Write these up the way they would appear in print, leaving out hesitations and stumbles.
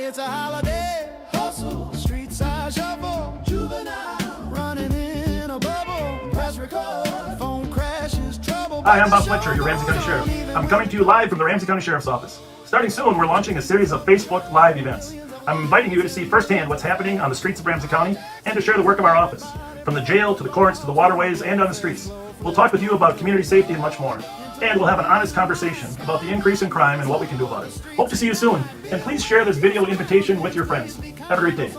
it's a holiday. Hustle, street side shuffle, juvenile, running in a bubble. Press record, phone crashes, trouble. Hi, I'm Bob Fletcher, your Ramsey County Sheriff. I'm coming to you live from the Ramsey County Sheriff's Office. Starting soon, we're launching a series of Facebook Live events. I'm inviting you to see firsthand what's happening on the streets of Ramsey County and to share the work of our office. From the jail to the courts to the waterways and on the streets. We'll talk with you about community safety and much more. And we'll have an honest conversation about the increase in crime and what we can do about it. Hope to see you soon. And please share this video invitation with your friends. Have a great day.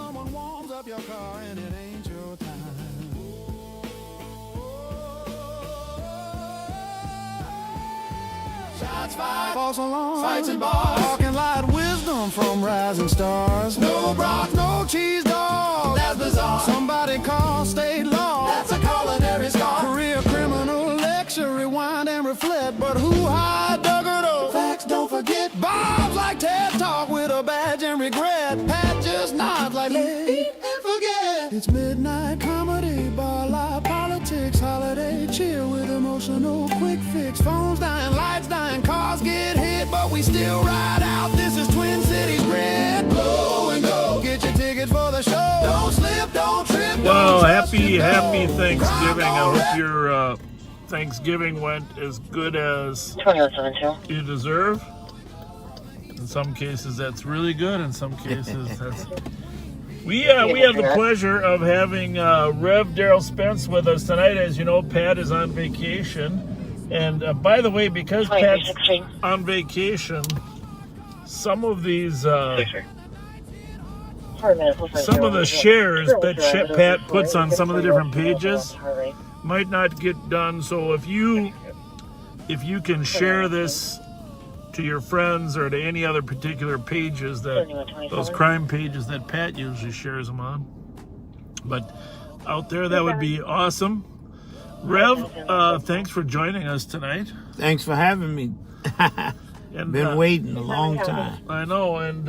Shots fired, false alarm, fights and bars, talking light wisdom from rising stars. No broth, no cheese dog, that's bizarre. Somebody call state law, that's a culinary scar. Career criminal lecture, rewind and reflect. But who hired Duggardo? Facts don't forget. Bob's like TED Talk with a badge and regret. Pat just nods like eat and forget. It's midnight comedy, bar live politics, holiday chill with emotional quick fix. Phones dying, lights dying, cars get hit, but we still ride out. This is Twin Cities red. Blow and go, get your ticket for the show. Don't slip, don't trip. Well, happy Thanksgiving. I hope your Thanksgiving went as good as you deserve. In some cases, that's really good. In some cases, that's... We have the pleasure of having Rev Daryl Spence with us tonight. As you know, Pat is on vacation. And by the way, because Pat's on vacation, some of these, some of the shares that Pat puts on some of the different pages might not get done. So if you can share this to your friends or to any other particular pages, that those crime pages that Pat usually shares them on, but out there, that would be awesome. Rev, thanks for joining us tonight. Thanks for having me. And, been waiting a long time. I know, and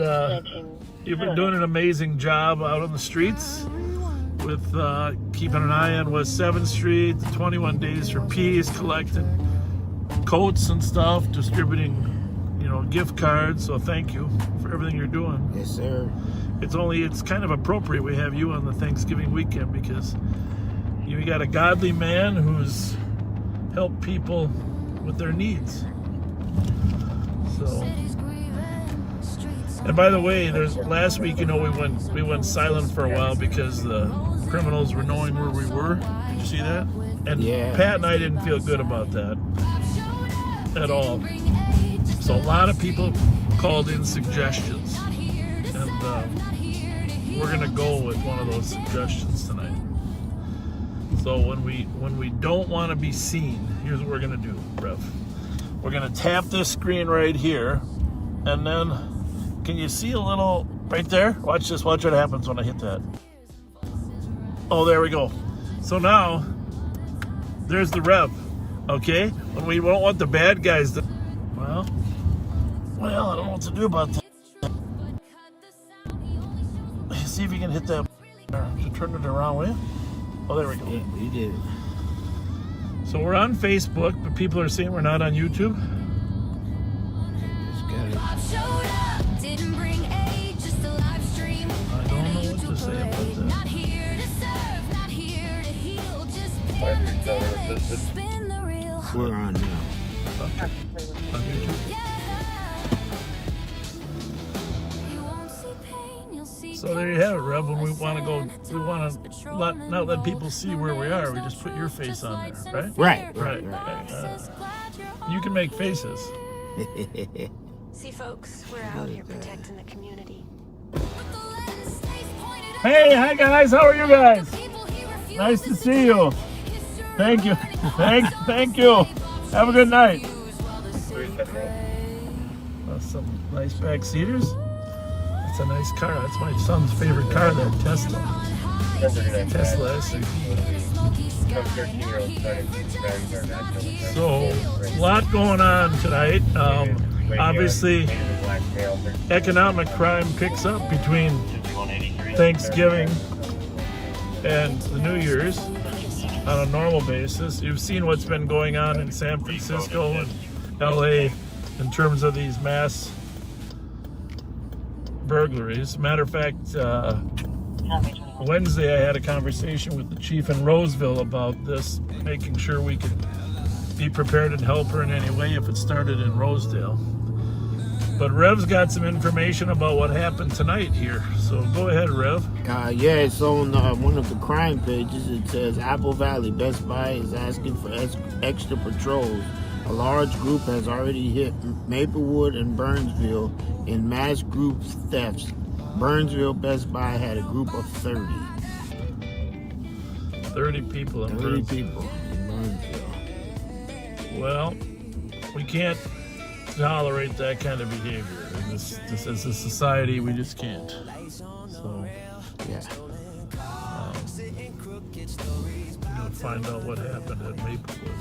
you've been doing an amazing job out on the streets with keeping an eye on West 7th Street, the 21 Days for Peace, collecting coats and stuff, distributing gift cards. So thank you for everything you're doing. Yes, sir. It's kind of appropriate we have you on the Thanksgiving weekend because you got a godly man who's helped people with their needs. So, and by the way, last week, we went silent for a while because the criminals were knowing where we were. Did you see that? And yeah. Pat and I didn't feel good about that at all. So a lot of people called in suggestions, and we're gonna go with one of those suggestions tonight. So when we don't want to be seen, here's what we're gonna do, Rev. We're gonna tap this screen right here, and then can you see a little right there? Watch this. Watch what happens when I hit that. Oh, there we go. So now there's the Rev. Okay, when we don't want the bad guys to. Well, I don't know what to do about that. See if you can hit that. Should turn it around, will you? Oh, there we go. Yeah, we did. So we're on Facebook, but people are saying we're not on YouTube. I don't know what to say about that. We're on now. On YouTube. So there you have it, Rev. When we want to not let people see where we are. We just put your face on there, right? Right. You can make faces. See, folks, we're out here protecting the community. Hey, hi guys. How are you guys? Nice to see you. Thank you. Thank you. Have a good night. Some nice backseaters. That's a nice car. That's my son's favorite car, that Tesla. Tesla SUV. So, a lot going on tonight. Obviously, economic crime picks up between Thanksgiving and the New Year's on a normal basis. You've seen what's been going on in San Francisco and LA in terms of these mass burglaries. Matter of fact, Wednesday I had a conversation with the chief in Roseville about this, making sure we could be prepared and help her in any way if it started in Rosedale. But Rev's got some information about what happened tonight here. So go ahead, Rev. Yeah, it's on one of the crime pages. It says Apple Valley Best Buy is asking for extra patrols. A large group has already hit Maplewood and Burnsville in mass group thefts. Burnsville Best Buy had a group of 30. 30 people in 30 Burnsville. people in Burnsville. Well, we can't tolerate that kind of behavior. And this as a society, we just can't. So, Yeah. I'm gonna find out what happened at Maplewood.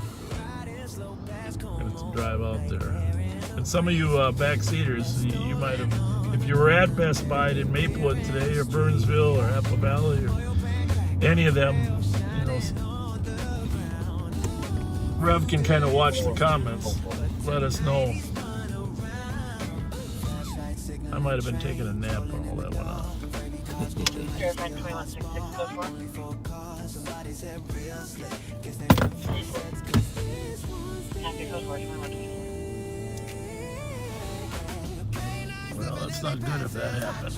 I'm gonna drive out there. And some of you backseaters, you might have, if you were at Best Buy in Maplewood today, or Burnsville, or Apple Valley, or any of them, you know, Rev can kind of watch the comments. Let us know. I might have been taking a nap when all that went on. Well, that's not good if that happened.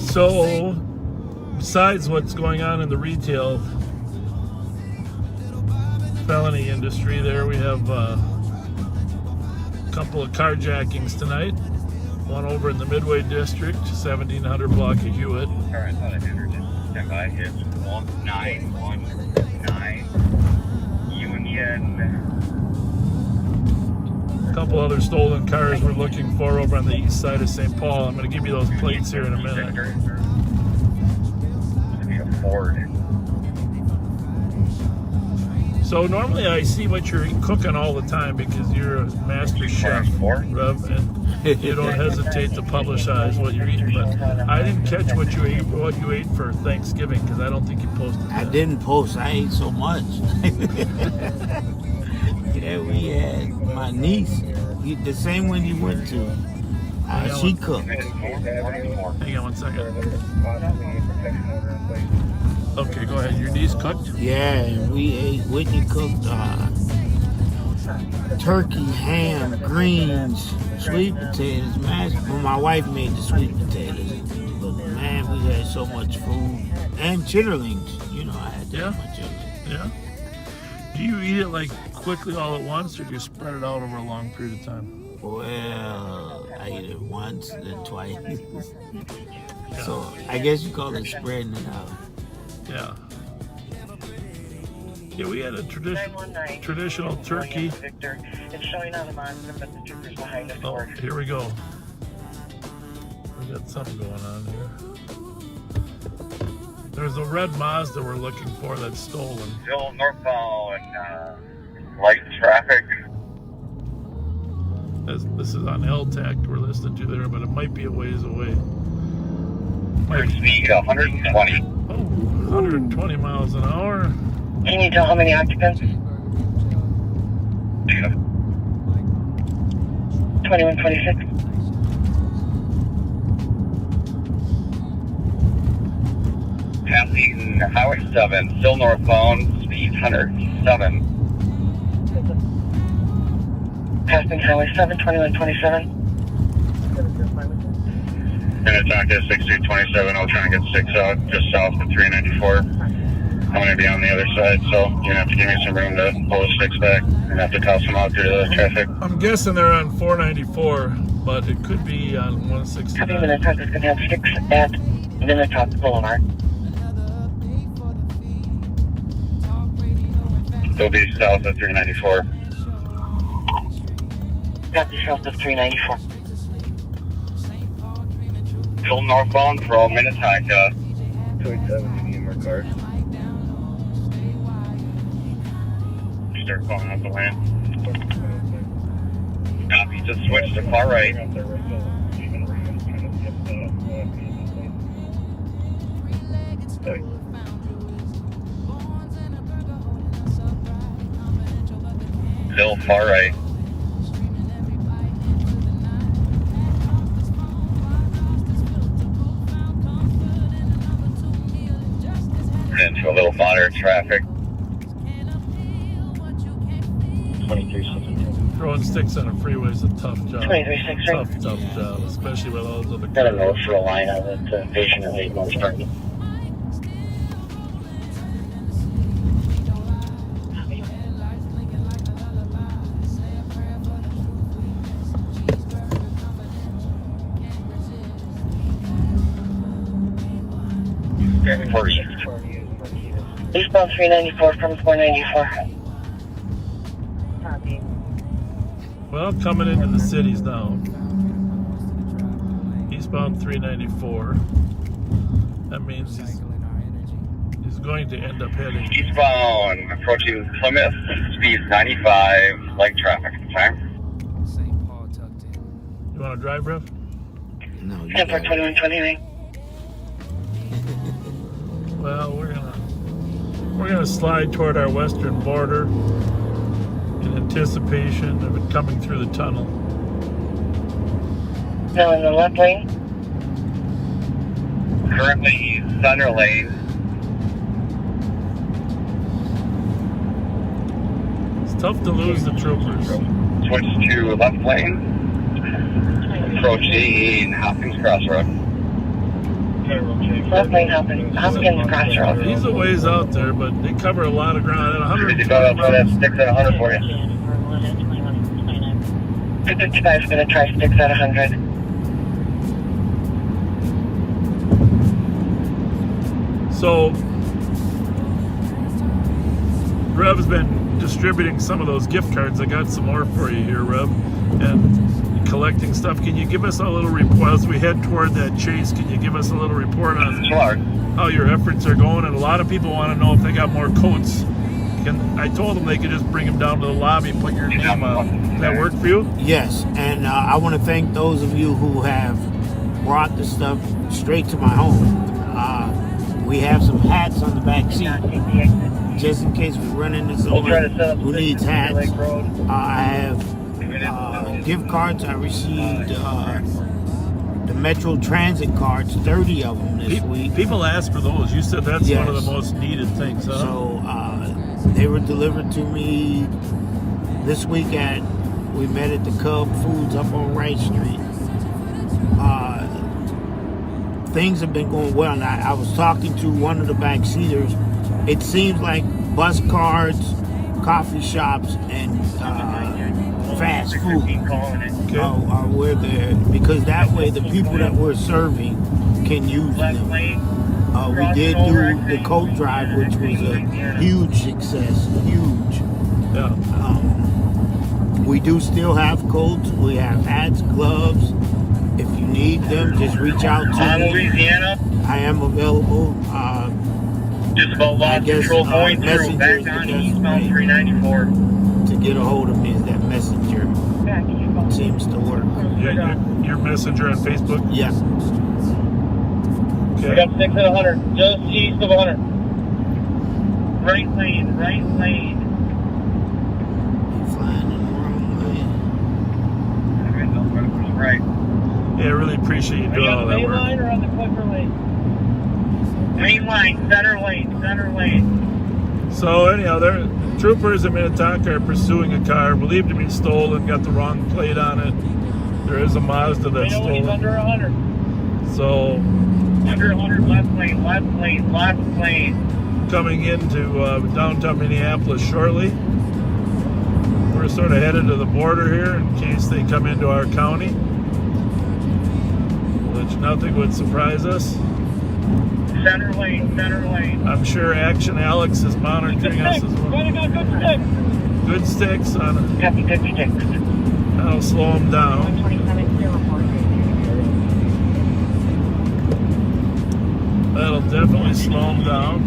So, besides what's going on in the retail felony industry there, we have a couple of carjackings tonight. One over in the Midway District, 1700 block of Hewitt. Alright, thought I entered it. Stand by. It's 1919 Union. A couple other stolen cars we're looking for over on the east side of St. Paul. I'm going to give you those plates here in a minute. Should be a Ford. So normally I see what you're cooking all the time because you're a master chef, Rev, and you don't hesitate to publicize what you're eating. But I didn't catch what you ate for Thanksgiving because I don't think you posted that. I didn't post. I ate so much. Yeah, we had my niece, the same one you went to. She cooked. Hang on one second. Okay, go ahead. Your niece cooked? Yeah, and we ate. Whitney cooked turkey, ham, greens, sweet potatoes, mashed. Well, my wife made the sweet potatoes, but man, we had so much food and chitterlings. You know, I had that much of it. Yeah. Do you eat it like quickly all at once, or do you spread it out over a long period of time? Well, I ate it once, then twice. So I guess you call it spreading it out. Yeah. Yeah, we had a traditional turkey. Victor, it's showing on the monitor, but the trooper's behind us. Oh, here we go. We got something going on here. There's a red Mazda we're looking for that's stolen. Still northbound, light traffic. This is on LTAC we're listening to there, but it might be a ways away. Current speed 120. Oh, 120 miles an hour. Can you tell how many occupants? 2126. Passing Highway 7, still northbound, speed 107. Passing Highway 7, 2127. Gonna talk to 6327, I'll try and get 6 out, just south of 394. I'm gonna be on the other side, so you're gonna have to give me some room to pull the 6 back and have to toss them out due to the traffic. I'm guessing they're on 494, but it could be on Copy 169. Minnetonka is going to have 6 at Minnetonka Boulevard. They'll be south of 394. Copy south of 394. Still northbound from Minnetonka. 287, you need more cars. Start calling out the lane. Copy, just switch to far right. still far right. Into a little moderate traffic. 2362. Throwing sticks on a freeway is a tough job. 2363. Tough job, especially with all those other Got a cars. note for a line on that patient at 8 North Target. Eastbound 394 from 494. Well, coming into the cities now. Eastbound 394. That means he's going to end up heading. Eastbound, approaching Plymouth, speed 95, light traffic. Time. You want to drive, Rev? No, you 10 for got it. 2129. Well, we're gonna slide toward our western border in anticipation of it coming through the tunnel. Now in the left lane. Currently center lane. It's tough to lose the troopers. Switch to left lane. Approaching Hopkins Crossroad. Left lane Hopkins Crossroad. He's a ways out there, but they cover a lot of ground. At 120 That miles. sticks at 100 for you. 55 is going to try sticks at 100. So, Rev's been distributing some of those gift cards. I got some more for you here, Rev, and collecting stuff. Can you give us a little report as we head toward that chase? Can you give us a little report on Sure. how your efforts are going? And a lot of people want to know if they got more coats. I told them they could just bring them down to the lobby, put your name on. Does that work for you? Yes, and I want to thank those of you who have brought the stuff straight to my home. We have some hats on the back seat, just in case we run into someone who needs hats. I have gift cards. I received the Metro Transit cards, 30 of them this week. People ask for those. You said that's Yes. one of the most needed things, huh? So they were delivered to me this week we met at the Cub Foods up on Wright Street. Things have been going well, and I was talking to one of the backseaters. It seems like bus cards, coffee shops, and fast food are where they're, because that way the people that we're serving can use them. We did do the coat drive, which was a huge success, huge. Yeah. We do still have coats. We have hats, gloves. If you need them, just reach out to me. Louisiana. I am available. Just about I lost guess, control going through. Messenger Back is the on best eastbound way. 394. To get a hold of me is that messenger. It seems to work. Your messenger on Facebook? Yeah. We Okay. got 6 at 100. Just east of 100. Right lane, right lane. You're flying in the wrong way. Right. Yeah, I really appreciate you doing all that work. or on the quicker lane? Main line, center lane. So anyhow, troopers in Minnetonka are pursuing a car believed to be stolen, got the wrong plate on it. There is a Mazda that's stolen. under 100. So Under 100, left lane. coming into downtown Minneapolis shortly. We're sort of headed to the border here in case they come into our county, which nothing would surprise us. Center lane. I'm sure Action Alex is monitoring us as well. Good sticks on it. Copy, good sticks. That'll slow them down. 127 That'll definitely slow them down.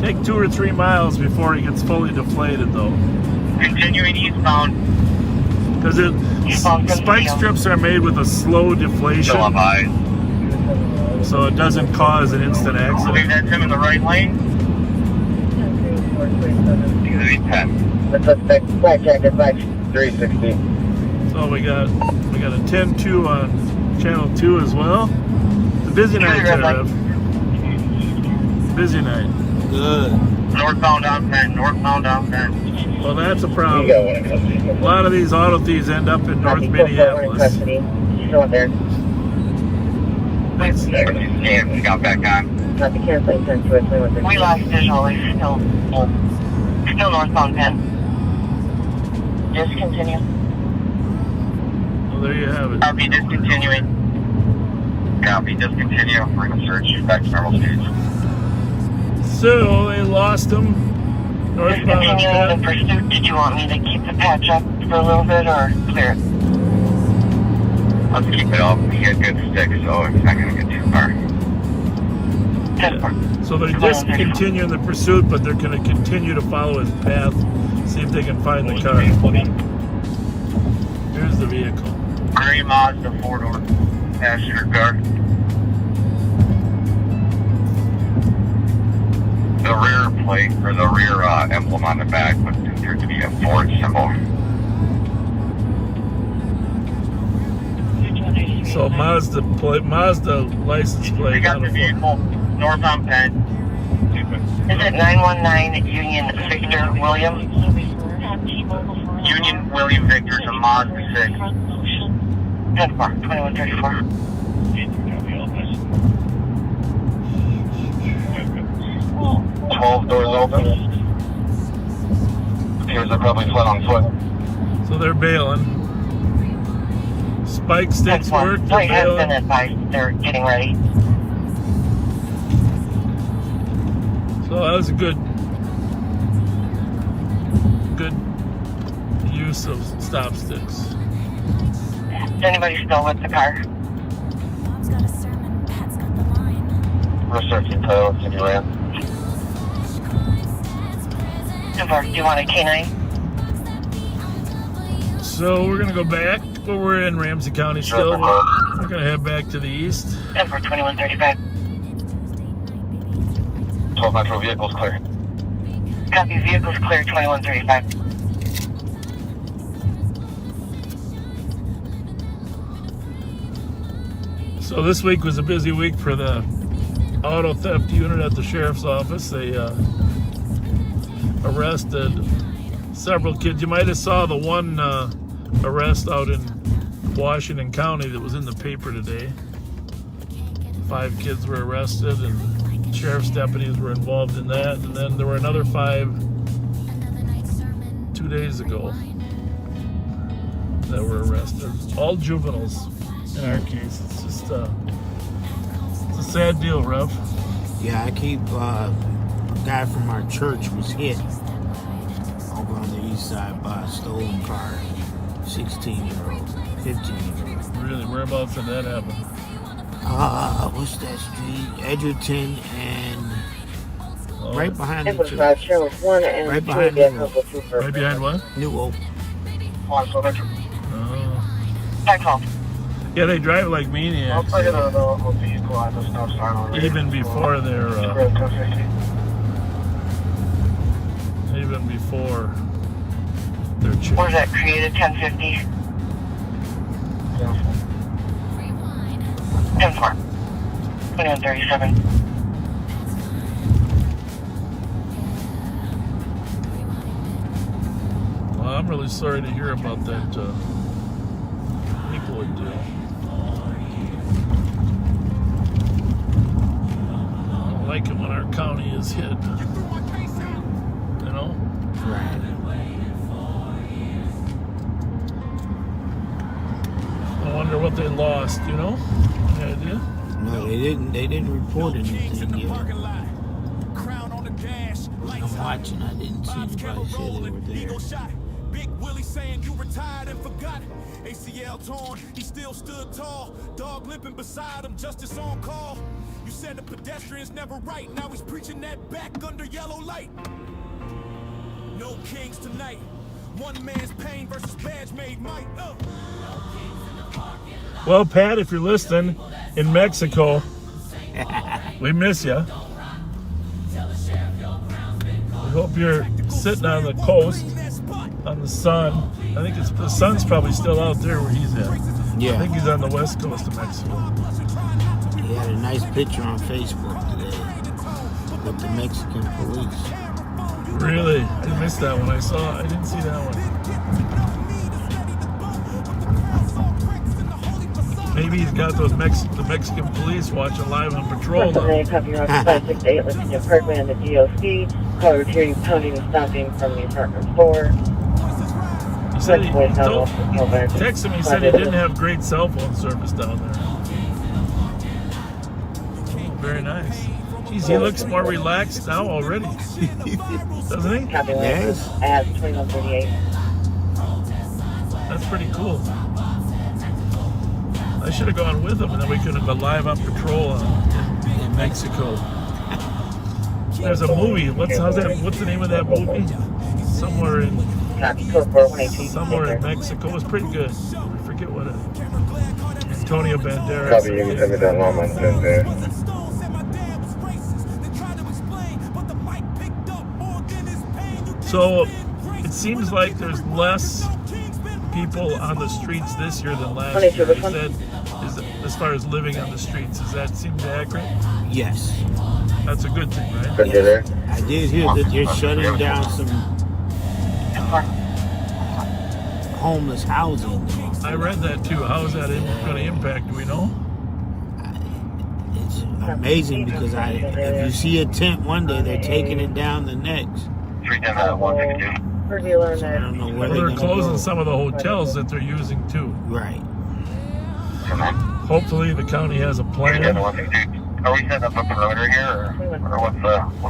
Take 2 or 3 miles before he gets fully deflated, though. Continuing eastbound. Because spike strips are made with a slow deflation, Still up high. so it doesn't cause an instant I think accident. that's him in the right lane. 10. The suspect blackjack advice 360. So we got a 10-2 on channel 2 as well. It's a busy night there, Rev. Busy night. Good. Northbound on 10. Northbound on 10. Well, that's a You problem. got one in custody. A lot of these auto thieves end up in North Copy, Code 4 in Minneapolis. custody. Still up there. And we got back on. Copy, canceling 10 to a 21. We lost visual. It's still northbound 10. Discontinue. Well, there you have it. Copy, discontinuing. Copy, discontinue. We're going to search back to normal speeds. So they lost them. Northbound on Discontinuing the 10. pursuit. Did you want me to keep the patch up for a little bit or clear it? Let's keep it up. We get good sticks, so it's not going to get too far. 10-4. So they're discontinuing the pursuit, but they're going to continue to follow his path, see if they can find the car. Here's the vehicle. Gray Mazda 4-door passenger car. The rear plate, or the rear emblem on the back would appear to be a Ford symbol. So Mazda license We plate. got the vehicle, northbound 10. Is it 919 Union Victor William? Union William Victor's a Mazda 6. 10-4. 2134. 12 doors open. Appears they're probably fled on foot. So they're bailing. Spike sticks 10-4. work. Flight They're has been bailing. advised. They're getting ready. So that was a good use of stop sticks. Is anybody still with the car? Mom's got a sermon. Pat's got the line. We're searching title, city land. 10-4. Do you want a K9? So we're gonna go back, but we're in Ramsey County still. We're gonna head back to the east. 10-4. 2135. 12 Metro vehicles clear. Copy. Vehicles clear. 2135. So this week was a busy week for the auto theft unit at the sheriff's office. They arrested several kids. You might have saw the one arrest out in Washington County that was in the paper today. 5 kids were arrested and sheriff's deputies were involved in that. And then there were another 5 2 days ago that were arrested. All juveniles in our case. It's just it's a sad deal, Rev. Yeah, I keep a guy from our church was hit over on the east side by a stolen car. 16-year-old, 15-year-old. Really, whereabouts did that happen? What's that street? Edgerton and Oh, right behind It the was church. Sheriff 1 and Right 2 behind vehicles the with 2 persons. right behind what? New Hope. Oh. 10-12. Yeah, they drive like maniacs. Even before their church. Where's that created? 1050. 10-4. 2137. Well, I'm really sorry to hear about that Maplewood deal. I don't like it when our county is hit. You know? Right. I wonder what they lost, you know? Any idea? No, they didn't. They didn't report anything yet. I'm watching. I didn't see anybody say they were there. Big Willie saying you retired and forgot. ACL torn, he still stood tall. Dog limping beside him, justice on call. You said the pedestrian's never right. Now he's preaching that back under yellow light. No kings tonight. One man's pain versus badge made might. Well, Pat, if you're listening in Mexico, we miss you. I hope you're sitting on the coast, on the sun. I think the sun's probably still out there where he's at. I Yeah. think he's on the west coast of Mexico. He had a nice picture on Facebook today with the Mexican police. Really? I missed that one. I didn't see that one. Maybe he's got those the Mexican police watching live on patrol. Copy your 568, looking at apartment in the DOC. Caller returning, pounding and stopping from the apartment 4. He said texted me, he said he didn't have great cell phone service down there. Very nice. Jeez, he looks more relaxed now already. Doesn't he? Copy Yes. as 2138. That's pretty cool. I should have gone with him, and then we could have gone live on patrol in Mexico. There's a movie. What's the name of that movie? Somewhere in Mexico. It's pretty good. I forget what it. Antonio Banderas. Copy, you can send me that long on there. So it seems like there's less people on the streets this year than last year. Is that, as far as living on the streets, does that seem accurate? Yes. That's a good thing, right? Yes. I did hear that they're shutting down some homeless housing. I read that too. How is that going to impact? Do we know? It's amazing because if you see a tent one day, they're taking it down the next. 162. I don't know where They're gonna closing go. some of the hotels that they're using too. Right. Hopefully the county has a plan. Are we setting up a perimeter here, or what's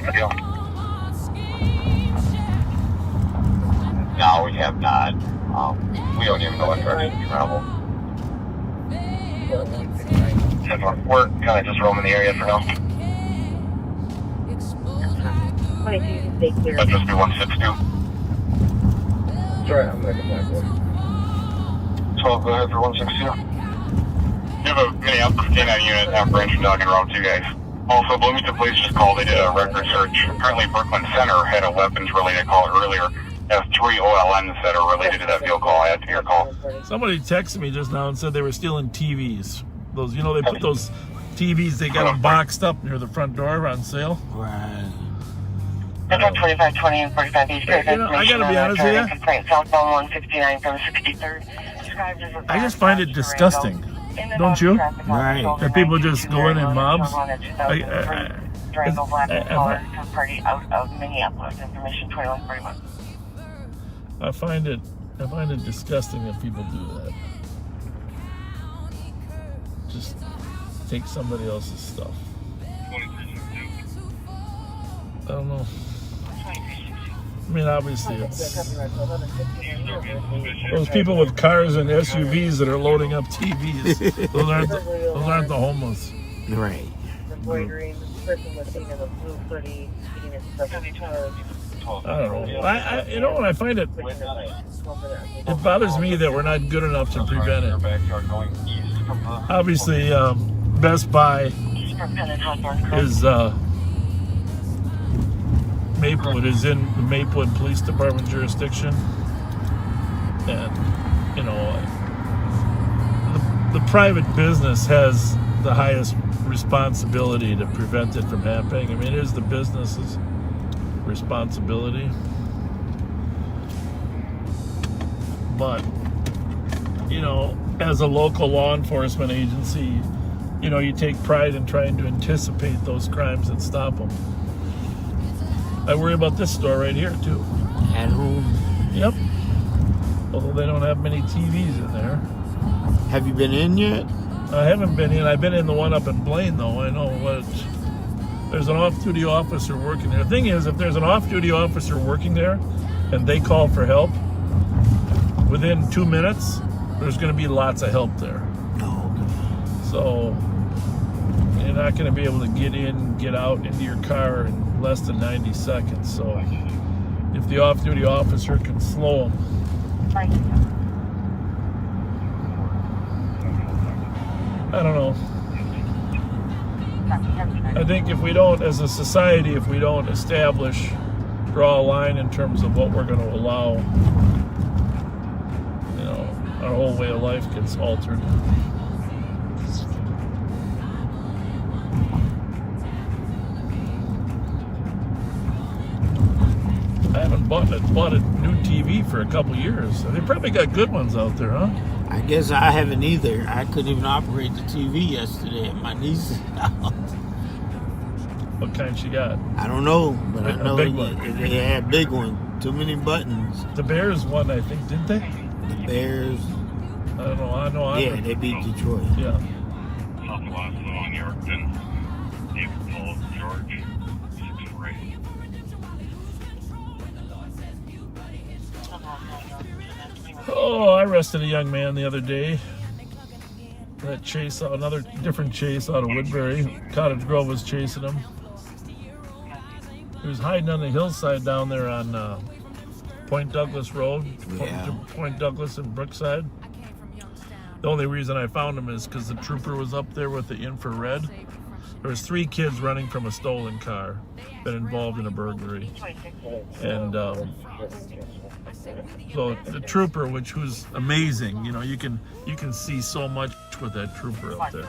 the deal? No, we have not. We don't even know what direction to travel. We're kind of just roaming the area for now. That'd just be 162. Sorry, I'm making that one. 12, go ahead for 162. You have a Minneapolis K9 unit apprehension dog en route 2 guys. Also, Bloomington Police just called. They did a record search. Apparently, Brooklyn Center had a weapons-related call earlier. They have 3 OLNs that are related to that vehicle. I had to hear a call. Somebody texted me just now and said they were stealing TVs. Those, they put those TVs, they got them boxed up near the front door on sale. Right. Metro 2520 and 45 East. I gotta be honest with you. Complaint southbound 169 from 63rd. I just find it disgusting. Don't you? Right. That people just go in mobs. Durango Black caller to party out of Minneapolis. Information 2141. I find it disgusting that people do that. Just take somebody else's stuff. I don't know. I mean, obviously, it's those people with cars and SUVs that are loading up TVs. Those aren't the homeless. Right. Embroidering, the person was seen in a blue hoodie, eating his stuff in charge. I don't know. When I find it bothers me that we're not good enough to prevent it. Obviously, Best Buy is Maplewood is in the Maplewood Police Department jurisdiction, and the private business has the highest responsibility to prevent it from happening. I mean, it is the business's responsibility, but as a local law enforcement agency, you take pride in trying to anticipate those crimes and stop them. I worry about this store right here too. At home. Yep. Although they don't have many TVs in there. Have you been in yet? I haven't been in. I've been in the one up in Blaine though. I know there's an off-duty officer working there. The thing is, if there's an off-duty officer working there and they call for help, within 2 minutes, there's going to be lots of help there. No. So you're not going to be able to get in, get out into your car in less than 90 seconds. So if the off-duty officer can slow them. I don't know. I think if we don't, as a society, if we don't establish draw a line in terms of what we're going to allow. You know, our whole way of life gets altered. I haven't bought a new TV for a couple years. They probably got good ones out there, huh? I guess I haven't either. I couldn't even operate the TV yesterday at my niece's house. What kind she got? I don't know, but I know big one. they had a big one. Too many buttons. The Bears won, I think, didn't they? The Bears. I don't know. I know. Yeah, they beat Detroit. Yeah. Oh, I arrested a young man the other day. That chase, another different chase out of Woodbury. Cottage Grove was chasing him. He was hiding on the hillside down there on Point Douglas Road. Yeah. Point Douglas and Brookside. The only reason I found him is because the trooper was up there with the infrared. There was 3 kids running from a stolen car, been involved in a burglary. And so the trooper, which was amazing, you know, you can see so much with that trooper up there.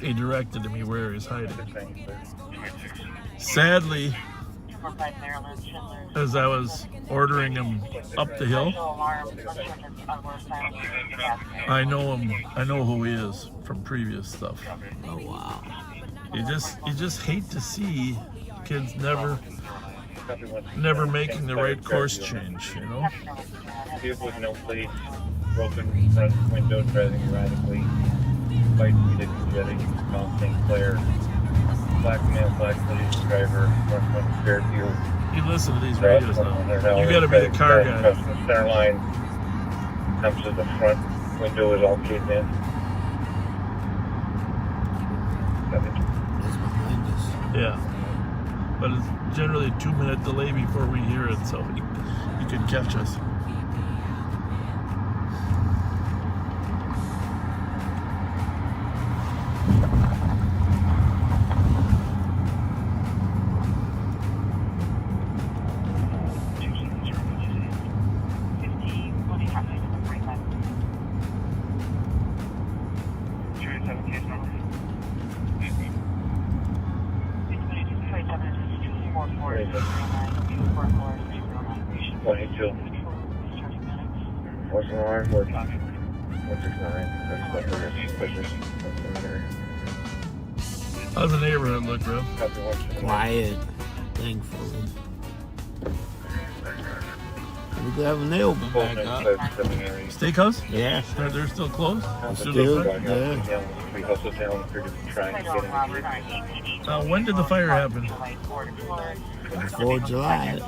He directed me where he's hiding. Sadly, as I was ordering him up the hill, I know him. I know who he is from previous stuff. Oh wow! You just hate to see kids never making the right course change. You know. Vehicle with no plate, broken front window, driving erratically, bike heated jetting, Mount St. Clair, black male, black police driver, front Fairfield. You listen to these radios now. You got to be the car guy. The center line comes to the front window is all caved in. That's behind us. Yeah, but it's generally a 2-minute delay before we hear it, so you can catch us. How's the neighborhood look, bro? Quiet, thankfully. We could have an open back up. Steakhouse? Yeah. They're still closed? Still, yeah. When did the fire happen? Before July.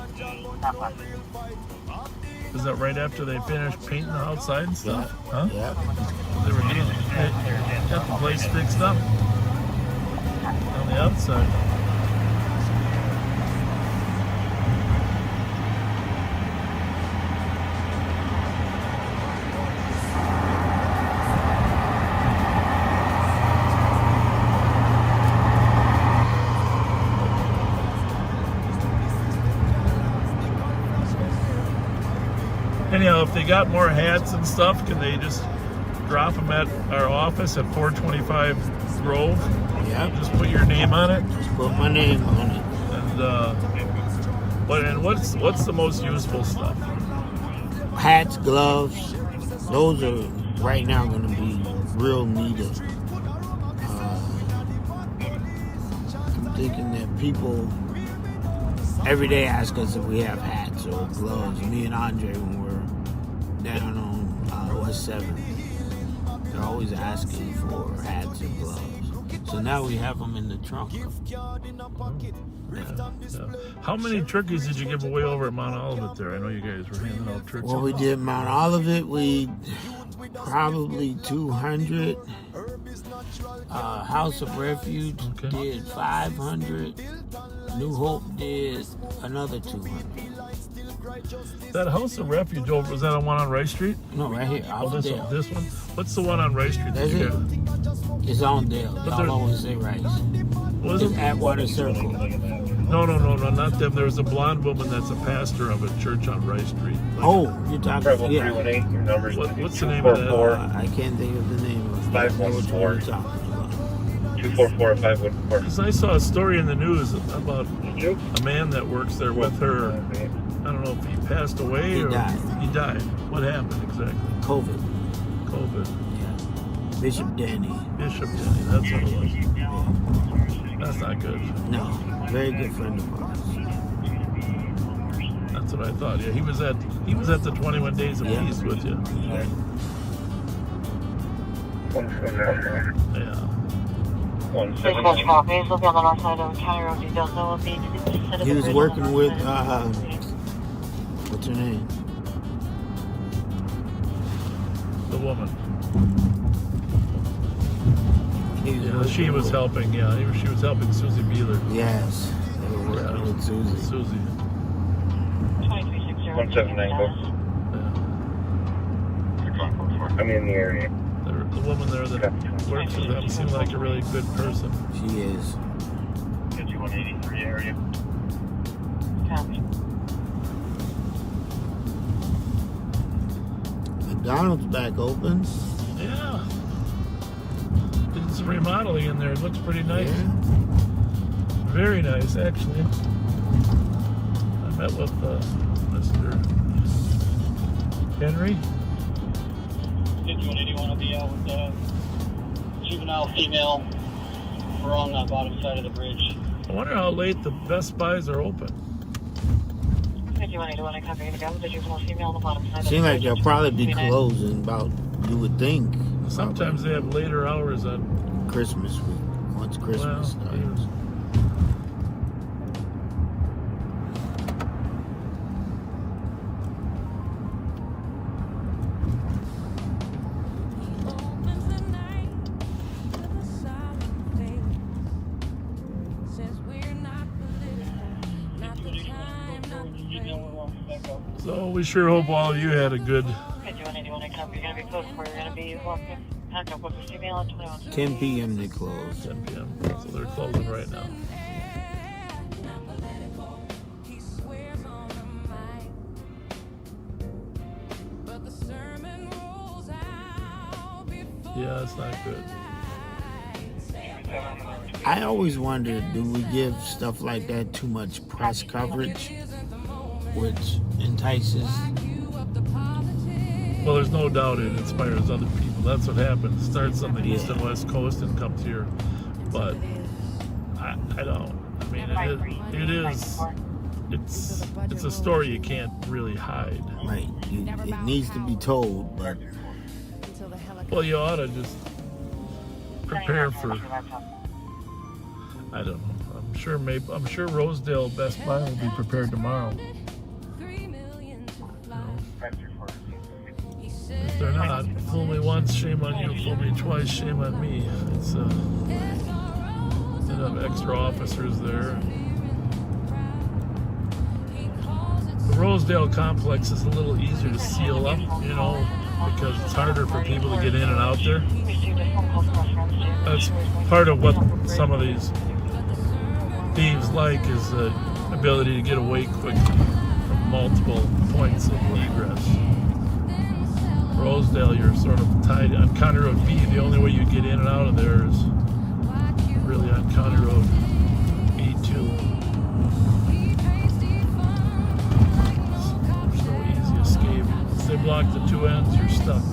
Is that right after they finished painting the outside and stuff? Yeah. Huh? Yeah. They were getting got the place fixed up on the outside. Anyhow, if they got more hats and stuff, can they just drop them at our office at 425 Grove? Yeah. Just put your name on it. Just put my name on it. And what's the most useful stuff? Hats, gloves. Those are right now going to be real needed. I'm thinking that people every day ask us if we have hats or gloves. Me and Andre, when we're down on West 7th, they're always asking for hats and gloves. So now we have them in the trunk. Yeah. How many turkeys did you give away over at Mount Olivet there? I know you guys were handing out turkeys. Well, we did Mount Olivet. We probably 200. House of Refuge did 500. New Hope did another 200. That house of refuge over, was that the one on Rice Street? No, right here. Oh, Off this Dale. one. This one. What's the one on Rice Street? That's it. It's on Dale. Y'all there- always say Rice. Was It's it? Atwater Circle. No, not them. There's a blonde woman that's a pastor of a church on Rice Street. Like, Oh, you're talking. Travel Yeah. 318, your number's what's the name of that? 244 I can't think of the name of it. 514. You're talking about. 244 514. Because I saw a story in the news about a man that works there with her. I don't know if he passed away He or died. he died. What happened exactly? COVID. COVID. Yeah. Bishop Danny. Bishop Denny. That's what it was. Yeah. That's not good. No, very good friend of ours. That's what I thought. Yeah, he was at the 21 Days of Yeah. Peace with you. Yeah. Yeah. 179. copies. Will be on the north side of County Road. You don't know if He was working with what's her name? The woman. He Yeah, working she was with- helping. Yeah, she was helping Susie Beeler. Yes, they were working with Susie. Susie. 2360. 179, go. Yeah. I'm in the area. The woman there that works with them seemed like a really good person. She is. 5183 area. Copy. McDonald's back open. Yeah. Did some remodeling in there. It looks pretty nice. Yeah. Very nice, actually. I met with Mr. Henry. 5181 will be out with the juvenile female. We're on the bottom side of the bridge. I wonder how late the Best Buys are open. 5181, I copy. You got the juvenile female on the bottom side. Seems like they'll probably be closing about, you would think, Sometimes they have later hours on. Christmas week. Once Christmas starts. So we sure hope all of you had a good 5181, I copy. You're going to be closed. We're going to be walking. Contact with the female at 21. 10 p.m. they close. 10 p.m. So they're closing right now. Yeah, it's not good. I always wonder, do we give stuff like that too much press coverage, which entices? Well, there's no doubt it inspires other people. That's what happens. It starts on the East and West Coast and comes here. But I don't. I mean, it's a story you can't really hide. Right. It needs to be told, but Well, you ought to just prepare for. I don't know. I'm sure Rosedale Best Buy will be prepared tomorrow. If they're not, fool me once, shame on you. Fool me twice, shame on me. It's they have extra officers there. The Rosedale complex is a little easier to seal up, because it's harder for people to get in and out there. That's part of what some of these thieves like, is the ability to get away quickly from multiple points of egress. Rosedale, you're sort of tied on County Road B. The only way you get in and out of there is really on County Road B2. There's no easy escape. Once they block the two ends, you're stuck.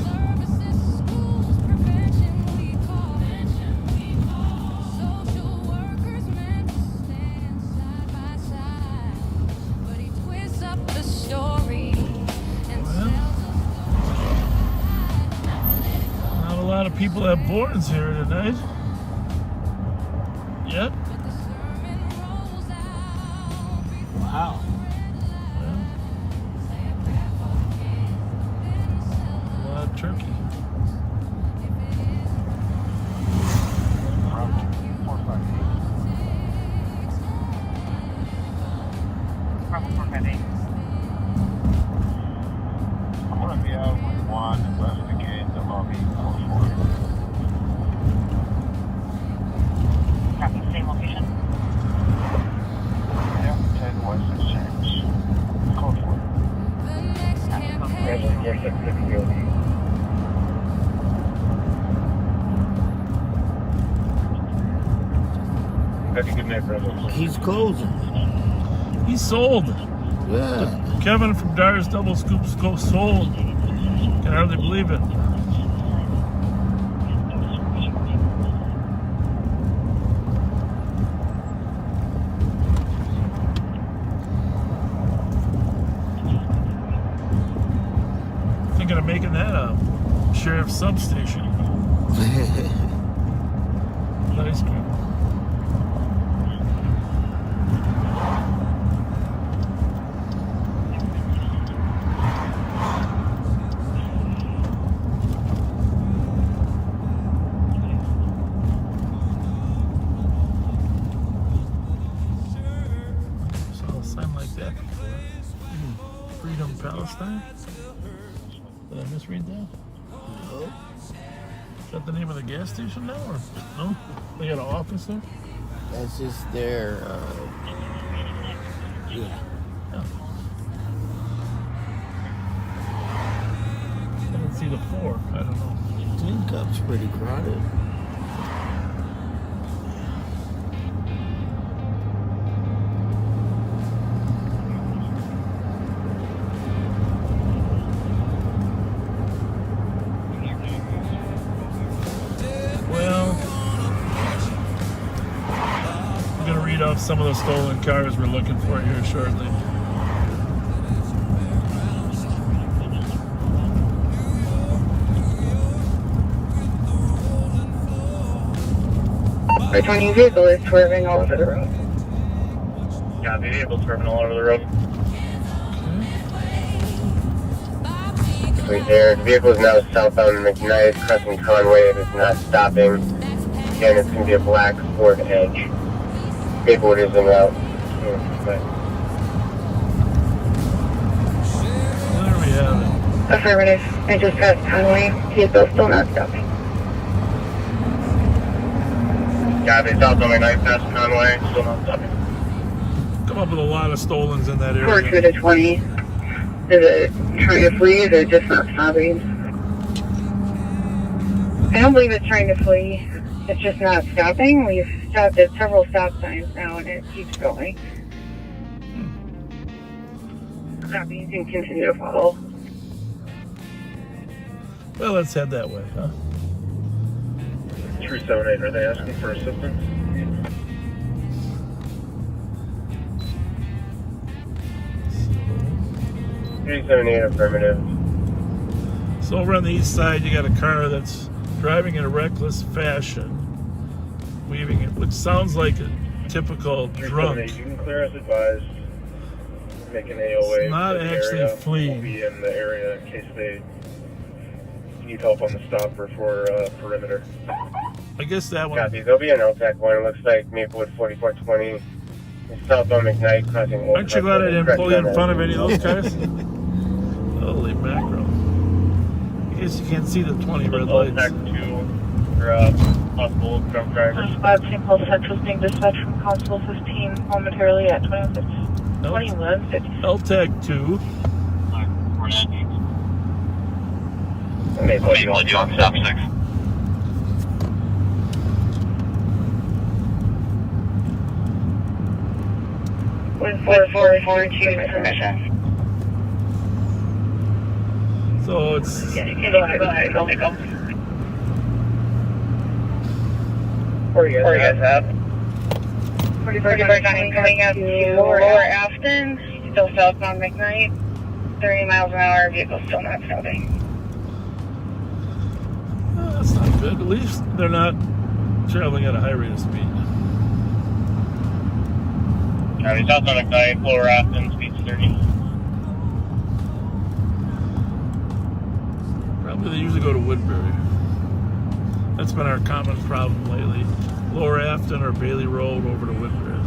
Not a lot of people have boards here tonight. Yet. wow. A lot of turkey. Have a good night, brother. He's closing. He sold. Yeah. Kevin from Dyer's Double Scoop sold. Can hardly believe it. Thinking of making that a sheriff's substation. Ice cream. Saw a sign like that before. Freedom Palestine. Did I misread that? No. Is that the name of the gas station now, or no? They got an office there? That's just their, yeah. Yeah. I didn't see the 4. I don't know. Tin Cup's pretty crowded. Well, I'm going to read off some of the stolen cars we're looking for here shortly. Our 20 vehicle is swerving all over the road. Yeah, the vehicle's swerving all over the road. Right there. The vehicle is now southbound McKnight, crossing Conway. It is not stopping. Again, it's going to be a black Ford Edge. Maplewood is en route. There we have it. Affirmative. I just passed Conway. Vehicle still not stopping. Yeah, they south on McKnight, past Conway, still not stopping. Come up with a lot of stolens in that Ford area. to the 20. Is it trying to flee? Is it just not stopping? I don't believe it's trying to flee. It's just not stopping. We've stopped at several stop signs now and it keeps going. Stopping and continue to follow. Well, let's head that way, huh? 378, are they asking for assistance? 378, affirmative. So over on the east side, you got a car that's driving in a reckless fashion, weaving it, which sounds like a typical drunk. 378, you can clear as advised. Make an AOA. It's not for the actually area. fleeing. We'll be in the area in case they need help on the stop or for perimeter. I guess that one. Copy. There'll be an LTAC one. It looks like Maplewood 4420. Southbound McKnight crossing. Aren't you glad I didn't pull you in front of any of those cars? Holy mackerel. I guess you can't see the 20 red lights. LTAC 2 for possible drunk drivers. Squad St. Paul Central is being dispatched from Constable 15 momentarily at 2150. LTAC 2. Maplewood, you on stop 6. With 4442 permission. So it's. Go ahead. Where you guys at? 4420 coming up to Lower Afton, still southbound McKnight. 30 miles an hour, vehicle still not stopping. That's not good. At least they're not traveling at a high rate of speed. County south on McKnight, Lower Afton, speed's 30. Probably they usually go to Woodbury. That's been our common problem lately. Lower Afton or Bailey Road over to Woodbury.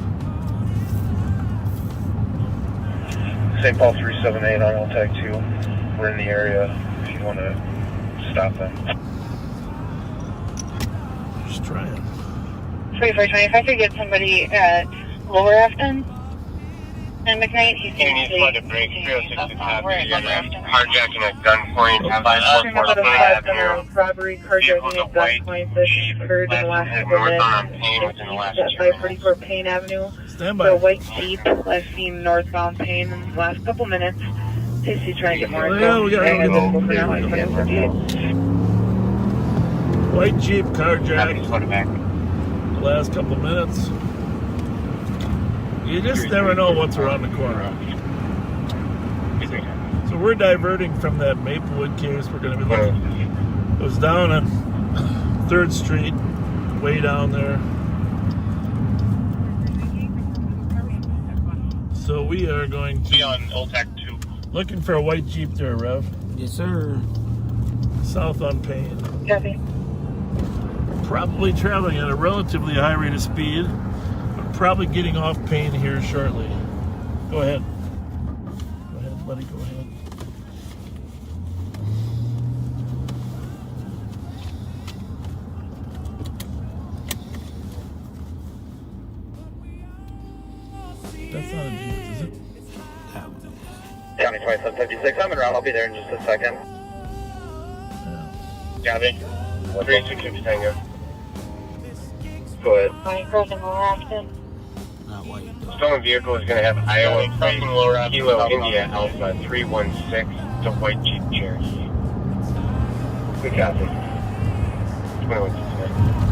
St. Paul 378 on LTAC 2. We're in the area if you want to stop them. Just try it. 4420, if I could get somebody at Lower Afton. And McKnight, he's He needs blood to break 306 to copy. Carjacking at gunpoint. Turn up at a 5 robbery, carjacking at gunpoint. This occurred in the last couple minutes. At 544 Payne Avenue. Stand So a by. white Jeep, last seen northbound Payne in the last couple minutes. In case you try and get more Yeah, we gotta info. go For now, I'm gonna forget it. White Jeep carjacked. Put it back. The last couple minutes. You just never know what's around the corner. So we're diverting from that Maplewood case. We're going to be looking. It was down on 3rd Street, way down there. So we are going to Be on Old Tech 2. looking for a white Jeep there, Rev. Yes, sir. South on Payne. Copy. Probably traveling at a relatively high rate of speed. Probably getting off Payne here shortly. Go ahead. Go ahead, buddy, go ahead. That's not a Jeep, is it? County 2756, I'm en route. I'll be there in just a second. Copy. 366 Tango. Go ahead. Not white. Stolen vehicle is going to have Iowa plate, Kilo India Alpha 316 to white Jeep Cherokee. Good copy. 2169.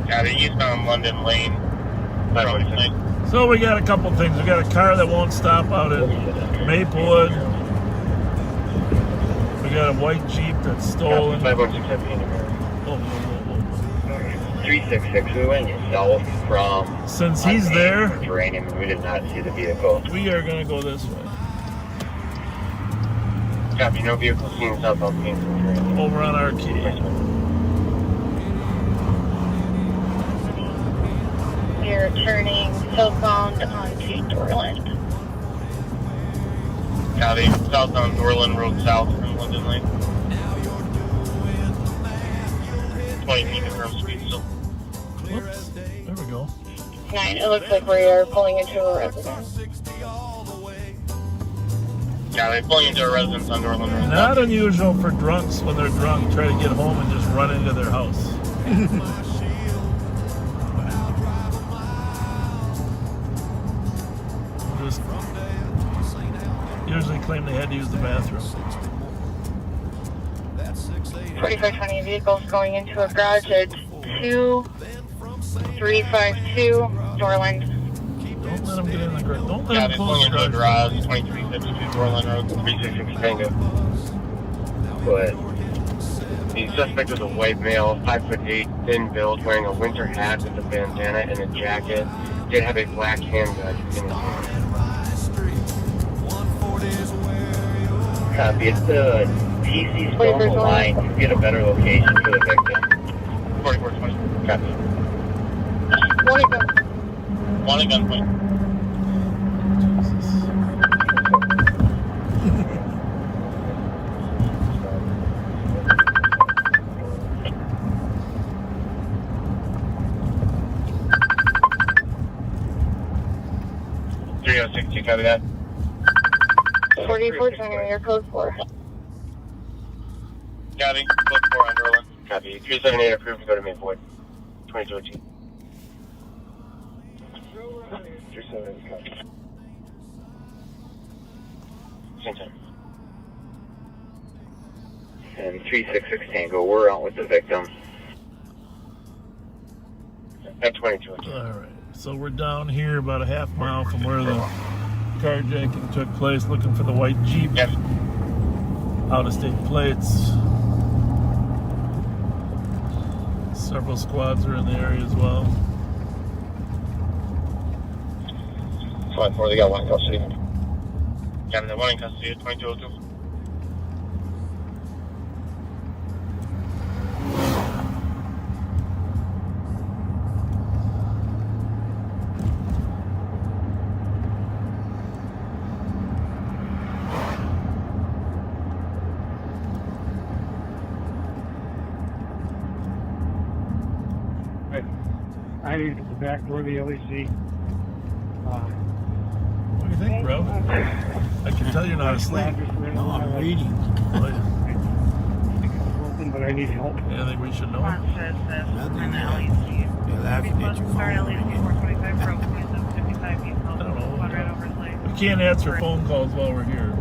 Copy. Eastbound London Lane. 516. So we got a couple things. We got a car that won't stop out at Maplewood. We got a white Jeep that's stolen. 516 Oh, 366, we went south from... Since he's there, Uranium, and we did not see the vehicle. we are going to go this way. Copy, no vehicle seen southbound Payne from Uranium. Over on Arcade. We're turning southbound onto Dorland. Copy, southbound Dorland Road south from London Lane. 20 feet from speed still. Whoops. There we go. 9, it looks like we are pulling into a residence. Copy, pulling into a residence on Dorland Road. Not unusual for drunks when they're drunk try to get home and just run into their house. Just usually claim they had to use the bathroom. 4520 vehicles going into a garage at 2352 Dorland. Don't let them get in the garage. Don't let Copy, them close pulling the into a garage. garage, 2352 Dorland Road, 366 Tango. Go ahead. The suspect was a white male, 5'8", thin build, wearing a winter hat with a bandana and a jacket. Did have a black handgun in his hand. Copy. It's the PC still on the line to get a better location for the victim. 4420. Copy. One at gunpoint. Jesus. 306, you copy that? 4420, your code 4. Copy. Code 4 on Berlin. Copy. 378 approved to go to Maplewood. 2202. 378, copy. Same time. And 366 Tango, we're out with the victim. At 2202. All right. So we're down here about a half mile from where the carjacking took place, looking for the white Jeep. Yep. Out-of-state plates. Several squads are in the area as well. Squad 4, they got one in custody. Got the one in custody at 2202. hiding at the back door of the LEC. What do you think, bro? I can tell you're not asleep. No, I'm reading. Open, but I need help. Anything we should know? Nothing now. They're laughing at your phone. I don't know. We can't answer phone calls while we're here.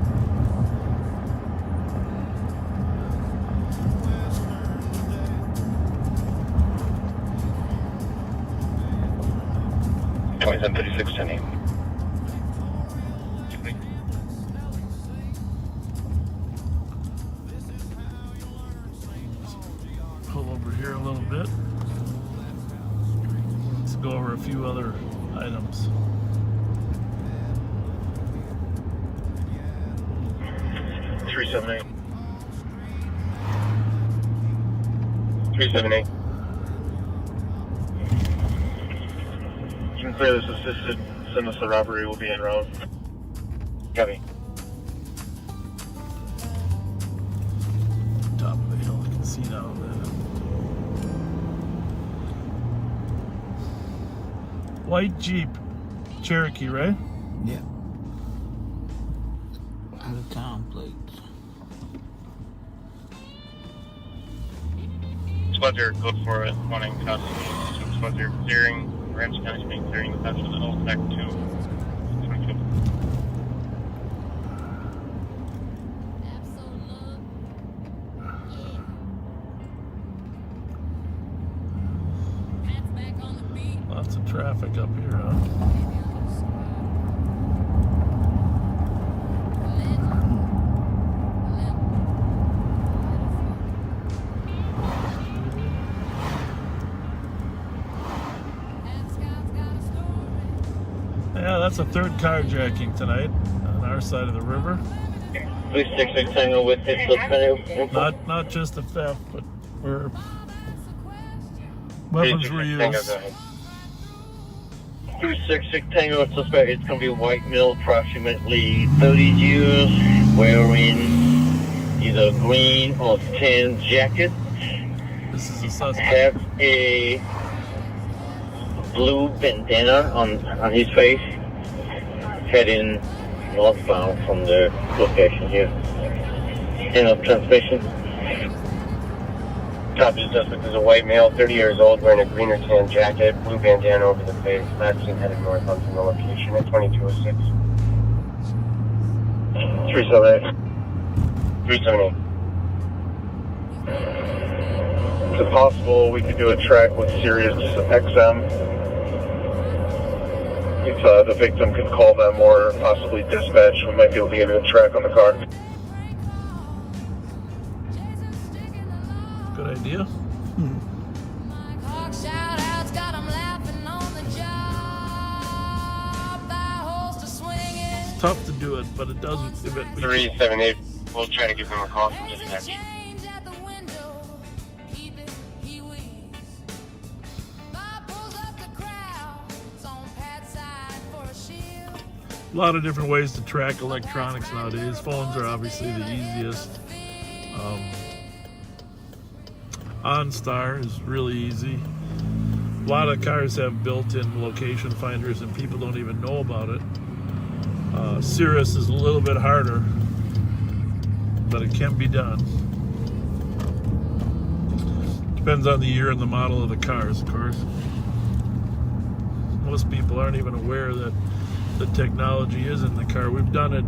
Pull over here a little bit. Let's go over a few other items. Three 378. You can clear this assisted. Send us the robbery. We'll be en route. Copy. Top of the hill, I can see down there. White Jeep Cherokee, right? Yeah. Out of town plates. Fletcher, go for it. Wanting custody. Fletcher clearing. Ramsey County's being clearing the path to the L back to 22. Lots of traffic up here, huh? Yeah, that's a third carjacking tonight on our side of the river. 366 Tango with his suspended. Not just a theft, but weapons were used. 266 Tango suspect. It's going to be a white male, approximately 30 years, wearing either green or tan jacket. This is a suspect. Have a blue bandana on his face, heading northbound from the location here. End of transmission. Copy, the suspect is a white male, 30 years old, wearing a green or tan jacket, blue bandana over the face. Last seen headed northbound from the location at 2206. 378. 378. Is it possible we could do a track with Sirius XM? If the victim could call them or possibly dispatch, we might be able to get a track on the car. Good idea. It's tough to do it, but it doesn't. 378. We'll try to give them a call from dispatch. A lot of different ways to track electronics nowadays. Phones are obviously the easiest. OnStar is really easy. A lot of cars have built-in location finders and people don't even know about it. Sirius is a little bit harder, but it can be done. Depends on the year and the model of the cars, of course. Most people aren't even aware that the technology is in the car. We've done it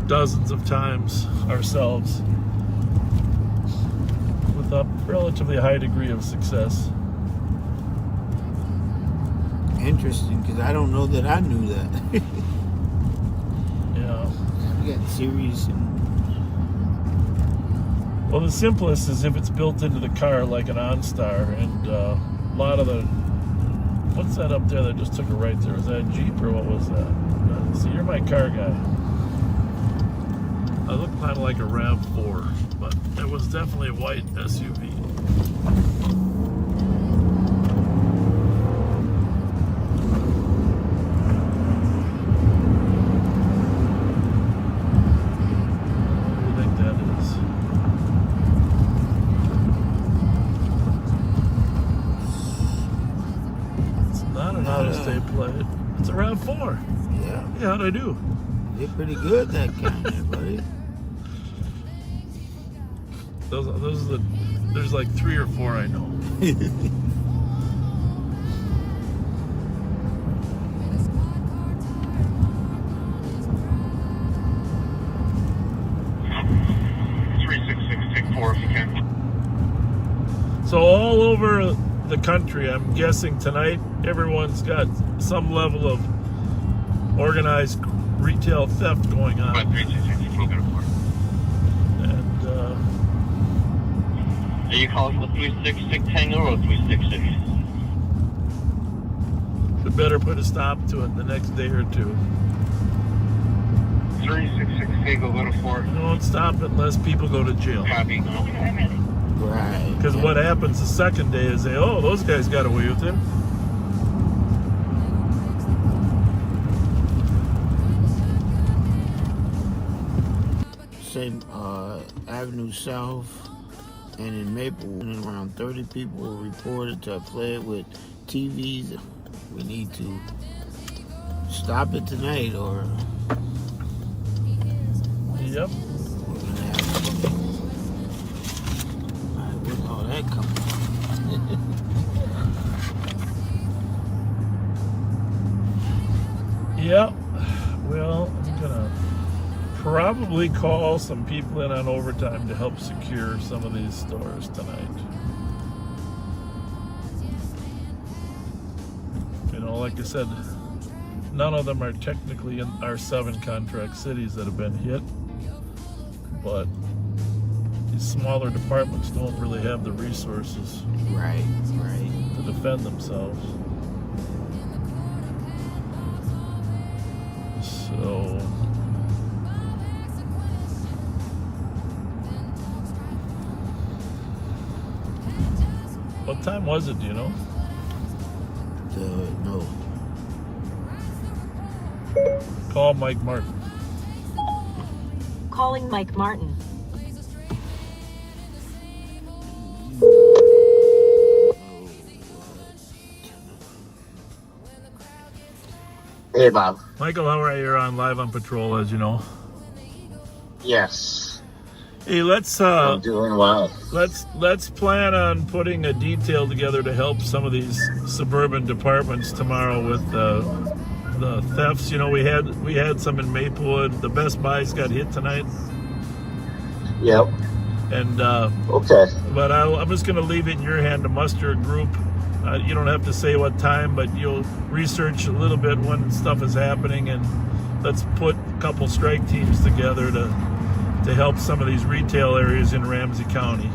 dozens of times ourselves with a relatively high degree of success. Interesting, because I don't know that I knew that. Yeah. We got Sirius and... Well, the simplest is if it's built into the car like an OnStar, and a lot of the... What's that up there that just took a right there? Was that a Jeep or what was that? See, you're my car guy. I look kind of like a RAV4, but it was definitely a white SUV. What do you think that is? How'd I do? You did pretty good that kind there, buddy. Those are the. There's like 3 or 4 I know. So all over the country, I'm guessing tonight, everyone's got some level of organized retail theft going on. And Are you calling for the 366 Tango or 366? we better put a stop to it the next day or two. 366 Tango, go to 4. Don't stop it unless people go to jail. Copy. Right. Because what happens the second day is oh, those guys got away with it. Same Avenue South and in Maplewood, around 30 people were reported to have played with TVs. We need to stop it tonight, or Yep. we're gonna have. Where's all that coming from? Yep. Well, I'm gonna probably call some people in on overtime to help secure some of these stores tonight. You know, like I said, none of them are technically in our 7 contract cities that have been hit, but these smaller departments don't really have the resources Right. to defend themselves. So what time was it, do you know? No. Call Mike Martin. Calling Mike Martin. Hey, Bob. Michael, how are you? You're on Live on Patrol, as you know. Yes, Hey, let's I'm doing well. let's plan on putting a detail together to help some of these suburban departments tomorrow with the thefts. You know, we had some in Maplewood. The Best Buys got hit tonight, Yep. and Okay. but I'm just going to leave it in your hand to muster a group. You don't have to say what time, but you'll research a little bit when stuff is happening, and let's put a couple strike teams together to help some of these retail areas in Ramsey County.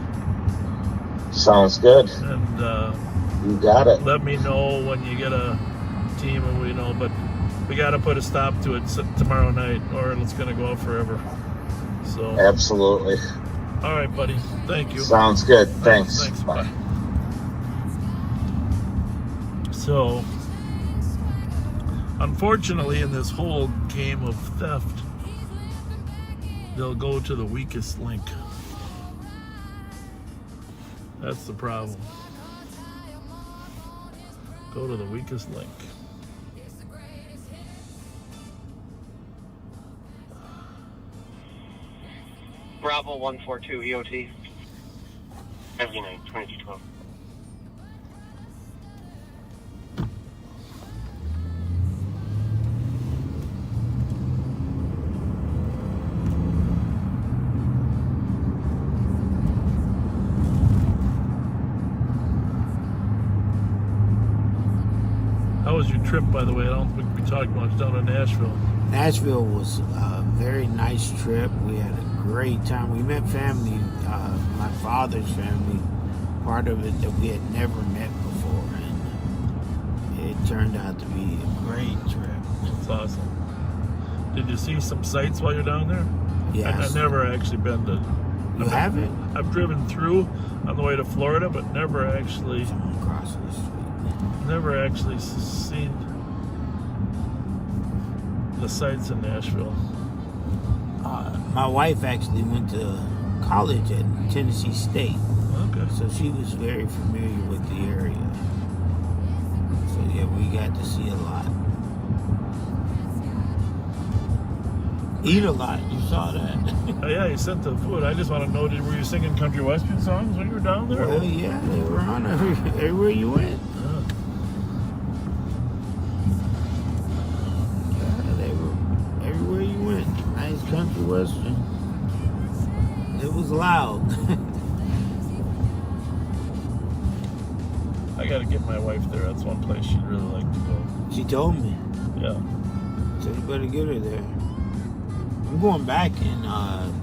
Sounds good. And You got it. let me know when you get a team, and we know. But we got to put a stop to it tomorrow night, or it's going to go out forever. So, Absolutely. all right, buddy. Thank you. Sounds good. Thanks. Thanks. Bye. So, unfortunately, in this whole game of theft, they'll go to the weakest link. That's the problem. Go to the weakest link. Bravo 142 EOT. 79 2212. How was your trip, by the way? I don't think we talked much down in Nashville. Nashville was a very nice trip. We had a great time. We met family, my father's family, part of it that we had never met before, and it turned out to be a great trip. That's awesome. Did you see some sights while you're down there? Yes. I've never actually been to. You haven't? I've driven through on the way to Florida, but never actually Across the street. seen the sights in Nashville. My wife actually went to college at Tennessee State, Okay. so she was very familiar with the area. So yeah, we got to see a lot. eat a lot. You saw that. Oh, yeah, you sent the food. I just want to know, were you singing country western songs when you were down there? Well, yeah, they were on everywhere you went. Yeah, they were everywhere you went. Nice country western. It was loud. I got to get my wife there. That's one place she'd really like to go. She told me. Yeah. So you better get her there. I'm going back in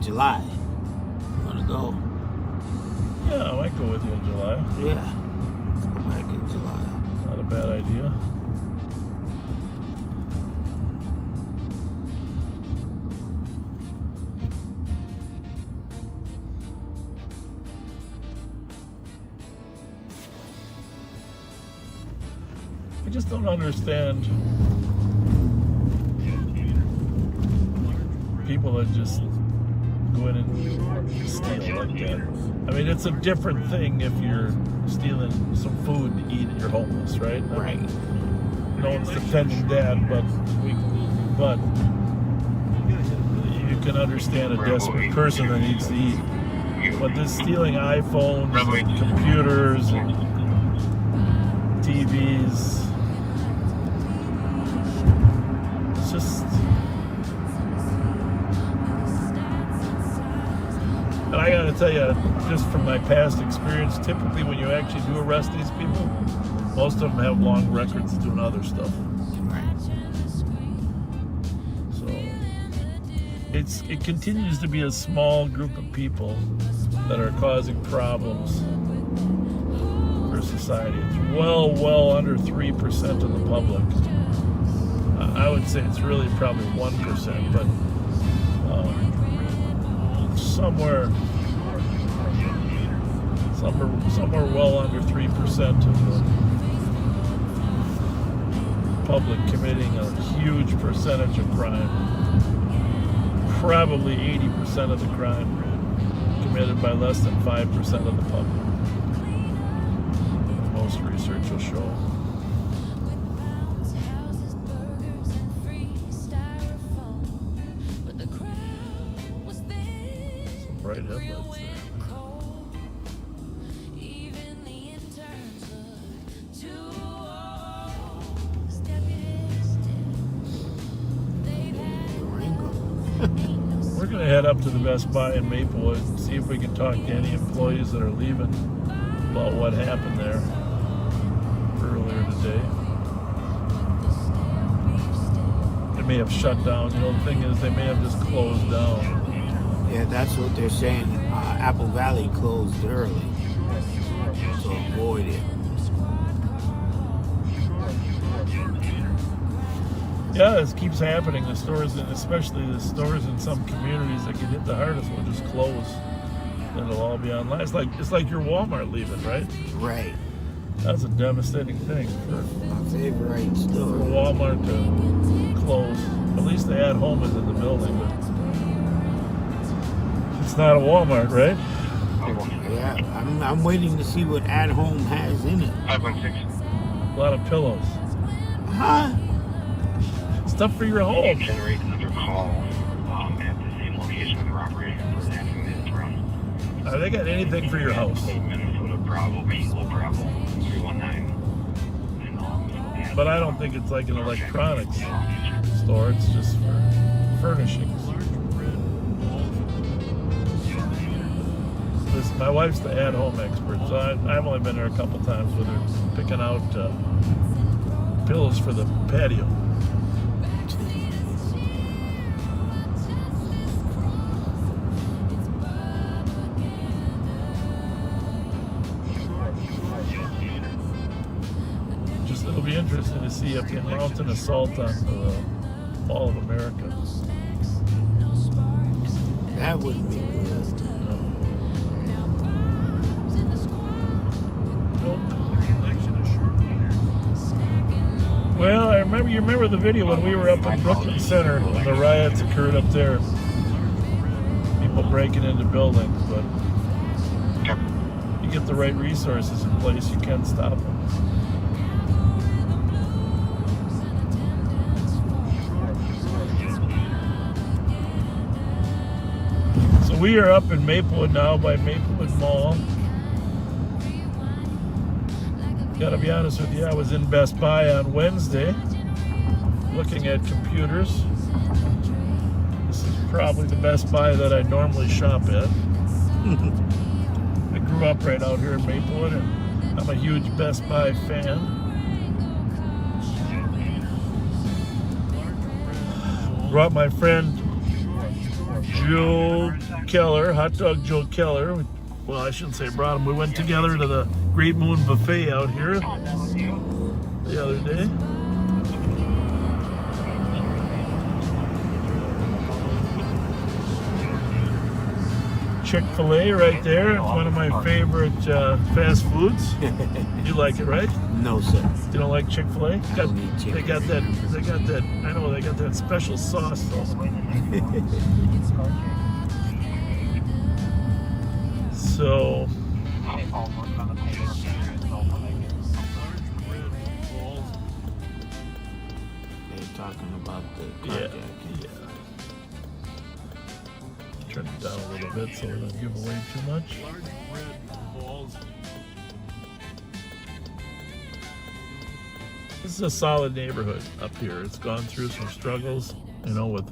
July. You want to go? Yeah, I might go with you in July. Yeah. Go back in July. Not a bad idea. I just don't understand people that just go in and steal like that. I mean, it's a different thing if you're stealing some food to eat and you're homeless, right? Right. No one's defending that, but you can understand a desperate person that needs to eat. But this stealing iPhones and computers and TVs, it's just... And I gotta tell you, just from my past experience, typically when you actually do arrest these people, most of them have long records doing other stuff. Right. So it continues to be a small group of people that are causing problems for society. It's well under 3% of the public. I would say it's really probably 1%, but somewhere well under 3% of the public committing a huge percentage of crime. Probably 80% of the crime committed by less than 5% of the public. Most research will show. Some bright headlights there. We're going to head up to the Best Buy in Maplewood and see if we can talk to any employees that are leaving about what happened there earlier today. They may have shut down. You know, the thing is, they may have just closed down. Yeah, that's what they're saying. Apple Valley closed early to avoid it. Yeah, this keeps happening. The stores, and especially the stores in some communities that get hit the hardest, will just close. It'll all be online. It's like your Walmart leaving, right? Right. That's a devastating thing for My favorite store. Walmart to close. At least the At Home is in the building, but it's not a Walmart, right? Yeah, I'm waiting to see what At Home has in it. 516. A lot of pillows. Huh? Stuff for your home. Generate another call at the same location where they're operating for the afternoon run. They got anything for your house. Minnesota Bravo, Kilo Bravo, 319. But I don't think it's like an electronics store. It's just for furnishings. My wife's the at-home expert, so I've only been there a couple times with her, picking out pillows for the patio. It'll be interesting to see if they mount an assault on the Mall of America. That wouldn't be good. Nope. Well, you remember the video when we were up in Brooklyn Center when the riots occurred up there. People breaking into buildings, but you get the right resources in place, you can stop them. So we are up in Maplewood now by Maplewood Mall. Gotta be honest with you, I was in Best Buy on Wednesday looking at computers. This is probably the Best Buy that I normally shop at. I grew up right out here in Maplewood and I'm a huge Best Buy fan. Brought my friend Joe Keller, Hot Dog Joe Keller. Well, I shouldn't say brought him. We went together to the Great Moon Buffet out here the other day. Chick-fil-A right there. It's one of my favorite fast foods. You like it, right? No, sir. You don't like Chick-fil-A? don't eat Chick-fil-A. They got that, I know, they got that special sauce though. So, they're talking about the carjacking. yeah. Turn it down a little bit so we don't give away too much. This is a solid neighborhood up here. It's gone through some struggles, you know, with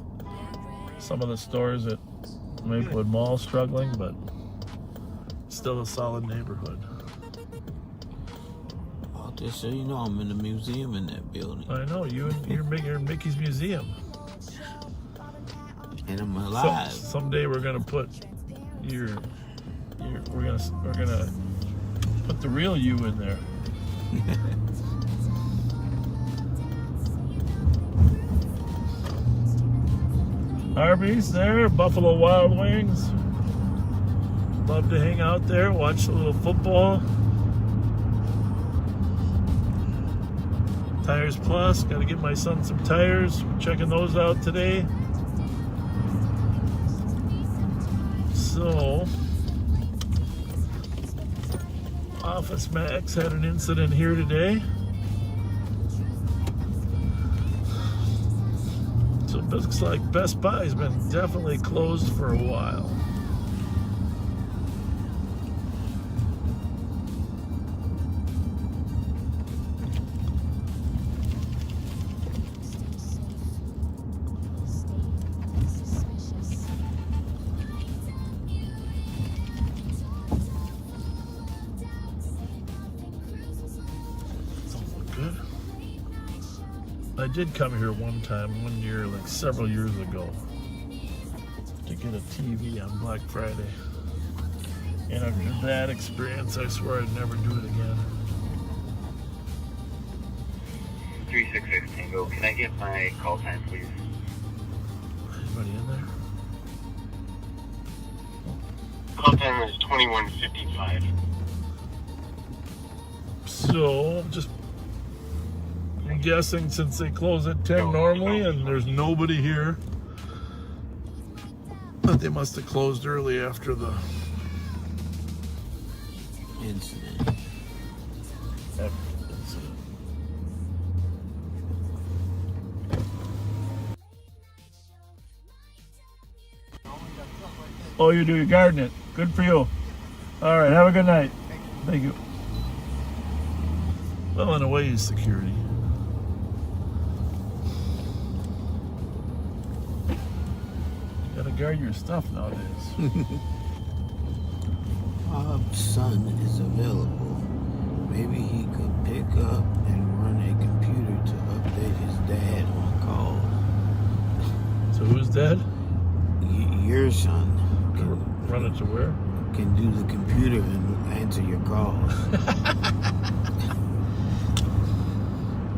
some of the stores at Maplewood Mall struggling, but still a solid neighborhood. Oh, just so you know, I'm in the museum in that building. I know, you're in Mickey's Museum. And I'm alive. Someday we're gonna put we're gonna put the real you in there. Arby's there, Buffalo Wild Wings. Love to hang out there, watch a little football. Tires Plus, gotta get my son some tires. We're checking those out today. So, Office Max had an incident here today. So it looks like Best Buy's been definitely closed for a while. I did come here one year, like several years ago, to get a TV on Black Friday. And after that experience, I swear I'd never do it again. 366 Tango, can I get my call time, please? Anybody in there? Call time is 21:55. So, just I'm guessing since they close at 10 normally and there's nobody here, but they must have closed early after the Incident. Oh, you do, you're gardening it. Good for you. All right, have a good night. Thank you. Well, in a way, he's security. Gotta guard your stuff nowadays. Bob's son is available. Maybe he could pick up and run a computer to update his dad on calls. So who's dead? Your son can Run it to where? Can do the computer and answer your calls.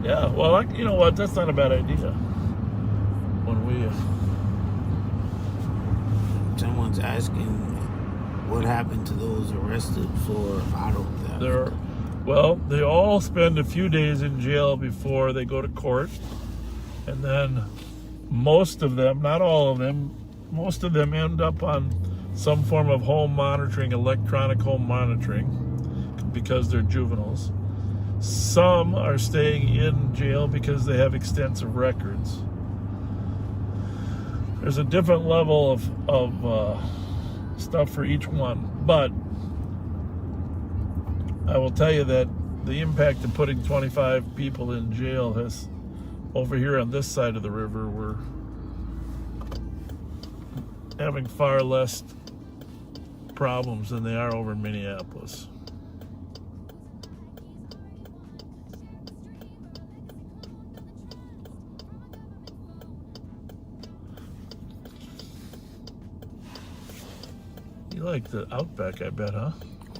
Yeah, well, you know what? That's not a bad idea. When we... Someone's asking what happened to those arrested for auto theft. Well, they all spend a few days in jail before they go to court. And then most of them, not all of them, most of them end up on some form of home monitoring, electronic home monitoring, because they're juveniles. Some are staying in jail because they have extensive records. There's a different level of stuff for each one. But I will tell you that the impact of putting 25 people in jail has, over here on this side of the river, we're having far less problems than they are over in Minneapolis. You like the Outback, I bet, huh?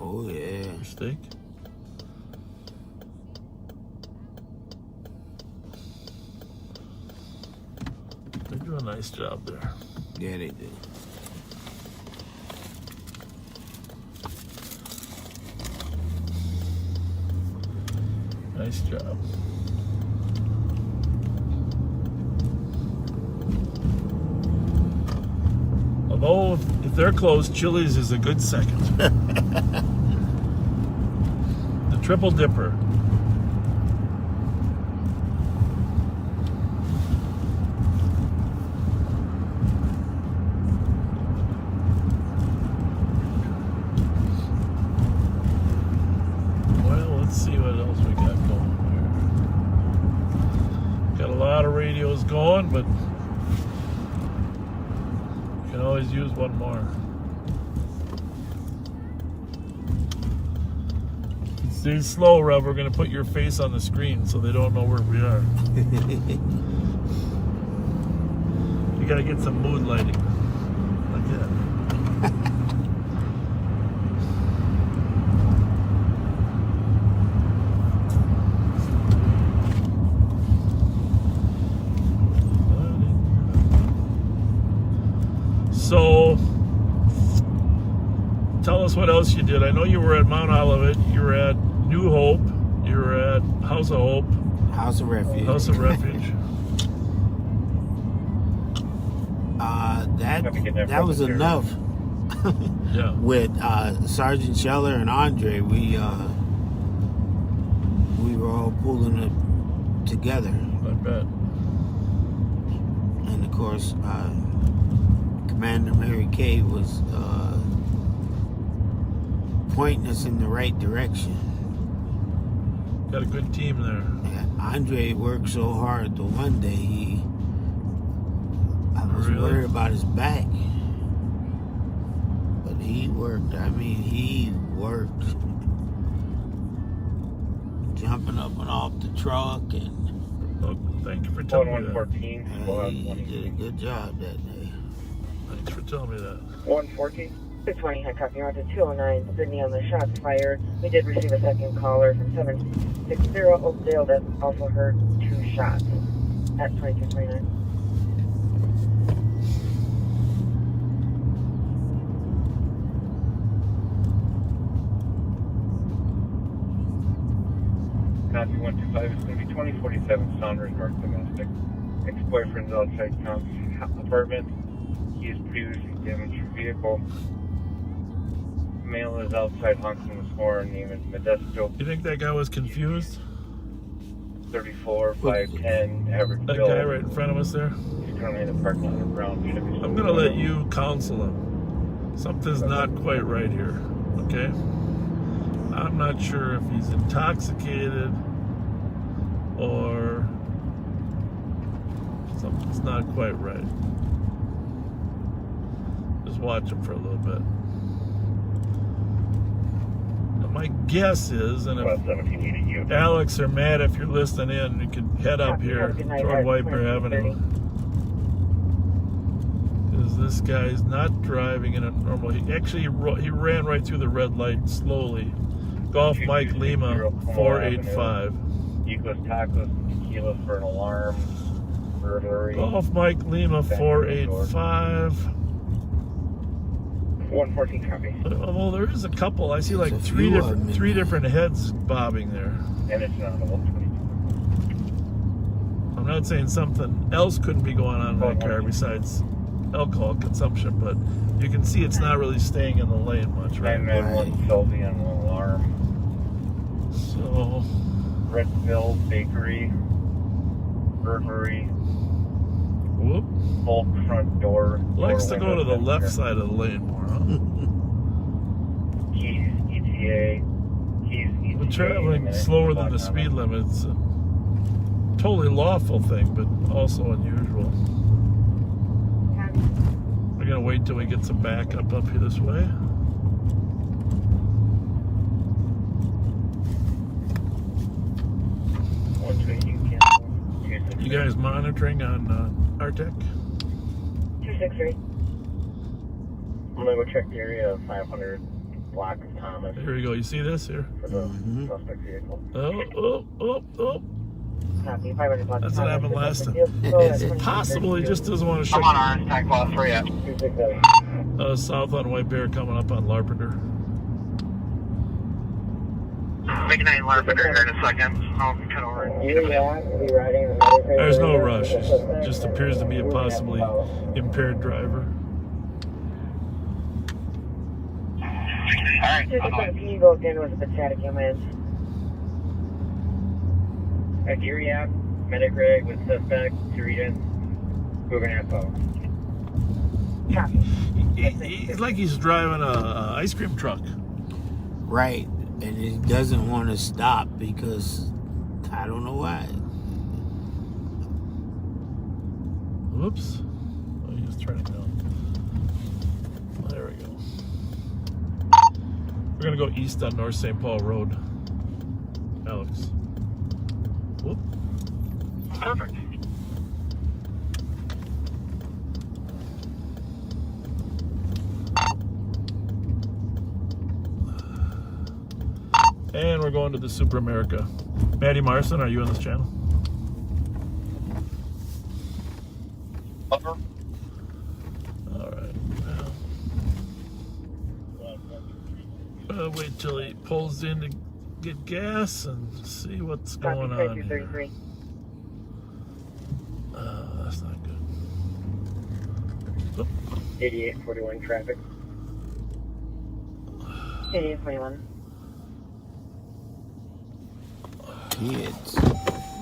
Oh, yeah. Steak. They do a nice job there. Yeah, they do. Nice job. Although, if they're closed, Chili's is a good second. The Triple Dipper. Well, let's see what else we got going here. Got a lot of radios going, but can always use one more. Stay slow, Rev. We're going to put your face on the screen so they don't know where we are. You got to get some mood lighting. Like that. So, tell us what else you did. I know you were at Mount Olivet, you were at New Hope, you were at House of Hope. House of Refuge. House of Refuge. That was enough. Yeah. With Sergeant Scheller and Andre, we were all pulling it together. I bet. And of course, Commander Mary Kay was pointing us in the right direction. Got a good team there. Yeah, Andre worked so hard the one day I was worried about his back. But he worked, he worked. Jumping up and off the truck and... Oh, thank you for telling me that. 114. He did a good job that day. Thanks for telling me that. 114. 220, high copy, on to 209, Sydney on the shots fired. We did receive a second caller from 760 Oakdale that also heard 2 shots at 2229. Copy 125, it's going to be 2047 Saunders North Domestic. Ex-boyfriend's outside Tom's apartment. He is previously damaged your vehicle. Male is outside honking his horn, name is Modesto. You think that guy was confused? 34, 510, average That bill. guy right in front of us there? He's currently in the parking lot of Brown. I'm going to let you counsel him. Something's not quite right here, okay? I'm not sure if he's intoxicated or something's not quite right. Just watch him for a little bit. Now my guess is, and if Alex or Matt, if you're listening in, you can head up here toward Wiper Avenue. Because this guy's not driving in a normal... He ran right through the red light slowly. Golf Mike Lima 485. Equals tacos, tequila for an alarm, burglary. Golf Mike Lima 485. 114 copy. Well, there is a couple. I see like three different heads bobbing there. And it's not a 122. I'm not saying something else couldn't be going on in that car besides alcohol consumption, but you can see it's not really staying in the lane much, right? And one Sylvie and one alarm. So, Redville Bakery, burglary. Whoop. Bulk front door. Likes to go to the left side of the lane more, huh? Keys, ETA. Keys, ETA. But traveling slower than the speed limit's a totally lawful thing, but also unusual. We're gonna wait till we get some backup up here this way. You guys monitoring on Artec? 263. I'm gonna go check the area of 500 block of Thomas Here we go. You see this here? for the suspect vehicle. Oh. Copy, 500 block. That's what happened last time. It's Possible he just doesn't want to show. I'm on ours, tag class 3 at 267. South on White Bear coming up on Larpenter. Making 9 Larpenter here in a second. I'll cut over. There's no rush. It just appears to be a possibly impaired driver. Alright. 265 go again with the static humans. Uriab, medic rig with suspect, Cerritos, moving info. It's like he's driving a ice cream truck. Right. And he doesn't want to stop because I don't know why. Whoops. Oh, he was turning down. There we go. We're going to go east on North St. Paul Road. Alex. Whoop. Perfect. And we're going to the Super America. Maddie Marson, are you on this channel? Upper. All right. Wait till he pulls in to get gas and see what's going on here. That's not good. Oh. 8841 traffic. 8841. Kids. You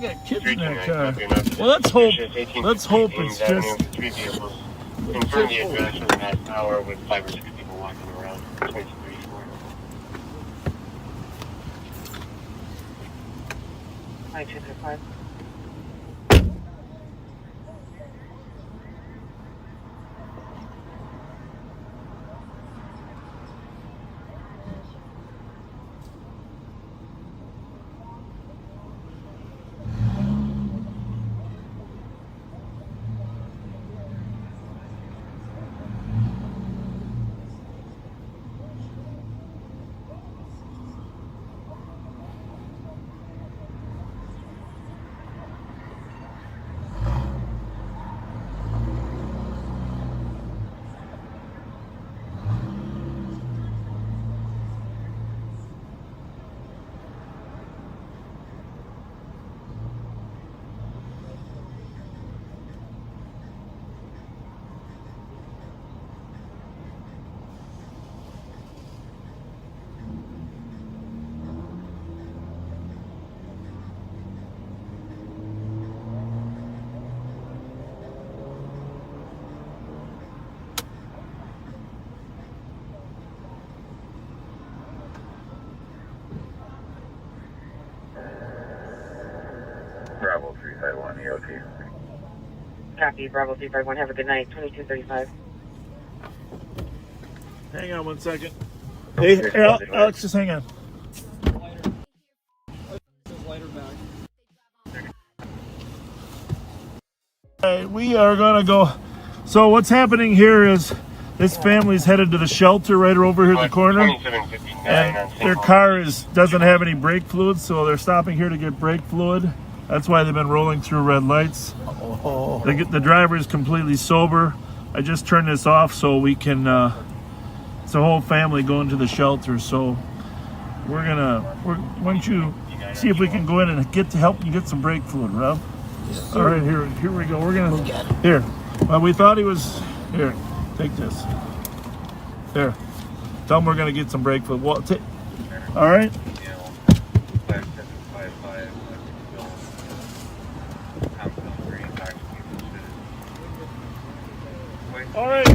got kids in that car. Well, let's hope it's just. Confirm the address for the next hour with 5 or 6 people walking around. 2234. 5235. Bravo 351 EOT. Copy, Bravo 351. Have a good night. 2235. Hang on 1 second. Hey, Alex, just hang on. Alright, we are gonna go. So what's happening here is this family's headed to the shelter right over here at the corner, and their car doesn't have any brake fluid, so they're stopping here to get brake fluid. That's why they've been rolling through red lights. The driver is completely sober. I just turned this off so we can. It's a whole family going to the shelter, so why don't you see if we can go in and help you get some brake fluid, Rob? Yes, all right, here we go. We're gonna here. Well, we thought he was here. Take this. There. Tell him we're gonna get some brake fluid. Well, all right. All right.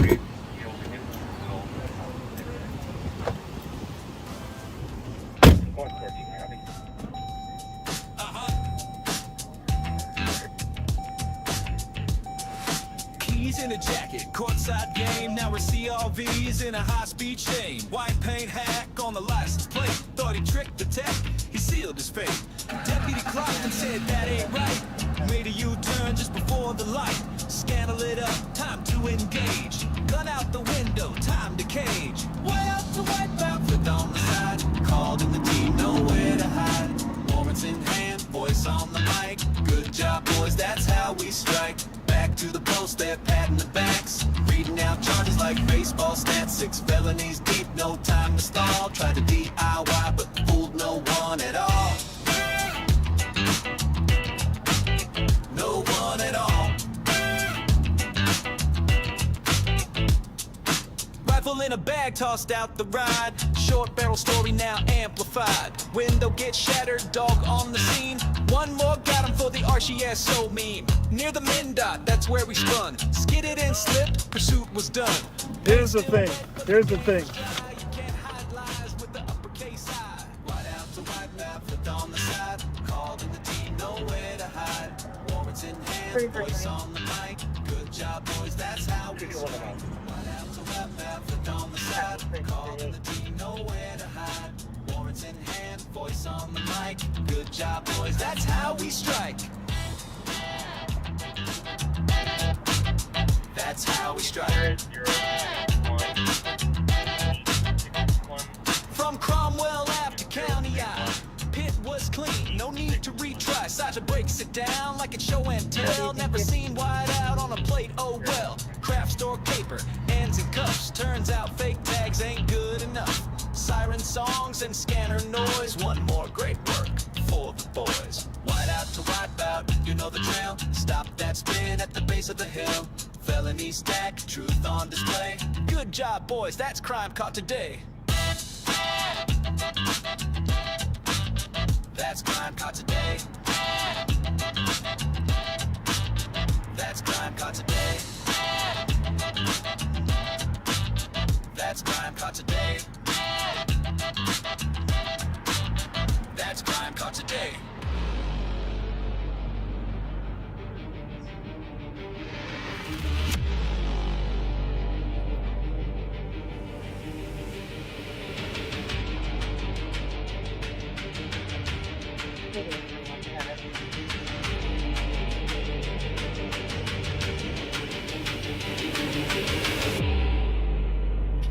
Keys in a jacket, courtside game. Now we're CRVs in a high-speed shame. White paint hack on the license plate. Thought he tricked the tech, he sealed his fate. Deputy clocked and said that ain't right. Made a U-turn just before the light. Scandal it up, time to engage. Gun out the window, time to cage. Way out to wipe out, flipped on the side. Called in the team, nowhere to hide. Warrants in hand, voice on the mic. Good job, boys, that's how we strike. Back to the post, they're patting the backs. Reading out charges like baseball stats. 6 felonies deep, no time to stall. Tried to DIY, but fooled no one at all. No one at all. Rifle in a bag, tossed out the ride. Short barrel story now amplified. Window gets shattered, dog on the scene. One more got him for the RCSO meme. Near the min dot, that's where we spun. Skidded and slipped, pursuit was done. Here's the thing. Here's the thing. You can't hide lies with the uppercase I. Right out to wipe out, flipped on the side. Called in the team, nowhere to hide. Warrants in hand, voice on the mic. Good job, boys, that's how we strike. Right out to wipe out, flipped on the side. Called in the team, nowhere to hide. Warrants in hand, voice on the mic. Good job, boys, that's how we strike. That's how we strike. From Cromwell Ave to County Ave, pit was clean, no need to retry. Sergeant breaks it down like it's show and tell. Never seen white out on a plate, oh well. Craft store caper, ends and cuffs. Turns out fake tags ain't good enough. Siren songs and scanner noise. One more great work for the boys. White out to wipe out, you know the trail. Stop that spin at the base of the hill. Felony stack, truth on display. Good job, boys, that's crime caught today. That's crime caught today. That's crime caught today. That's crime caught today. That's crime caught today.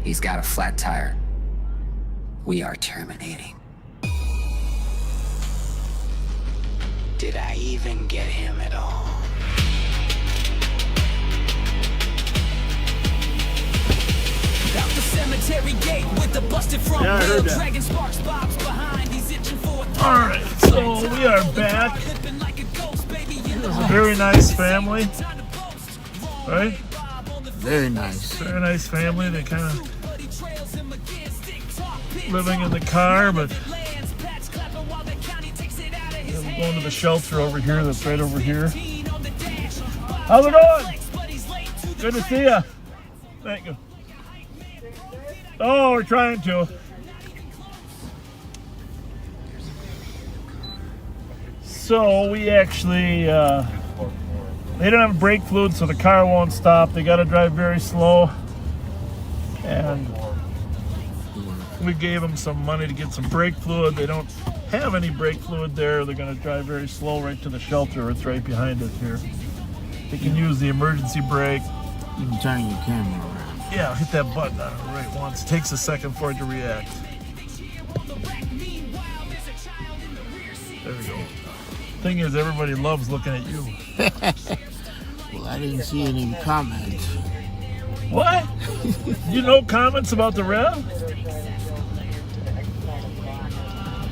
He's got a flat tire. We are terminating. Did I even get him at all? Out the cemetery gate with the busted front Yeah, I heard that. Dragon sparks bobs behind. He's itching for a All right, so we are back. It was a very nice family, right? Very nice. Very nice family. They kind of living in the car, but we're going to the shelter over here. That's right over here. How's it going? Good to see you. Thank you. Oh, we're trying to. So we actually, they don't have brake fluid, so the car won't stop. They got to drive very slow. And we gave them some money to get some brake fluid. They don't have any brake fluid there. They're going to drive very slow right to the shelter. It's right behind us here. They can use the emergency brake. You can turn your camera around. Yeah, hit that button on it right once. It takes a second for it to react. There we go. Thing is, everybody loves looking at you. Well, I didn't see any comments. What? You know comments about the rev?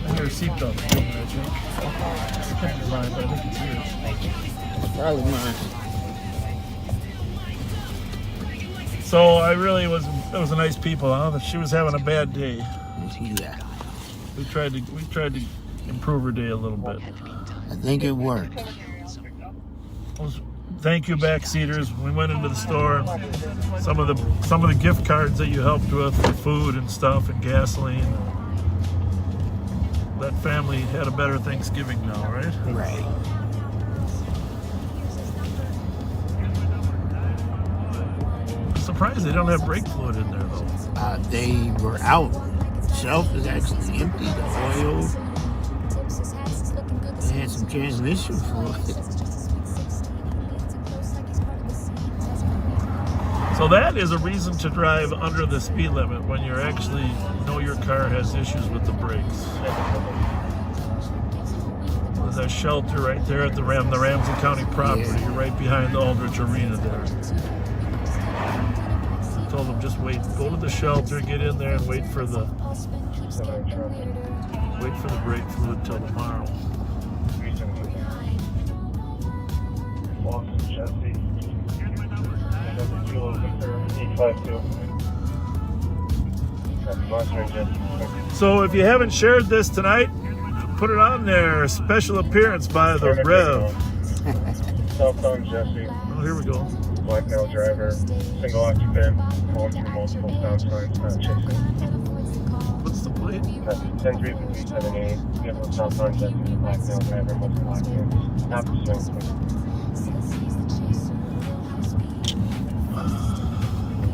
I hear a seatbelt. I think. It can't be mine, but I think it's yours. Probably mine. So I really it was a nice people, huh? She was having a bad day. Yeah. We tried to improve her day a little bit. I think it worked. Thank you, backseaters. We went into the store. Some of the gift cards that you helped with for food and stuff and gasoline. That family had a better Thanksgiving now, right? Right. Surprised they don't have brake fluid in there though. They were out. Shelf is actually empty. The oil. They had some transmission fluid. So that is a reason to drive under the speed limit when you're actually know your car has issues with the brakes. There's a shelter right there at the Ramsey County property, right behind the Aldrich Arena there. I told them just wait, go to the shelter, get in there, and wait for the brake fluid till tomorrow. So if you haven't shared this tonight, put it on there. Special appearance by the Rev. Southbound Jesse. Oh, here we go. Black male driver, single occupant, going through multiple stop signs, not chasing. What's the plate? 10-3-78. Vehicle southbound Jesse, black male driver, multiple occupants, not pursuing.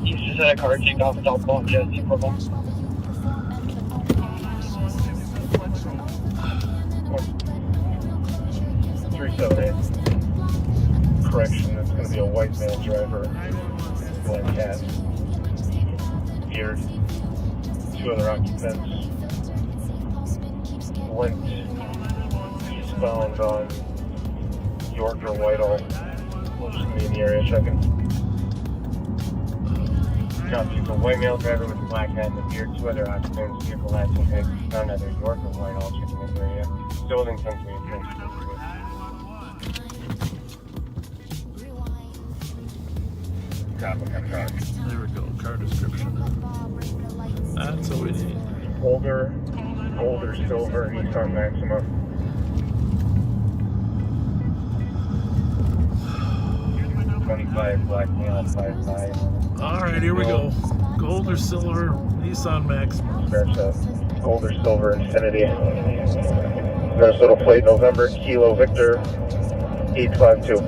You just had a car take off southbound Jesse, purple. Correction, it's going to be a white male driver, black cat, beard, 2 other occupants, went eastbound on York or Whitehall, we'll just be in the area checking. Copy, the white male driver with the black hat and the beard, 2 other occupants, vehicle last and found either York or Whitehall, checking in the area, still in country. There we go, car description. That's what we need. Older silver, Nissan Maxima. $25 black male, 5'5". Alright, here we go. Gold or silver, Nissan Maxima. Gold or silver Infinity. Minnesota plate, November, Kilo Victor, 852.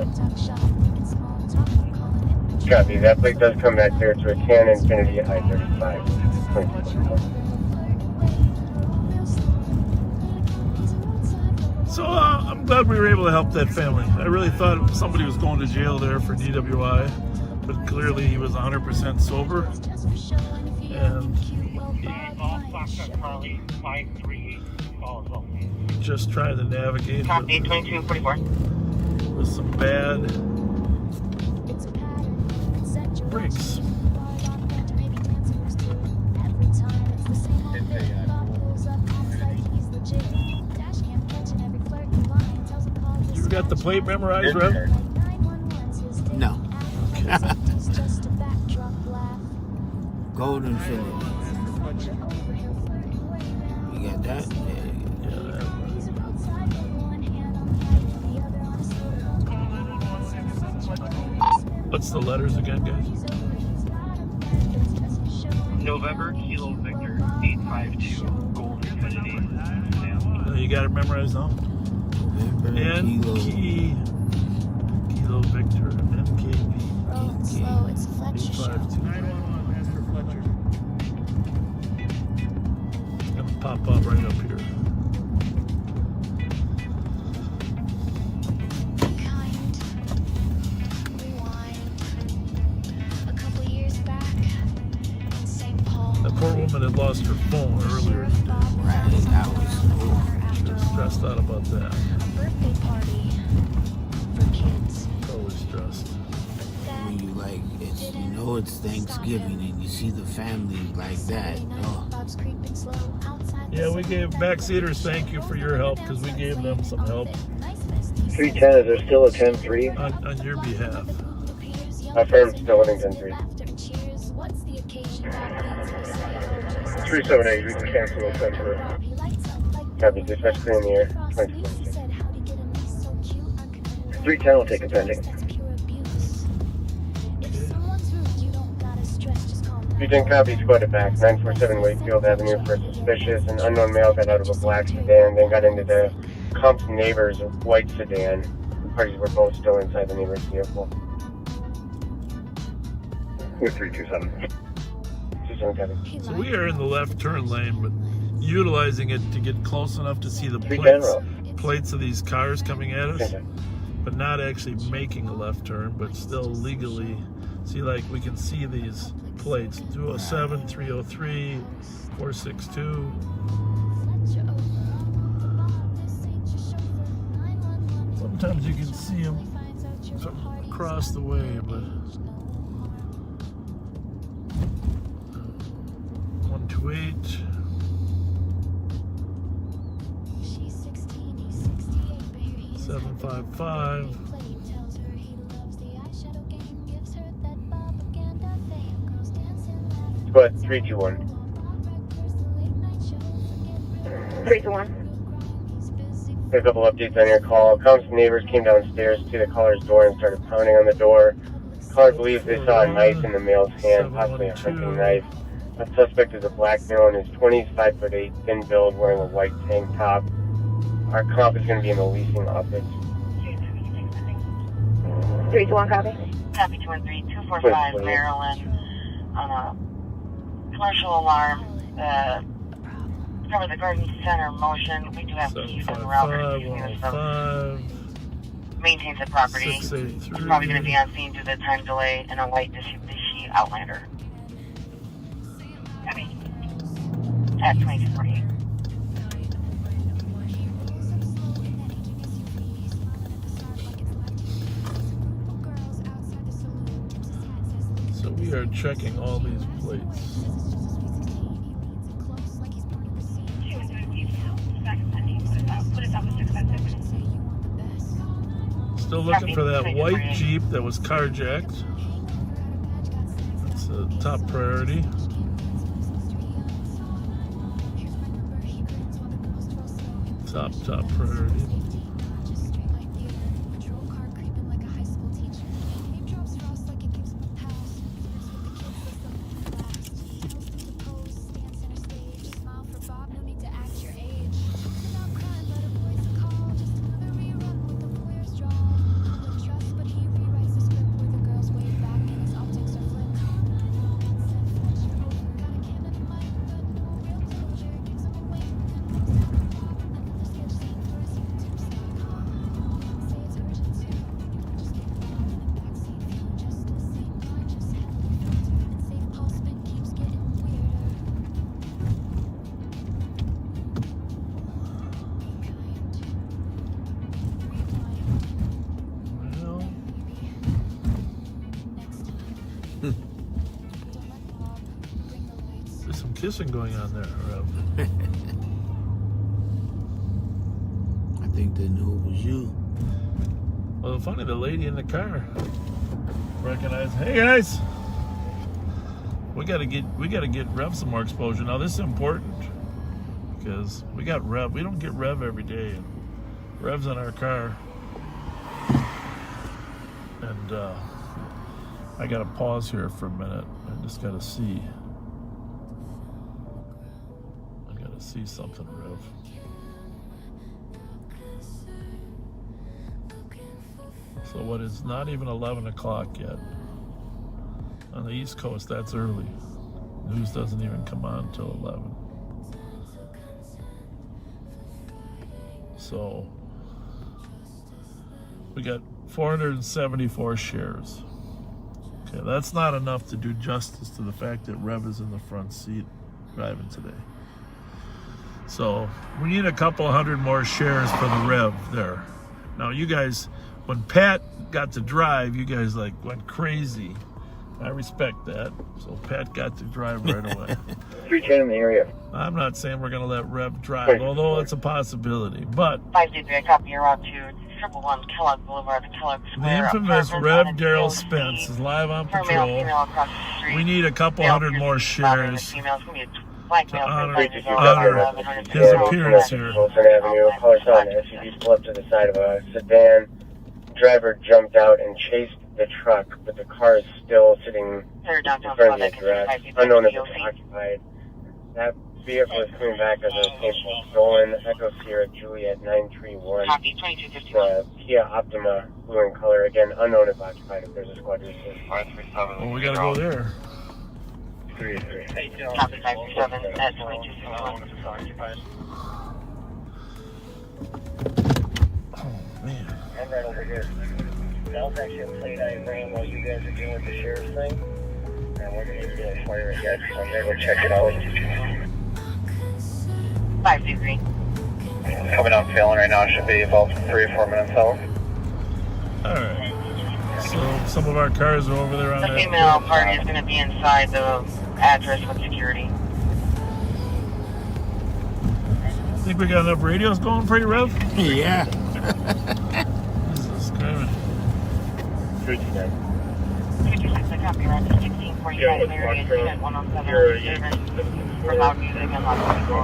Copy. That plate does come back there to a Can Infinity I-35. So I'm glad we were able to help that family. I really thought somebody was going to jail there for DWI, but clearly he was 100% sober. And just trying to navigate with some bad brakes. You got the plate memorized, Rev? No. Gold Infinity. You got that? What's the letters again, guys? November, Kilo Victor, 852, Gold Infinity. You got it memorized now? Kilo Victor, NKV. Roll slow, it's Fletcher show. 852. It's gonna pop up right up here. Poor woman had lost her phone earlier today. Right, I was stressed out about that. A birthday party for kids. Totally stressed. when you like, it's Thanksgiving and you see the family like that. Oh. Yeah, we gave backseaters thank you for your help because we gave them some help. 310, is there still a 10-3? On your behalf. Affirmed, still in 10-3. 378, we can cancel a 10-3. Copy, dispatch in the air, 2026. 310 will take a pending. 310 copy, squad it back. 947 Wakefield Avenue for suspicious. An unknown male got out of a black sedan, then got into the Comp's neighbor's white sedan. Parties were both still inside the neighbor's vehicle. 327. 27 copy. So we are in the left turn lane, but utilizing it to get close enough to see the plates of these cars coming at us, but not actually making a left turn, but still legally. See, like, we can see these plates, 207, 303, 462. Sometimes you can see them from across the way, but 128. Seven 5. Squad 321. 321. A couple updates on your call. Comp's neighbors came downstairs to the caller's door and started pounding on the door. Caller believes they saw a knife in the male's hand, possibly a hunting knife. A suspect is a black male in his 20s, 5'8", thin build, wearing a white tank top. Our comp is going to be in the leasing office. 321 copy. Copy 213, 245 Maryland on a commercial alarm. Cover the garden center motion. We do have keys on the router. Maintains the property. It's probably going to be on scene due to the time delay and a white Mitsubishi Outlander. Copy. At 2248. So we are checking all these plates. Still looking for that white Jeep that was carjacked. That's a top priority. Top priority. There's some kissing going on there, Rev. I think they knew it was you. Well, funny, the lady in the car recognized, hey guys, we gotta get Rev some more exposure. Now this is important because we got Rev. We don't get Rev every day, and Rev's in our car. And I gotta pause here for a minute. I just gotta see. I gotta see something, Rev. So what is not even 11 o'clock yet. On the East Coast, that's early. News doesn't even come on until 11. So we got 474 shares. Okay, that's not enough to do justice to the fact that Rev is in the front seat driving today. So we need a couple hundred more shares for the Rev there. Now you guys, when Pat got to drive, you guys like went crazy. I respect that. So Pat got to drive right away. 310 in the area. I'm not saying we're gonna let Rev drive, although it's a possibility. But 523, I copy your route to 111 Kellogg Boulevard, Kellogg Square. the infamous Rev Daryl Spence is live on patrol. We need a couple hundred more shares to honor his appearance here. Wilson Avenue. Caller saw an SUV pull up to the side of a sedan. Driver jumped out and chased the truck, but the car is still sitting in front of the address, unknown if it's occupied. That vehicle is coming back as a painful stolen. Echo Sierra Juliet 931. Copy, 2251. The Kia Optima, blue in color. Again, unknown if occupied. If there's a squad resource. Well, we gotta go there. 383. Copy, 537 at 2251. Oh, man. I'm right over here. That was actually a plate I ran while you guys are dealing with the sheriff's thing. And we're going to do a fire yet, so I'm going to go check it out. 523. Coming on failing right now, should be about 3 or 4 minutes out. Alright. So some of our cars are over there on The that. female party is going to be inside the address with security. Think we got enough radios going for you, Rev? Yeah. Jesus Christ. 329. 226, I copy, Roger. 1645 Marion, at 107. For loud music and loud people.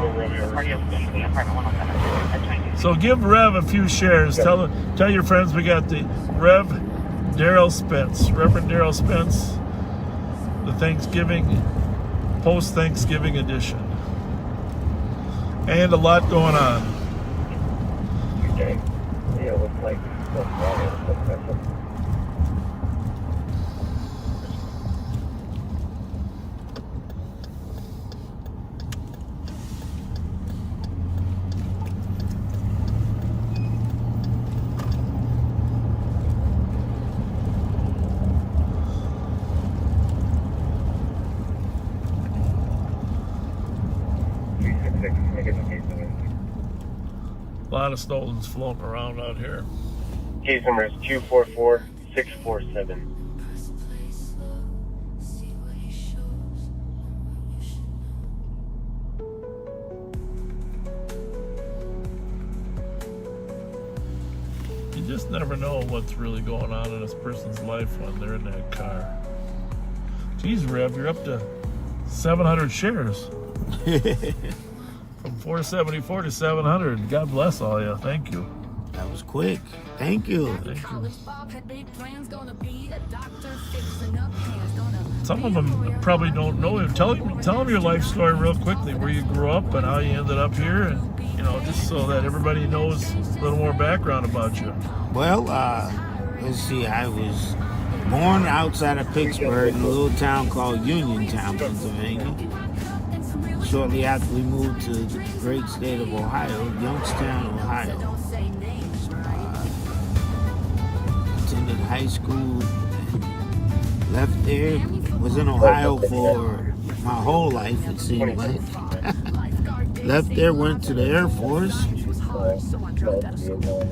Party of apartment 107. At 22. So give Rev a few shares. Tell your friends we got the Rev Daryl Spence, Reverend Daryl Spence, the Thanksgiving, post-Thanksgiving edition. And a lot going on. Okay. Yeah, it looks like A lot of stolens floating around out here. case number is 244647. You just never know what's really going on in this person's life when they're in that car. Geez, Rev, you're up to 700 shares. From 474 to 700. God bless all you. Thank you. That was quick. Thank you. Thank you. Some of them probably don't know. Tell them your life story real quickly, where you grew up and how you ended up here, and just so that everybody knows a little more background about you. Well, let's see. I was born outside of Pittsburgh in a little town called Uniontown, Pennsylvania. Shortly after we moved to the great state of Ohio, Youngstown, Ohio. Attended high school, left there, was in Ohio for my whole life, it seemed like. Left there, went to the Air Force,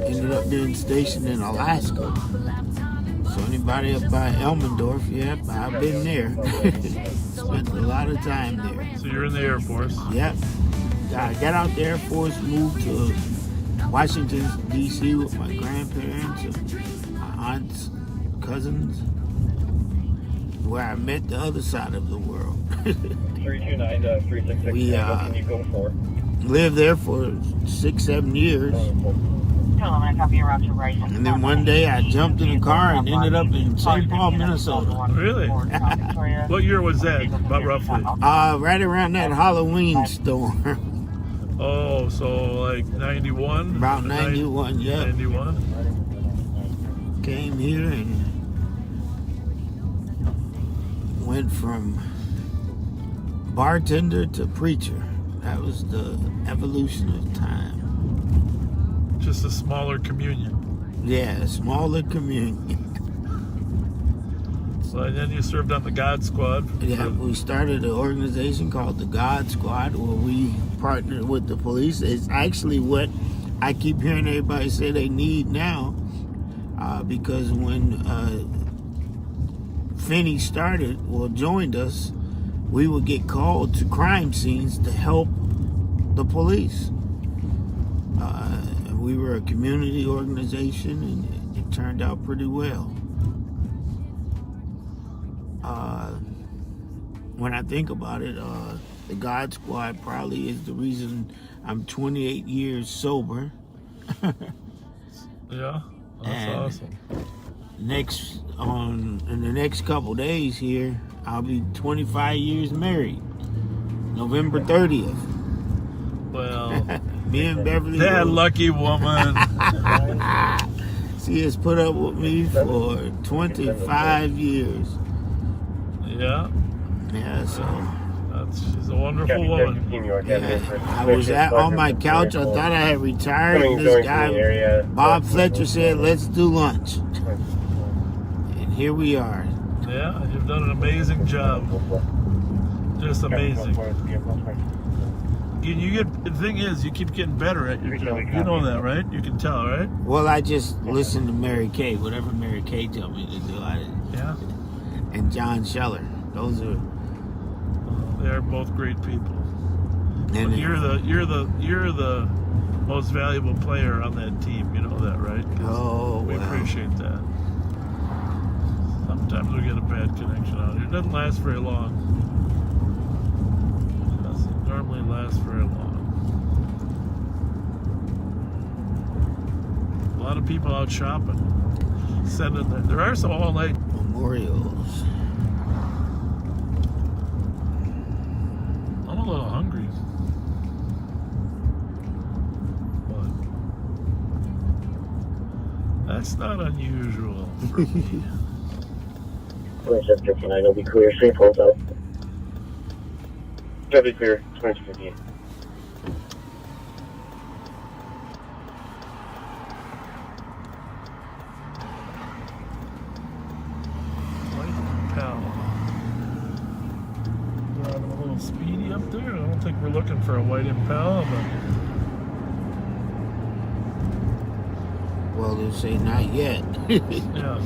ended up being stationed in Alaska. So anybody up by Elmendorf, yep, I've been there. Spent a lot of time there. So you're in the Air Force? Yep. I got out the Air Force, moved to Washington, D.C. with my grandparents and my aunts, cousins, where I met the other side of the world. 329-366. We What can you go for? lived there for 6-7 years. And then one day I jumped in a car and ended up in St. Paul, Minnesota. Really? What year was that, about roughly? Right around that Halloween storm. Oh, so like 91? About 91, yeah. 91? Came here and went from bartender to preacher. That was the evolution of time. Just a smaller communion. Yeah, smaller communion. So then you served on the God Squad. Yeah, we started an organization called the God Squad where we partnered with the police. It's actually what I keep hearing everybody say they need now, because when Finney joined us, we would get called to crime scenes to help the police. We were a community organization, and it turned out pretty well. When I think about it, the God Squad probably is the reason I'm 28 years sober. Yeah, that's awesome. in the next couple days here, I'll be 25 years married. November 30th. Well, me and Beverly. That lucky woman. She has put up with me for 25 years. Yeah. Yeah, so. She's a wonderful woman. Yeah. I was on my couch. I thought I had retired. This guy, Bob Fletcher, said, "Let's do lunch." And here we are. Yeah, you've done an amazing job. Just amazing. The thing is, you keep getting better at your job. You know that, right? You can tell, right? Well, I just listen to Mary Kay. Whatever Mary Kay tell me to do, yeah. And John Scheller. Those are. They're both great people. And you're the most valuable player on that team. You know that, right? We appreciate that. Sometimes we get a bad connection out here. It doesn't last very long. It doesn't normally last very long. A lot of people out shopping. There are some all-night memorials. I'm a little hungry. But that's not unusual for me. 2759 will be clear. Stream pulls out. That'll be clear. 2258. Speedy up there. I don't think we're looking for a white Impala, but well, they'll say not yet. Yeah.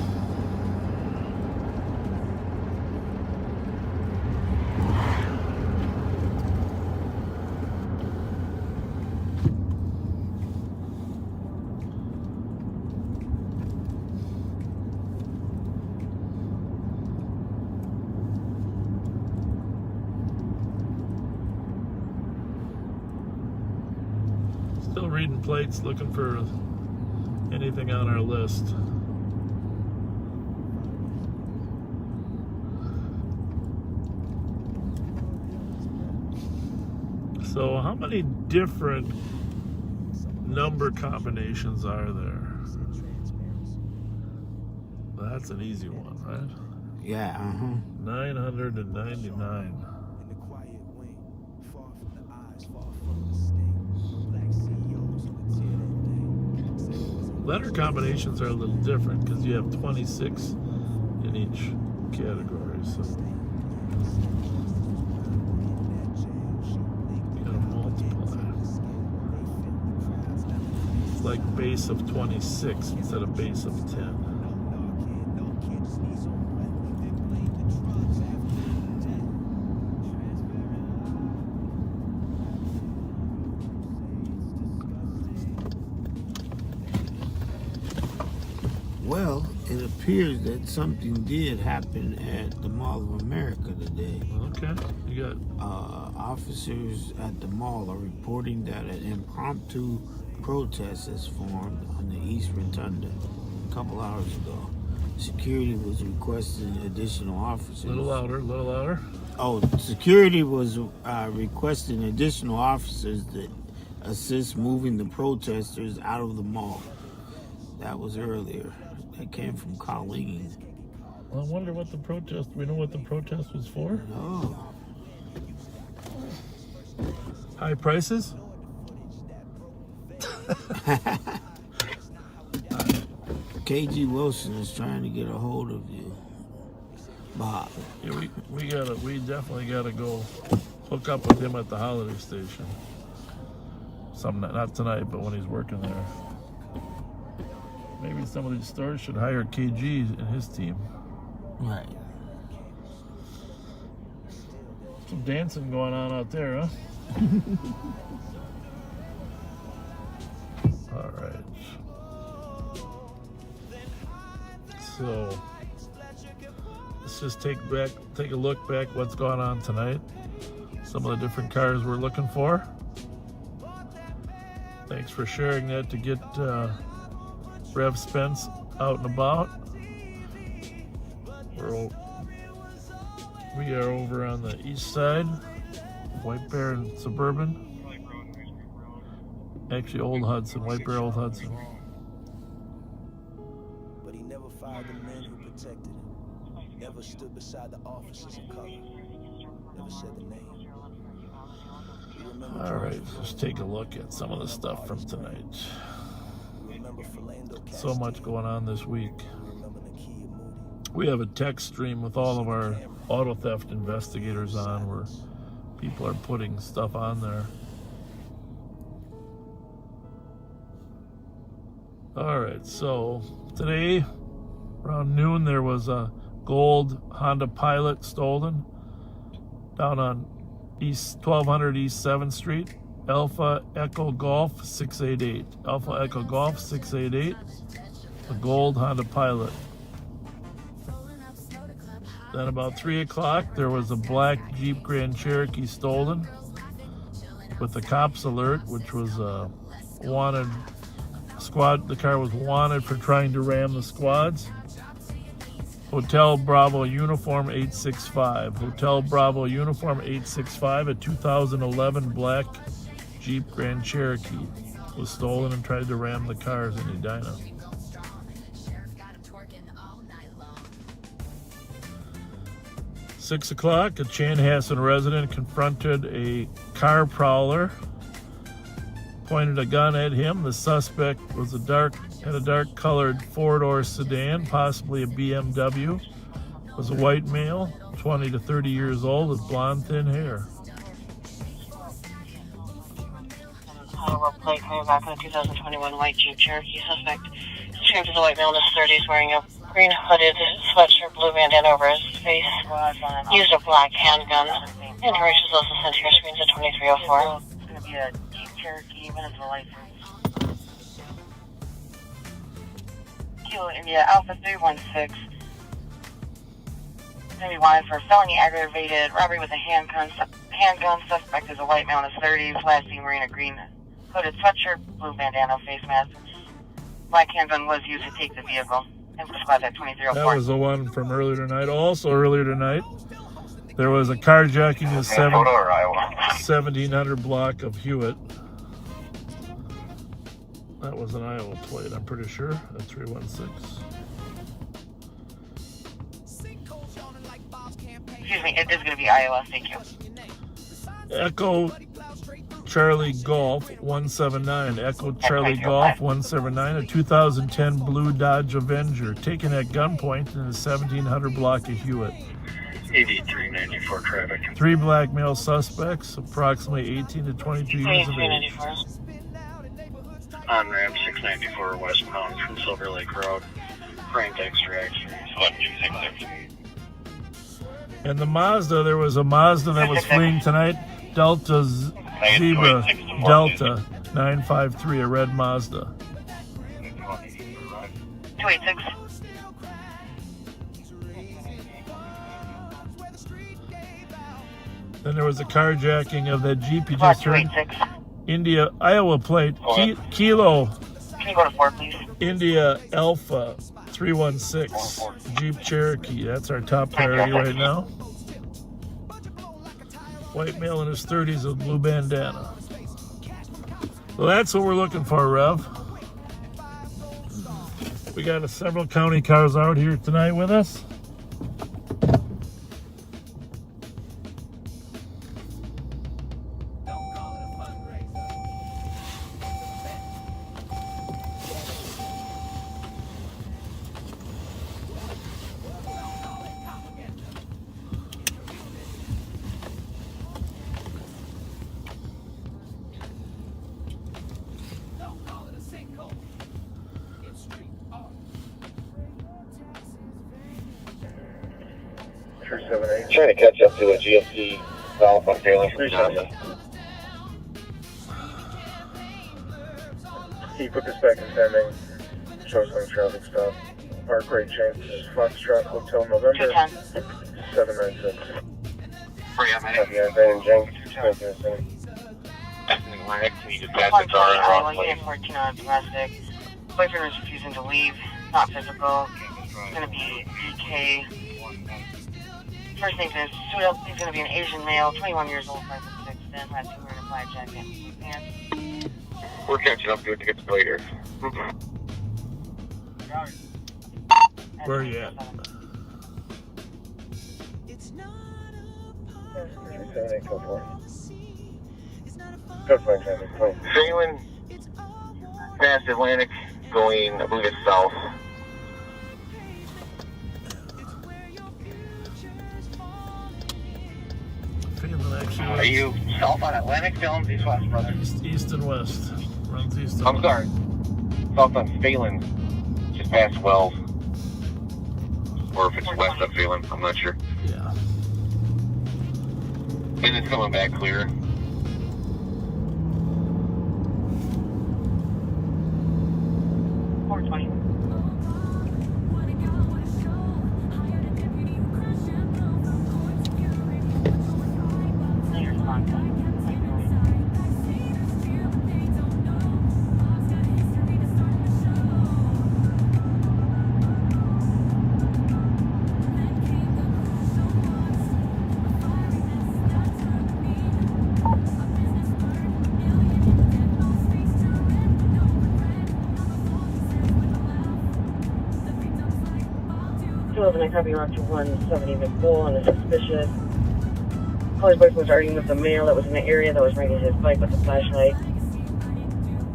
Still reading plates, looking for anything on our list. So how many different number combinations are there? That's an easy one, right? Yeah, 999. Letter combinations are a little different because you have 26 in each category, so you gotta multiply. It's like base of 26 instead of base of 10. Well, it appears that something did happen at the Mall of America today. Okay, you got officers at the mall are reporting that an impromptu protest has formed on the East Rotunda a couple hours ago. Security was requesting additional officers. A little louder. Oh, security was requesting additional officers to assist moving the protesters out of the mall. That was earlier. That came from Colleen. Well, I wonder what we know what the protest was for? No. High prices? KG Wilson is trying to get a hold of you, Bob. Yeah, we definitely gotta go hook up with him at the holiday station. Not tonight, but when he's working there. Maybe some of these stores should hire KG and his team. Right. Some dancing going on out there, huh? All right. So let's just take a look back what's going on tonight. Some of the different cars we're looking for. Thanks for sharing that to get Rev Spence out and about. We are over on the east side, White Bear and Suburban. Actually, Old Hudson, White Bear, Old Hudson. But he never fired the men who protected him. Never stood beside the officers of color. Never said the name. All right, let's take a look at some of the stuff from tonight. So much going on this week. We have a text stream with all of our auto theft investigators on where people are putting stuff on there. All right, so today around noon there was a gold Honda Pilot stolen down on East 1200 East 7th Street. Alpha Echo Golf 688. Alpha Echo Golf 688. A gold Honda Pilot. Then about 3 o'clock there was a black Jeep Grand Cherokee stolen with the cops alert, which was a wanted squad. The car was wanted for trying to ram the squads. Hotel Bravo Uniform 865. Hotel Bravo Uniform 865, a 2011 black Jeep Grand Cherokee was stolen and tried to ram the cars in Edina. Six o'clock, a Chanhassen resident confronted a car prowler, pointed a gun at him. The suspect was had a dark colored four-door sedan, possibly a BMW. Was a white male, 20 to 30 years old, with blonde thin hair. Iowa plate coming back on a 2021 white Jeep Cherokee. Suspect described as a white male in his 30s wearing a green hooded sweatshirt, blue bandana over his face. Used a black handgun. Information is also sent to your screens at 2304. It's going to be a Jeep Cherokee, Venezuela license. Kilo India Alpha 316. Going to be wanted for felony aggravated robbery with a handgun. Suspect is a white male in his 30s. Last seen wearing a green hooded sweatshirt, blue bandana, face mask. Black handgun was used to take the vehicle. Squad at 2304. That was the one from earlier tonight. Also earlier tonight, there was a carjacking of 1700 block of Hewitt. That was an Iowa plate, I'm pretty sure. At 316. Excuse me, it is going to be Iowa. Thank you. Echo Charlie Golf 179. Echo Charlie Golf 179. A 2010 blue Dodge Avenger taken at gunpoint in a 1700 block of Hewitt. 8394 traffic. 3 black male suspects, approximately 18 to 22 years of age. On ramp 694 westbound from Silver Lake Road. Frank extraction. 1266. And the Mazda, there was a Mazda that was fleeing tonight. Delta Zebra Delta 953, a red Mazda. 286. Then there was a carjacking of that Jeep you just heard. India, Iowa plate, Kilo. Can you go to 4, please? India Alpha 316, Jeep Cherokee. That's our top priority right now. White male in his 30s with blue bandana. So that's what we're looking for, Rev. We got several county cars out here tonight with us. Trying to catch up to a GFC South on Taylor from Honda. He put this back in pending. Shows on traffic stop. Park rate change. Foxtrot Hotel November 796. Happy Van Jenks 207. Iowa 14 on domestic. Boyfriend is refusing to leave. Not physical. It's going to be EK First name is Sudo. He's going to be an Asian male, 21 years old, 5'6", thin, last name wearing a black jacket, pants. We're catching up to it to get the later. Where are you at? Sailing past Atlantic, going, I believe it's south. Are you south on Atlantic, Dylan? East west, brother. East and west. Runs east and I'm west. sorry. South on Phelan, just past Wells. Or if it's west of Phelan, I'm not sure. Yeah. And it's coming back clear. And I copy off to 170 McBull on a suspicious. Caller's boyfriend was arguing with the male that was in the area that was riding his bike with a flashlight.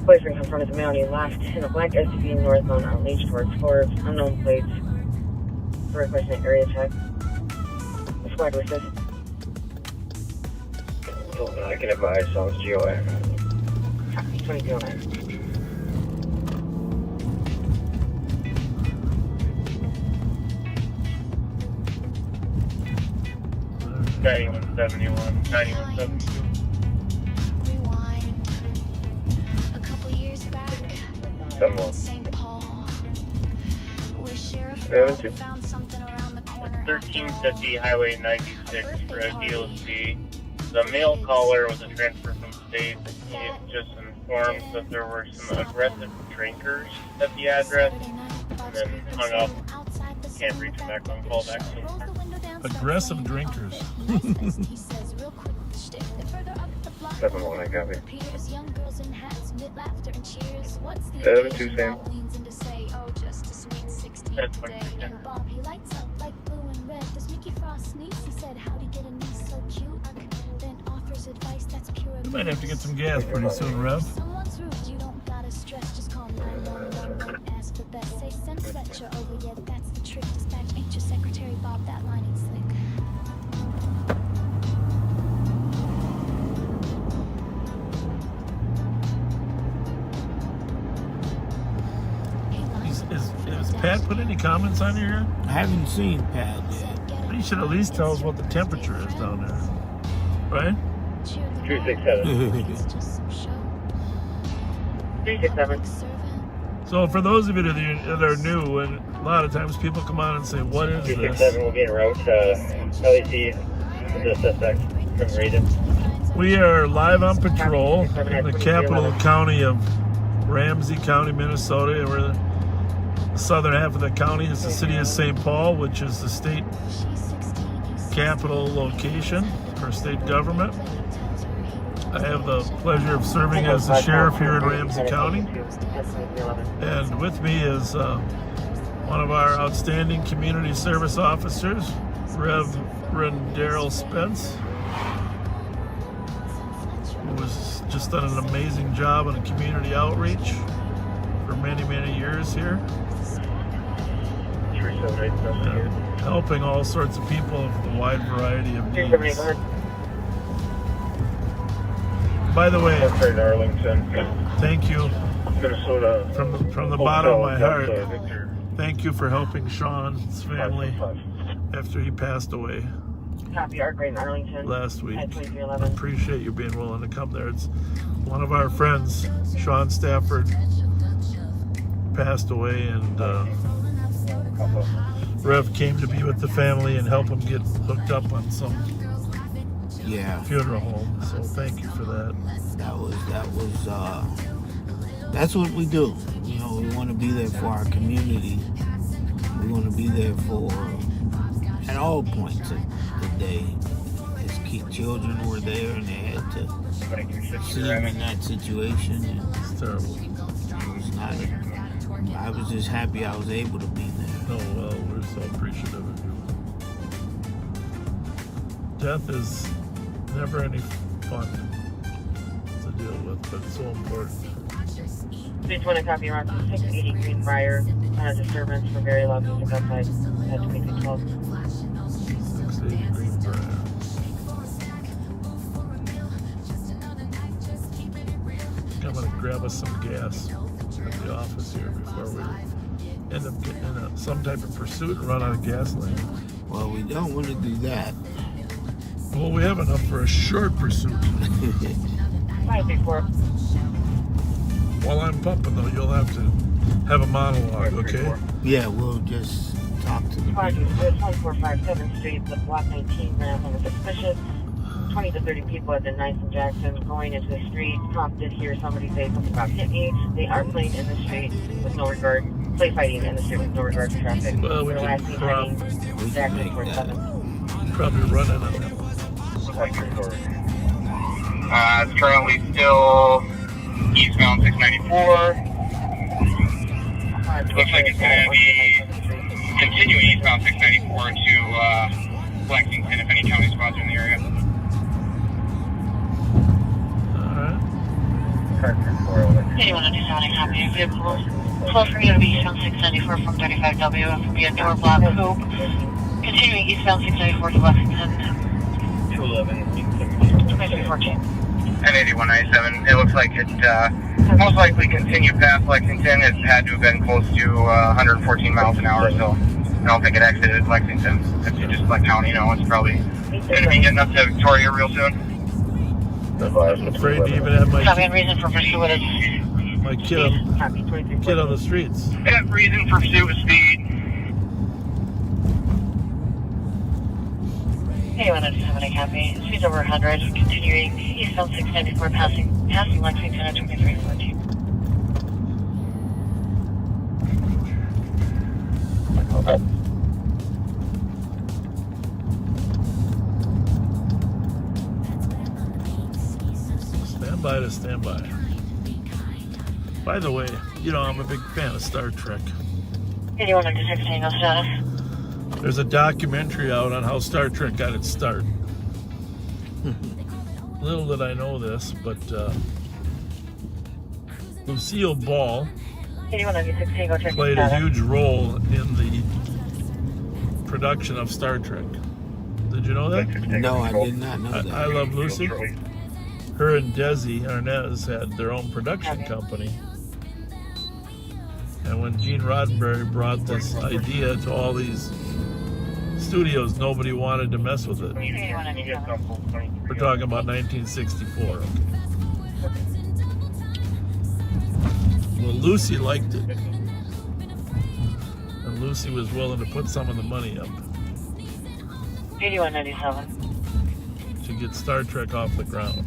Boyfriend confronted the male and he left in a black SUV northbound on Leach towards Forbes, unknown plates. For requesting an area check. The squad was this. I can advise, so it's GOA. 2209. 9171, 9172. Rewind. A couple years back, in St. Paul, where Sheriff found something around the corner. 1350 Highway 96 for a DOC. The male caller was a transfer from state. He had just informed that there were some aggressive drinkers at the address, and then hung up. Can't reach back on callback so far. Aggressive drinkers. 7-1, I copy. 7-2, Sam. That's 20%. You might have to get some gas pretty soon, Rev. You don't gotta stress, just call 911. Ask for best. Say send Fletcher over, yeah, that's the trick. Dispatch ain't your secretary, Bob, that line ain't slick. Has Pat put any comments on here? I haven't seen Pat yet. He should at least tell us what the temperature is down there. Right? 367. So for those of you that are new, and a lot of times people come on and say, what is this? 367 will be en route to LEC, the suspect from Raiden. We are live on patrol in the capital county of Ramsey County, Minnesota. We're the southern half of the county. It's the city of St. Paul, which is the state capital location for state government. I have the pleasure of serving as the sheriff here in Ramsey County. And with me is one of our outstanding community service officers, Reverend Daryl Spence, who has just done an amazing job in community outreach for many, many years here. Helping all sorts of people of a wide variety of needs. By the way, thank you Minnesota, from the bottom of my heart. Thank you for helping Sean's family after he passed away Copy, Art Grade in Arlington. last week. At I 2311. appreciate you being willing to come there. It's one of our friends, Sean Stafford, passed away, and Rev came to be with the family and help him get hooked up on some funeral home. So thank you for that. That's what we do. You know, we want to be there for our community. We want to be there for at all points of the day. His children were there and they had to see him in that situation. And It's terrible. it was not. I was just happy I was able to be there. Oh, well, we're so appreciative of you. Death is never any fun to deal with, but it's so important. Please want to copy around 680 Greenbrier. Disturbance for very loud music outside at 2212. 680 Greenbrier. I'm going to grab us some gas at the office here before we end up getting in some type of pursuit and run out of gasoline. Well, we don't want to do that. Well, we have enough for a short pursuit. 534. While I'm pumping, though, you'll have to have a monologue, okay? Yeah, we'll just talk to the people. 1457th Street, the Block 19 ran from a suspicious 20 to 30 people at the 9th and Jackson going into the street. Cop did hear somebody say something about hit me. They are playing in the street with no regard. Play fighting in the street with no regard to traffic. Well, we can Jackson 47. probably run in on that. It's currently still eastbound 694. Looks like it's going to be continuing eastbound 694 to Lexington if any county spots are in the area. Anyone understanding happy vehicle? Close for you to be eastbound 694 from 35W and from your door block coupe. Continuing eastbound 694 to Lexington. 2314. And 8197. It looks like it most likely continue past Lexington. It had to have been close to 114 miles an hour, so I don't think it exited Lexington. If you just let county know, it's probably going to be getting up to Victoria real soon. I'm afraid to even have my reason for pursuit is kid on the streets. Yeah, reason for pursuit is speed. Anyone understanding happy? Speed's over 100. Continuing eastbound 694 passing Lexington at 2314. Stand by. By the way, you know, I'm a big fan of Star Trek. Anyone under 6 Tango status? There's a documentary out on how Star Trek got its start. Little did I know this, but Lucille Ball Anyone under 6 Tango check played a status? huge role in the production of Star Trek. Did you know that? No, I did not know that. I Love Lucy. Her and Desi Arnaz had their own production company. And when Gene Roddenberry brought this idea to all these studios, nobody wanted to mess with it. We're talking about 1964. Well, Lucy liked it. And Lucy was willing to put some of the money up 8197. to get Star Trek off the ground.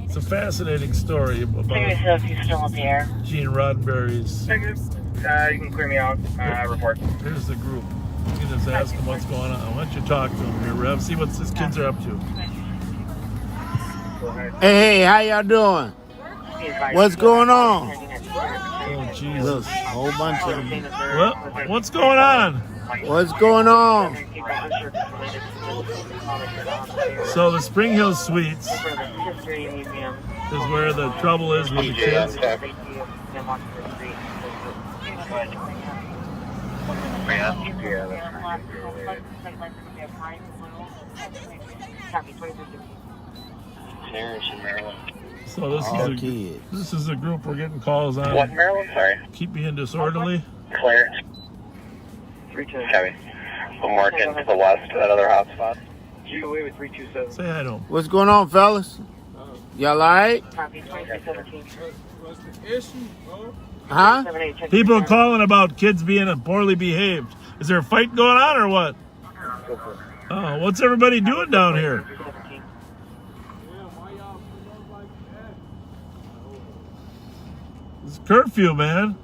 It's a fascinating story about If you're still up the air. Gene Roddenberry's. You can clear me out. Report. Here's the group. You can just ask them what's going on. Why don't you talk to them here, Rev? See what these kids are up to. Hey, how y'all doing? What's going on? Oh, Jesus. Look, a whole bunch of them. What's going on? What's going on? So the Spring Hill Suites is where the trouble is with the kids. So this is a group we're getting calls on. What, Maryland? Sorry. Keep being disorderly. Clarence. Heavy. We'll mark it to the west, that other hotspot. You away with 327. Say hi to them. What's going on, fellas? Y'all alright? Huh? People are calling about kids being poorly behaved. Is there a fight going on or what? Oh, what's everybody doing down here? It's curfew, man.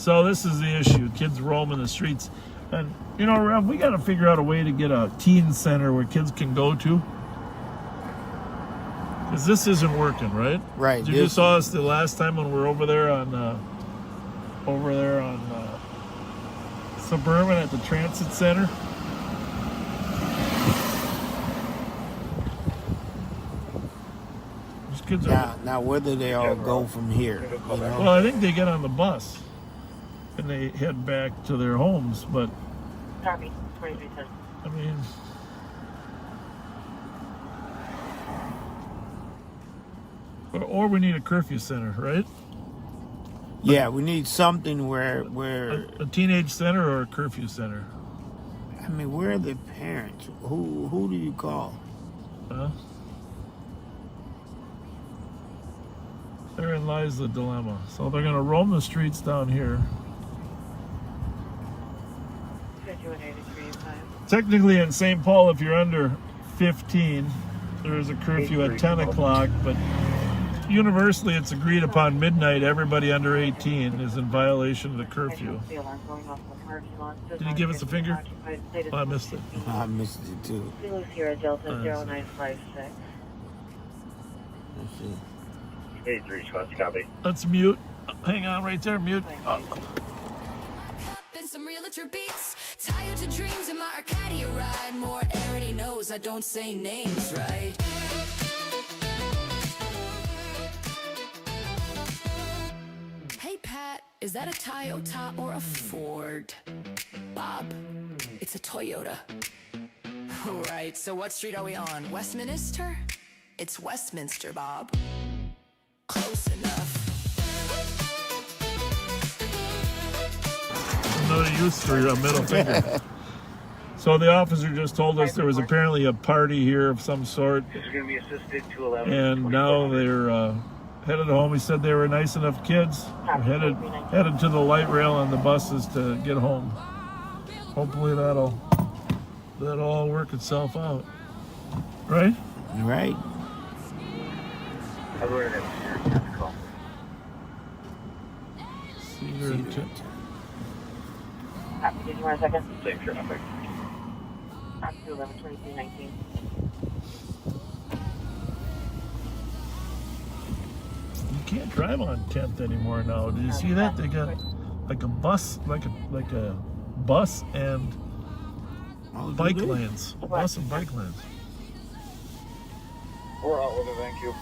So this is the issue. Kids roaming the streets. And, you know, Rev, we got to figure out a way to get a teen center where kids can go to. Because this isn't working, right? Right. You just saw us the last time when we were over there on Suburban at the Transit Center. These kids are... Now, where do they all go from here? You know? Well, I think they get on the bus and they head back to their homes, but... Copy, 2310. I mean... Or we need a curfew center, right? Yeah, we need something where a teenage center or a curfew center. I mean, where are the parents? Who do you call? Huh? Therein lies the dilemma. So they're going to roam the streets down here. Technically in St. Paul, if you're under 15, there's a curfew at 10 o'clock, but universally it's agreed upon midnight everybody under 18 is in violation of the curfew. Did you give us a finger? Oh, I missed it. I missed it too. Sierra Delta 0956. Let's see. 83 shots, copy. Let's mute. Hang on right there, mute. Some realtor beats, tired to dreams in my Arcadia ride. More already knows I don't say names right. Hey Pat, is that a Toyota or a Ford? Bob, it's a Toyota. Alright, so what street are we on? Westminster? It's Westminster, Bob. Close enough. No use for a middle finger. So the officer just told us there was apparently a party here of some sort. This is going to be assisted 211. And now they're headed home. He said they were nice enough kids. They're headed to the light rail on the buses to get home. Hopefully that'll all work itself out. Right? Right. I'll go ahead and have to call. Cedar and Tip. Did you want a second? Same traffic. 11-23-19. You can't drive on 10th anymore now. Did you see that? They got like a bus, like a bus and bike lanes. Bus and bike lanes. We're out with it, thank you.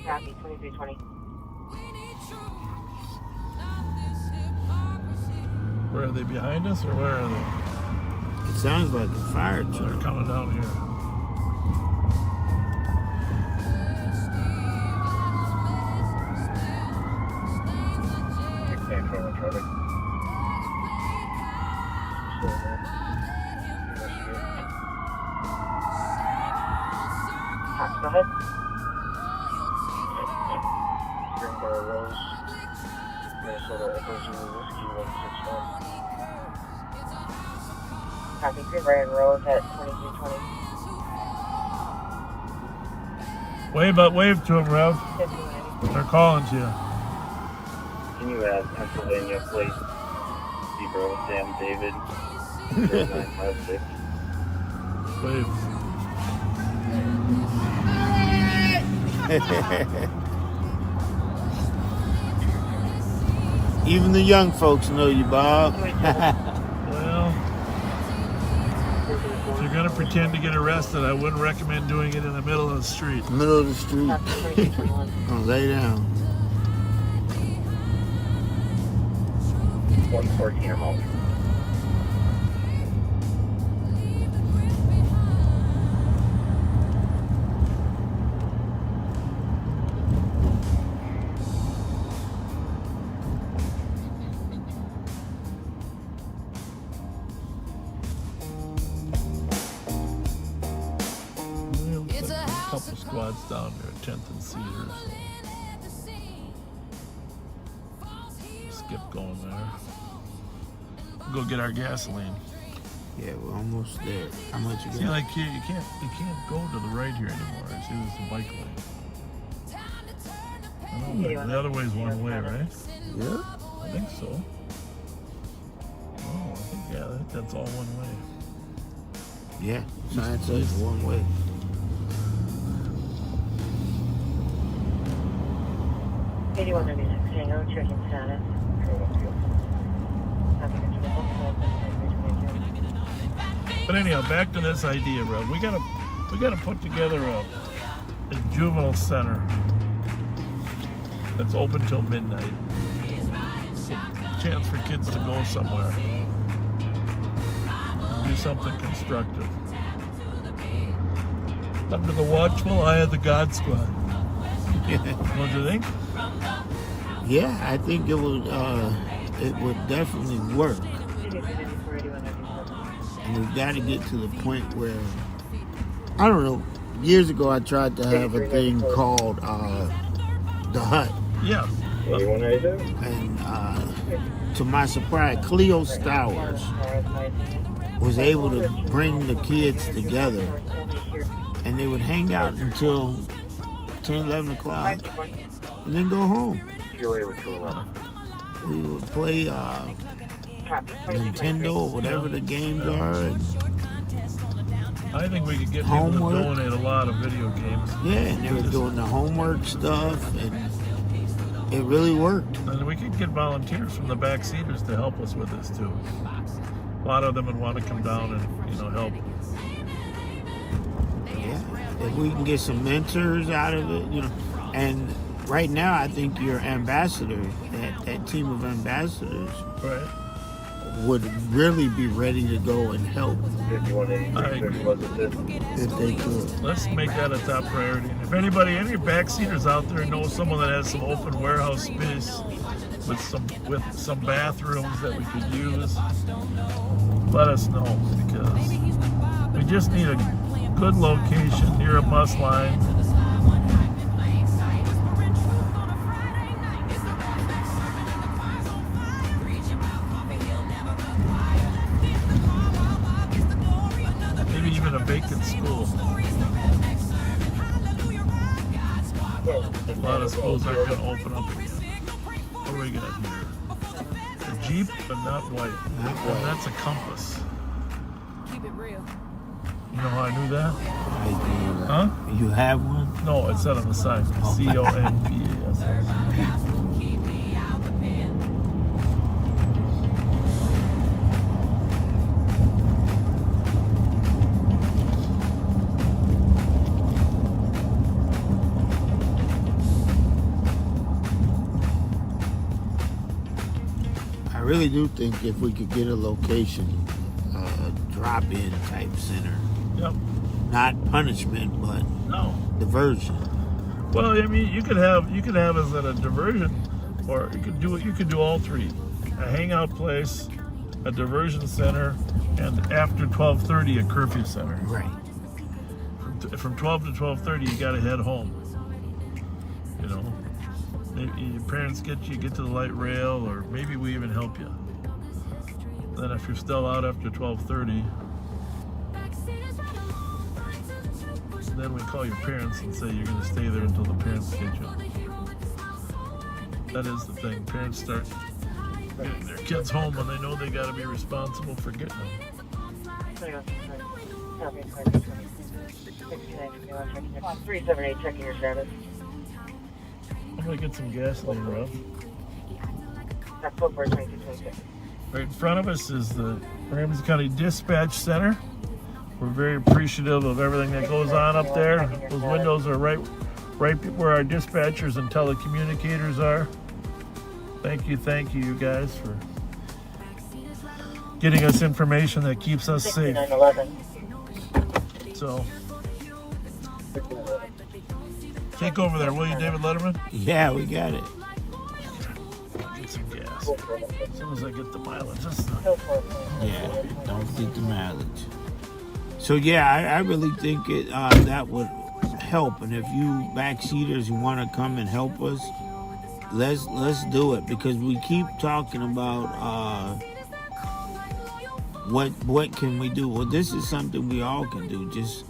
Copy, 2320. Where are they, behind us or where are they? It sounds like a fire truck. They're coming down here. Go ahead. Springbar Rose, Minnesota Echo Zulu Whiskey 161. Copy, Greenbrier and Rose at 2320. Wave to them, Rev. They're calling to you. Can you add Pennsylvania plate? Thebo, Sam, David, 0956. Wave. Even the young folks know you, Bob. Well, if you're gonna pretend to get arrested, I wouldn't recommend doing it in the middle of the street. Middle of the street. Oh, lay down. 114 or home. Couple squads down here, 10th and Cedar. So skip going there. Go get our gasoline. Yeah, we're almost there. How much you got? See, like you can't go to the right here anymore. It's the bike lane. I know, the other way is one way, right? Yeah. I think so. Oh, yeah, I think that's all one way. Yeah, sign says one way. Checking status. But anyhow, back to this idea, Rob. We gotta put together a juvenile center that's open till midnight. Chance for kids to go somewhere. Do something constructive. Under the watchful eye of the God Squad. What do you think? Yeah, I think it would definitely work. And we've got to get to the point where, I don't know, years ago I tried to have a thing called the Hut. Yeah. And to my surprise, Cleo Stowers was able to bring the kids together, and they would hang out until 10, 11 o'clock, and then go home. We would play Nintendo or whatever the games are. And I think we could get people to donate a lot of video games. Yeah, and they were doing the homework stuff, and it really worked. And we could get volunteers from the backseaters to help us with this too. A lot of them would want to come down and help. Yeah, if we can get some mentors out of it, and right now I think your ambassadors, that team of ambassadors, right, would really be ready to go and help. I agree. If they could. Let's make that a top priority. And if any backseaters out there know someone that has some open warehouse space with some bathrooms that we could use, let us know, because we just need a good location near a bus line. Maybe even a vacant school. A lot of schools aren't going to open up again. What do we got here? A Jeep, but not white. And that's a Compass. Keep it real. You know how I knew that? I do. Huh? You have one? No, it said on the side. COMPASS. I really do think if we could get a location, drop-in type center. Yep. Not punishment, but diversion. Well, I mean, you could have us at a diversion, or you could do all three: a hangout place, a diversion center, and after 12:30 a curfew center. Right. From 12 to 12:30, you got to head home. Your parents get to the light rail, or maybe we even help you. Then if you're still out after 12:30, then we call your parents and say you're going to stay there until the parents get you. That is the thing. Parents start getting their kids home when they know they got to be responsible for getting them. 378, checking your status. I'm going to get some gasoline, Rob. That's 2226. Right in front of us is the Ramsey County Dispatch Center. We're very appreciative of everything that goes on up there. Those windows are right where our dispatchers and telecommunicators are. Thank you, you guys, for getting us information that keeps us safe. 6911. So, take over there, will you, David Letterman? Yeah, we got it. Get some gas. As soon as I get the mileage. Yeah, don't get the mileage. So yeah, I really think that would help. And if you backseaters who want to come and help us, let's do it, because we keep talking about what can we do. Well, this is something we all can do. Just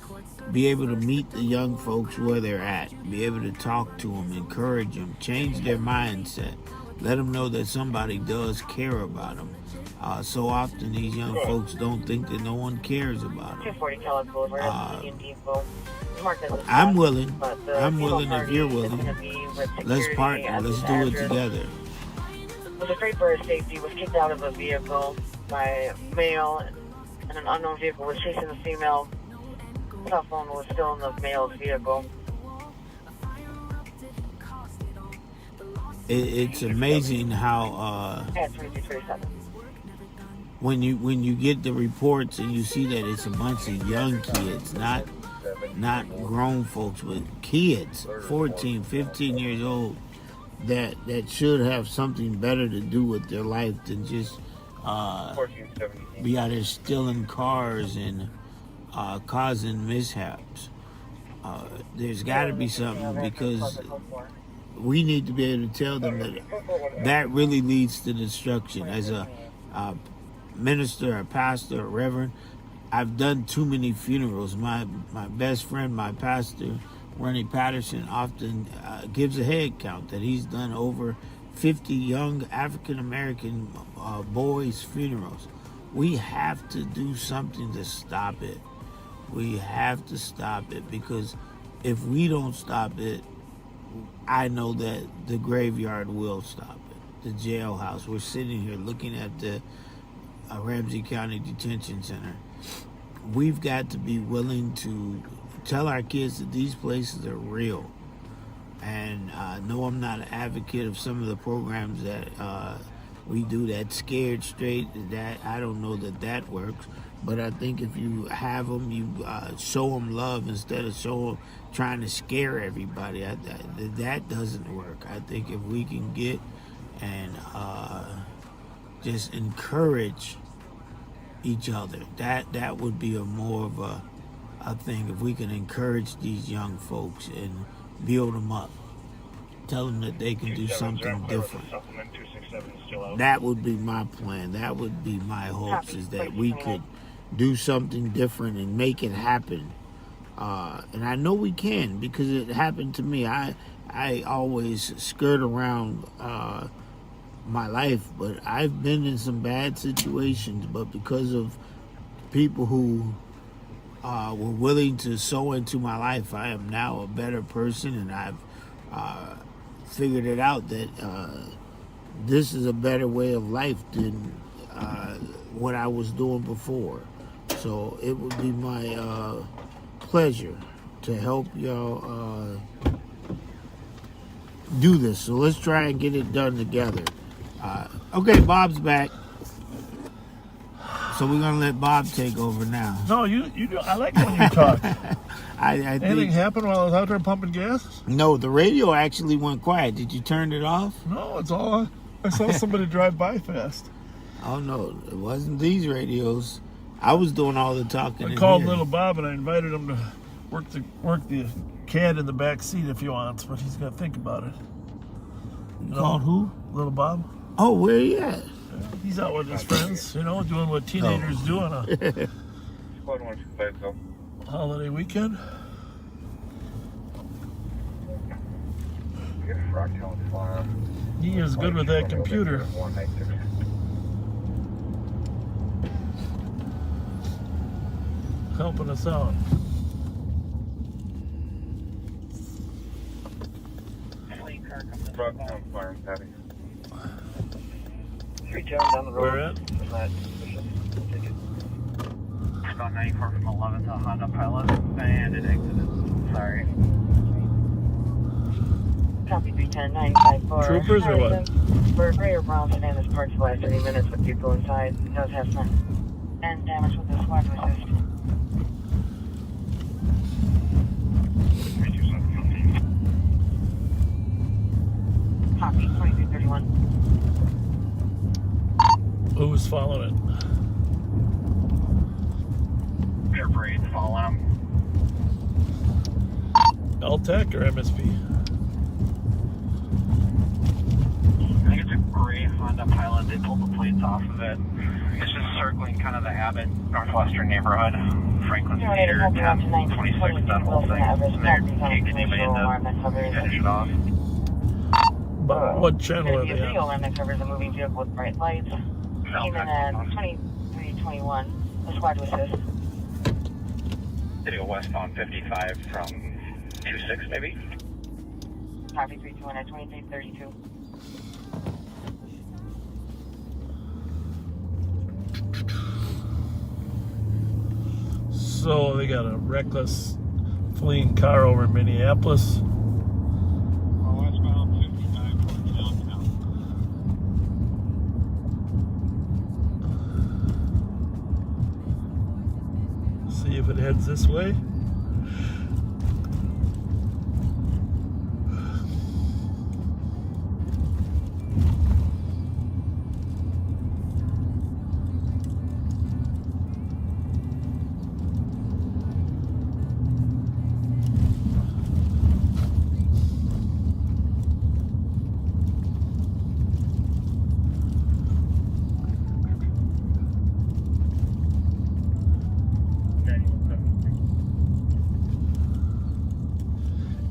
be able to meet the young folks where they're at, be able to talk to them, encourage them, change their mindset. let them know that somebody does care about them. So often these young folks don't think that no one cares about them. 240 Kellogg Boulevard, Union Depot. I'm willing if you're willing. Let's partner, let's do it together. Was afraid for his safety, was kicked out of a vehicle by a male, and an unknown vehicle was chasing the female. Cell phone was still in the male's vehicle. It's amazing how when you get the reports and you see that it's a bunch of young kids, not grown folks, but kids, 14, 15 years old, that should have something better to do with their life than just be out there stealing cars and causing mishaps. There's got to be something, because we need to be able to tell them that really leads to destruction. As a minister, a pastor, a reverend, I've done too many funerals. My best friend, my pastor, Ronnie Patterson, often gives a head count that he's done over 50 young African-American boys' funerals. We have to do something to stop it. We have to stop it, because if we don't stop it, I know that the graveyard will stop it. The jailhouse. We're sitting here looking at the Ramsey County Detention Center. We've got to be willing to tell our kids that these places are real. And no, I'm not an advocate of some of the programs that we do, that Scared Straight. That I don't know that works. But I think if you have them, you show them love instead of trying to scare everybody. That doesn't work. I think if we can get and just encourage each other, that would be more of a thing. If we can encourage these young folks and build them up, tell them that they can do something different. That would be my plan. That would be my hopes, is that we could do something different and make it happen. And I know we can, because it happened to me. I always skirt around my life, but I've been in some bad situations, but because of people who were willing to sow into my life, I am now a better person, and I've figured it out that this is a better way of life than what I was doing before. So it would be my pleasure to help y'all do this. So let's try and get it done together. Okay, Bob's back. So we're gonna let Bob take over now. No, you do. I like when you talk. Anything happened while I was out there pumping gas? No, the radio actually went quiet. Did you turn it off? No, it's all. I saw somebody drive by fast. Oh no, it wasn't these radios. I was doing all the talking. I called little Bob and I invited him to work the CAD in the back seat if he wants, but he's got to think about it. You called who? Little Bob. Oh, where he at? He's out with his friends, doing what teenagers do on a holiday weekend. He is good with that computer. Helping us out. Down the road. Where at? About 94 from 11 to Honda Pilot, and it exited. Sorry. Copy 310 954. Troopers or what? For gray or brown sedan that's parked the last 30 minutes with people inside. It does have some and damage with the swag resist. Copy 2331. Who was following it? Air Parade's following him. LTEC or MSP? I think it's a gray Honda Pilot. They pulled the plates off of it. It's just circling kind of the Abbott Northwestern neighborhood. Franklin Theater, 1026, that whole thing. And they're taking anybody in to finish it off. But what channel are There's they a video on? line that covers a moving vehicle with bright lights. Came in at 2321. The squad to assist. Video westbound 55 from 26 maybe? Copy 321 at 2332. So they got a reckless fleeing car over in Minneapolis. Westbound 59 from downtown. See if it heads this way.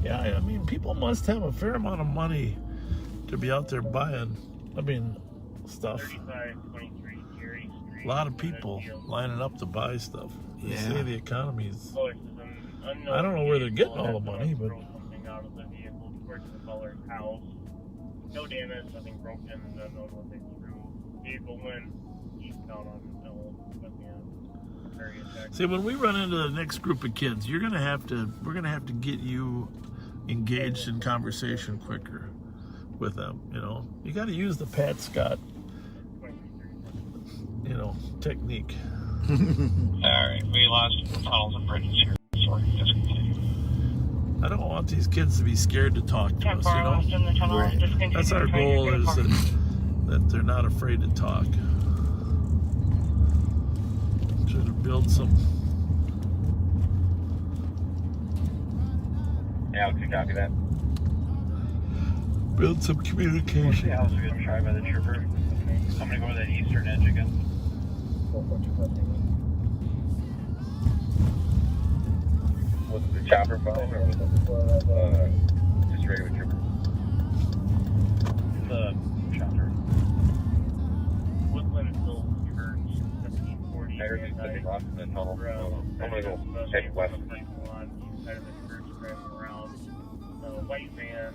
Yeah, I mean, people must have a fair amount of money to be out there buying, stuff. A lot of people lining up to buy stuff. They say the economy's... I don't know where they're getting all the money, but... No damage, nothing broken, no what they threw. Vehicle went eastbound on See, when we run into the next group of kids, we're gonna have to get you engaged in conversation quicker with them. You know, you got to use the Pat Scott, technique. All right, we lost tunnels and bridges here. Sorry, just continue. I don't want these kids to be scared to talk to us. Right. That's our goal, is that they're not afraid to talk. Try to build some. Yeah, okay, copy that. Build some communication. Yeah, that was a good try by the trooper. I'm gonna go to that eastern edge again. Was it the chopper phone or was it just regular trooper? The chopper. Woodland Hill Church, 1740. I heard you said they lost in the tunnel. I'm gonna go head west. On the east side of the church, driving around. The white van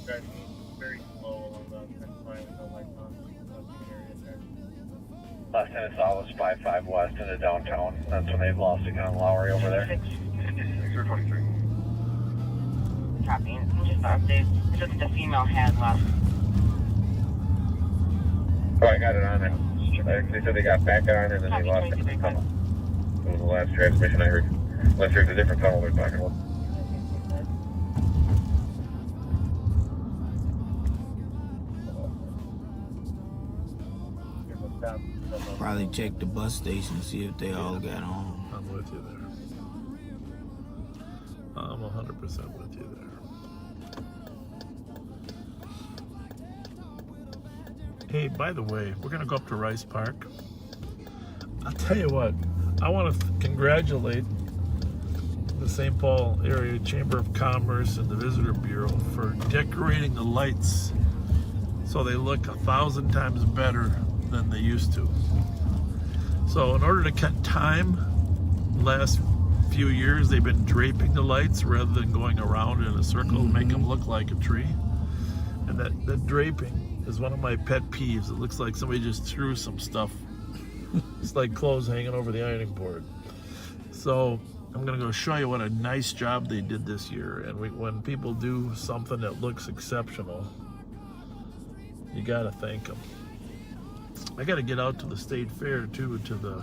driving very slow along the fence line with no lights on. Area there. Last time I saw was 55 west into downtown. That's when they've lost again on Lowry over there. 23. Copy. Just an update. It's just the female had last. Oh, I got it on there. They said they got back on and then they lost it in the tunnel. It was the last transmission I heard. Unless there's a different tunnel they're talking about. Probably check the bus station, see if they all got on. I'm with you there. I'm 100% with you there. Hey, by the way, we're going to go up to Rice Park. I'll tell you what, I want to congratulate the St. Paul Area Chamber of Commerce and the Visitor Bureau for decorating the lights so they look 1,000 times better than they used to. So in order to cut time, last few years they've been draping the lights rather than going around in a circle to make them look like a tree. And that draping is one of my pet peeves. It looks like somebody just threw some stuff. It's like clothes hanging over the ironing board. So I'm gonna go show you what a nice job they did this year. And when people do something that looks exceptional, you gotta thank them. I gotta get out to the state fair too, to the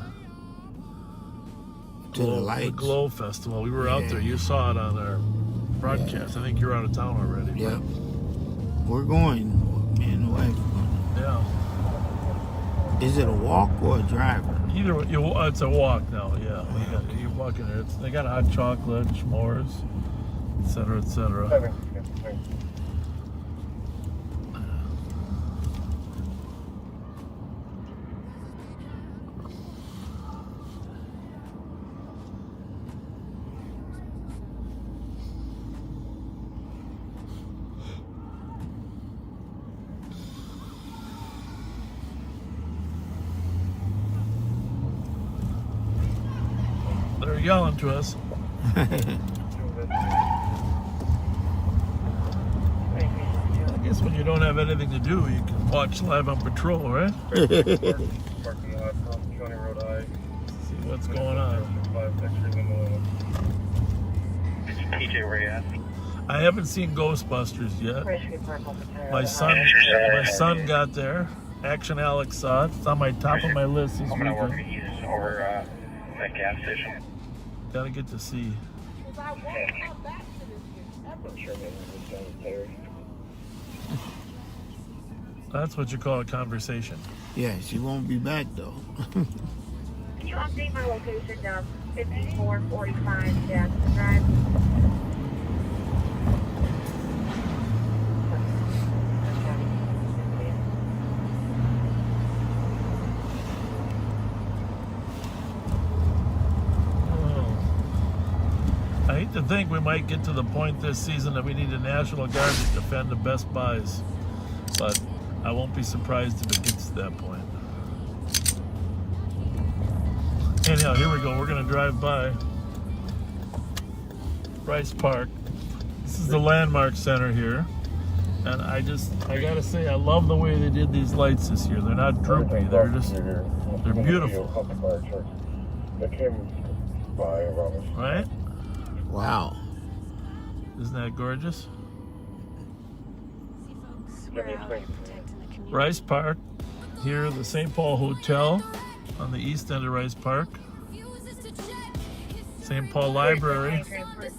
Glow Festival. We were out there. You saw it on our broadcast. I think you're out of town already. Yep. We're going, me and the wife. Yeah. Is it a walk or a driver? Either way, it's a walk now, yeah. You're walking there. They got hot chocolate, s'mores, etc., etc. yelling to us. I guess when you don't have anything to do, you can watch Live on Patrol, right? Parking lot, County Road I. See what's going on. PJ, where you at? I haven't seen Ghostbusters yet. My son got there. Action Alex saw it. It's on my top of my list this I'm gonna work weekend. east over that gas station. Gotta get to see. I'm sure they was downstairs. That's what you call a conversation. Yeah, she won't be back though. Can you update my location of 5445 Jackson Drive? I hate to think we might get to the point this season that we need a National Guard to defend the Best Buys, but I won't be surprised if it gets to that point. Anyhow, here we go. We're going to drive by Bryce Park. This is the Landmark Center here, and I gotta say, I love the way they did these lights this year. They're not droopy. They're beautiful. Right? Wow. Isn't that gorgeous? Rice Park, here the St. Paul Hotel on the east end of Rice Park. St. Paul Library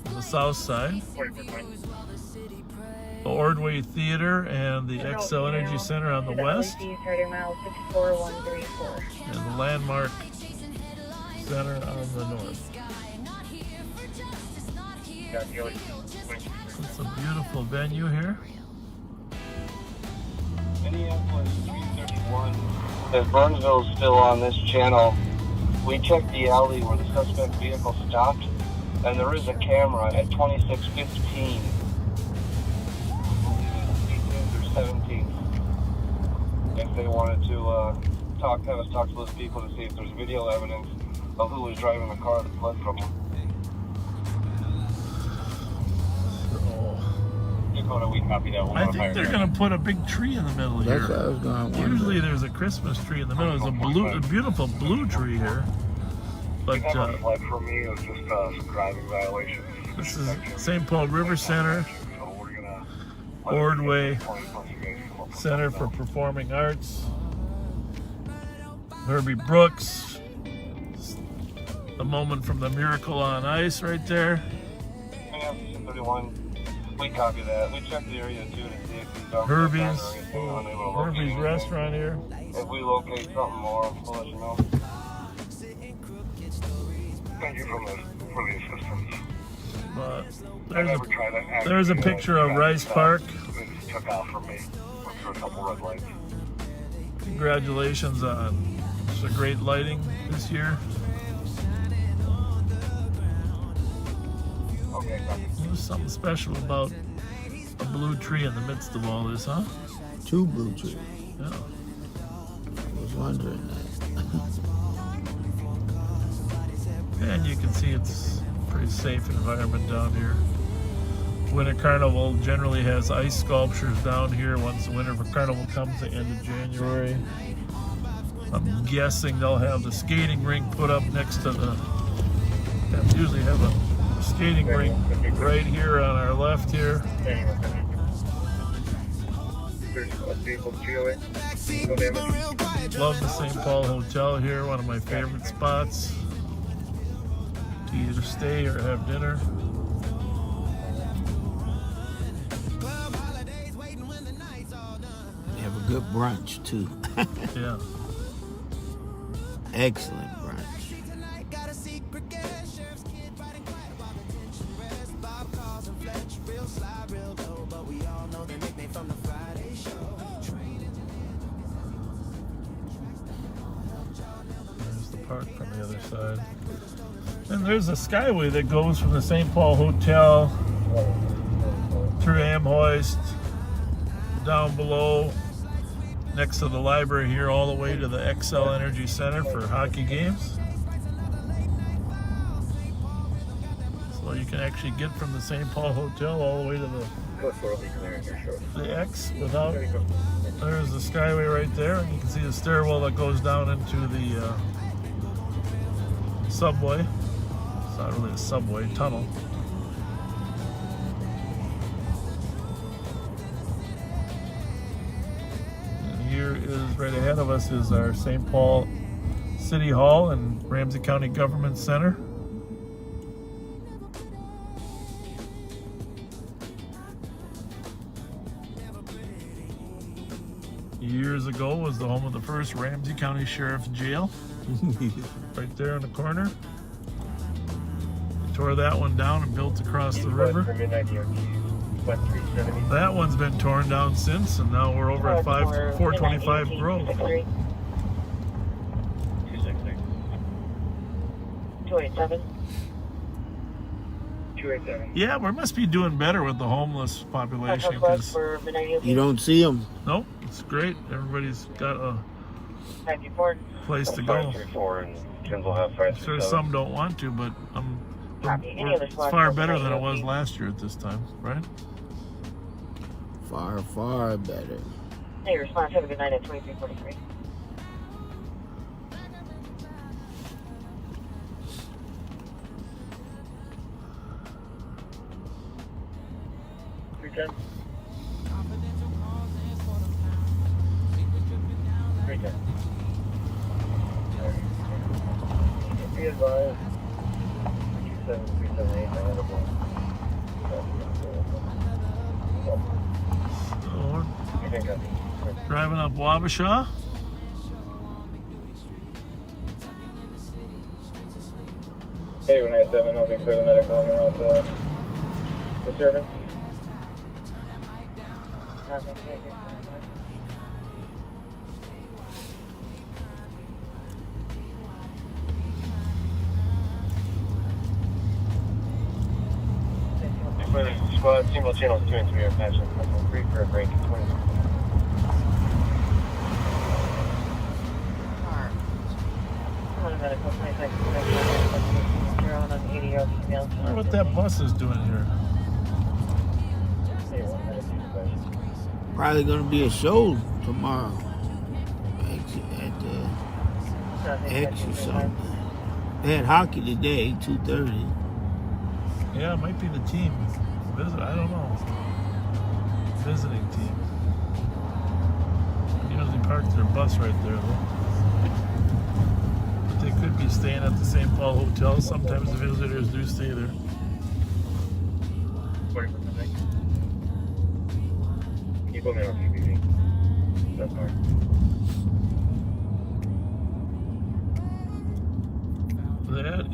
on the south side. The Ordway Theater and the Xcel Energy Center on the west. And the Landmark Center on the north. It's a beautiful venue here. Minneapolis 331. If Burnsville's still on this channel, we checked the alley where the suspect vehicle stopped, and there is a camera at 2615. Or 17. If they wanted to have us talk to those people to see if there's video evidence of who was driving the car that fled from them. Dakota, we copy that one. I think they're going to put a big tree in the middle here. That's what I was going to wonder. Usually there's a Christmas tree in the middle. There's a beautiful blue tree here. But for me, it was just some driving violations. This is St. Paul River Center, Ordway Center for Performing Arts, Herbie Brooks, the moment from the Miracle on Ice right there. 31. We copy that. We checked the area too to see if these Herbie's restaurant here. If we locate something more, we'll let you know. Thank you for the assistance. But there's a picture of Rice Park. They just took off from me. Went through a couple red lights. Congratulations on the great lighting this year. Okay, There's something special about a blue tree in the midst of all this, huh? Two blue trees. Yeah. I was wondering that. And you can see it's a pretty safe environment down here. Winter Carnival generally has ice sculptures down here once the Winter Carnival comes the end of January. I'm guessing they'll have the skating rink put up next to the... They usually have a skating rink right here on our left here. Love the St. Paul Hotel here, one of my favorite spots to either stay or have dinner. They have a good brunch too. Yeah. Excellent brunch. There's the park from the other side. And there's a skyway that goes from the St. Paul Hotel through Amherst, down below, next to the library here, all the way to the Xcel Energy Center for hockey games. So you can actually get from the St. Paul Hotel all the way to the X without. There's the Skyway right there, and you can see the stairwell that goes down into the subway. It's not really a subway, tunnel. And here is, right ahead of us, is our St. Paul City Hall and Ramsey County Government Center. Years ago was the home of the first Ramsey County Sheriff's Jail. Right there in the corner. They tore that one down and built across the river. That one's been torn down since, and now we're over at 425 Grove. 287. Yeah, we must be doing better with the homeless population, because you don't see them. Nope, it's great. Everybody's got a place to go. Sure, some don't want to, but it's far better than it was last year at this time, right? Far, far better. Hey, response. Have a good night at 2343. Be advised, 27378, Driving up Wabasha. Hey, 197, I'll be clear the medical and off the service. Squad, single channels 2 and 3 are patching. Free for a break at 20. I wonder what that bus is doing here. Probably gonna be a show tomorrow at the X or something. They had hockey today, 2:30. Yeah, it might be the team. Visit, I don't know. Visiting team. They usually park their bus right there, though. But they could be staying at the St. Paul Hotel. Sometimes the visitors do stay there. Can you put me on PPV? That's hard.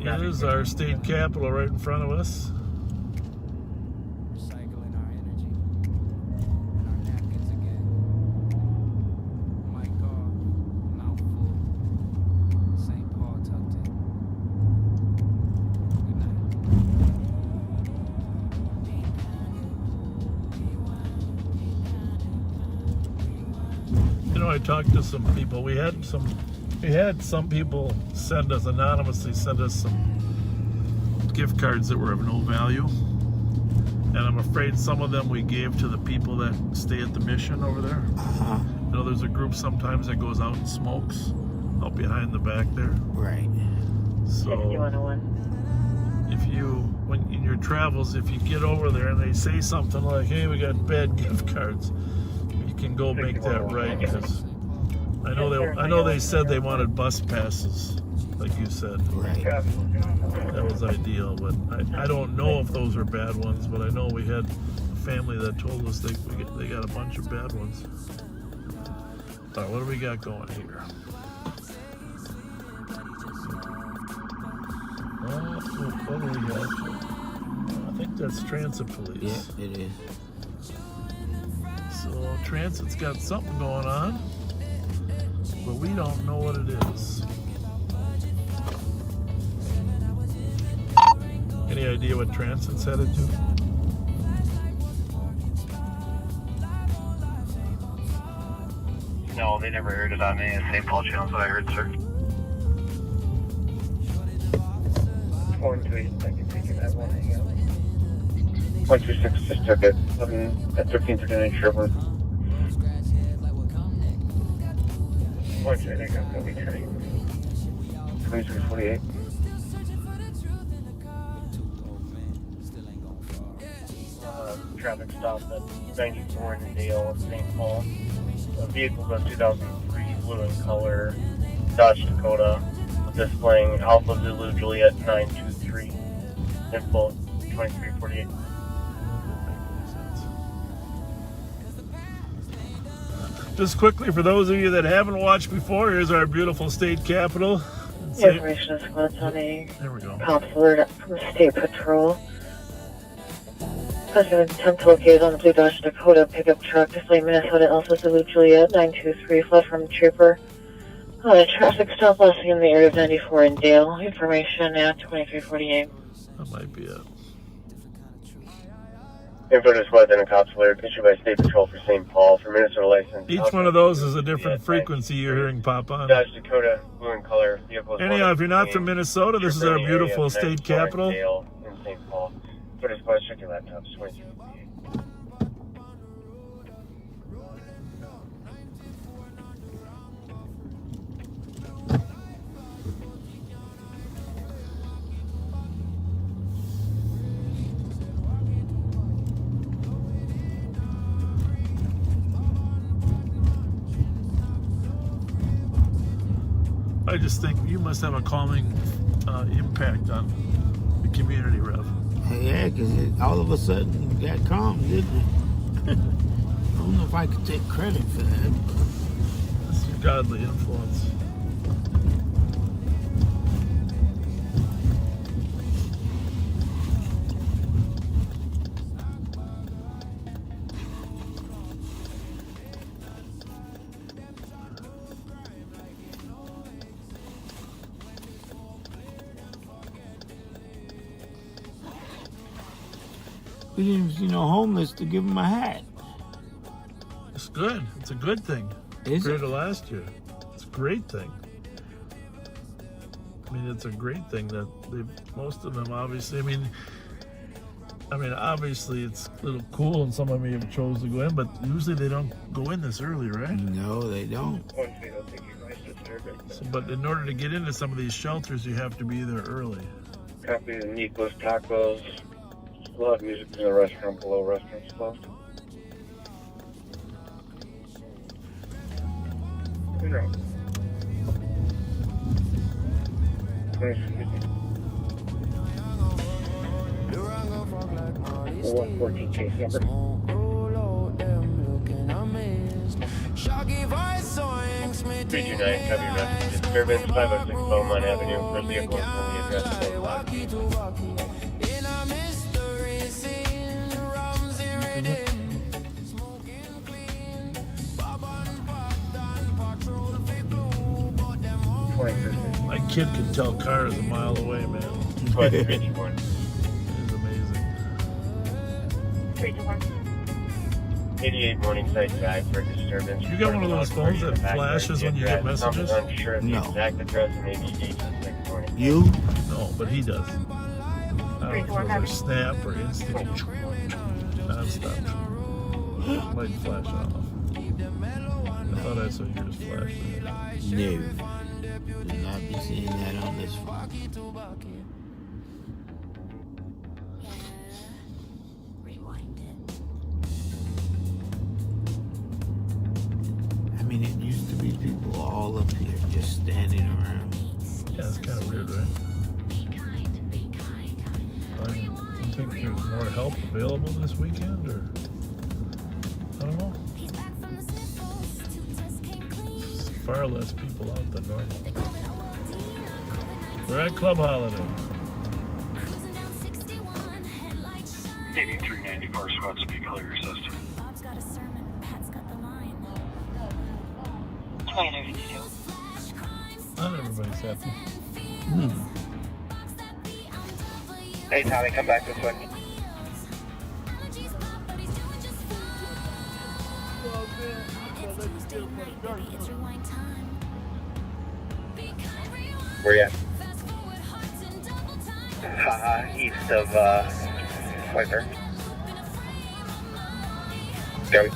That is our state capitol right in front of us. I talked to some people. We had some people anonymously send us some gift cards that were of no value, and I'm afraid some of them we gave to the people that stay at the mission over there. You know, there's a group sometimes that goes out and smokes out behind the back there. Right. So if you, when in your travels, if you get over there and they say something like, "Hey, we got bad gift cards," you can go make that right, because I know they said they wanted bus passes, like you said. Right. That was ideal, but I don't know if those are bad ones, but I know we had a family that told us they got a bunch of bad ones. All right, what do we got going here? What do we got? I think that's Transit Police. Yeah, it is. So Transit's got something going on, but we don't know what it is. Any idea what Transit's headed to? No, they never aired it on any of the St. Paul channels that I heard, sir. 128, I can take you that one. 126 just took it. At 1339 Sherburne. 128, I got that. 2348. Traffic stop at 94 in Dale, St. Paul. Vehicle's a 2003 blue in color Dodge Dakota, displaying Alpha Zulu Juliet 923. Info 2348. Just quickly, for those of you that haven't watched before, here's our beautiful state capitol. Information is squads on a cops alert from the State Patrol. Suspect attempt to locate on the blue Dodge Dakota pickup truck displaying Minnesota Alpha Zulu Juliet 923 fled from trooper. Traffic stop lasting in the area of 94 in Dale. Information at 2348. That might be it. Info to squad and a cops alert issued by State Patrol for St. Paul for Minnesota license. Each one of those is a different frequency you're hearing pop on. Dodge Dakota, blue in color. Anyhow, if you're not from Minnesota, this is our beautiful state capitol. Dale in St. Paul. For the squad, check your laptops. 2348. I just think you must have a calming impact on the community, Rev. Yeah, because all of a sudden it got calm, didn't it? I don't know if I could take credit for that. It's a godly influence. We didn't see no homeless to give them a hat. It's good. It's a good thing. Compared to last year. It's a great thing. I mean, it's a great thing that most of them obviously, I mean, obviously it's a little cool and some of them have chose to go in, but usually they don't go in this early, right? No, they don't. So, but in order to get into some of these shelters, you have to be there early. Copy the Nico's Tacos. A lot of music in the restaurant below. Restaurant's closed. No. 114 case number. 329, copy message. Disturbance 506 Beaumont Avenue. For vehicle from the address. My kid can tell cars a mile away, man. It is amazing. 321. 88 Morningside Drive for disturbance. You got one of those phones that flashes when you get messages? I'm unsure of the No. exact address and maybe agents next morning. You? No, but he does. I don't know if those are Snap or Instant. Non-stop. Might flash off. I thought I saw yours flash. No. Will not be seeing that on this phone. I mean, it used to be people all up here just standing around. Yeah, it's kind of weird, right? I think there's more help available this weekend, or I don't know. Far less people out than normal. We're at Club Holiday. 8394 squad, speak clear your system. Bob's got a sermon, Pat's got the line. 2352. Not everybody's happy. Hey, Tommy, come back this way. Where you at? East of Whiteburn. Gary.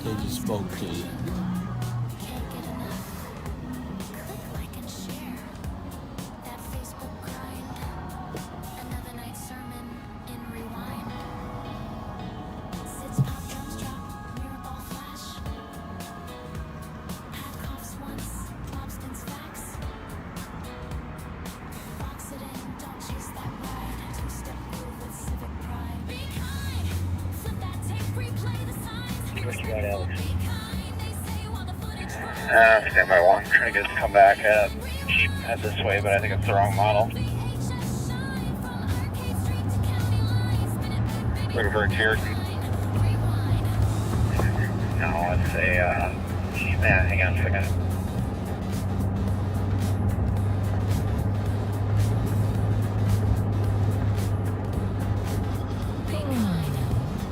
They just spoke to you. Stand by one. Trying to get it to come back. Jeep head this way, but I think it's the wrong model. Looking for a Cherokee. No, it's a Jeep. Hang on a second.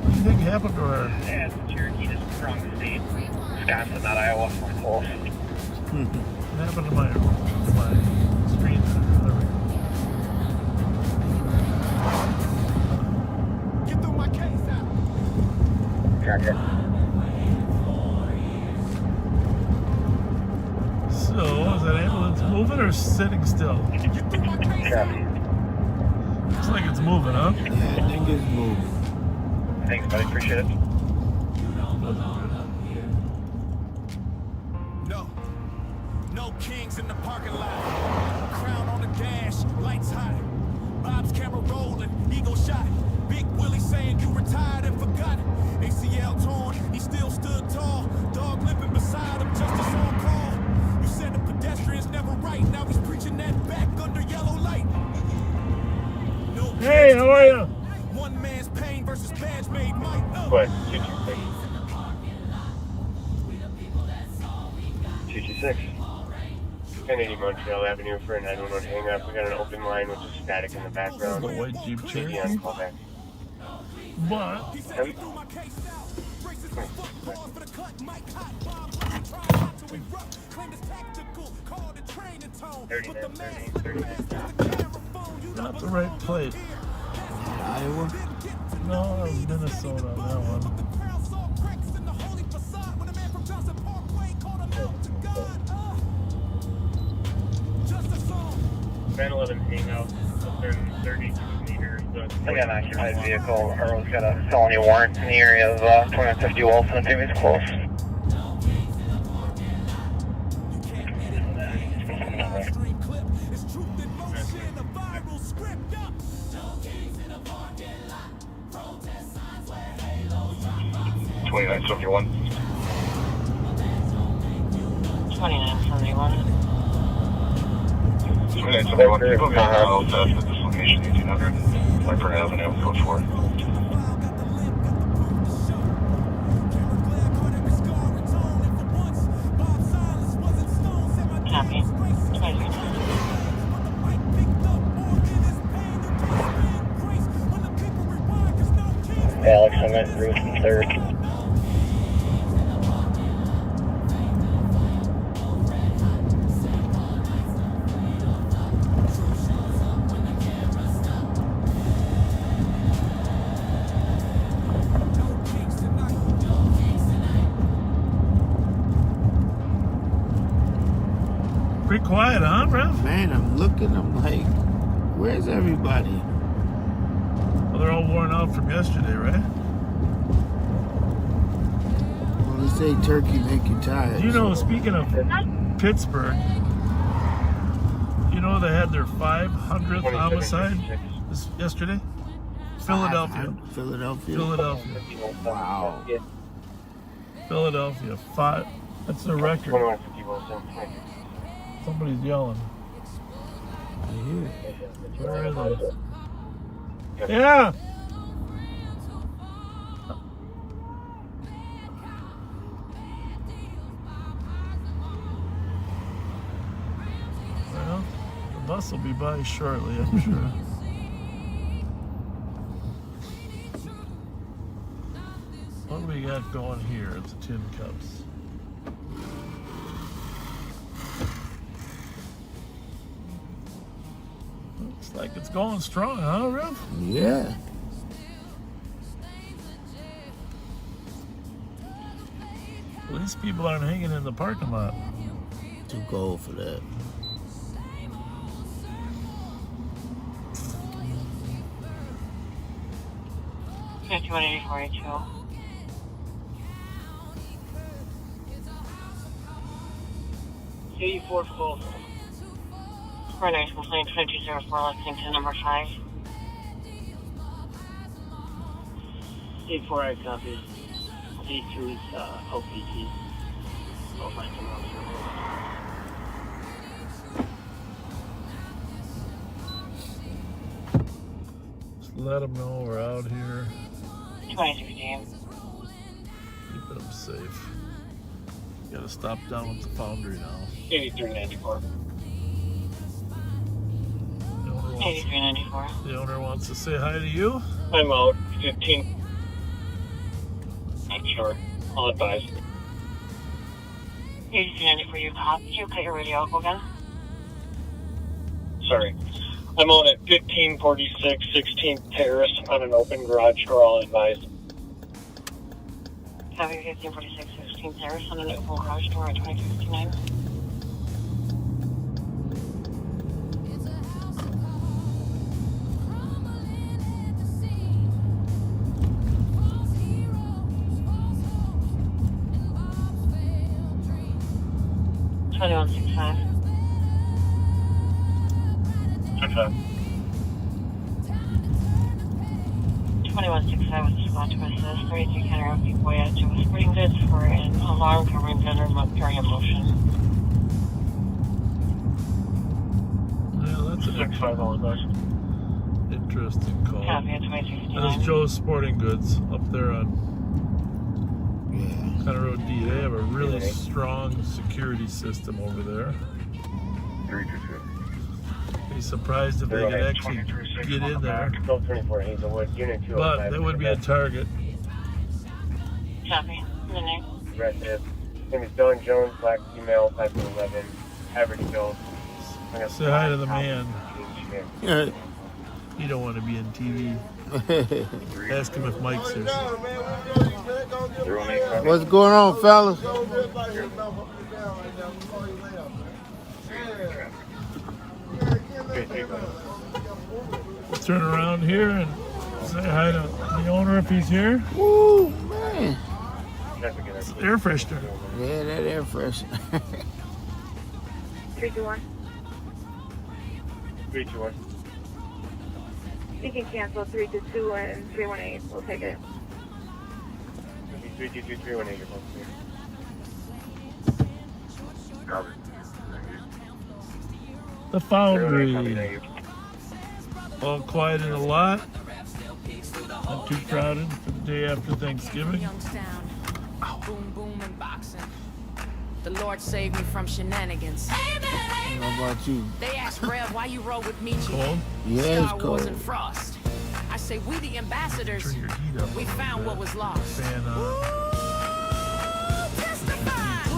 What do you think happened to her? Yeah, it's a Cherokee, just from the state. Wisconsin, not Iowa. We're close. What happened to my screen? Get through my case out. Roger. So, is that ambulance moving or sitting still? Copy. Looks like it's moving, huh? Yeah, I think it's moving. Thanks, buddy. Appreciate it. No kings in the parking lot. Crown on the dash, lights hot. Bob's camera rolling, eagle shot. Big Willie saying you retired and forgot. ACL torn, he still stood tall. Dog limping beside him, justice on call. You said the pedestrian's never right. Now he's preaching that back under yellow light. No hey, how are you? One man's pain versus badge made might. What? 226. 1080 Montreal Avenue for a 911 hang up. We got an open line with just static in the background. The white Jeep Cherokee. On callback. But not the right plate. Iowa? No, that was Minnesota on that one. 911 hang out within 32 meters. I got an occupied vehicle. Earl's got a felony warrant in the area of 250 Wilson. Maybe it's close. Twenty-nine 71. 2971. 2971. People got out at this location, 1800 Whiteburn Avenue, code 4. Copy. 23. Alex, I'm at Ruth and 3rd. Pretty quiet, huh, Rev? Man, I'm looking, I'm like, where's everybody? Well, they're all worn out from yesterday, right? Well, they say turkey make you tired. You know, speaking of Pittsburgh, you know they had their 500th homicide yesterday? Philadelphia. Philadelphia? Philadelphia. Wow. Philadelphia. That's their record. 2150 Wilson. Somebody's yelling. I hear it. Where are they? Yeah! Well, the bus will be by shortly, I'm sure. What do we got going here at the Tin Cups? Looks like it's going strong, huh, Rev? Yeah. At least people aren't hanging in the parking lot. Too cold for that. $84 full. Coroners complaint 2204 Lexington number 5. 84 I copy. D2 is OPT. I'll find some else. Just let them know we're out here. 2016. Keeping them safe. Gotta stop down at the foundry now. 8394. 8394. The owner wants to say hi to you. I'm out. 15. Not sure. I'll advise. 8394, you cut your radio up again? Sorry. I'm out at 1546 16th Terrace on an open garage door. I'll advise. Copy 1546 16th Terrace on an open garage door at 2059. $2165. 2165 with the squad to assist. 33 County Road people way out to Sporting Goods for an alarm covering vendor area motion. Yeah, that's an interesting call. Copy at 2069. That's Joe's Sporting Goods up there on County Road D. They have a really strong security system over there. 322. Be surprised if they could actually get in there. 1224 Hazelwood, Unit 205. But that would be a target. Copy. The name? Aggressive. Name is Don Jones, black female, 5'11", average build. Say hi to the man. Yeah. You don't want to be in TV. Ask him if Mike's here. What's going on, fellas? Turn around here and say hi to the owner if he's here. Woo, man. It's air freshener. Yeah, that air freshener. 321. 321. You can cancel 322 and 318. We'll take it. 322, 318, you're supposed to. Copy. The foundry. All quiet in the lot. Not too crowded for the day after Thanksgiving. Boom, boom, and boxing. The Lord saved me from shenanigans. How about you? They asked Rev why you rode with me. Cold? Yeah, Star it's Wars cold. and Frost. I say we the ambassadors. Turn your heat up. We found what was lost. Fan Pull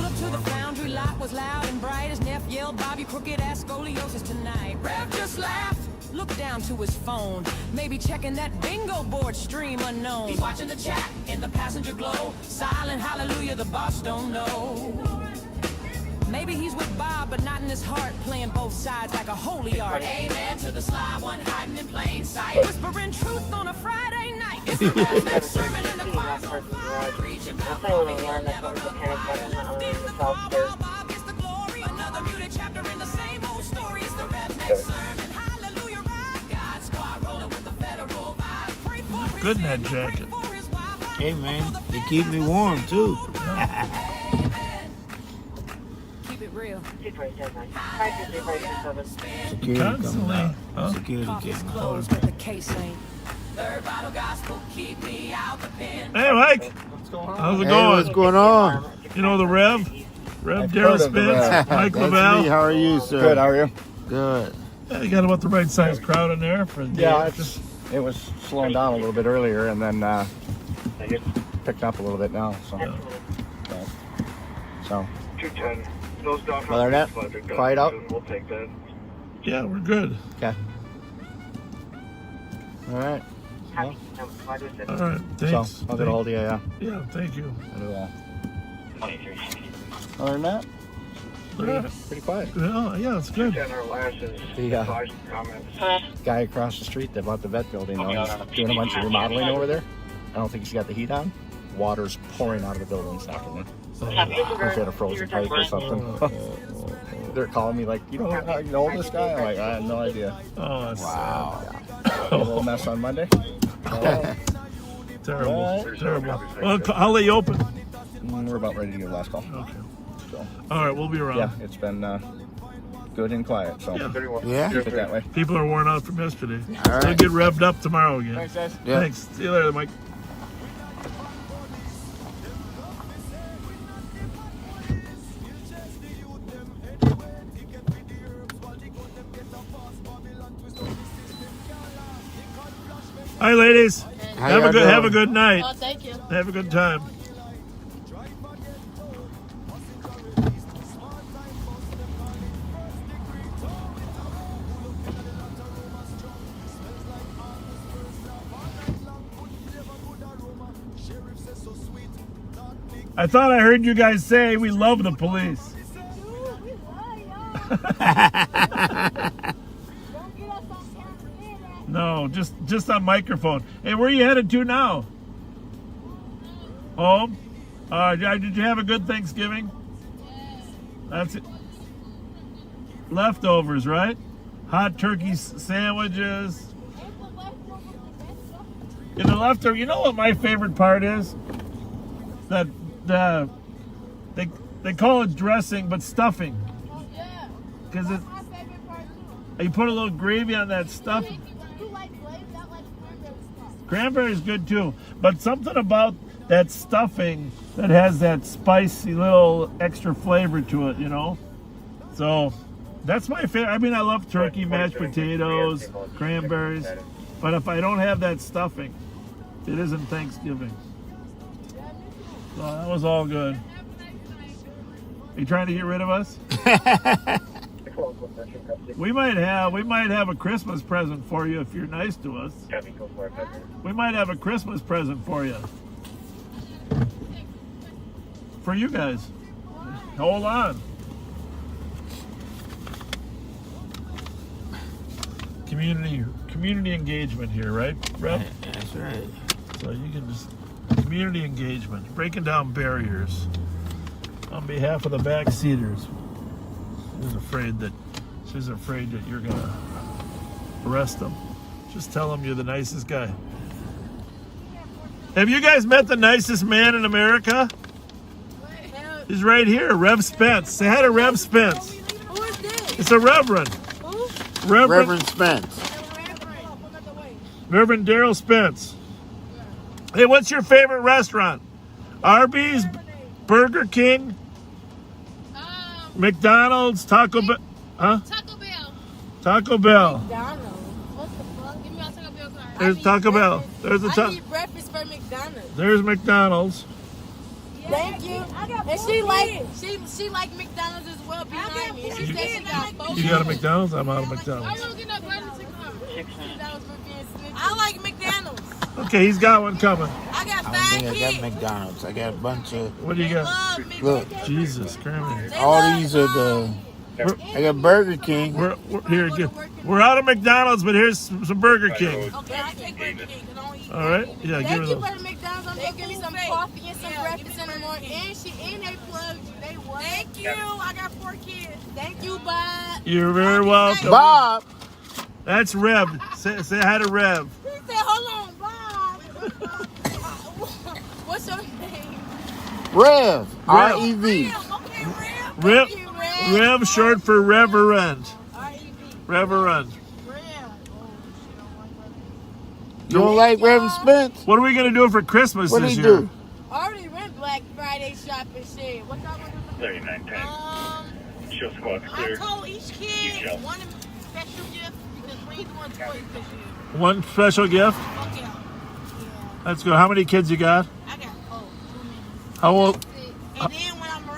up to the foundry, lot was loud and bright as Neff yelled, Bobby crooked ass scoliosis tonight. Rev just laughed, looked down to his phone, maybe checking that bingo board stream unknown. He's watching the chat in the passenger glow, silent hallelujah, the boss don't know. Maybe he's with Bob, but not in his heart, playing both sides like a holy art. Amen to the sly one hiding in plain sight, whispering truth on a Friday night. It's the Redneck sermon in the choir so far, preaching I'll tell you when you learn that from the mechanic section on the south stairs. another muted chapter in the same old story. It's the Redneck sermon. Hallelujah, right? God squad rolling with the federal vibe. Pray for good in that jacket. Hey, man, they keep me warm, too. keep it real. Security Constantly, coming out. huh? Security coming out. Closed, but the case ain't. Third bottle gospel, keep me out the pen. Hey, Mike. How's it Hey, going? what's going on? You know the Rev? Rev Darryl Spence, Mike That's Lavelle. me. How are you, sir? Good, how are you? Good. Yeah, you got about the right size crowd in there for the Yeah, it was slowing down a little bit earlier, and then picked up a little bit now. So, so. 210. Those dogs Other than that, quiet out. We'll take that. Yeah, we're good. Okay. All right. Well, All right, thanks. so I'll get a hold of you. Yeah. Yeah, thank you. Other than that, pretty quiet. Yeah, it's good. The guy across the street that bought the vet building, he's doing a bunch of remodeling over there. I don't think he's got the heat on. Water's pouring out of the building this afternoon. He had a frozen pipe or something. They're calling me like, you know this guy? I'm like, I have no idea. Oh, that's sad. A little mess on Monday. Terrible. Terrible. Well, I'll let you open. We're about ready to get a last call. Okay. So, all right, we'll be around. Yeah, it's been good and quiet. So yeah. Keep it that way. People are worn out from yesterday. All right. They'll get revved up tomorrow again. Thanks, guys. Yeah. Thanks. See you later, Mike. Hi, ladies. Have a good night. Oh, thank you. Have a good time. I thought I heard you guys say we love the police. No, just on microphone. Hey, where are you headed to now? Home? Did you have a good Thanksgiving? That's it. Leftovers, right? Hot turkey sandwiches. In the leftover, you know what my favorite part is? That they call it dressing, but stuffing. Because you put a little gravy on that stuffing. Cranberry is good too, but something about that stuffing that has that spicy little extra flavor to it, you know? So that's my favorite. I mean, I love turkey, mashed potatoes, cranberries, but if I don't have that stuffing, it isn't Thanksgiving. So that was all good. Are you trying to get rid of us? We might have a Christmas present for you if you're nice to us. We might have a Christmas present for you. For you guys. Hold on. Community engagement here, right, Rep? That's right. So you can just community engagement, breaking down barriers on behalf of the backseaters. She's afraid that you're gonna arrest them. Just tell them you're the nicest guy. Have you guys met the nicest man in America? He's right here, Rev Spence. Say hi to Rev Spence. Who is this? It's a reverend. Who? Reverend Spence. Reverend Daryl Spence. Hey, what's your favorite restaurant? Arby's, Burger King, McDonald's, Taco Bell. Huh? Taco Bell. Taco Bell. McDonald's. What the fuck? Give me my Taco Bell card. There's Taco Bell. There's a I need breakfast for McDonald's. There's McDonald's. Thank you. And she like McDonald's as well behind me. She said she got both. You got a McDonald's? I'm out of McDonald's. I don't get no breakfast card. I like McDonald's. Okay, he's got one coming. I got I 5 don't think kids. I got McDonald's. I got a bunch of. What do you got? Look, Jesus Christ. all these are the. I got Burger King. We're out of McDonald's, but here's some Burger King. Okay, I take Burger King. All right, yeah, give it Thank you up. for the McDonald's. I'm gonna give me some coffee and some breakfast in the morning. And they plugged you. They what? Thank you. I got 4 kids. Thank you, Bob. You're very welcome. Bob. That's Rev. Say hi to Rev. He said, hold on, Bob. What's your name? Rev. R-E-V. Rev, short for Reverend. Reverend. You don't like Reverend Spence? What are we going to do for Christmas What this do year? you do? I already went Black Friday shopping shit. What y'all want to do? 3910. Show squad's clear. I told each kid one special gift because we ain't doing toys this year. One special gift? Okay. Let's go. How many kids you got? I got 4. How old?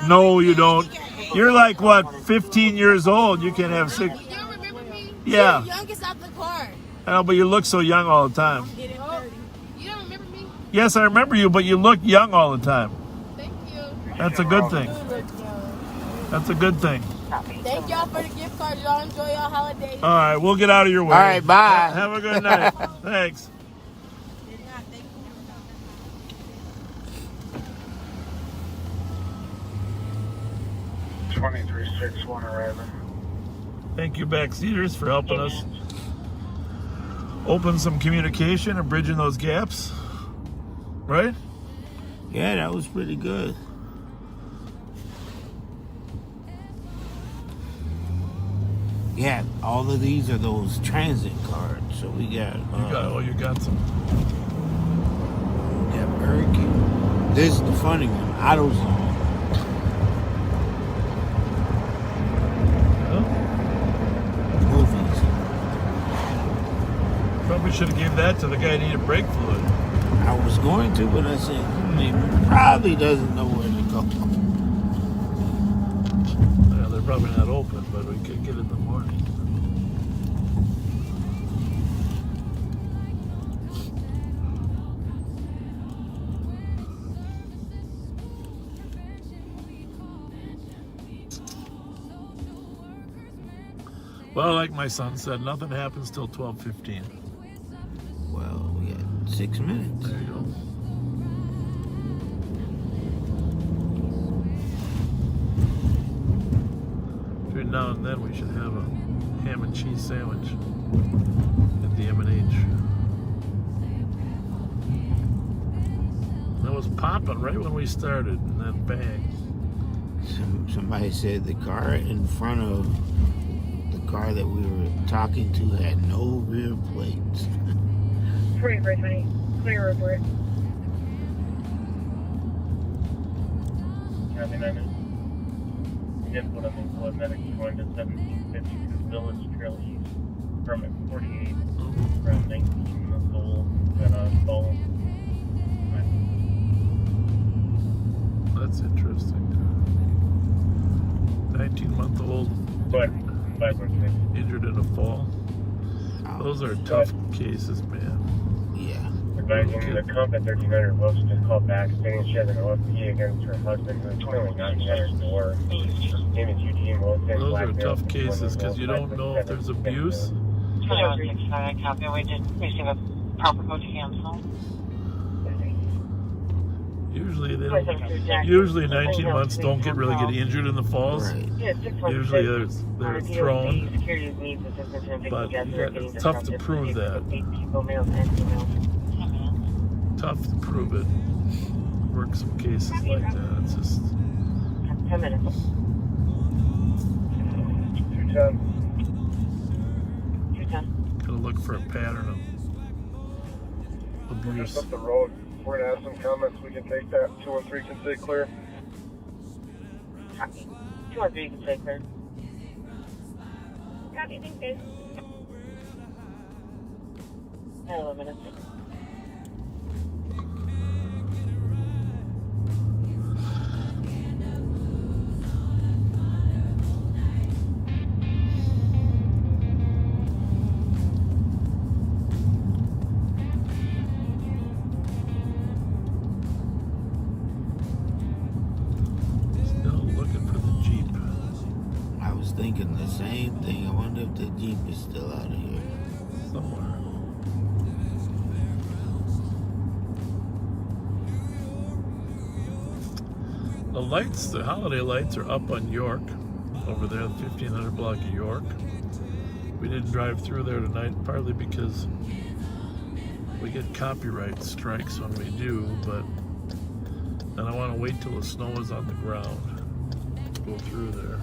No, you don't. You're like, what, 15 years old? You can have 6. You don't remember me? Yeah. You're the youngest out the car. I know, but you look so young all the time. You don't remember me? Yes, I remember you, but you look young all the time. Thank you. That's a good thing. That's a good thing. Thank y'all for the gift cards. Y'all enjoy y'all holidays. All right, we'll get out of your way. All right, bye. Have a good night. Thanks. $23.61 arriving. Thank you, backseaters, for helping us open some communication and bridging those gaps. Right? Yeah, that was pretty good. Yeah, all of these are those transit cards. So we got. You got some. We got Burger King. This is the funny one. AutoZone. Movies. Probably should have gave that to the guy who needed brake fluid. I was going to, but I said he probably doesn't know where to go. Yeah, they're probably not open, but we could get in the morning. Well, like my son said, nothing happens till 12:15. Well, we got 6 minutes. There you go. Between now and then, we should have a ham and cheese sandwich at the M&H. That was popping right when we started, and then bang. Somebody said the car in front of the car that we were talking to had no rear plates. 4320, clear report. Copy 9. We did put up in blood medics going to 1752 Village Trail East. Permit 48, around 19 months old. Got a stall. That's interesting. 19-month-old. But injured in a fall. Those are tough cases, man. Yeah. Advising the comp at 1300 Wilson just called back stating she has an OSP against her husband who is currently knocking at her door. His name is Eugene Wilson. Those are tough cases because you don't know if there's abuse. Copy. We did receive a proper code to cancel. Usually they don't. Usually 19 months don't really get injured in the falls. Right. Usually they're thrown. But it's tough to prove that. Tough to prove it. Work some cases like that. It's just. 10 minutes. 210. Gotta look for a pattern of abuse. Up the road. We're going to have some comments. We can take that. 213 can stay clear. 213 can stay clear. Copy, thank you. 11 minutes. Thinking the same thing. I wonder if the Jeep is still out of here. Somewhere. The lights, the holiday lights are up on York, over there, the 1500 block of York. We didn't drive through there tonight, partly because we get copyright strikes when we do, but then I want to wait till the snow is on the ground to go through there.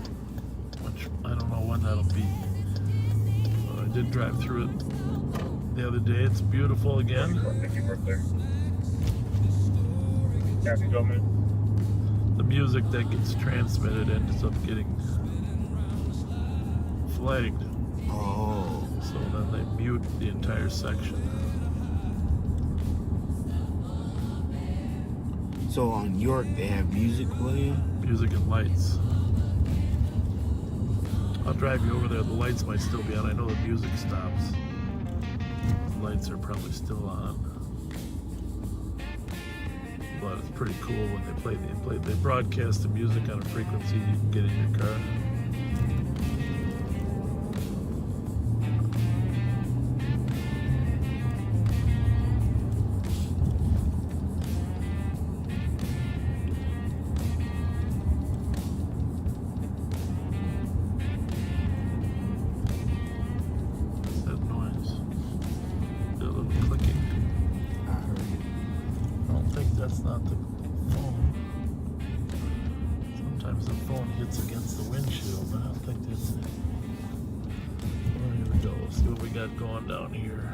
Which I don't know when that'll be. But I did drive through it the other day. It's beautiful again. The music that gets transmitted ends up getting flagged. Oh. So then they mute the entire section. So on York, they have music playing? Music and lights. I'll drive you over there. The lights might still be on. I know the music stops. The lights are probably still on. But it's pretty cool when they broadcast the music on a frequency you can get in your car. That's not the phone. Sometimes the phone hits against the windshield, but I don't think that's it. Well, here we go. We'll see what we got going down here.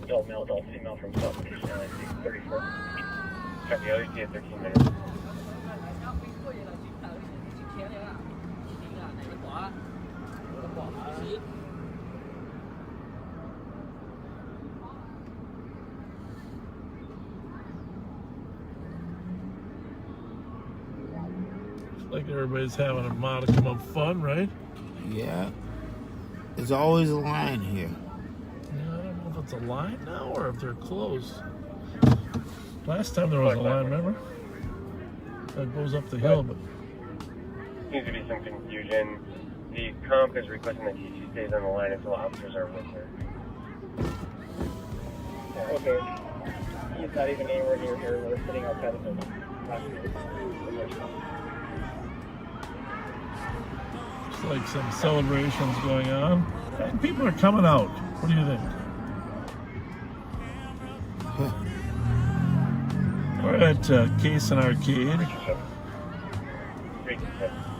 Adult male, adult female from South Station 34. Check the other key at 13 minutes. Like everybody's having a modicum of fun, right? Yeah. There's always a line here. Yeah, I don't know if it's a line now or if they're closed. Last time there was a line, remember? That goes up the hill, but Seems to be some confusion. The comp is requesting that TC stays on the line until officers are with her. Okay. He's not even anywhere near here. We're sitting outside of the it's like some celebrations going on. And people are coming out. What do you think? We're at Case and Arcade.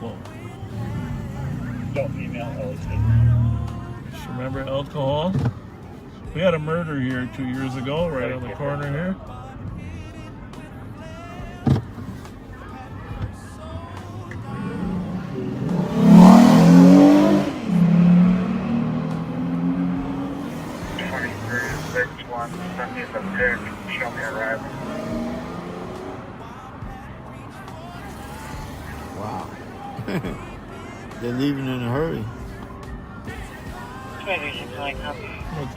Whoa. Don't female Just remember alcohol? We had a murder here 2 years ago, right on the corner here. Show me arrival. Wow. They're leaving in a hurry.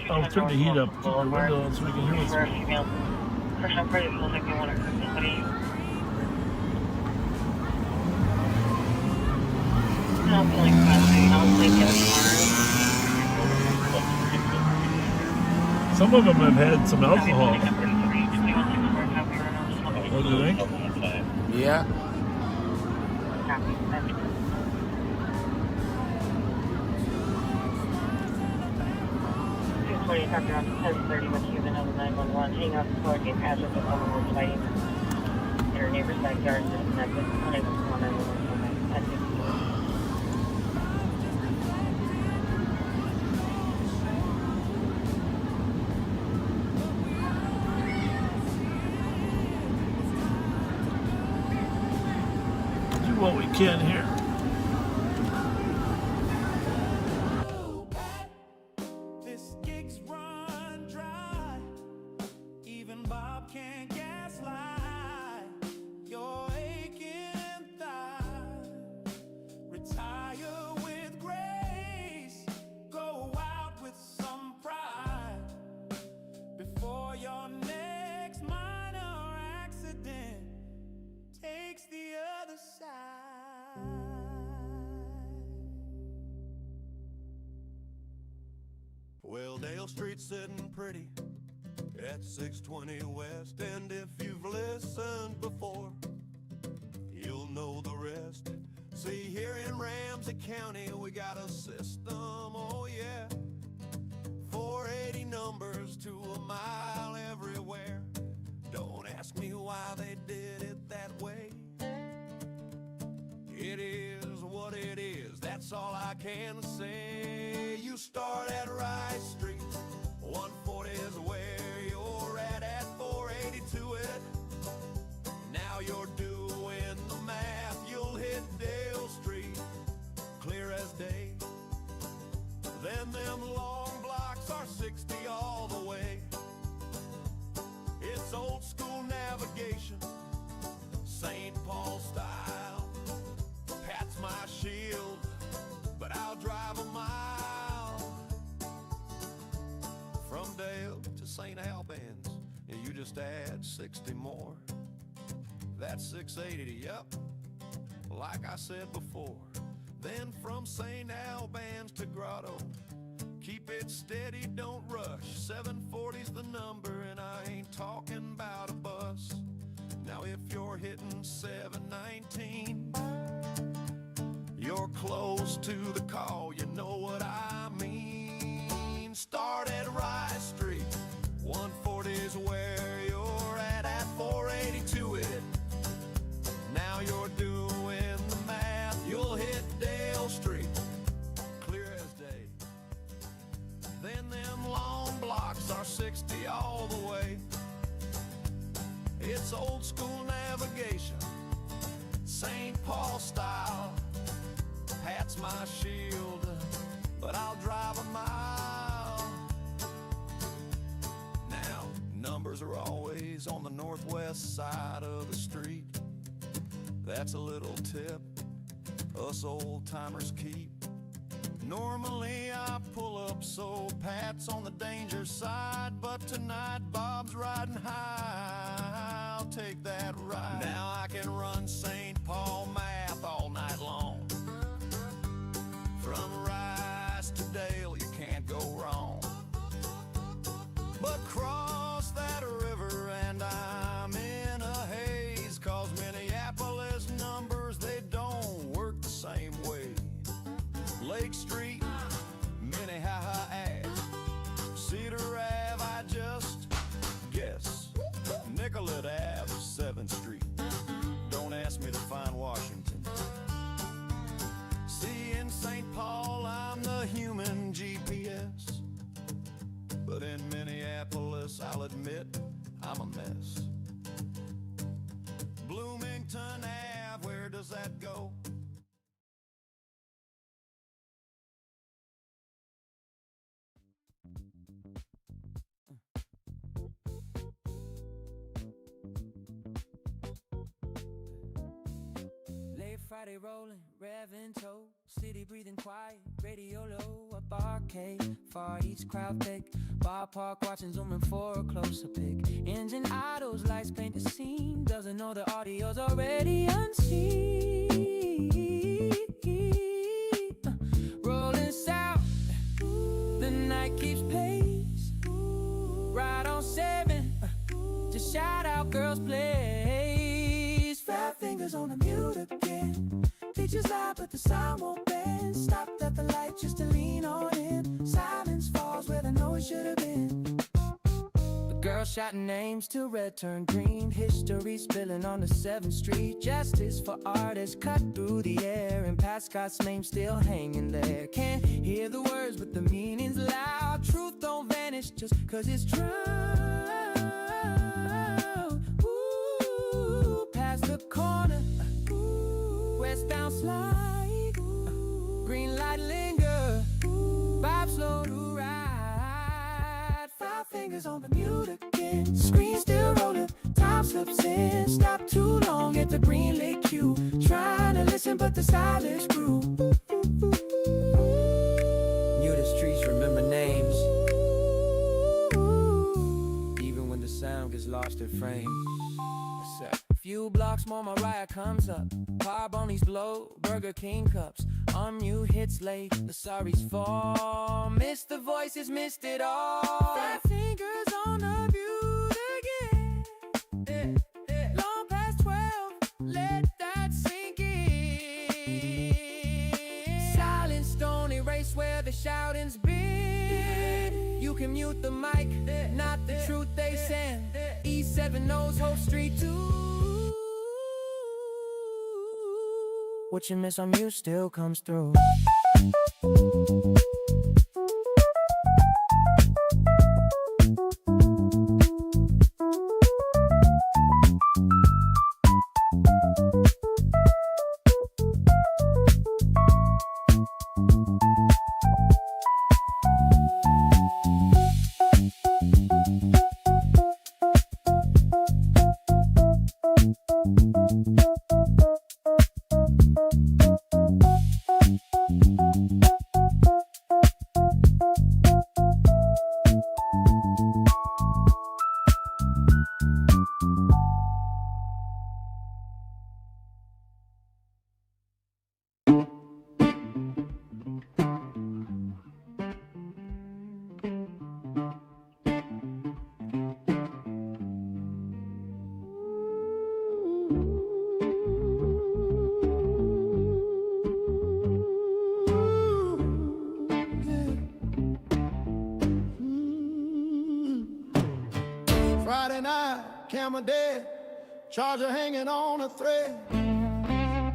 I'll turn the heat up, keep the window on so we can hear what's Person operated feels like they want to hurt somebody. I don't feel like fascinating. I don't think Some of them have had some alcohol. What do you think? Yeah. 220 after on 1030 with Cuban on the 911. Hang up, coordinate address of someone was fighting in her neighbor's backyard. Disconnected. Unable to call 911. At 54. What we can here. This gig's run dry. Even Bob can't gaslight your aching thigh. Retire with grace. Go out with some pride before your next minor accident takes the other side. Well, Dale Street's sitting pretty at 620 West, and if you've listened before, you'll know the rest. See, here in Ramsey County, we got a system, oh yeah, 480 numbers to a mile everywhere. Don't ask me why they did it that way. It is what it is, that's all I can say. You start at Rice Street, 140 is where you're at 480 to it. Now you're doing the math, you'll hit Dale Street, clear St. Albans, and you just add 60 more. That's 680, yep, like I said before. Then from St. Albans to Grotto, keep it steady, don't rush. 740's the number, and I ain't talking about a bus. Now if you're hitting 719, you're close to the call, you know what I mean. Start at Rice Street, 140's where you're at 482 it. Now you're doing the math, you'll hit Dale Street, clear as day. Then them long blocks are 60 all the way. It's old school navigation, St. Paul style. Pat's my shield, but I'll drive a mile. Now, numbers are always on the northwest side of the street. That's a little tip us old timers keep. Normally I pull up so Pat's on the danger side, but tonight Bob's riding high. I'll take that ride. Now I can run St. Paul math all night long. From Rice to Dale, you can't go wrong. But cross that river and I'm in a haze, 'cause Minneapolis numbers, they don't work the same way. Lake Street, Minnehaha Ave, Cedar Ave, I just guess. Nicollet Ave, 7th Street. Don't ask me to find Washington. See, in St. Paul, I'm the human GPS. But in Minneapolis, I'll admit, I'm a mess. Bloomington Ave, where does that go? Friday rolling, revving toe, city breathing quiet, radio low, up arcade, Far East crowd thick, ballpark watching zooming for a closer pick. Engine idles, lights paint the scene, doesn't know the audio's already unseen. Rolling south, the night keeps pace, right on 7, just shout out Girls Place. 5 fingers on the mute again. Features loud, but the sound won't bend. Stopped at the light just to lean on in. Silence falls where the noise should have been. The girl shouting names till red turned green. History spilling on the 7th Street. Justice for artists cut through the air, and Pat Scott's name still hanging there. Can't hear the words, but the meaning's loud. Truth don't vanish just 'cause it's true. Past the corner, westbound slide, green light linger, vibe slow to ride. 5 fingers on the mute again, screen still rolling, time slips in. Stop too long at the green light cue, trying to listen but the silence grew. Knew the streets remember names, even when the sound gets lost in frame. Few blocks more, Mariah comes up. Car bunnies blow, Burger King cups. Unmute hits late, the sorries fall. Missed the voices, missed it all. 5 fingers on the mute again. Long past 12, let that sink in. Silence don't erase where the shouting's been. You can mute the mic, not the truth they send. E7 knows Hope Street too. What you miss on mute still comes through. Friday night, camera dead, charger hanging on a thread.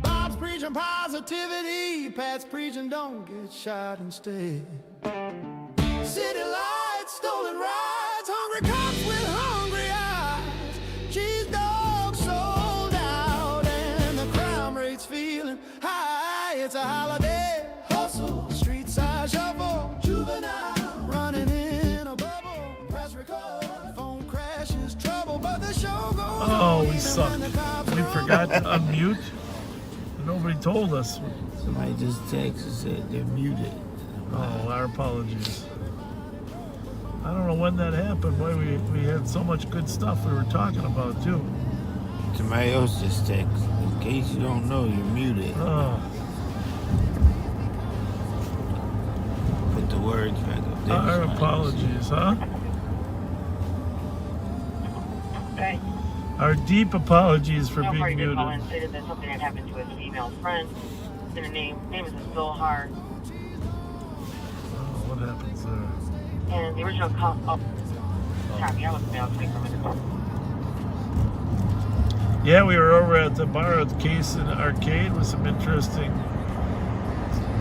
Bob's preaching positivity, Pat's preaching don't get shot instead. City lights, stolen rides, hungry cops with hungry eyes. Cheese dogs sold out and the crime rate's feeling high. It's a holiday, hustle, street side shuffle, juvenile, running in a bubble, press record, phone crashes, trouble, but the show goes on. Oh, we sucked. We forgot to unmute. Nobody told us. Somebody just texted and said they're muted. Oh, our apologies. I don't know when that happened. Boy, we had so much good stuff we were talking about, too. Somebody else just texted. In case you don't know, you're muted. Oh. Put the words back up there. Our apologies, huh? Okay. Our deep apologies for being Party did muted. call in and stated that something had happened to his female friend. And her name is Zohar. Oh, what happens there? And the original call. Oh, copy. I wasn't there 24 minutes ago. Yeah, we were over at the bar at the Case and Arcade with some interesting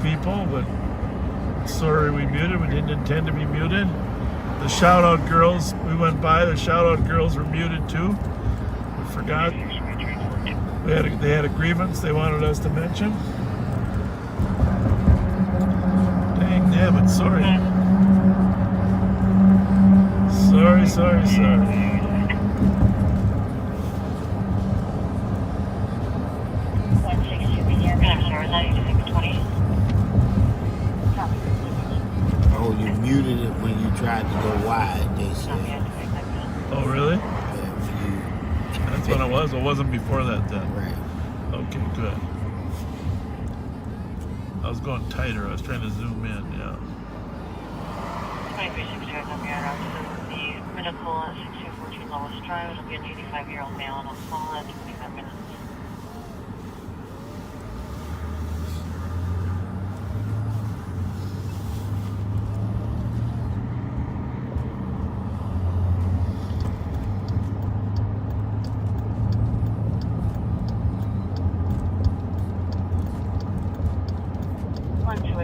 people, but sorry we muted. We didn't intend to be muted. The shout-out girls, we went by, the shout-out girls were muted too. We forgot. They had a grievance they wanted us to mention. Dang nabbit, sorry. Sorry. Oh, you muted it when you tried to go wide, they said. Oh, really? Yeah, that's when it was. It wasn't before that then. Right. Okay, good. I was going tighter. I was trying to zoom in, yeah. 2360 on the radar. The medical at 6214 Lois Drive. It'll be an 85-year-old male and a call at 25 minutes.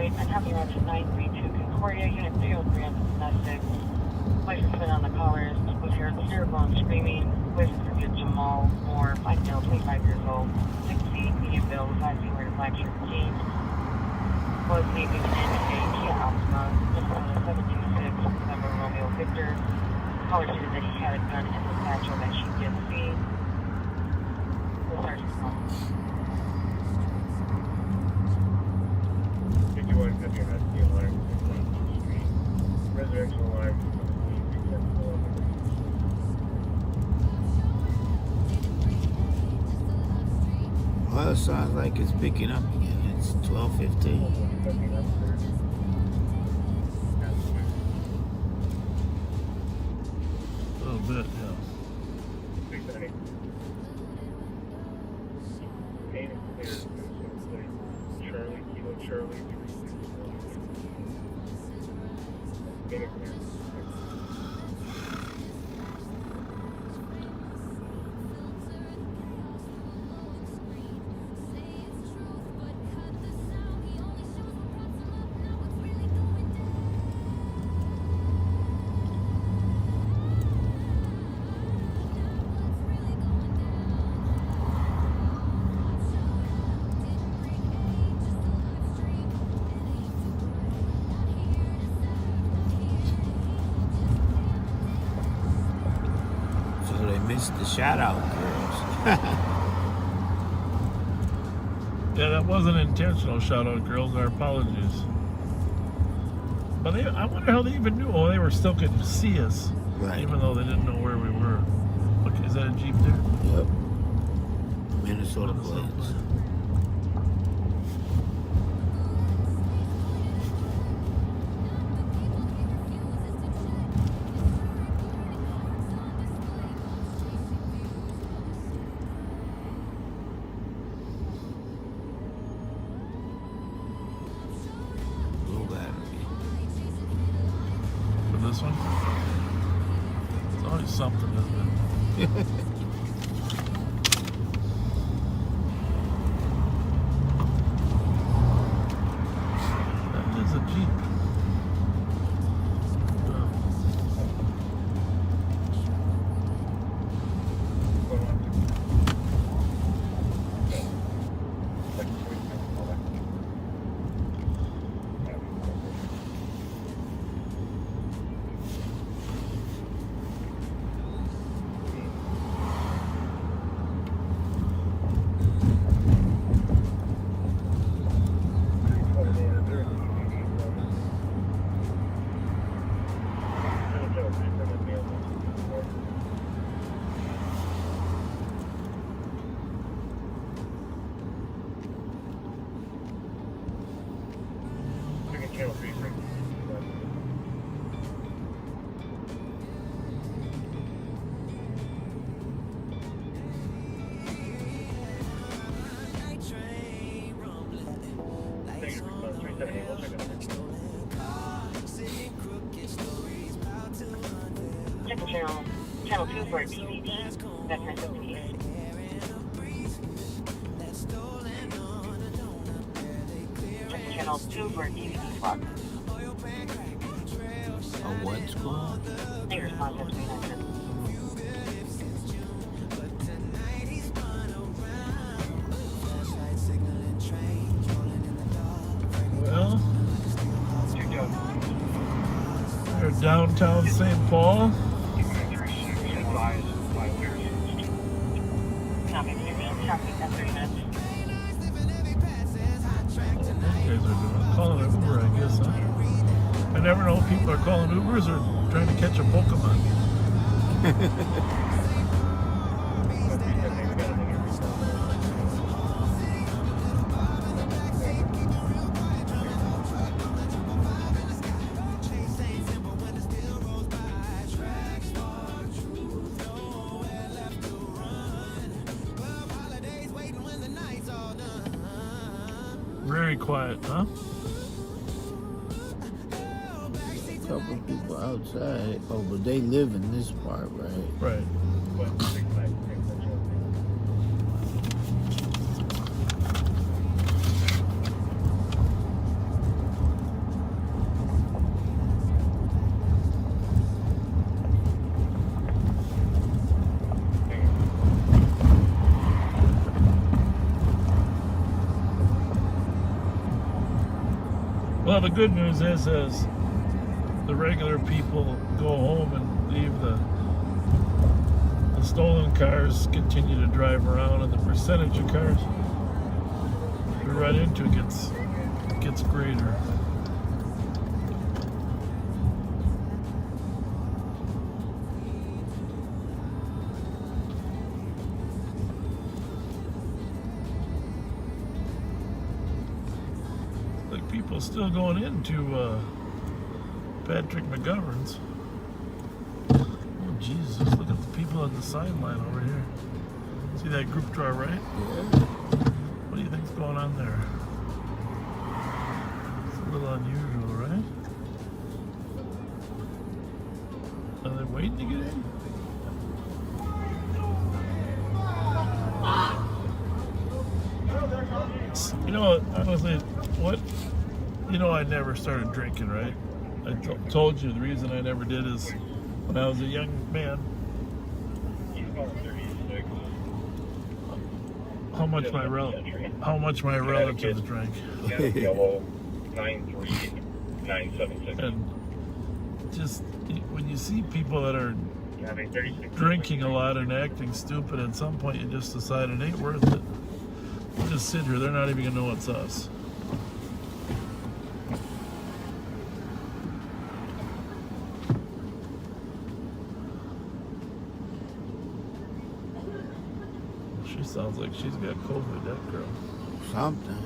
And having route to 932 Concordia, Unit 303 on the domestic. Wife has been on the callers, was heard hysterical and screaming. Wife is reviewed Jamal Moore, 5 male, 25 years old, 6 feet, medium build, 5 feet, wearing a black shirt and jeans. Was leaving in a Kia Optima, Minnesota 726, November Romeo Victor. Caller stated that he had a gun in the satchel that she did see. The sergeant's call. 51 copy on SC alarm, 16th Street. Residential alarm, Well, it sounds like it's picking up again. It's 12:15. A little bit, yeah. 690. Main is clear. Charlie, Kilo Charlie, 364. Main is clear. Missed the shout out girls. Yeah, that wasn't intentional, shout out girls. Our apologies. But I wonder how they even knew. Oh, they were still couldn't see us. Right. Even though they didn't know where we were. Okay, is that a Jeep there? Yep. Minnesota plates. For this one? Always something, isn't it? That is a Jeep. Channel 2 for DVD. That's my piece. Check Channel 2 for DVD slot. A what squad? They respond to 300. Well, they're downtown St. Paul. Calling an Uber, I guess, huh? I never know if people are calling Ubers or trying to catch a Pokemon. Very quiet, huh? Couple people outside. Oh, but they live in this part, right? Right. Well, the good news is, as the regular people go home and leave, the stolen cars continue to drive around, and the percentage of cars we run into gets greater. Like people still going into Patrick McGovern's. Oh Jesus, look at the people on the sideline over here. See that group to our right? Yeah. What do you think's going on there? It's a little unusual, right? Are they waiting to get in? You know, honestly, what? You know, I never started drinking, right? I told you the reason I never did is when I was a young man. How much my relatives drank. Yellow 93976. And just when you see people that are drinking a lot and acting stupid, at some point you just decide it ain't worth it. We'll just sit here. They're not even gonna know it's us. She sounds like she's got COVID, that girl. Something.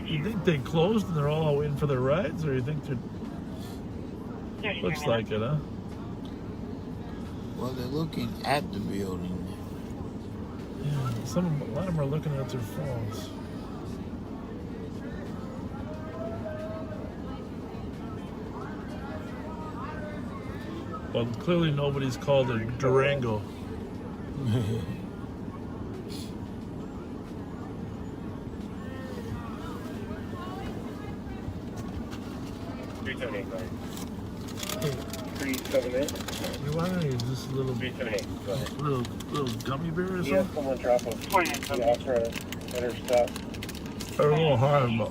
You think they closed and they're all waiting for their rides, or you think they're... Looks like it, huh? Well, they're looking at the building. Yeah, a lot of them are looking at their phones. Well, clearly nobody's called a Durango. You want any just a little, little gummy bear or something? Yeah, someone drop a offer better stuff. They're a little hard, but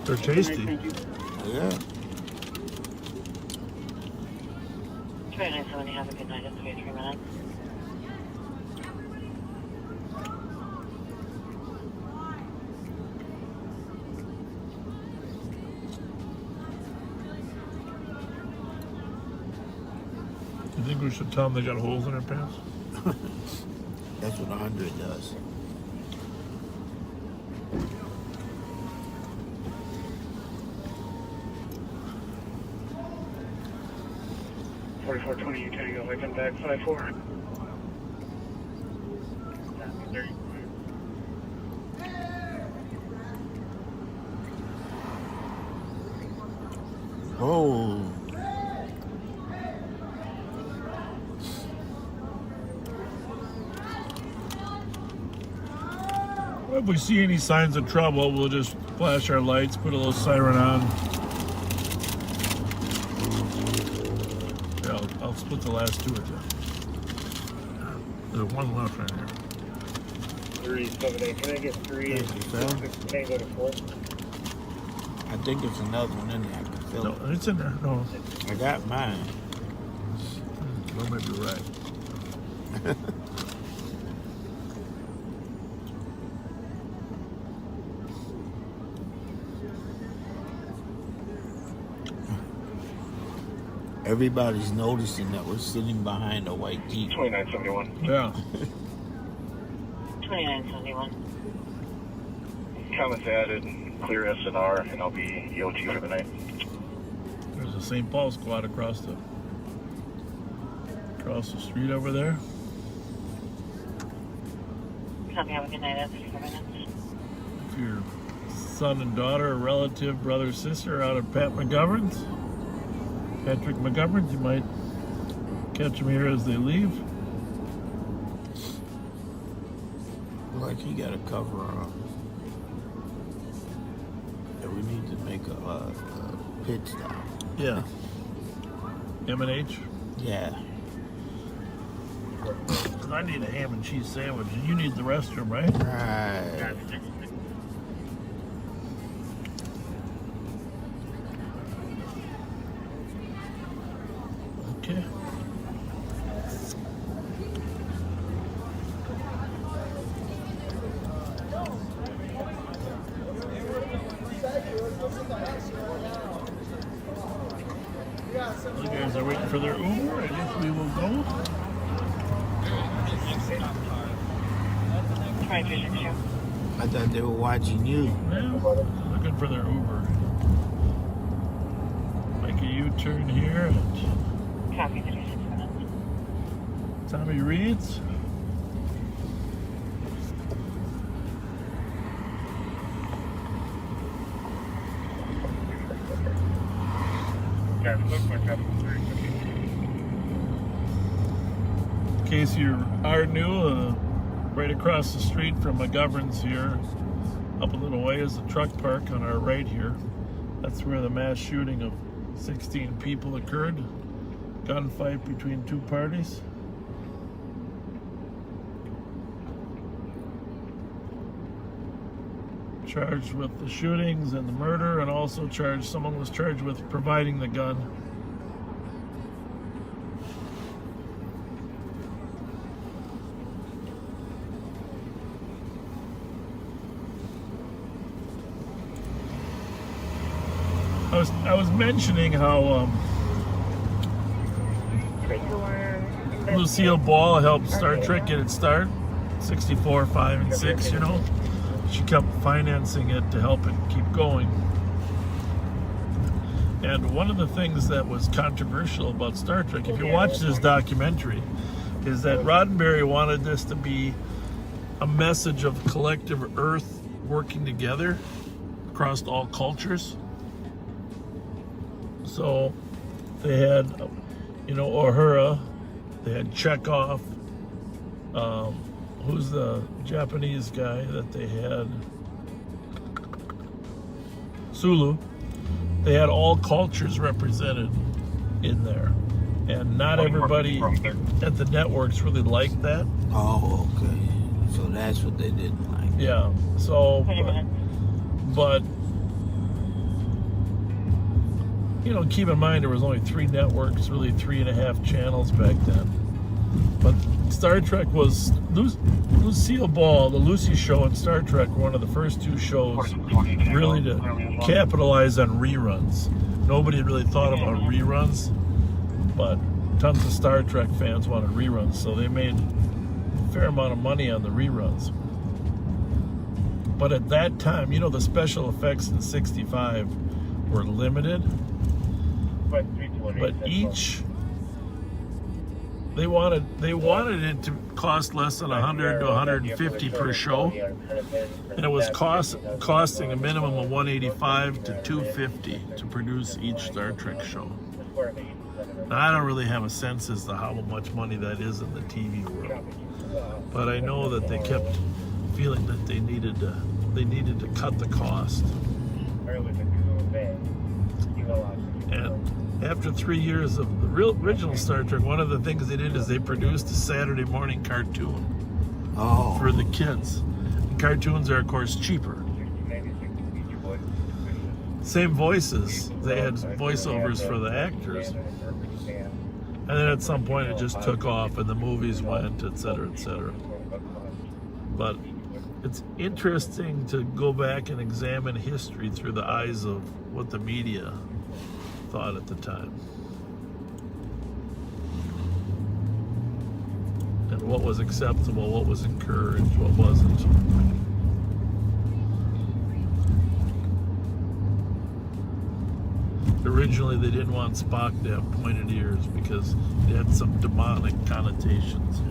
they're tasty. Yeah. 2970, have a good night. It's 23 minutes. You think we should tell them they got holes in their pants? That's what 100 does. You Tango, I come back 5-4. Oh. If we see any signs of trouble, we'll just flash our lights, put a little siren on. Yeah, I'll split the last two with you. There's one left right here. 378. Can I get 3? Tango to 4. I think it's another one in there. I can feel No, it. it's in there. No. I got mine. You might be right. Everybody's noticing that we're sitting behind a white Jeep. 2971. Yeah. 2971. Comments added, clear SNR, and I'll be EOT for the night. There's a St. Paul squad across the street over there. Copy, have a good night. That's 34 minutes. If your son and daughter, or relative, brother, sister out of Patrick McGovern's, you might catch them here as they leave. Like he got a cover on. Yeah, we need to make a pit stop. Yeah. M&H? Yeah. I need a ham and cheese sandwich, and you need the restroom, right? Right. Okay. You guys are waiting for their Uber. I guess we will go. I thought they were watching you. Yeah, looking for their Uber. Make a U-turn here at Copy, 36 minutes. Tommy Reed's. In case you are new, right across the street from McGovern's here, up a little way is the truck park on our right here. That's where the mass shooting of 16 people occurred. Gunfight between two parties. Charged with the shootings and the murder, and also someone was charged with providing the gun. I was mentioning how Lucille Ball helped Star Trek get its start, 64, 5, and 6, you know. She kept financing it to help it keep going. And one of the things that was controversial about Star Trek, if you watch this documentary, is that Roddenberry wanted this to be a message of collective Earth working together across all cultures. So They had, Uhura. They had Chekhov. Who's the Japanese guy that they had? Sulu. They had all cultures represented in there. And not everybody at the networks really liked that. Oh, okay. So that's what they didn't like. Yeah. So, but keep in mind there was only 3 networks, really 3.5 channels back then. But Star Trek was Lucille Ball, the Lucy Show, and Star Trek were one of the first 2 shows really to capitalize on reruns. Nobody had really thought about reruns, but tons of Star Trek fans wanted reruns, so they made a fair amount of money on the reruns. But at that time, the special effects in '65 were limited, but each they wanted it to cost less than 100 to 150 per show, and it was costing a minimum of 185 to 250 to produce each Star Trek show. Now, I don't really have a sense as to how much money that is in the TV world, but I know that they kept feeling that they needed to cut the cost. And after 3 years of the original Star Trek, one of the things they did is they produced a Saturday morning cartoon for the kids. And cartoons are, of course, cheaper. Same voices. They had voiceovers for the actors. And then at some point it just took off and the movies went, etc., etc. But it's interesting to go back and examine history through the eyes of what the media thought at the time. And what was acceptable, what was encouraged, what wasn't. Originally, they didn't want Spock to have pointed ears because it had some demonic connotations,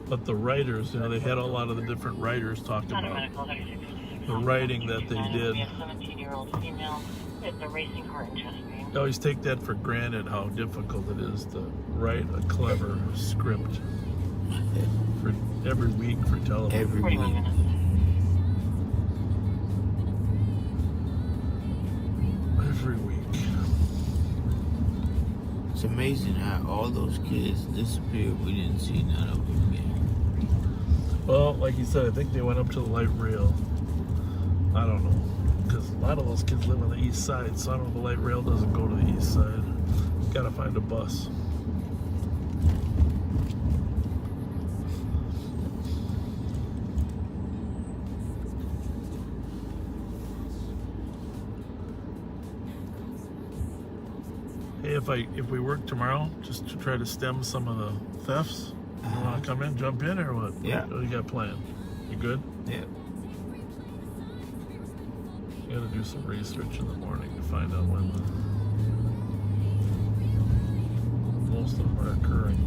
But the writers, they had a lot of the different writers talk about the writing that they did. A 17-year-old female with a racing heart and chest pain. I always take that for granted how difficult it is to write a clever script for every week for television. Every week. Every week. It's amazing how all those kids disappeared. We didn't see none of them again. Well, like you said, I think they went up to the light rail. I don't know, because a lot of those kids live on the east side, so I don't know if the light rail doesn't go to the east side. Gotta find a bus. Hey, if we work tomorrow, just to try to stem some of the thefts, you want to come in, jump in, or what? Yeah. What do you got planned? You good? Yeah. You gotta do some research in the morning to find out when most of them are occurring.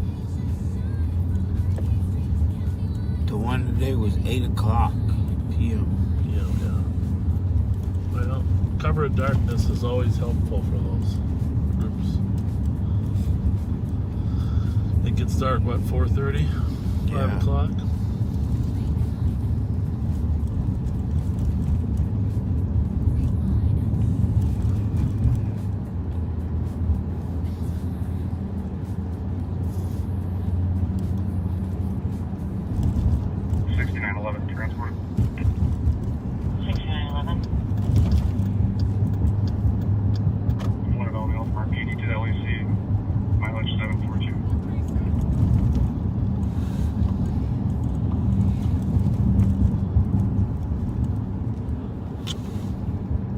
The one today was 8 o'clock p.m. Yeah. Well, cover of darkness is always helpful for those groups. It gets dark, what, 4:30? 5 o'clock?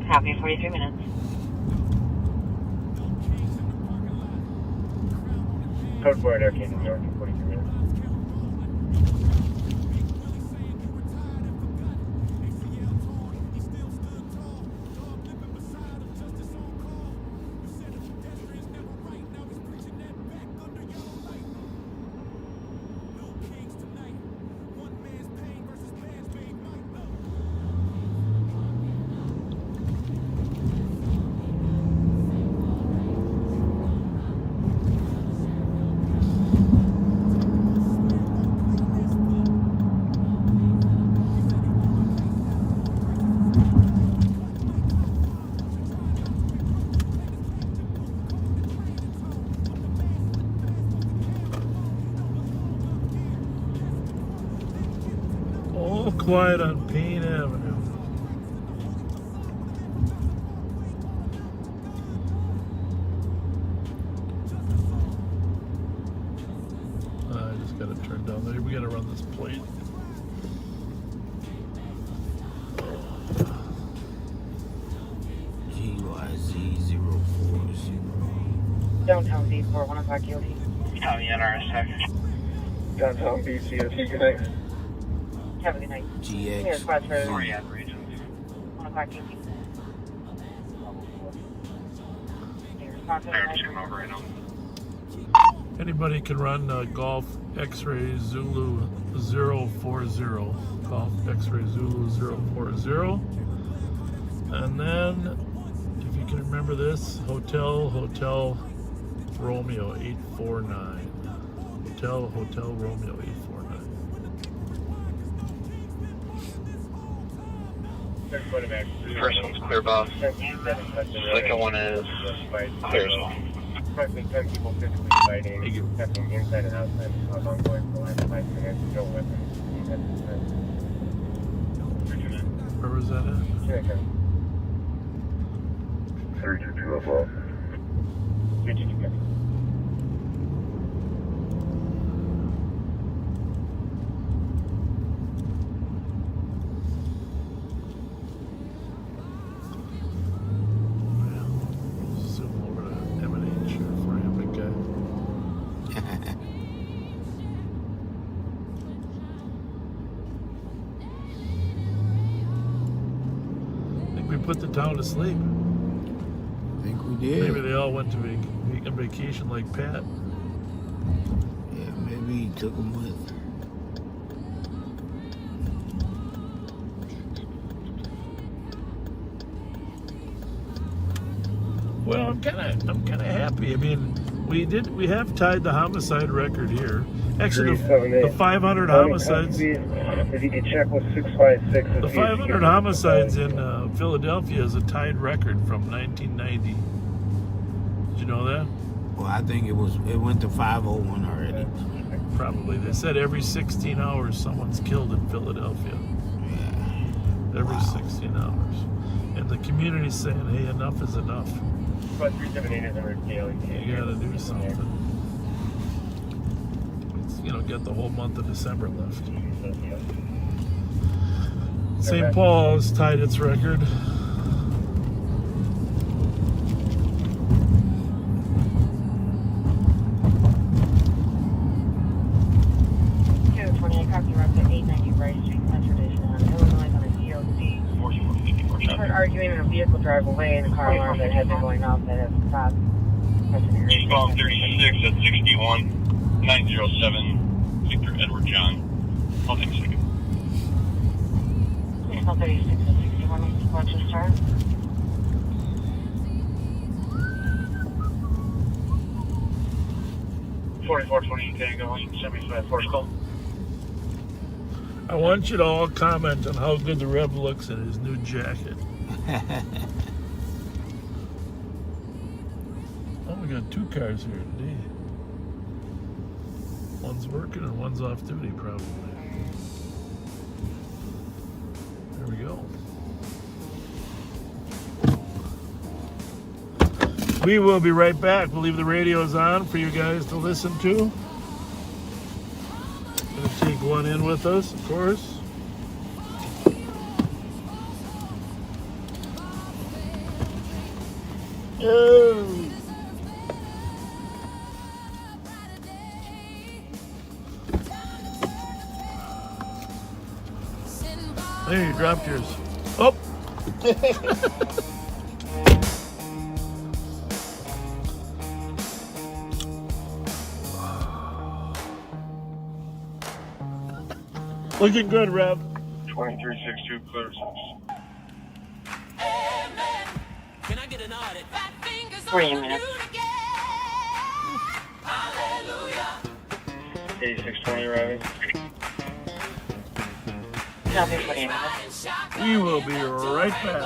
Copy, 43 minutes. Code 4 at Arcade, New York, 43 minutes. Awful quiet on Payne Avenue. I just gotta turn down there. We gotta run this plate. GYZ040. Downtown V4, 1 o'clock guilty. County NRS. Downtown BC, good night. Have a good night. GX. Here, squad for Sorry, region. 1 o'clock guilty. I'm just coming over right now. Anybody can run Golf X-Ray Zulu 040. Golf X-Ray Zulu 040. And then, if you can remember this, Hotel Romeo 849. Hotel Romeo 849. First one's clear, boss. Second one is clear as well. Approximately 10 people physically fighting, attacking inside and outside the club ongoing for the last 5 minutes. No weapons. Where was that at? 322 overall. 322. Zoom over to M&H here for you, big guy. I think we put the town to sleep. I think we did. Maybe they all went to vacation like Pat. Yeah, maybe he took them with. Well, I'm kind of happy. I mean, we have tied the homicide record here. Actually, the 500 homicides. If you could check with 656. The 500 homicides in Philadelphia is a tied record from 1990. Did you know that? Well, I think it went to 501 already. Probably. They said every 16 hours someone's killed in Philadelphia. Yeah. Every 16 hours. And the community's saying, hey, enough is enough. But 378 is under daily. You gotta do something. It's, get the whole month of December left. St. Paul has tied its record. Copy, we're up to 890 Vries Street, Transportation on Illinois on a DOC. We're arguing in a vehicle drive away in a car alarm that had been going off that has stopped. Eastbound 36 at 61, 907, Victor Edward John. I'll take a second. Eastbound 36 at 61, watch the start. Tango, 75 Force Call. I want you to all comment on how good the Rev looks in his new jacket. Oh, we got 2 cars here today. One's working and one's off duty, probably. There we go. We will be right back. We'll leave the radios on for you guys to listen to. Gonna take one in with us, of course. Oh. There, you dropped yours. Oh! Looking good, Rev. 2362, clear 6. Can I get an audit? 40 minutes. 8620 arriving. Copy, 40 minutes. We will be right back.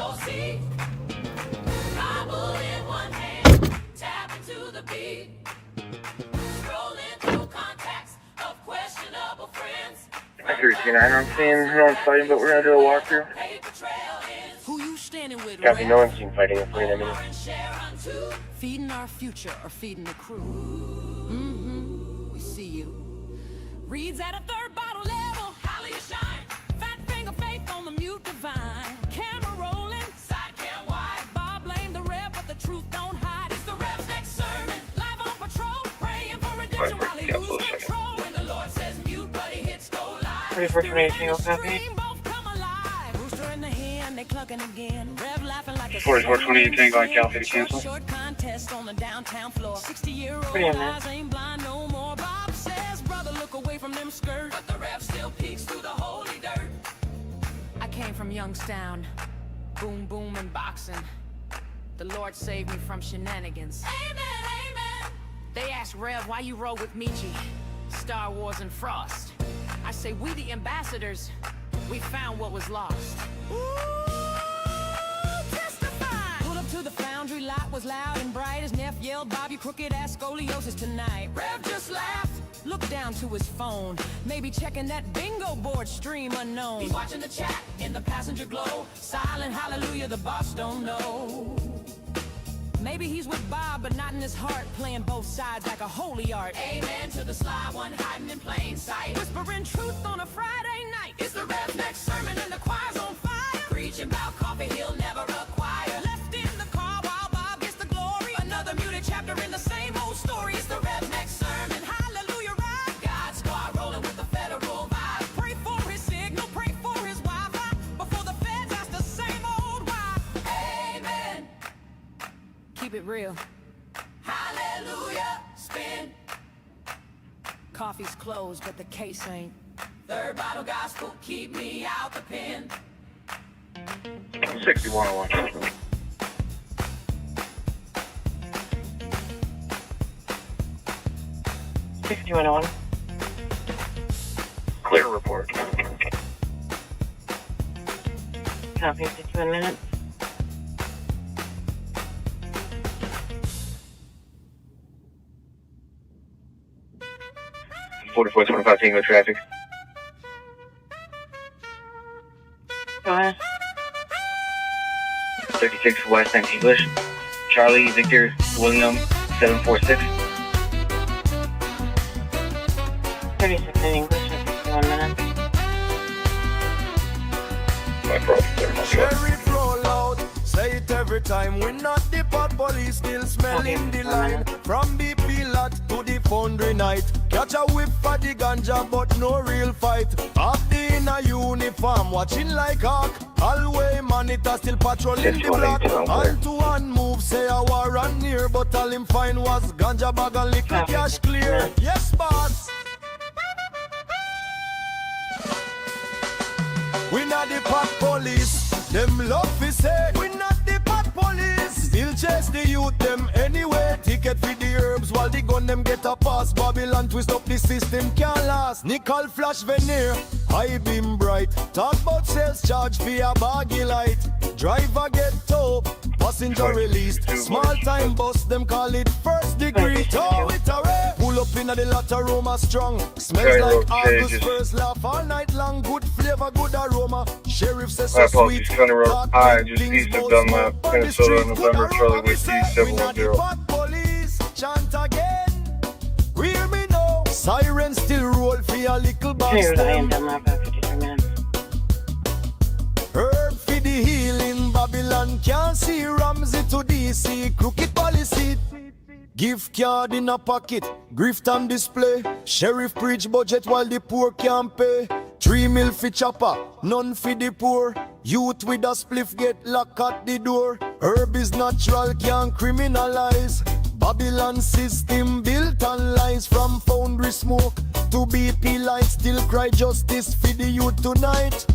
I hear you. 69, I'm seeing no one's fighting, but we're gonna do a walkthrough. Who you standing with? Copy, no one's seen fighting in 3 minutes. Feeding our future or feeding the crew? Mm-hmm. We see you. Reads at a third bottle level. Holly you shine. Fat finger faith on the mute divine. Camera rolling. Side cam wide. Bob blame the rev, but the truth don't hide. It's the rev's next sermon. Live on patrol. Praying for redemption while he loses control. When the Lord says mute, but he hits go live. 3420 single copy. 4420 Tango on Cal 50 cancel. Short contest on the downtown floor. 60-year-old Pretty in eyes ain't blind no more. Bob says, brother, look away from them skirts. But the rev still peeks through the holy dirt. I came from Youngstown. Boom, boom, and boxing. The Lord saved me from shenanigans. Amen, amen. They ask Rev, why you roll with Michi? Star Wars and Frost. I say, we the ambassadors. We found what was lost. Pulled up to the foundry, lot was loud and bright. As Neff yelled, Bob, you crooked ass scoliosis tonight. Rev just laughed, looked down to his phone. Maybe checking that bingo board stream unknown. He's watching the chat in the passenger glow. Silent hallelujah, the boss don't know. Maybe he's with Bob, but not in his heart. Playing both sides like a holy art. Amen to the sly one hiding in plain sight. Whispering truth on a Friday night. It's the Rev's next sermon and the choir's on fire. Preaching about coffee he'll never acquire. Left in the car while Bob gets the glory. Another muted chapter in the same old story. It's the Rev's next sermon. Hallelujah, right? God's squad rolling with the federal vibe. Pray for his signal, pray for his Wi-Fi. Before the feds ask the same old why. Amen. Keep it real. Hallelujah, spin. Coffee's closed, but the case ain't. Third bottle gospel, keep me out the pen. 6101. Clear report. Copy, 51 minutes. Forty-four 25 Tango traffic. Go ahead. 36 West and English. Charlie Victor William 746. 36 in English at 51 minutes. Sheriff roll out, say it every time. We're not the pot police, still smelling the line. From BP lot to the foundry night. Catch a whip for the ganja, but no real fight. Up the in a uniform, watching like hawk. Hallway monitor still patrolling the block. Hand to hand move, say a war run near. But all him find was ganja bag and liquor cash clear. Yes, boss. We not the pot police, them love we say. We not the pot police, still chase the youth them anyway. Ticket for the herbs while the gun them get a pass. Babylon twist up the system can't last. Nickel flash veneer, high beam bright. Talk about sales charge for a baggy light. Driver get tow, passenger released. Small time bus, them call it first degree. Tow it away, pull up in the latter aroma strong. Smells like August first, laugh all night long. Good flavor, good aroma. Sheriff says so sweet. County Road I, just east of Dunlap, Minnesota, November, Charlie Whiskey 710. Police chant again. Hear me now. Sirens still roll for a little box. Herb for the healing, Babylon can't see. Ramsey to DC, crooked policy. Gift card in a pocket, grift on display. Sheriff preach budget while the poor can't pay. 3 mil for chopper, none for the poor. Youth with a spliff get locked at the door. Herb is natural, can't criminalize. Babylon system built on lies. From foundry smoke to BP light, still cry justice for the youth tonight.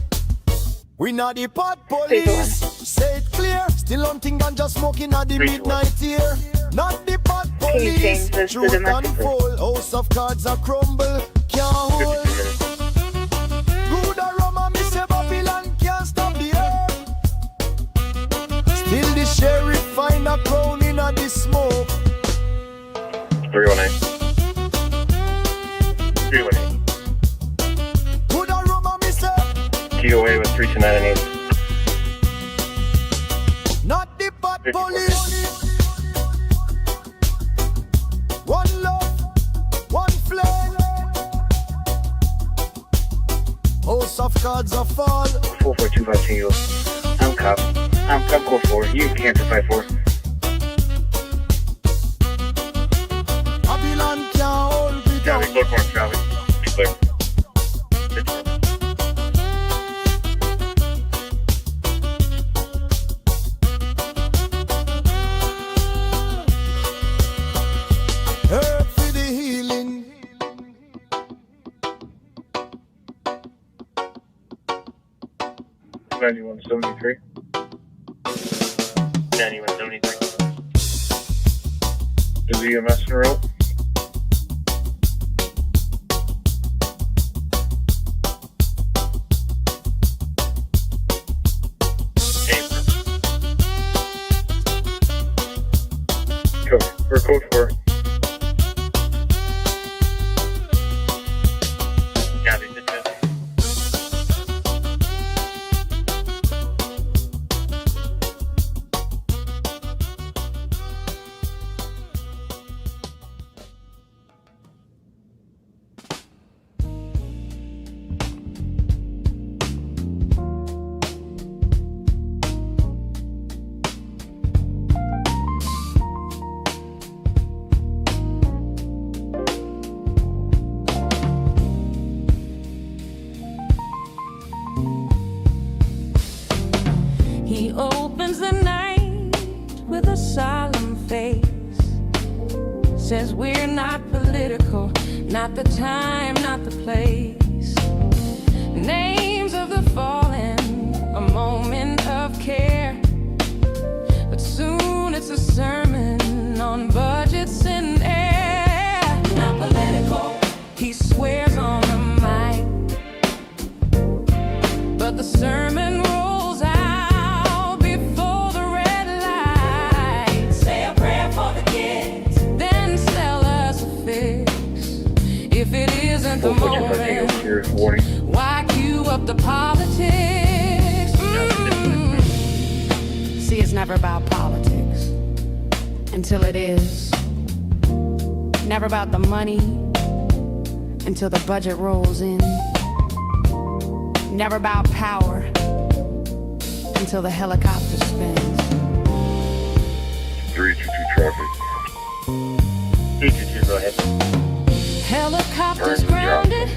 We not the pot police, say it clear. Still hunting ganja smoking at the midnight here. Not the pot police, truth unfold. House of cards are crumble, can't hold. Good aroma, me say Babylon can't stop the earth. Still the sheriff find a crown in a the smoke. 318. 318. Good aroma, me feet away with 329 and 8. Not the bad police. One love, one flame. House of cards are fall. 4425 Tango. I'm cop. I'm code 4. You can cancel 54. Babylon can't hold me down. Copy, code 4, copy. Be clear. Herb for the healing. 9173. 9173. Is he a messing rope? Go. For code 4. Copy, dispatch. He opens the night with a solemn face. Says we're not political, not the time, not the place. Names of the fallen, a moment of care. But soon it's a sermon on budgets and air. Not political, he swears on the mic. But the sermon rolls out before the red light. Say a prayer for the kids, then sell us a fix. If it isn't the moment, why cue up the politics? See, it's never about politics until it is. Never about the money until the budget rolls in. Never about power until the helicopter spins. 322 traffic. 322, go ahead. Helicopters grounded,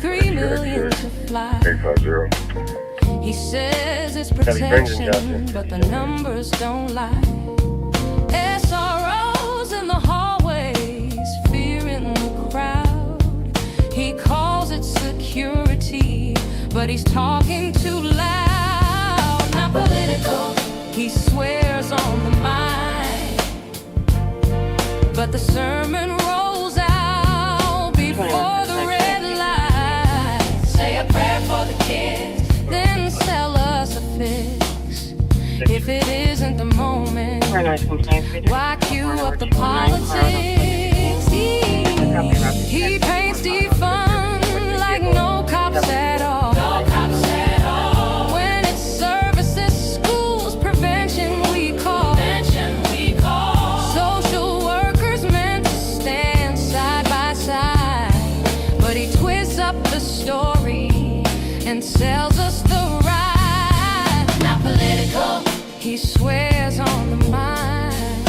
3 million to fly. 850. He says it's protection, but the numbers don't lie. SROs in the hallways, fear in the crowd. He calls it security, but he's talking too loud. Not political, he swears on the mind. But the sermon rolls out before the red light. Say a prayer for the kids, then sell us a fix. If it isn't the moment, why cue up the politics? He paints defund like no cops at all. No cops at all. When it's services, schools, prevention we call. Social workers meant to stand side by side, but he twists up the story and sells us the ride. Not political, he swears on the mind,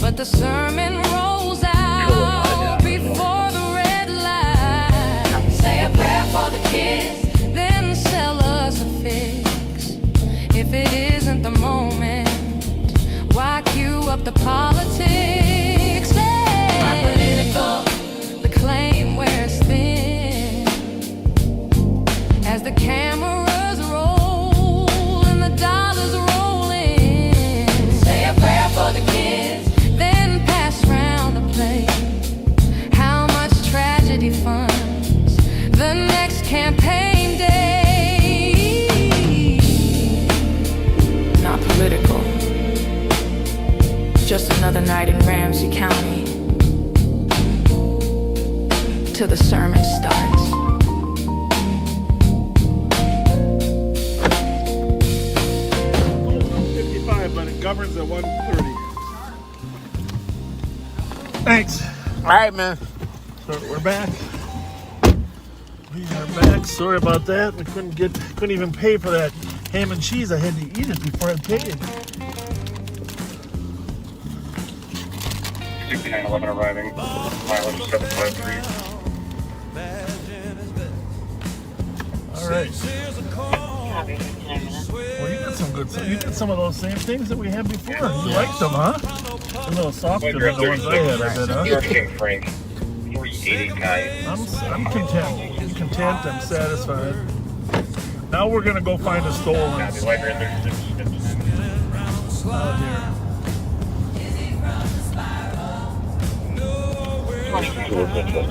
but the sermon rolls out before the red light. Say a prayer for the kids, then sell us a fix. If it isn't the moment, why cue up the politics? Not political, the claim wears thin as the cameras roll and the dollars roll in. Say a prayer for the kids, then pass round the plate. How much tragedy funds the next campaign day? Not political, just another night in Ramsey County till the sermon starts. Roberts at 1:30. Thanks. All right, man. So we're back. We are back. Sorry about that. We couldn't even pay for that ham and cheese. I had to eat it before I paid. 6911 arriving. Mileage 753. All right. Well, you got some good stuff. You did some of those same things that we had before. You liked them, huh? A little softer than the ones I had, I bet, huh? King Frank. 380 guy. I'm content. I'm content. I'm satisfied. Now we're gonna go find a stolen. Copy. Library 36. Oh dear.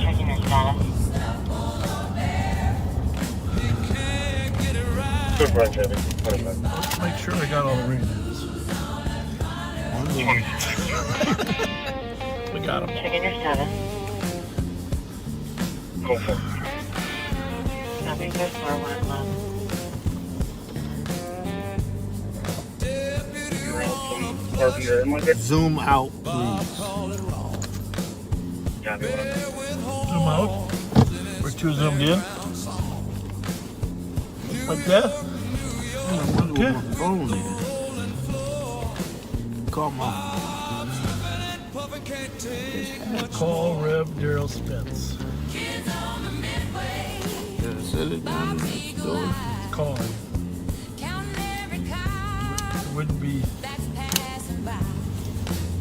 Checking your status. Good run, Chevy. 25. Let's make sure I got all the rings. We got them. Checking your status. Go for it. Copy. Good for 1 o'clock. Zoom out, please. Copy. Zoom out. We're too zoomed in. Like that? Okay. My phone is. Call my. Call Rev Daryl Spence. Set it down. Call him. It wouldn't be.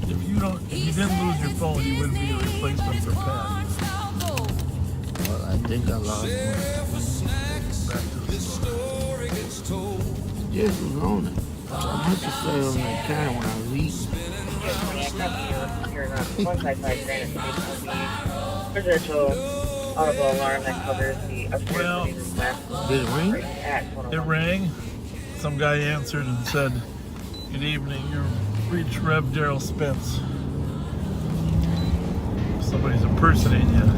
If you didn't lose your phone, you wouldn't be a replacement for Pat. Well, I think I lost one. Back to the store. Yes, was on it. I meant to say on that can when I was eating. Residential audible alarm that covers the Well, did it ring? It rang. Some guy answered and said, "Good evening. You've reached Rev Daryl Spence." Somebody's impersonating you.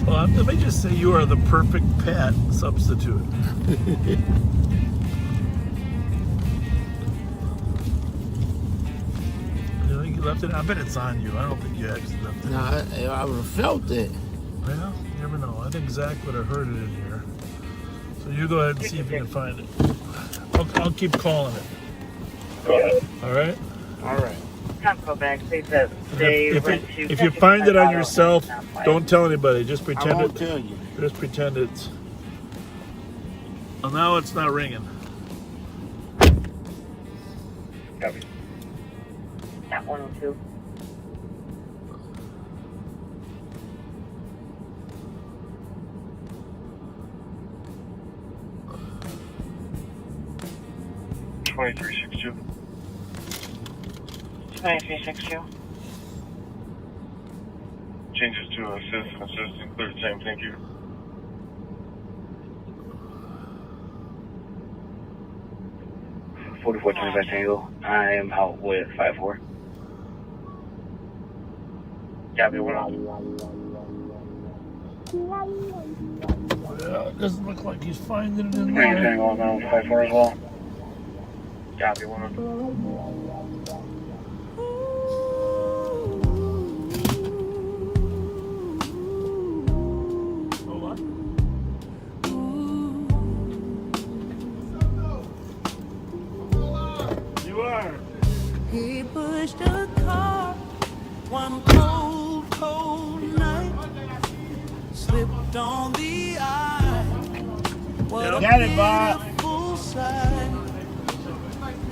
Well, let me just say you are the perfect Pat substitute. You think you left it? I bet it's on you. I don't think you actually left it. No, I would have felt it. Well, you never know. I think Zach would have heard it in here. So you go ahead and see if you can find it. I'll keep calling it. All right? All right. Go back. They said they went to. If you find it on yourself, don't tell anybody. Just pretend I won't it. tell you. Just pretend it's. Well, now it's not ringing. Copy. At 102. $23.62. 2362. Changes to assist and assist include same. Thank you. Tango. I am out with 5-4. Copy. 1 Yeah, it doesn't look like he's finding it in Tango. there. I'm out with 5-4 as well. Copy. 1 You are. He pushed a car one cold night, slipped on the eye. What a Got it, Bob. beautiful sight.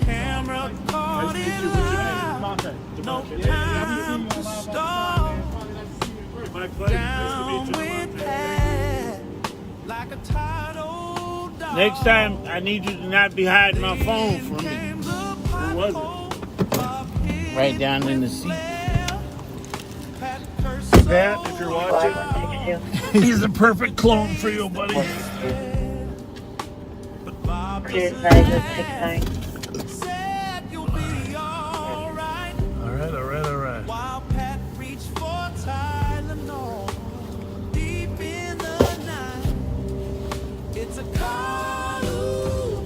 Camera caught it live. No time to stop. Down with Pat, like a tired old dog. Next time, I need you to not be hiding my phone from me. Who was it? Right down in the seat. Pat, if you're watching, he's the perfect clone for you, buddy. All right. While Pat reached for Tylenol, deep in the night, it's a call.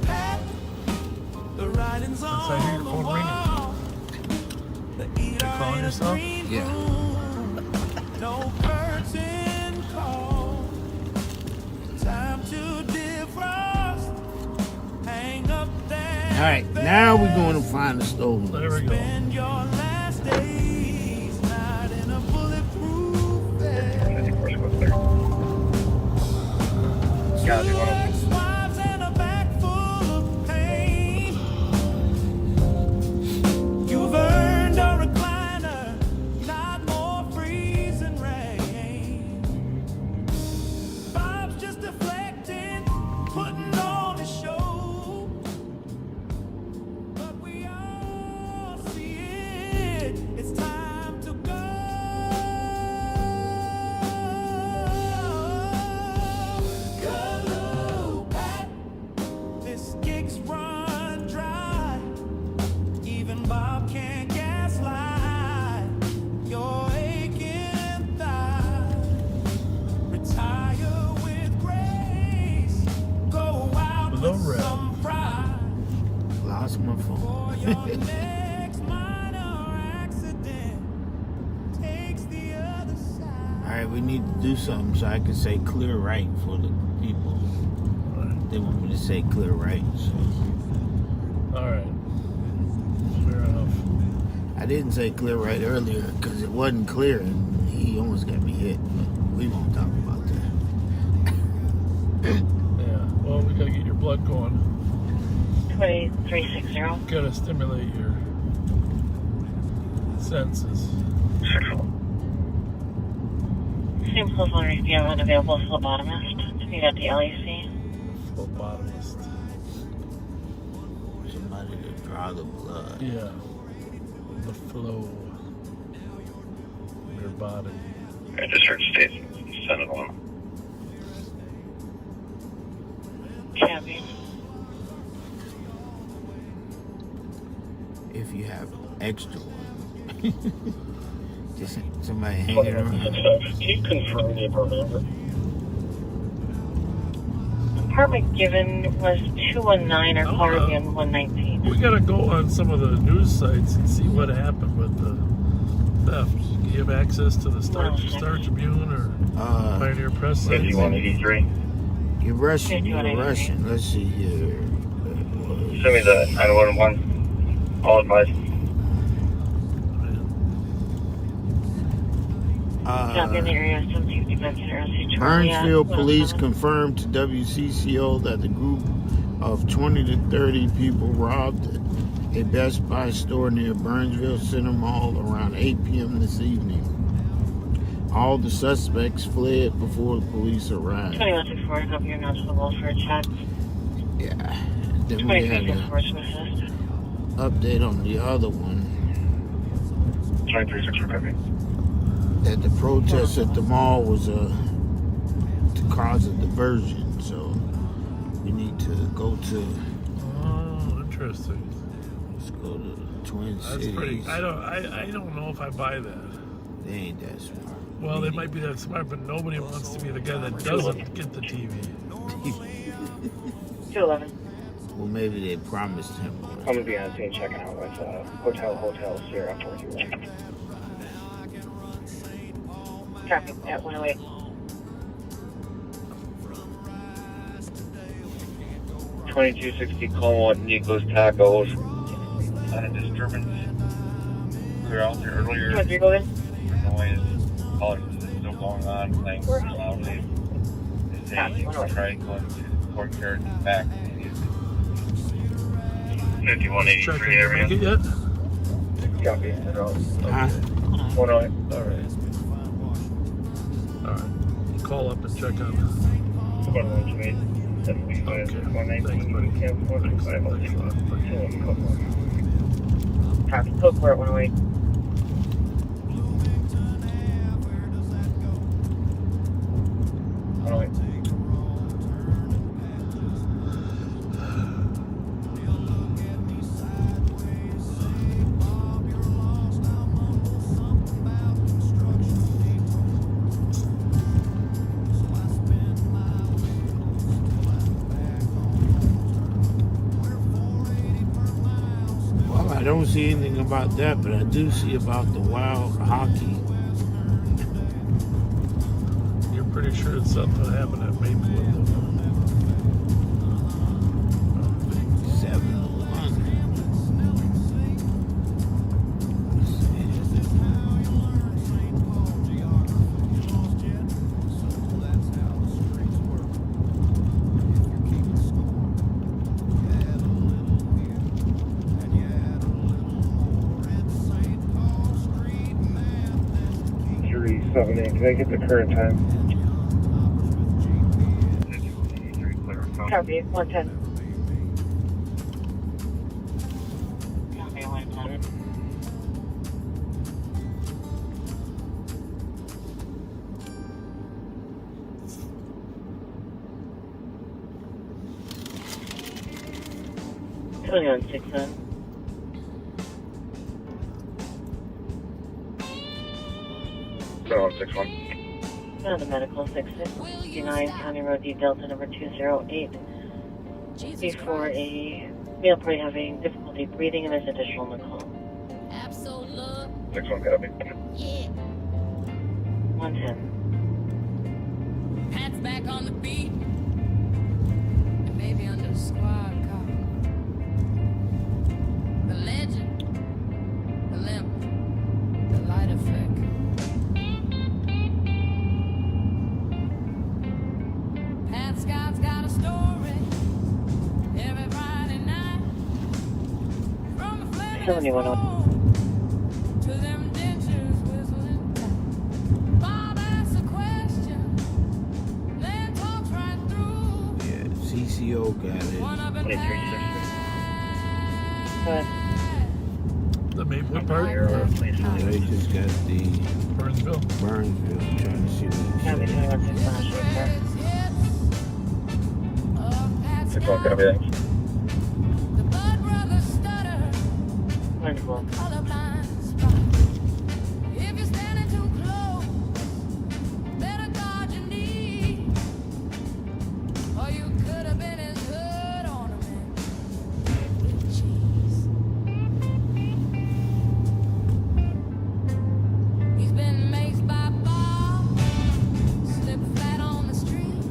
calling yourself? Yeah. No curtain call. Time to defrost. Hang up that. All right, now we're going to find the stove. There we go. Spend your last days not in a bulletproof vest. Ex-wives and a back full of pain. You've earned a recliner, not more freezing rain. Bob's just deflecting, putting on a show. But we all see it, it's time to go. Go, Pat, this gig's run dry. Even Bob can't gaslight your aching thigh. Retire with grace, go out Hello, with Red. some pride. Lost my For phone. your next minor accident takes the other side. All right, we need to do something so I can say clear right for the people. They want me to say clear right. So. All right. Fair enough. I didn't say clear right earlier because it wasn't clear and he almost got me hit. But we won't talk about that. Yeah. Well, we gotta get your blood going. 2360. Gotta stimulate your senses. Same close line if you have unavailable phlebotomist to meet at the LEC. Phlebotomist. Somebody to draw the blood. Yeah. The flow of your body. I just heard State Senate 1. Copy. If you have extra one. Just somebody hanging around. Can you confirm the apartment number? Apartment given was 219 or Caribbean 119. We gotta go on some of the news sites and see what happened with the theft. Do you have access to the Star Tribune or Pioneer Press sites? 5183. You're Russian. You're Russian. Let's see here. Send me the 911. All advice. Copy in the area, 750 Burnsville police confirmed to WCCO that the group of 20 to 30 people robbed a Best Buy store near Burnsville Center Mall around 8 p.m. this evening. All the suspects fled before the police arrived. 2164, copy your noticeable for a check. Yeah. Then we had an 2364, update on the other one. 2364, copy. That the protest at the mall was to cause a diversion, so we need to go to. Oh, interesting. Let's go to the Twin That's Cities. pretty. I don't know if I buy that. They ain't that smart. Well, they might be that smart, but nobody wants to be the guy that doesn't get the TV. 211. Well, maybe they promised him. I'm gonna be on scene checking out with Hotel Sierra 421. Copy at 108. Colin Nico's Tacos. Not a disturbance. We were out there earlier. What, you go in? Noise. Calling still going on, playing loudly. They tried going to the courtyard and back. 5183 area. Make it yet? Copy. Huh? 108. All right. Call up and check on. Okay. Thanks, buddy. Copy. Code for it, 108. I don't see anything about that, but I do see about the wild hockey. You're pretty sure it's something that happened at Maplewood, though. 7-1. Can I get the current time? Copy, 110. Copy, 110. Coming on 6-10. On 6-1. Found a medical 6669 County Road D Delta number 208. Before a male party having difficulty breathing and there's additional on the call. 6-1 copy. 110. Pat's back on the beat. And maybe under squad car. The legend. The limp. The light effect. Scott's got a story every Friday night. From the flag to them dentures whistling. Bob asks a question, then talks right through. Yeah, CCO got it. The Maplewood part? Yeah, they just got the Burnsville. I'm trying to see what it says. 6-1 copy. The blood brothers stutter. Colorblind spot. If you're standing too close, better guard your knee. Or you could have been his hood ornament with cheese. He's been maced by Bob, slipped flat on the street.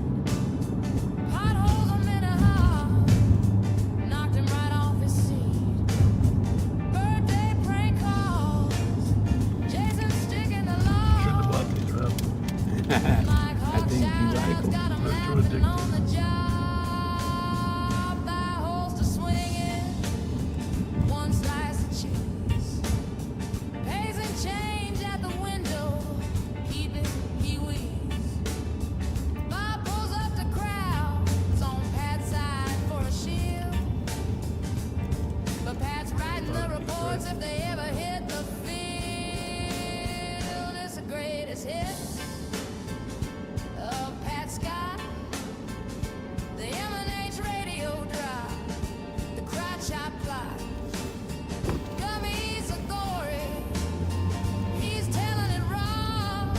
Potholes on Minnehaha knocked him right off his seat. Birthday prank calls, Jason sticking the law. Shouldn't have bought these, Rob. I think you like them. Got him laughing on the job. Thigh holster swinging, one slice of cheese. Pays and change at the window, keeping he wheezes. Bob pulls up the crowds on Pat's side for a shield. But Pat's writing the reports if they ever hit the field. It's the greatest hit of Pat Scott. The M&H radio drop, the crotch shot plot. Gummy's authority, he's telling it wrong.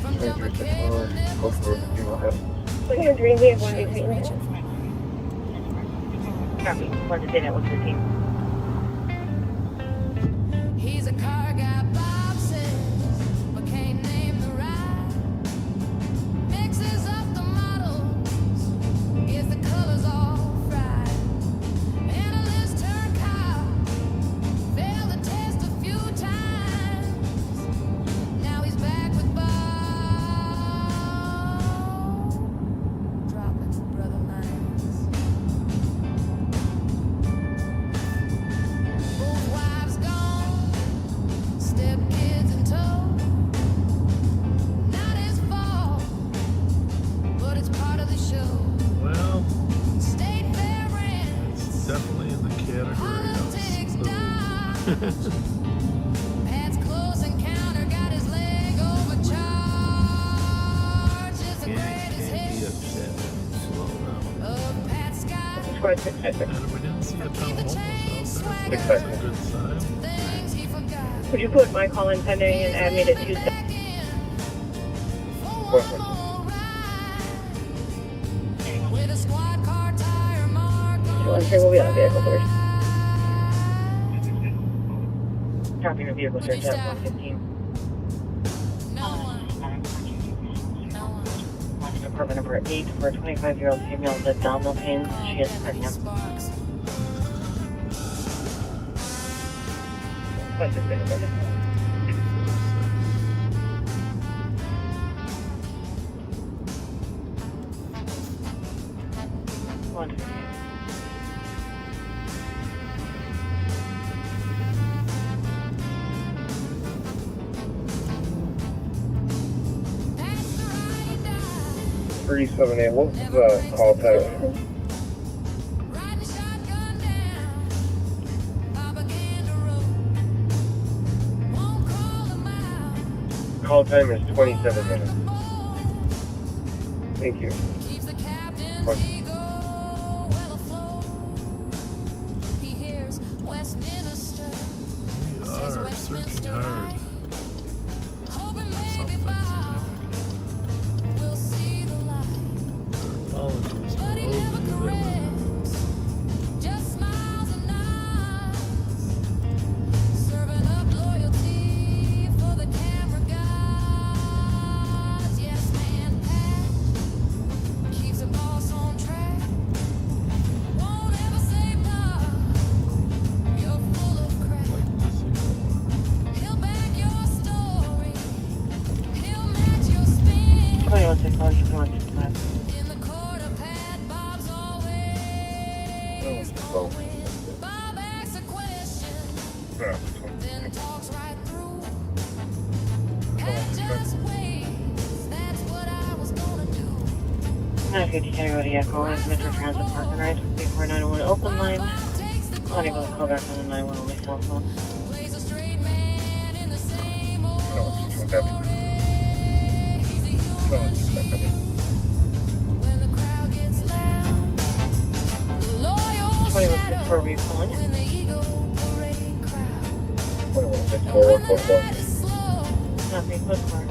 From jumper cable nipples to Looking at Green, we have one between. Copy, 110 at 115. he's a car guy, Bob says, but can't name the ride. Mixes up the models, gets the colors all fried. Analyst turned cow, failed the test a few times. Now he's back with Bob, dropping brother lines. Both wives gone, stepkids in tow. Not his fault, but it's part of the show. Well, State fair rent, it's definitely in the category politics of dodge. Pat's close encounter got his leg overcharged. It's the greatest Can't be hit upset. Slow down. of Pat Scott. Squad 6 at 6. And we didn't see a ton of homeless out there. Swagger, That's a good sign. things he forgot. Would you put my call in pending and add me to 27? Back in for one more ride. With a squad car tire mark on 213 will be on vehicle first. Copy your vehicle search at 115. Department number 8 for a 25-year-old female with abdominal pain. She is pregnant. One. What was the call time? Call time is 27 minutes. Thank you. We are searching hard. Apologies for those of you that Echo is Metro Transit Park and Ride 3491 open line. Unable to call back on the 911 on my cell phone. For a refund. 2164. Nothing but car.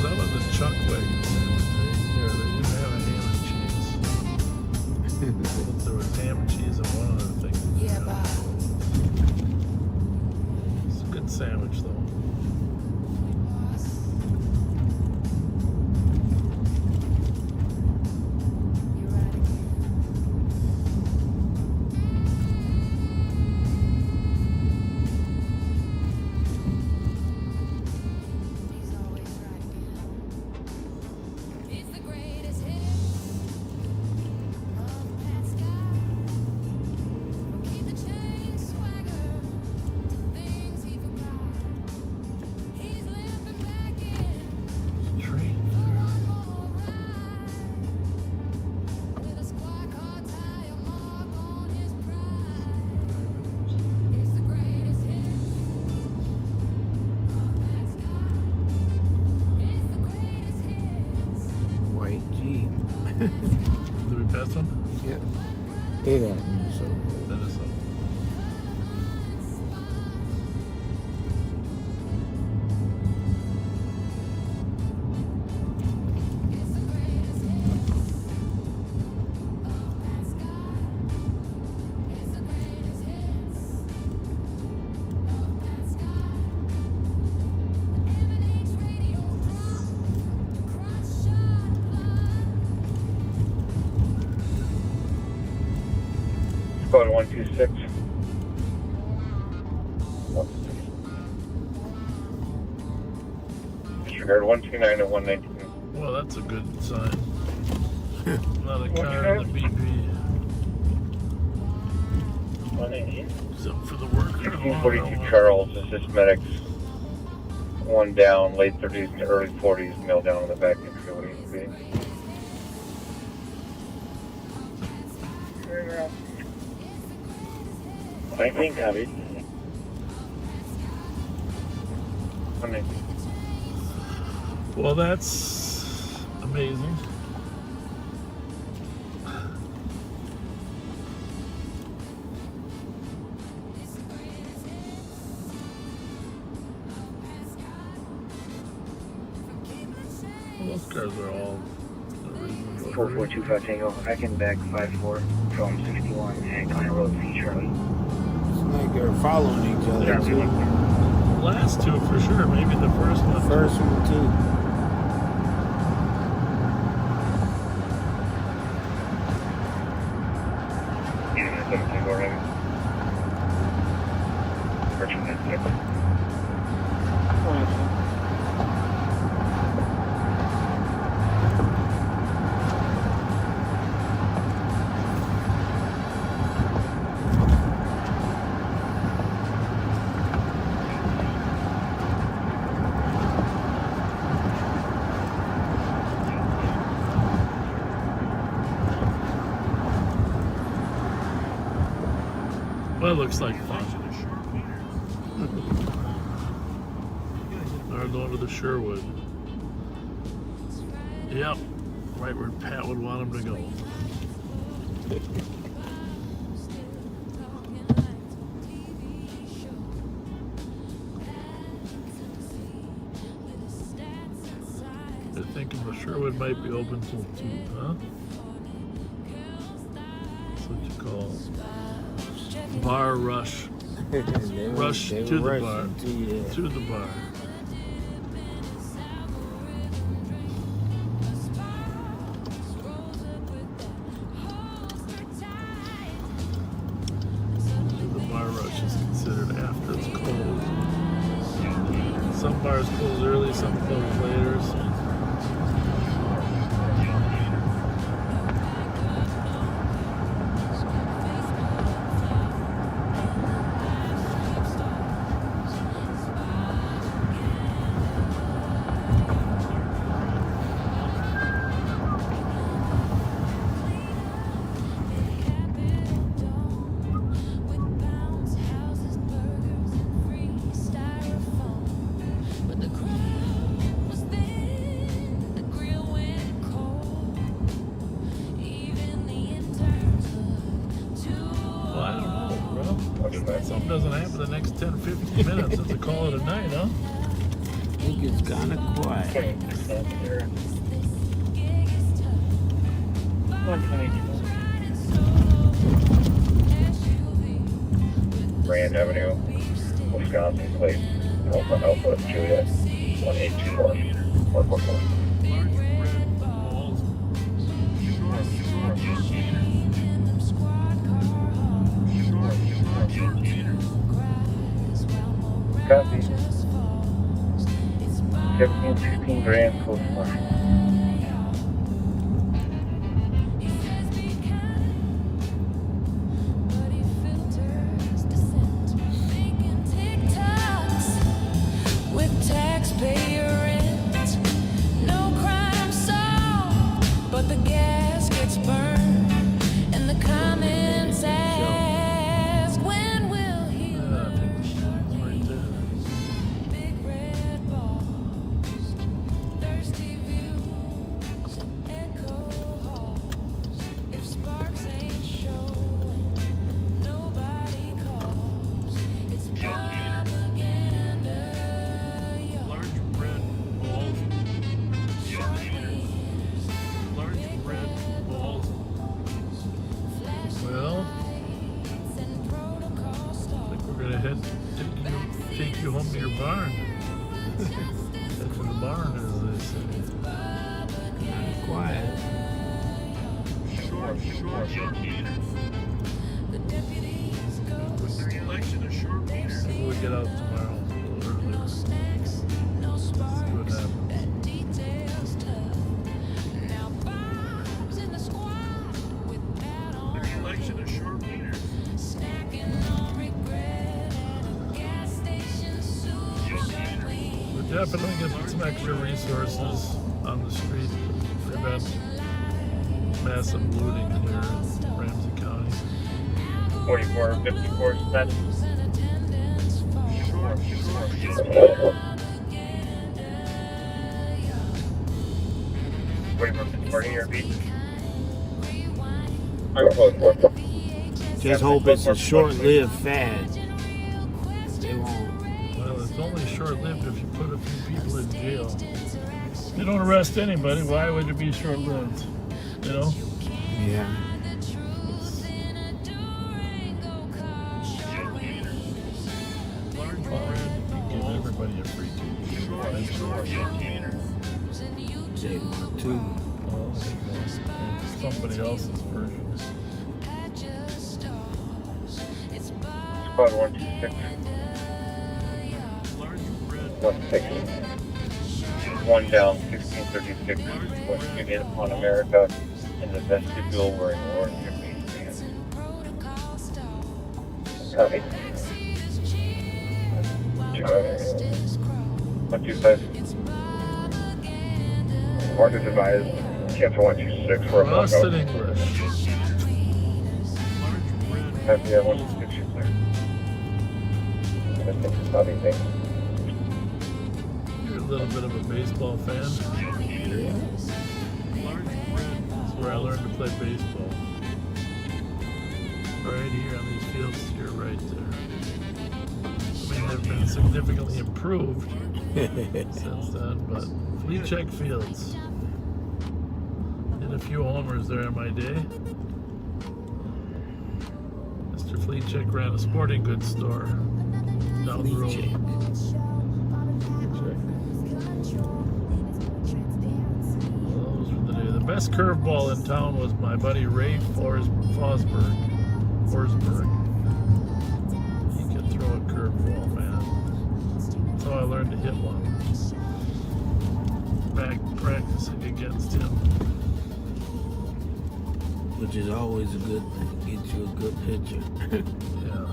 that was a chuck wagon here. They didn't have a ham and cheese. There was ham and cheese and one other thing. It's a good sandwich though. Did we pass one? Yeah. 8 of them, so. Minnesota. Code 126. Disregard 129 and 119. Well, that's a good sign. Not a car in the BP. 188. Except for the worker. 1642 Charles, assist medics. One down, late 30s to early 40s, male down on the back entry. What do you see? I think of it. Well, that's amazing. Those cars are all 4425 Tango. I can back 5-4 from 61 and County Road C Charlie. It's like they're following each other too. Last two for sure, maybe the first one. First one too. Well, it looks like fun. They're going to the Sherwood. Yep, right where Pat would want him to go. They're thinking the Sherwood might be open till 2, huh? That's what you call bar rush. Rush to the bar. To the bar. The bar rush is considered after it's closed. Some bars close early, some close later. So. Something doesn't happen the next 10, 15 minutes. It's a call it a night, huh? I think it's kind of quiet. Grand Avenue, Wisconsin, plate Alpha Juliet 1824 144. Copy. 1716 Grand Coastline. Take you home to your barn. That's where the barn is, they say. Kind of quiet. Maybe we'll get out tomorrow a little earlier. See what happens. Definitely get some extra resources on the street to prevent massive looting here in Ramsey County. 4454 set. Just hope it's a short-lived fad. They won't. Well, it's only short-lived if you put a few people in jail. If you don't arrest anybody, why would it be short-lived? You know? Yeah. Give everybody a free TV. They want to. Somebody else's version. Squad 126. 160. One down, 1636. West Union on America in the vestibule wearing orange and beige pants. Copy. 125. Marcus advised. Cancel 126 for a Lost blackout. in English. Happy at 126 clear. Copy, thanks. You're a little bit of a baseball fan. Yeah. That's where I learned to play baseball. Right here on these fields, you're right there. I mean, they've been significantly improved since then, but Fleet Check Fields. Did a few homers there in my day. Mr. Fleet Check ran a sporting goods store down the road. Those were the days. The best curveball in town was my buddy Ray Forsberg. He could throw a curveball, man. That's how I learned to hit one. Back practicing against him. Which is always a good thing. Get you a good pitcher. Yeah.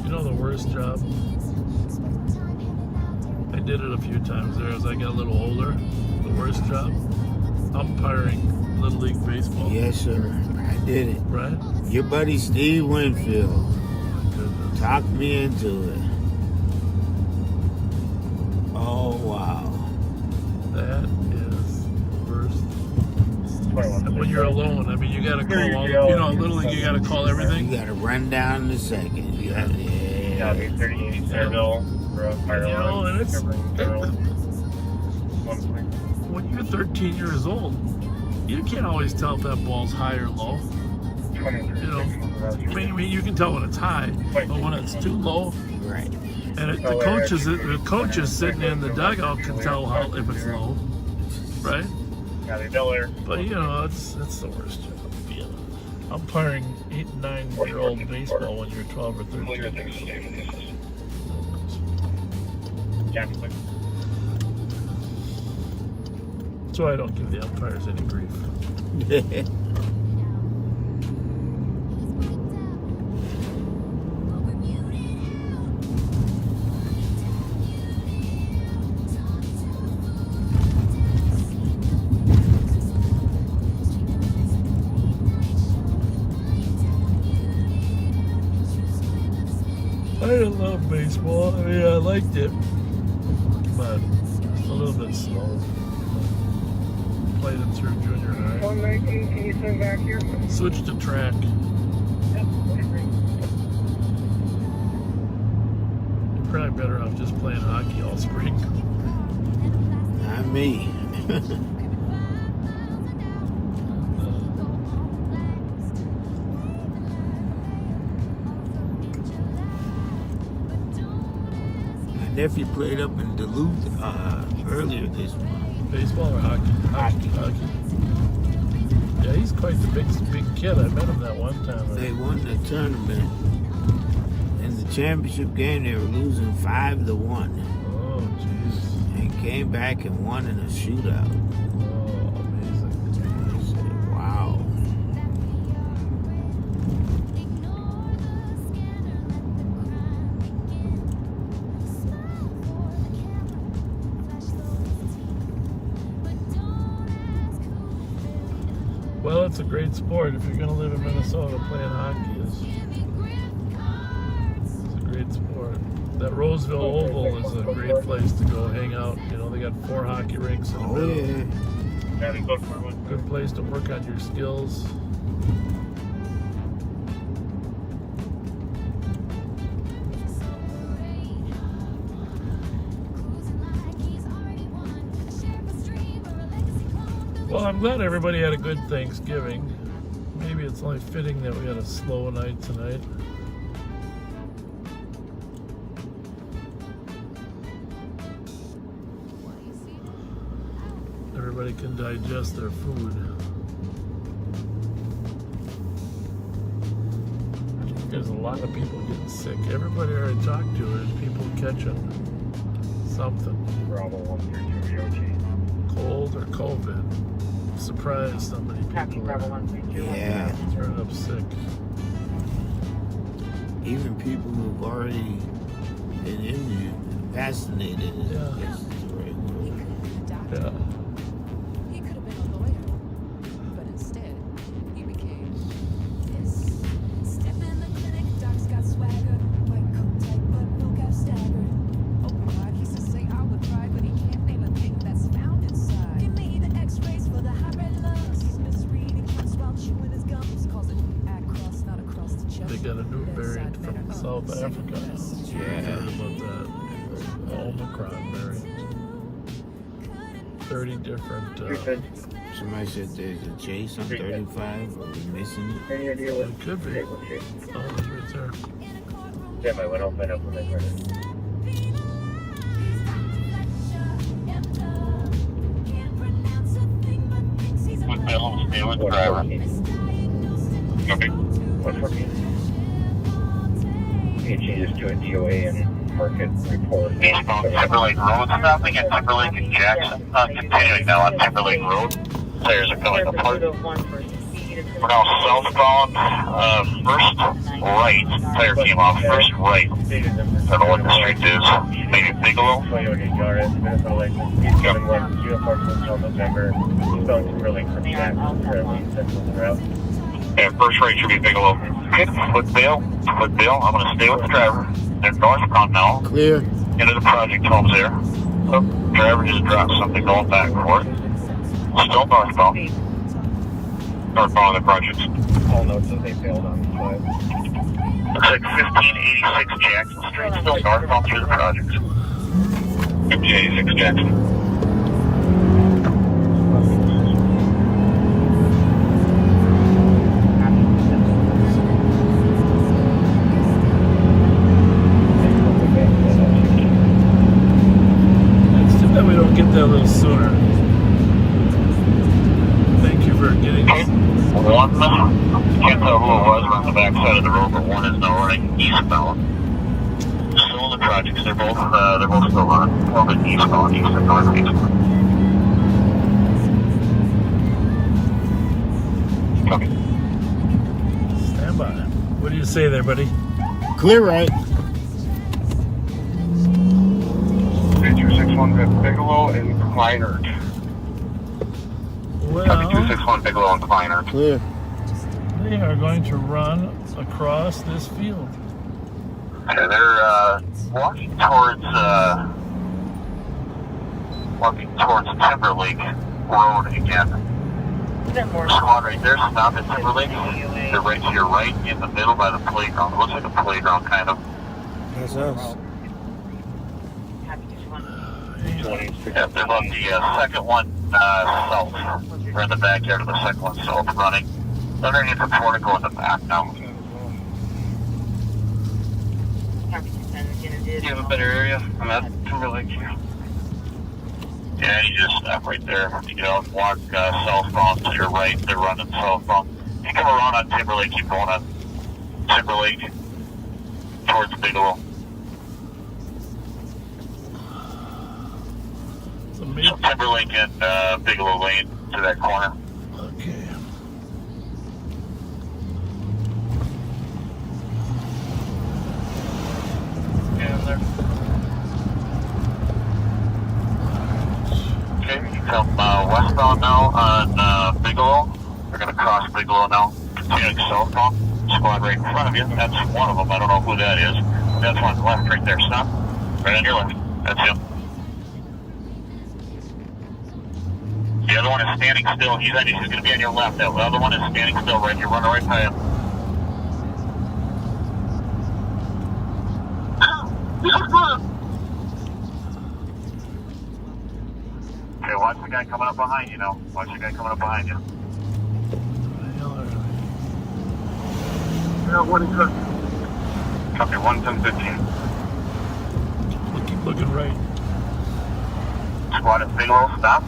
You know the worst job? I did it a few times there as I got a little older. The worst job? Umpiring Little League Baseball. Yes, sir. I did it. Right? Your buddy Steve Winfield talked me into it. Oh, wow. That is the worst. And when you're alone, I mean, you got to call all, you know, Little League, you got to call everything. You got to run down in a second. You got to, Yeah, 38 Centerville. You know, and it's, when you're 13 years old, you can't always tell if that ball's high or low. You know, I mean, you can tell when it's high, but when it's too low, right? And the coaches sitting in the dugout can tell if it's low, right? But you know, it's the worst job. Yeah. Umpiring 8 and 9-year-old baseball when you're 12 or 13. So I don't give the umpires any grief. I didn't love baseball. I mean, I liked it, but it's a little bit slow. Played it through junior high. 119, can you swing back here? Switched to track. You're probably better off just playing hockey all spring. Not me. Nephew played up in Duluth earlier this month. Baseball or hockey? Hockey. Yeah, he's quite the big kid. I met him that one time. They won the tournament. In the championship game, they were losing 5-1. Oh, jeez. And came back and won in a shootout. Oh, amazing. I said, wow. Well, it's a great sport. If you're going to live in Minnesota, playing hockey is a great sport. That Roseville Oval is a great place to go hang out. You know, they got 4 hockey rinks in the middle. Yeah. Good place to work on your skills. Well, I'm glad everybody had a good Thanksgiving. Maybe it's only fitting that we had a slow night tonight. Everybody can digest their food. There's a lot of people getting sick. Everybody I talked to, there's people catching something. Bravo 132 VOG. Cold or COVID. I'm surprised so many people are turning up sick. Even people who've already been vaccinated. Yeah. Yeah. He could have been a lawyer, but instead, he became this. Step in the clinic, doc's got swagger. White coat tight, but milk have staggered. Open wide, he says, say I would try, but he can't name a thing that's found inside. Give me the x-rays for the high red lungs. He's misreading drugs while chewing his gums. Calls it across, not across the chest. They got a new variant from South Africa. Yeah. I heard about that. Omicron variant. 30 different. Somebody said there's a chase on 35. Are we missing it? Any idea what It could be. Oh, it's right there. Yeah, my went open up when I heard it. With Bill, stay with the driver. Okay. 114. You can change this to a DOA and market report. Eastbound Timberlake Road stopping at Timberlake and Jackson. Continuing now on Timberlake Road. Tires are coming apart. We're now southbound, first right. Tire came off first right. I don't know what the street is. Maybe Bigelow? Toyota Yaris, Minnesota license, 871, uniform until November. Eastbound Timberlake from Jackson, currently central the route. Yeah, first right should be Bigelow. Okay, foot bail. I'm going to stay with the driver. They're northbound now. Clear. Into the project homes there. Oh, driver just dropped something going back and forth. Still northbound. Northbound of the projects. All notes that they failed on, but... Looks like 1586 Jackson Street. Still northbound through the projects. 1586 Jackson. Get that a little sooner. Thank you for getting one. Can't tell who it was on the back side of the road, but one is now running eastbound. Still in the projects. They're both still running. A little bit eastbound, east and northeast. Copy. Stand by. What do you say there, buddy? Clear right. 3261 at Bigelow and Kleinert. Well, 261 Bigelow and Kleinert. Clear. They are going to run across this field. Okay, they're walking towards Timberlake Road again. Squad right there, stop at Timberlake. They're right to your right, in the middle by the playground. Looks like a playground, kind of. That's us. Yeah, they're on the second one south. We're in the backyard of the second one south, running underneath the portico in the back now. You have a better area? I'm at Timberlake here. Yeah, you just stop right there. You get out and walk southbound to your right. They're running southbound. You come around on Timberlake, keep going on Timberlake towards Bigelow. So Timberlake and Bigelow Lane to that corner. Okay. Yeah, there. Okay, you come westbound now on Bigelow. They're going to cross Bigelow now. Continuing southbound. Squad right in front of you. That's one of them. I don't know who that is. That's one left right there. Stop. Right on your left. That's him. The other one is standing still. He's going to be on your left. The other one is standing still right here. Run right by him. Okay, watch the guy coming up behind you now. Watch the guy coming up behind you. Yeah, what is it? Copy 11015. Keep looking right. Squad at Bigelow, stop.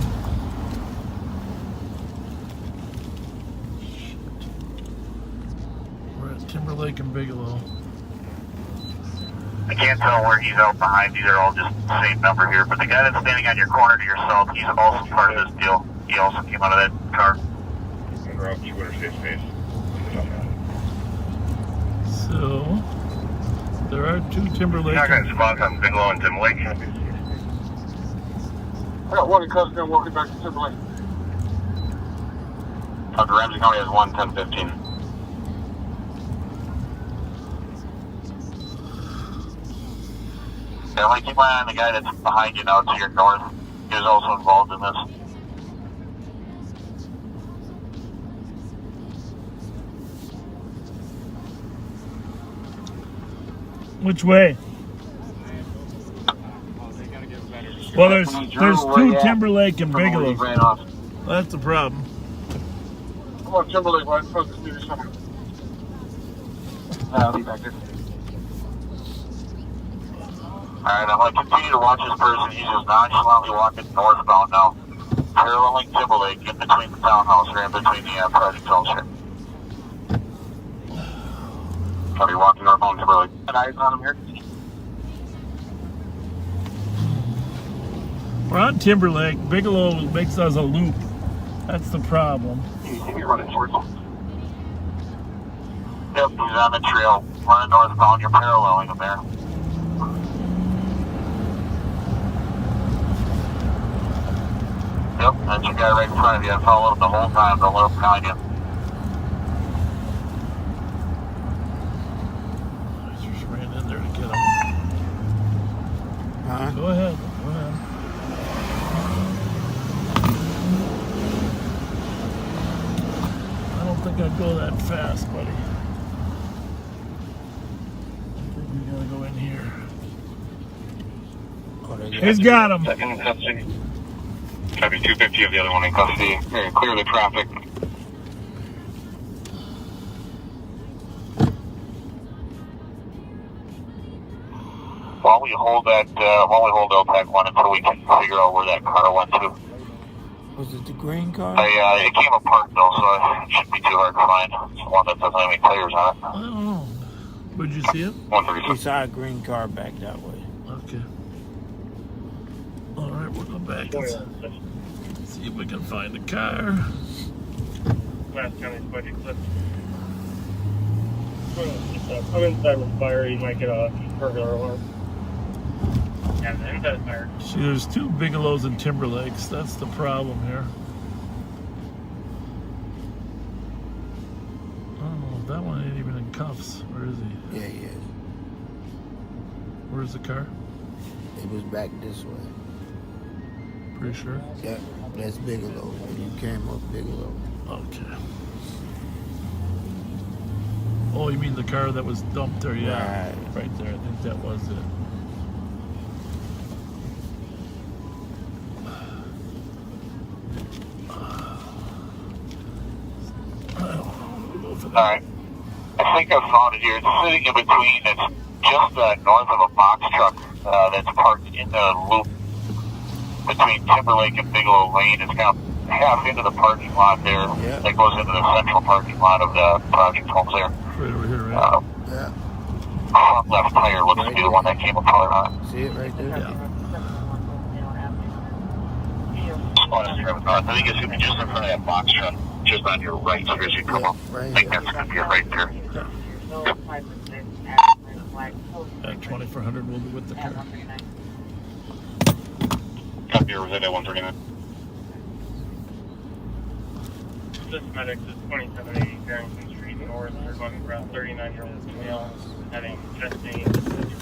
We're at Timberlake and Bigelow. I can't tell where he's out behind. These are all just the same number here. But the guy that's standing on your corner to your south, he's also part of this deal. He also came out of that car. We're up Twitter space. So, there are two Timberlake. You're not going to spot on Bigelow and Timberlake. I got one in custody. I'm walking back to Timberlake. Dr. Ramsey County has 11015. Yeah, like keep an eye on the guy that's behind you now to your north. He was also involved in this. Which way? Well, there's two Timberlake and Bigelow. That's the problem. Come on, Timberlake, right in front of the speed center. I'll be back there. Alright, I'm going to continue to watch this person. He's just nonchalantly walking northbound now. Paralleling Timberlake in between the townhouse or in between the project zones here. I'll be walking northbound Timberlake. And eyes on him here. We're on Timberlake. Bigelow makes us a loop. That's the problem. You're running towards him. Yep, he's on the trail. Running northbound. You're paralleling him there. Yep, that's your guy right in front of you. I followed him the whole time. Don't let him behind you. I just ran in there to get him. Huh? Go ahead. Go ahead. I don't think I'd go that fast, buddy. I think we gotta go in here. He's got him. Second in custody. Copy 250 of the other one in custody. Clear the traffic. While we hold LPAC 1 until we can figure out where that car went to. Was it the green car? It came apart though, so it shouldn't be too hard to find. It's the one that doesn't have any tires on it. I don't know. Would you see it? 136. We saw a green car back that way. Okay. All right, we'll go back and see if we can find the car. Last County's budget clip. I'm inside with fire. You might get a burglar alarm. Yeah, the inside fire. See, there's two Bigelows and Timberlakes. That's the problem here. Oh, that one ain't even in cuffs. Where is he? Yeah, he is. Where's the car? It was back this way. Pretty sure? Yeah, that's Bigelow. When you came up Bigelow. Okay. Oh, you mean the car that was dumped there? Yeah, right there. I think that was it. Alright. I think I found it here. It's sitting in between. It's just north of a box truck that's parked in the loop between Timberlake and Bigelow Lane. It's kind of half into the parking lot there. Yeah. That goes into the central parking lot of the project homes there. Right over here, right? Yeah. Front left tire looks to be the one that came apart on it. See it right there? Yeah. Spot is driving north. I think it's going to be just in front of that box truck, just on your right here as you come up. Right I think that's going to be it right there. At 2400, we'll be with the car. Copy your Rosetta 139. This medics is 2780 Barrington Street North. They're going for a 39-year-old female having chest pain and breathing.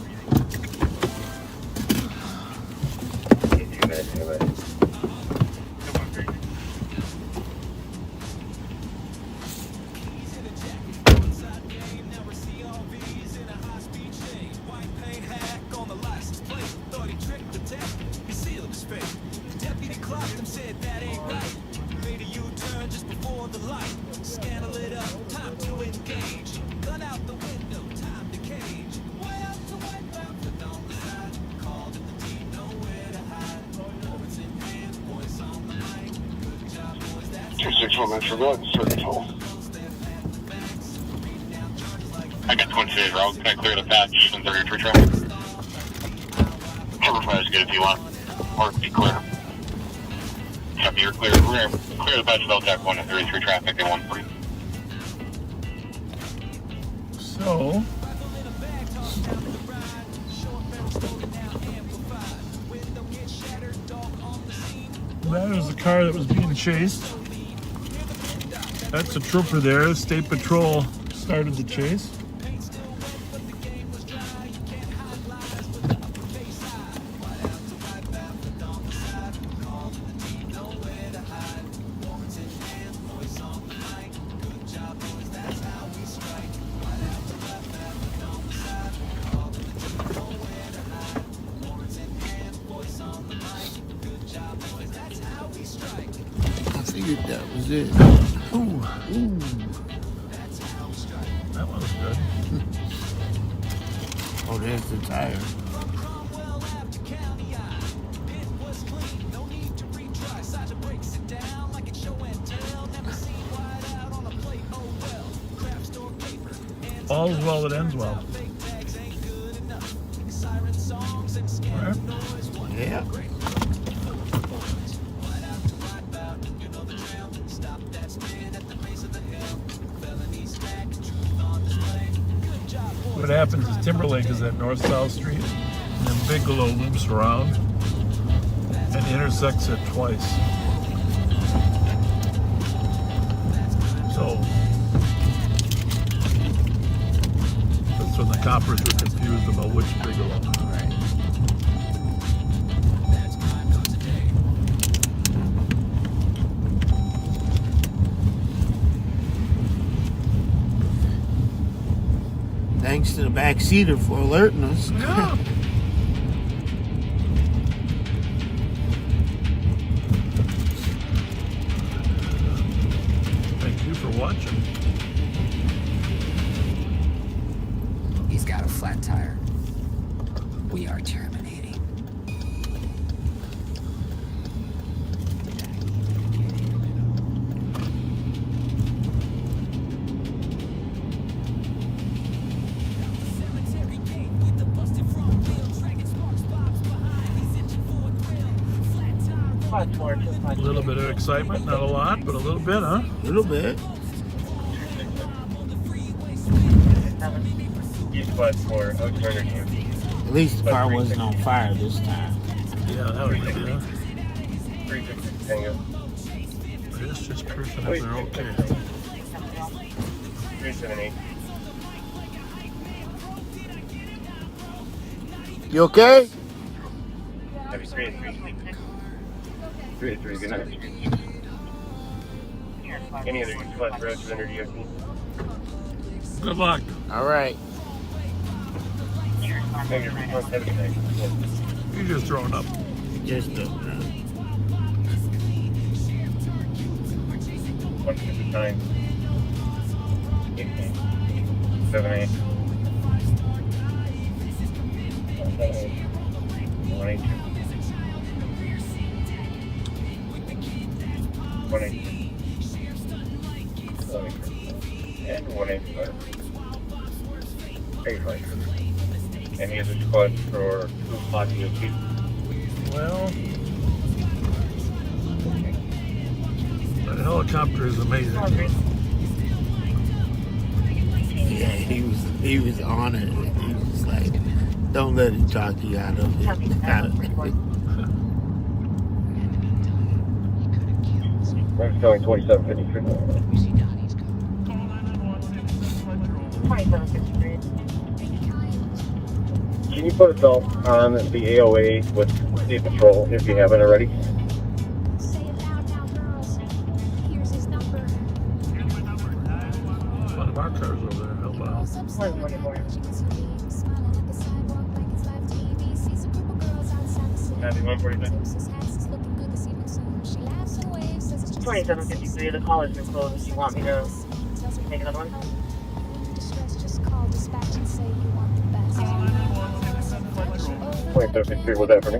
Deputy clocked him, said 6-1 Metro, go ahead and start control. I got 26 route. Can I clear the path to 733 traffic? Cover fire is good if you want. Or be clear. Copy, you're clear. We're going to clear the patch without that 133 traffic at 1-3. So, that is the car that was being chased. That's a trooper there. State Patrol started the chase. I figured that was it. Ooh. That one was good. Oh, there's the tire. All's well that ends well. Right. Yeah. What happens is Timberlake is at North-South Street, and then Bigelow loops around and intersects it twice. So that's when the coppers were confused about which Bigelow. Right. Thanks to the backseater for alerting us. Yeah. Thank you for watching. He's got a flat tire. We are terminating. A little bit of excitement, not a lot, but a little bit, huh? A little bit. East 5-4, alternative. At least the car wasn't on fire this time. Yeah, that was good, yeah. 356 Tango. But it's just proof that they're okay. 378. You okay? Heavy 383. 383, good night. Any other East 5 roads under DOT? Good luck. All right. Negative response, have a good night. You're just throwing up. Just 159. 78. 78. 182. 182. And 185. 85. Any other squads for 2 o'clock DOT? Well, that helicopter is amazing. Yeah, he was on it. He was like, don't let him talk you out of it. I'm showing 2753. 2753. Can you put us all on the AOA with State Patrol if you haven't already? Say it loud now, girls. Here's his number. One of our cars over there help out. She can see me smiling at the sidewalk like it's live TV. Sees a group of girls outside the city. 9149. Deuces hats is looking good this evening soon. She laughs and waves, says it's just 2753, the call has been closed. Do you want me to take another one? distress. Just call dispatch and say you want the best. 2753, was that for me?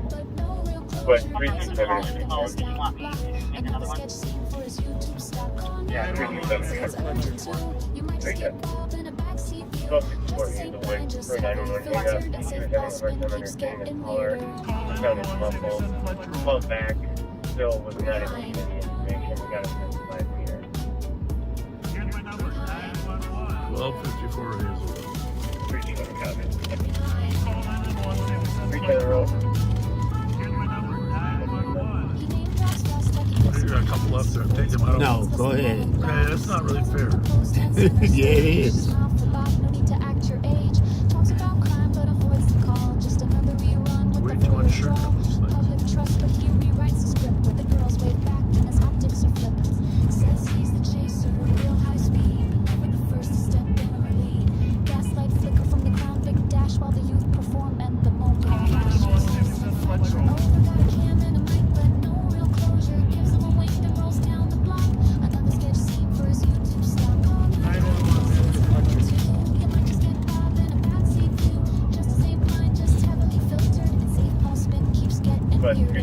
But 367 is Oh, do you want me to take another one? Sketch scene for his YouTube stock. Yeah, 327. Right there. 1264 Hazelwood, for 911 hang up. He was having a hard time understanding his caller. He sounded muffled. Called back. Still was not able to get any information. We got him 5 meter. 1254 Hazelwood. 327 copy. 310 roll. You got a couple left there. Take them out. No, go ahead. Hey, that's not really fair. Yeah, it is. Way too much shirt on this thing. Says he's the chaser, real high speed, but never the first to step in or lead. Gaslight flicker from the crown, big dash while the youth perform and the moment crashes. Got a cam and a mic, but no real closure. Gives him a wink that rolls down the block. Another sketch scene for his YouTube stock. You might just get Bob in a backseat view. Just the same line, just heavily filtered. And safe pulse spin keeps getting weirder.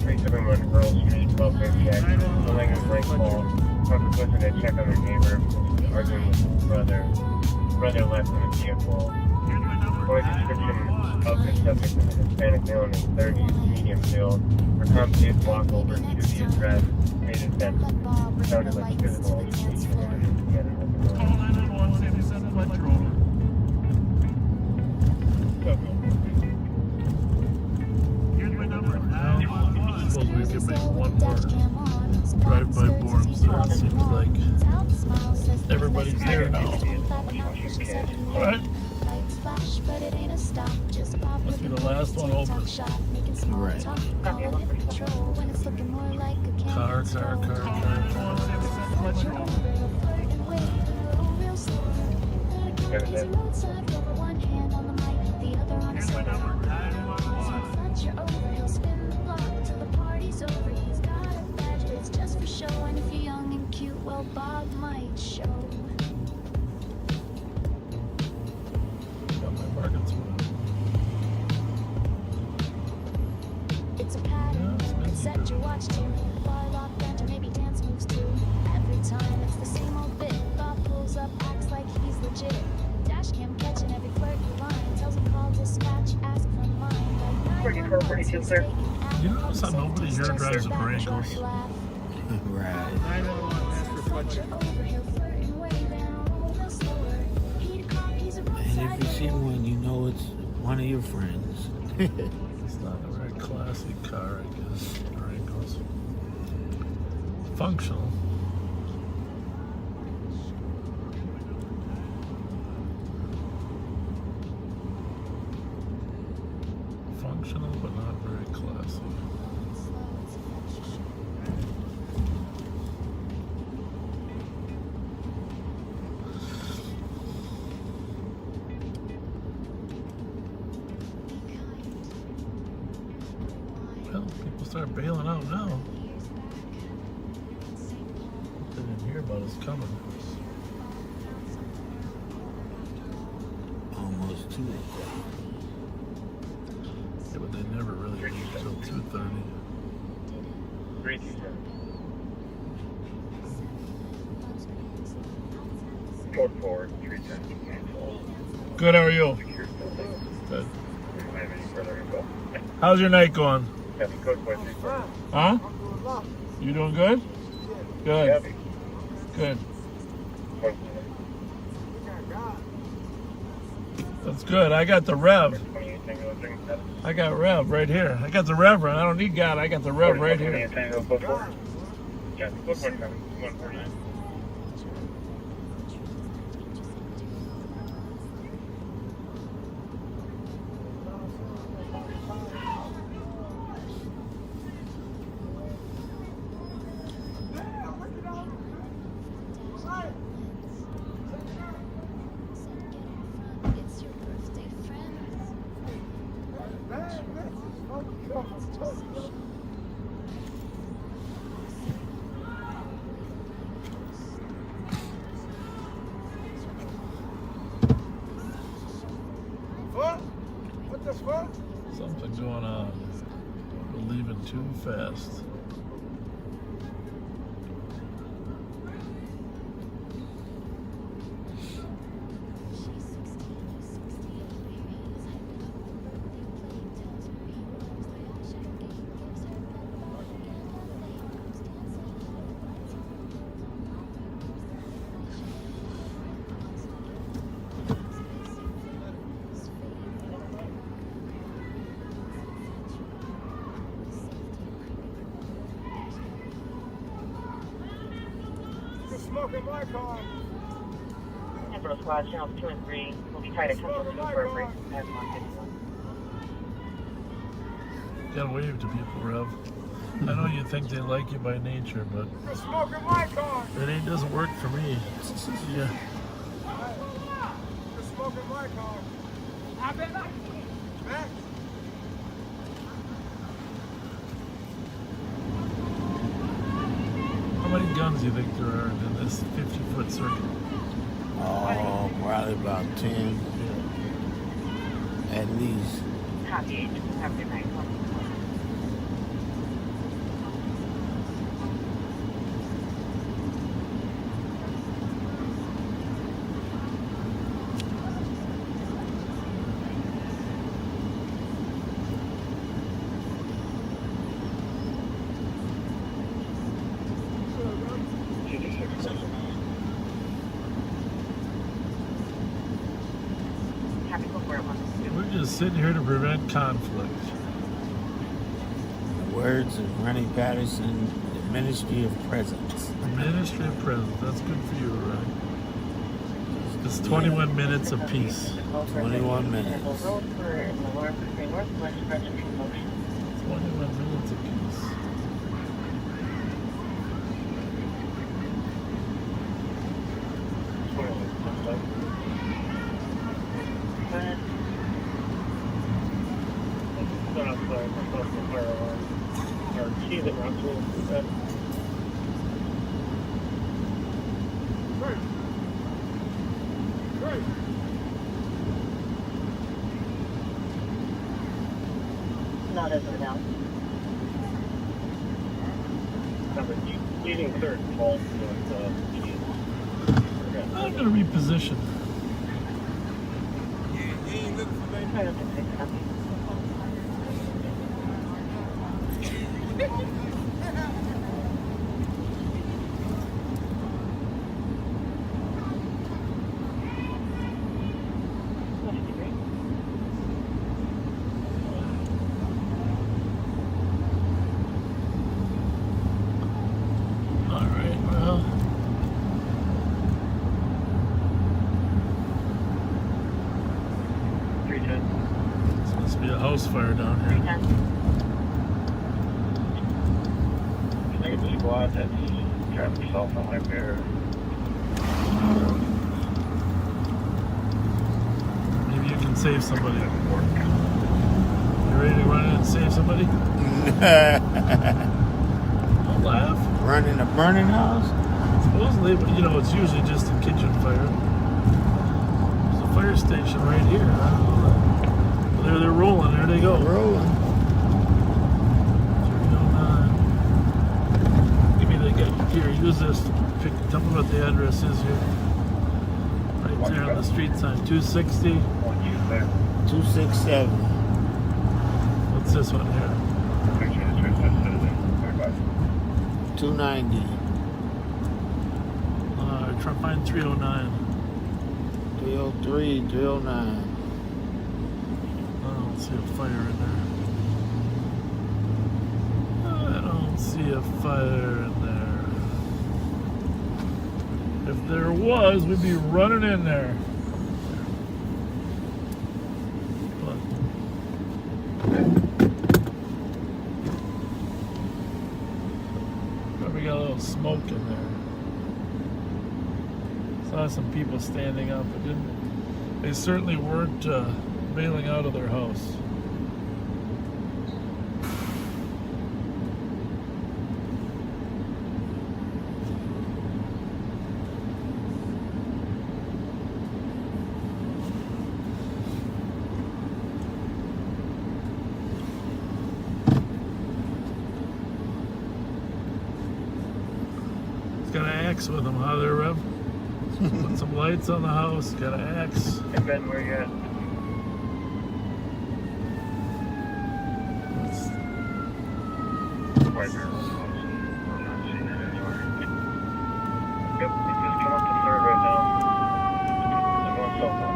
371 Earl Street, 1250 X. Millingren blank call. Officer posted a check on their neighbor. Arguing with his brother. Brother left in a vehicle. For a description of the subject is a Hispanic male in his 30s, medium build. For competent walk over to the address. Stated that sounded like physical abuse. Suppose we could make one more drive-by Borms there. It seems like everybody's there now. Alright. Must be the last one open. Right. Car. Fletcher over, he'll spin the block till the party's over. He's got a badge, but it's just for show. And if you're young and cute, well, Bob might show. Got my market through. It's a pattern, it's set your watch to. Bar lock band or maybe dance moves too. Every time it's the same old bit. Bob pulls up, acts like he's legit. Dash cam catching every flirty line. Tells him call dispatch, ask for mine. 4442, sir. You notice how nobody here drives a Burrill? Right. 911, ask for Fletcher. And if you see one, you know it's one of your friends. It's not a very classic car, I guess. Burrills. Functional. Functional, but not very classy. Well, people start bailing out now. They didn't hear about us coming. Almost 2 o'clock. Yeah, but they never really leave until 2:30. 327. Code forward, 310. Good, how are you? Good. How's your night going? Code 434. Huh? You doing good? Good. Good. That's good. I got the rev. I got rev right here. I got the rev run. I don't need God. I got the rev right here. Yeah, code 149. What the fuck? Something going on. We're leaving too fast. Smoking my car. Central Squad, channels 2 and 3 will be tied at Central 2 for a break at 151. Gotta wave to people, Rev. I know you think they like you by nature, but You're smoking my car. it doesn't work for me. Yeah. You're smoking my car. I bet I can. Max. How many guns do you think there are in this 50-foot circuit? Oh, probably about 10. At least. Copy. Have a good night. We're just sitting here to prevent conflict. The words of Ronnie Patterson, the Ministry of Presence. The Ministry of Presence. That's good for you, right? It's 21 minutes apiece. 21 minutes. 21 minutes apiece. Not as of now. Leading third fault I'm going to reposition. Fire down here. I think it's a squad that's trapped herself on my bear. Maybe you can save somebody. You ready to run in and save somebody? Don't laugh. Run in a burning house? Supposedly, but you know, it's usually just a kitchen fire. There's a fire station right here. I don't know that. They're rolling. There they go. Rolling. 309. Give me the here. Use this. Tell me what the address is here. Right there on the street sign. 260. 267. What's this one here? 290. Try to find 309. 303, 309. I don't see a fire in there. I don't see a fire in there. If there was, we'd be running in there. But probably got a little smoke in there. Saw some people standing up. They certainly weren't bailing out of their house. axe with him, huh, there, Rev? Put some lights on the house, got an axe. Hey, Ben, where you at? White barrel. I'm not seeing it anywhere. Yep, you just come up to third right now. I'm going so far.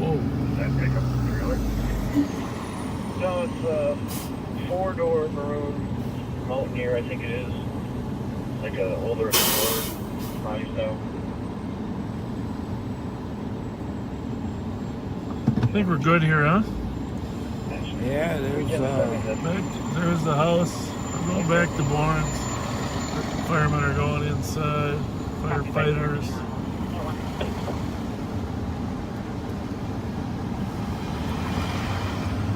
Whoa. Does that pick up the trailer? No, it's a 4-door maroon Mountaineer, I think it is. Like an older Explorer, body style. I think we're good here, huh? Yeah, there's There's the house. We're going back to Barnes. Firemen are going inside. Firefighters.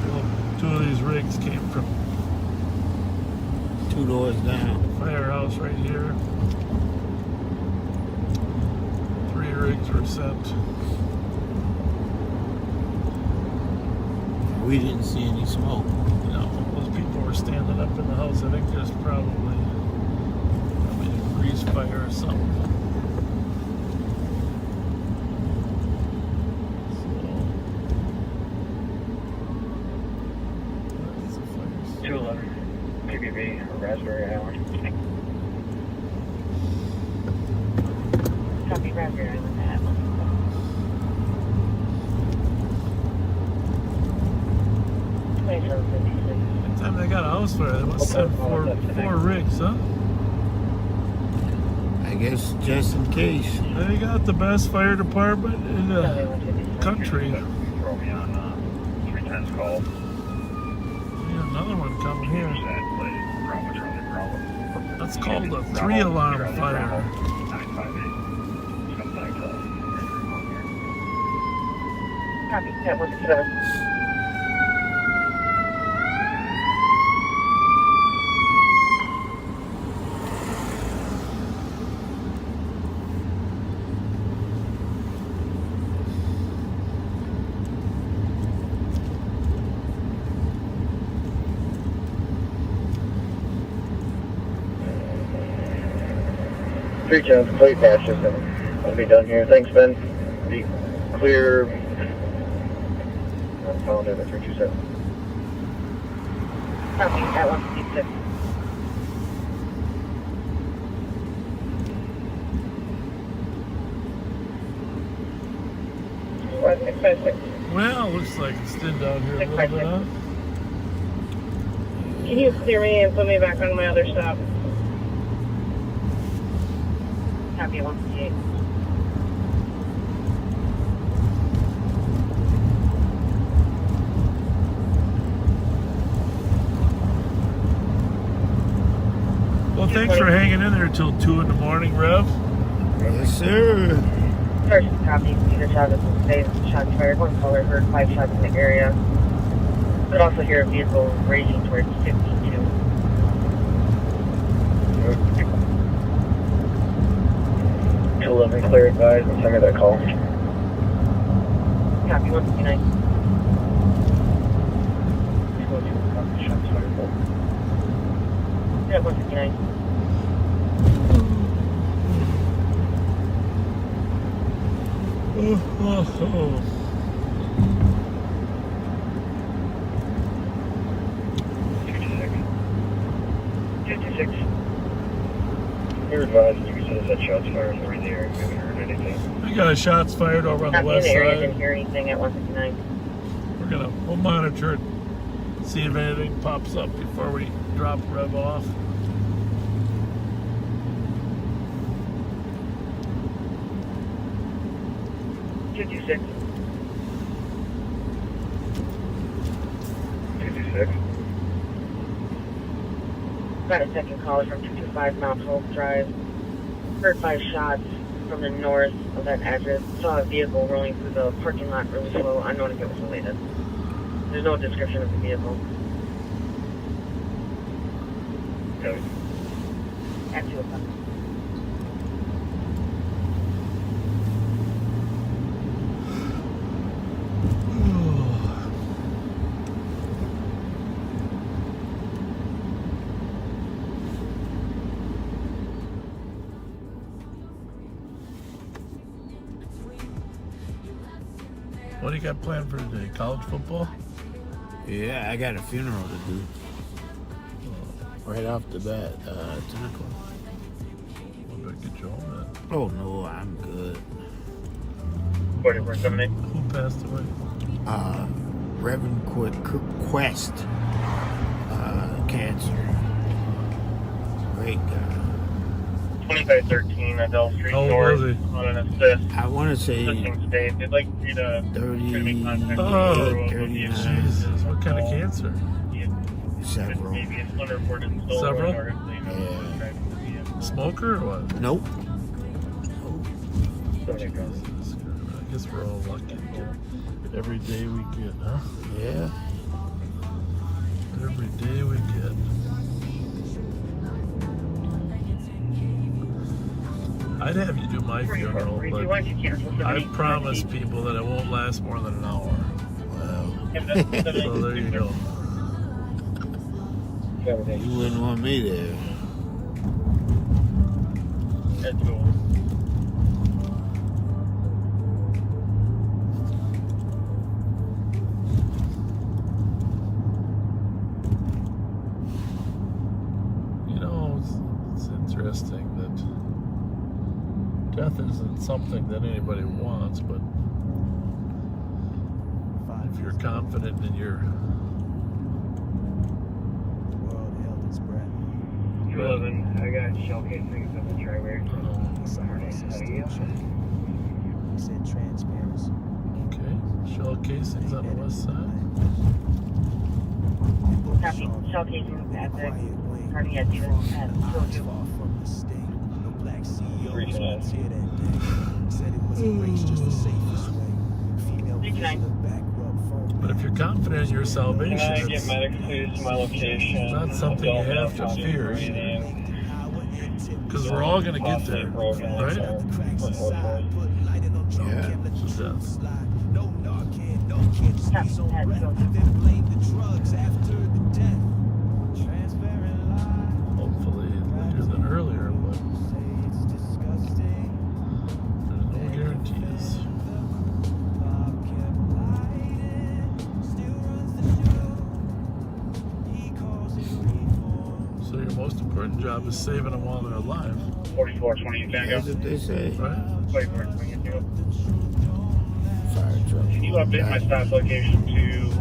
Well, 2 of these rigs came from 2 doors down. firehouse right here. 3 rigs were sent. We didn't see any smoke. No, those people were standing up in the house. I think there's probably a grease fire or something. So, 211. PBB, or Raspberry Island. Copy Raspberry Island at By the time they got a house fire, they must have sent 4 rigs, huh? I guess just in case. They got the best fire department in the country. Throw me on 310's call. Yeah, another one coming here. Bravo, Charlie, Bravo. That's called a 3-alarm fire. 958. Come back to us. Copy, that was 7. Three chance plate patch system. I'll be done here. Thanks, Ben. Be clear. I'm found it at 327. Copy, at 156. Well, looks like it's thin down here a little bit, huh? Can you clear me and put me back on my other stop? Copy, 158. Well, thanks for hanging in there till 2 in the morning, Rev. Yes, sir. First copy, Peter Chavez was saved, shots fired, 1 caller heard 5 shots in the area. Could also hear a vehicle racing towards 52. 211 clear advised. Send me that call. Copy, 159. Shots fired. Yeah, 159. Oh. 56. You're advised you said that shots fired over there. You haven't heard anything. We got shots fired over on the Copy, west in the area, side. didn't hear anything at 159. We'll monitor it, see if anything pops up before we drop Rev off. Fifty-six. Got a second caller from 225 Mount Hope Drive. Heard 5 shots from the north of that address. Saw a vehicle rolling through the parking lot really slow. Unknown if it was related. There's no description of the vehicle. Okay. At 2 o'clock. What do you got planned for today? College football? Yeah, I got a funeral to do. Right off the bat, 10 o'clock. What do I get you home at? Oh no, I'm good. 4478. Who passed away? Reverend Quest, cancer. Great guy. 2513 Adele Street How old North was he? on an assist. I want to say Assisting state. They'd like you to 38, Oh, 39. Jesus. What kind of cancer? Several. Maybe it's unreported stolen Several? or if they know what's driving the vehicle. Smoker or what? Nope. I guess we're all lucky. Every day we get, huh? Yeah. Every day we get. I'd have you do my funeral, but I promise people that it won't last more than an hour. Well. So there you go. You wouldn't want me there. That's cool. You know, it's interesting that death isn't something that anybody wants, but if you're confident in your 11, I got shell casings in the driveway. He said transparency. okay, shell casings on the west side. Copy. Shell casings at the party at Stevens at Cisco. From the state, no black CEOs here that day. Said it was a race, just the safest way. Female back rub phone. But if you're confident in your salvation, Can I get it's medics please to my location? it's not something you have to fear either. Because we're all going to get there, right? Yeah. Hopefully later than earlier, but there's no guarantees. So your most important job is saving them while they're alive, 4420 Tango. That's what they say. right? 4420 Tango. Fire truck. Can you update my stop location to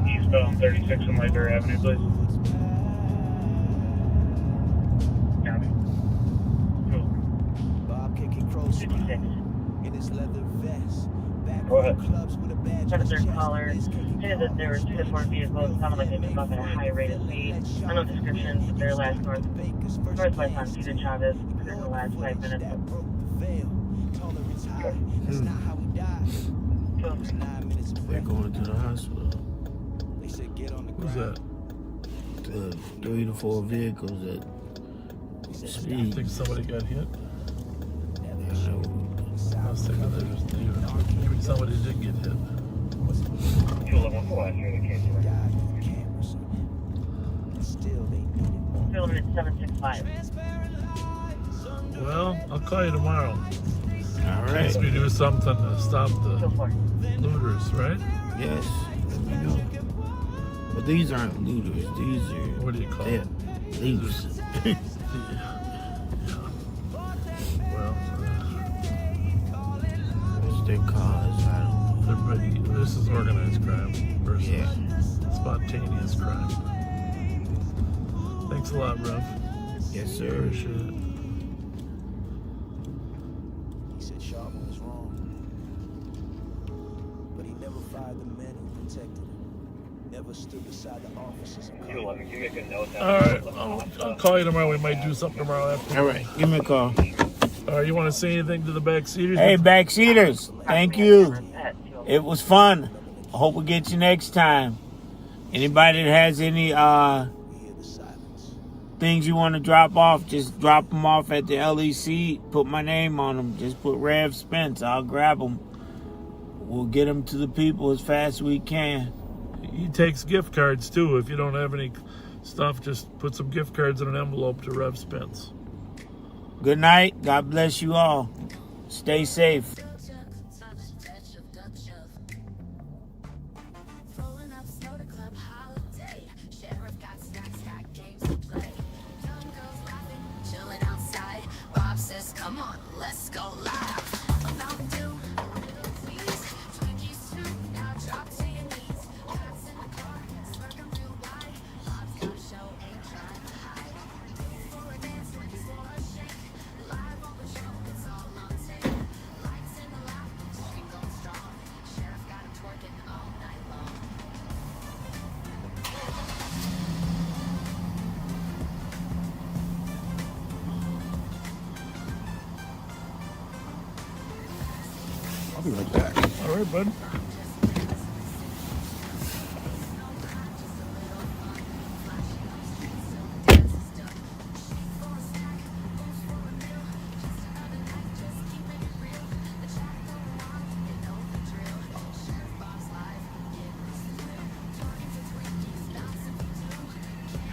eastbound 36 and Ledger Avenue, please? Copy. Cool. Bob kicking crows 56. in his leather vest. Back Go ahead. clubs with a badge. Started their caller. Stated that there were 2 to 4 vehicles. Sounded like they took off at a high rate of speed. Unknown descriptions. Their last northwest on Cedar Chavez within the last 5 minutes. They're going to the hospital. Who's that? The 3 to 4 vehicles that You speed. think somebody got hit? I was thinking they're just leaving. Maybe somebody did get hit. Field at 765. Well, I'll call you tomorrow. All In right. case we do something to stop the Go for it. looters, right? Yes. Let me know. But these aren't looters. These are. What do you call they're them? thieves. Well, It's their cars. I don't know. this is organized crime versus Yeah. spontaneous crime. Thanks a lot, Rev. Yes, sir. Appreciate it. He said Sharp was wrong, but he never fired the men who protected him. Never stood beside the officers of color. 211, give me a good note down. All right, I'll call you tomorrow. We might do something tomorrow after. All right. Give me a call. All right, you want to say anything to the backseaters? Hey, backseaters. Thank you. It was fun. I hope we get you next time. Anybody that has any things you want to drop off, just drop them off at the LEC. Put my name on them. Just put Rev Spence. I'll grab them. We'll get them to the people as fast as we can. He takes gift cards too. If you don't have any stuff, just put some gift cards in an envelope to Rev Spence. Good night. God bless you all. Stay safe. Cisco live. A Mountain Dew, a little Vries, Twinkies too. Now drop to your knees. Hats in the car, smirking real wide. Bob's got a show, ain't trying to hide. For a dance, looking for a shake. Live on the show, it's all on tape. Lights in the lounge, stream going strong. Sheriff got him twerking all night long. I'll be right back. All right, bud.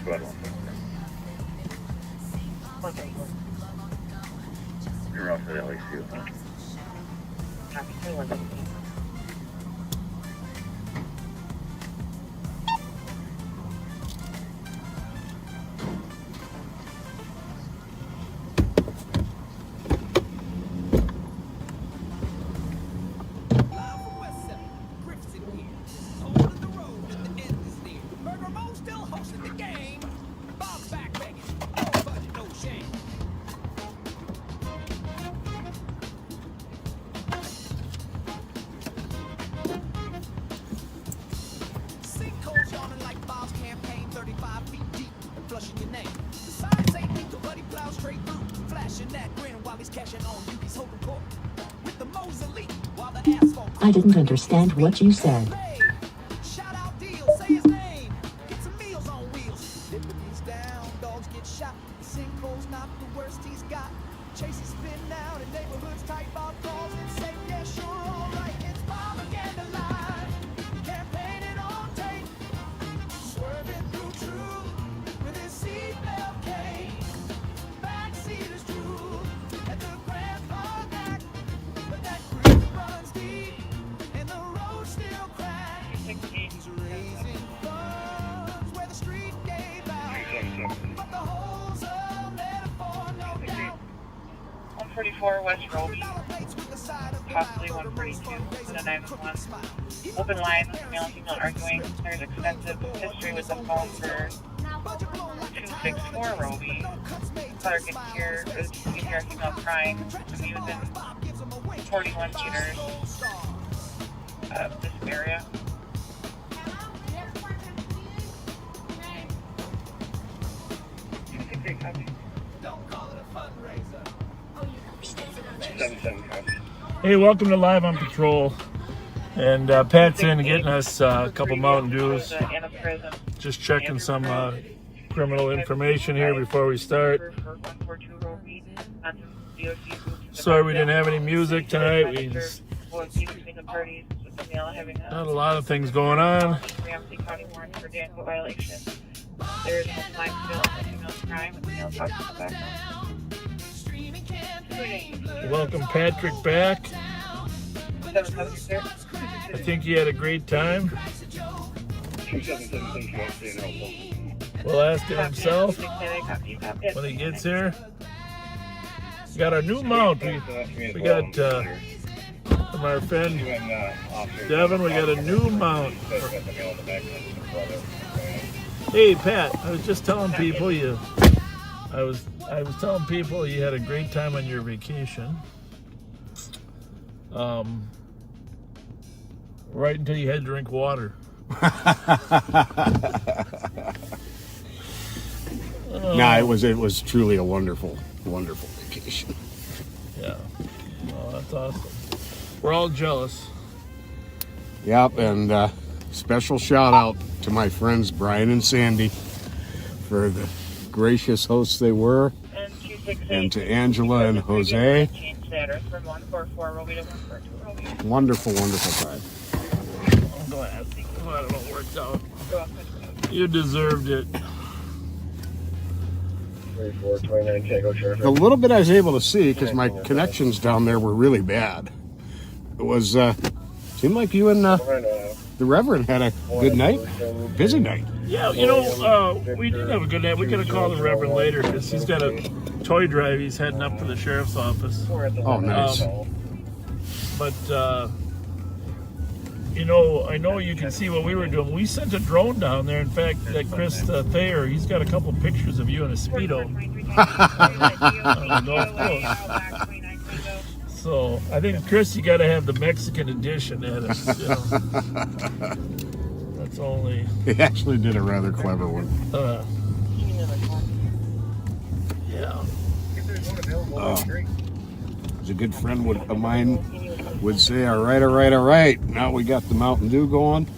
Go ahead, you're off the LAC. I didn't understand what you said. Shout out deal, say his name. Get some meals on wheels. Liberty's down, dogs get shot. Sinkhole's not the worst he's got. Chases spin out in neighborhoods, tight bar calls and say, yeah, sure, all right. It's propaganda live. Campaigning on tape. Swerving through truth with his seatbelt case. Backseaters drool at the grandpa back. But that creek runs deep and the road still cracks. He's raising funds where the street gave out. But the hole's a metaphor, no doubt. 144 West Road, possibly 142 and a 911. Open line, male and female arguing. There's extensive history with the phone for 264 Roby. Caller can hear a female crying. He was in 41 meters of this area. Don't call it a fundraiser. Hey, welcome to Live on Patrol. And Pat's in getting us a couple Mountain Dews. Just checking some criminal information here before we start. Sorry we didn't have any music tonight. We just had a lot of things going on. Ramsey County warrant for Danville violation. There is no blind bill of female crime and male talks in the background. Welcome Patrick back. I think he had a great time. We'll ask him himself when he gets here. We got our new mount. We got from our friend Devin, we got a new mount. Hey Pat, I was just telling people I was telling people you had a great time on your vacation. Right until you had to drink water. Nah, it was truly a wonderful vacation. Yeah. Oh, that's awesome. We're all jealous. Yep, and special shout out to my friends Brian and Sandy for the gracious hosts they were, and to Angela and Jose. Wonderful time. I'm glad it all worked out. You deserved it. 29 Tango Sheriff. The little bit I was able to see, because my connections down there were really bad, it was Seemed like you and the Reverend had a good night, busy night. Yeah, we did have a good night. We could have called the Reverend later because he's got a toy drive. He's heading up to the sheriff's office. Oh, nice. But I know you can see what we were doing. We sent a drone down there. In fact, that Chris Thayer, he's got a couple pictures of you in a Speedo. So I think, Chris, you got to have the Mexican edition at it. That's only. He actually did a rather clever one. Yeah. As a good friend of mine would say, all right. Now we got the Mountain Dew going.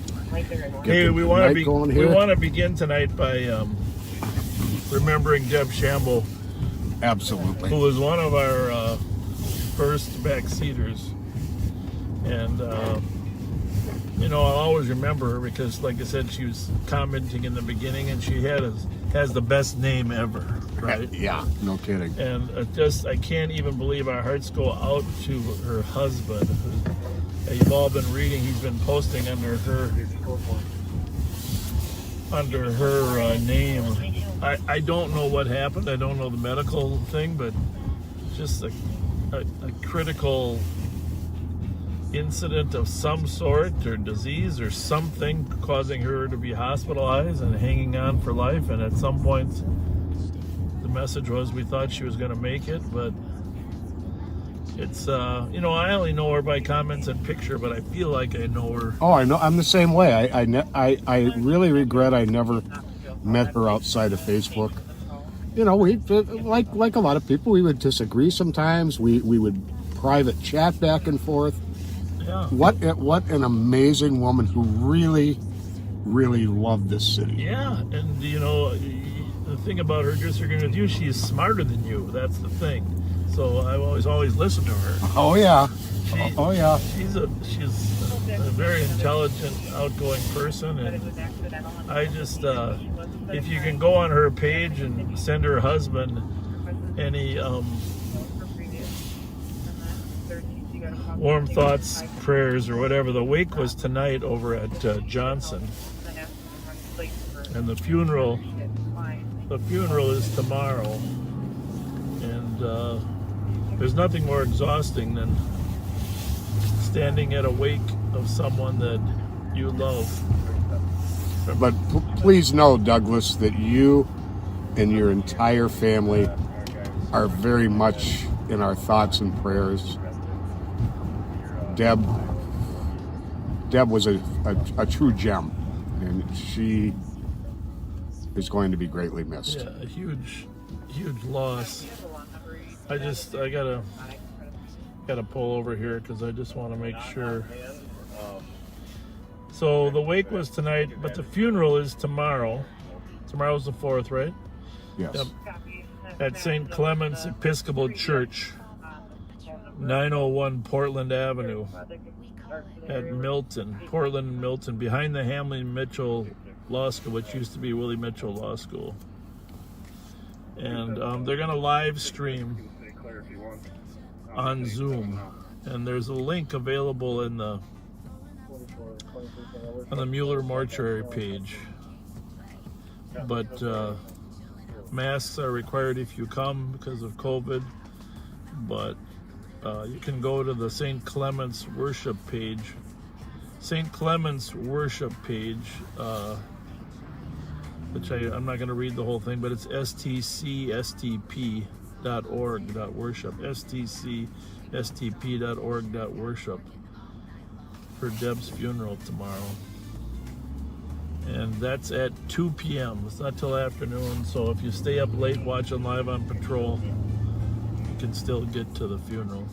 Hey, we want to begin tonight by remembering Deb Shamble. Absolutely. Who was one of our first backseaters. And, I'll always remember her because, like I said, she was commenting in the beginning, and she has the best name ever, right? Yeah, no kidding. And I can't even believe our hearts go out to her husband. You've all been reading, he's been posting under her name. I don't know what happened. I don't know the medical thing, but just a critical incident of some sort or disease or something causing her to be hospitalized and hanging on for life. And at some point, the message was we thought she was going to make it, but it's, I only know her by comments and picture, but I feel like I know her. Oh, I know. I'm the same way. I really regret I never met her outside of Facebook. We like a lot of people, we would disagree sometimes. We would private chat back and forth. Yeah. What an amazing woman who really, really loved this city. Yeah, and the thing about her disagreeing with you, she's smarter than you. That's the thing. So I always listen to her. Oh yeah. She's a very intelligent, outgoing person, and I just if you can go on her page and send her husband any warm thoughts, prayers, or whatever. The wake was tonight over at Johnson, and the funeral is tomorrow. And there's nothing more exhausting than standing at a wake of someone that you love. But please know, Douglas, that you and your entire family are very much in our thoughts and prayers. Deb was a true gem, and she is going to be greatly missed. Yeah, a huge loss. I gotta pull over here because I just want to make sure. So the wake was tonight, but the funeral is tomorrow. Tomorrow's the 4th, right? Yes. Yep. At St. Clement's Episcopal Church, 901 Portland Avenue at Milton, Portland and Milton, behind the Hamlin Mitchell Law School, which used to be Willie Mitchell Law School. And they're going to live stream on Zoom, and there's a link available on the Mueller Mortuary page. But masks are required if you come because of COVID. But you can go to the St. Clement's worship page. St. Clement's worship page, which I'm not going to read the whole thing, but it's stcstp.org.worship, stcstp.org.worship for Deb's funeral tomorrow. And that's at 2 p.m. It's not till afternoon, so if you stay up late watching Live on Patrol, you can still get to the funeral.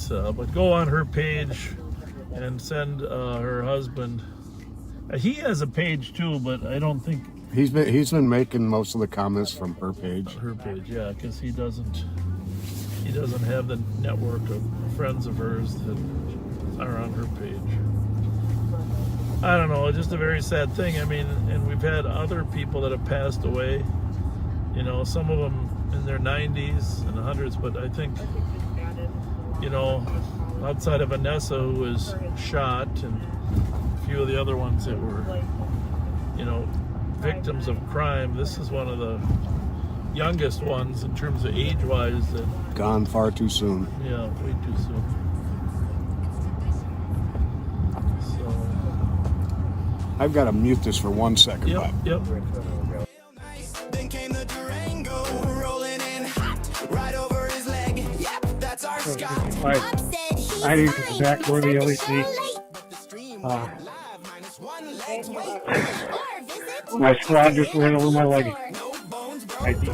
But go on her page and send her husband. He has a page too, but I don't think he's been making most of the comments from her page. Her page, yeah, because he doesn't have the network of friends of hers that are on her page. I don't know, just a very sad thing. I mean, and we've had other people that have passed away. Some of them in their 90s and 100s, but I think, you know, outside of Vanessa, who was shot, and a few of the other ones that were, you know, victims of crime, this is one of the youngest ones in terms of age-wise. That Gone far too soon. Yeah, way too soon. So I've got to mute this for 1 second. Yep, yep. Then came the Durango, rolling in hot, right over his leg. Yep, that's our Scott. I need to back door the LED. My squad just ran over my leg. I think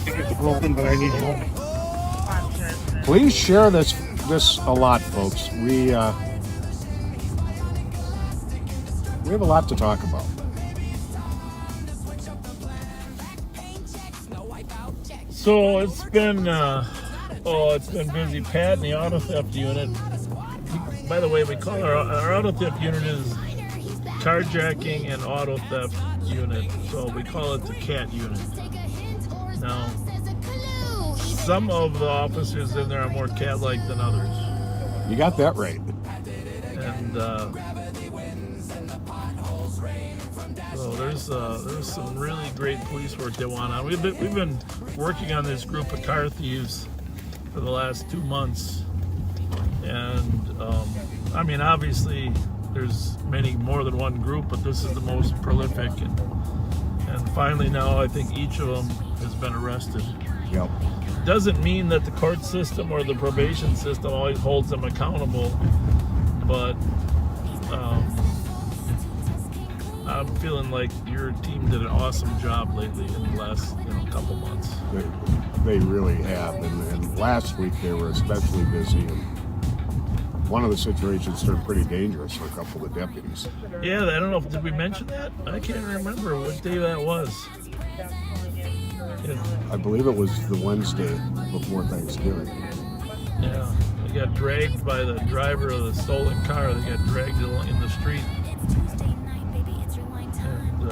it's broken, but I need help. Please share this a lot, folks. We have a lot to talk about. So it's been busy. Pat in the auto theft unit. By the way, we call our auto theft unit is carjacking and auto theft unit. So we call it the CAT unit. Now, some of the officers in there are more cat-like than others. You got that right. And so there's some really great police work they want on. We've been working on this group of car thieves for the last 2 months, and I mean, obviously there's many more than one group, but this is the most prolific, and finally now I think each of them has been arrested. Yep. Doesn't mean that the court system or the probation system always holds them accountable, but I'm feeling like your team did an awesome job lately in the last couple months. They really have, and last week they were especially busy, and one of the situations turned pretty dangerous for a couple of deputies. Yeah, I don't know, did we mention that? I can't remember what day that was. I believe it was the Wednesday before Thanksgiving. Yeah, they got dragged by the driver of the stolen car. They got dragged in the street.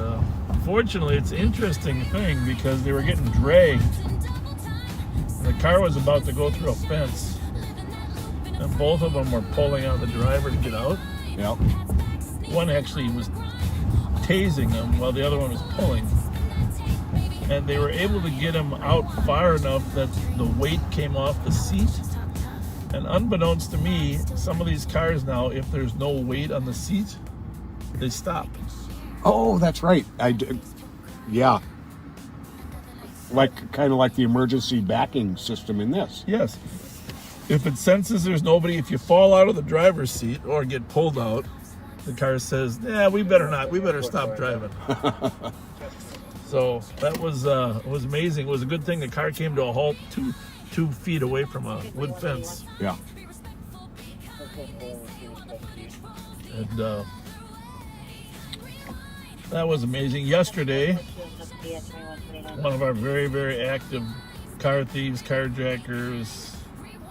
And fortunately, it's an interesting thing because they were getting dragged. And the car was about to go through a fence. And both of them were pulling on the driver to get out. Yep. One actually was tasing him while the other one was pulling. And they were able to get him out far enough that the weight came off the seat. And unbeknownst to me, some of these cars now, if there's no weight on the seat, they stop. Oh, that's right. I did. Yeah. Kind of like the emergency backing system in this. Yes. If it senses there's nobody, if you fall out of the driver's seat or get pulled out, the car says, we better stop driving. So that was amazing. It was a good thing the car came to a halt 2 feet away from a wood fence. Yeah. And that was amazing. Yesterday, one of our very, very active car thieves, carjackers,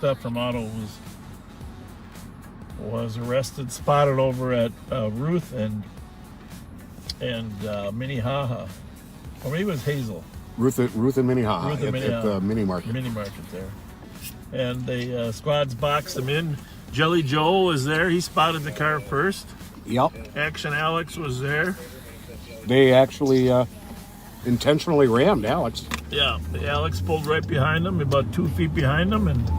theft from auto was arrested, spotted over at Ruth and Minnehaha. Or maybe it was Hazel. Ruth and Minnehaha at the mini market. Mini market there. And the squads boxed them in. Jelly Joe was there. He spotted the car first. Yep. Action Alex was there. They actually intentionally rammed Alex. Yeah. Alex pulled right behind him, about 2 feet behind him, and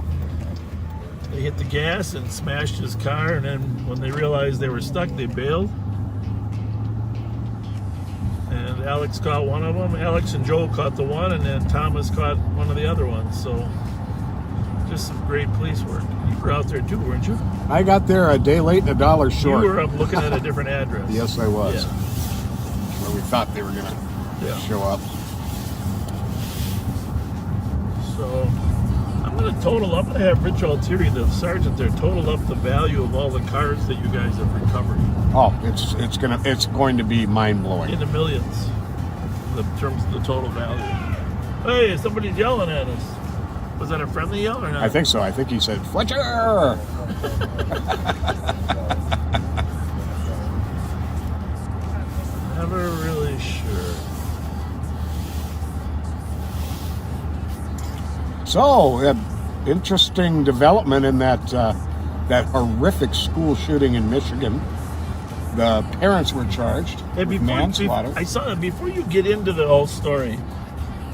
they hit the gas and smashed his car. And then when they realized they were stuck, they bailed. And Alex caught one of them. Alex and Joe caught the one, and then Thomas caught one of the other ones. So just some great police work. You were out there too, weren't you? I got there a day late and $1 short. You were up looking at a different address. Yes, I was. Yeah. Where we thought they were going to show up. So I'm going to total up. I have Rich Altieri, the sergeant there, total up the value of all the cars that you guys have recovered. Oh, it's going to be mind-blowing. In the millions, in terms of the total value. Hey, somebody's yelling at us. Was that a friendly yell or not? I think so. I think he said, Fletcher! Never really sure. So, interesting development in that that horrific school shooting in Michigan. The parents were charged with manslaughter. I saw that. Before you get into the whole story,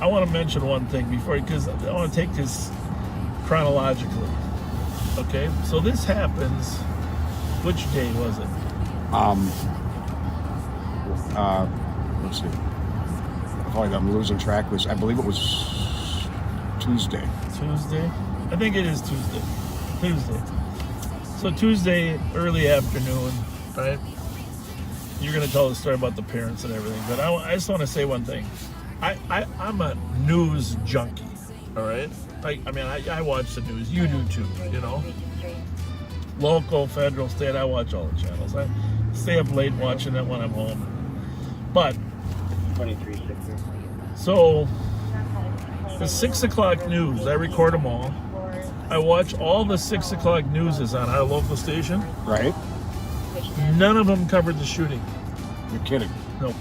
I want to mention one thing because I want to take this chronologically. Okay, so this happens. Which day was it? Let's see. I'm losing track. I believe it was Tuesday. Tuesday? I think it is Tuesday. Tuesday. So Tuesday, early afternoon, right? You're going to tell the story about the parents and everything, but I just want to say one thing. I'm a news junkie, all right? I watch the news. You do too, you know? Local, federal, state, I watch all the channels. I stay up late watching it when I'm home. But, so, the 6 o'clock news, I record them all. I watch all the 6 o'clock news is on our local station. Right. None of them covered the shooting. You're kidding. No.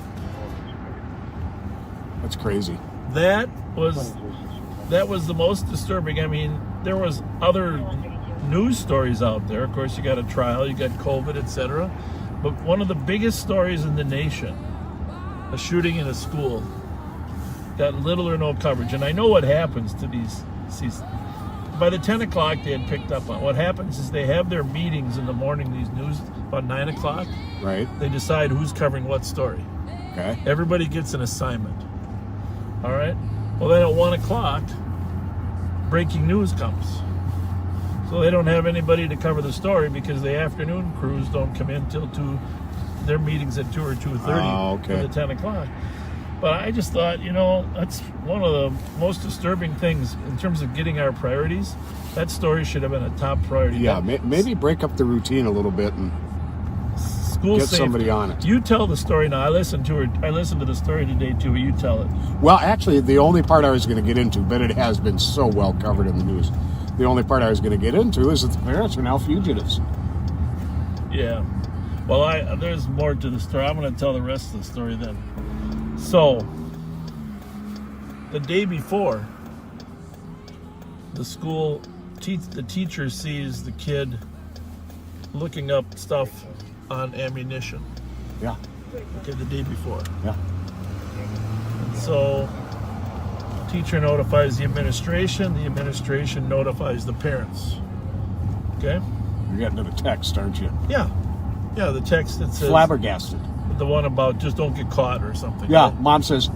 That's crazy. That was the most disturbing. I mean, there was other news stories out there. Of course, you got a trial, you got COVID, etc. But one of the biggest stories in the nation, a shooting in a school, got little or no coverage. And I know what happens to these. By the 10 o'clock, they had picked up on. What happens is they have their meetings in the morning, these news, about 9 o'clock. Right. They decide who's covering what story. Okay. Everybody gets an assignment. All right? Well, then at 1 o'clock, breaking news comes. So they don't have anybody to cover the story because the afternoon crews don't come in till 2. Their meetings at 2 or 2:30 for the 10 o'clock. But I just thought, that's one of the most disturbing things in terms of getting our priorities. That story should have been a top priority. Yeah, maybe break up the routine a little bit and school get safety. Somebody on it. You tell the story now. I listened to the story today too, but you tell it. Well, actually, the only part I was going to get into, but it has been so well covered in the news. The only part I was going to get into is that the parents are now fugitives. Yeah. Well, there's more to the story. I'm going to tell the rest of the story then. So, the day before, the school, the teacher sees the kid looking up stuff on ammunition. Yeah. Okay, the day before. Yeah. And so, teacher notifies the administration notifies the parents. Okay? You're getting to the text, aren't you? Yeah. Yeah, the text that says... Flabbergasted. The one about just don't get caught or something. Yeah, right? Mom says,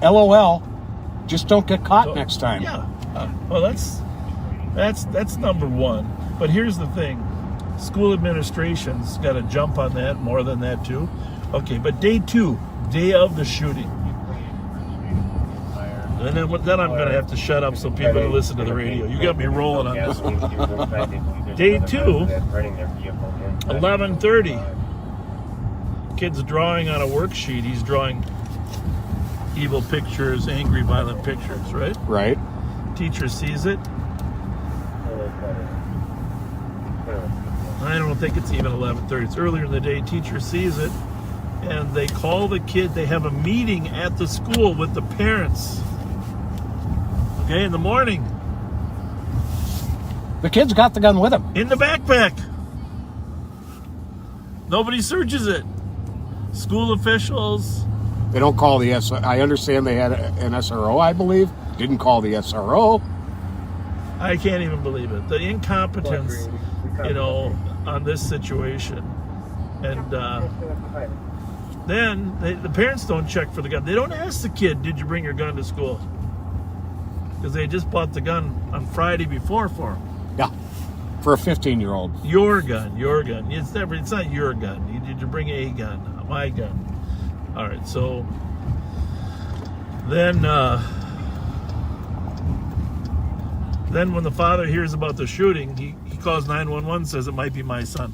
LOL, just don't get caught next time. Yeah. Well, that's number one. But here's the thing. School administration's got to jump on that, more than that too. Okay, but day 2, day of the shooting. And then I'm going to have to shut up so people can listen to the radio. You got me rolling on this one. Day 2, 11:30. Kid's drawing on a worksheet. He's drawing evil pictures, angry, violent pictures, right? Right. Teacher sees it. I don't think it's even 11:30. It's earlier in the day. Teacher sees it, and they call the kid. They have a meeting at the school with the parents. Okay, in the morning. The kid's got the gun with him. In the backpack. Nobody searches it. School officials. They don't call the SRO. I understand they had an SRO, I believe. Didn't call the SRO. I can't even believe it. The incompetence, on this situation. And then the parents don't check for the gun. They don't ask the kid, did you bring your gun to school? Because they just bought the gun on Friday before for him. Yeah, for a 15-year-old. Your gun. It's not your gun. Did you bring a gun? My gun. All right, so then when the father hears about the shooting, he calls 911, says it might be my son.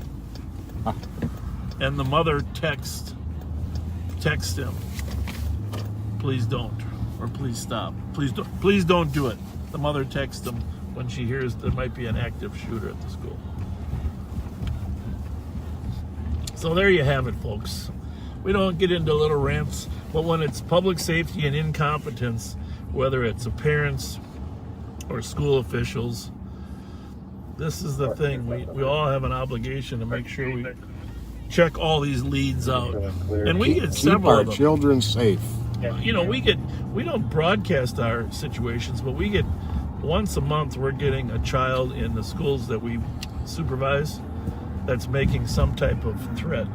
And the mother texts him, please don't, or please stop. Please don't do it. The mother texts him when she hears there might be an active shooter at the school. So there you have it, folks. We don't get into little rants, but when it's public safety and incompetence, whether it's the parents or school officials. This is the thing. We all have an obligation to make sure we check all these leads out. And we get Keep several our of them. children safe. You know, we don't broadcast our situations, but we get once a month we're getting a child in the schools that we supervise that's making some type of threat.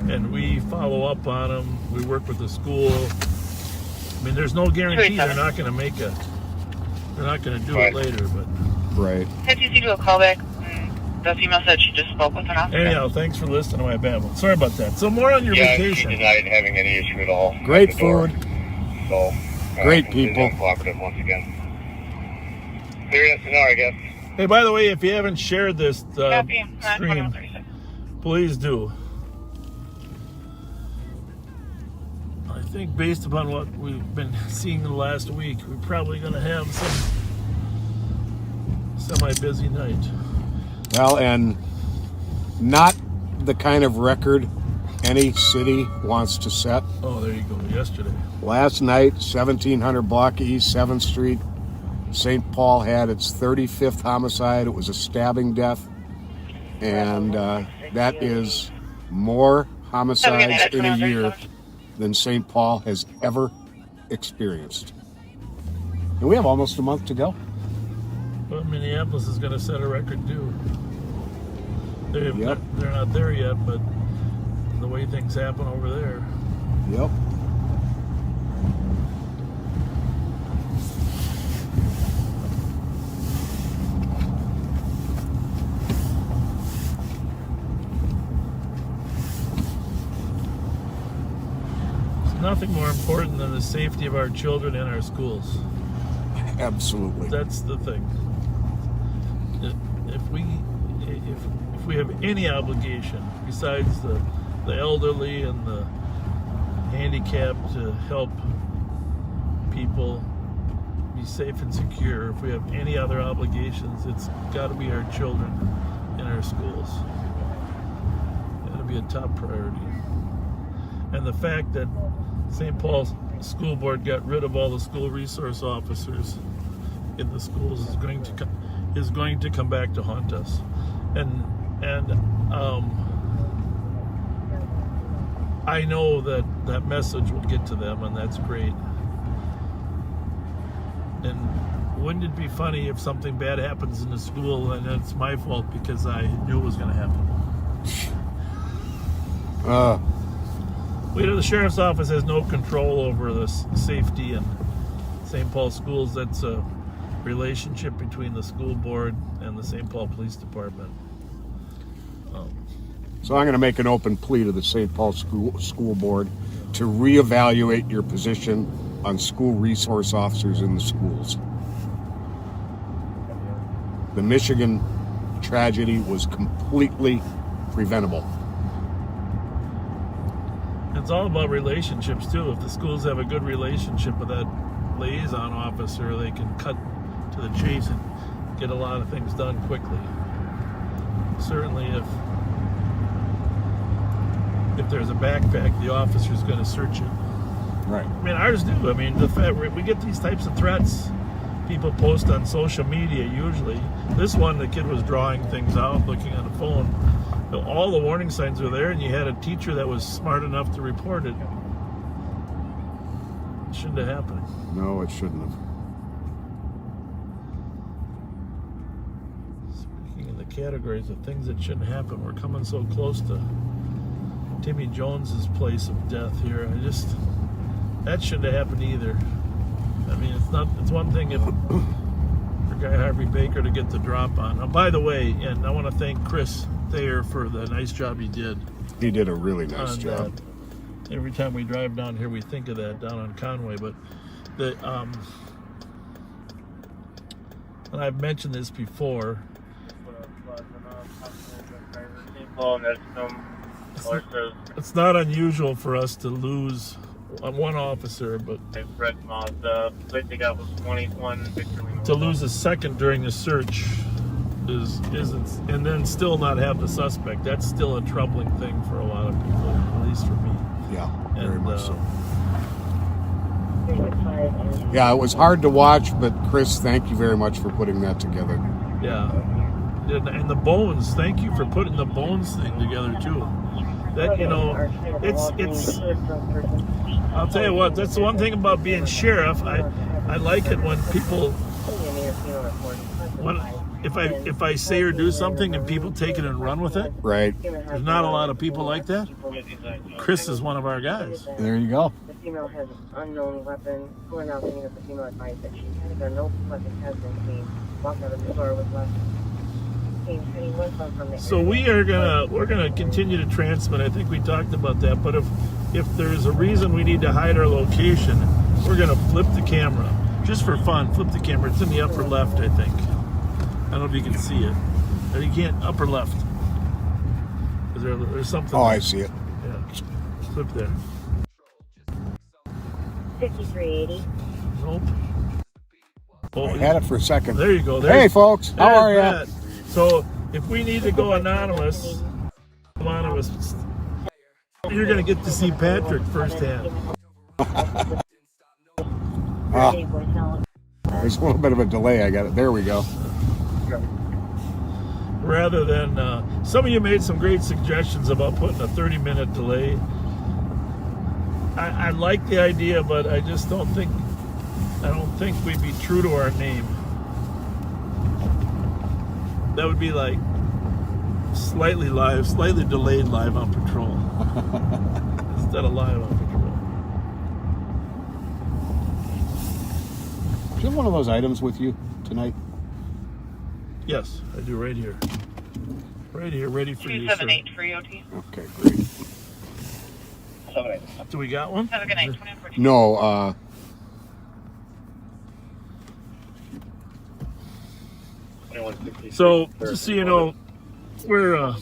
And we follow up on them. We work with the school. I mean, there's no guarantee they're not going to do it later, but right. Have you do a callback? The female said she just spoke with an officer. Anyhow, thanks for listening to my babble. Sorry about that. So more on your vacation. She denied having any issue at all. Great food. So great people. Cooperative once again. Clear to know, I guess. Hey, by the way, if you haven't shared this stream, please do. I think based upon what we've been seeing the last week, we're probably going to have some semi-busy night. Well, and not the kind of record any city wants to set. Oh, there you go. Yesterday. Last night, 1700 block East 7th Street, St. Paul had its 35th homicide. It was a stabbing death. And that is more homicides in a year than St. Paul has ever experienced. And we have almost a month to go. Well, Minneapolis is going to set a record too. They're not there yet, but the way things happen over there. Yep. There's nothing more important than the safety of our children in our schools. Absolutely. That's the thing. If we have any obligation besides the elderly and the handicapped to help people be safe and secure, if we have any other obligations, it's got to be our children in our schools. Got to be a top priority. And the fact that St. Paul's School Board got rid of all the school resource officers in the schools is going to come back to haunt us. And I know that message will get to them, and that's great. And wouldn't it be funny if something bad happens in the school and it's my fault because I knew it was going to happen? The sheriff's office has no control over the safety in St. Paul schools. That's a relationship between the school board and the St. Paul Police Department. So I'm going to make an open plea to the St. Paul School Board to reevaluate your position on school resource officers in the schools. The Michigan tragedy was completely preventable. It's all about relationships too. If the schools have a good relationship with that liaison officer, they can cut to the chase and get a lot of things done quickly. Certainly if there's a backpack, the officer's going to search it. Right. I mean, ours do. I mean, the fact we get these types of threats, people post on social media usually. This one, the kid was drawing things out, looking on the phone. All the warning signs were there, and you had a teacher that was smart enough to report it. It shouldn't have happened. No, it shouldn't have. Speaking in the categories of things that shouldn't happen, we're coming so close to Timmy Jones's place of death here. That shouldn't have happened either. I mean, it's one thing for Guy Harvey Baker to get the drop on. Oh, by the way, and I want to thank Chris Thayer for the nice job he did. He did a really nice job. Every time we drive down here, we think of that down on Conway. But and I've mentioned this before. It's not unusual for us to lose one officer, but to lose a second during the search isn't, and then still not have the suspect. That's still a troubling thing for a lot of people, at least for me. Yeah, very much so. Yeah, it was hard to watch, but Chris, thank you very much for putting that together. Yeah. And the bones, thank you for putting the bones thing together too. That, you know, it's I'll tell you what, that's the one thing about being sheriff. I like it when people, if I say or do something and people take it and run with it. Right. There's not a lot of people like that. Chris is one of our guys. There you go. The female has an unknown weapon. We're now thinking that the female advised that she has a no weapon has been clean. Walked out of the store with less. So we're gonna continue to transmit. I think we talked about that. But if there's a reason we need to hide our location, we're gonna flip the camera just for fun. Flip the camera. It's in the upper left, I think. I don't know if you can see it. Or you can't. Upper left. There's something. Oh, I see it. Yeah. Flip there. 5380. Nope. Oh, I had it for a second. There you go. Hey, folks. How are you? So if we need to go anonymous, you're going to get to see Patrick firsthand. There's a little bit of a delay. I got it. There we go. Rather than, some of you made some great suggestions about putting a 30-minute delay. I like the idea, but I just don't think we'd be true to our name. That would be like slightly delayed live on patrol instead of live on patrol. Do you have one of those items with you tonight? Yes, I do, right here. Right here, ready for you, sir. 278 for EOT. Okay, great. 7-8. Do we got one? 7-8. No, so just so you know, we're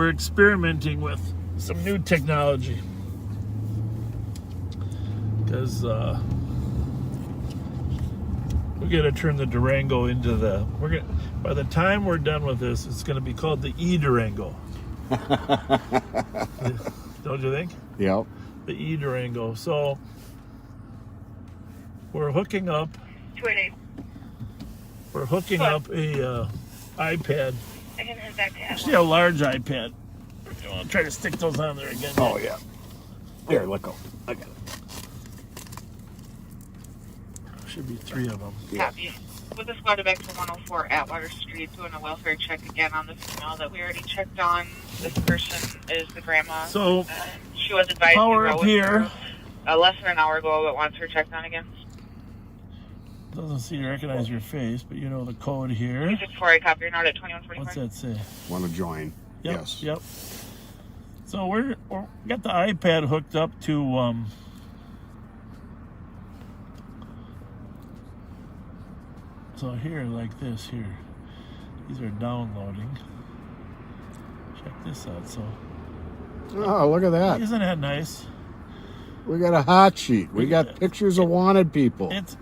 experimenting with some new technology because we got to turn the Durango into by the time we're done with this, it's going to be called the E-Durango. Don't you think? Yep. The E-Durango. So we're hooking up. 288. We're hooking up a iPad. I can head back to Actually, a large iPad. I'll try to stick those on there again. Oh yeah. There, let go. I got it. Should be 3 of them. Copy. With the squad back to 104 Atwater Street, doing a welfare check again on the female that we already checked on. This person is the grandma. So, she was advised power to up go here. Less than an hour ago, but wants her checked on again. Doesn't seem to recognize your face, but you know the code here. 264, I copy. You're not at 2145. What's that say? Want to join? Yep, Yes. Yep. So we got the iPad hooked up to so here, like this here. These are downloading. Check this out. So. Oh, look at that! Isn't that nice? We got a hot sheet. We got pictures of wanted people. It's.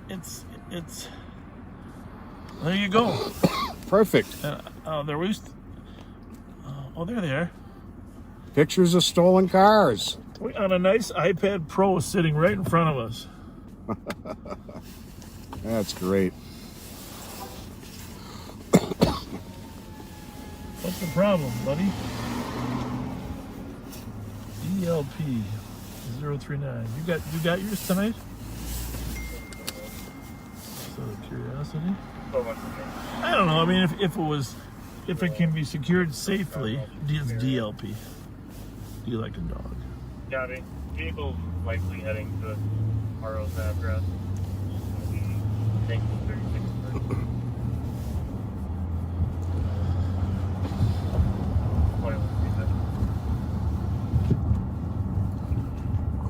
There you go. Perfect. There was. Oh, there they are. Pictures of stolen cars. We on a nice iPad Pro sitting right in front of us. That's great. What's the problem, buddy? ELP 039. You got yours tonight? So curiosity. I don't know. I mean, if it can be secured safely, it's DLP. Do you like a dog? Yeah, the vehicle's likely heading to RO's address. I think 36.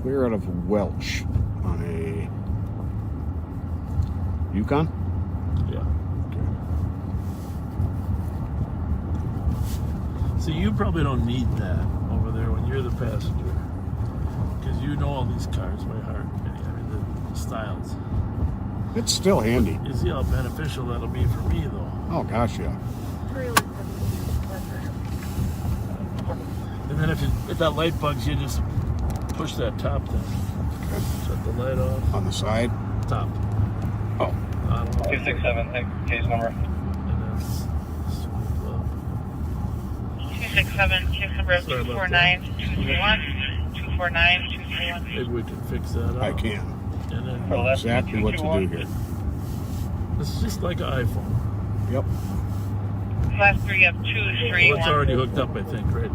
Clear out of Welch on a Yukon? Yeah. Okay. So you probably don't need that over there when you're the passenger, because you know all these cars by heart. I mean, the styles. It's still handy. You see how beneficial that'll be for me, though. Oh gosh, yeah. And then if that light bugs you, just push that top down. Shut the light off. On the side? Top. Oh. I don't know. 267, case number. And then swoop up. 267, case number Sorry about that. 249-231, 249-231. Maybe we can fix that up. I can. And then Know exactly what to do here. It's just like an iPhone. Yep. Class 3 up 231. Well, it's already hooked up, I think, right?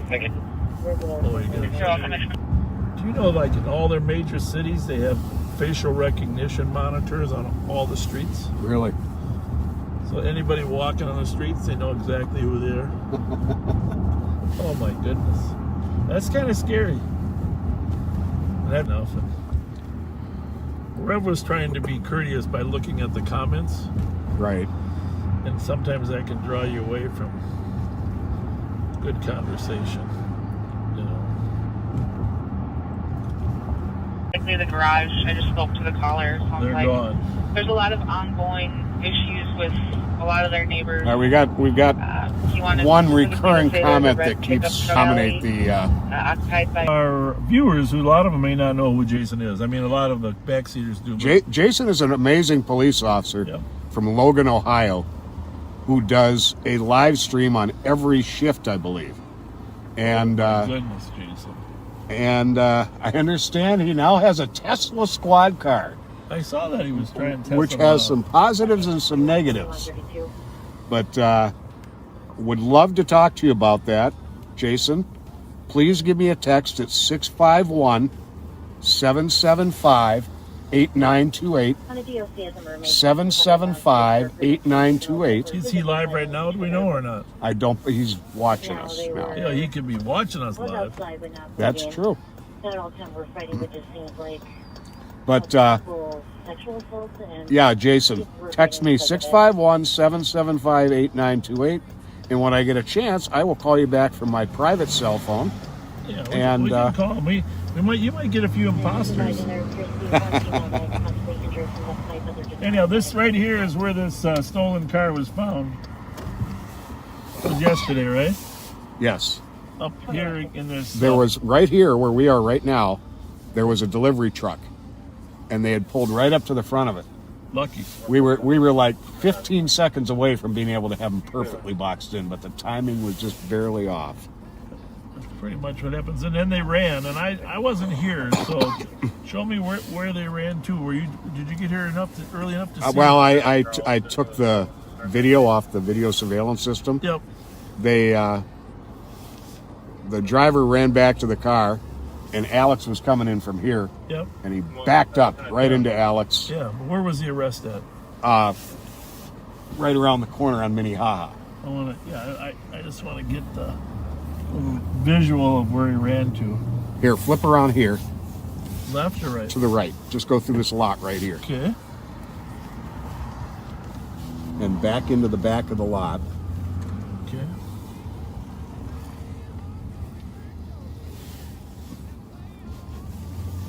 Thank you. Oh, you got You're welcome. it. Do you know, like in all their major cities, they have facial recognition monitors on all the streets? Really? So anybody walking on the streets, they know exactly who they are. Oh my goodness. That's kind of scary. That's enough. Rev was trying to be courteous by looking at the comments. Right. And sometimes that can draw you away from good conversation. You know. Likely the garage. I just spoke to the caller. Sounds They're like gone. there's a lot of ongoing issues with a lot of their neighbors. We've got one recurring comment that keeps coming at the. Occupied by Our viewers, who a lot of them may not know who Jason is. I mean, a lot of the backseaters do. Jason is an amazing police officer from Logan, Ohio, who does a live stream on every shift, I believe. And goodness, Jason. And I understand he now has a Tesla squad car. I saw that he was trying to test which them has out. some positives and some negatives. But would love to talk to you about that, Jason. Please give me a text at 651-775-8928. 775-8928. Is he live right now? Do we know or not? I don't. He's watching us now. Yeah, he could be watching us live. That's true. Not all the time we're fighting, but just seems like But sexual assaults and yeah, Jason, text me 651-775-8928, and when I get a chance, I will call you back from my private cell phone. Yeah, and we can call him. You might get a few imposters. Anyhow, this right here is where this stolen car was found. It was yesterday, right? Yes. Up here in this. There was right here where we are right now. There was a delivery truck, and they had pulled right up to the front of it. Lucky. We were like 15 seconds away from being able to have them perfectly boxed in, but the timing was just barely off. That's pretty much what happens. And then they ran, and I wasn't here, so show me where they ran to. Did you get here early enough to see? Well, I took the video off the video surveillance system. Yep. The driver ran back to the car, and Alex was coming in from here. Yep. And he backed up right into Alex. Yeah, but where was the arrest at? Right around the corner on Minnehaha. I just want to get the visual of where he ran to. Here, flip around here. Left or right? To the right. Just go through this lot right here. Okay. And back into the back of the lot. Okay.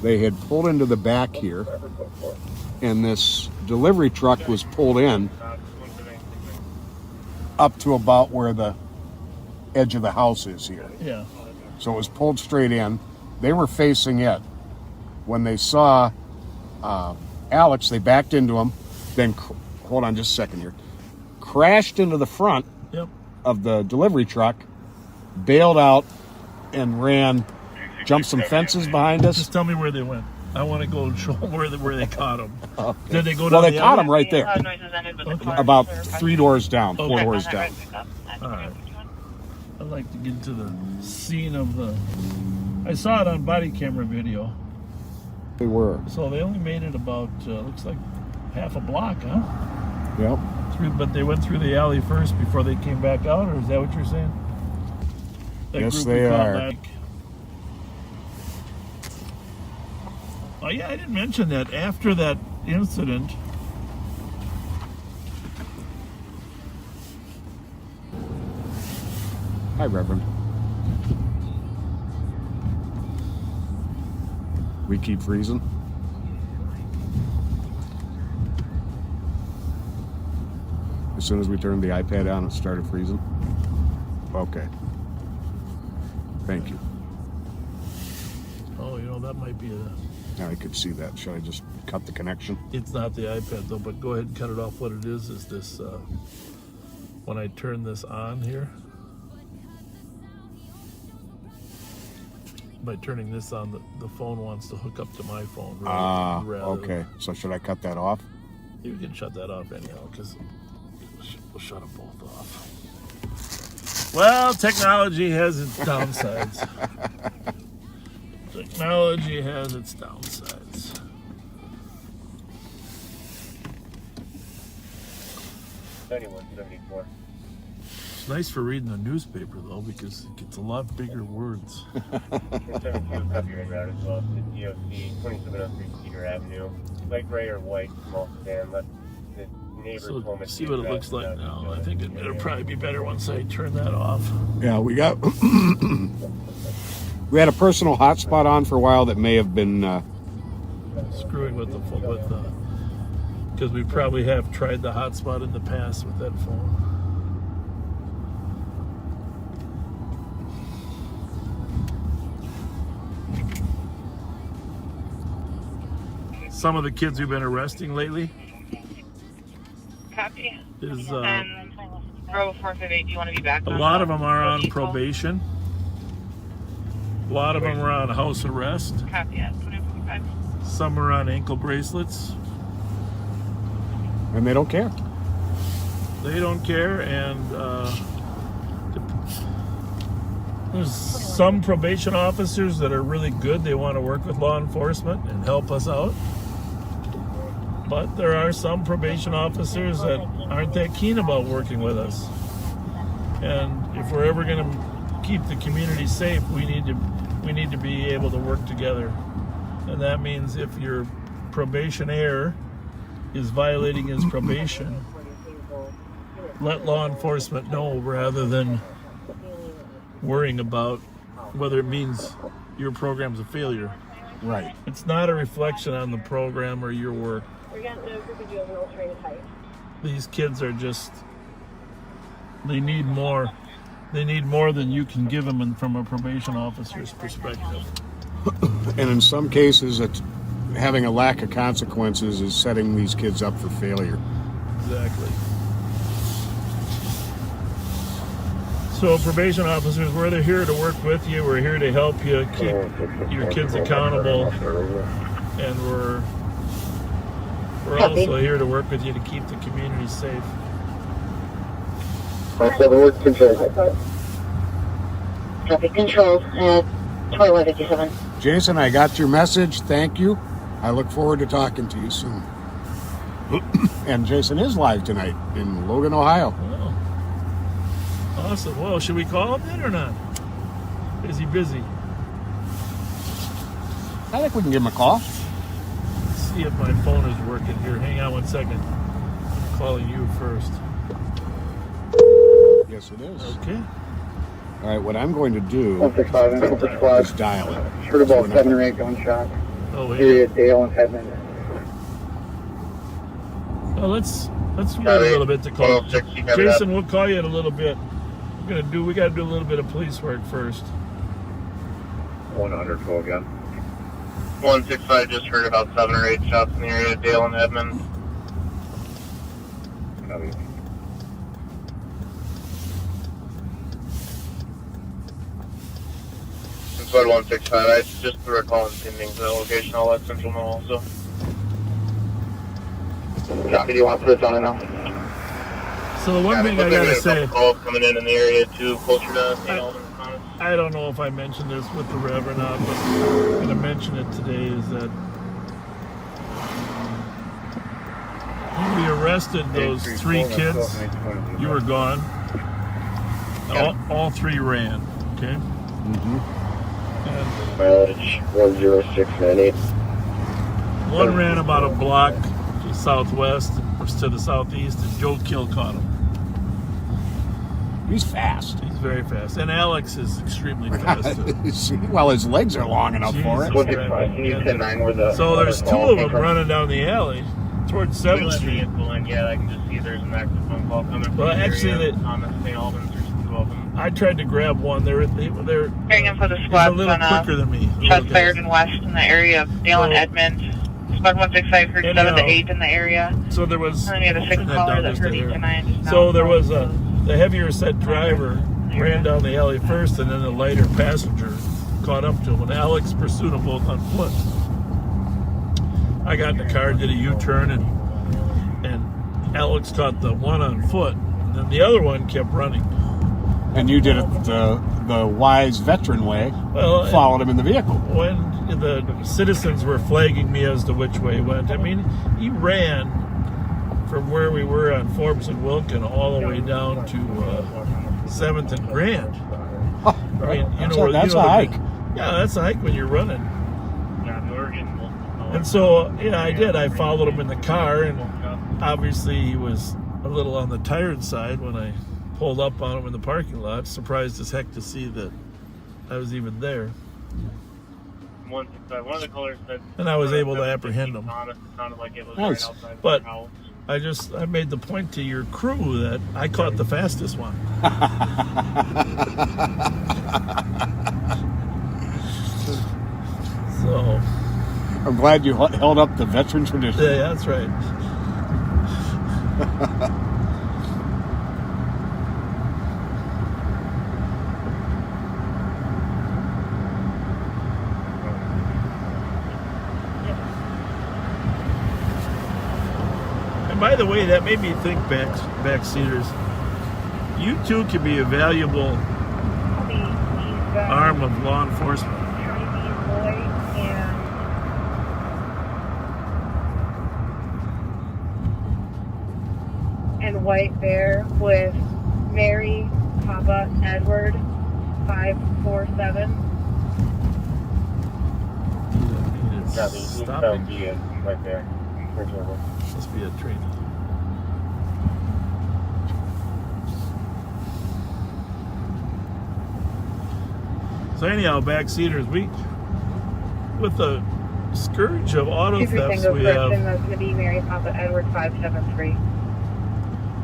They had pulled into the back here, and this delivery truck was pulled in up to about where the edge of the house is here. Yeah. So it was pulled straight in. They were facing it. When they saw Alex, they backed into him, then, hold on just a second here, crashed into the front of the delivery truck, bailed out, and ran, jumped some fences behind us. Just tell me where they went. I want to go and show them where they caught him. Okay. Did they go Well, down they the caught alley? him right there. About 3 doors down, 4 doors down. All right. I'd like to get to the scene of the... I saw it on body camera video. They were. So they only made it about, looks like half a block, huh? Yep. But they went through the alley first before they came back out, or is that what you're saying? Yes, they are. Oh yeah, I didn't mention that. After that incident, Hi, Reverend. We keep freezing. As soon as we turned the iPad on, it started freezing. Okay. Thank you. oh you know, that might be Yeah, I could see that. Should I just cut the connection? it's not the iPad though, but go ahead and cut it off. What it is this, when I turn this on here, by turning this on, the phone wants to hook up to my phone. Okay. So should I cut that off? You can shut that off anyhow, because we'll shut them both off. Well, technology has its downsides. Technology has its downsides. It's nice for reading the newspaper though, because it gets a lot bigger words. 272 route as well. The DOC 2703 Cedar Avenue. Light gray or white small sedan. Let the neighbors home. So see what it looks like now. I think it'll probably be better once I turn that off. Yeah, we got we had a personal hotspot on for a while that may have been Screwing with because we probably have tried the hotspot in the past with that phone. Some of the kids we've been arresting lately Copy. is Bravo 458, do you want to be back? a lot of them are on probation. A lot of them are on house arrest. Copy, yeah. 25. Some are on ankle bracelets. and they don't care. They don't care, and there's some probation officers that are really good. They want to work with law enforcement and help us out. But there are some probation officers that aren't that keen about working with us. And if we're ever going to keep the community safe, we need to be able to work together. And that means if your probationaire is violating his probation, let law enforcement know rather than worrying about whether it means your program's a failure. Right. It's not a reflection on the program or your work. These kids are just, they need more. They need more than you can give them from a probation officer's perspective. And in some cases, it's having a lack of consequences is setting these kids up for failure. Exactly. So probation officers, we're here to work with you. We're here to help you keep your kids accountable. And we're also here to work with you to keep the community safe. Copy, control, 2157. Jason, I got your message. Thank you. I look forward to talking to you soon. And Jason is live tonight in Logan, Ohio. Oh. Awesome. Well, should we call him then or not? Is he busy? I think we can give him a call. Let's see if my phone is working here. Hang on 1 second. I'm calling you first. Yes, it is. Okay. All right, what I'm going to do 165 and Cooper Squad. is dial it. Heard about 7 or 8 gunshot. Oh, wait. Area Dale and Hedman. Well, let's wait a little bit to call. Jason, we'll call you in a little bit. We got to do a little bit of police work first. 100, go again. 165 just heard about 7 or 8 shots in the area, Dale and Edmond. Copy. Squad 165, I just threw a call in Pennington location. I'll let Central know also. Copy, do you want to put this on it now? So the one thing I gotta say, calls coming in the area too, closer to St. Albans. I don't know if I mentioned this with the Rev or not, but I'm gonna mention it today, is that when we arrested those 3 kids, you were gone. All 3 ran, okay? And Mileage 10698. one ran about a block to southwest, or to the southeast, and Joe Kill caught him. He's fast. He's very fast. And Alex is extremely fast. Well, his legs are long enough for it. So there's 2 of them running down the alley towards 7th Street. Yeah, I can just see there's an active phone call coming from Well, the actually, area. On the St. Albans, there's 2 of them. I tried to grab one. They're Hearing info the he's a squad's little on quicker than me. shots fired in west in the area of Dale and Edmond. Squad 165 heard 7 to 8 in the area. So there was. And then we had a 6 caller that heard 8 to 9. So there was the heavier set driver ran down the alley first, and then the lighter passenger caught up to him. And Alex pursued them both on foot. I got in the car, did a U-turn, and Alex caught the one on foot, and then the other one kept running. And you did it the wise veteran way, followed him in the vehicle. When the citizens were flagging me as to which way he went, I mean, he ran from where we were on Forbes and Wilkin all the way down to 7th and Grand. I mean, you know, that's a hike. Yeah, that's a hike when you're running. And so, yeah, I did. I followed him in the car, and obviously he was a little on the tired side when I pulled up on him in the parking lot. Surprised as heck to see that I was even there. One of the callers said, and I was able to apprehend him. It sounded like it was Nice. right outside But the house. I made the point to your crew that I caught the fastest one. So I'm glad you held up the veteran tradition. Yeah, that's right. And by the way, that made me think, backseaters, you too can be a valuable arm of law enforcement. And White Bear with Mary Papa Edward 547. Stopping. Right there. Must be a train. So anyhow, backseaters, with the scourge of auto thefts we have, That's going to be Mary Papa Edward 573.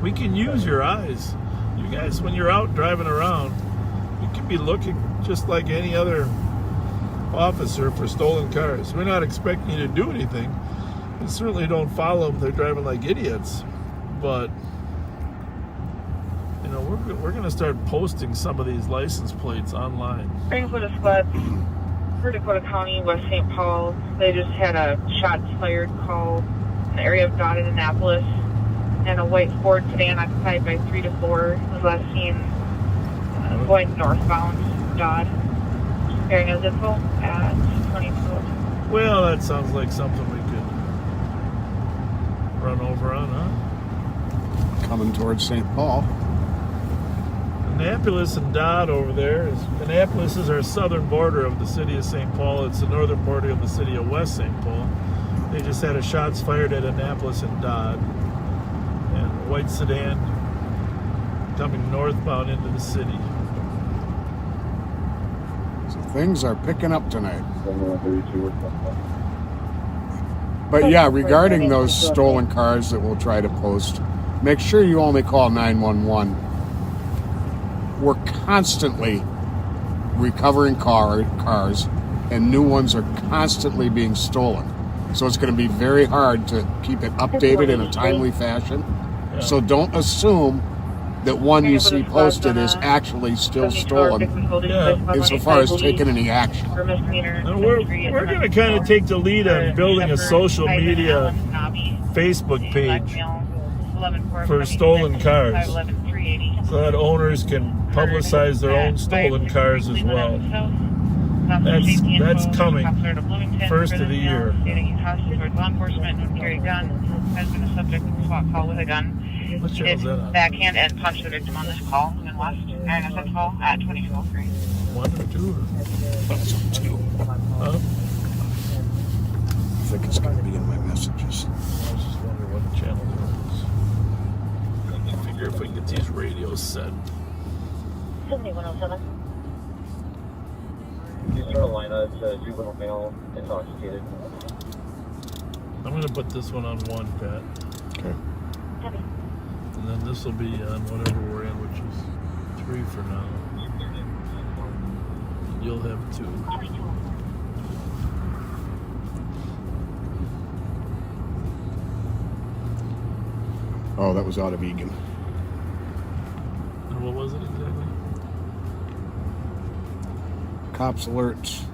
we can use your eyes. You guys, when you're out driving around, you can be looking just like any other officer for stolen cars. We're not expecting you to do anything. We certainly don't follow them. They're driving like idiots. But, you know, we're going to start posting some of these license plates online. Frankfurt Squad, Dakota County, West St. Paul. They just had a shots fired call in the area of Dodd and Annapolis. And a white Ford sedan occupied by 3 to 4 was last seen going northbound Dodd. Bearing a info at 22. Well, that sounds like something we could run over on, huh? Coming towards St. Paul. Annapolis and Dodd over there. Annapolis is our southern border of the city of St. Paul. It's the northern border of the city of West St. Paul. They just had a shots fired at Annapolis and Dodd. And a white sedan coming northbound into the city. So things are picking up tonight. But yeah, regarding those stolen cars that we'll try to post, make sure you only call 911. We're constantly recovering cars, and new ones are constantly being stolen. So it's going to be very hard to keep it updated in a timely fashion. Yeah. So don't assume that one you see posted is actually still stolen, insofar as taking any action. And we're going to kind of take the lead on building a social media Facebook page for stolen cars, so that owners can publicize their own stolen cars as well. That's coming first of the year. Law enforcement carry a gun, has been a subject of a SWAT call with a gun. What channel is that on? Backhand and punch the victim on this call in West RNSF call at 2203. 1 or 2? That's on 2. Huh? I think it's going to be in my messages. I was just wondering what channel it is. I can figure if we can get these radios set. 7107. East Carolina, it's a juvenile male intoxicated. I'm going to put this one on 1, Pat. Okay. And then this will be on whatever we're in, which is 3 for now. You'll have 2. Oh, that was out of Egan. And what was it exactly? Cops alerts.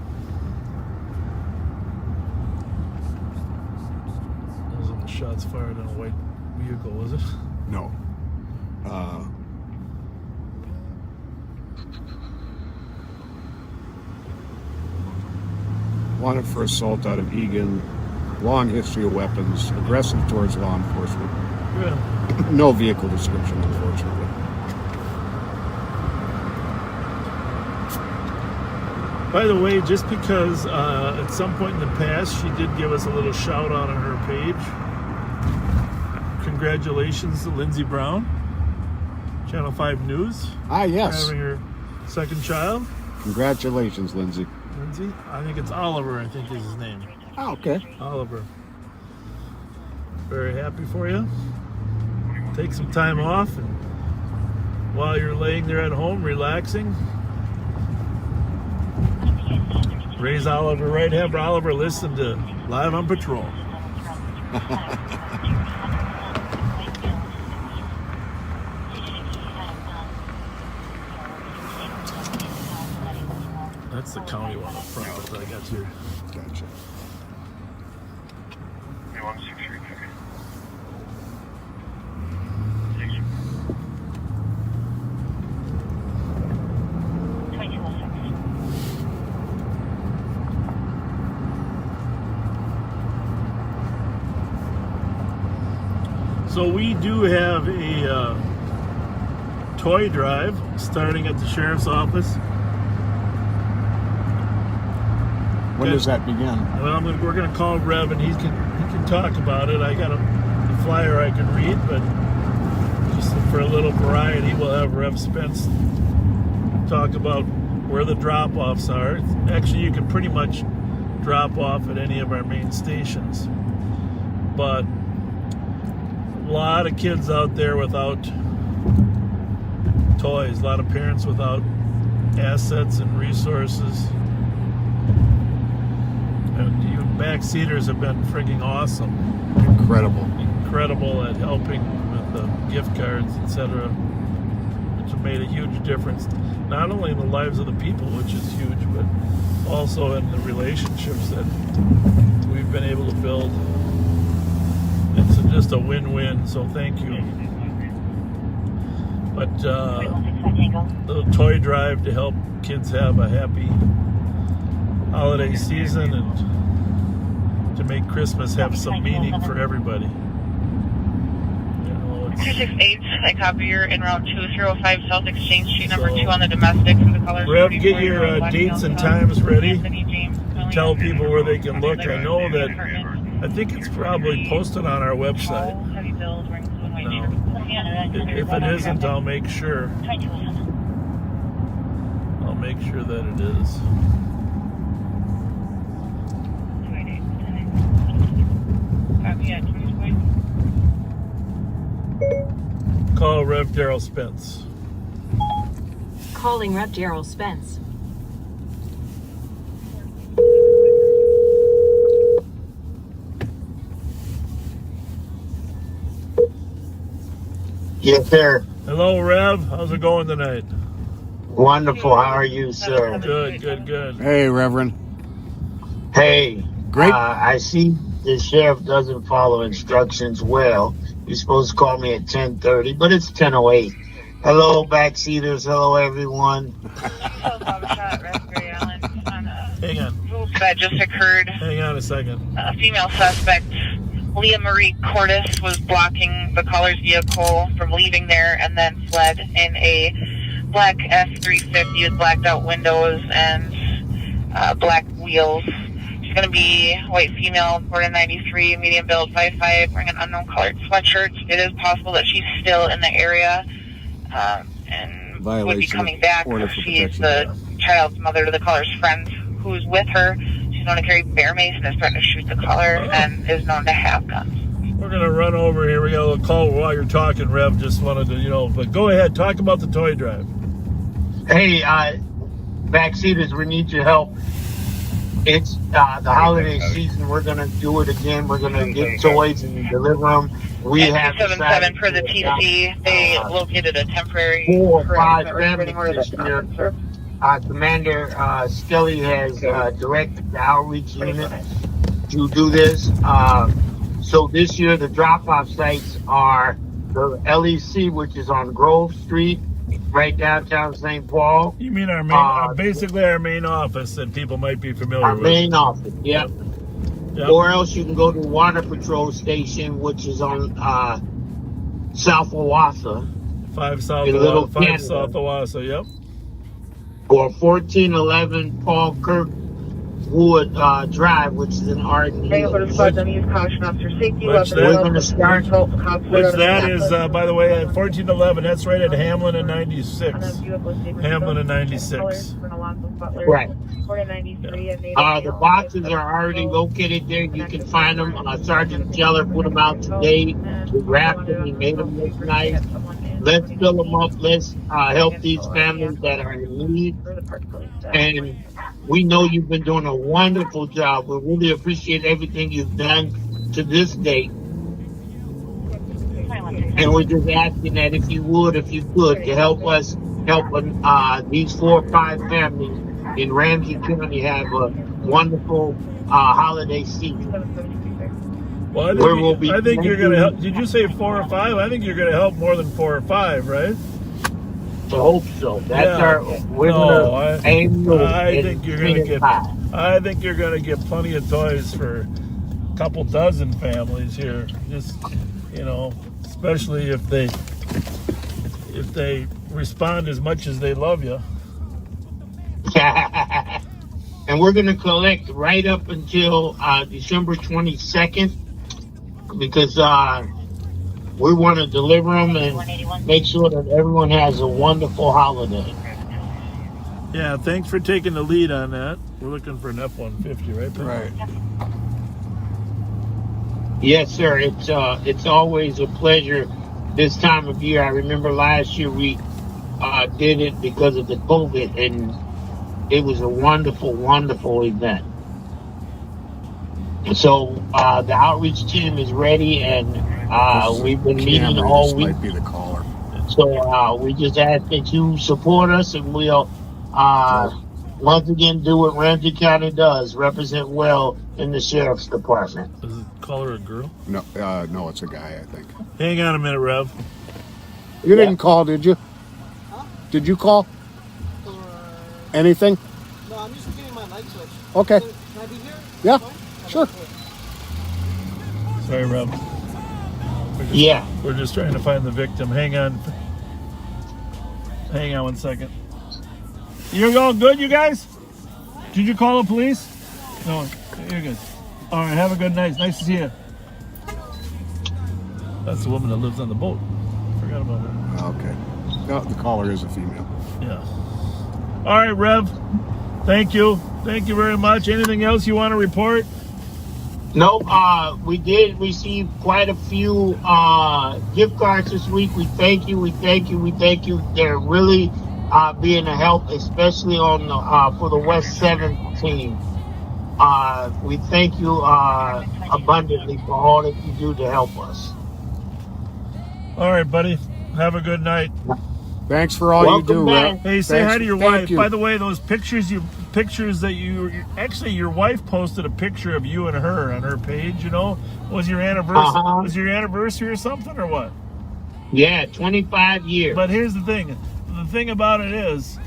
Wasn't shots fired on a white vehicle, was it? No. Wanted for assault out of Egan. Long history of weapons. Aggressive towards law enforcement. Yeah. No vehicle description, unfortunately. By the way, just because at some point in the past she did give us a little shout out on her page. Congratulations to Lindsey Brown, Channel 5 News. Ah, yes. For having her second child. Congratulations, Lindsay. Lindsay? I think it's Oliver, I think is his name. Oh, okay. Oliver. Very happy for you. Take some time off, and while you're laying there at home relaxing, raise Oliver right. Have Oliver listen to Live on Patrol. That's the county one up front that I got here. Gotcha. So we do have a toy drive starting at the sheriff's office. When does that begin? Well, we're going to call Rev, and he can talk about it. I got a flyer I can read, but just for a little variety, we'll have Rev Spence talk about where the drop-offs are. Actually, you can pretty much drop off at any of our main stations, but a lot of kids out there without toys, a lot of parents without assets and resources. And you backseaters have been freaking awesome. Incredible at helping with the gift cards, etc., which have made a huge difference, not only in the lives of the people, which is huge, but also in the relationships that we've been able to build. It's just a win-win, so thank you. But the toy drive to help kids have a happy holiday season and to make Christmas have some meaning for everybody. 268, I copy your en route 205 South Exchange Street, number 2 on the domestic for the colors. Rev, get your dates and times ready. Tell people where they can look. I know that, I think it's probably posted on our website. No. If it isn't, I'll make sure. I'll make sure that it is. Call Rev Daryl Spence. Calling Rev Daryl Spence. Yes, sir. Hello, Rev. How's it going tonight? Wonderful. How are you, sir? Good. Hey, Reverend. Hey. Great. I see the sheriff doesn't follow instructions well. You're supposed to call me at 10:30, but it's 10:08. Hello, backseaters. Hello, everyone. Hang on. That just occurred. Hang on a second. A female suspect, Leah Marie Cordes, was blocking the caller's vehicle from leaving there and then fled in a black F-350 with blacked out windows and black wheels. She's going to be white female, born in 93, medium build, 5'5", wearing an unknown colored sweatshirt. It is possible that she's still in the area and would be coming back. She's the child's mother to the caller's friend who's with her. She's known to carry bear mace and is threatened to shoot the caller and is known to have guns. We're going to run over here. We got a little call while you're talking, Rev. Just wanted to, but go ahead. Talk about the toy drive. Hey, backseaters, we need your help. It's the holiday season. We're gonna do it again. We're gonna get toys and deliver them. We have 277 for the TC. They located a temporary 4 or 5 harassment families restraining order this that's not year. been served. Commander Skelly has directed the outreach unit to do this. So this year, the drop-off sites are the LEC, which is on Grove Street, right downtown St. Paul. You mean our main, basically our main office that people might be familiar Our with? main office, yep. Yep. Or else you can go to Water Patrol Station, which is on South Owasso. 5 South in Little Owasso, 5 Canada. South Owasso, yep. Or 1411 Paul Kirkwood Drive, which is in Arden. We're going to caution officer safety. Which We're going to start. Which that is, by the way, at 1411. That's right at Hamlin and 96. Hamlin and 96. Right. The boxes are already located there. You can find them. Sergeant Teller put them out today. We wrapped them. We made them look nice. Let's fill them up. Let's help these families that are in need. And we know you've been doing a wonderful job. We really appreciate everything you've done to this date. And we're just asking that if you could, to help us help these 4 or 5 families in Ramsey County have a wonderful holiday season. Well, I think you're going to help. Did you say 4 or 5? I think you're going to help more than 4 or 5, right? I hope so. That's I think you're going to get. high. I think you're going to get plenty of toys for a couple dozen families here. Just, especially if they respond as much as they love you. And we're going to collect right up until December 22nd because we want to deliver them and make sure that everyone has a wonderful holiday. Yeah, thanks for taking the lead on that. We're looking for an F-150, right? Right. Yes, sir. It's always a pleasure this time of year. I remember last year we did it because of the COVID, and it was a wonderful, wonderful event. So the outreach team is ready, and we've been meeting all week. Might be the caller. So we just ask that you support us, and we'll once again do what Ramsey County does: represent well in the sheriff's department. Is it caller a girl? No, no, it's a guy, I think. Hang on a minute, Rev. You didn't call, did you? Huh? Did you call? Anything? No, I'm just getting my light switch. Okay. Can I be here? Yeah, sure. Sorry, Rev. We're just trying to find the victim. Hang on. Hang on 1 second. You're all good, you guys? Did you call the police? No, you're good. All right, have a good night. Nice to see you. That's the woman that lives on the boat. Forgot about her. Okay. No, the caller is a female. Yeah. All right, Rev. Thank you. Thank you very much. Anything else you want to report? Nope. We did receive quite a few gift cards this week. We thank you. We thank you. We thank you. They're really being a help, especially on for the West 7 team. We thank you abundantly for all that you do to help us. All right, buddy. Have a good night. Thanks for all you do, Rev. Hey, say hi to your wife. You. By the way, those pictures that you actually, your wife posted a picture of you and her on her page. Was your anniversary? Was your anniversary or something, or what? Yeah, 25 years. But here's the thing. The thing about it is,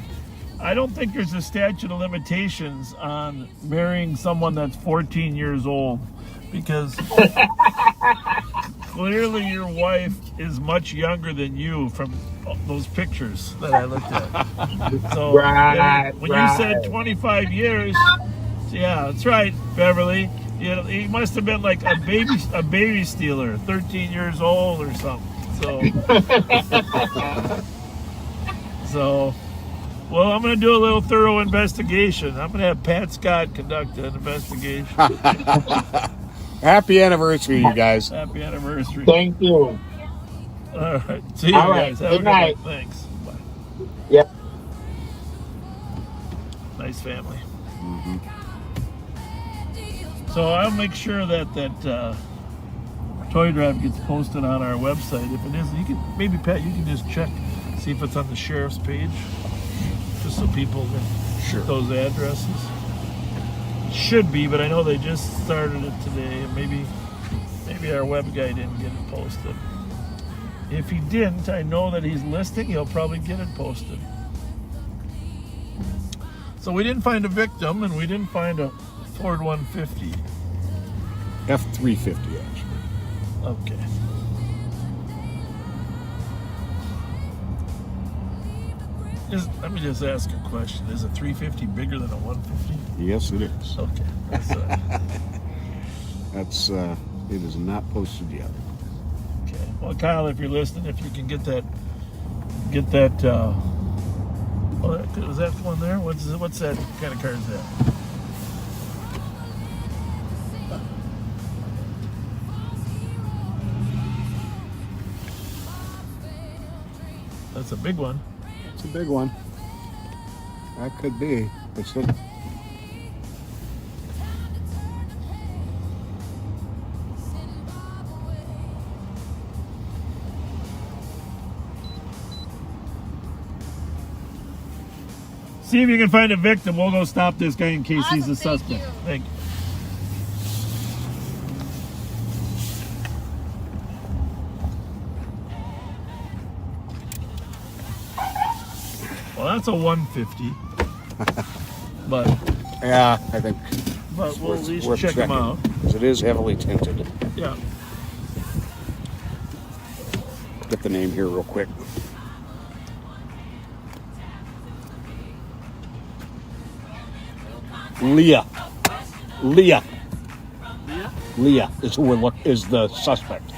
I don't think there's a statute of limitations on marrying someone that's 14 years old, because clearly your wife is much younger than you from those pictures that I looked at. So when you said 25 years, yeah, that's right, Beverly. He must have been like a baby stealer, 13 years old or something. So, well, I'm going to do a little thorough investigation. I'm going to have Pat Scott conduct an investigation. Happy anniversary, you guys. Happy anniversary. Thank you. All right. See you guys. Have a good night. Thanks. Bye. Yep. Nice family. So I'll make sure that toy drive gets posted on our website. If it isn't, you can maybe Pat, you can just check, see if it's on the sheriff's page, just so people can those addresses. It should be, but I know they just started it today, and maybe our web guy didn't get it posted. If he didn't, I know that he's listing. He'll probably get it posted. So we didn't find a victim, and we didn't find a Ford 150. F-350, actually. Okay. Let me just ask a question. Is a 350 bigger than a 150? Yes, it is. Okay. That's it is not posted yet. Okay. Well, Kyle, if you're listening, if you can get that. Oh, is that one there? What's that kind of car is that? That's a big one. It's a big one. That could be. It's a, see if you can find a victim. We'll go stop this guy in case he's a suspect. Thank you. Well, that's a 150. But yeah, I think. But we'll at least check them out. Because it is heavily tinted. Yeah. Get the name here real quick. Leah is who is the suspect.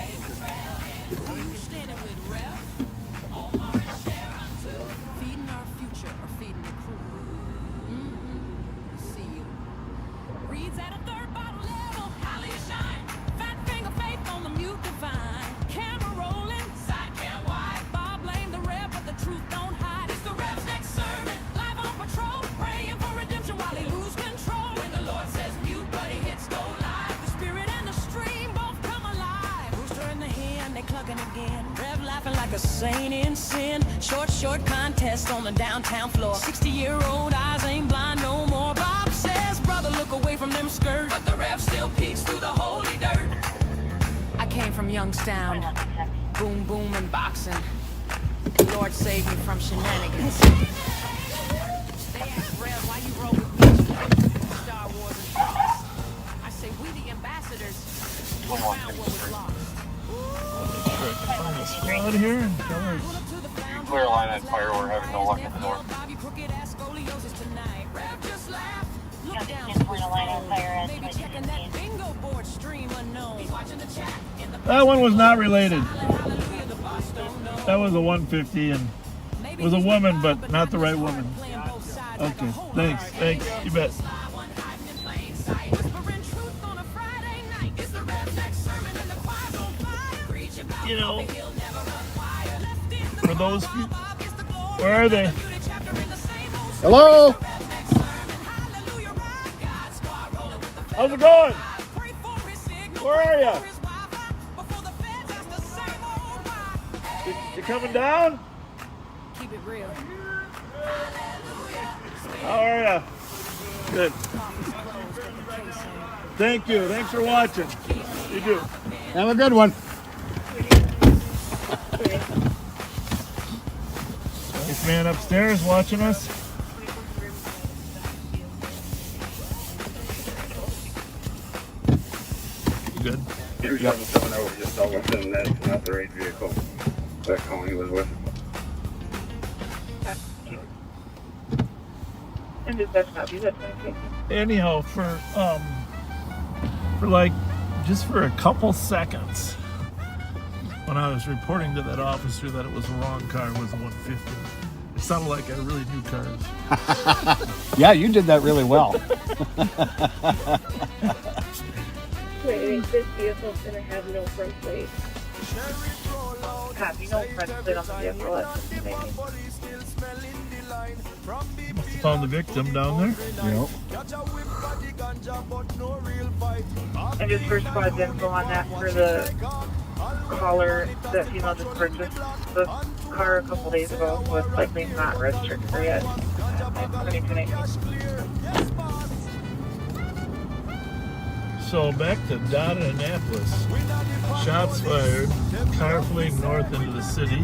Short contest on the downtown floor. 60-year-old eyes ain't blind no more. Bob says, brother, look away from them skirts. But the rev still peeks through the holy dirt. I came from Youngstown. Boom, boom, and boxing. Lord save me from shenanigans. They ask Rev why you roll with me. Star Wars and Cross. I say we the ambassadors. We found what was lost. Find a squad here and tell her. Clear line at fire, we're having no luck at the door. That one was not related. That was a 150 and it was a woman, but not the right woman. Okay, thanks, you bet. You know, for those few, where are they? Hello? How's it going? Where are you? You coming down? Keep it real. How are you? Good. Thank you. Thanks for watching. You do. Have a good one. Nice man upstairs watching us. You good? 277 just dealt with him. That's not the right vehicle. That Connie was with. And does that stop you? That's okay. Anyhow, for like just for a couple seconds, when I was reporting to that officer that it was the wrong car, it was a 150. It sounded like I really knew cars. Yeah, you did that really well. Wait, this vehicle's gonna have no front plate. Copy, no front plate on the vehicle. Found the victim down there. Yep. And just for squad's info on that for the caller that female just purchased the car a couple days ago was likely not registered for yet. So back to Donna, Annapolis. Shots fired. Car fleeing north into the city.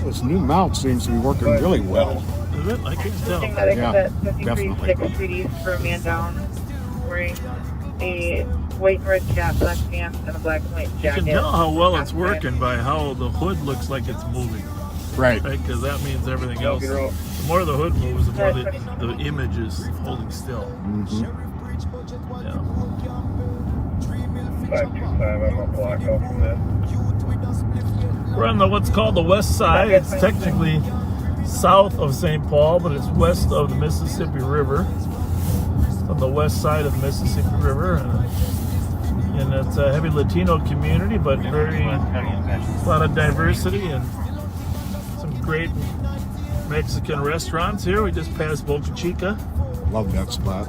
This new mount seems to be working really well. Is it? I can tell. Yeah, definitely. 53 treaties for a man down wearing a white and red cap, black pants, and a black and white You jacket. can tell how well it's working by how the hood looks like it's moving. Right. Because that means everything else. The more the hood moves, the more the image is holding still. Mm-hmm. Yeah. 525, I'm a block off from that. We're on the what's called the west side. It's technically south of St. Paul, but it's west of the Mississippi River. On the west side of the Mississippi River, and it's a heavy Latino community, but a lot of diversity and some great Mexican restaurants here. We just passed Boca Chica. Love that spot.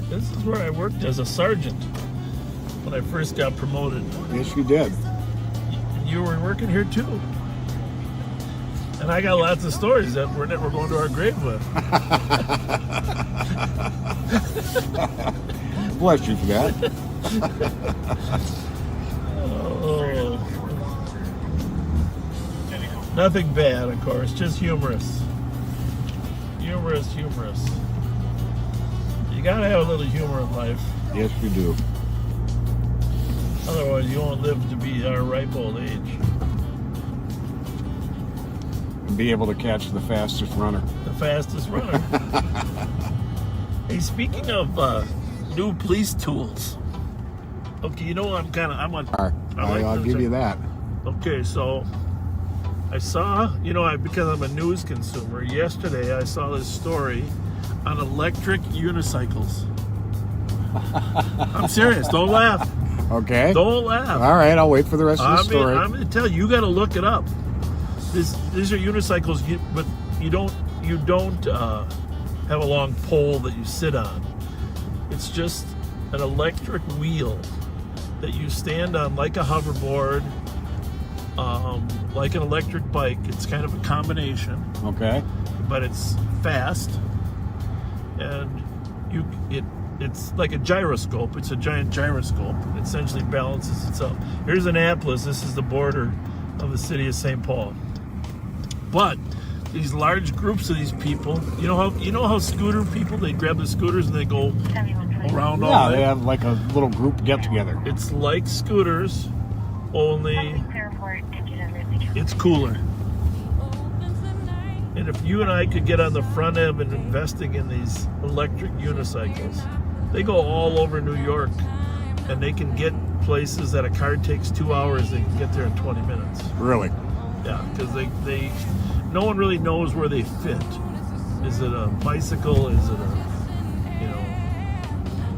This is where I worked as a sergeant when I first got promoted. Yes, you did. You were working here too. And I got lots of stories that we're going to our grave with. Bless you for that. Oh. Nothing bad, of course, just humorous. Humorous. You gotta have a little humor in life. Yes, you do. Otherwise, you won't live to be our ripe old age. And be able to catch the fastest runner. The fastest runner. Hey, speaking of new police tools. Okay, you know I'm on. I'll give you that. Okay, so I saw, because I'm a news consumer, yesterday I saw this story on electric unicycles. I'm serious. Don't laugh. Okay. Don't laugh. All right, I'll wait for the rest of the story. I'm going to tell you, you got to look it up. These are unicycles, but you don't have a long pole that you sit on. It's just an electric wheel that you stand on like a hoverboard, like an electric bike. It's kind of a combination. Okay. But it's fast, and it's like a gyroscope. It's a giant gyroscope. It essentially balances itself. Here's Annapolis. This is the border of the city of St. Paul. But these large groups of these people, you know how scooter people, they grab the scooters and they go around all Yeah, day? they have like a little group get together. It's like scooters, only it's cooler. And if you and I could get on the front end and investing in these electric unicycles, they go all over New York, and they can get places that a car takes 2 hours, they can get there in 20 minutes. Really? Yeah, because they no one really knows where they fit. Is it a bicycle? Is it a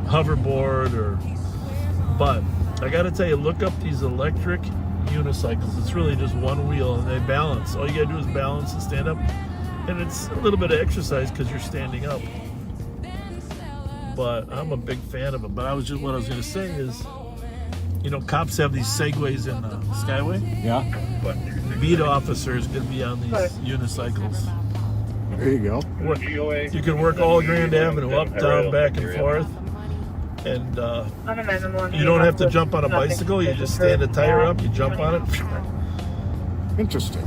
hoverboard? But I got to tell you, look up these electric unicycles. It's really just one wheel, and they balance. All you got to do is balance and stand up, and it's a little bit of exercise because you're standing up. But I'm a big fan of it. But what I was going to say is, cops have these segways in the Skyway. Yeah. But beat officers going to be on these unicycles. There you go. You can work all Grand Avenue, up, down, back and forth. And you don't have to jump on a bicycle. You just stand a tire up, you jump on it. Interesting.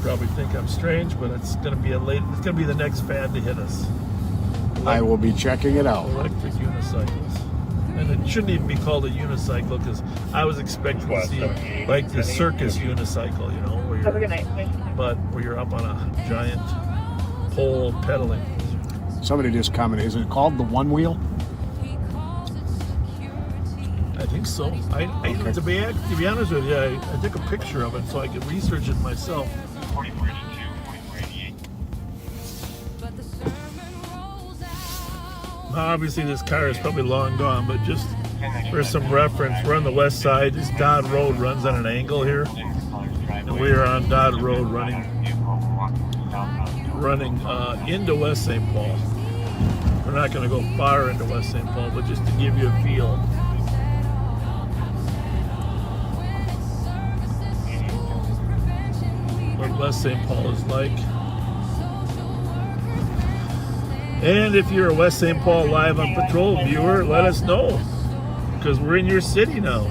probably think I'm strange, but it's going to be it's going to be the next fad to hit us. I will be checking it out. Electric unicycles. And it shouldn't even be called a unicycle because I was expecting to see like the circus unicycle, you know, where Have a good you're, night. but where you're up on a giant pole pedaling. Somebody just commented, is it called the one wheel? I think so. To be honest with you, I took a picture of it so I could research it myself. Obviously, this car is probably long gone, but just for some reference, we're on the west side. This Dodd Road runs on an angle here, and we are on Dodd Road running into West St. Paul. We're not going to go far into West St. Paul, but just to give you a feel. What West St. Paul is like. And if you're a West St. Paul Live on Patrol viewer, let us know, because we're in your city now.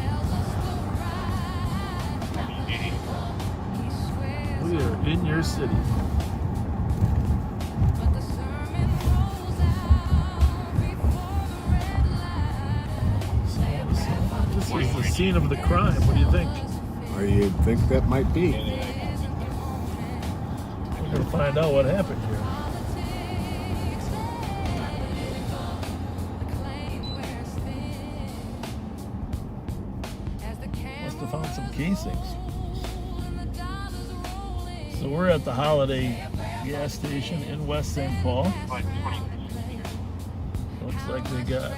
We are in your city. This is the scene of the crime. What do you think? Or you think that might be? We're going to find out what happened here. Must have found some casings. So we're at the Holiday gas station in West St. Paul. Looks like they got a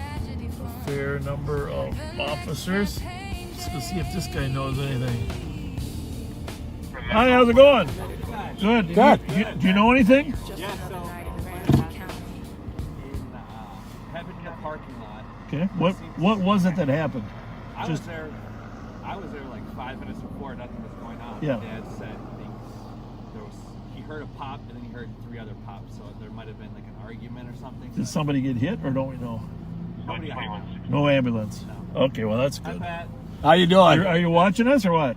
fair number of officers. Let's go see if this guy knows anything. Hi, how's it going? Good. Good. Do you know anything? Yeah, so headed in the parking lot. Okay. What was it that happened? I was there like 5 minutes before. Nothing was going on. Yeah. My dad said he heard a pop and then he heard 3 other pops. So there might have been like an argument or something. Did somebody get hit, or don't we know? Nobody got hurt. No ambulance. No. Okay, well that's good. Hi, Pat. How you doing? Are you watching us or what?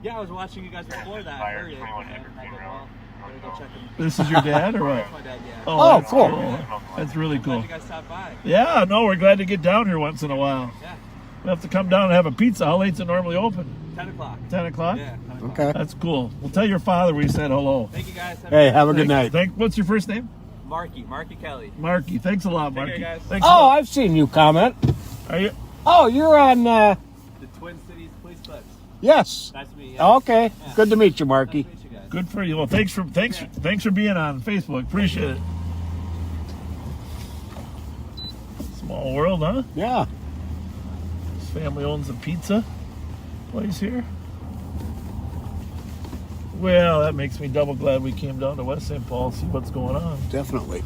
Yeah, I was watching you guys before that. I heard it. And I go, well, I'm gonna go check him. This is your dad or what? That's my dad, yeah. Oh, that's cool. That's really cool. Glad you guys stopped by. Yeah, no, we're glad to get down here once in a while. Yeah. We have to come down and have a pizza. How late's it normally open? 10 o'clock. 10 o'clock? Yeah. 10 o'clock. Okay. That's cool. We'll tell your father we said hello. Thank you guys. Hey, have a good night. What's your first name? Marky Kelly. Marky. Thanks a lot, Take Marky. care, guys. Thanks a Oh, lot. I've seen you comment. Are you? Oh, you're on, The Twin Cities Police Clips. yes. Nice to meet you. Okay. Yeah. Good to meet you, Marky. Nice to meet you guys. Good for you. Well, thanks for being on Facebook. Appreciate it. Small world, huh? Yeah. This family owns a pizza place here. Well, that makes me double glad we came down to West St. Paul to see what's going on. Definitely.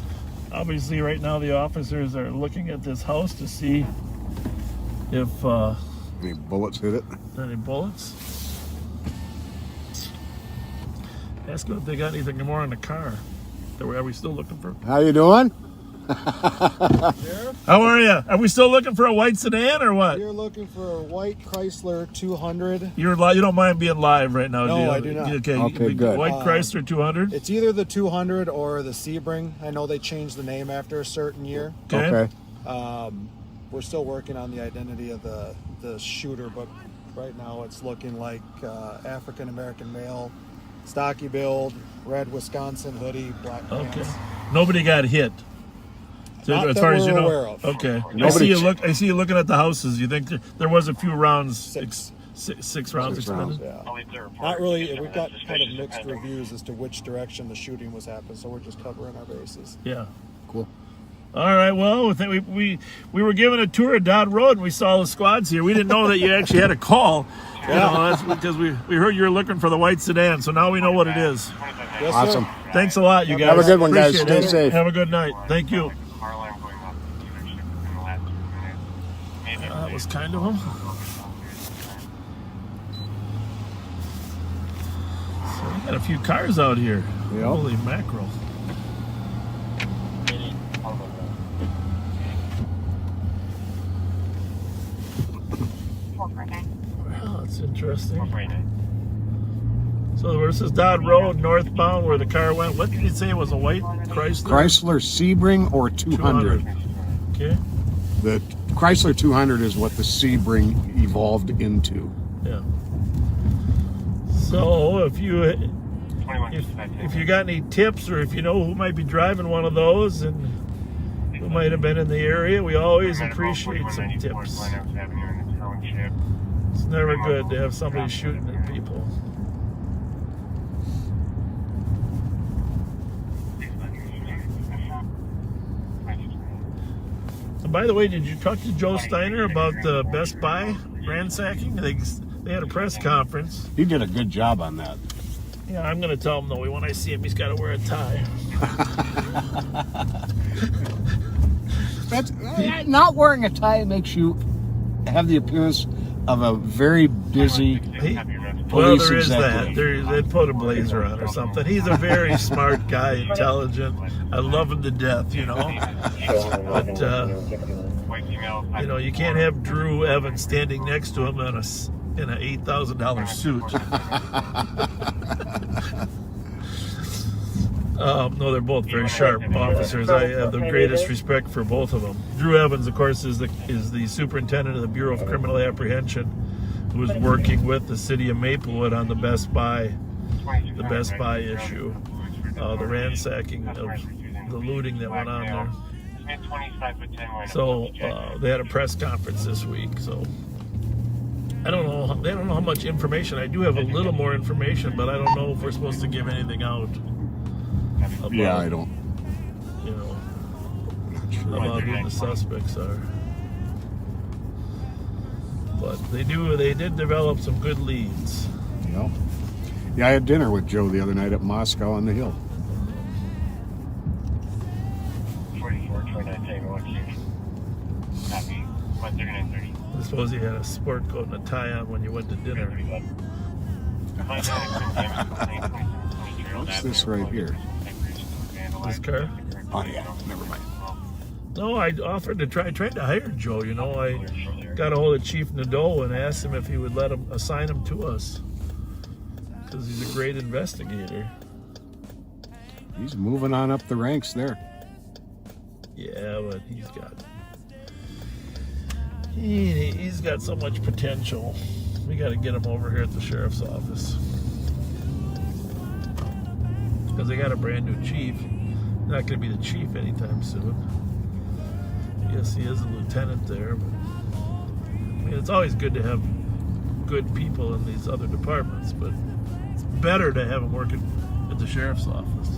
Obviously, right now the officers are looking at this house to see if Any bullets hit it? any bullets. Ask them if they got anything more in the car. Are we still looking for? How you doing? How are you? Are we still looking for a white sedan or what? You're looking for a white Chrysler 200. You don't mind being live right now, No, do you? I do not. Okay, good. White Chrysler 200. It's either the 200 or the Sebring. I know they changed the name after a certain year. Okay. We're still working on the identity of the shooter, but right now it's looking like African American male, stocky build, red Wisconsin hoodie, black pants. Okay. Nobody got hit. So, Not as that far as you we're know. aware of. Okay. I Nobody see you looking at the houses. You think there was a few rounds? Six rounds expended? Yeah. Not really. We've got kind of mixed reviews as to which direction the shooting was happening, so we're just covering our bases. Yeah. Cool. All right. Well, we were given a tour of Dodd Road and we saw the squads here. We didn't know that you actually had a call. You know, that's because we heard you were looking for the white sedan, so now we know what it is. Yes, Awesome. sir. Thanks a lot, you guys. Have a good one, guys. Appreciate Stay it. safe. Have a good night. Thank you. That was kind of them. So we got a few cars out here. Yep. Holy mackerel. Well, that's interesting. So this is Dodd Road, northbound, where the car went. What did you say it was, a white Chrysler? Chrysler Sebring or 200. Okay. The Chrysler 200 is what the Sebring evolved into. Yeah. So if you got any tips, or if you know who might be driving one of those and who might have been in the area, we always appreciate some tips. It's never good to have somebody shooting at people. And by the way, did you talk to Joe Steiner about the Best Buy ransacking? They had a press conference. He did a good job on that. Yeah, I'm going to tell him, though, when I see him, he's got to wear a tie. That's, not wearing a tie makes you have the appearance of a very busy Well, police there is executive. that. They put a blazer on or something. He's a very smart guy, intelligent. I love him to death, you know. But, you know, you can't have Drew Evans standing next to him in an $8,000 suit. No, they're both very sharp officers. I have the greatest respect for both of them. Drew Evans, of course, is the superintendent of the Bureau of Criminal Apprehension, who was working with the city of Maplewood on the Best Buy issue, the ransacking of the looting that went on there. So they had a press conference this week. So I don't know. They don't know how much information. I do have a little more information, but I don't know if we're supposed to give anything out. About, yeah, I don't. You know, about who the suspects are. But they did develop some good leads. Yeah. Yeah, I had dinner with Joe the other night at Moscow on the Hill. 44, 29, happy, 3930. I suppose you had a sport coat and a tie on when you went to dinner. What's this right here? This car? Oh yeah, never mind. No, I offered to tried to hire Joe. You know, I got a hold of Chief Nadeau and asked him if he would let him assign him to us, because he's a great investigator. He's moving on up the ranks there. Yeah, but he's got so much potential. We got to get him over here at the sheriff's office, because they got a brand new chief. Not going to be the chief anytime soon. Yes, he is a lieutenant there, but I mean, it's always good to have good people in these other departments, but it's better to have them working at the sheriff's office.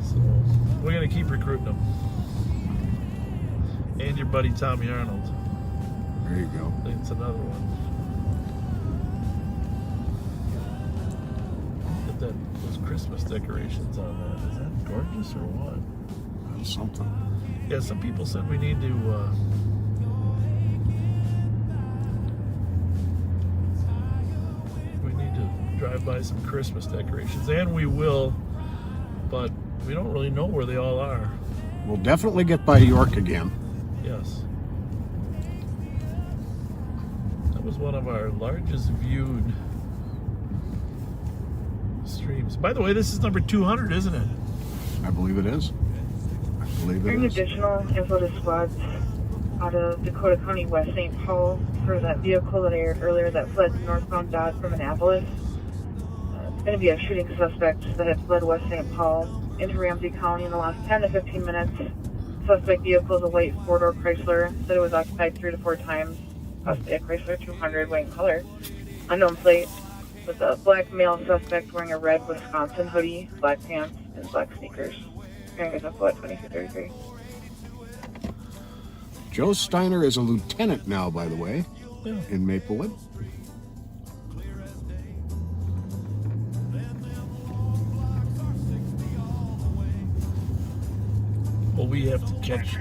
So we're going to keep recruiting them. And your buddy Tommy Arnold. There you go. I think it's another one. Get those Christmas decorations on that. Is that gorgeous or what? That's something. Yeah, some people said we need to drive by some Christmas decorations, and we will, but we don't really know where they all are. We'll definitely get by York again. Yes. That was one of our largest viewed streams. By the way, this is number 200, isn't it? I believe it is. Bring additional info to squads out of Dakota County, West St. Paul, for that vehicle that I aired earlier that fled northbound Dodge from Annapolis. It's going to be a shooting suspect that had fled West St. Paul into Ramsey County in the last 10 to 15 minutes. Suspect vehicle is a white four-door Chrysler. Said it was occupied 3 to 4 times. Possibly a Chrysler 200, white in color. Unknown plate, with a black male suspect wearing a red Wisconsin hoodie, black pants, and black sneakers. Hearing up at 2233. Joe Steiner is a lieutenant now, by the way, in Maplewood. Well, we have to catch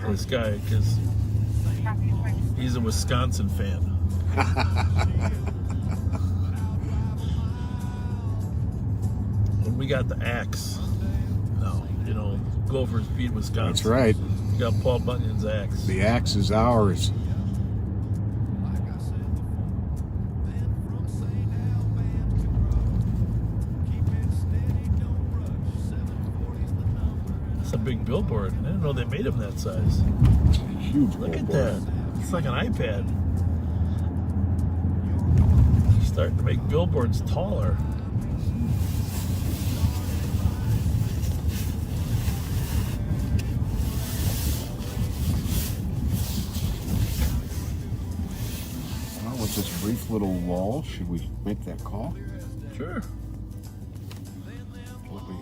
this guy because he's a Wisconsin fan. And we got the axe. No, you know, Gophers beat Wisconsin. That's right. We got Paul Bunyan's axe. The axe is ours. It's a big billboard. I didn't know they made them that size. Huge. Look at that. It's like an iPad. Starting to make billboards taller. Well, with this brief little lull, should we make that call? Sure. Let me.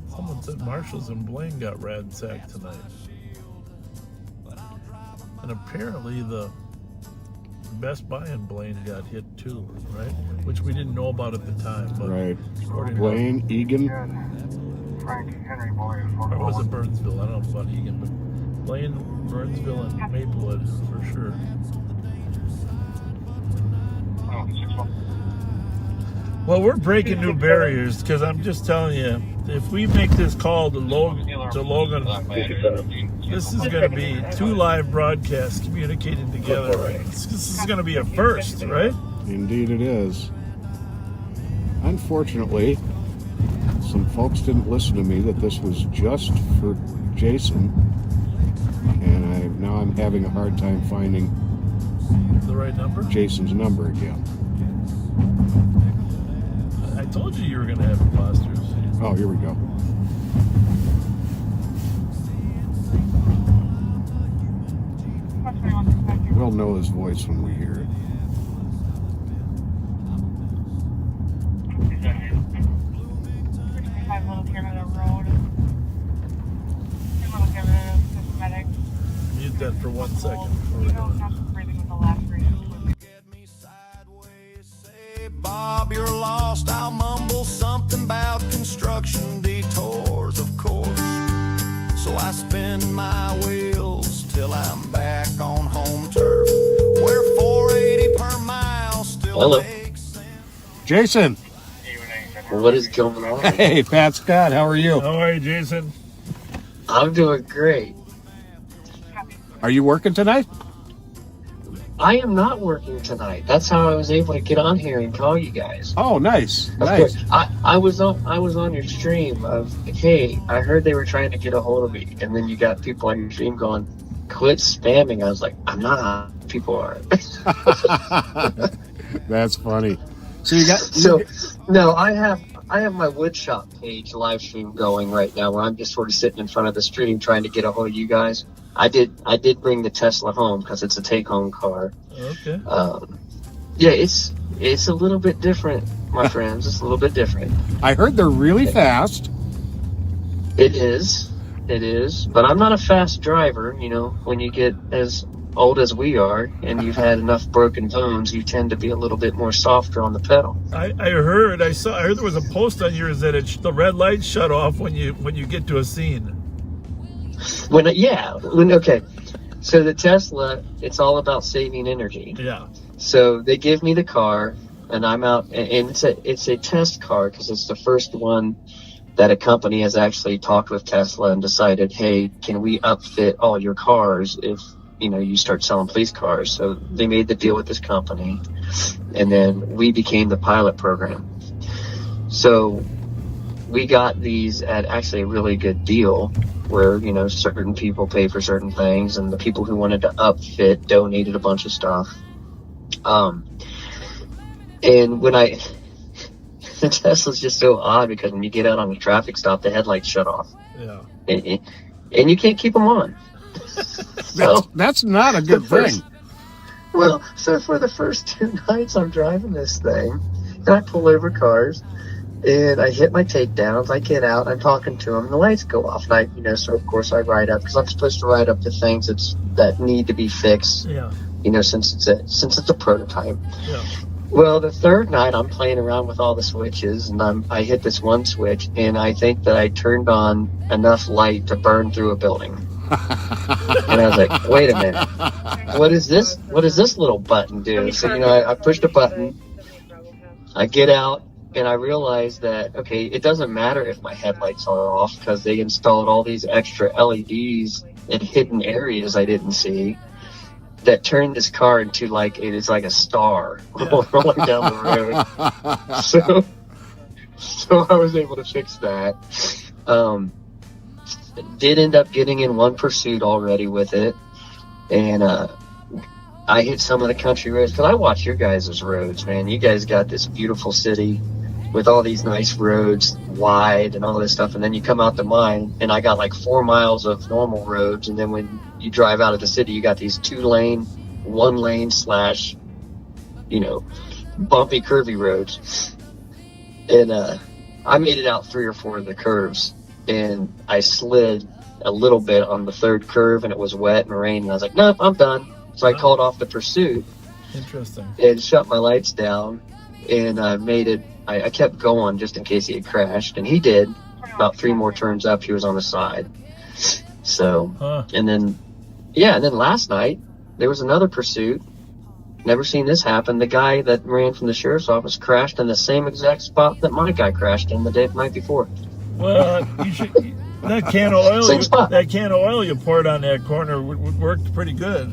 Someone said Marshalls and Blaine got ransacked tonight. And apparently the Best Buy in Blaine got hit too, right? Which we didn't know about at the time. But Right. according Blaine, Egan. Frank Henry Boy. Or was it Burnsville? I don't know about Egan, but Blaine, Burnsville, and Maplewood for sure. Well, we're breaking new barriers because I'm just telling you, if we make this call to Logan, this is going to be 2 live broadcasts communicating together. Right? This is going to be a first, right? Indeed it is. Unfortunately, some folks didn't listen to me that this was just for Jason, and now I'm having a hard time finding the right number? Jason's number again. I told you were going to have imposters. Oh, here we go. We'll know his voice when we hear it. Mute that for 1 second before we go. Bob, you're lost. I'll mumble something about construction detours, of course. So I spin my wheels till I'm back on home turf, where 480 per mile still makes sense. Jason! What is going on? Hey, Pat Scott, how are you? How are you, Jason? I'm doing great. Are you working tonight? I am not working tonight. That's how I was able to get on here and call you guys. Oh, nice. Of Nice. course, I was on your stream of, hey, I heard they were trying to get a hold of me, and then you got people on your stream going, quit spamming. I was like, I'm not. People are. That's funny. So you got no, I have my woodshop page live stream going right now where I'm just sort of sitting in front of the stream trying to get a hold of you guys. I did bring the Tesla home because it's a take-home car. Okay. Yeah, it's a little bit different, my friends. It's a little bit different. I heard they're really fast. It is, but I'm not a fast driver. You know, when you get as old as we are and you've had enough broken bones, you tend to be a little bit more softer on the pedal. I heard there was a post on yours that the red light shut off when you get to a scene. Okay. So the Tesla, it's all about saving energy. Yeah. So they give me the car, and I'm out, and it's a test car because it's the first one that a company has actually talked with Tesla and decided, hey, can we upfit all your cars if you start selling police cars? So they made the deal with this company, and then we became the pilot program. So we got these at actually a really good deal where, certain people pay for certain things, and the people who wanted to upfit donated a bunch of stuff. And when the Tesla's just so odd because when you get out on a traffic stop, the headlights shut off. Yeah. And you can't keep them on. That's not a good thing. So for the first 2 nights I'm driving this thing, and I pull over cars, and I hit my takedowns, I get out, I'm talking to them, and the lights go off, and so of course I ride up, because I'm supposed to ride up to things that need to be fixed, Yeah. Since it's a prototype. Yeah. Well, the 3rd night I'm playing around with all the switches, and I hit this one switch, and I think that I turned on enough light to burn through a building. And I was like, wait a minute, what is this little button do? So I pushed a button, I get out, and I realized that, okay, it doesn't matter if my headlights are off because they installed all these extra LEDs in hidden areas I didn't see. that turned this car into like, it is like a star rolling down the road. So I was able to fix that. Did end up getting in one pursuit already with it. And I hit some of the country roads, because I watch your guys' roads, man. You guys got this beautiful city with all these nice roads, wide and all this stuff, and then you come out to mine, and I got like 4 miles of normal roads, and then when you drive out of the city, you got these 2-lane, 1-lane / bumpy, curvy roads. And I made it out 3 or 4 of the curves, and I slid a little bit on the 3rd curve, and it was wet and rain, and I was like, nope, I'm done. So I called off the pursuit. Interesting. And shut my lights down, and I made it. I kept going just in case he had crashed, and he did. About 3 more turns up, he was on the side. So, and then last night there was another pursuit. Never seen this happen. The guy that ran from the sheriff's office crashed in the same exact spot that my guy crashed in the night before. Well, you should. That can of oil, you poured on that corner worked pretty good.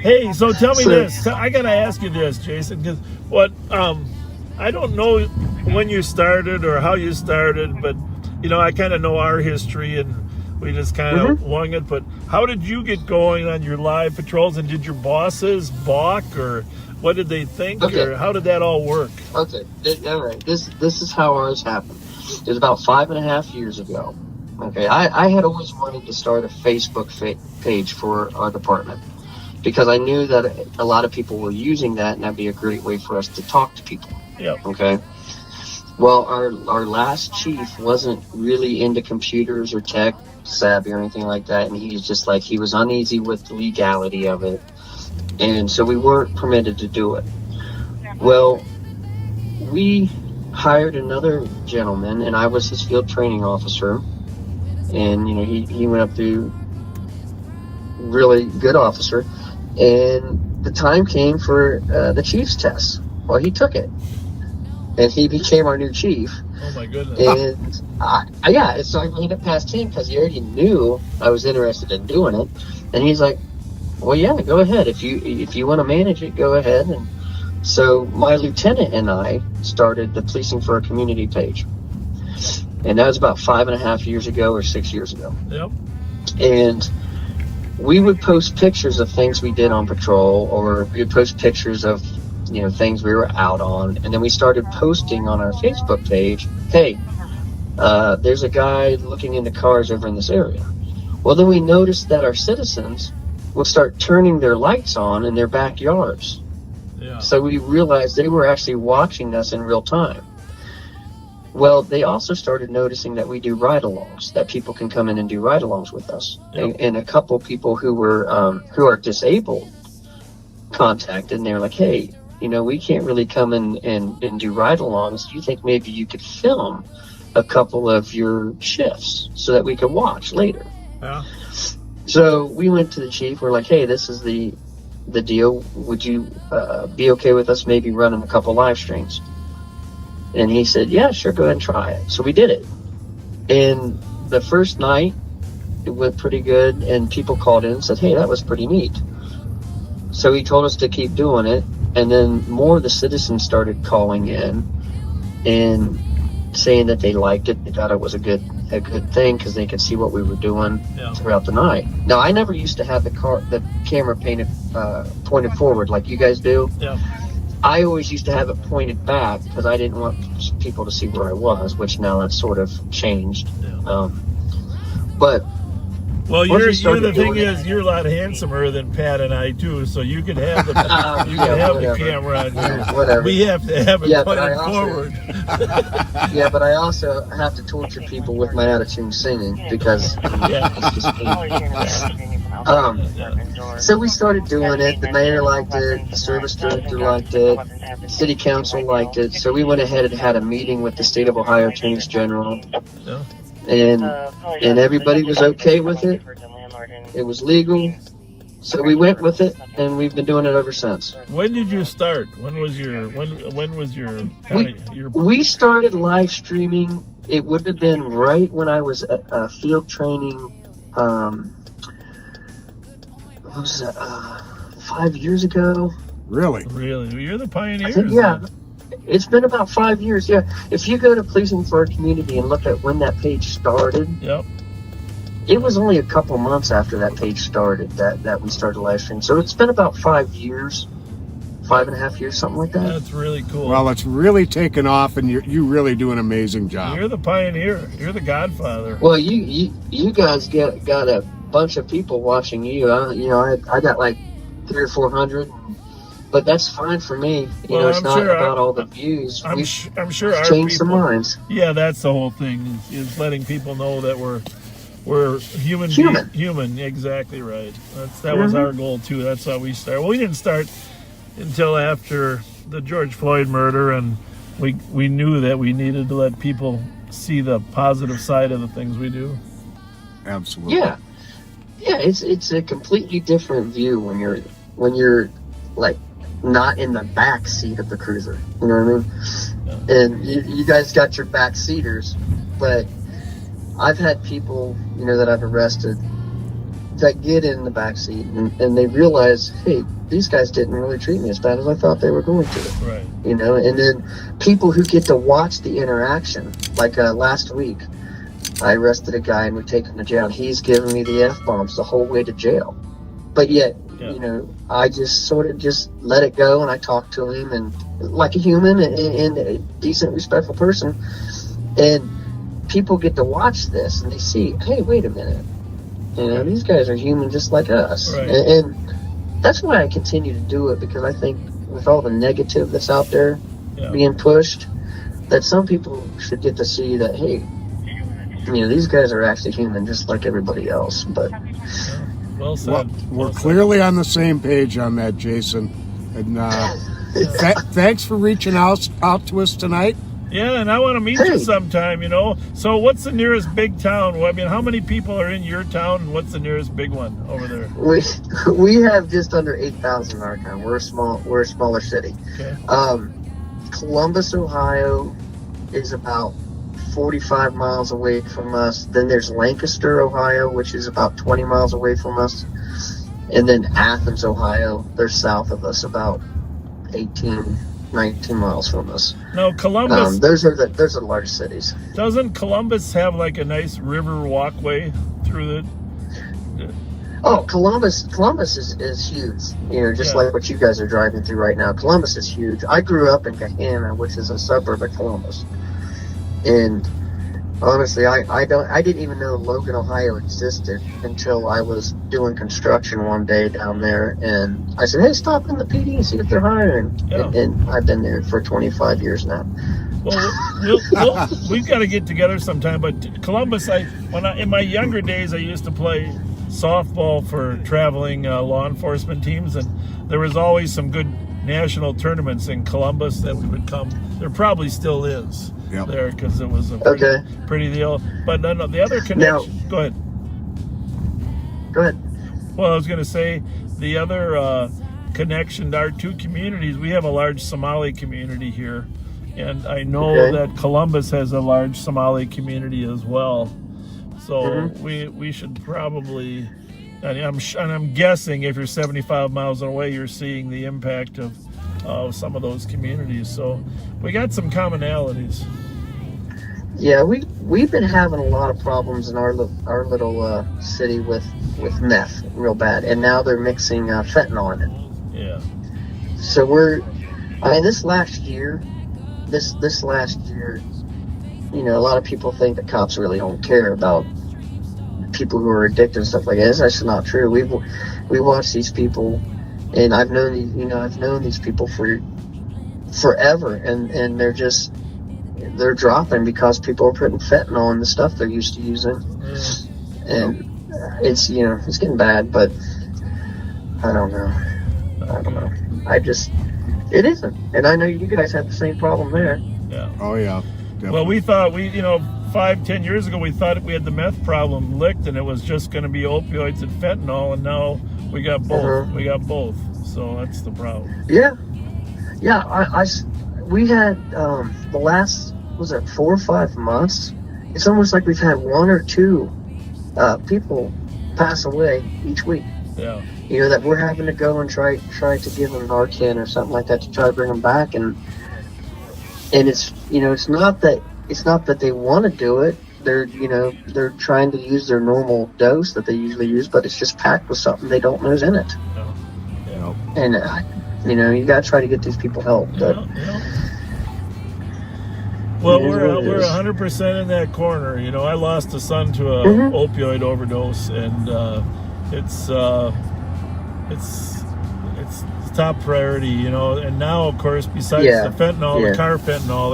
Hey, so tell me this. I gotta ask you this, Jason, because I don't know when you started or how you started, but I kind of know our history and we just kind of wung it. But how did you get going on your live patrols, and did your bosses balk, or what did they think, or how did that all work? Okay, all right. This is how ours happened. It was about 5.5 years ago. Okay, I had always wanted to start a Facebook page for our department, because I knew that a lot of people were using that, and that'd be a great way for us to talk to people. Yeah. Okay. Well, our last chief wasn't really into computers or tech savvy or anything like that, and he's just like, he was uneasy with the legality of it, and so we weren't permitted to do it. Well, we hired another gentleman, and I was his field training officer, and he went up to really good officer, and the time came for the chief's test. Well, he took it, and he became our new chief. Oh my goodness! And so I ran it past him because he already knew I was interested in doing it, and he's like, "Well, yeah, go ahead. If you want to manage it, go ahead." And so my lieutenant and I started the Policing for a Community page, and that was about 5.5 years ago or 6 years ago. Yep. And we would post pictures of things we did on patrol, or we would post pictures of things we were out on, and then we started posting on our Facebook page, hey, there's a guy looking into cars over in this area. Well, then we noticed that our citizens would start turning their lights on in their backyards. Yeah. So we realized they were actually watching us in real time. Well, they also started noticing that we do ride-alongs, that people can come in and do ride-alongs with us. Yep. And a couple people who are disabled contacted, and they're like, hey, we can't really come in and do ride-alongs. Do you think maybe you could film a couple of your shifts so that we could watch later? Yeah. So we went to the chief. We're like, hey, this is the deal. Would you be okay with us maybe running a couple live streams? And he said, yeah, sure, go ahead and try it. So we did it. And the first night, it went pretty good, and people called in and said, hey, that was pretty neat. So he told us to keep doing it, and then more of the citizens started calling in and saying that they liked it. They thought it was a good thing because they could see what we were doing throughout the night. Now, I never used to have the camera pointed forward like you guys do. Yeah. I always used to have it pointed back because I didn't want people to see where I was, which now that's sort of changed. Yeah. But well, the thing is, you're a lot handsomer than Pat and I too, so you can have the the camera on you. Whatever. We have to have it pointed forward. Yeah, but I also have to torture people with my out-of-tune singing because it's just me. So we started doing it. The mayor liked it. The service director liked it. City council liked it. So we went ahead and had a meeting with the state of Ohio Attorney General. Yeah. And everybody was okay with it. It was legal. So we went with it, and we've been doing it ever since. When did you start? When was your We started live streaming. It would have been right when I was at field training. What was that? 5 years ago. Really? Really? You're the pioneers. Yeah. It's been about 5 years. Yeah. If you go to Policing for Our Community and look at when that page started. Yep. It was only a couple months after that page started that we started live streaming. So it's been about 5 years, 5.5 years, something like that. That's really cool. Well, it's really taken off, and you really do an amazing job. You're the pioneer. You're the godfather. Well, you guys got a bunch of people watching you. I got like 300 or 400, but that's fine for me. It's not about all the views. I'm sure our changed some minds. Yeah, that's the whole thing is letting people know that we're human. Exactly right. That was our goal too. That's how we started. Well, we didn't start until after the George Floyd murder, and we knew that we needed to let people see the positive side of the things we do. Absolutely. Yeah, it's a completely different view when you're like not in the back seat of the cruiser. You know what I mean? Yeah. And you guys got your back seaters, but I've had people, that I've arrested that get in the back seat and they realize, hey, these guys didn't really treat me as bad as I thought they were going to. Right. And then people who get to watch the interaction, like last week, I arrested a guy and we take him to jail. He's giving me the F-bombs the whole way to jail. But yet, I just sort of just let it go and I talked to him and like a human and a decent, respectful person. And people get to watch this and they see, hey, wait a minute. These guys are human just like us. Right. And that's why I continue to do it, because I think with all the negative that's out there being pushed, that some people should get to see that, hey, these guys are actually human just like everybody else. But well said. We're clearly on the same page on that, Jason. And thanks for reaching out to us tonight. Yeah, and I want to meet you sometime, So what's the nearest big town? Well, I mean, how many people are in your town, and what's the nearest big one over there? We have just under 8,000 in our town. We're a smaller city. Okay. Columbus, Ohio is about 45 miles away from us. Then there's Lancaster, Ohio, which is about 20 miles away from us. And then Athens, Ohio, they're south of us, about 19 miles from us. No, Columbus. Those are the largest cities. Doesn't Columbus have like a nice river walkway through the? Oh, Columbus is huge. Just like what you guys are driving through right now. Columbus is huge. I grew up in Gahanna, which is a suburb of Columbus, and honestly, I didn't even know Logan, Ohio existed until I was doing construction one day down there, and I said, hey, stop in the PD and see if they're hiring. Yeah. And I've been there for 25 years now. Well, we've got to get together sometime. But Columbus, in my younger days, I used to play softball for traveling law enforcement teams, and there was always some good national tournaments in Columbus that we would come. There probably still is. Yep. There, because it was a pretty deal. But no, the other connection. Go ahead. Well, I was going to say the other connection to our two communities. We have a large Somali community here, and I know that Columbus has a large Somali community as well. So we should probably. And I'm guessing if you're 75 miles away, you're seeing the impact of some of those communities. So we got some commonalities. Yeah, we've been having a lot of problems in our little city with meth, real bad, and now they're mixing fentanyl in it. Yeah. So this last year, a lot of people think that cops really don't care about people who are addicted and stuff like that. That's actually not true. We watch these people, and I've known these people for forever, and they're dropping because people are putting fentanyl in the stuff they're used to using, and it's getting bad. But I don't know. It isn't, and I know you guys have the same problem there. Yeah. Oh yeah. Definitely. Well, we thought 5-10 years ago, we thought we had the meth problem licked, and it was just going to be opioids and fentanyl, and now we got both. We got both. So that's the problem. Yeah. We had the last, was it 4 or 5 months? It's almost like we've had 1 or 2 people pass away each week. Yeah. You know, that we're having to go and try to give them Narcan or something like that to try to bring them back, and it's, you know, it's not that they want to do it. They're trying to use their normal dose that they usually use, but it's just packed with something they don't know is in it. Yeah. And you know, you got to try to get these people help. But well, we're 100% in that corner. You know, I lost a son to a opioid overdose, and it's top priority. You know, and now, of course, besides the fentanyl, the carfentanil,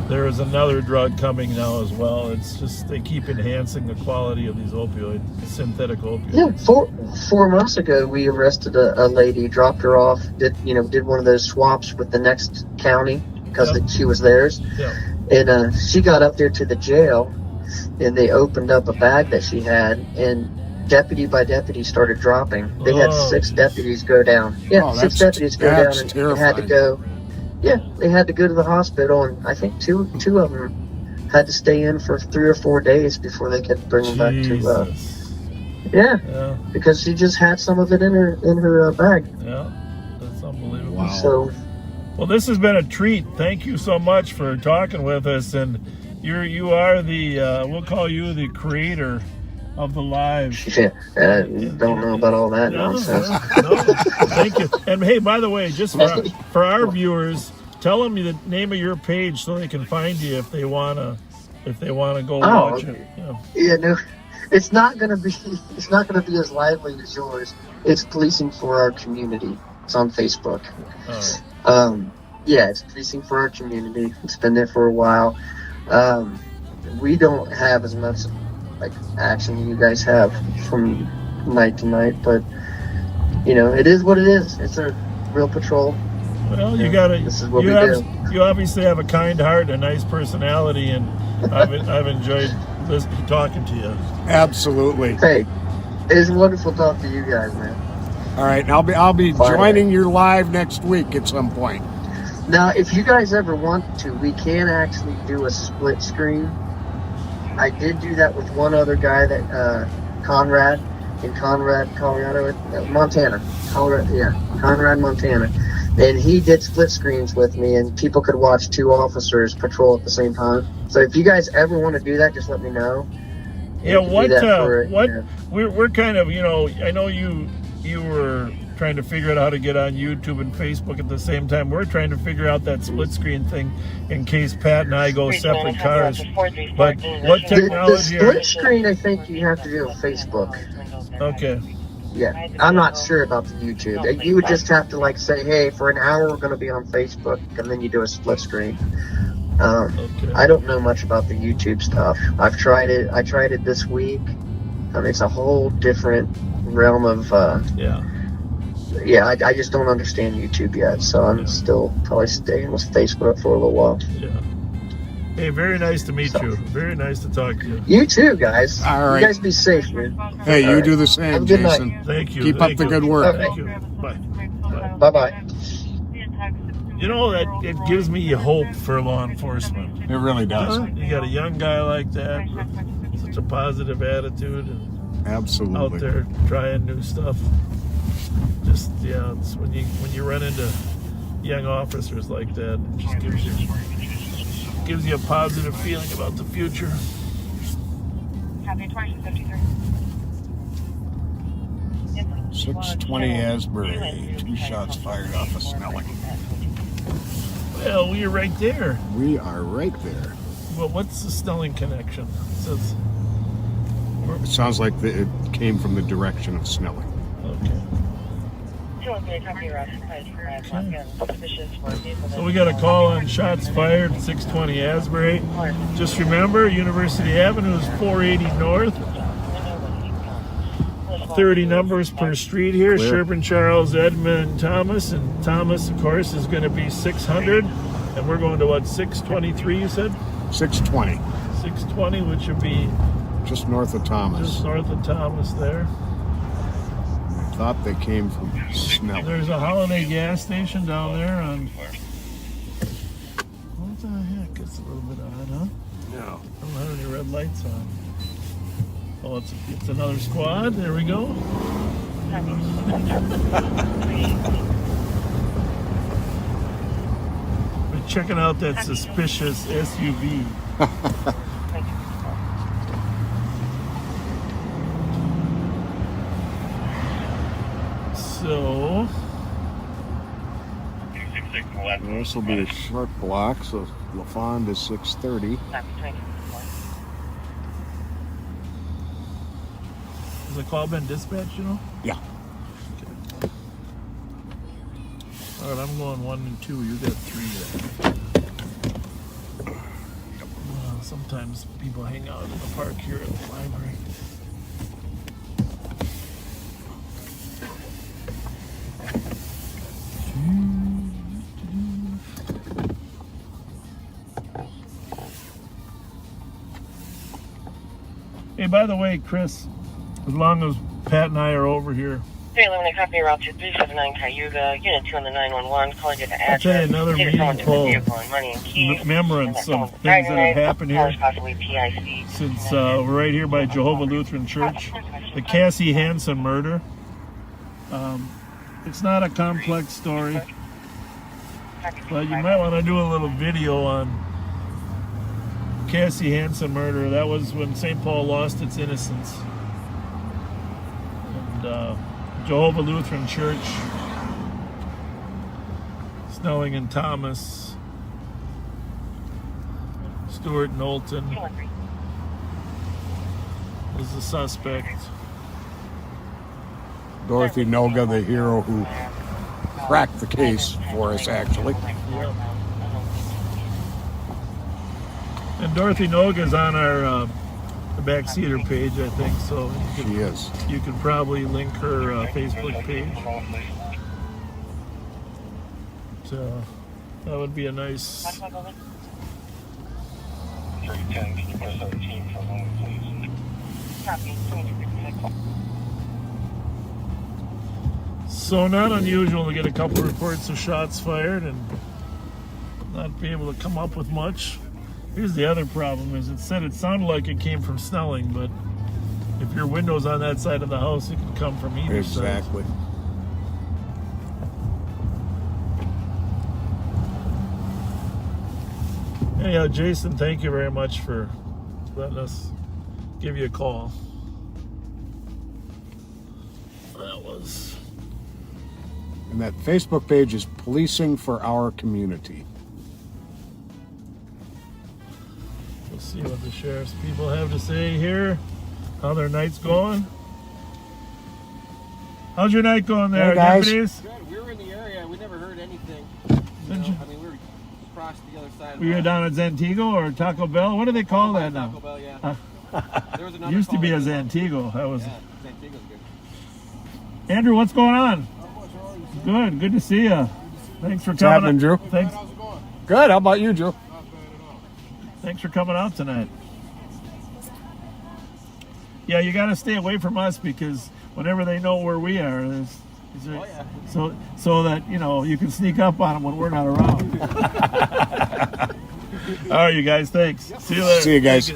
there is another drug coming now as well. It's just they keep enhancing the quality of these synthetic opioids. Yeah, 4 months ago, we arrested a lady, dropped her off, did one of those swaps with the next county because she was theirs. Yeah. And she got up there to the jail, and they opened up a bag that she had, and deputy by deputy started dropping. They had 6 deputies go down. Yeah, 6 deputies go down, and they had to go. Yeah, they had to go to the hospital, and I think two of them had to stay in for 3 or 4 days before they could bring them back to. Yeah, because she just had some of it in her bag. Yeah, that's unbelievable. Wow. So, well, this has been a treat. Thank you so much for talking with us, and you are the we'll call you the creator of the live. Yeah, don't know about all that nonsense. No, thank you. And hey, by the way, just for our viewers, tell them the name of your page so they can find you if they wanna go watch it. Yeah, no, it's not gonna be as lively as yours. It's Policing for Our Community. It's on Facebook. Yeah, it's Policing for Our Community. It's been there for a while. We don't have as much action you guys have from night to night, but you know, it is what it is. It's a real patrol. Well, this is what we do. You obviously have a kind heart, a nice personality, and I've enjoyed talking to you. Absolutely. Hey, it's wonderful talking to you guys, man. All right, I'll be joining your live next week at some point. Now, if you guys ever want to, we can actually do a split screen. I did do that with one other guy, that Conrad, in Conrad, Colorado, Montana. Conrad, Montana. And he did split screens with me, and people could watch 2 officers patrol at the same time. So if you guys ever want to do that, just let me know. Yeah, we're kind of, you know, I know you were trying to figure out how to get on YouTube and Facebook at the same time. We're trying to figure out that split screen thing in case Pat and I go separate cars. But what technology? The split screen, I think you have to do on Facebook. Okay. Yeah, I'm not sure about the YouTube. You would just have to say, hey, for an hour we're going to be on Facebook, and then you do a split screen. I don't know much about the YouTube stuff. I've tried it. I tried it this week. It's a whole different realm of. I just don't understand YouTube yet, so I'm still probably staying with Facebook for a little while. Yeah. Hey, very nice to meet you. Very nice to talk to you. You too, guys. All right. You guys be safe, man. Hey, you do the same, Have a good Jason. night. Thank you. Keep up the good work. Thank you. Bye. Bye-bye. You know, that it gives me hope for law enforcement. It really does. You got a young guy like that, such a positive attitude, and absolutely out there trying new stuff. Just it's when you run into young officers like that, it just gives you a positive feeling about the future. 620 Asbury, 2 shots fired off of Snelling. Well, we are right there. We are right there. Well, what's the Snelling connection? It sounds like it came from the direction of Snelling. Okay. So we got a call on shots fired at 620 Asbury. Just remember, University Avenue is 480 north. 30 numbers per street here. Clear. Sherburne, Charles, Edmund, Thomas. And Thomas, of course, is going to be 600. And we're going to, 623, you said? 620. 620, which would be just north of Thomas. Just north of Thomas there. I thought they came from Snelling. There's a Holiday gas station down there on... What the heck? It's a little bit odd, huh? No. I don't have any red lights on. Oh, it's another squad. There we go. We're checking out that suspicious SUV. So this will be a short block, so LaFond is 6:30. Has the call been dispatched, you know? Yeah. Okay. All right, I'm going 1 and 2. You got 3 there. Sometimes people hang out in the park here at the library. Hey, by the way, Chris, as long as Pat and I are over here, 311, copy route to 379 Cayuga, unit 2 on the 911, calling you the I'll tell you address. another meaningful remembrance of things that have happened here since we're right here by Jehovah Lutheran Church. The Cassie Hansen murder. It's not a complex story, but you might want to do a little video on Cassie Hansen murder. That was when St. Paul lost its innocence. And Jehovah Lutheran Church, Snelling and Thomas, Stewart Knowlton is the suspect. Dorothy Noga, the hero who cracked the case for us, actually. Yep. And Dorothy Noga is on our Backseater page, I think, so she is. You can probably link her Facebook page. So that would be a nice. So not unusual to get a couple reports of shots fired and not be able to come up with much. Here's the other problem: is it said it sounded like it came from Snelling, but if your window's on that side of the house, it could come from either side. Exactly. Anyhow, Jason, thank you very much for letting us give you a call. That was. And that Facebook page is Policing for Our Community. We'll see what the sheriff's people have to say here. How their night's going. How's your night going there, hey guys. deputies? Good. We were in the area. We never heard anything. You? I mean, we were across the other side. Were you down at Zantigo or Taco Bell? What do they call that now? Taco Bell, yeah. There was another Used to be a call. Zantigo. That was. Yeah, Zantigo's good. Andrew, what's going on? Good. Good to see you. Thanks for What's coming. happening, Drew? Thanks. Good. How about you, Drew? Thanks for coming out tonight. Yeah, you got to stay away from us because whenever they know where we are, so that you can sneak up on them when we're not around. All right, you guys. Thanks. See you later. See you guys.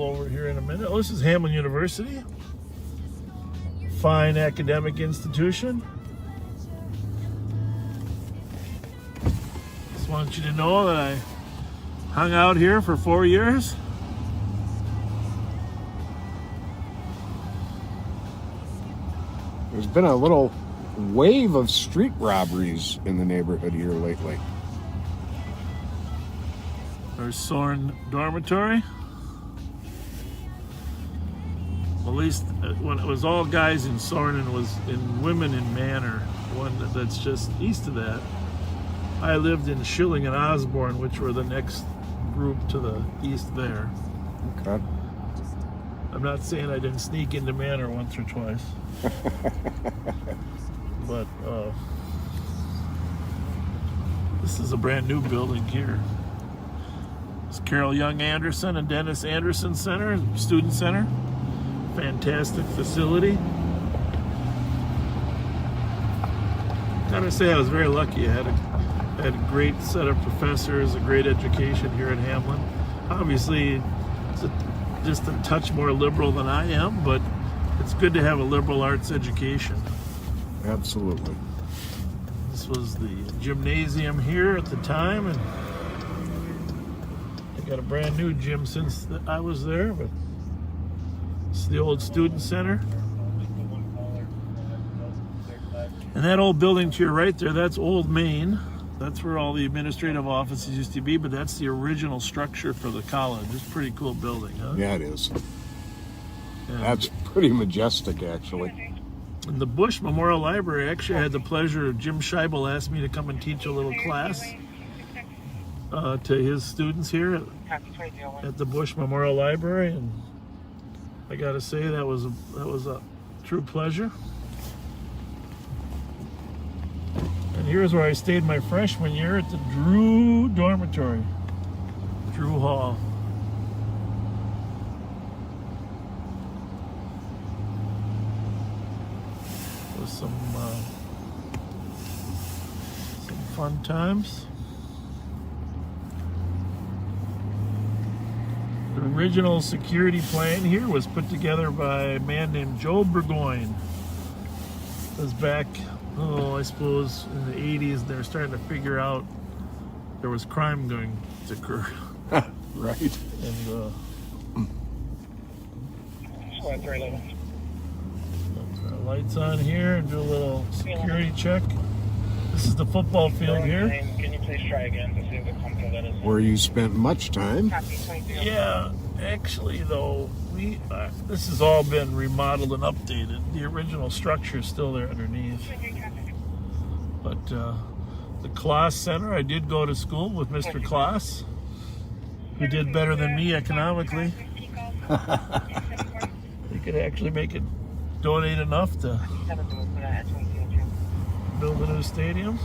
pull over here in a minute. Oh, this is Hamlin University. Fine academic institution. Just want you to know that I hung out here for 4 years. There's been a little wave of street robberies in the neighborhood here lately. There's Soren Dormitory. At least when it was all guys in Soren and was in women in Manor, one that's just east of that. I lived in Schilling and Osborne, which were the next group to the east there. Okay. I'm not saying I didn't sneak into Manor once or twice. But this is a brand new building here. It's Carol Young Anderson and Dennis Anderson Center, Student Center. Fantastic facility. Gotta say I was very lucky. I had a great set of professors, a great education here at Hamlin. Obviously, it's just a touch more liberal than I am, but it's good to have a liberal arts education. Absolutely. This was the gymnasium here at the time, and they got a brand new gym since I was there, but it's the old student center. And that old building to your right there, that's Old Main. That's where all the administrative offices used to be, but that's the original structure for the college. It's a pretty cool building, huh? Yeah, it is. And That's pretty majestic, actually. in the Bush Memorial Library, I actually had the pleasure of Jim Scheibel asked me to come and teach a little class to his students here at the Bush Memorial Library, and I got to say that was a true pleasure. And here's where I stayed my freshman year at the Drew Dormitory, Drew Hall. With some fun times. The original security plan here was put together by a man named Joe Burgoyne. It was back, I suppose in the 80s. They were starting to figure out there was crime going to occur. Right. And lights on here and do a little security check. This is the football field here. Can you please try again to see if the company that is Where you spent much time. Yeah, actually though, this has all been remodeled and updated. The original structure is still there underneath. But the Kloss Center, I did go to school with Mr. Kloss, who did better than me economically. He could actually donate enough to build a new stadium.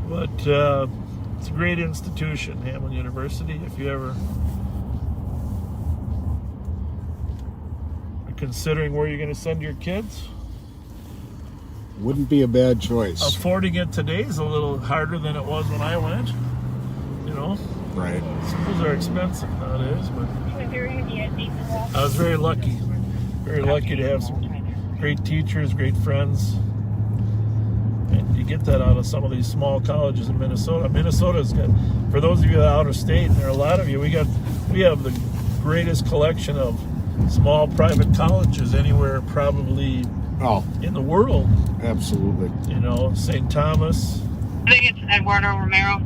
But it's a great institution, Hamlin University. If you ever are considering where you're going to send your kids, wouldn't be a bad choice. affording it today is a little harder than it was when I went. You know, Right. schools are expensive nowadays, but I was very lucky to have some great teachers, great friends. And you get that out of some of these small colleges in Minnesota. Minnesota's got, for those of you out of state, and there are a lot of you, we have the greatest collection of small private colleges anywhere probably in the world. Absolutely. You know, St. Thomas, I think it's Eduardo Romero.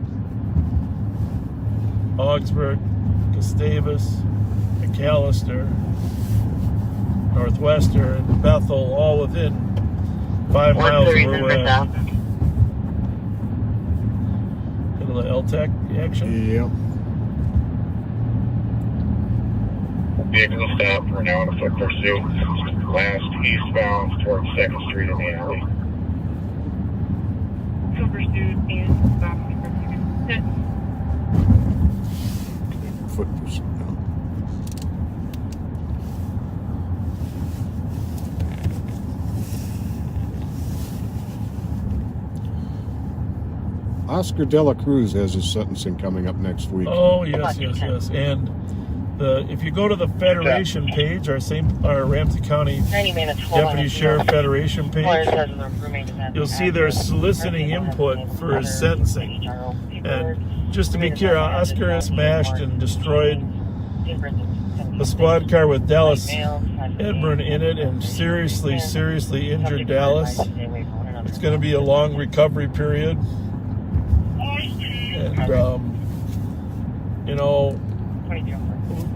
Augsburg, Gustavus, McAllister, Northwestern, Bethel, all within 5 miles of where we're at. Get a little LTEC action. Yep. Vehicle stop. We're now on a foot pursuit. Last eastbound towards 2nd Street in the alley. Foot pursuit and stop. Foot pursuit now. Oscar De La Cruz has his sentencing coming up next week. Oh, yes. And if you go to the Federation page, our Ramsey County 90 minutes. Deputy Sheriff Federation page, you'll see they're soliciting input for his sentencing. And just to be clear, Oscar has smashed and destroyed a squad car with Dallas Edburn in it and seriously injured Dallas. It's going to be a long recovery period. And,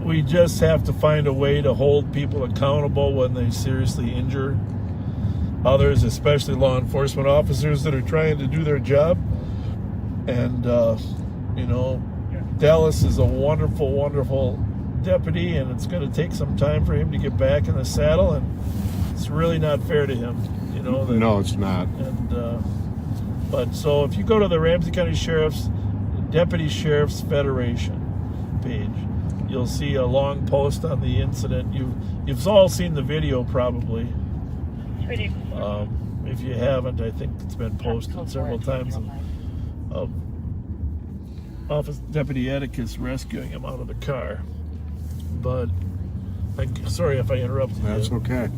we just have to find a way to hold people accountable when they seriously injure others, especially law enforcement officers that are trying to do their job. And, Dallas is a wonderful deputy, and it's going to take some time for him to get back in the saddle, and it's really not fair to him. No, it's not. And but so if you go to the Ramsey County Deputy Sheriff's Federation page, you'll see a long post on the incident. You've all seen the video probably. If you haven't, I think it's been posted several times of Office Deputy Atticus rescuing him out of the car. But sorry if I interrupted. That's okay.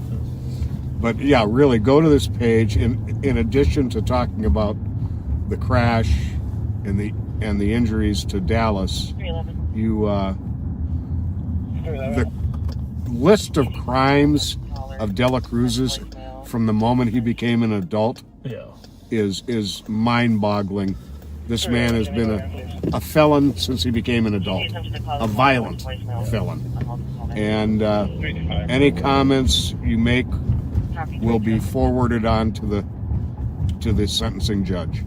But yeah, really go to this page. In addition to talking about the crash and the injuries to Dallas, the list of crimes of De La Cruz's from the moment he became an adult is mind-boggling. This man has been a felon since he became an adult, a violent felon. And any comments you make will be forwarded on to the sentencing judge.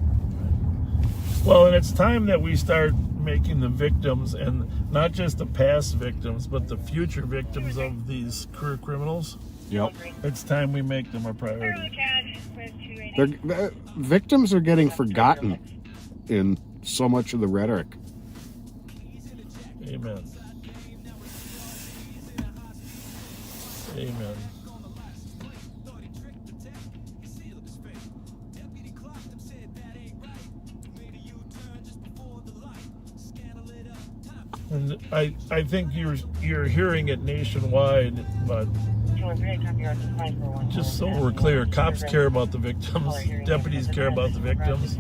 Well, and it's time that we start making the victims, and not just the past victims, but the future victims of these career criminals. Yep. It's time we make them a priority. The victims are getting forgotten in so much of the rhetoric. Amen. Amen. And I think you're hearing it nationwide, but just so we're clear, cops care about the victims, deputies care about the victims.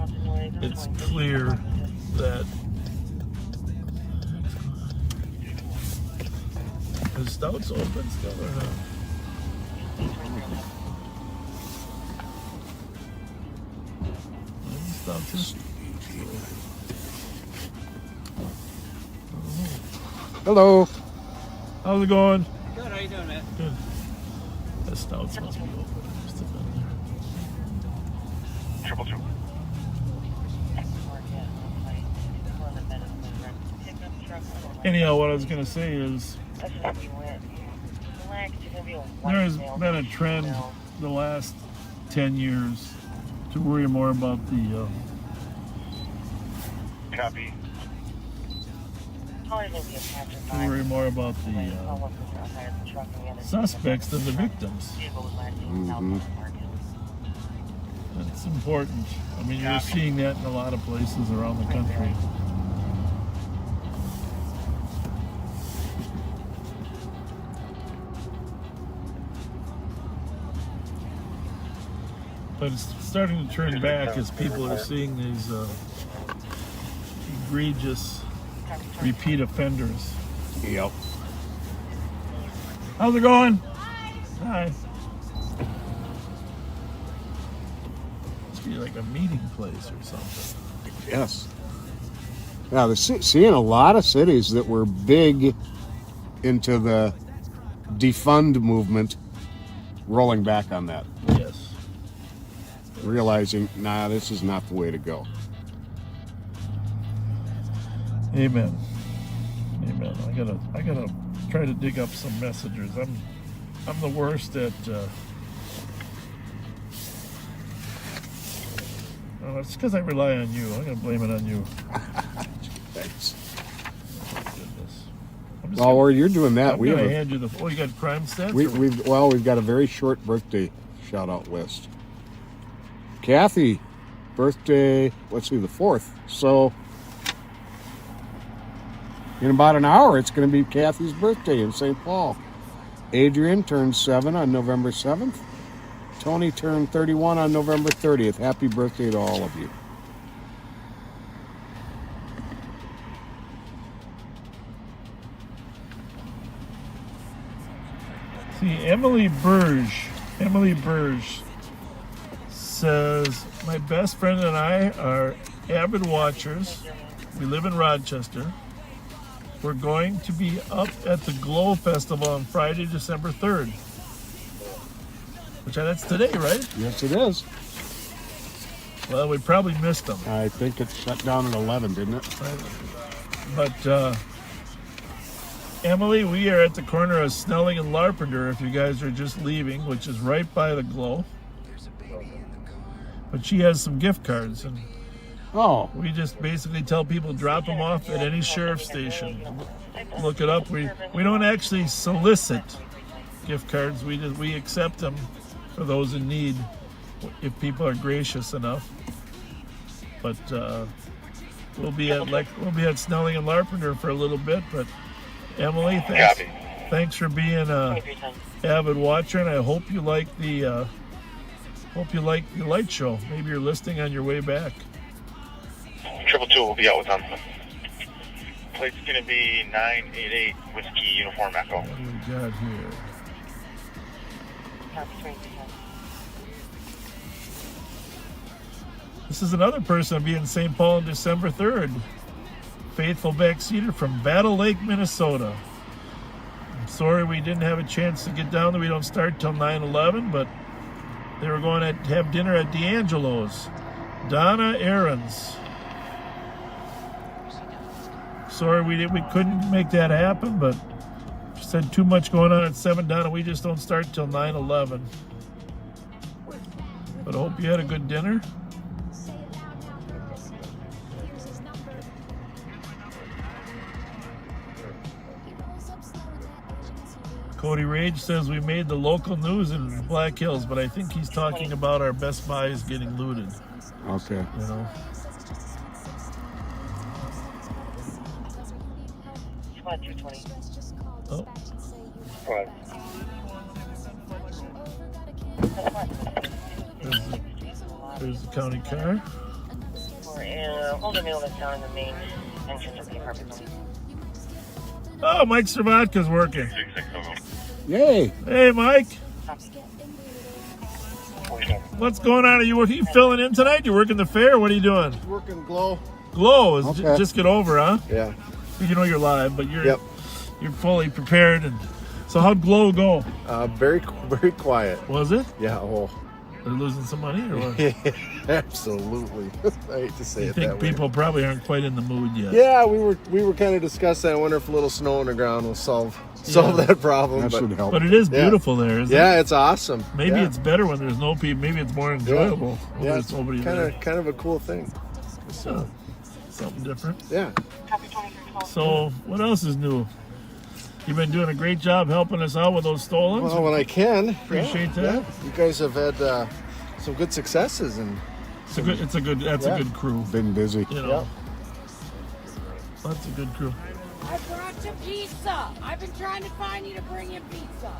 It's clear that the stout's open still or not? Hello. How's it going? Good, how you doing, man? Good. The stouts must be open. Just a minute. 222. Anyhow, what I was going to say is there has been a trend the last 10 years to worry more about the Copy. to worry more about the suspects than the victims. Mm-hmm. It's important. I mean, you're seeing that in a lot of places around the country. But it's starting to turn back as people are seeing these egregious repeat offenders. Yep. How's it going? Hi. Must be like a meeting place or something. Yes. Now, seeing a lot of cities that were big into the defund movement rolling back on that. Yes. Realizing, nah, this is not the way to go. Amen. Amen. I gotta try to dig up some messengers. I'm the worst at. Well, it's because I rely on you. I'm gonna blame it on you. Thanks. Oh, goodness. While you're doing that, I'm gonna hand you the. Oh, you got crime stats? We've got a very short birthday shout out list. Kathy birthday, let's see, the 4th. So in about an hour, it's going to be Kathy's birthday in St. Paul. Adrian turned 7 on November 7th. Tony turned 31 on November 30th. Happy birthday to all of you. See, Emily Burge says, my best friend and I are avid watchers. We live in Rochester. We're going to be up at the Glow Festival on Friday, December 3rd. Which, that's today, right? Yes, it is. Well, we probably missed them. I think it shut down at 11, didn't it? But, Emily, we are at the corner of Snelling and Larpenteur if you guys are just leaving, which is right by the Glow. But she has some gift cards, and we just basically tell people drop them off at any sheriff's station. Look it up. We don't actually solicit gift cards. We accept them for those in need if people are gracious enough. But we'll be at Snelling and Larpenteur for a little bit. But Emily, thanks for being a avid watcher, and I hope you like the light show. Maybe you're listening on your way back. 222 will be out with them. Plate's going to be 988 Whiskey Uniform Echo. What do we got here? This is another person will be in St. Paul on December 3rd. Faithful backseater from Battle Lake, Minnesota. I'm sorry we didn't have a chance to get down there. We don't start till 9/11, but they were going to have dinner at D'Angelo's. Donna Aarons. Sorry we couldn't make that happen, but she said too much going on at 7, Donna. We just don't start till 9/11. But I hope you had a good dinner. Cody Rage says we made the local news in Black Hills, but I think he's talking about our Best Buys getting looted. Okay. You know. Oh. There's the county car. Hold a meal that's down in the main entrance of the apartment. Oh, Mike Servatka's working. Yay. Hey, Mike. What's going on? Are you filling in tonight? You working the fair? What are you doing? Working Glow. Glow is just get over, huh? Yeah. You know you're live, but you're fully prepared. And so how'd Glow go? Very quiet. Was it? Yeah. Oh. They're losing some money, or what? Absolutely. I hate to say I it think that way. people probably aren't quite in the mood yet. Yeah, we were kind of discussing. I wonder if a little snow on the ground will solve that problem. That should help. But it is beautiful there, isn't it? Yeah, it's awesome. Maybe it's better when there's no people. Maybe it's more enjoyable when Yeah, there's nobody there. Kind of a cool thing. So something different. Yeah. So what else is new? You've been doing a great job helping us out with those stolens. Well, when I can. Appreciate that. Yeah. You guys have had some good successes, and that's a good crew. Been busy. You know. That's a good crew. I brought you pizza. I've been trying to find you to bring you pizza.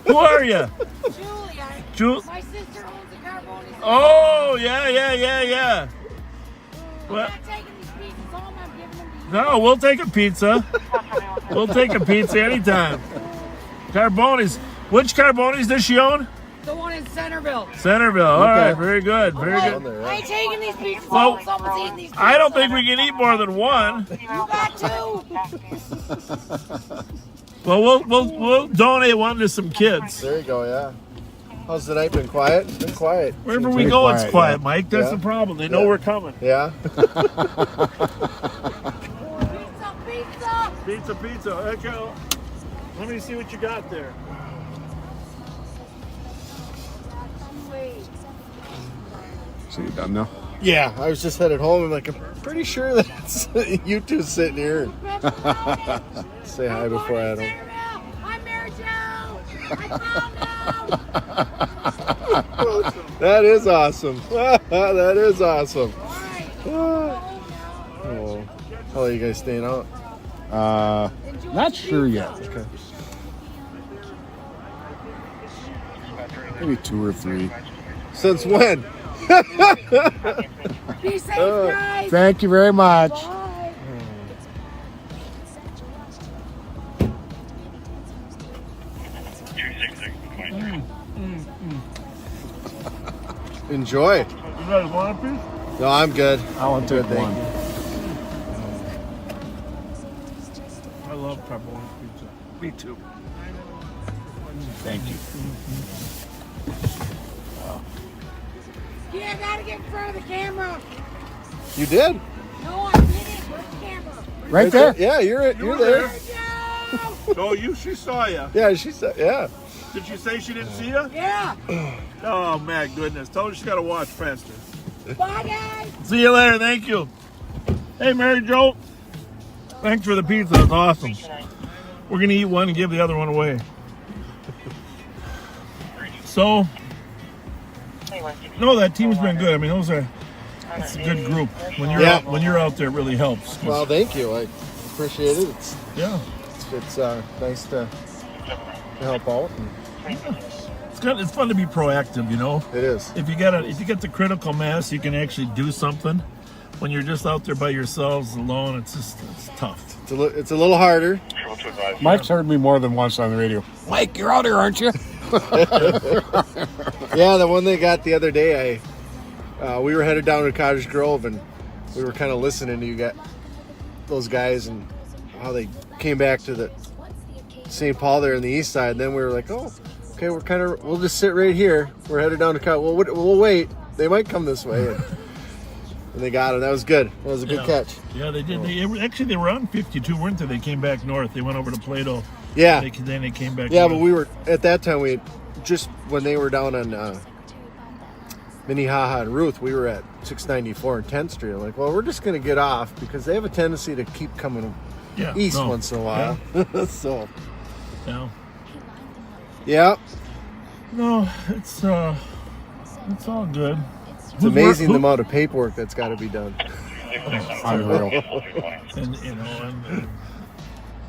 Who are you? Julie. My sister owns a Carboni's. Oh, yeah. I'm not taking these pizzas home. I'm giving them to you. No, we'll take a pizza. We'll take a pizza anytime. Carboni's. Which Carboni's does she own? The one in Centerville. Centerville. All right. Very good. Very good. I ain't taking these pizzas Well, home. Someone's eating these pizzas. I don't think we can eat more than one. You got two. Well, we'll donate one to some kids. There you go. Yeah. How's the night been? Quiet? It's been quiet. Wherever we go, it's quiet, Mike. That's the problem. They know we're coming. Yeah. Pizza. Okay. Let me see what you got there. So you done now? Yeah, I was just headed home. I'm like, I'm pretty sure that's you two sitting here. Say hi before I head home. I'm Mary Jo. I found out. That is awesome. That is awesome. Oh. How are you guys staying out? Not sure yet. Okay. Maybe 2 or 3. Since when? Be safe, guys. Thank you very much. Enjoy. You guys want a piece? No, I'm good. I want to take Thank one. you. I love pepperoni pizza. Me too. Thank you. Yeah, I gotta get in front of the camera. You did? No, I didn't. Where's the camera? Right there. Yeah, you're there. No, she saw you. Yeah, she said. Yeah. Did she say she didn't see you? Yeah. Oh, my goodness. Told her she got to watch faster. Bye, guys. See you later. Thank you. Hey, Mary Jo. Thanks for the pizza. It's awesome. We're going to eat one and give the other one away. So, no, that team's been good. I mean, it's a good group. When you're out there, it really helps. Well, thank you. I appreciate it. It's nice to help out. It's fun to be proactive, you know. It is. If you get the critical mass, you can actually do something. When you're just out there by yourselves alone, it's tough. It's a little harder. Mike's heard me more than once on the radio. Mike, you're out here, aren't you? Yeah, the one they got the other day, we were headed down to Cottage Grove, and we were kind of listening to those guys and how they came back to the St. Paul there in the east side. And then we were like, oh, okay, we'll just sit right here. We're headed down to Cottage. We'll wait. They might come this way. And they got him. That was good. That was a good catch. Yeah, they did. They were on 52, weren't they? They came back north. They went over to Plato. Yeah. Then they came back. Yeah, north. but we were at that time. We just when they were down on Minnehaha and Ruth, we were at 694 and 10th Street. I'm like, well, we're just going to get off because they have a tendency to keep coming east once in a while. Yeah. So. Yeah. Yeah. No, it's all good. It's amazing the amount of paperwork that's got to be done. Unreal.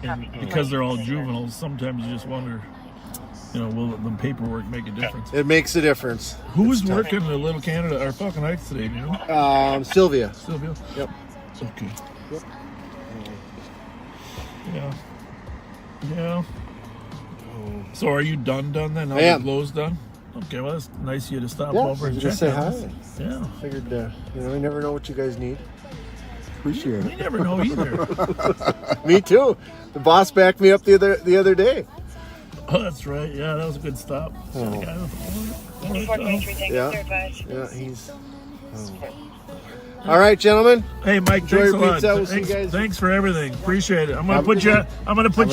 And because they're all juveniles, sometimes you just wonder, will the paperwork make a difference? It makes a difference. Who was working in Little Canada or Falcon Heights today? Do you know? Sylvia. Sylvia. Yep. Okay. Yep. Yeah. So are you done then? I am. The glow's done? Okay, well, that's nice of you to stop Yeah, over and just check say on hi. us. Yeah. Figured, you never know what you guys need. Appreciate it. We never know either. Me too. The boss backed me up the other day. Oh, that's right. Yeah, that was a good stop. Oh. Yeah, he's... All right, gentlemen. Hey, Mike, enjoy thanks your a lot. pizza. We'll see you guys. Thanks for everything. Appreciate it. I'm gonna put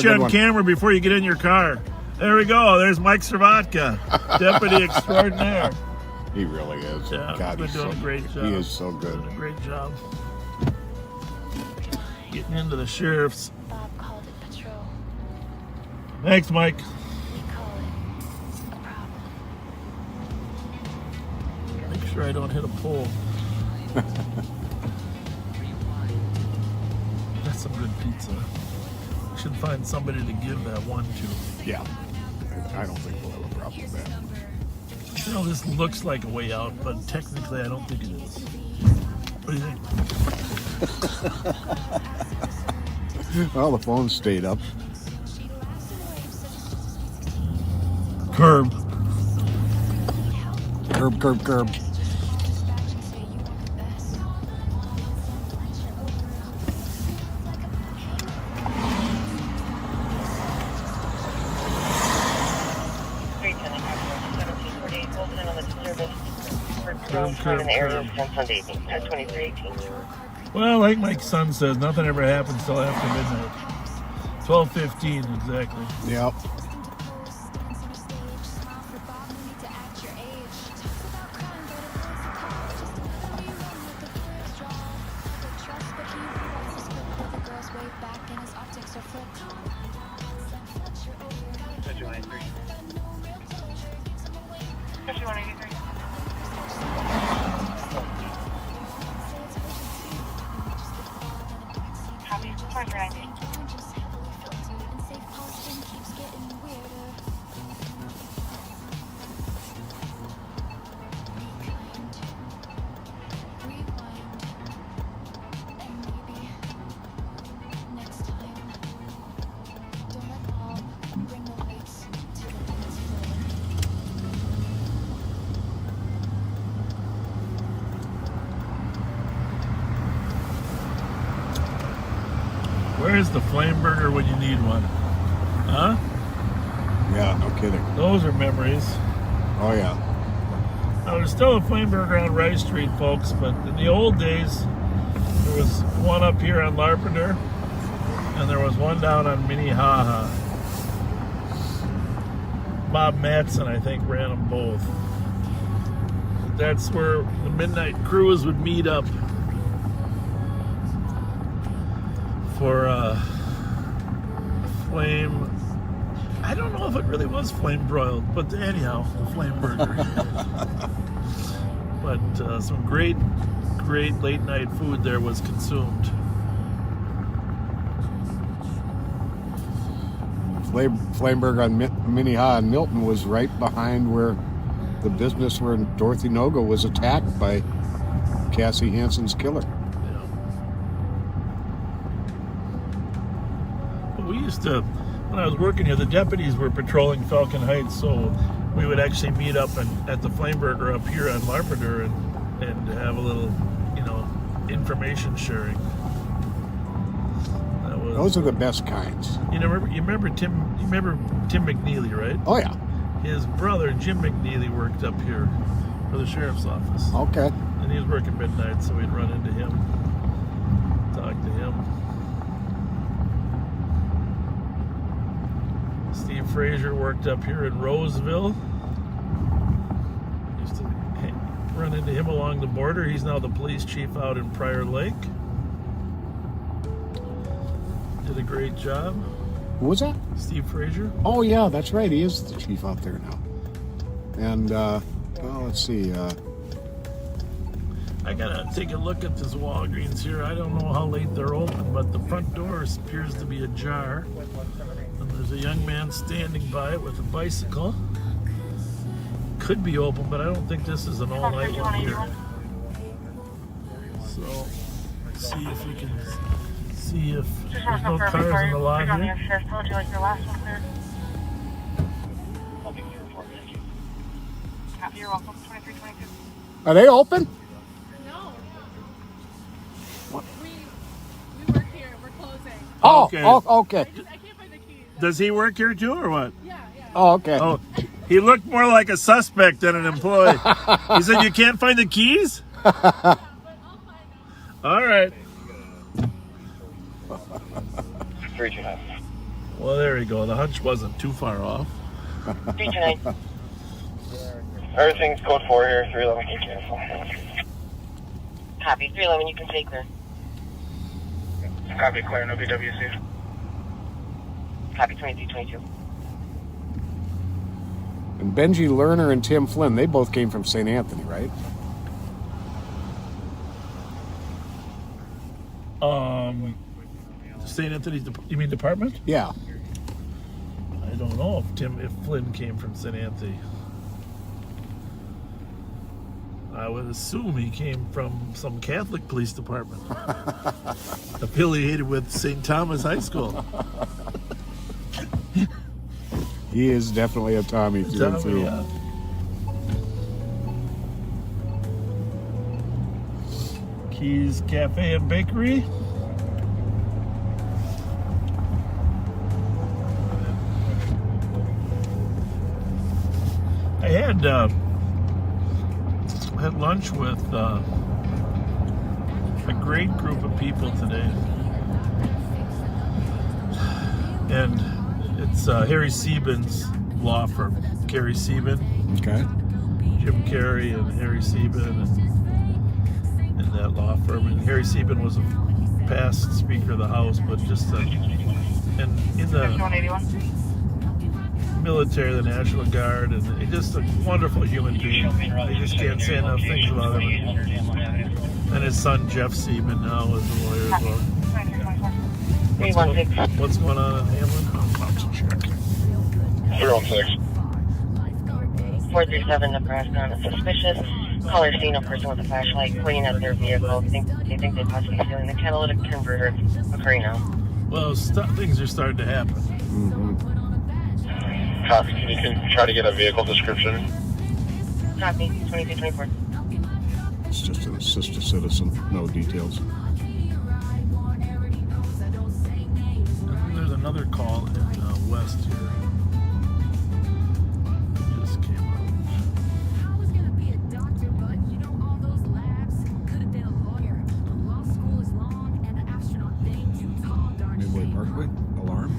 you on camera before you get in your car. There we go. There's Mike Servatka, deputy extraordinaire. He really is. Yeah, God, he's been doing a great job. He is so good. Doing a great job. Getting into the sheriff's. Thanks, Mike. Make sure I don't hit a pole. That's some good pizza. We should find somebody to give that one to. Yeah. I don't think we'll have a problem with that. This looks like a way out, but technically I don't think it is. What do you think? Well, the phone stayed up. Curb. Curb. Well, like my son says, nothing ever happens till after midnight. 12:15 exactly. Yep. Where's the flame burger when you need one? Huh? Yeah, no kidding. Those are memories. Oh, yeah. Now, there's still a flame burger on Rice Street, folks, but in the old days, there was one up here on Larpenteur, and there was one down on Minnehaha. Bob Matson, I think, ran them both. That's where the midnight crews would meet up for flame. I don't know if it really was flame broiled, but anyhow, the flame burger. But some great late night food there was consumed. Flame burger on Minnehaha and Milton was right behind where the business where Dorothy Nogo was attacked by Cassie Hansen's killer. Yeah. But we used to, when I was working here, the deputies were patrolling Falcon Heights, so we would actually meet up at the Flame Burger up here on Larpenteur and have a little, information sharing. That was, those are the best kinds. You remember Tim McNeely, right? Oh yeah. His brother Jim McNeely worked up here for the sheriff's office. Okay. And he was working midnight, so we'd run into him, talk to him. Steve Frazier worked up here in Roseville. Used to run into him along the border. He's now the police chief out in Prior Lake. Did a great job. Who was that? Steve Frazier. Oh yeah, that's right. He is the chief out there now. And let's see. I gotta take a look at this Walgreens here. I don't know how late they're open, but the front door appears to be ajar. And there's a young man standing by it with a bicycle. Could be open, but I don't think this is an all-night one here. So, see if we can see if there's no cars in the lot here. Would you like your last one cleared? You're welcome. 2322. Are they open? No. We work here. We're closing. Oh, okay. Oh, okay. I can't find the keys. Does he work here too, or what? Yeah. Oh, okay. Oh, he looked more like a suspect than an employee. He said, "You can't find the keys?" All right. 329. Well, there you go. The hunch wasn't too far off. 329. Everything's code 4 here. 311 can cancel. Copy. 311, you can stay clear. Copy, clear. No BWC. Copy. 2322. And Benji Lerner and Tim Flynn, they both came from St. Anthony, right? St. Anthony's, you mean department? Yeah. I don't know if Flynn came from St. Anthony. I would assume he came from some Catholic police department affiliated with St. Thomas High School. He is definitely a Tommy through and through. Yeah. Keys Cafe and Bakery. I had lunch with a great group of people today, and it's Harry Sieben's law firm. Carrie Sieben. Okay. Jim Carey and Harry Sieben and that law firm. And Harry Sieben was a past Speaker of the House, but just and in the military, the National Guard, and he's just a wonderful human being. I just can't say enough things about him. And his son Jeff Sieben now is a lawyer as well. What's going on in Hamlin? I'm about to check. 316. 437 Nebraska on a suspicious caller seen a person with a flashlight pointing at their vehicle. They think they possibly be stealing the catalytic converter. Occurring now. Well, things are starting to happen. Mm-hmm. Copy. You can try to get a vehicle description. Copy. 2324. It's just an assist a citizen. No details. another call in West here. It just came out. I was gonna be a doctor, but you know all those labs could have been a lawyer. The law school is long, and the astronaut thing too tall, darn Midway Parkway? Alarm?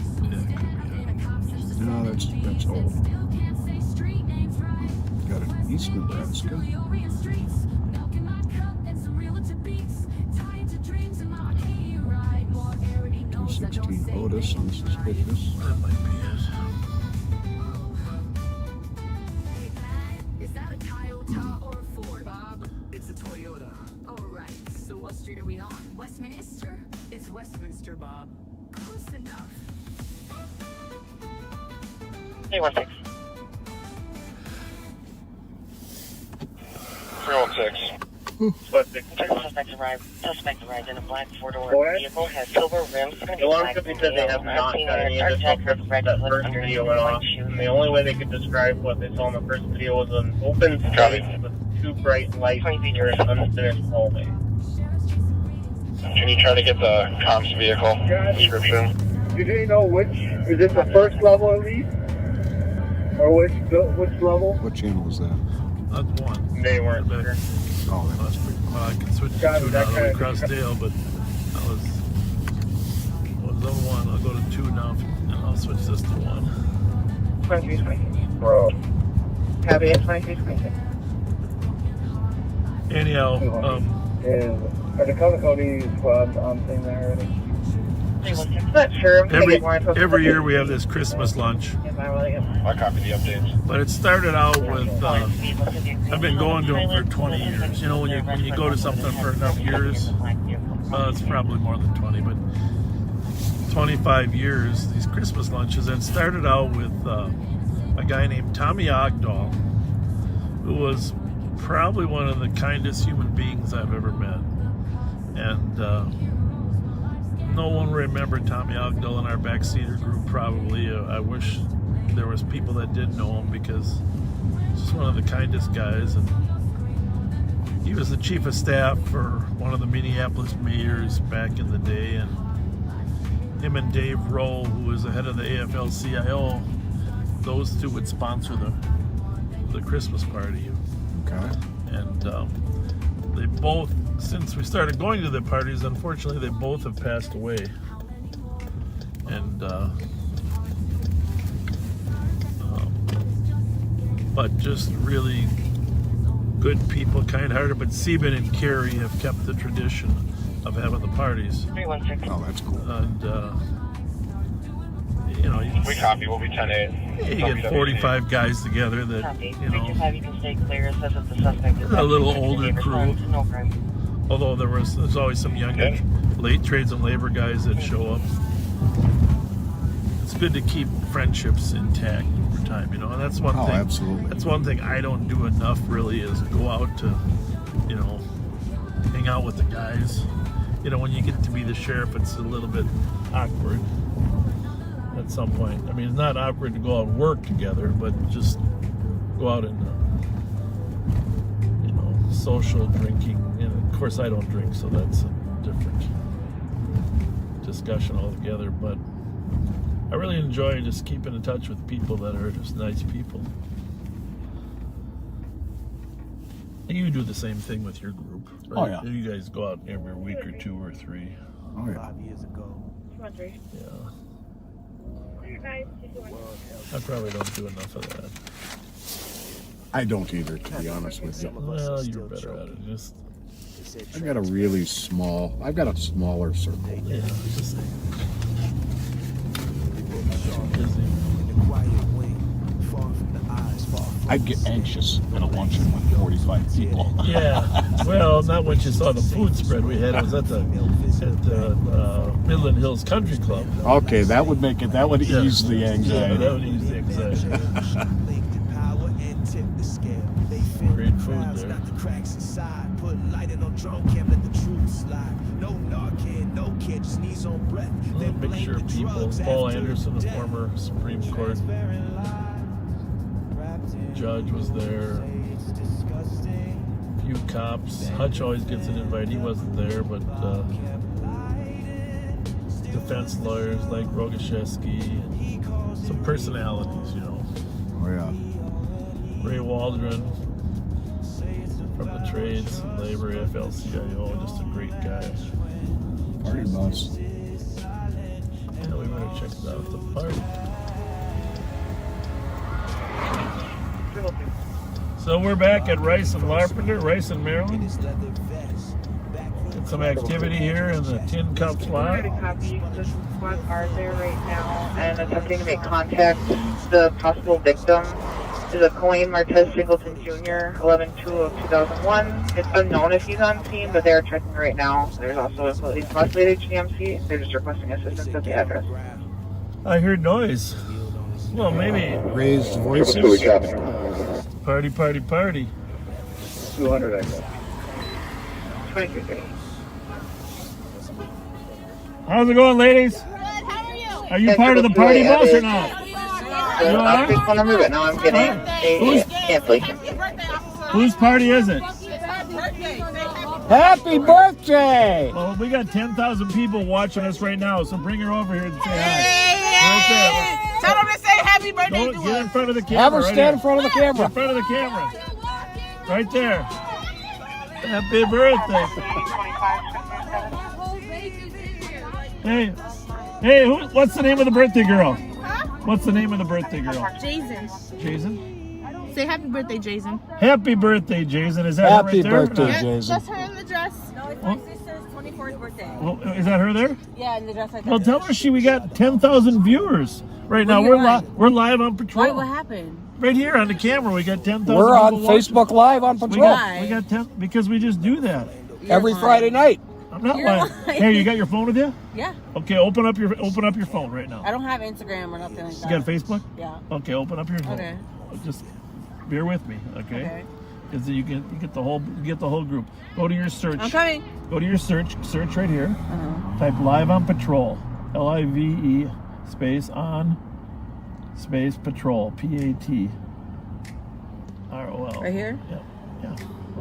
No, that's old. Still can't say street names right. Got it. East Nebraska. Orient streets, milk in my cup, and some realtor beats. Tied to dreams in my hayride. More already knows I don't 216 say Otis, unsuspicious. That might be it. Is that a Toyota or a Ford, Bob? It's a Toyota. All right. So what street are we on? Westminster? It's Westminster, Bob. Close enough. 316. 316. Suspect arrived in a black four-door vehicle, has silver rims. The alarm company said they have not got any additional trips since that first video went off. And the only way they could describe what they saw in the first video was an open space with two bright lights near an unfinished hallway. Can you try to get the comms vehicle description? Do they know which? Is it the first level at least? Or which level? What channel was that? That's one. They weren't sure. Oh, that was Well, I can switch to two now that we crossed Dale, but I was on one. I'll go to two now, and I'll switch this to one. 2320. Bro. Copy it, 2320. Anyhow, Are the Cody squads on thing there already? Not sure. I'm gonna get more info. every year we have this Christmas lunch, I copy the updates. but it started out with I've been going to them for 20 years. You know, when you go to something for enough years, it's probably more than 20, but 25 years, these Christmas lunches. And it started out with a guy named Tommy Ogdahl, who was probably one of the kindest human beings I've ever met. And no one remembered Tommy Ogdahl in our backseater group, probably. I wish there was people that did know him, because he's just one of the kindest guys. And he was the chief of staff for one of the Minneapolis mayors back in the day. And him and Dave Rowe, who was the head of the AFL-CIO, those two would sponsor the Christmas party. Okay. And they both, since we started going to the parties, unfortunately they both have passed away. And but just really good people, kind-hearted. But Sieben and Carrie have kept the tradition of having the parties. 316. Oh, that's cool. And you know, We copy. We'll be 10-8. you get 45 guys together that, Copy. you know, 325, you can stay clear. It says that the suspect is a little active older neighbor's crew. home. No crime. although there's always some younger late trades and labor guys that show up. It's good to keep friendships intact over time, you know, and that's one thing. Absolutely. That's one thing I don't do enough, really, is go out to, you know, hang out with the guys. You know, when you get to be the sheriff, it's a little bit awkward at some point. I mean, it's not awkward to go out and work together, but just go out and, you know, social drinking. And of course, I don't drink, so that's a different discussion altogether. But I really enjoy just keeping in touch with people that are just nice people. And you do the same thing with your group, right? Oh, yeah. You guys go out every week or 2 or 3. Oh, yeah. 5 years ago. 213. Yeah. Nice. I probably don't do enough of that. I don't either, to be honest with you. Well, you're better at it. Just I've got a really small, I've got a smaller circle. yeah, just I get anxious at a luncheon with 45 people. yeah. Well, not when you saw the food spread we had. It was at the Midland Hills Country Club. Okay, that would make it. That would ease the Yeah, anxiety. that would ease the anxiety. Great food there. A mixture of people. Paul Anderson, the former Supreme Court judge, was there. A few cops. Hutch always gets an invite. He wasn't there, but defense lawyers like Rogaszewski and some personalities, you know. Oh, yeah. Ray Waldron from the trades and labor, AFL-CIO, just a great guy. Party bus. Yeah, we better check out the party. So we're back at Rice and Larpenteur, Rice and Maryland. Got some activity here in the Tin Cup slot. Copy. The squads are there right now and attempting to make contact. The possible victim is a Colleen Martez Singleton Jr., 11/2/2001. It's unknown if he's on scene, but they're checking right now. There's also a police possibly at GMC. They're just requesting assistance at the address. I heard noise. Well, maybe raised voices. Party, party, party. 200, I guess. 2330. How's it going, ladies? Are you part of the party bus or not? You are? Phone number, but now I'm getting a cancellation. Whose party is it? Happy birthday! Well, we got 10,000 people watching us right now, so bring her over here and say hi. Right Tell them to say happy birthday there. to Get in front of the camera. Have her right stand here. in front of the camera. In front of the camera. Right there. Happy birthday. Hey, what's the name of the birthday girl? Huh? What's the name of the birthday girl? Jason. Jason? Say happy birthday, Jason. Happy birthday, Jason. Is that Happy her right there? birthday, Yeah, Jason. just her in the dress. No, it's my sister's 24th birthday. Well, is that her there? Yeah, in the dress like Well, that. tell her we got 10,000 viewers right now. You're We're live on patrol. What happened? Right here on the camera, we got 10,000. We're on people watching. Facebook Live on We patrol got 10 because we just do that. every Friday night. I'm not You're lying. lying. Here, you got your phone with you? Yeah. Okay, open up your phone right now. I don't have Instagram or nothing like that. You got Facebook? Yeah. Okay, open up your phone. Okay. Just bear with me, okay? Because you get the whole group. Go to your search. I'm coming. Go to your search right here. Type live on patrol. LIVE space on space patrol. PATROL. Right here? Yeah.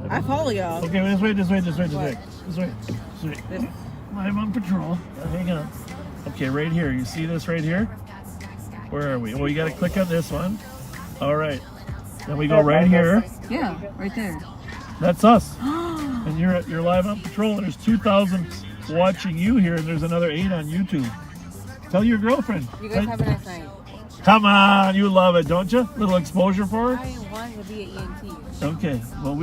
I follow y'all. Okay, this way. Live on patrol. Hang on. Okay, right here. You see this right here? Where are we? Well, you got to click on this one. All right. Then we go right here. Yeah, right there. That's us. And you're live on patrol. And there's 2,000 watching you here, and there's another 8 on YouTube. Tell your girlfriend. You guys have a nice night. Come on, you love it, don't you? Little exposure for her. I want to be an EMT. Okay. Well,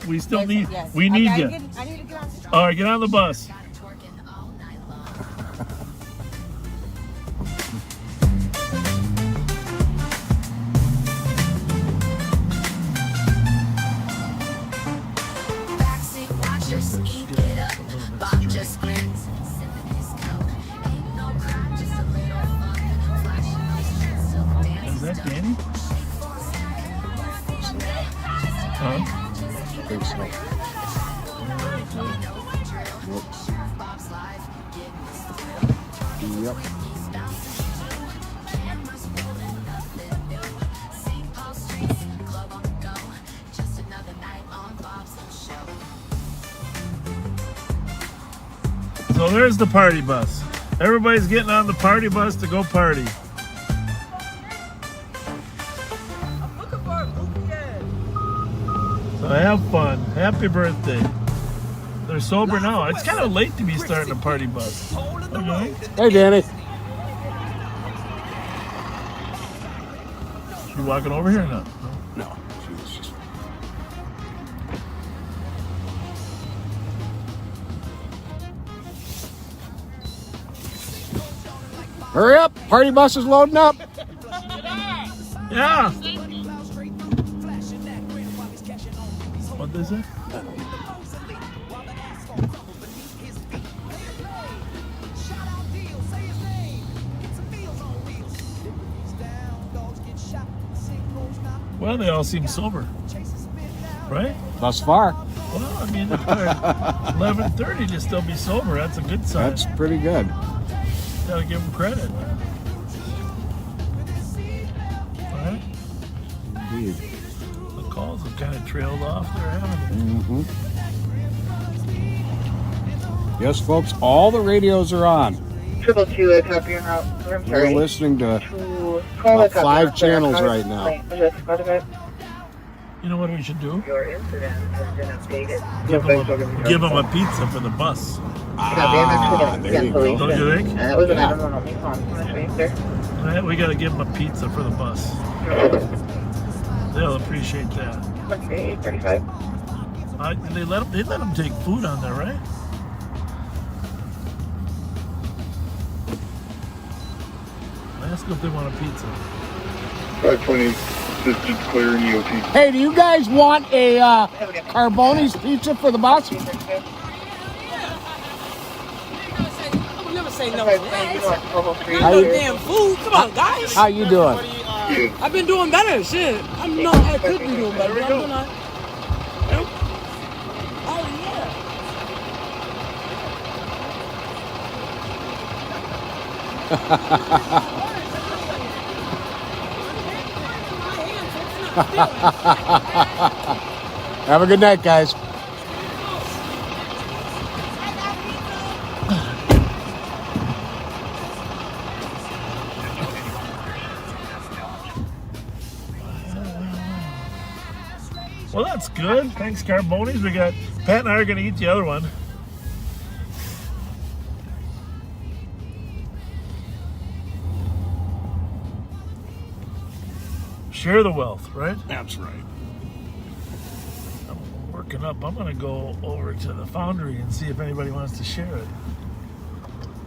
we still Yes, need yes. we need Okay, you. I need to get on. All right, get on the bus. Is that Danny? Huh? I think so. Yep. So there's the party bus. Everybody's getting on the party bus to go party. So have fun. Happy birthday. They're sober now. It's kind of late to be starting a party bus. Okay. Hey, Danny. You walking over here or not? No. She was just... Hurry up! Party bus is loading up. Yeah. What is it? Well, they all seem sober, right? Thus far. Well, I mean, 11:30 to still be sober. That's a good sign. That's pretty good. Gotta give them credit. Right? Indeed. The calls have kind of trailed off there, haven't they? Mm-hmm. Yes, folks, all the radios are on. 222, copy your route. I'm We're sorry. listening to Call about copy 5 route. channels right now. You know what we should do? Your incident has been updated. Give them a pizza for the bus. Copy, I'm actually going to there you go. cancellation. Don't you think? That was an Yeah. item on only phone. I'm going to show you, sir. All right, we got to give them a pizza for the bus. They'll appreciate that. Okay, 835. They let them take food on there, right? Ask them if they want a pizza. 520, distance clear in EOT. Hey, do you guys want a Carboni's pizza for the bus? I would never say no. Okay, to thank that. you. Level 3. Not no damn food. Come on, guys. How you doing? I've been doing better. Shit. I could be doing better, but I'm doing all right. Nope. Oh, yeah. Have a good night, guys. Well, that's good. Thanks, Carboni's. We got Pat and I are going to eat the other one. Share the wealth, right? That's right. I'm working up. I'm going to go over to the foundry and see if anybody wants to share it.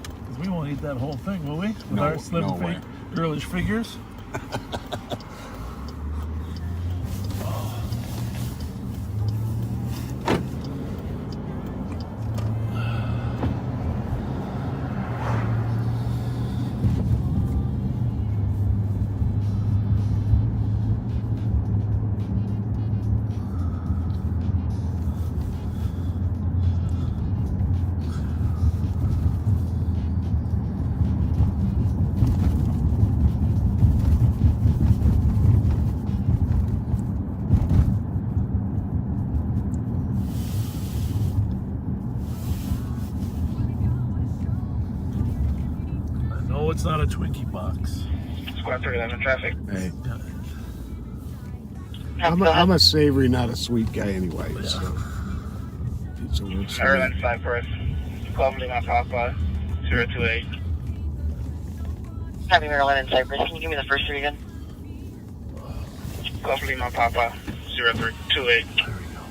Because we won't eat that whole thing, will we? With No, our slim no way. girlish figures. No, it's not a Twinkie box. Squad 311 traffic. Hey. I'm a savory, not a sweet guy anyway. Yeah. So. Pizza works for me. Maryland Cypress. 12 Lima Papa 028. Happy Maryland and Cypress. Can you give me the first three again? 12 Lima Papa 0328. There we go.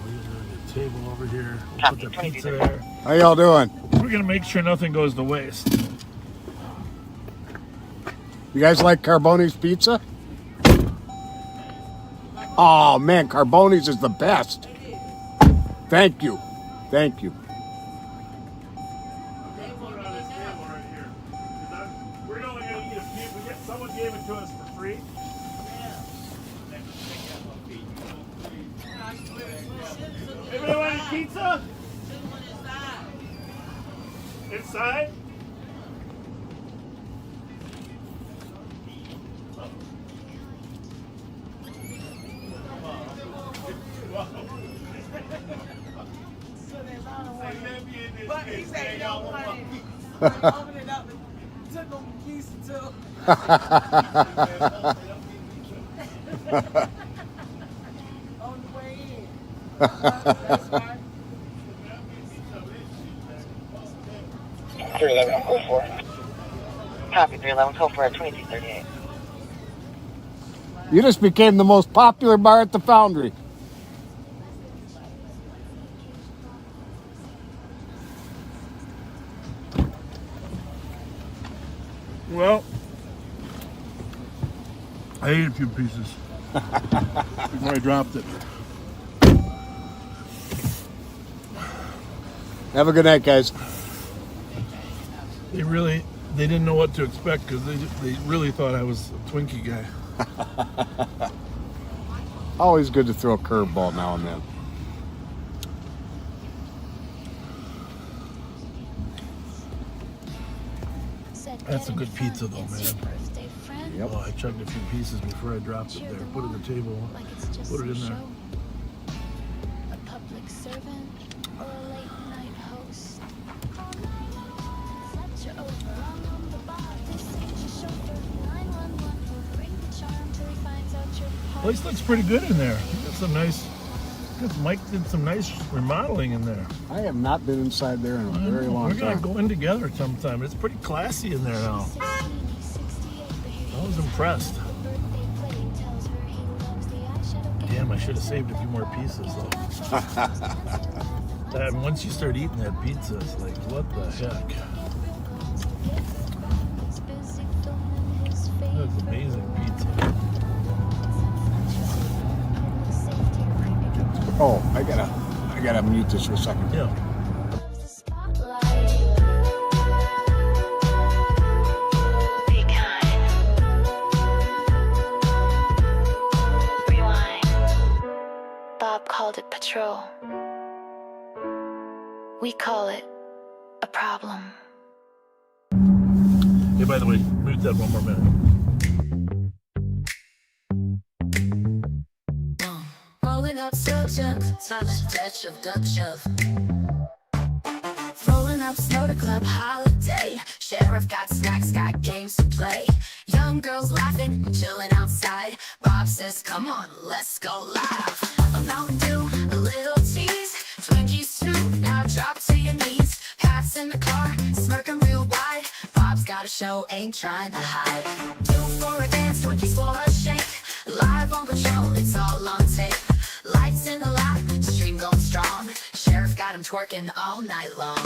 We got a table over here. We'll Copy, put the pizza 22. there. How y'all doing? We're going to make sure nothing goes to waste. You guys like Carboni's pizza? Oh man, Carboni's is the best. Thank you. Thank you. We're only going to eat a few. Someone gave it to us for free. Anybody want any pizza? Inside? But he said he don't want it. Open it up and took them keys too. On the way in. That's fine. 311 code 4. Copy 311, code 4 at 2238. You just became the most popular bar at the Foundry. Well, I ate a few pieces before I dropped it. Have a good night, guys. They didn't know what to expect because they really thought I was a Twinkie guy. Always good to throw a curveball now and then. That's a good pizza though, man. Yep. Oh, I chugged a few pieces before I dropped it there. Put it on the table. Put it in there. A public servant or a late night host. Fletcher over on the Place looks pretty good in there. Got some nice. Mike did some nice remodeling in there. I have not been inside there in a very long time. We're gonna go in together sometime. It's pretty classy in there now. I was impressed. Damn, I should have saved a few more pieces though. And once you start eating that pizza, it's like, what the heck? That's amazing pizza. Oh, I gotta mute this for a second. Yeah. Bob called it patrol. We call it a problem. Hey, by the way, mute that one more minute. Rolling up subject, silent touch of duck shove. Rolling up snow to club holiday. Sheriff got snacks, got games to play. Young girls laughing, chilling outside. Bob says, come on, let's go live. A Mountain Dew, a little tease. Twinkies too, now drop to your knees. Pat's in the car, smirking real wide. Bob's got a show, ain't trying to hide. Two for a dance, Twinkies for a shake. Live on patrol, it's all on tape. Lights in the lot, stream going strong. Sheriff got him twerking all night long.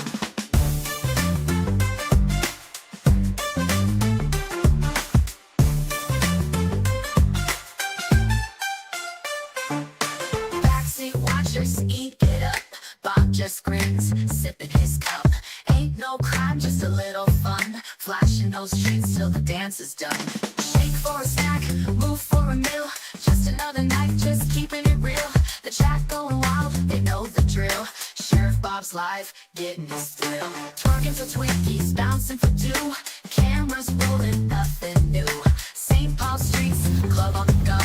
Backseat watchers eat it up. Bob just grins, sipping his cup. Ain't no crime, just a little fun. Flashing those streets till the dance is done. Shake for a snack, move for a meal. Just another night, just keeping it real. The chat going wild, they know the drill. Sheriff Bob's live, getting his thrill. Twerking for Twinkies, bouncing for dew. Cameras rolling, nothing new. St. Paul streets, club on the go.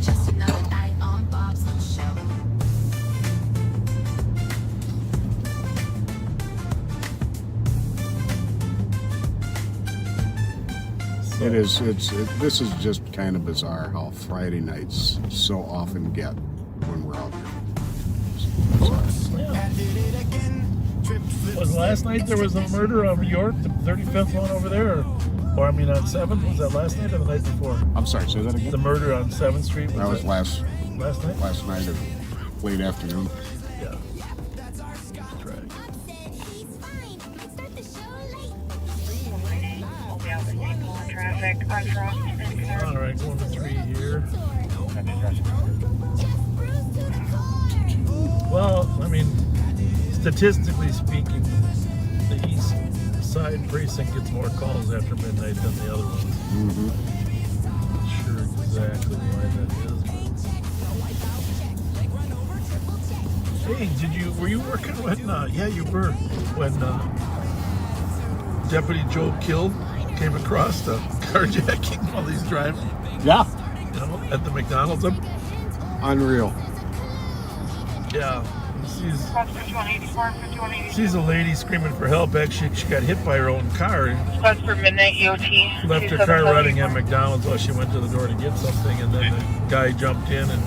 Just another night on Bob's little show. This is just kind of bizarre how Friday nights so often get when we're out there. Was last night there was a murder on York, the 35th one over there? Or I mean on 7th? Was that last night or the night before? I'm sorry, say that again? The murder on 7th Street? That was last night? Last night or late afternoon. Yeah. Traffic on Frost. Alright, going to 3 here. Well, I mean, statistically speaking, the east side precinct gets more calls after midnight than the other ones. Mm-hmm. Not sure exactly why that is. Hey, were you working when, yeah, you were, when Deputy Joe Kill came across the carjacking while he's driving? Yeah. You know, at the McDonald's. Unreal. Yeah. Sees a lady screaming for help. Actually, she got hit by her own car. That's for midnight EOT. Left her car running at McDonald's while she went to the door to get something, and then the guy jumped in and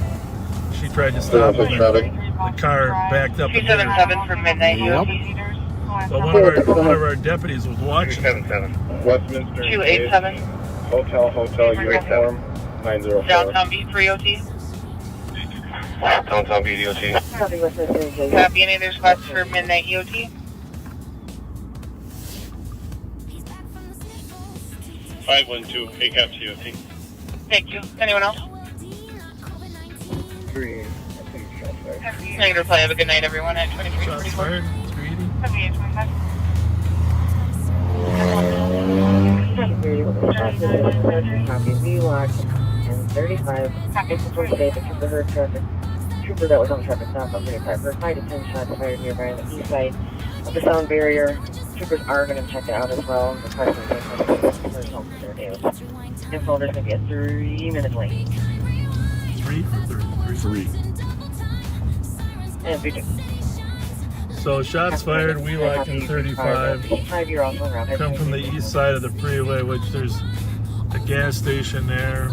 she tried to stop him. The car backed up. 277 for midnight EOT. Well, one of our deputies was watching. 277. Westminster. 287. Hotel uniform 905. Downtown Beach for EOT. Downtown Beach EOT. Copy. Any other spots for midnight EOT? 512 ACAPS EOT. Thank you. Anyone else? 3. Negative reply. Have a good night, everyone. At 2344. Copy. VLOC and 35. Before today, the trooper heard traffic. Trooper that was on traffic stop on 35 heard 5 to 10 shots fired nearby on the east side of the sound barrier. Troopers are going to check it out as well. Requesting customers home for their days. Info, there's going to be a 3-minute late. 3 or 3? 3. And 3. So shots fired, Wheelock in 35, come from the east side of the freeway, which there's a gas station there,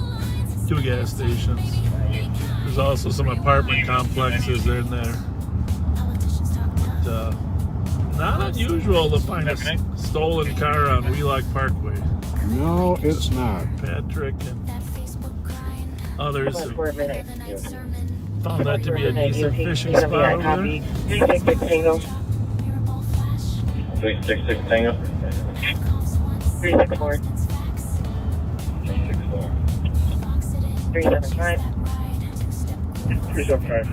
2 gas stations. There's also some apartment complexes in there. But, not unusual to find a stolen car on Wheelock Parkway. No, it's not. Patrick and others have found that to be a decent fishing spot over there. 366 Tango. 366 Tango. 364. 375. 375.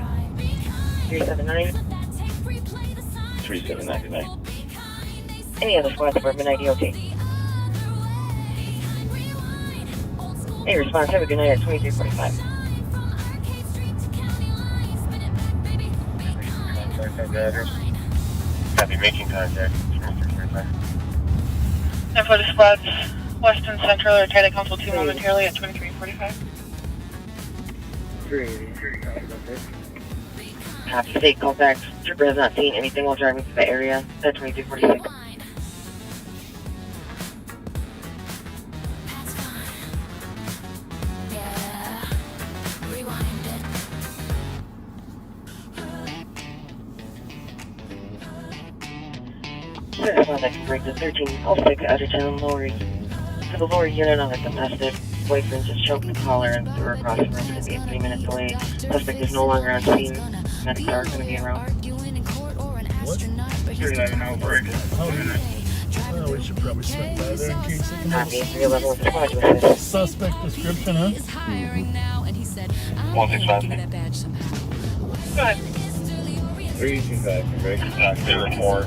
379. 3799. Any other squads for midnight DOT? Hey, response, have a good night at 2345. Contact on the address. Copy, making contact. 2345. And for the squads, Western Central or Title Council 2 momentarily at 2345. 380. Copy, state contact. Trooper has not seen anything while driving through the area at 2246. Contact break the 1306 out of town lorry. For the lorry unit on the domestic, boyfriend just choked the collar and threw her across the room. It's going to be a 3-minute delay. Suspect is no longer on scene. Medics are going to be around. What? 311 outbreak. Oh, we should probably swing by there in case it Copy, comes. 311 with the squad to assist. Suspect description, huh? 165. Go ahead. 325. Very good. 04.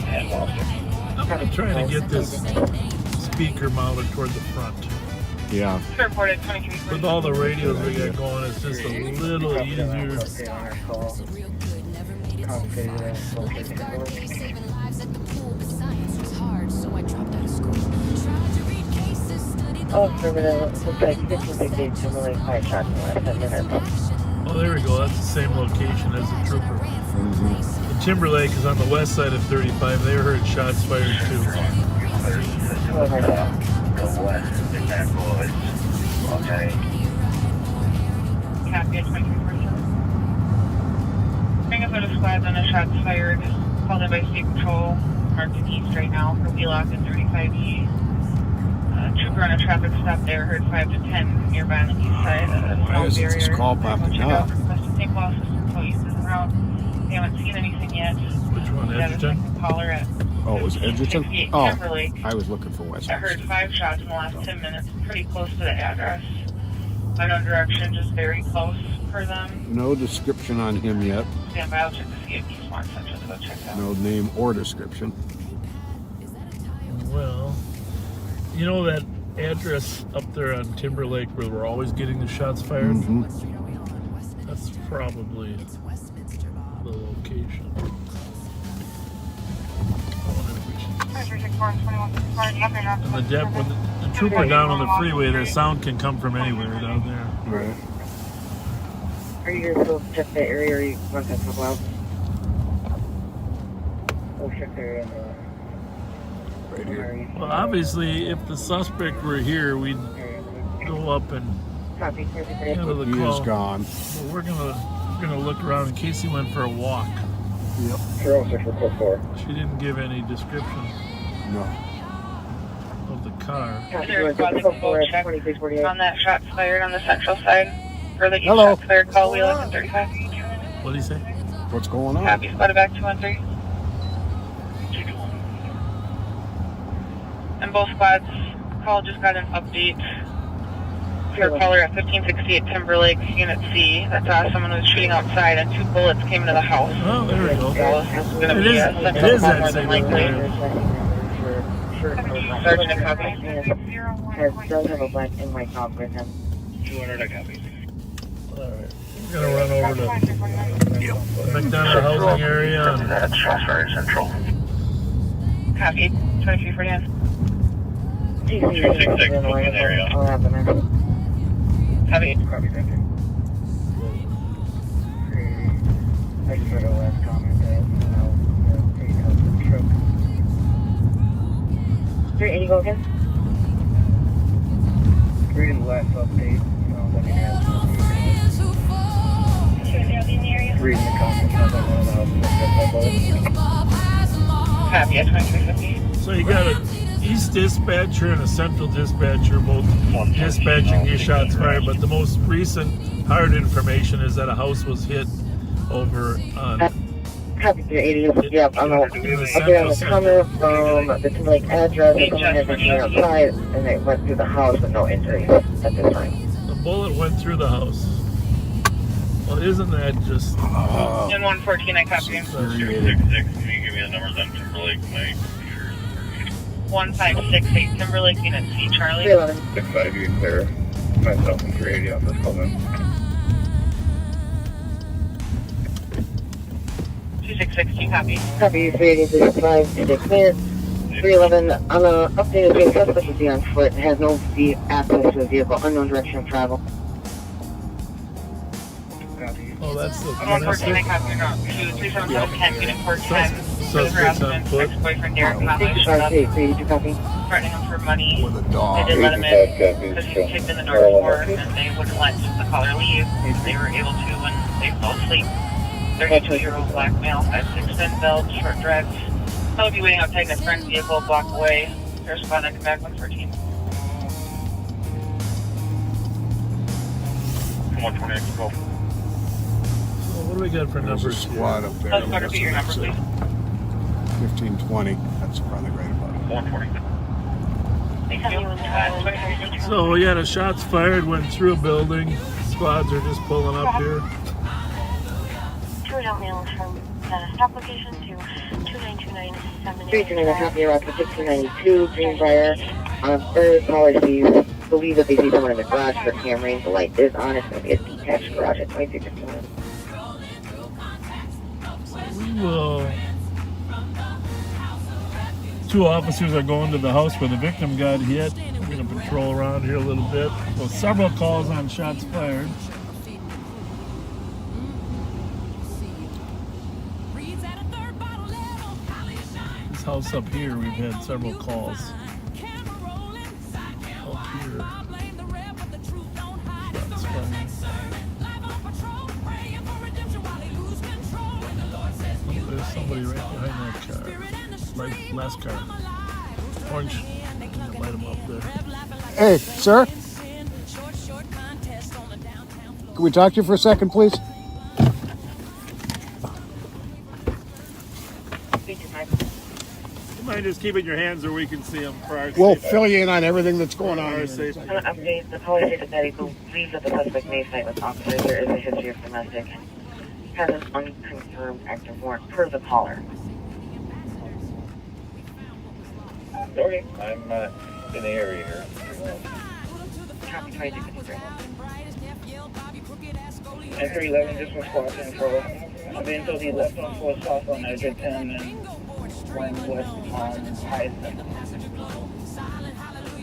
And Foster. I'm trying to get this speaker mounted toward the front. Yeah. Reported 2345. With all the radios we got going, it's just a little easier. Oh, affirmative. Looks like 1568 Timberlake 5 shots in the last 10 minutes. Oh, there we go. That's the same location as the trooper. The Timberlake is on the west side of 35. They heard shots fired too. The west, example is okay. Copy at 2347. Bring up the squads on the shots fired. Called in by State Patrol. Marked in east right now for Wheelock and 35E. Trooper on a traffic stop there. Heard 5 to 10 nearby on the east side. Why isn't this call popping up? St. Paul assistant police is around. They haven't seen anything yet. Which one, Edgerton? Caller at Oh, it was Edgerton? 58 Oh, Timberlake. I was looking for West. I heard 5 shots in the last 10 minutes, pretty close to the address. Unknown direction, just very close for them. No description on him yet. Stand by, I'll check to see if he's one section to go check out. No name or description. Well, you know that address up there on Timberlake where we're always getting the shots fired? Mm-hmm. That's probably the location. When the trooper down on the freeway, their sound can come from anywhere down there. Right. Are you going to go check that area or you want that to go out? We'll check the area. Right here. Well, obviously, if the suspect were here, we'd go up and Copy. handle the He call. is gone. But we're gonna look around in case he went for a walk. Yep. 306 for code 4. She didn't give any description No. of the car. There's squad to go check on that shots fired on the central side. For the east Hello. shots fired, call Wheelock and 35. What did he say? What's going on? Copy, spotted back 213. And both squads, call just got an update. Your caller at 1568 Timberlake, Unit C. That's someone who was shooting outside and 2 bullets came into the house. Oh, there we go. So it's going to It be is- a it central is call that more same than likely. Sergeant, a copy. Does have a black and white dog with him. 200, I copy. Alright. We're gonna run over to the McDonough housing area and That's shots fired central. Copy. 2349. I'll have them in. Copy. Copy, thank you. Thanks for the last comment. Take out the truck. 380, go again. last update. Let me know. Reading the comments as I went out. Copy at 2350. So you got an east dispatcher and a central dispatcher, both dispatching these shots fired, but the most recent hard information is that a house was hit over on... Copy to 80. Yep, I'm on the comment from the Timber Lake address. Someone had been here outside, and they went through the house with no injuries at this time. The bullet went through the house. Well, isn't that just... In 114, I copy. 266, can you give me the numbers on Timberlake? My computer is 1568 Timberlake, Unit C, Charlie. 311. 65, you can clear myself and 380 off this call in. 2660, copy. Copy, 380, 65, 6 minutes. 311, on the updated base, suspect is on foot, has no access to the vehicle, unknown direction of travel. Oh, that's the... 114, I copy. No, 23710, Unit 410. Suspects on foot. Ex-boyfriend Derek Conley. 658, copy. Threatening him for money. With a dog. They did let him in because he kicked in the door before, and they wouldn't let the caller leave. They were able to when they fell asleep. 32-year-old black male, 5'6" thin belt, short dreads. He'll be waiting outside in a friend's vehicle, block away. Respond and come back 114. 120, go. So what do we got for There's a numbers? squad up there. Let's repeat your number, please. 1520. That's probably right about it. 120. Thank you. So we got a shots fired, went through a building. Squads are just pulling up here. Two adult males from the stop location to 2929 329, happy rock to 1692, Greenbrier. Third caller sees, believe that they see someone in the garage for cammering. The light is on. It's going to be a detached garage at 2351. We will... Two officers are going to the house where the victim got hit. We're going to patrol around here a little bit. So several calls on shots fired. This house up here, we've had several calls. Up here. Shots fired. Oh, there's somebody right behind that car. Right, last car. Orange. Light him up there. Hey, sir? Can we talk to you for a second, please? You mind just keeping your hands where we can see them for our We'll safety. fill you in on everything that's going on. For our here. safety. Update, the caller stated that he believes that the suspect may fight with officers. There is a history of domestic and has an unconfirmed active warrant per the caller. Sorry, I'm in the area here. Copy 2253. And 311 just was squad control. I've been told he left on 4 south on exit 10 and went west on Tyson.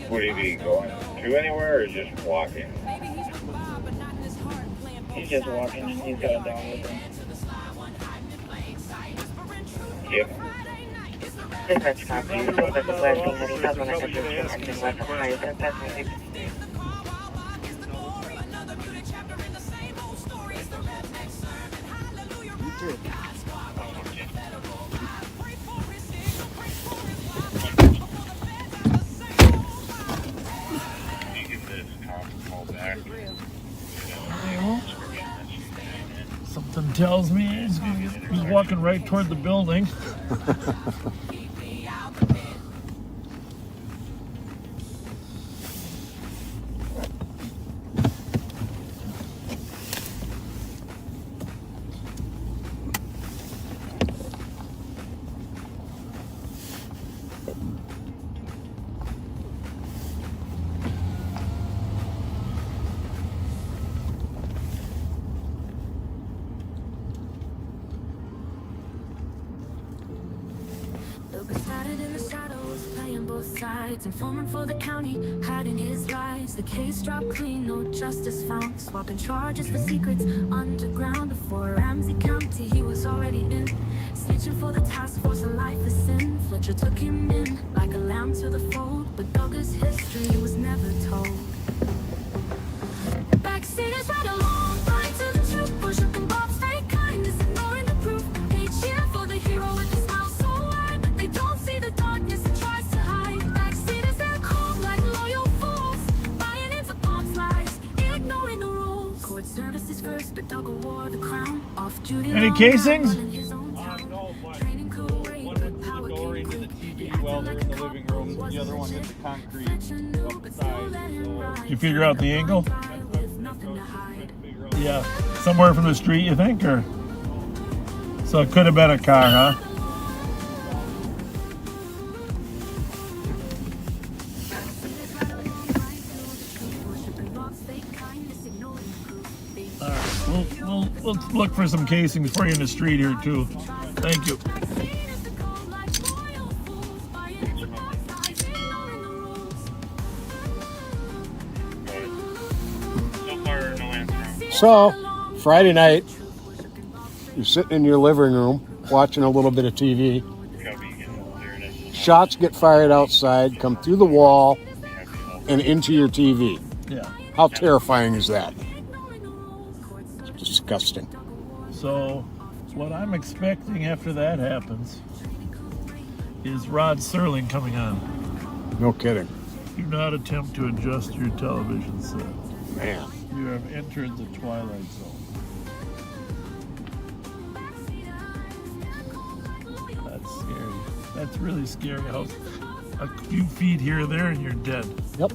Would he be going to anywhere or just walking? He's just walking. He's got a dog with him. Yep. Dispatch copy. Suspect was last seen that he has on an exit 10 acting west on Tyson. That's my safety. Something tells me he's walking right toward the building. Informant for the county, hiding his lies. The case dropped clean, no justice found. Swapping charges for secrets underground. Before Ramsey County, he was already in. Snitching for the task force, a life of sin. Fletcher took him in like a lamb to the fold. But Douglas' history was never told. Any casings? No, but one went through the door into the TV while they're in the living room. The other one hit the concrete up the side. So Did you figure out the angle? that's what figure out. Yeah, somewhere from the street, you think, or? So it could have been a car, huh? All right, we'll look for some casings for you in the street here too. Thank you. So far, no answer. So, Friday night, you're sitting in your living room watching a little bit of TV. Shots get fired outside, come through the wall, and into your TV. Yeah. How terrifying is that? It's disgusting. So, what I'm expecting after that happens is Rod Serling coming on. No kidding. Do not attempt to adjust your television set. Man. You have entered the twilight zone. That's scary. That's really scary. How a few feet here or there and you're dead. Yep.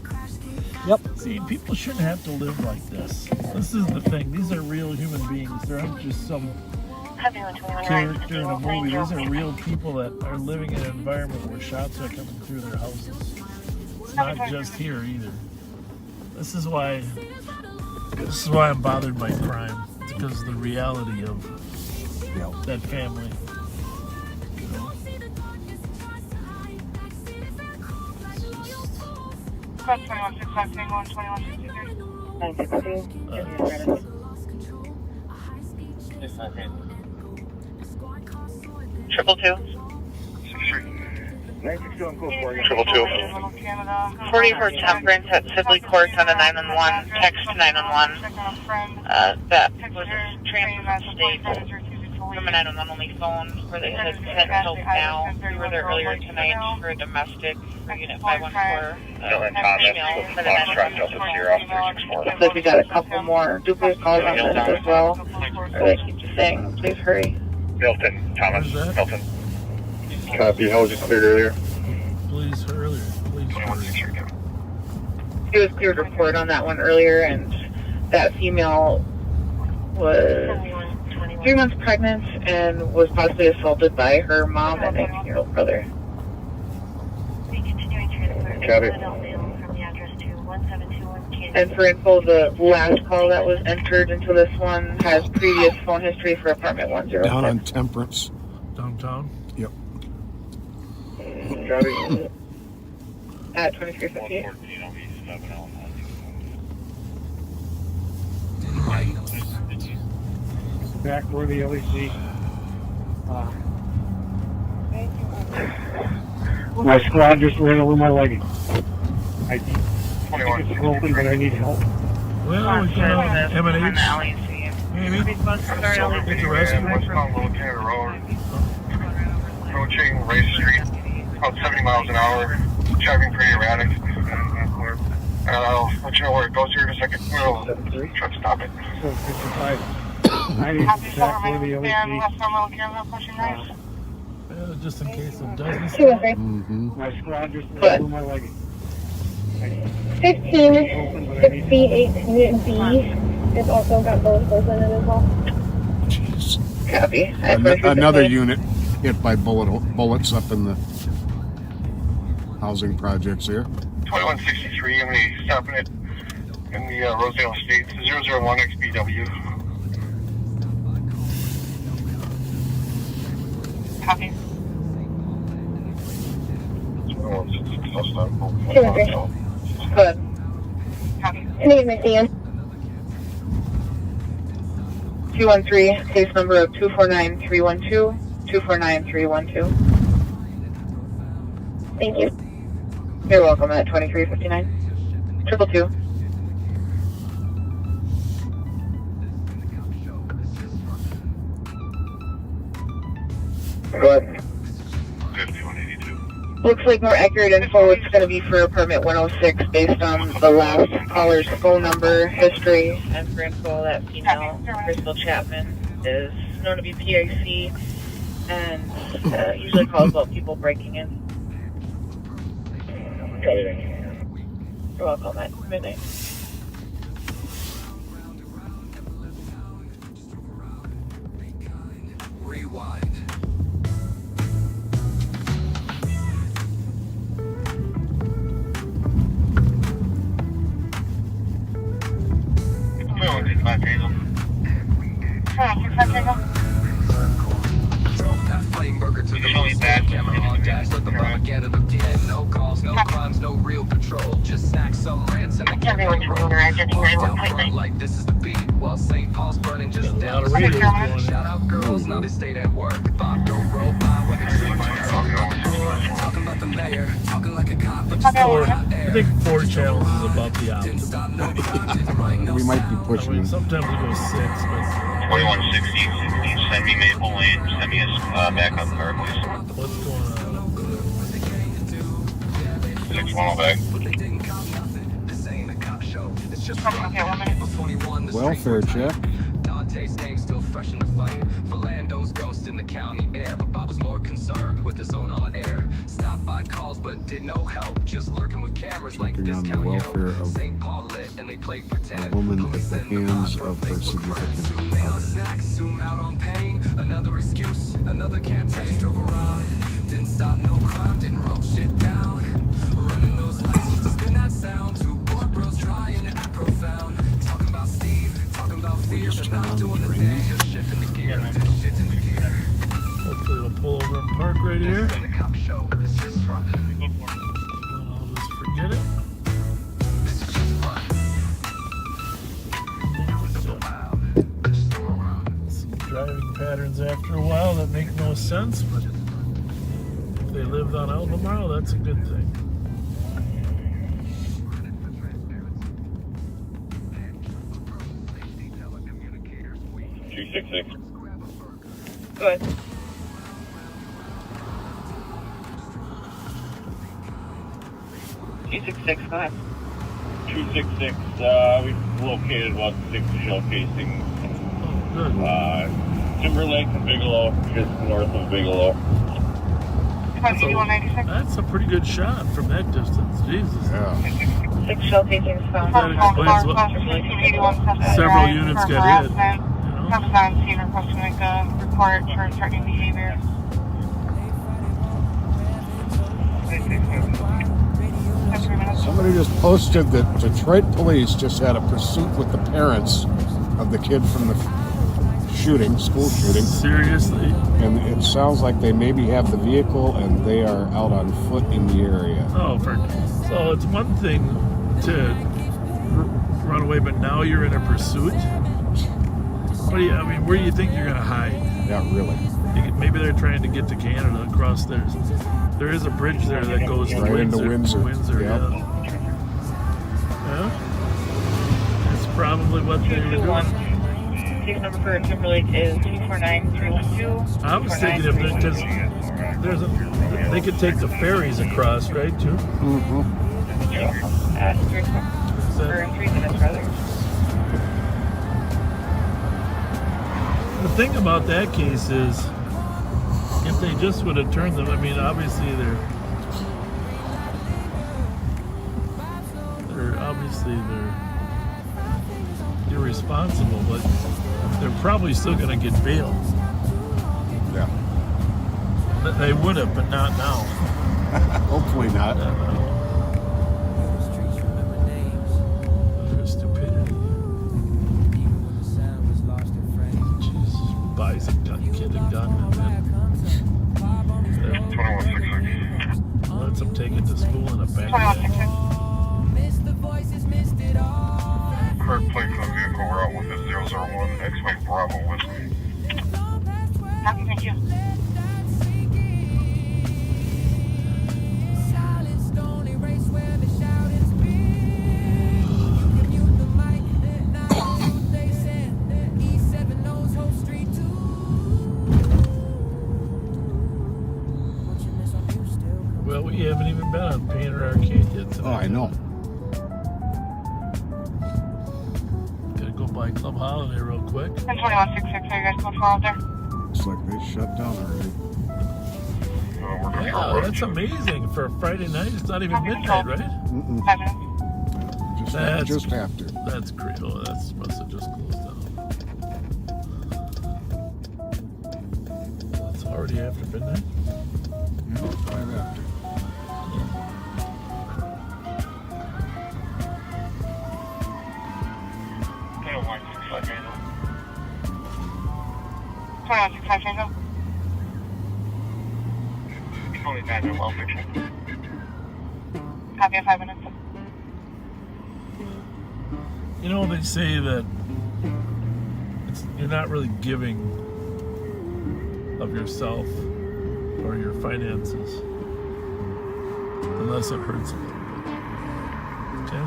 Yep. See, people shouldn't have to live like this. This is the thing. These are real human beings. They're not just some character in a movie. These are real people that are living in an environment where shots are coming through their houses. It's not just here either. This is why I'm bothered by crime. It's because of the reality of that family. You know? Cross 2165, Tango 2163. 962. Triple two. 962 on code 4. Triple two. 44 Temperance at Sibley Court on a 911. Text 911. That was a transfer state from a 911 only phone where they had sent help now. We were there earlier tonight for a domestic for Unit 514. Dylan Thomas, Foxtrot Delta Sierra 364. Looks like we got a couple more duplicate calls on this as well. Or they keep just saying, please hurry. Milton Thomas, Milton. Copy. How was it cleared earlier? Please hurry. Please hurry. It was cleared report on that one earlier, and that female was 3 months pregnant and was possibly assaulted by her mom and 19-year-old brother. Copy. And for info, the last call that was entered into this one has previous phone history for apartment 106. Down on Temperance. Downtown? Yep. Copy. At 2358. Back where the LEC. My squad just ran over my leggings. I think it's broken, but I need help. Well, we got M&H. Maybe. It's a rescue. Westbound Little Canada Road. Approaching Race Street. About 70 miles an hour. Driving pretty erratic. I'll let you know where it goes here in a second. We'll try to stop it. 55. I need back where the LEC. Just in case it doesn't. Mm-hmm. My squad just ran over my leggings. 1568 B has also got both those in it as well. Jeez. Copy. Another unit hit by bullets up in the housing projects here. 2163, I'm going to be stopping it in the Rosedale Estates, 001 XBW. Copy. Good. Copy. Name it, Dan. 213, case number of 249312, 249312. Thank you. You're welcome at 2359. 222. Go ahead. 5182. Looks like more accurate info it's going to be for apartment 106 based on the last caller's phone number, history, and for info, that female, Crystal Chapman, is known to be PIC and usually calls about people breaking in. You're welcome at midnight. Rewind. That flame burger to the most camera on dash. Let the propaganda look dead. No calls, no crimes, no real patrol. Just snacks, some rants, and the camera like this is the beat. While St. Paul's burning just down the street. Shout out girls, now they stayed at work. Bob don't roll by when it's talking about the mayor, talking like a cop. I think 4 channels is about the optimum. We might be pushing it. Sometimes we go 6, but 4160, send me Maple Lane, send me a backup car, please. what's going on? 610 back. Welfare check. Dante's name still fresh in the fight. Philando's ghost in the county air. But Bob was more concerned with his own on air. Stopped by calls but did no help. Just lurking with cameras like Looking this on the county welfare help. of St. Paul lit and they played pretend. A woman at the hands of her significant other. Snacks, zoom out on pain. Another excuse, another campaign. Drove around, didn't stop no crime, didn't roll shit down. Running those lights, just spin that sound. Two poor bros trying to act profound. Talking about Steve, talking about fear, but not doing the thing. Just shifting the gear, shit in the gear. Hopefully it'll pull over and park right here. The cop show, it's just fun. I'll just forget it. This is just fun. Some driving patterns after a while that make no sense, but if they lived on Albemarle, that's a good thing. Go ahead. G66, go ahead. 266, we located about 6 shell casings. Timberlake and Bigelow, just north of Bigelow. That's a pretty good shot from that distance. Jesus. Yeah. 6 shell casings found. That explains what several units got hit. Comes down, scene request to make a report for threatening behavior. Somebody just posted that Detroit police just had a pursuit with the parents of the kid from the school shooting. Seriously? And it sounds like they maybe have the vehicle and they are out on foot in the area. Oh, so it's one thing to run away, but now you're in a pursuit? What do you, I mean, where do you think you're going to hide? Yeah, really. Maybe they're trying to get to Canada across there. There is a bridge there that goes to right Windsor. into Windsor. Yeah. That's probably what they were doing. Case number for Timberlake is 249312. I was thinking of it because they could take the ferries across, right, too? Mm-hmm. At 3 minutes, rather. The thing about that case is, if they just would have turned them, I mean, obviously they're irresponsible, but they're probably still going to get bailed. Yeah. They would have, but not now. Hopefully not. Utter stupidity. Jesus, buys a kid a gun and then 2166. lets them take it to school in a backpack. Current plate for the vehicle, we're out with the 001 X-Wing Bravo Whiskey. Happy, thank you. Well, we haven't even been on Painter Arcade yet. Oh, I know. by Club Holiday real quick. 102166, are you guys going out there? Looks like they shut down already. Yeah, that's amazing for a Friday night. It's not even midnight, right? Mm-mm. Just after. That's great. Oh, that must have just closed down. It's already after midnight? Yeah, 5 after. Only back in welfare check. Copy in 5 minutes. You know, they say that you're not really giving of yourself or your finances unless it hurts a little bit. Okay?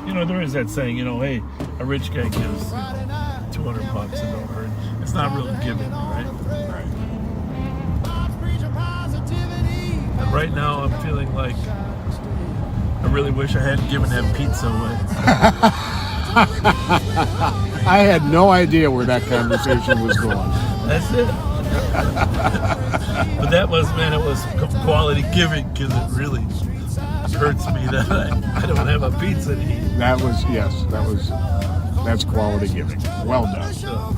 You know, there is that saying, you know, hey, a rich guy gives $200 and don't hurt. It's not really giving, right? And right now I'm feeling like I really wish I hadn't given that pizza away. I had no idea where that conversation was going. That's it. But that was, man, it was quality giving because it really hurts me that I don't have a pizza to eat. That's quality giving. Well done. So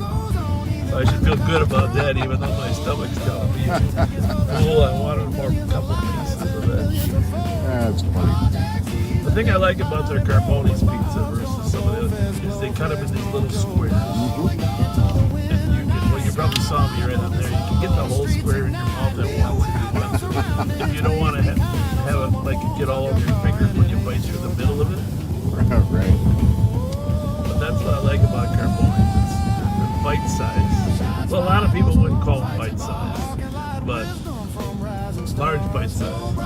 I should feel good about that, even though my stomach's telling me, oh, I wanted a couple pieces of that. That's funny. The thing I like about their Carbone's pizza versus some of the others is they cut them in these little squares. And you probably saw me right up there. You can get the whole square in your mouth at once if you don't want to have it like get all over your fingers when you bite through the middle of it. Right. But that's what I like about Carbone's. They're bite size. Well, a lot of people wouldn't call them bite size, but large bite size.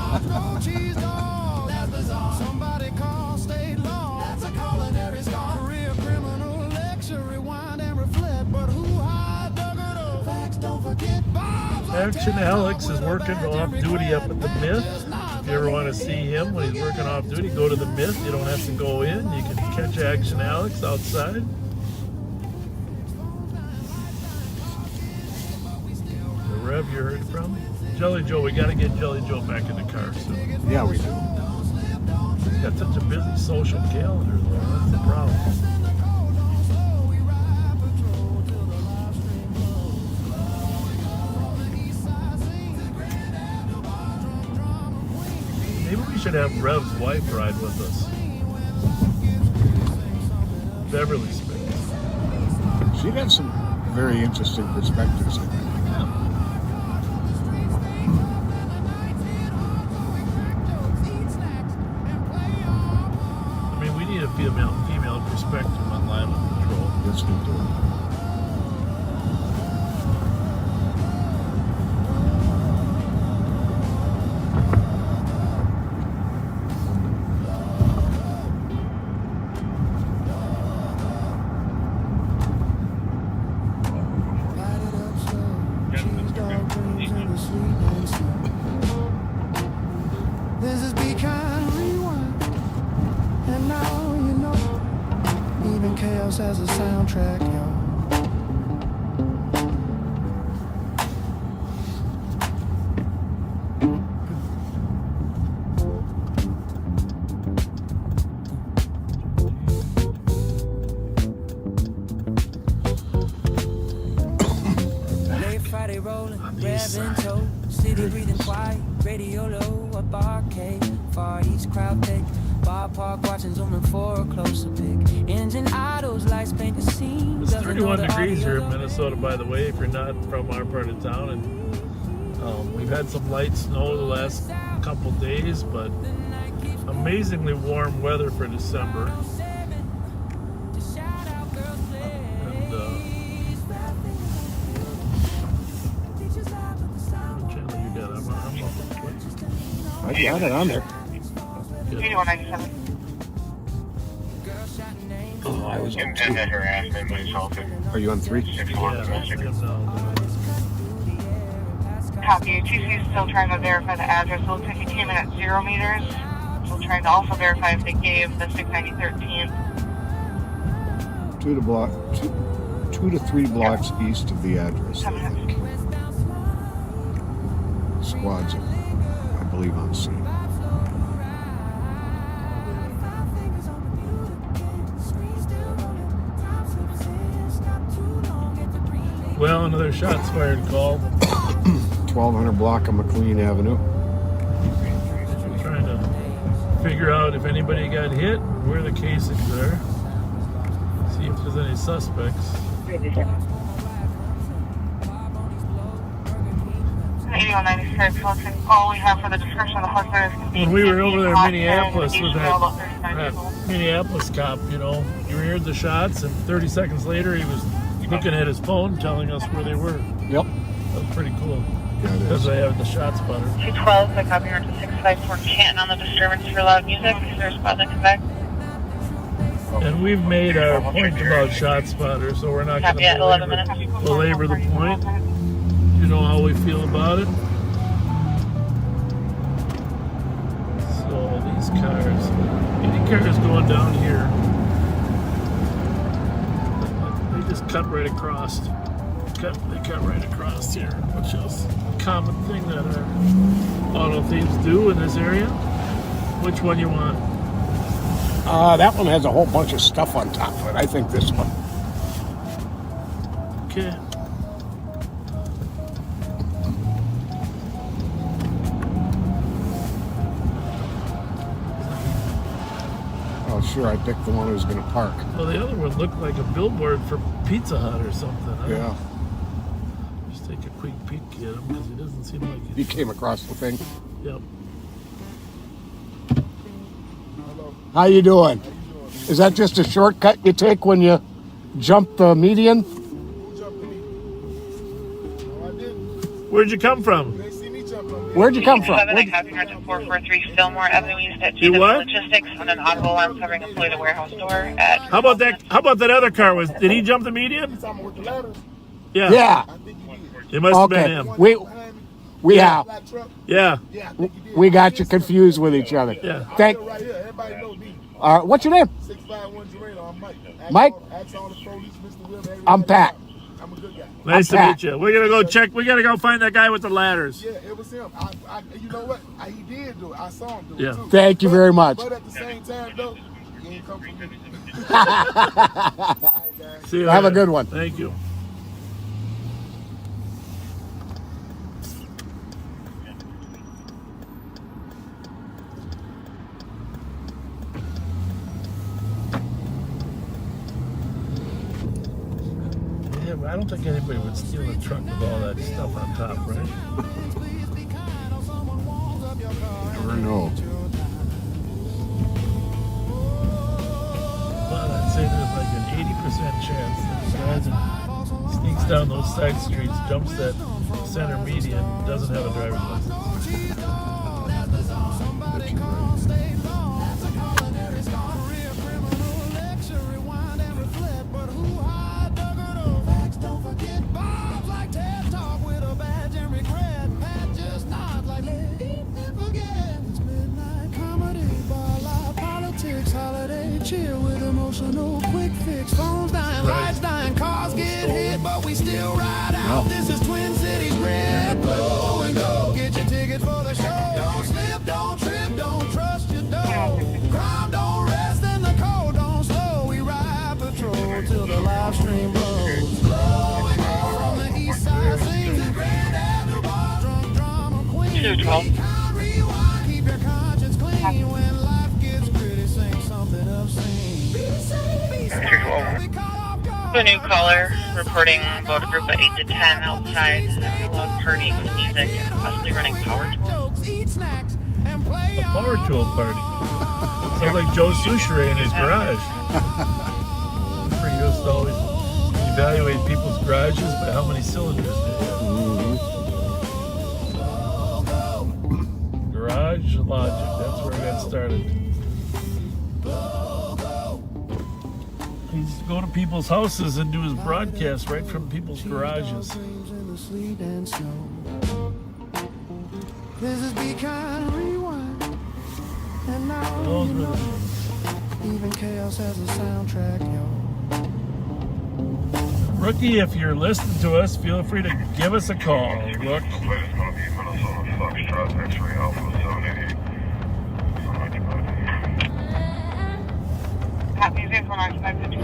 Action Alex is working off duty up at the Myth. If you ever want to see him when he's working off duty, go to the Myth. You don't have to go in. You can catch Action Alex outside. The Rev you heard from? Jelly Joe, we got to get Jelly Joe back in the car soon. Yeah, we do. He's got such a busy social calendar, though. That's the problem. Maybe we should have Rev's wife ride with us. Beverly Smith. She'd have some very interesting perspectives, I think. I mean, we need a female perspective on Live on Patrol. Yes, we do. This is Be Kind Rewind, and now you know, even chaos has a soundtrack, y'all. Late Friday rolling, revving toe, city breathing quiet, radio low, up arcade, Far East crowd thick, ballpark watching, zooming for a closer pick, engine idles, lights paint the scene. It's 31 degrees here in Minnesota, by the way, if you're not from our part of town. And we've had some light snow the last couple days, but amazingly warm weather for December. I got it on there. 8197. Oh, I was on Intended harassment by assaulted. Are you on 3? 6-4 domestic. Copy. TC is still trying to verify the address. It looks like he came in at 0 meters. Still trying to also verify if they gave the 69013. 2 to 3 blocks east of the address, I think. Squads, I believe, on scene. Well, another shots fired call. 1200 block of McLean Avenue. We're trying to figure out if anybody got hit, where the casings are. See if there's any suspects. 8196, all we have for the description of the husband is When we were over there in Minneapolis with that Minneapolis cop, you know, you heard the shots, and 30 seconds later he was looking at his phone telling us where they were. Yep. That was pretty cool. Yeah, it because is. they have the shot spotter. 212, I copy her to 654 Canton on the disturbance for loud music. Is there a spot that comes back? And we've made our point about shot spotter, so we're not going to belabor the point. You know how we feel about it. So these cars, any cars going down here, they just cut right across. They cut right across here, which is a common thing that our auto thieves do in this area. Which one you want? That one has a whole bunch of stuff on top of it. I think this one. Okay. Oh, sure, I picked the one who was going to park. Well, the other one looked like a billboard for Pizza Hut or something. Huh? Yeah. Just take a quick peek at him because he doesn't seem like He came across the thing. Yep. How you doing? Is that just a shortcut you take when you jump the median? Where'd you come from? Where'd you come from? 7, I copy her to 443 Fillmore Avenue East at You GW what? Logistics on an audible alarm covering a Floyd warehouse door at... How about that? How about that other car? Did he jump the median? Yeah. Yeah. It must have been him. We have. Yeah. We got you confused with each other. Yeah. Thank. What's your name? Mike. I'm Pat. Nice to meet you. We're gonna go check. We gotta go find that guy with the ladders. Yeah, it was him. You know what? He did do it. I saw him do it too. Thank you very much. But at the same time, though, he ain't come for me. See you Have a later. good one. Thank you. I don't think anybody would steal a truck with all that stuff on top, right? Never know. Well, I'd say there's like an 80% chance that the guy that sneaks down those side streets, jumps that center median, doesn't have a driver's license. Chill with emotional quick fix. Phones dying, lights dying, cars get hit, but we still ride out. This is Twin Cities red, blow and go. Get your ticket for the show. Don't slip, don't trip, don't trust your dough. Crime don't rest and the cold don't slow. We ride patrol till the live stream blows. Blow and go from the east side, sings the grand avenue bar. Drunk drama queen. 212. Keep your conscience clean when life gets pretty. Sing something obscene. A new caller reporting about a group of 8 to 10 outside having a loud party with music and possibly running power tools. A power tool party. Sounds like Joe Souchere in his garage. We used to always evaluate people's garages by how many cylinders they have. Garage logic, that's where I got started. He used to go to people's houses and do his broadcasts right from people's garages. This is Be Kind Rewind. And now Those were even chaos has a soundtrack, yo. Rookie, if you're listening to us, feel free to give us a call. Rook. Happy vehicle not expected to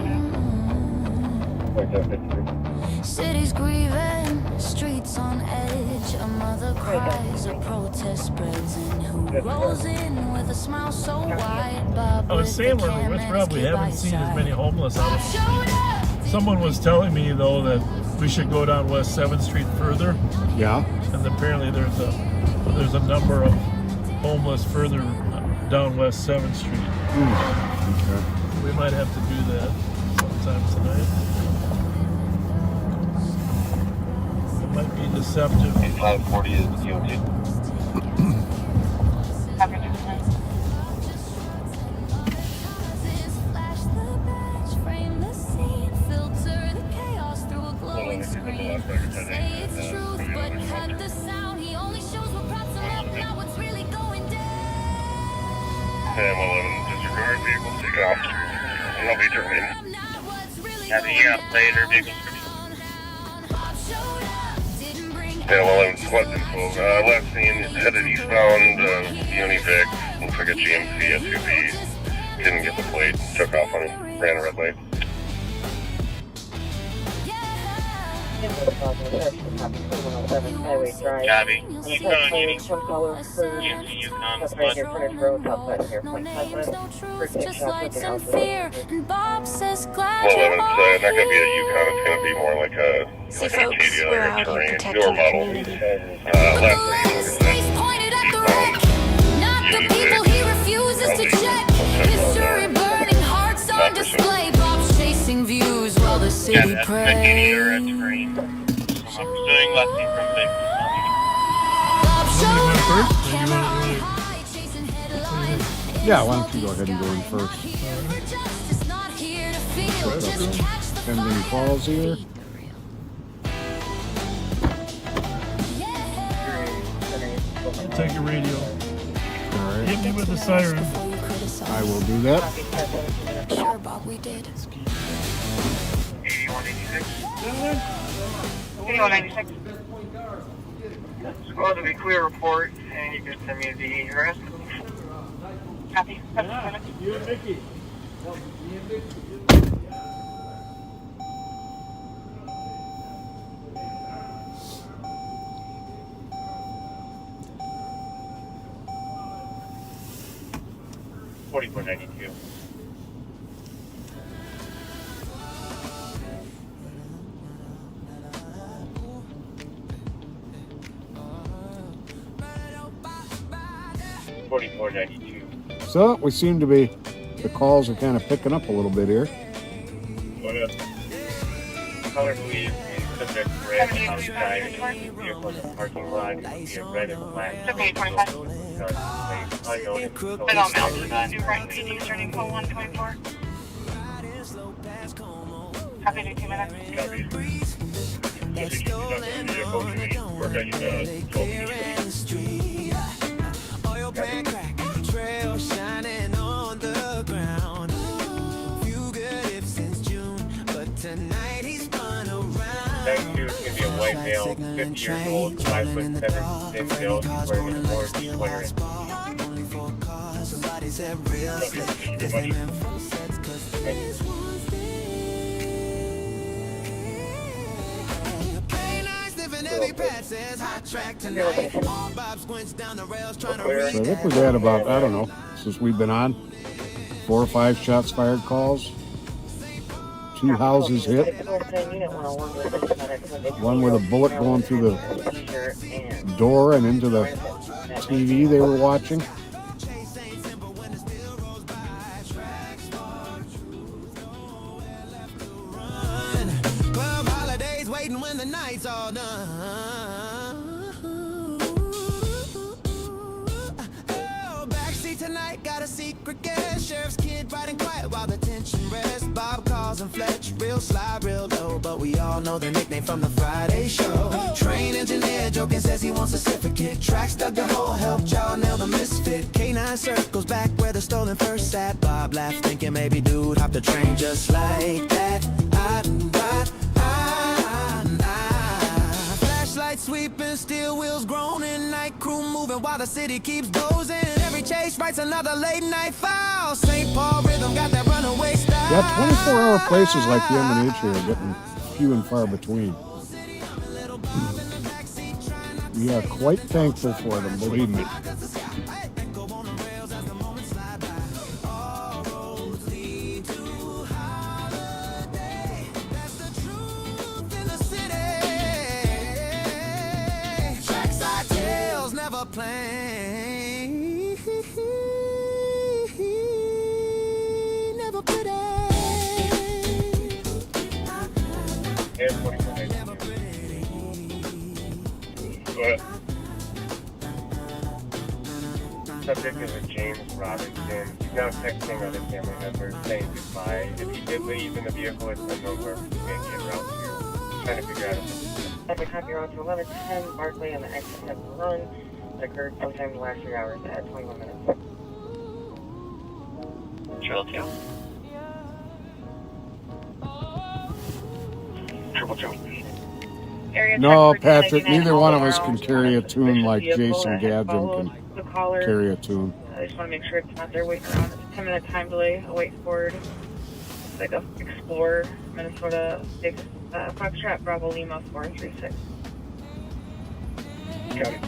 Cities grieving, streets on edge. A mother cries, a protest spreads. And who rolls in with a smile so wide? Bob I was saying where we probably haven't seen as many homeless on the street. Someone was telling me though that we should go down West 7th Street further. Yeah. And apparently there's a number of homeless further down West 7th Street. Okay. We might have to do that sometime tonight. It might be deceptive. 540 is the DOT. And 111, disregard vehicle, take off. And I'll be turning. Happy later, vehicle. Yeah, 111, squad info. Last seen headed eastbound, Univic. Looks like a GMC SUV. Didn't get the plate, took off on it, ran a red light. Highway Drive. Copy. Yukon, Road, Southwest Airport. Just lights and fear. And Bob says glad Well, you're it's not going to be a Yukon, it's going to be more like a Acadia or a terrain, newer model. Last seen pointed at the wreck. Not the people he refuses to check. History burning, hearts on display. Bob's chasing views while the city prays. I'm pursuing lefty from Big. Yeah, why don't you go ahead and go in first? Pending calls here. Take your radio. All right. Hit me with the siren. I will do that. Sure, Bob, we did. 8186. 8196. Squad to be clear report, and you can send me the arrest. Copy. You and Mickey. $44.92. $44.92. So we seem to be, the calls are kind of picking up a little bit here. Color blue and subject red outside vehicle in the parking lot. Here red and black. Okay, 25. Been on Mount New Brighton PD starting call 124. Copy to 2 minutes. Oil pan crack, trail shining on the ground. Fugitive since June, but tonight he's spun around. That dude is going to be a white male, 50 years old, 5'7", thin build. He's wearing an orange sweater. Somebody's at real estate. This ain't meant for sex, 'cause this one's So I think we've had about, I don't know, since we've been on, 4 or 5 shots fired calls. 2 houses hit. One with a bullet going through the door and into the TV they were watching. Club holidays waiting when the night's all done. Oh, backseat tonight got a secret guest. Sheriff's kid riding quiet while the tension rests. Bob calls him Fletcher, real sly, real low, but we all know the nickname from the Friday show. Train engineer joking says he wants a certificate. Tracks dug the hole, helped y'all nail the misfit. K9 circles back where the stolen first sat. Bob laughed thinking maybe dude hopped the train just like that. I sweeping, steel wheels groaning, night crew moving while the city keeps dozing. Every chase writes another late night file. St. Paul rhythm got that runaway style. Yeah, 24-hour places like the M&H here are getting few and far between. We are quite thankful for them, believe me. Plain, never pretty. Go ahead. Subject is a James Robinson. He's now texting other family members saying goodbye. If he did leave in the vehicle, it's unknown where he can't get around to. Trying to figure out if Every copy route to 1110 Barkley and the exit has been run. It occurred sometime in the last 3 hours at 21 minutes. Triple two. Triple two. No, Patrick, neither one of us can carry a tune like Jason Gadron can carry a tune. I just want to make sure it's not there waiting around. It's a 10-minute time delay, await forward. It's like a Explorer, Minnesota 6, Foxtrot, Bravo, Lima, 436. Got it.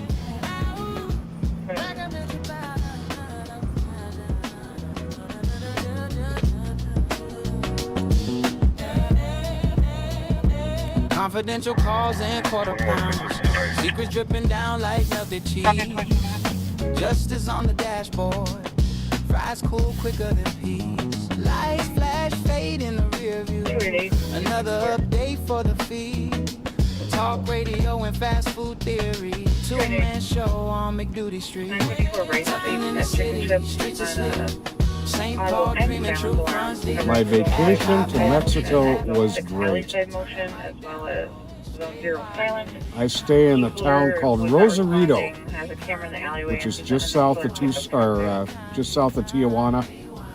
Confidential calls and quarter pounds. Secrets dripping down like melted cheese. Justice on the dashboard. Fries cool quicker than peas. Lights flash fade in the rear view. Another update for the feed. Talk radio and fast food theory. Two-man show on McDuty Street. In the city, streets are slick. St. Paul dreaming true runs deep. My vacation to Mexico was great. I stay in a town called Rosarito, which is just south of Tijuana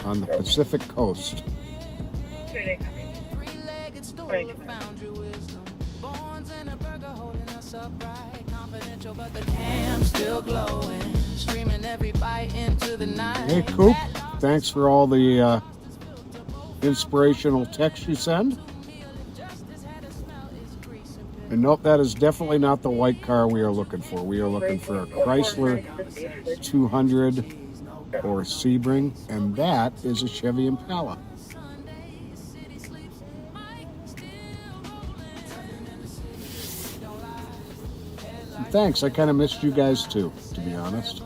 on the Pacific coast. Hey, Coop, thanks for all the inspirational texts you send. And nope, that is definitely not the white car we are looking for. We are looking for a Chrysler 200 or Sebring, and that is a Chevy Impala. And thanks, I kind of missed you guys too, to be honest.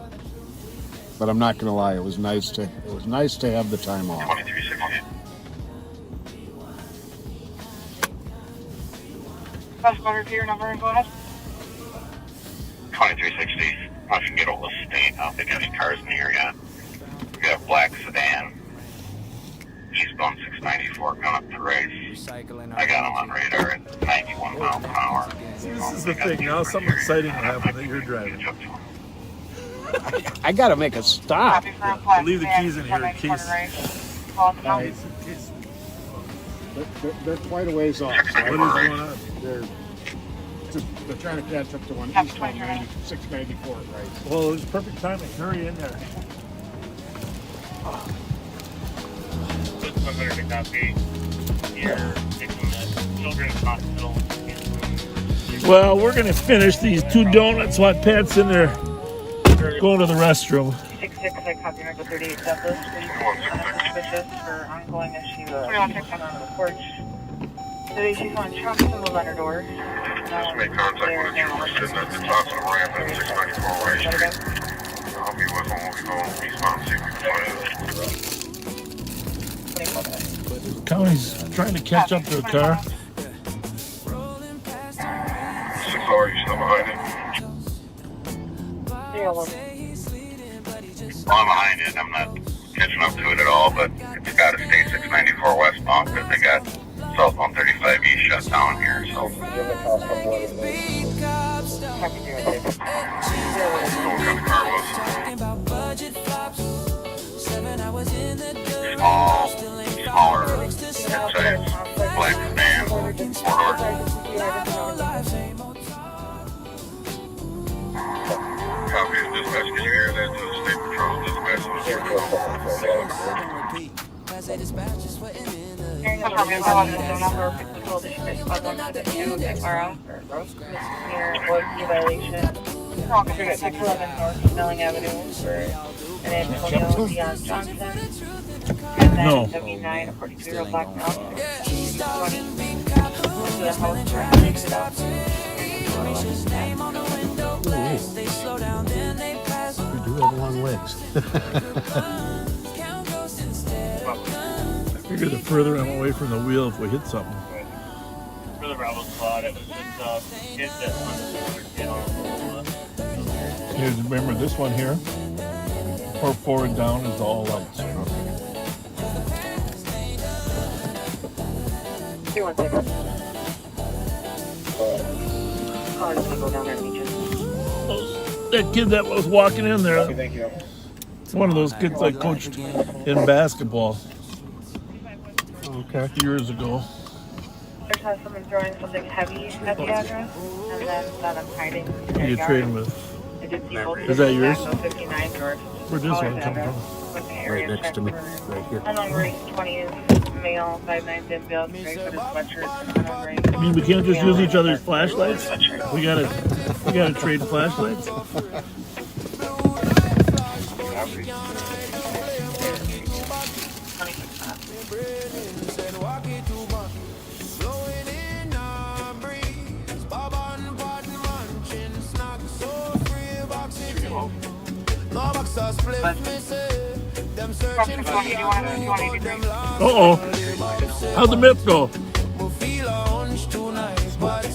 But I'm not gonna lie, it was nice to have the time off. 2360. Customer repeat your number and go ahead. 2360. I can get all the state. I don't think any cars in the area. We got a black sedan. Eastbound 694 going up to Race. I got him on radar at 91 miles an hour. See, this is the thing. Now something exciting will happen that you're driving. I gotta make a stop. I'll leave the keys in here in case. They're quite a ways off. What is going on? They're trying to catch up to one eastbound 694 at Rice. Well, it's perfect timing. Hurry in there. 100 to copy. You're taking the children's hospital. Well, we're going to finish these 2 donuts while Pat's in there going to the restroom. 66, I copy number 38 Douglas. Suspicious for ongoing issue on the porch. Today she's on truck and will let her door. Just make contact with a trooper sitting at the top of the ramp at 694 White Street. I'll be with them. We'll be going eastbound, see if we can find it. County's trying to catch up to a car. 6 hours, you still behind it? Well, I'm behind it. I'm not catching up to it at all, but it's got to stay 694 westbound because they got southbound 35 east shut down here, so. What kind of car was it? Smaller, inside, black sedan, 4-door. Dispatch, can you hear that? State Patrol Dispatch. Violation. Officer at 611 North Snelling Avenue for an Antonio Dion Johnson. And then No. 79, a 42-year-old black male. 20. To the house for Alex. We do have long legs. I figure the further I'm away from the wheel, if we hit something. For the Bravo squad, it was just hit that Here, remember this one here? Or forward down is all lights. 316. Car doesn't go down there and meet you. That kid that was walking in there, Thank you. one of those kids I coached in basketball years ago. There's has someone throwing something heavy at the address, and then that I'm hiding. Who are you trading with? I did see both. Is that yours? 59 George. Where'd this one come from? Right next to me, right here. And on race 20 is male, 5'9" thin build, gray footed sweatshirt, and on race. I mean, we can't just use each other's flashlights. We gotta trade flashlights. Uh-oh. How'd the myth go?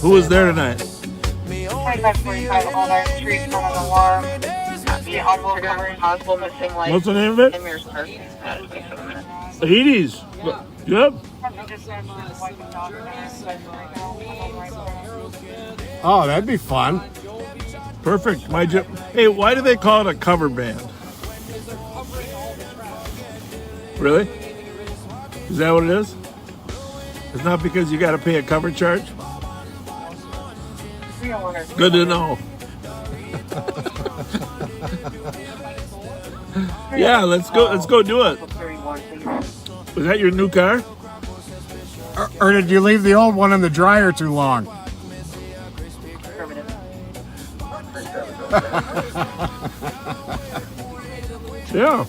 Who was there tonight? 2545 on our street in front of the alarm. The audible recovery possible missing light. What's the name of it? Emir's Park. 80s. Yep. Oh, that'd be fun. Perfect. Hey, why do they call it a cover band? Really? Is that what it is? It's not because you got to pay a cover charge? Good to know. Yeah, let's go do it. Was that your new car? Or did you leave the old one in the dryer too long? Yeah.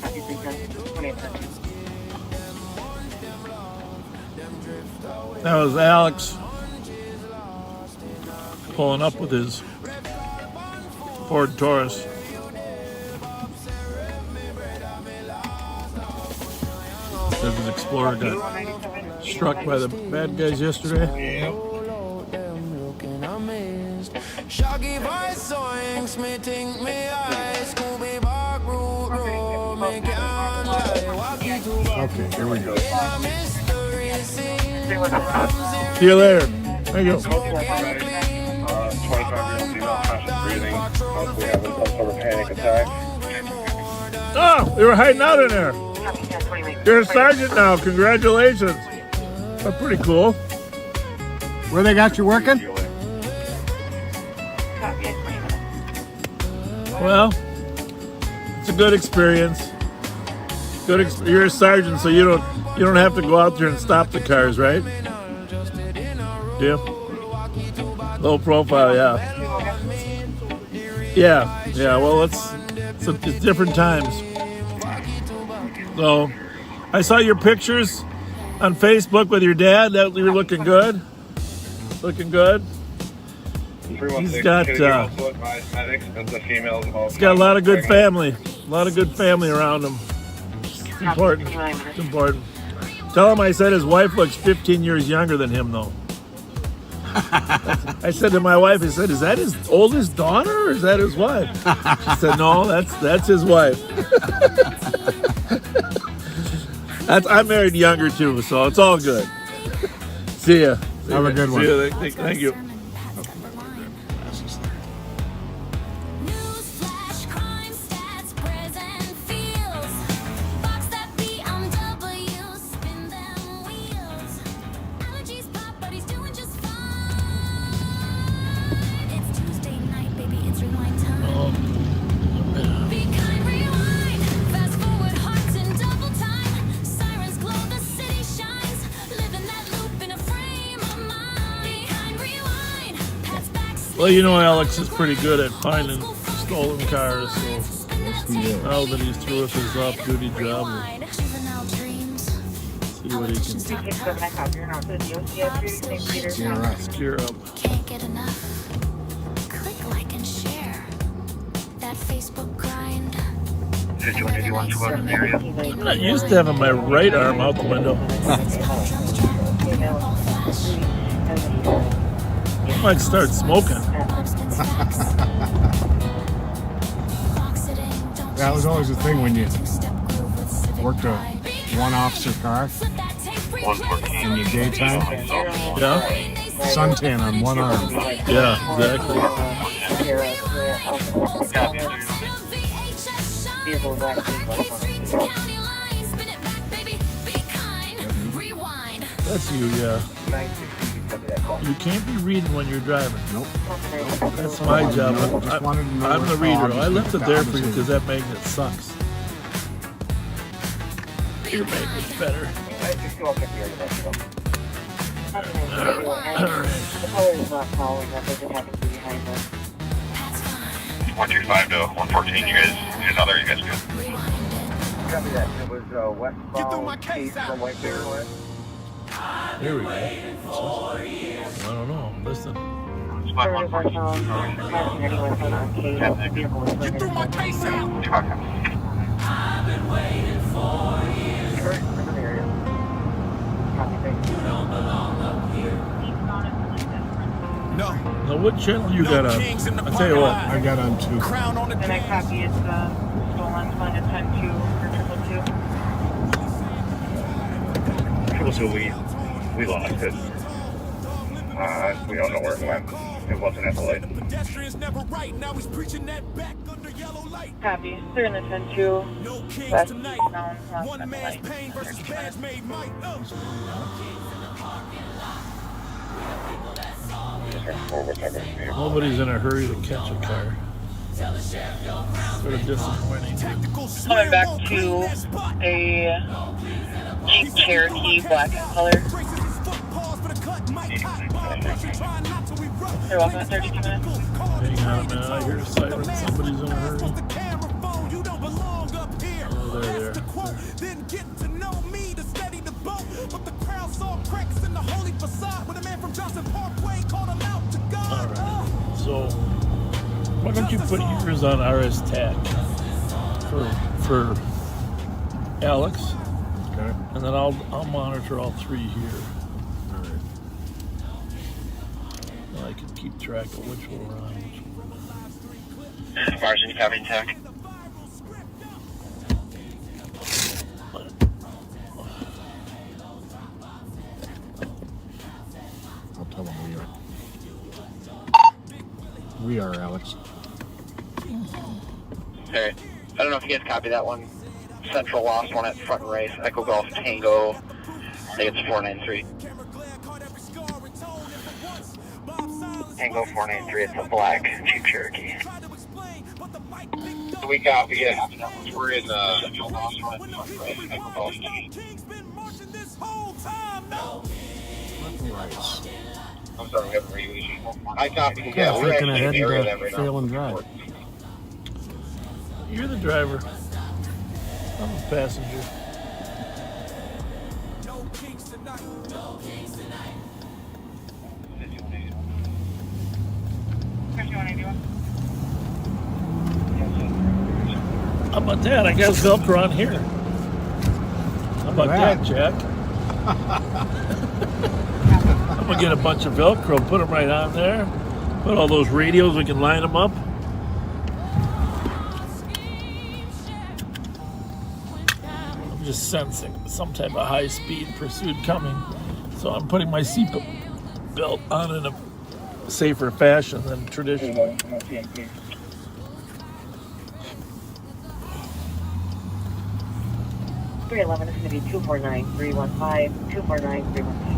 That was Alex pulling up with his Ford Taurus. Said his Explorer got struck by the bad guys yesterday. Shaggy voice sewing, smithing me eyes, Scooby Bark root road, make it Okay, here we go. See you later. Thank you. 25-year-old female conscious breathing, possibly having some sort of panic attack. Oh, they were hiding out in there. You're a sergeant now. Congratulations. That's pretty cool. Where they got you working? Well, it's a good experience. You're a sergeant, so you don't have to go out there and stop the cars, right? Yeah. Low profile, yeah. Yeah. Well, it's different times. So, I saw your pictures on Facebook with your dad. That you're looking good. Looking good. He's got a lot of good family. A lot of good family around him. It's important. It's important. Tell him I said his wife looks 15 years younger than him, though. I said to my wife, I said, is that his oldest daughter or is that his wife? She said, no, that's his wife. I'm married younger, too, so it's all good. See ya. Have a good one. See ya. Thank you. Well, you know, Alex is pretty good at finding stolen cars, so now that he's through with his off-duty job, we'll see what he can do. Steer up. Can't get enough. Click like and share. That Facebook grind. 5181 squad in the area. I'm not used to having my right arm out the window. I might start smoking. That was always the thing when you worked a one-officer car in your daytime. Yeah. Suntan on one arm. Yeah, exactly. That's you, yeah. You can't be reading when you're driving. Nope. That's my job. I'm the reader. I left it there for you because that magnet sucks. Your magnet's better. Alright. 135 to 114, you guys, another, you guys good? Copy that. It was westbound case from White Bear West. Here we go. I don't know. Listen. You threw my case out. I've been waiting for years. No. Now, what channel you got on? I tell you what, I got on 2. And I copy it's stolen fund at 10-2 or 222. We lost it. We don't know where it went. It wasn't at the light. Copy. They're in the 10-2. West down. One man's pain versus badge made might. nobody's in a hurry to catch a car. Sort of disappointing. Coming back to a Jeep Cherokee black in color. They're walking at 32 minutes. Hang on a minute, I hear a siren. Somebody's in a hurry. Oh, there. Alright, so why don't you put yours on RS TAC for Alex? Okay. And then I'll monitor all 3 here. Alright. And I can keep track of which one we're on. Mars, any copy tech? I'll tell them we are. We are, Alex. Okay. I don't know if you guys copy that one. Central lost one at front race. Echo Golf Tango. I think it's 493. Tango 493. It's a black Jeep Cherokee. We copy it. We're in Central lost one at front race. Echo Golf Tango. Rice. I'm sorry, we haven't reused. I copy. Yeah, we're thinking actually ahead in the area that and right fail now. and drive. You're the driver. I'm a passenger. How about that? I got Velcro on here. How about that, Jack? I'm gonna get a bunch of Velcro, put them right on there. Put all those radios, we can line them up. I'm just sensing some type of high-speed pursuit coming, so I'm putting my seat belt on in a safer fashion than traditional. 311 is going to be 249-315, 249-315.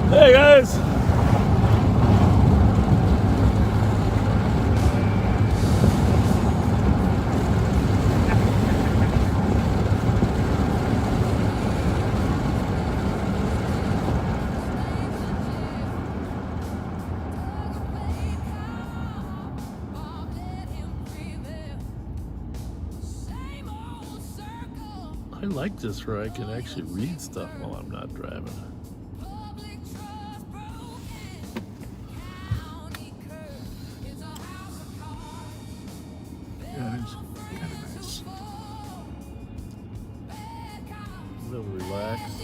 Hey guys! I like this where I can actually read stuff while I'm not driving. Yeah, it's kind of nice. A little relaxed.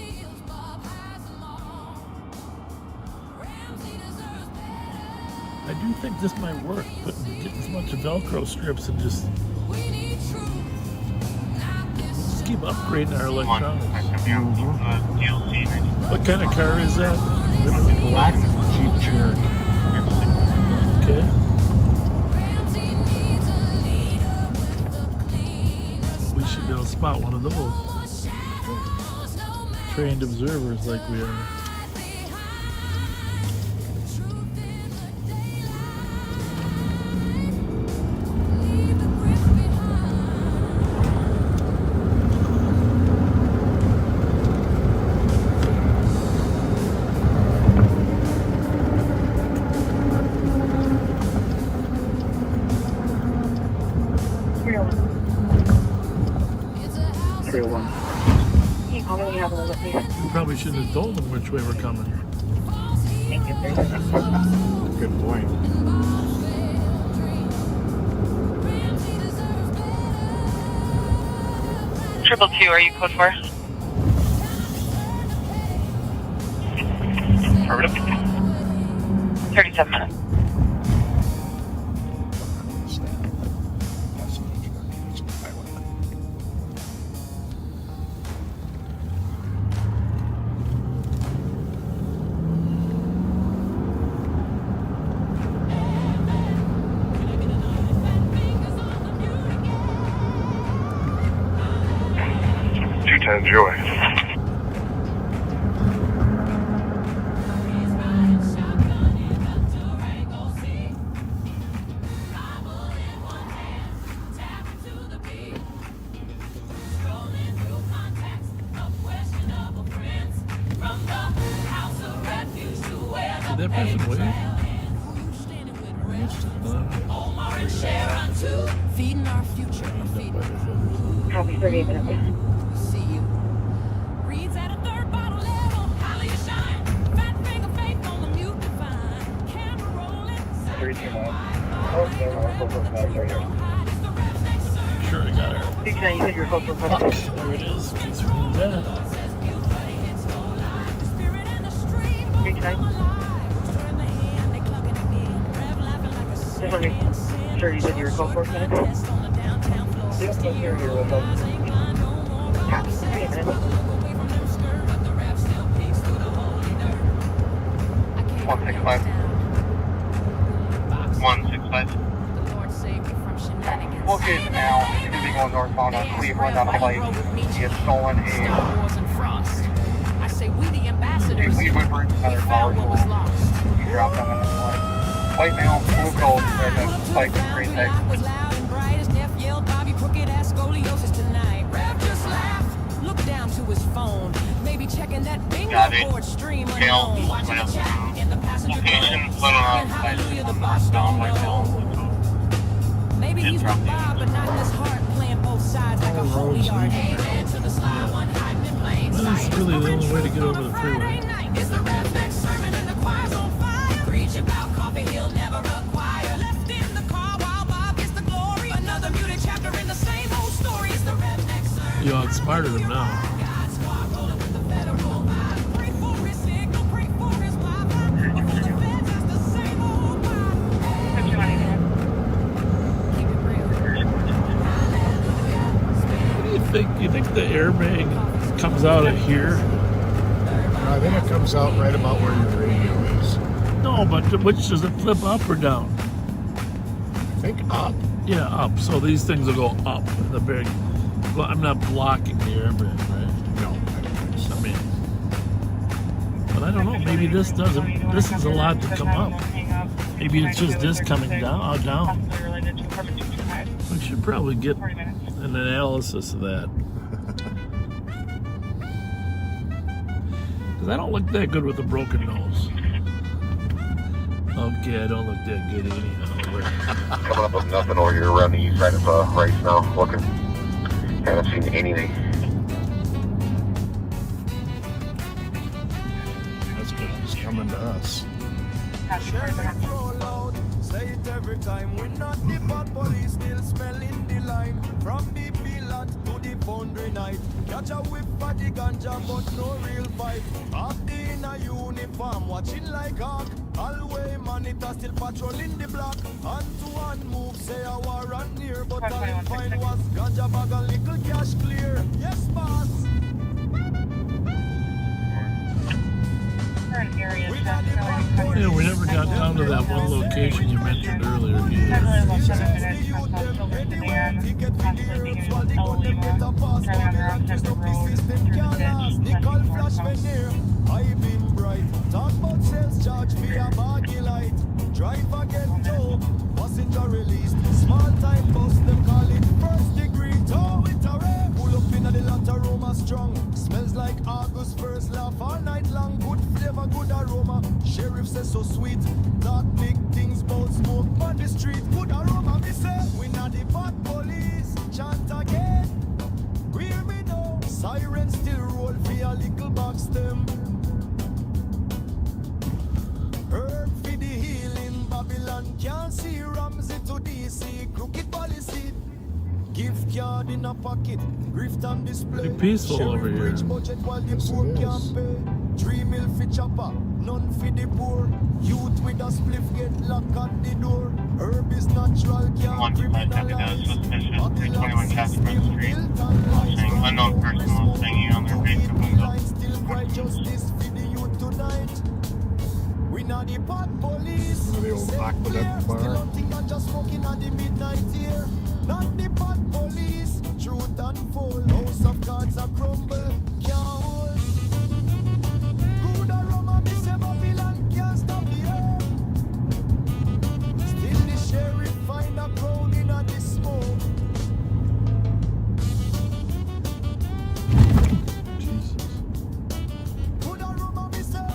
I do think this might work, but getting as much Velcro strips and just keep upgrading our electronics. What kind of car is that? Black Jeep Cherokee. Okay. We should be able to spot one of those. Trained observers like we are. We probably shouldn't have told them which way we're coming. Good point. Triple two, are you code 4? Affirmative. 37 minutes. Enjoy. Did that person wave? Feeding our future. Copy 38 minutes. See you. Reads at a third bottle level. Highly shine. Fat finger faith on the mute divine. Camera rolling. 32 miles. Oh, there are close right here. Sure, I got her. 69, you said you were close to There it is. It's really bad. 69. Just want to make sure you said you were close 4 minutes. Yes, I'm here with us. Copy 38 minutes. 165. 165. Located now, you can be going northbound on Cleveland on a flight. He had stolen a Lee Woodward, another power tool. He dropped them in the flight. White male, blue coat, and a spike with green tag. Got it. Tail, location, put on northbound, white male. Maybe he's with Bob, but not this heart, playing both sides like a holy yard. Amen to the sly one hiding in plain sight. That's really the only way to get over the freeway. Is the redneck sermon and the choir's on fire. Preach about coffee he'll never acquire. Left in the car while Bob gets the glory. Another muted chapter in the same old story. Is the redneck sermon. You outsmarted him now. You think the airbag comes out at here? I think it comes out right about where your radio is. No, but which does it flip up or down? I think up. Yeah, up. So these things will go up. The big. Well, I'm not blocking the airbag, right? No, I don't think so. I mean, but I don't know. Maybe this doesn't. This is a lot to come up. Maybe it's just this coming down. Down. We should probably get an analysis of that. Because I don't look that good with a broken nose. Okay, I don't look that good anyhow. Coming up with nothing over here around the east side of Rice now, looking. Haven't seen anything. coming to us. Say it every time. We not the bad police, still smelling the line. From the pilot to the boundary night. Catch a whip for the ganja, but no real fight. Up in a uniform, watching like hawk. Always monitor, still patrolling the block. Hand-to-hand move, say a war on near. But all I find was ganja bag and little cash clear. Yes, boss. Yeah, we never got down to that one location you mentioned earlier. I've been bright. Talk about sales charge via baggy light. Driver get tow, passenger released. Small time bus, them call it first degree. Tow it away. Pull up in the latter room strong. Smells like August first, laugh all night long. Good flavor, good aroma. Sheriff says so sweet. Talk big things about smoke on the street. Good aroma, me say. We not the bad police. Chant again. Hear me now. Sirens still roll via little box them. Herb for the healing. Babylon can't see Ramsey to DC. Crooked policy. Gift card in a pocket, grift on display. Pretty peaceful over here. Budget while the poor can't pay. 3 mil for chopper, none for the poor. Youth with a spliff get locked at the door. Herb is natural, can't criminalize. Unknown person was hanging on their basement window. Still cry justice for the youth tonight. We not the bad police. The old aqueduct bar. Still hunting and just smoking at the midnight here. Not the bad police, truth unfold. House of cards are crumble, can't hold. Good aroma, me say Babylon can't stop the earth. Still the sheriff find a crown in a the smoke. Jesus. Good aroma, me say.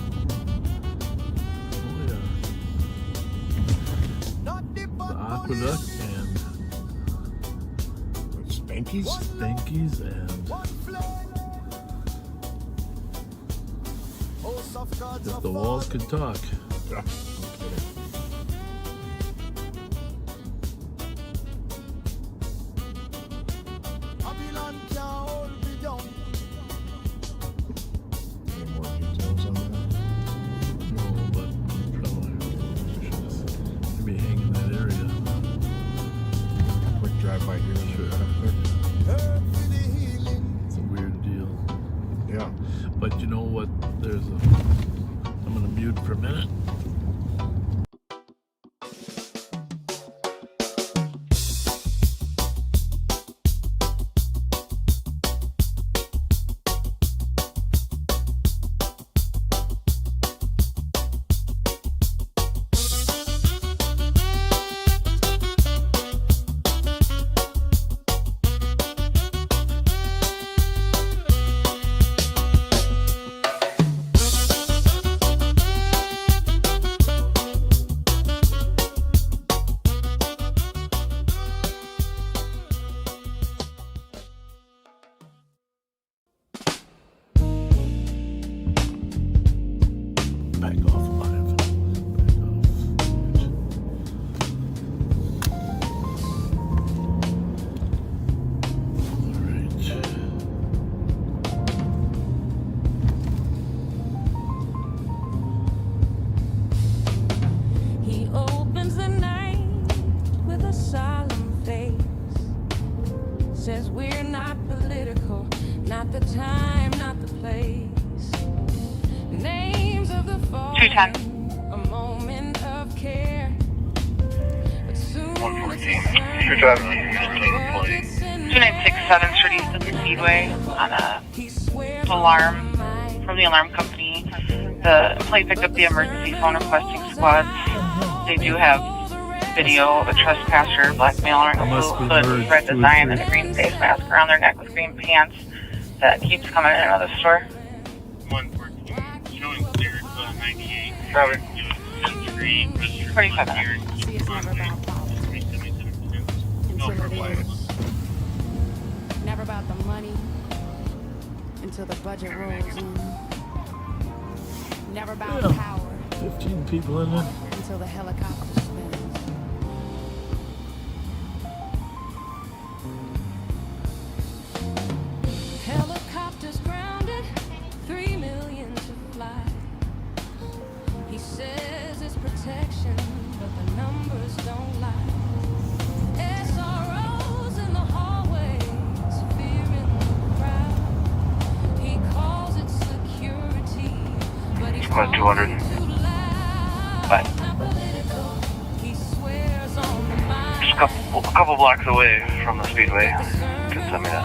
Oh, yeah. Not the The bad aqueduct police. and Spankies? Spankies and if the walls could talk. Yeah, no kidding. Babylon can't hold me down. Any more details on that? No, but probably should be hanging that area. Quick drive by here and Sure. right up there. It's a weird deal. Yeah. But you know what? I'm gonna mute for a minute. says we're not political, not the time, not the place. Names of the fallen, 210. a moment of care. But soon 114. 296 7th Street East of the Speedway on a alarm from the alarm company. The employee picked up the emergency phone requesting squads. They do have video of a trespasser, blackmailer, in a blue hood, red design, and a green face mask around their neck with green pants that keeps coming in and out of the store. 114. Showing clear 98. 47. Never about the money until the budget rolls in. Never about power 15 people in it. Until the helicopter spins. Helicopters grounded, 3 million to fly. He says it's protection, but the numbers don't lie. SROs in the hallways, fear in the crowd. He calls it security, but he calls it 200. too loud. Bye. He swears on the mind. Just a couple blocks away from the speedway. Can send me that.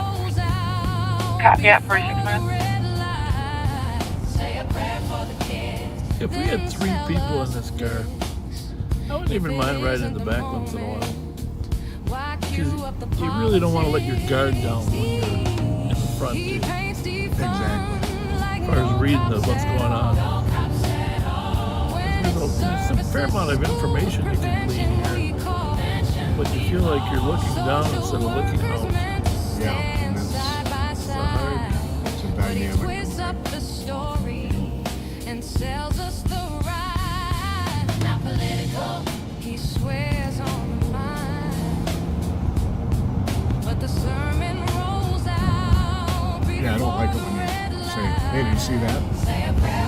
Copy at 46 minutes. If we had 3 people in this car, I wouldn't even mind riding in the back once in a while. Because you really don't want to let your guard down when you're in the front. Exactly. As far as reading what's going on. There's a fair amount of information you can glean here. But you feel like you're looking down instead of looking out. Yeah, and it's a dynamic. Sells us the ride. Not political. He swears on the mind, but the sermon rolls out. Yeah, I don't like it when they say, "Hey, did you see that?"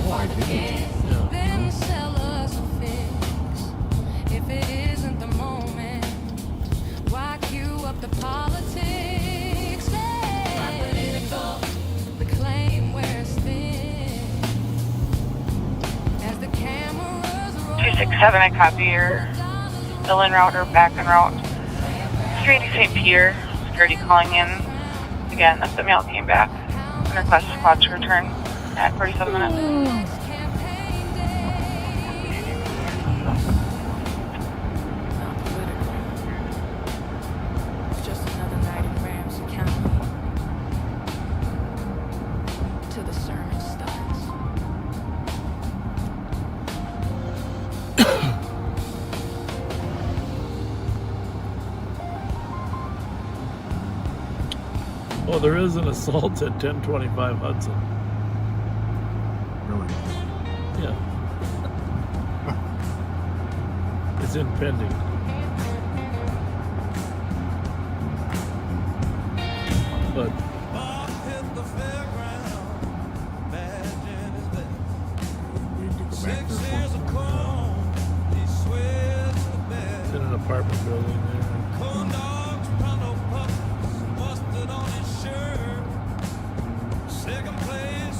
No, I didn't. Then sell us a fix. If it isn't the moment, why cue up the politics? Not political. The claim wears thin. 267, I copy your still en route or back en route. Street St. Peter, security calling in. Again, the mail came back and requested squad to return at 47 minutes. Just another night in Ramsey County. Till the sermon starts. Oh, there is an assault at 1025 Hudson. Really? Yeah. It's impending. But it's in an apartment building there.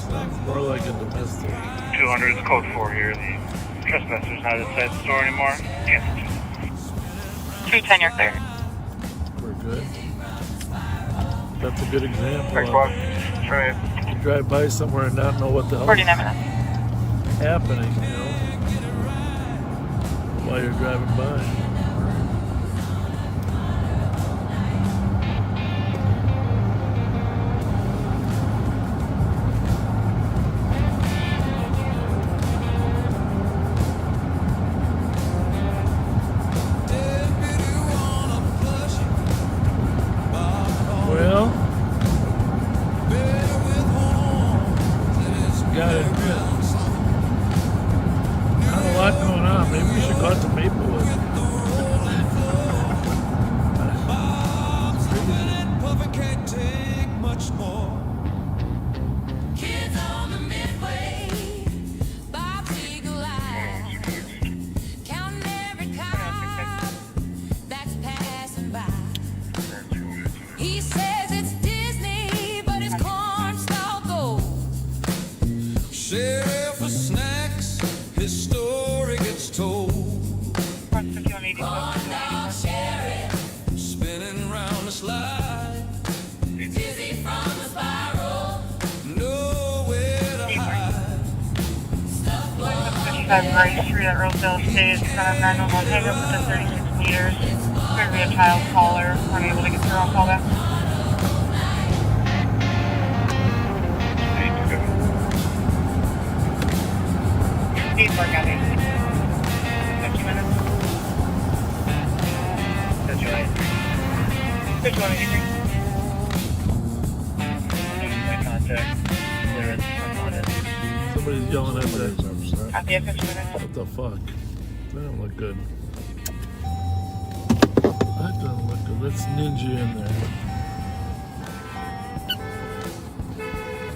Sounds more like a domestic. 200 is code 4 here. The trespasser's not inside the store anymore. Yes. 210, you're clear. We're good. That's a good example. Next of one. Try it. You drive by somewhere and not know what the hell 49 minutes. is happening, you know, while you're driving by. Well, gotta admit, not a lot going on. Maybe we should go out to Maplewood. Kids on the midway, Bob's eagle eye, counting every car that's passing by. He says it's Disney, but it's cornstalk gold. Sheriff for snacks, his story gets told. Corndog sheriff, Spinning round the slide, dizzy from the spiral. nowhere to hide. 55 Vries Street at Rosedale Estates. Got a 911 hang up within 36 meters. Appeared to be a child caller. Weren't able to get through on callback. Speed work out 50 minutes. 5183. Contact. Clearance. Somebody's yelling at that. Somebody's upset. Copy of 50 minutes. What the fuck? That don't look good. That doesn't look good. Let's ninja in there.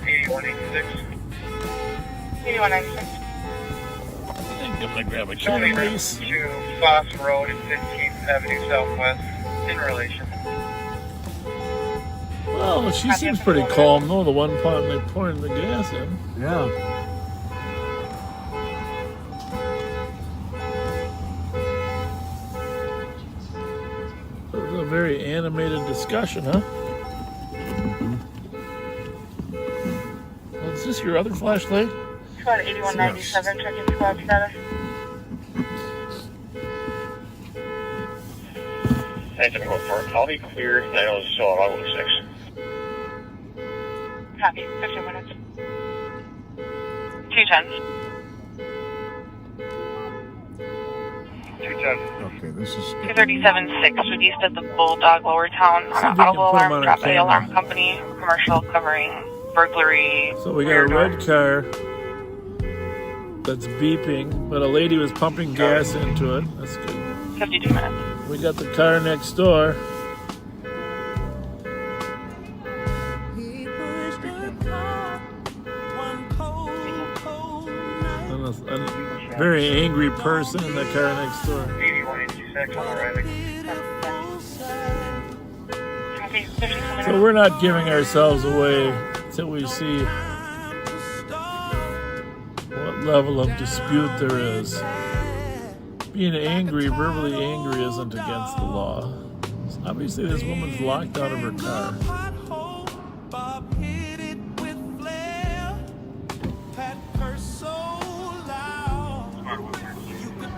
8186. 8196. I think I'm gonna grab a Showing case. to Foss Road and 15th Avenue Southwest in relation. Well, she seems pretty calm though, the one pouring the gas in. Yeah. It was a very animated discussion, huh? Well, is this your other flashlight? Squad 8197, checking squad status. Anything to go for it. I'll be clear. I know it's still at 06. Copy, 15 minutes. 210. 210. Okay, this is 237-6, with east of the Bulldog Lower Town. See if we can Audible put 'em alarm, on drop our by the camera. alarm company, commercial covering burglary. So we got a red car that's beeping, but a lady was pumping gas into it. That's good. 52 minutes. We got the car next door. And a very angry person in the car next door. 8186 on arriving. Copy, 52 minutes. So we're not giving ourselves away until we see what level of dispute there is. Being angry, verbally angry, isn't against the law. Obviously, this woman's locked out of her car.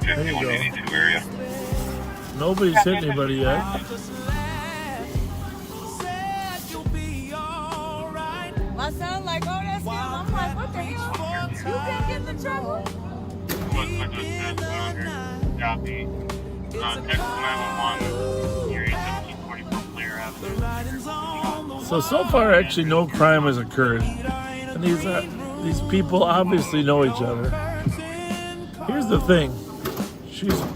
There you go. Area. Nobody's hit anybody yet. My son like, oh, that's him. I'm like, what the hell? You can't get in trouble. Copy. Text 911. Area 1744 Blair Avenue. So far, actually, no crime has occurred. And these people obviously know each other. Here's the thing.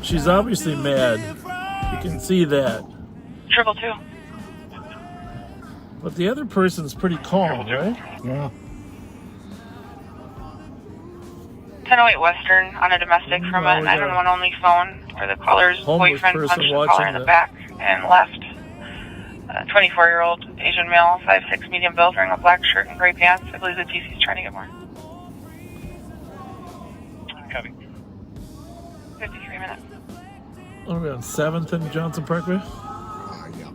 She's obviously mad. You can see that. 222. But the other person's pretty calm, right? Yeah. 1008 Western on a domestic from a 911 only phone where the caller's Homeless boyfriend person punched the watching caller in the the- back and left. 24-year-old Asian male, 5'6", medium build, wearing a black shirt and gray pants. I believe the TC's trying to get more. Copy. 53 minutes. What are we on 7th and Johnson Parkway? Yeah.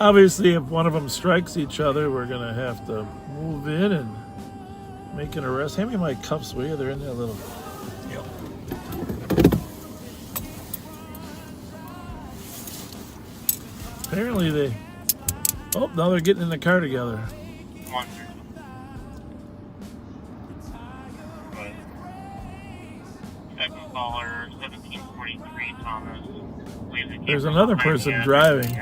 Obviously, if one of them strikes each other, we're going to have to move in and make an arrest. Hand me my cuffs, will you? They're in that little... Yep. Apparently they... Oh, now they're getting in the car together. One, three. Second caller, 1743 Thomas. There's another person driving.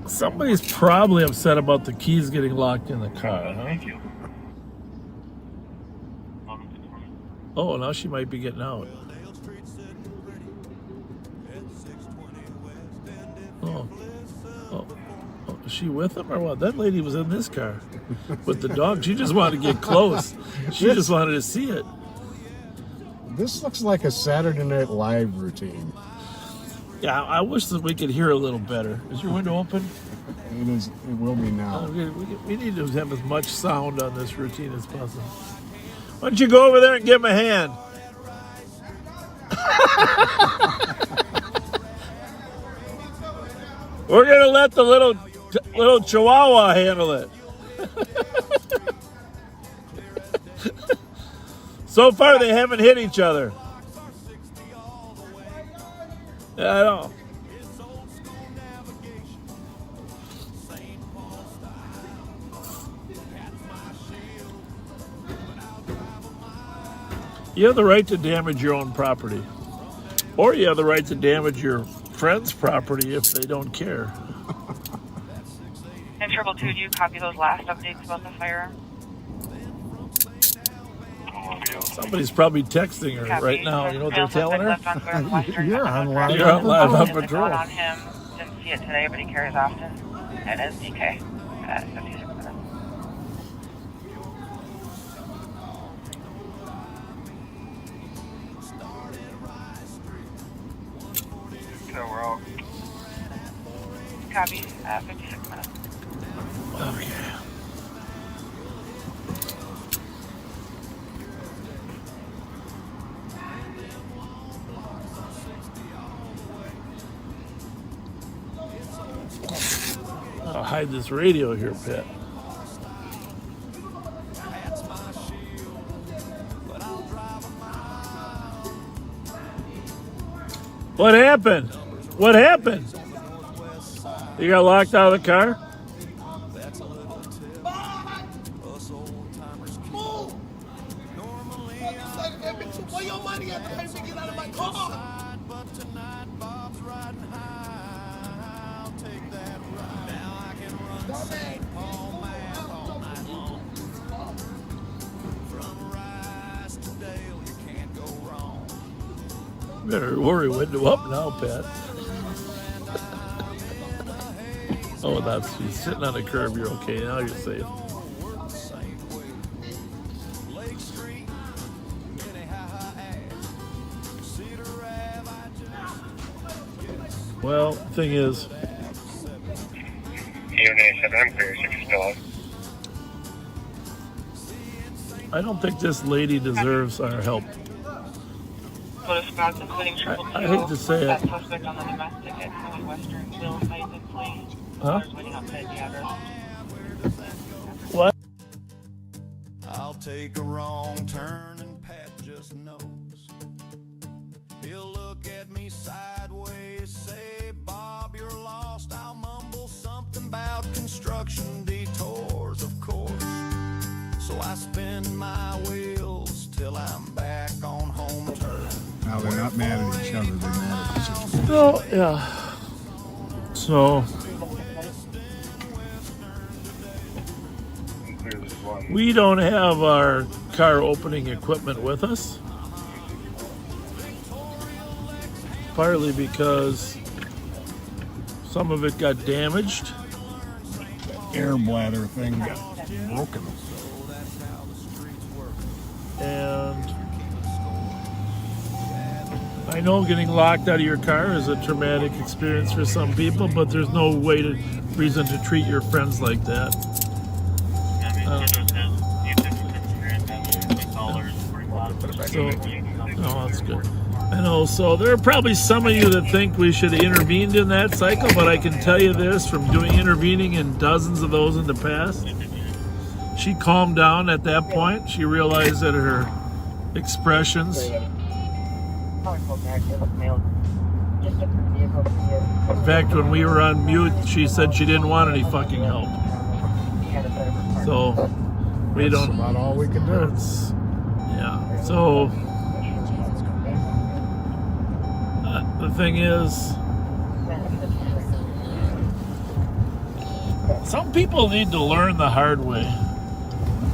Somebody's probably upset about the keys getting locked in the car, huh? Oh, now she might be getting out. Oh. Is she with him or what? That lady was in this car with the dog. She just wanted to get close. She just wanted to see it. This looks like a Saturday Night Live routine. Yeah, I wish that we could hear a little better. Is your window open? It is. It will be now. We need to have as much sound on this routine as possible. Why don't you go over there and give him a hand? We're gonna let the little Chihuahua handle it. So far, they haven't hit each other. Yeah, I know. You have the right to damage your own property. Or you have the right to damage your friend's property if they don't care. And Triple 2, do you copy those last updates about the fire? Somebody's probably texting her right now. You know what they're telling her? You're on live. You're on live on Going patrol. on him. Didn't see it today, but he carries often. It is DK at 56 minutes. So we're all Copy, 56 minutes. Okay. I'll hide this radio here, Pat. What happened? What happened? You got locked out of the car? Where your money at? Pay me get out of my car. Better worry window up now, Pat. Oh, that's she's sitting on the curb. You're okay now. You're safe. Well, thing is, I'm clear, 6 still out. I don't think this lady deserves our help. Photo spots, including Triple 2. I hate to say it. That suspect on the domestic at Western Bill site and flee. Huh? Waiting outside the address. What? I'll take a wrong turn and Pat just knows. He'll look at me sideways, say, Bob, you're lost. I'll mumble something about construction detours, of course. So I spin my wheels till I'm back on home turf. Now they're not mad at each other, they're mad at the situation. So, yeah. So, we don't have our car opening equipment with us. Partly because some of it got damaged. Air bladder thing got broken. And I know getting locked out of your car is a traumatic experience for some people, but there's no reason to treat your friends like that. Oh, that's good. I know, so there are probably some of you that think we should have intervened in that cycle, but I can tell you this, from doing intervening in dozens of those in the past, she calmed down at that point. She realized that her expressions... In fact, when we were on mute, she said she didn't want any fucking help. So, we don't... That's about all we can do. Yeah, so... the thing is, some people need to learn the hard way.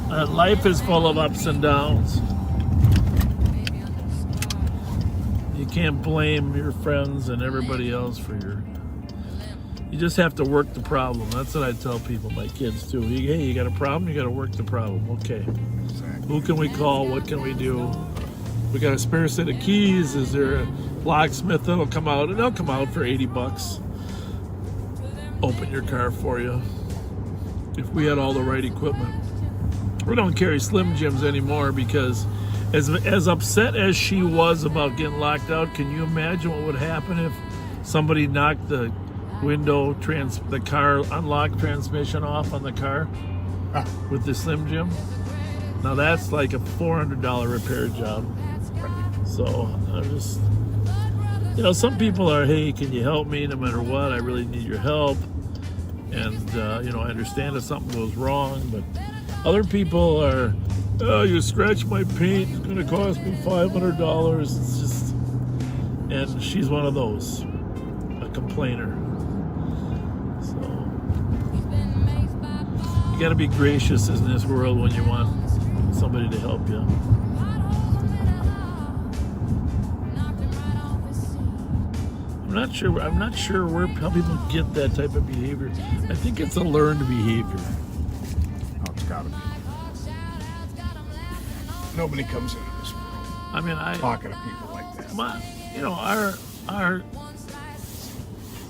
Life is full of ups and downs. You can't blame your friends and everybody else for your... You just have to work the problem. That's what I tell people, my kids too. Hey, you got a problem? You got to work the problem. Okay. Who can we call? What can we do? We got a spare set of keys. Is there a locksmith that'll come out? And they'll come out for $80. Open your car for you. If we had all the right equipment. We don't carry Slim Jims anymore because as upset as she was about getting locked out, can you imagine what would happen if somebody knocked the window, the car unlock transmission off on the car with the Slim Jim? Now that's like a $400 repair job. So I'm just, you know, some people are, hey, can you help me no matter what? I really need your help. And, you know, I understand if something goes wrong, but other people are, oh, you scratch my paint, it's going to cost me $500. It's just, and she's one of those, a complainer. So, got to be gracious in this world when you want somebody to help you. I'm not sure where how people get that type of behavior. I think it's a learned behavior. Oh, it's gotta be. Nobody comes into this world. I mean, talking to people like that. You know,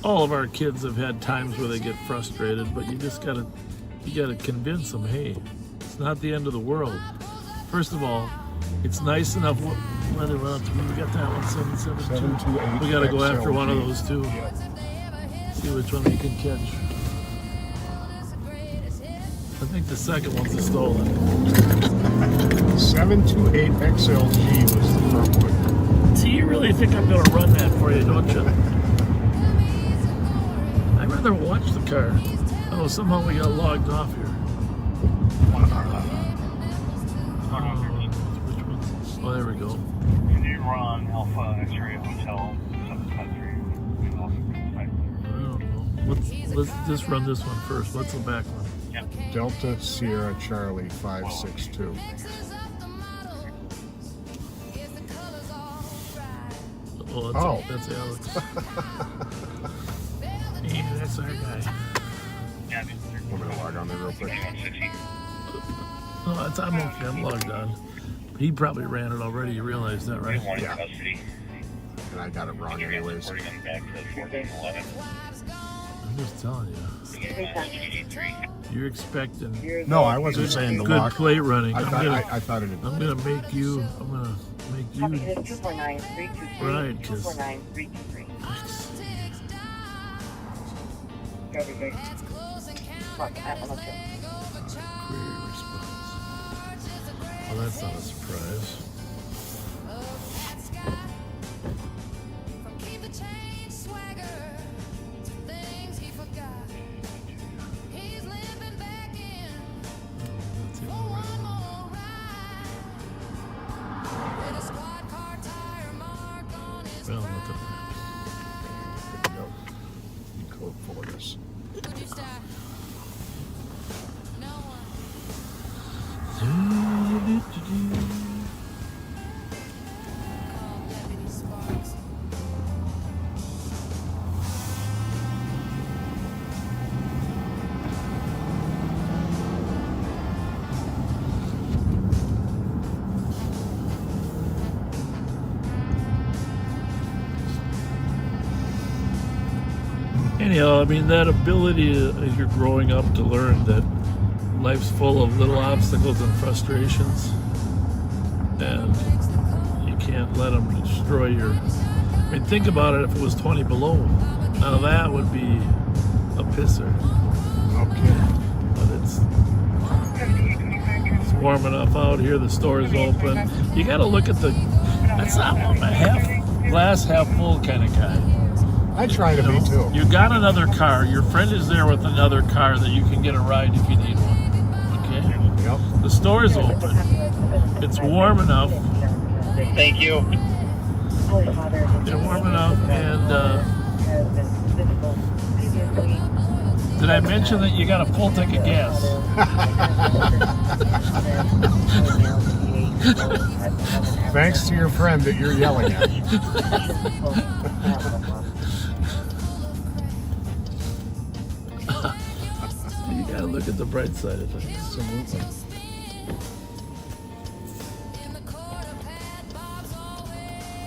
all of our kids have had times where they get frustrated, but you gotta convince them, hey, it's not the end of the world. First of all, it's nice enough. We got that one, 772. We gotta go after one of those too. See which one we can catch. I think the second one's a stolen. 728 XLG was the front one. See, you really think I'm gonna run that for you, don't you? I'd rather watch the car. Oh, somehow we got logged off here. Which one's? Oh, there we go. Can you run Alpha X-Ray Hotel 753? I don't know. Let's just run this one first. What's the back one? Yep. Delta Sierra Charlie 562. Oh, that's Alex. Hey, that's our guy. Yeah, I'm gonna log on there real quick. No, I'm okay. I'm logged on. He probably ran it already. You realize that, right? Yeah. And I got it wrong anyways. I'm just telling you. You're expecting. No, I wasn't saying the good lock. plate running. I thought it. I'm gonna make you. Right, because. Well, that's not a surprise. Well, Code full of this. Anyhow, I mean, that ability as you're growing up to learn that life's full of little obstacles and frustrations, and you can't let them destroy your. I mean, think about it. If it was 20 below, now that would be a pisser. Okay. But it's warm enough out here. The store is open. You got to look at the. That's not a glass half full kind of guy. I try to be too. You got another car. Your friend is there with another car that you can get a ride if you need one. Okay? Yep. The store is open. It's warm enough. Thank you. It's warm enough, and did I mention that you got a full tank of gas? Thanks to your friend that you're yelling at. You gotta look at the bright side of things. Absolutely.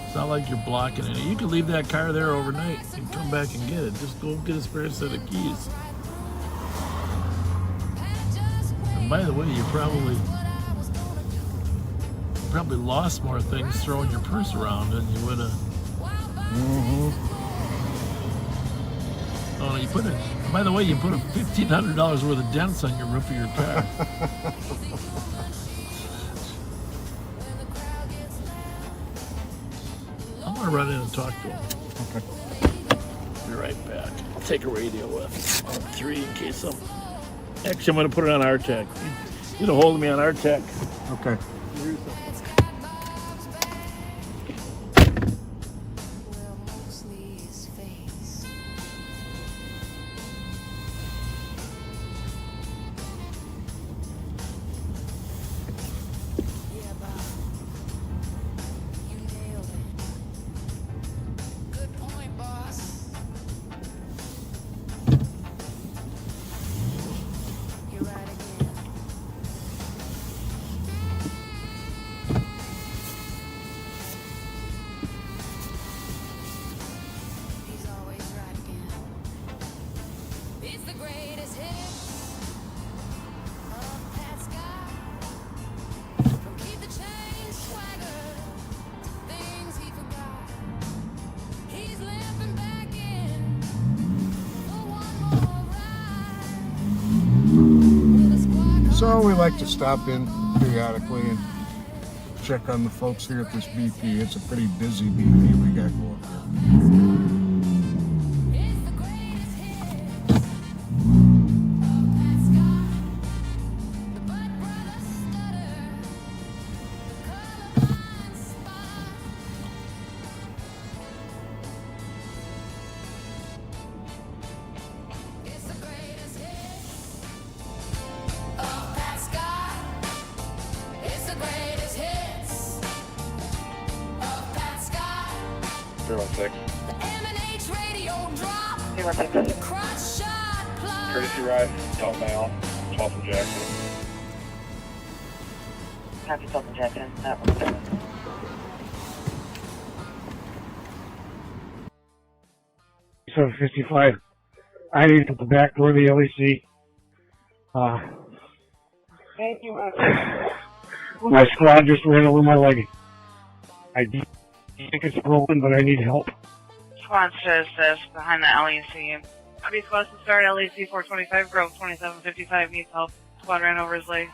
It's not like you're blocking it. You can leave that car there overnight and come back and get it. Just go get a spare set of keys. And by the way, you probably lost more things throwing your purse around than you would have. Mm-hmm. Oh, you put it. By the way, you put $1,500 worth of dents on your roof of your car. I'm gonna run in and talk to him. Okay. Be right back. I'll take a radio with 3 in case I'm. Actually, I'm gonna put it on RTech. Get a hold of me on RTech. Okay. So we like to stop in periodically and check on the folks here at this BP. It's a pretty busy BP we got going here. Courtesy ride, southbound, Charleston Jackson. Copy, Charleston Jackson. That one's good. So 55. I need to the back door of the LEC. Thank you. My squad just ran over my leg. I think it's broken, but I need help. Squad says this behind the LEC. Copy, squad to start LEC 425, Grove 2755 needs help. Squad ran over his leg.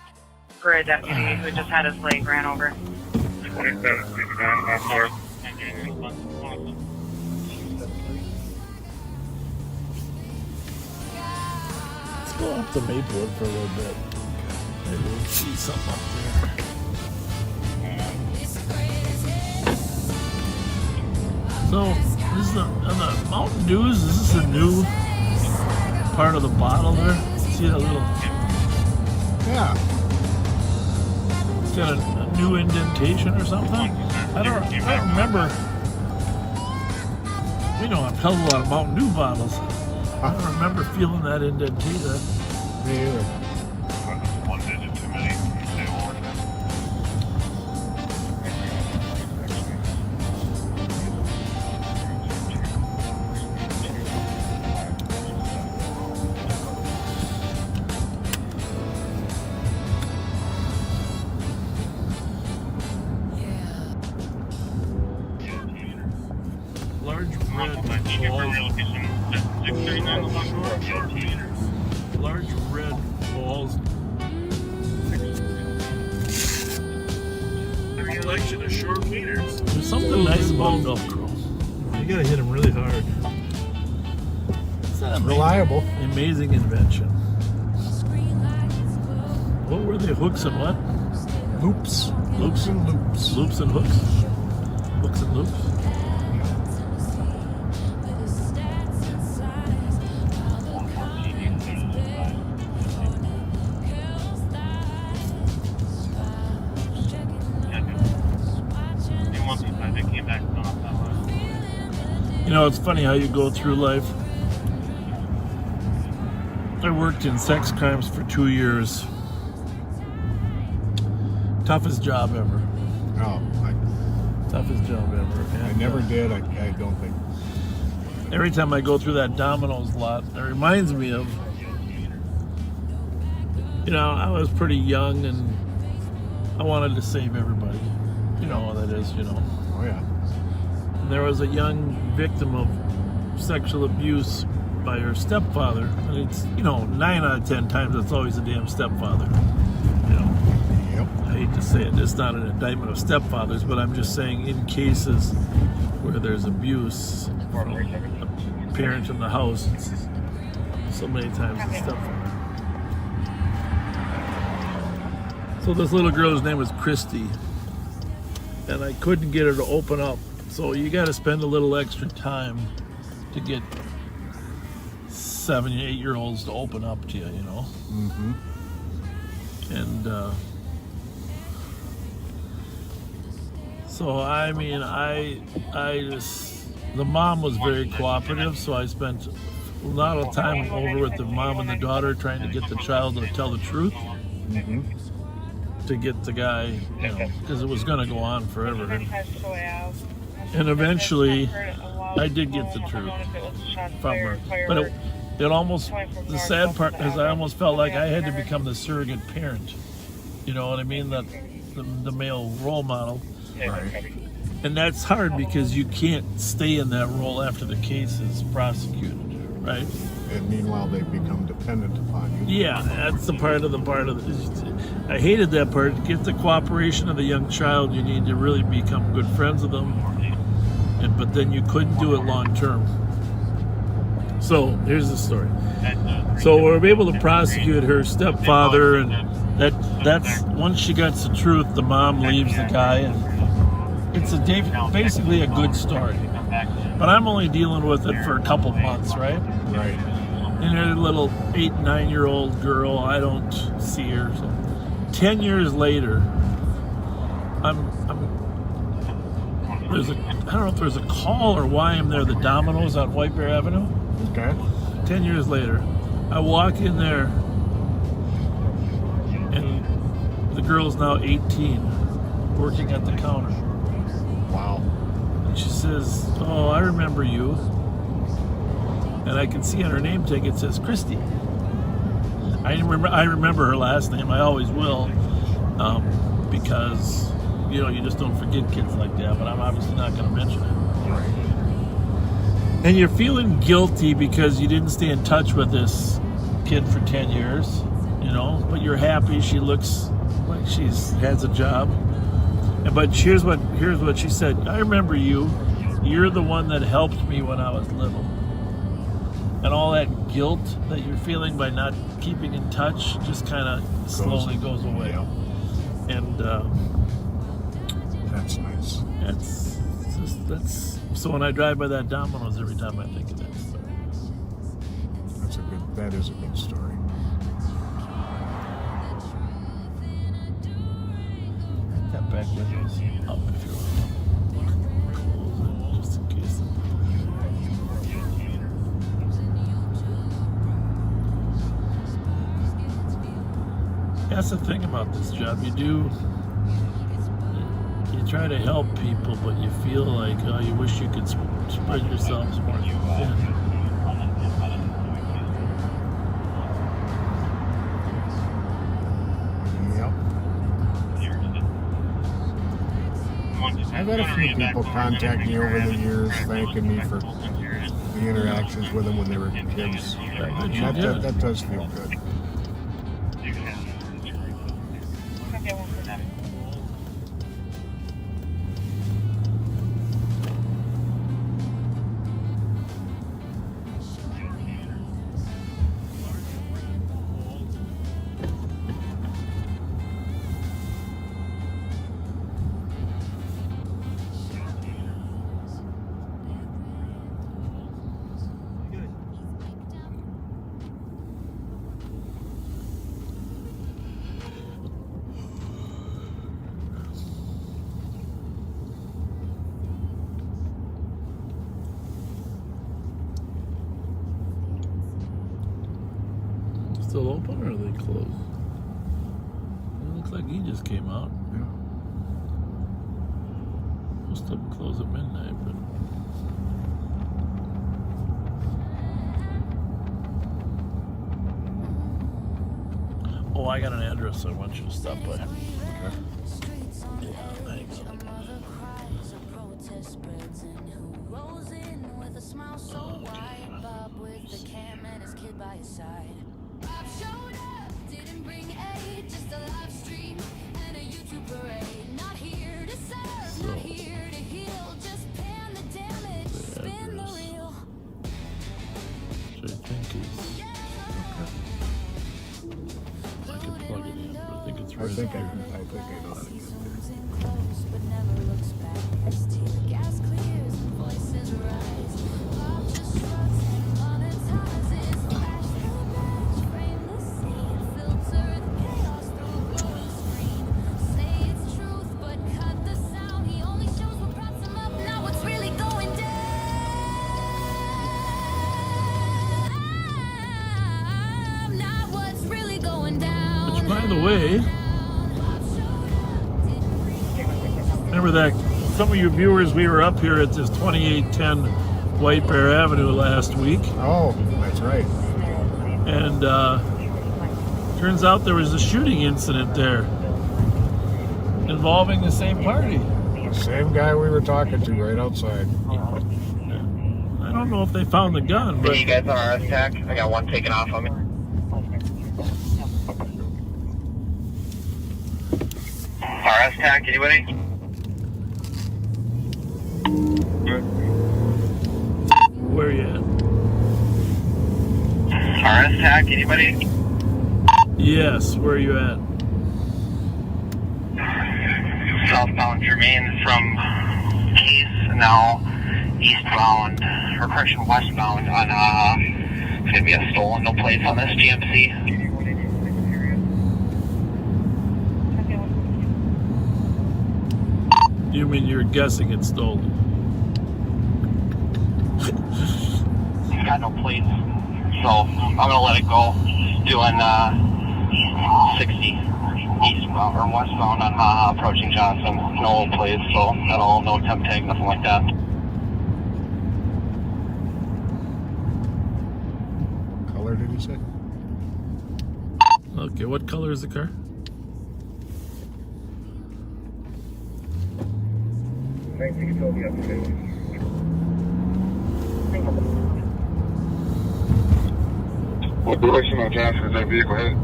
For a deputy who just had his leg ran over. 2759, last north. Let's go up to Maplewood for a little bit. Maybe we'll see something up there. So, this is the Mountain Dews. Is this a new part of the bottle there? See that little? Yeah. It's got a new indentation or something. I don't remember. We don't have a hell of a lot of Mountain Dew bottles. I don't remember feeling that indentation. Me either. One digit too many. Large red balls. A collection of short meters. There's something nice about Velcro. You gotta hit them really hard. It's reliable. Amazing invention. What were they? Hooks and what? Loops. Loops and loops. Loops and hooks. Hooks and loops. You know, it's funny how you go through life. I worked in sex crimes for 2 years. Toughest job ever. Oh, toughest job ever. And I never did. I don't think. Every time I go through that Domino's lot, it reminds me of, you know, I was pretty young and I wanted to save everybody. You know how that is, you know. Oh, yeah. And there was a young victim of sexual abuse by her stepfather. And it's, you know, 9 out of 10 times it's always a damn stepfather. You know. Yep. I hate to say it, it's not an indictment of stepfathers, but I'm just saying in cases where there's abuse from a parent in the house, it's so many times the stepfather. So this little girl's name was Christy, and I couldn't get her to open up. So you got to spend a little extra time to get 7 and 8 year olds to open up to you, you know. Mm-hmm. And so I mean, I just, the mom was very cooperative, so I spent a lot of time over with the mom and the daughter trying to get the child to tell the truth. Mm-hmm. To get the guy, you know, because it was going to go on forever. And eventually, I did get the truth from her. But it almost, the sad part is I almost felt like I had to become the surrogate parent. You know what I mean? That the male role model. Right. And that's hard because you can't stay in that role after the case is prosecuted, right? And meanwhile, they become dependent upon you. Yeah, that's the part of I hated that part. To get the cooperation of the young child, you need to really become good friends with them. But then you couldn't do it long term. So here's the story. So we were able to prosecute her stepfather, and that's once she gets the truth, the mom leaves the guy, and it's basically a good story. But I'm only dealing with it for a couple months, right? Right. And her little 8, 9-year-old girl, I don't see her. So 10 years later, I don't know if there's a call or why I'm there. The Domino's on White Bear Avenue. Okay. 10 years later, I walk in there, and the girl's now 18, working at the counter. Wow. And she says, "Oh, I remember you." And I can see on her name tag it says Christy. I remember her last name. I always will, because you just don't forget kids like that. But I'm obviously not going to mention it. Right. And you're feeling guilty because you didn't stay in touch with this kid for 10 years, but you're happy. She looks like she has a job. But here's what she said. "I remember you. You're the one that helped me when I was little." And all that guilt that you're feeling by not keeping in touch just kind of slowly goes away. Yeah. And that's nice. That's so when I drive by that Domino's, every time I think of that story. That is a good story. That back window's up if you want to close it, just in case. That's the thing about this job. You try to help people, but you feel like, oh, you wish you could spread yourselves more thin. Yep. I've had a few people contact me over the years thanking me for the interactions with them when they were kids. That does feel good. Still open or are they closed? It looks like he just came out. Yeah. Most of them close at midnight, but I got an address I want you to stop by. Okay. Yeah, thanks. I think I know how to get there. By the way, remember that some of you viewers, we were up here at this 2810 White Bear Avenue last week. Oh, that's right. And turns out there was a shooting incident there involving the same party. The same guy we were talking to right outside. I I don't know if they found the gun, but... You guys on RS tac? I got one taken off on me. RS tac, anybody? Where are you at? RS tac, anybody? Yes, where are you at? Southbound Germain from Case, now eastbound, or correction, westbound on, it's gonna be a stolen, no plates on this GMC. You mean you're guessing it's stolen? Got no plates, so I'm gonna let it go. Doing 60 eastbound or westbound on approaching Johnson. No plates, so no temp tag, nothing like that. Color did you say? Okay, what color is the car? What direction on Johnson is that vehicle headed?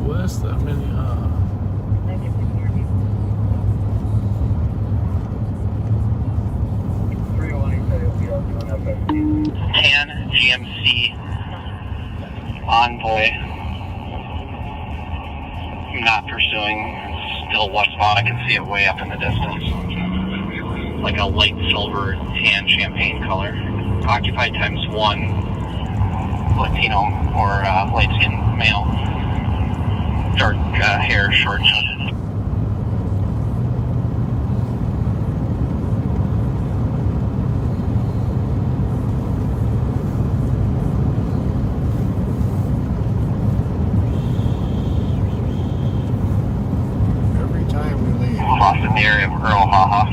West, I mean, 10 GMC Envoy. Not pursuing. Still westbound. I can see it way up in the distance. Like a light silver tan champagne color. Occupied ×1. Latino or light skinned male. Dark hair, short. Across in the area of Earl Haha.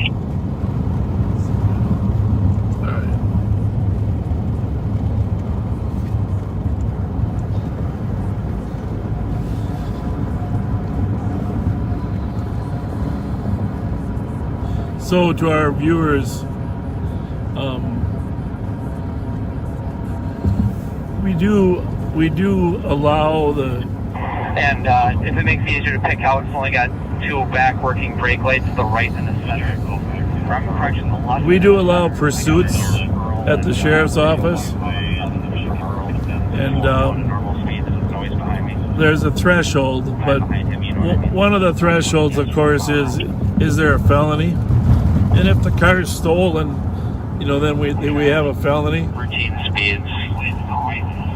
so to our viewers, we do allow the... And if it makes it easier to pick out, it's only got 2 back working brake lights, the right and the center. Correction, the left. We do allow pursuits at the sheriff's office, and there's a threshold, but one of the thresholds, of course, is there a felony? And if the car is stolen, you know, then we have a felony. Routine speeds,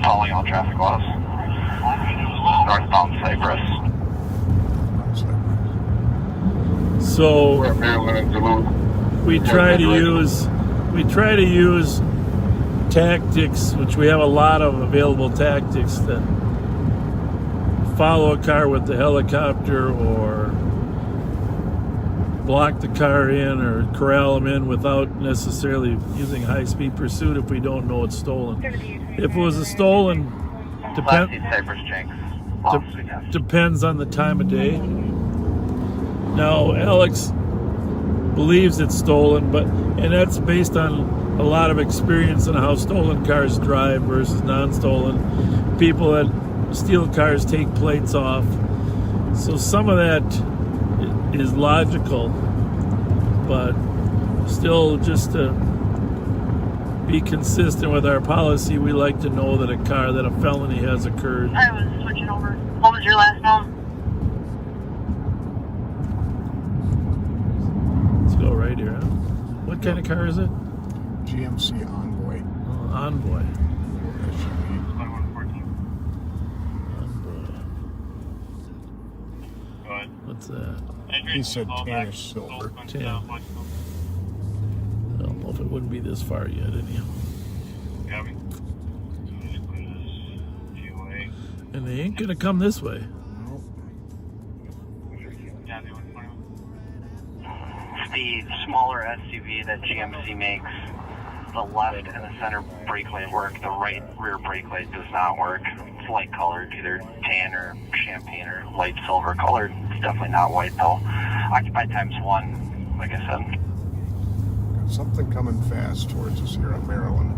following all traffic laws. Northbound Cypress. So we try to use tactics, which we have a lot of available tactics, that follow a car with the helicopter or block the car in or corral them in without necessarily using high-speed pursuit if we don't know it's stolen. If it was a stolen, depends on the time of day. Now, Alex believes it's stolen, and that's based on a lot of experience on how stolen cars drive versus non-stolen. People that steal cars take plates off. So some of that is logical, but still, just to be consistent with our policy, we like to know that a felony has occurred. I was switching over. What was your last name? Let's go right here, huh? What kind of car is it? GMC Envoy. Oh, Envoy. What's that? He said tan or silver. Tan. I don't know if it wouldn't be this far yet, anyhow. And they ain't gonna come this way. It's the smaller SUV that GMC makes. The left and the center brake light work. The right rear brake light does not work. It's light colored, either tan or champagne or light silver colored. It's definitely not white though. Occupied ×1, like I said. Something coming fast towards us here on Maryland.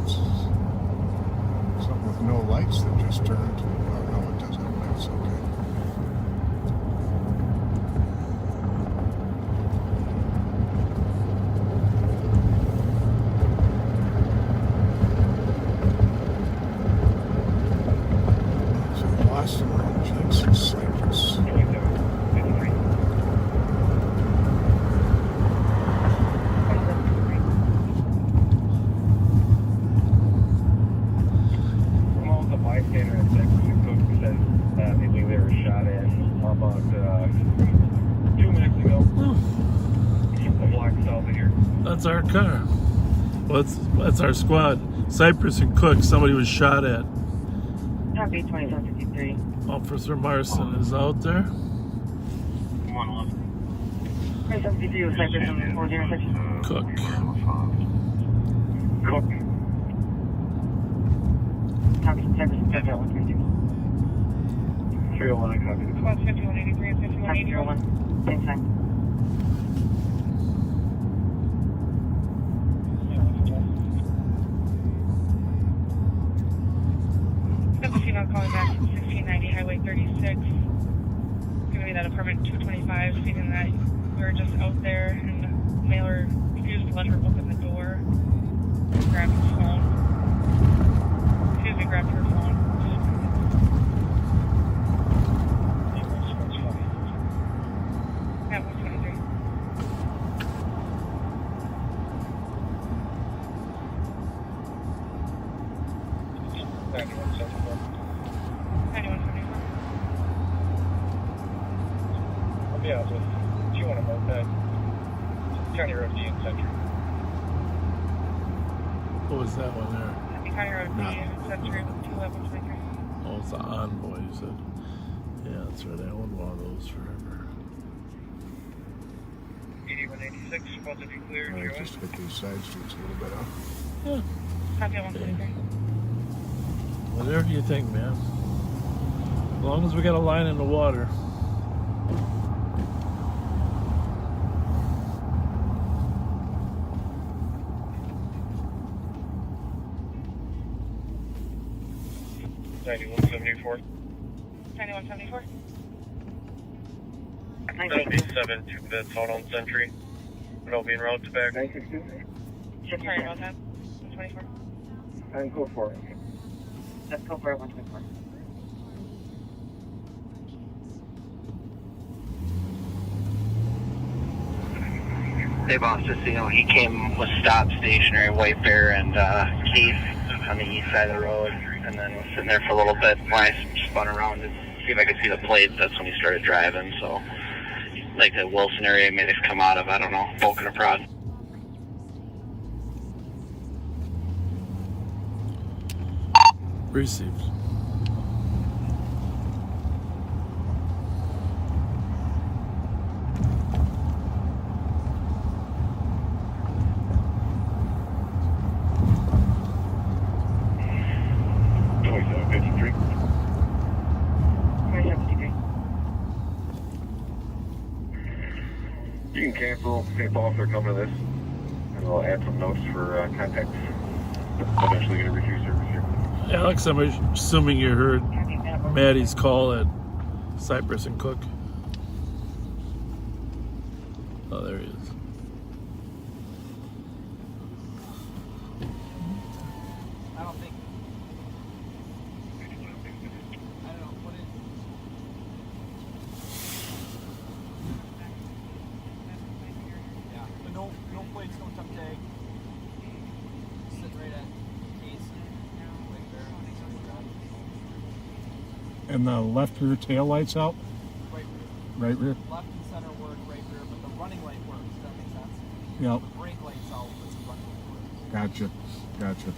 It's something with no lights that just turned. Oh no, it doesn't have lights. Okay. That's our car. Well, that's our squad. Cypress and Cook, somebody was shot at. Copy 2753. Officer Marson is out there. 2753 with Cypress and 406. Cook. Copy Cypress and 132. 301, copy. Squad 5183 and 5181. Same time. Calling back from 1690 Highway 36. Giving me that apartment 225, stating that we were just out there and the mailer refused to let her open the door. Grabbed his phone. Excuse me, grabbed her phone. At 123. Yeah, with 2 on a moped. County Road D in Century. What was that one there? County Road D in Century with 21123. Oh, it's the Envoy, you said. Yeah, that's right. I owned one of those forever. 8186, supposed to be clear. I just hit these side streets a little bit, huh? Yeah. Copy 123. Whatever you think, man. As long as we got a line in the water. $91.74. 9174. That'll be 7 2-bits out on Century. It'll be en route to back. 962. Sorry about that. 124. And code 4. That's code 4 at 124. Hey boss, just so you know, he came with stop stationary White Bear and Keith on the east side of the road, and then was sitting there for a little bit. When I spun around to see if I could see the plates, that's when he started driving. So, like the Wilson area may have come out of, I don't know, Boca or Prod. Received. You can cancel St. Paul if they're coming to this, and I'll add some notes for contacts. Eventually get a review service here. Alex, I'm assuming you heard Maddie's call at Cypress and Cook. Oh, there he is. I don't think. I don't know. What is? Yeah, but no plates, no tuck tag. Sitting right at case and right there. And the left rear tail lights out? Right rear. Right rear? Left and center work, right rear, but the running light works. Does that make sense? Yep. The brake light's out, but the running light works. Gotcha. Gotcha.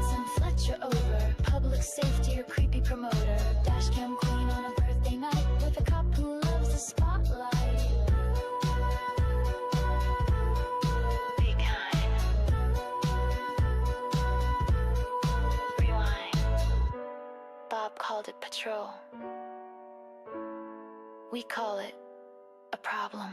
Send Fletcher over, public safety or creepy promoter. Dash cam queen on a birthday night with a cop who loves the spotlight. Be kind. called it patrol. We call it a problem.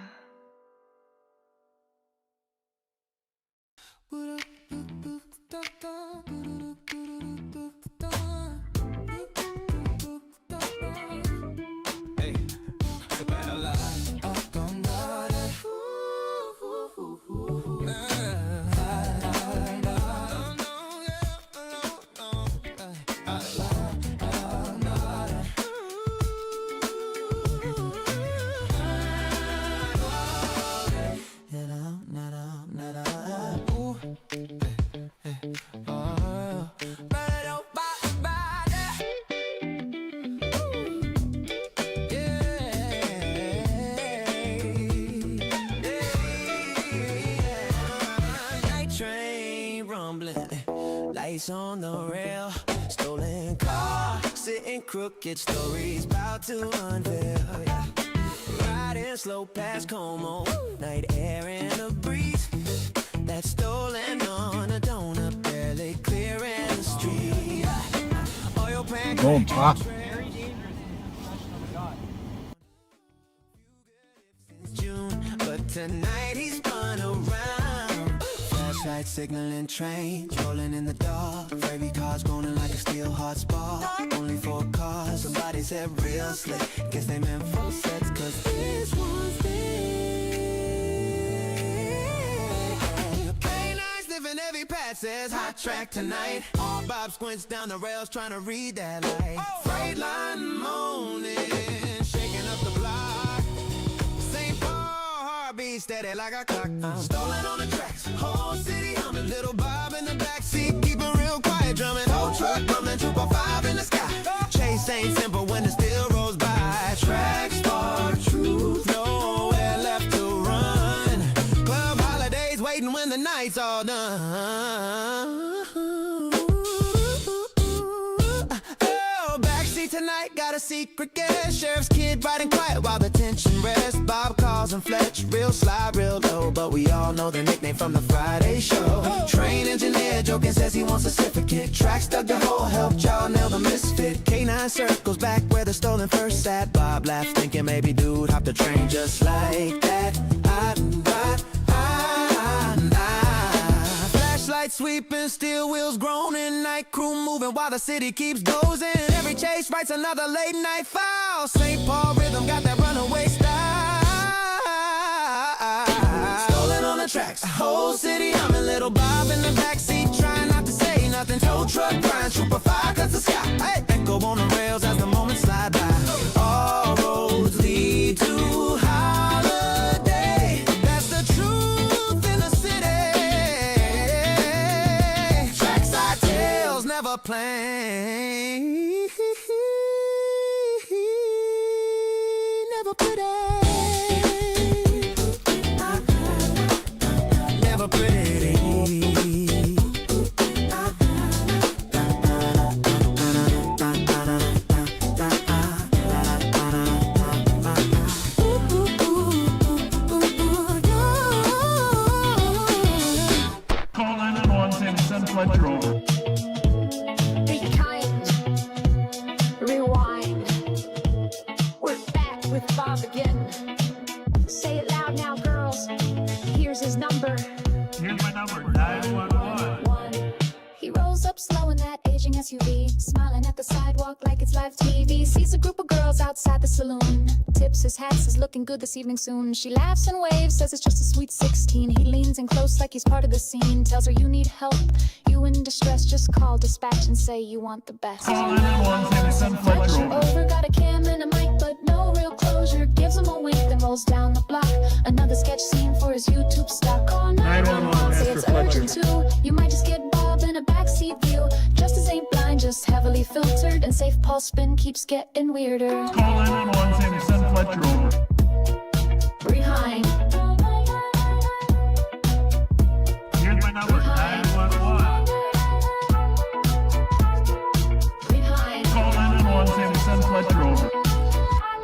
On the rail, stolen car, sitting crooked, stories about to unveil. Yeah. Riding slow past Como, night air and a breeze. That stolen on a donut, barely clearing the street. Oil pan. Don't talk. June, but tonight he's spun around. Flashlight signaling trains, rolling in the dark. Fairy cars groaning like a steel hot spark. Only 4 cars, somebody said real slick. Guess they meant full sets, cause this one's there. K9 sniffing every pad says hot track tonight. Bob squints down the rails trying to read that light. Freight line moaning, shaking up the block. St. Paul heartbeat steady like a clock. Stolen on the tracks, whole city humming. Little Bob in the backseat, keeping real quiet, drumming. Whole truck rumbling, Trooper 5 in the sky. Chase ain't simple when it still rolls by. Track spark truth, nowhere left to run. Club holidays waiting when the night's all done. Tonight got a secret guest. Sheriff's kid riding quiet while the tension rests. Bob calls him Fletcher, real sly, real low, but we all know the nickname from the Friday show. Train engineer joking says he wants a certificate. Tracks dug the hole, helped y'all nail the misfit. K9 circles back where the stolen first sat. Bob laughs thinking maybe dude hopped the train just like that. Flashlight sweeping, steel wheels groaning, night crew moving while the city keeps dozing. Every chase writes another late night file. St. Paul rhythm got that runaway style. Stolen on the tracks, whole city humming. Little Bob in the backseat trying not to say nothing. Tow truck crying, Trooper 5 cuts the sky. Hey, echo on the rails as the moments slide by. All roads lead to holiday. That's the truth in the city. Never plain, never pretty, never pretty. Call 911 saying send Fletcher over. Bob again. Say it loud now, girls. Here's his number. Here's my number, 911. He rolls up slow in that aging SUV, smiling at the sidewalk like it's live TV. Sees a group of girls outside the saloon. Tips his hat, says looking good this evening soon. She laughs and waves, says it's just a sweet 16. He leans in close like he's part of the scene. Tells her you need help, you in distress. Just call dispatch and say you want the best. Call 911 saying send Fletcher over. Got a cam and a mic, but no real closure. Gives him a wink, then rolls down the block. Another sketch scene for his YouTube stock. Call 911, say it's urgent too. You might just get Bob in a backseat view. Justice ain't blind, just heavily filtered. And safe Paul spin keeps getting weirder. Call 911 saying send Fletcher over. Behind. Here's my number, 911. Call 911 saying send Fletcher over.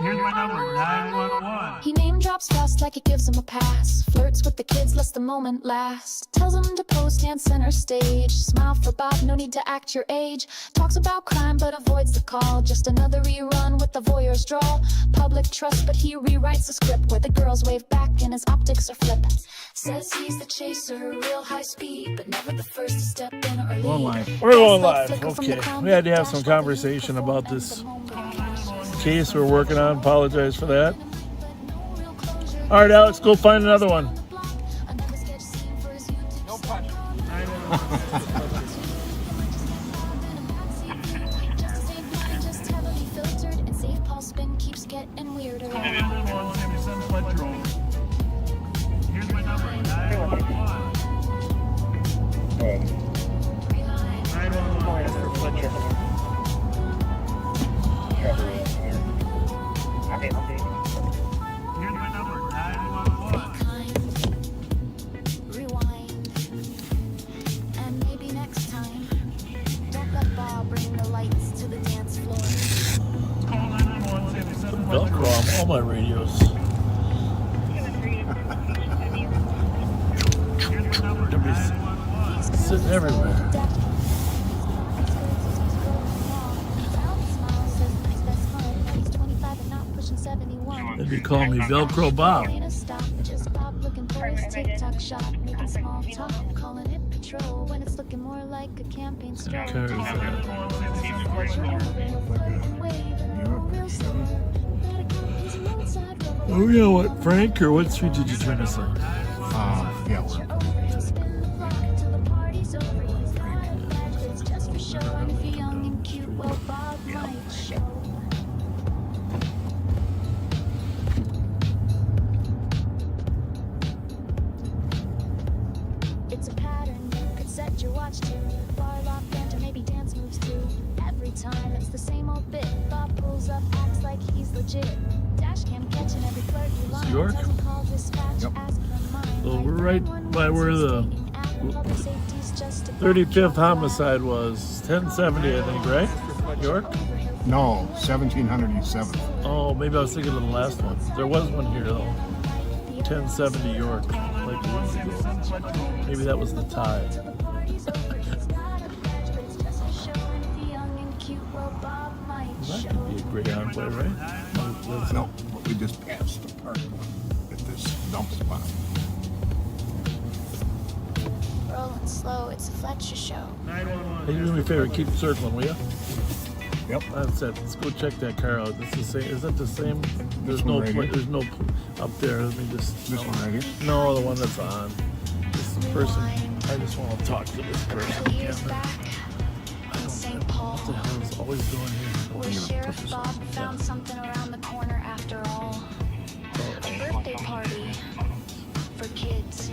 Here's my number, 911. He name drops drops fast like it gives him a pass. Flirts with the kids, lets the moment last. Tells him to pose, stand center stage. Smile for Bob, no need to act your age. Talks about crime but avoids the call. Just another rerun with the voyeur's drawl. Public trust but he rewrites the script where the girls wave back and his optics are flip. Says he's the chaser, real high speed, but never the first to step in or lead. We're going live. Okay. We had to have some conversation about this case we're working on. Apologize for that. All right, Alex, go find another one. Velcro on all my radios. Sitting everywhere. They'd be calling me Velcro Bob. Oh yeah, what, Frank, or what street did you turn us on? Yeah, It's a pattern you could set your watch to. Bar lock banter, maybe dance moves too. Every time it's the same old bit. Bob pulls up, acts like he's legit. Dash cam catching every flirt you line. York? Doesn't call dispatch, ask for mine. So we're right by where the 35th homicide was. 1070, I think, right? York? No, 1707. Oh, maybe I was thinking of the last one. There was one here, though. 1070 York. Like a week ago. Maybe that was the tie. That could be a great envoy, right? No, but we just passed the park at this dump spot. Rolling slow, it's a Fletcher show. Hey, do me a favor, keep circling, will you? Yep. That's it. Let's go check that car out. It's the same. Is that the same? There's no. Right here? There's no up there. Let me just. This one right here? No, the one that's on. This person. I just want to talk to this person again. St. Paul, What the hell is always going here? where Sheriff Bob found something around the corner after all. A birthday party for kids.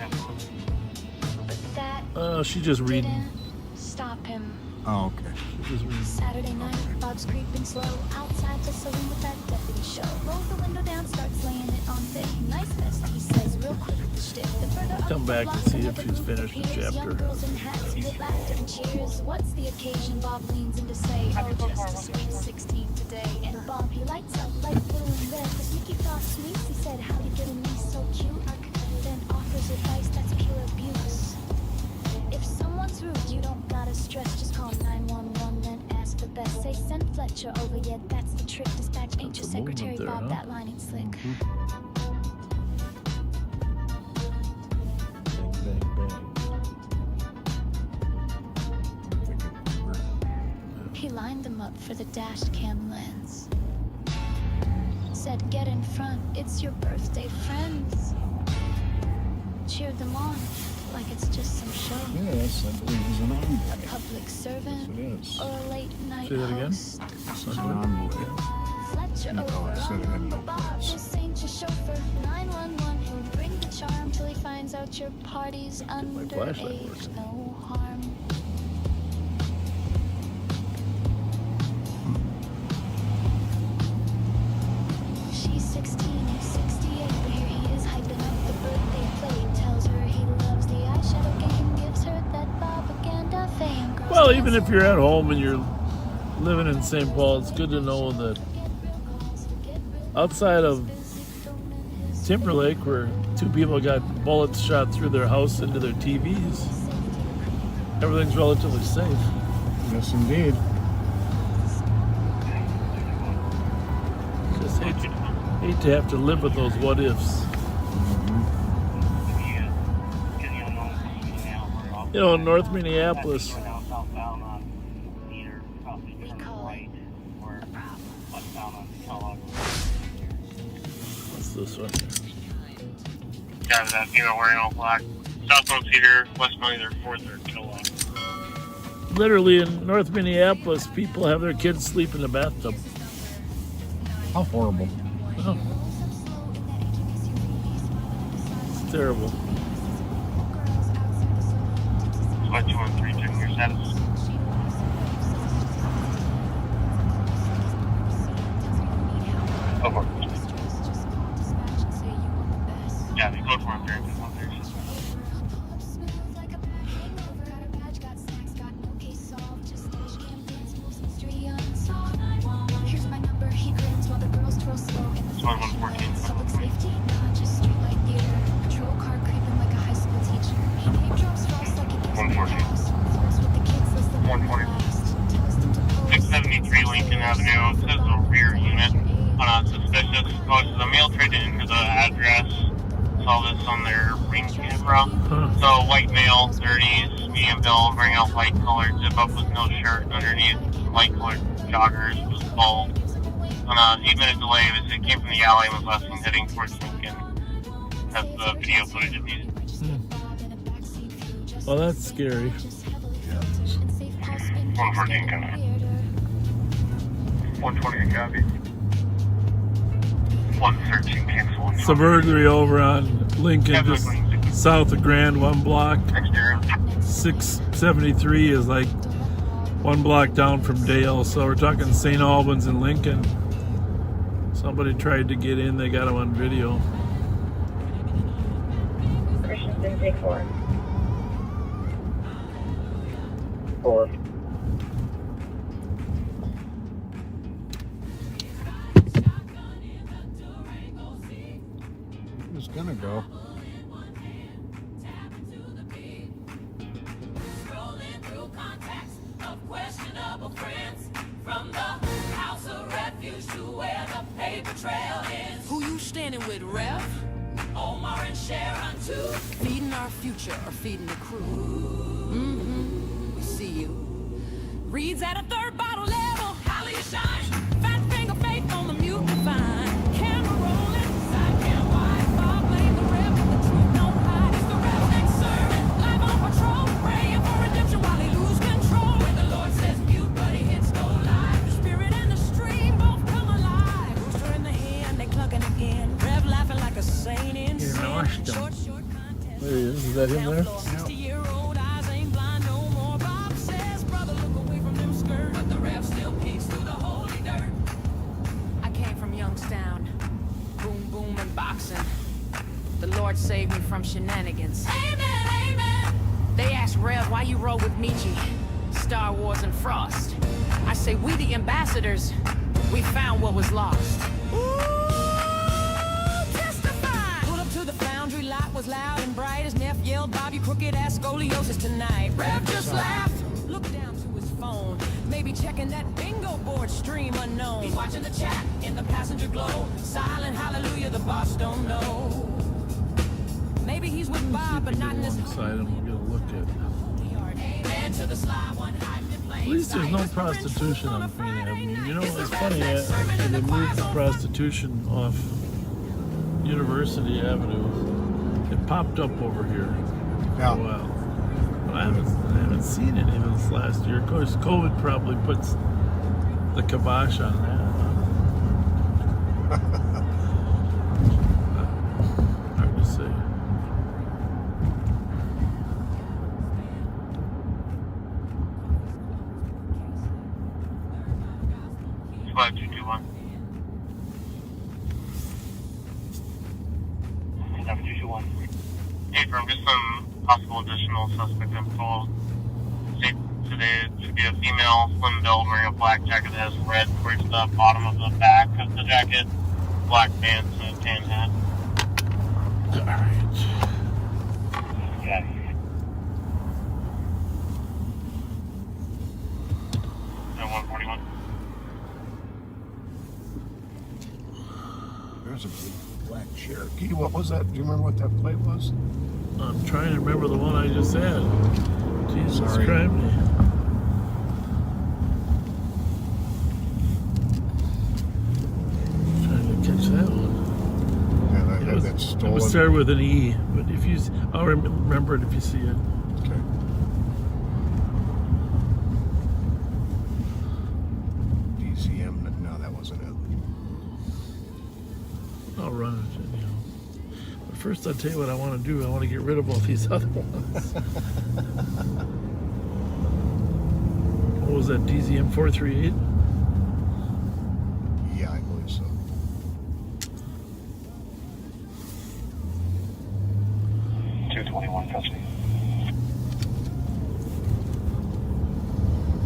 But that She just reading. didn't stop him. Oh, okay. She just reading. Saturday night, Bob's creeping slow outside the saloon with that deputy show. Rolls the window down, starts laying it on thick. Nice vest, he says, real quick with the shtick. I'll come back and see if she's finished the chapter. Young girls in hats with laughter and cheers. What's the occasion? Bob leans in to say, oh, just a sweet 16 today. And Bob, he lights up like blue and red. Cause Mickey thought sweet, he said, how you getting me so cute? Then offers advice that's pure abuse. If someone's rude, you don't gotta stress. Just call 911, then ask the best. Say, send Fletcher over, yeah, that's the trick. Dispatch ain't your secretary, there, Bob, huh? that line ain't slick. Bang, bang, bang. He lined them up for the dash cam lens. Said, get in front, it's your birthday, friends. Cheered them on like it's just some show. Yes, I believe he's an A envoy. public servant Yes, it is. or a late night Say that again? host. It's an envoy. Fletcher Oh, I said it had no Bob, place. this ain't your chauffeur. 911, he'll bring the charm till he finds out your party's flashlight underage. works. No harm. She's 16, he's 68, but here he is hyping up the birthday plate. Tells her he loves the eyeshadow game, gives her that propaganda fame. Girls Well, dance even if you're at home and you're living in St. Paul, it's good to know that outside of Timberlake where 2 people got bullets shot through their house into their TVs. Everything's relatively safe. Yes, indeed. Just hate to have to live with those what ifs. You know, in North Minneapolis, what's this one? Got that female wearing all black. Southbound Cedar, West Money, their 4th or kilowatt. Literally in North Minneapolis, people have their kids sleep in the bathtub. How horrible. Oh. It's terrible. What 213, checking your status. Over. Yeah, the code 413. It's 673 Lincoln Avenue. It says a rear unit. Suspicious. Goes to the mail traded into the address. Saw this on their ring camera. So white male, 30s, medium build, wearing a white colored zip up with no shirt underneath. Light colored joggers, was bald. On a 8-minute delay, it came from the alley and was last seen heading towards Lincoln. Has the video footage of these. Well, that's scary. 114 copy. 128 copy. 113 cancel. It's a burglary over on Lincoln, just south of Grand, 1 block. 673 is like 1 block down from Dale, so we're talking St. Albans and Lincoln. Somebody tried to get in, they got him on video. Christian's intake 4. 4. Who's gonna go? Who you standing with, Rev? Omar and Sharon too. Feeding our future or feeding the crew? We see you. Reed's at a 3rd bottle level. How you shine? Fat finger faith on the mute divine. Camera rolling. Side cam wide. Bob blame the Rev. The truth don't hide. It's the Rev next sermon. Live on patrol. Praying for redemption while they lose control. When the Lord says mute, but he hits go live. The spirit and the stream both come alive. Rooster in the hand, they clucking again. Rev laughing like a saint in sin. Short contest. There he is. Is that him there? 60-year-old eyes ain't blind no more. Bob says, brother, look away from them skirts. But the Rev still peeks through the holy dirt. I came from Youngstown. Boom, boom, and boxing. The Lord saved me from shenanigans. Amen, amen. They asked Rev, why you roll with Nietzsche, Star Wars, and Frost? I say, we the ambassadors. We found what was lost. The foundry light was loud and bright as Neff yelled, Bob, you crooked ass scoliosis tonight. Rev just laughed, looked down to his phone, maybe checking that bingo board stream unknown. He's watching the chat in the passenger glow, silent hallelujah, the boss don't know. Maybe he's with Bob, but not in this. Alongside him, we're gonna look at. Amen to the sly one hiding in plain At least there's no prostitution on Queen Avenue. You know, it's funny, they moved the prostitution off University Avenue. It popped up over here for a while. But I haven't seen any of this last year. Of course, COVID probably puts the kibosh on that. Hard to say. Squad 221. 221. Hey, from just some possible additional suspect info. Today should be a female, slim build, wearing a black jacket that has red towards the bottom of the back of the jacket, black pants, and a tan hat. right. Yeah. And 141. There's a big black Cherokee. What was that? Do you remember what that plate was? I'm trying to remember the one I just had. Jesus Sorry. Christ. Trying to catch that one. Yeah, that's It stolen. would start with an E, but if you, I'll remember it if you see it. Okay. DCM, no, that wasn't it. I'll run it, anyhow. But first, I'll tell you what I want to do. I want to get rid of all these other ones. What was that, DZM 438? Yeah, I believe so.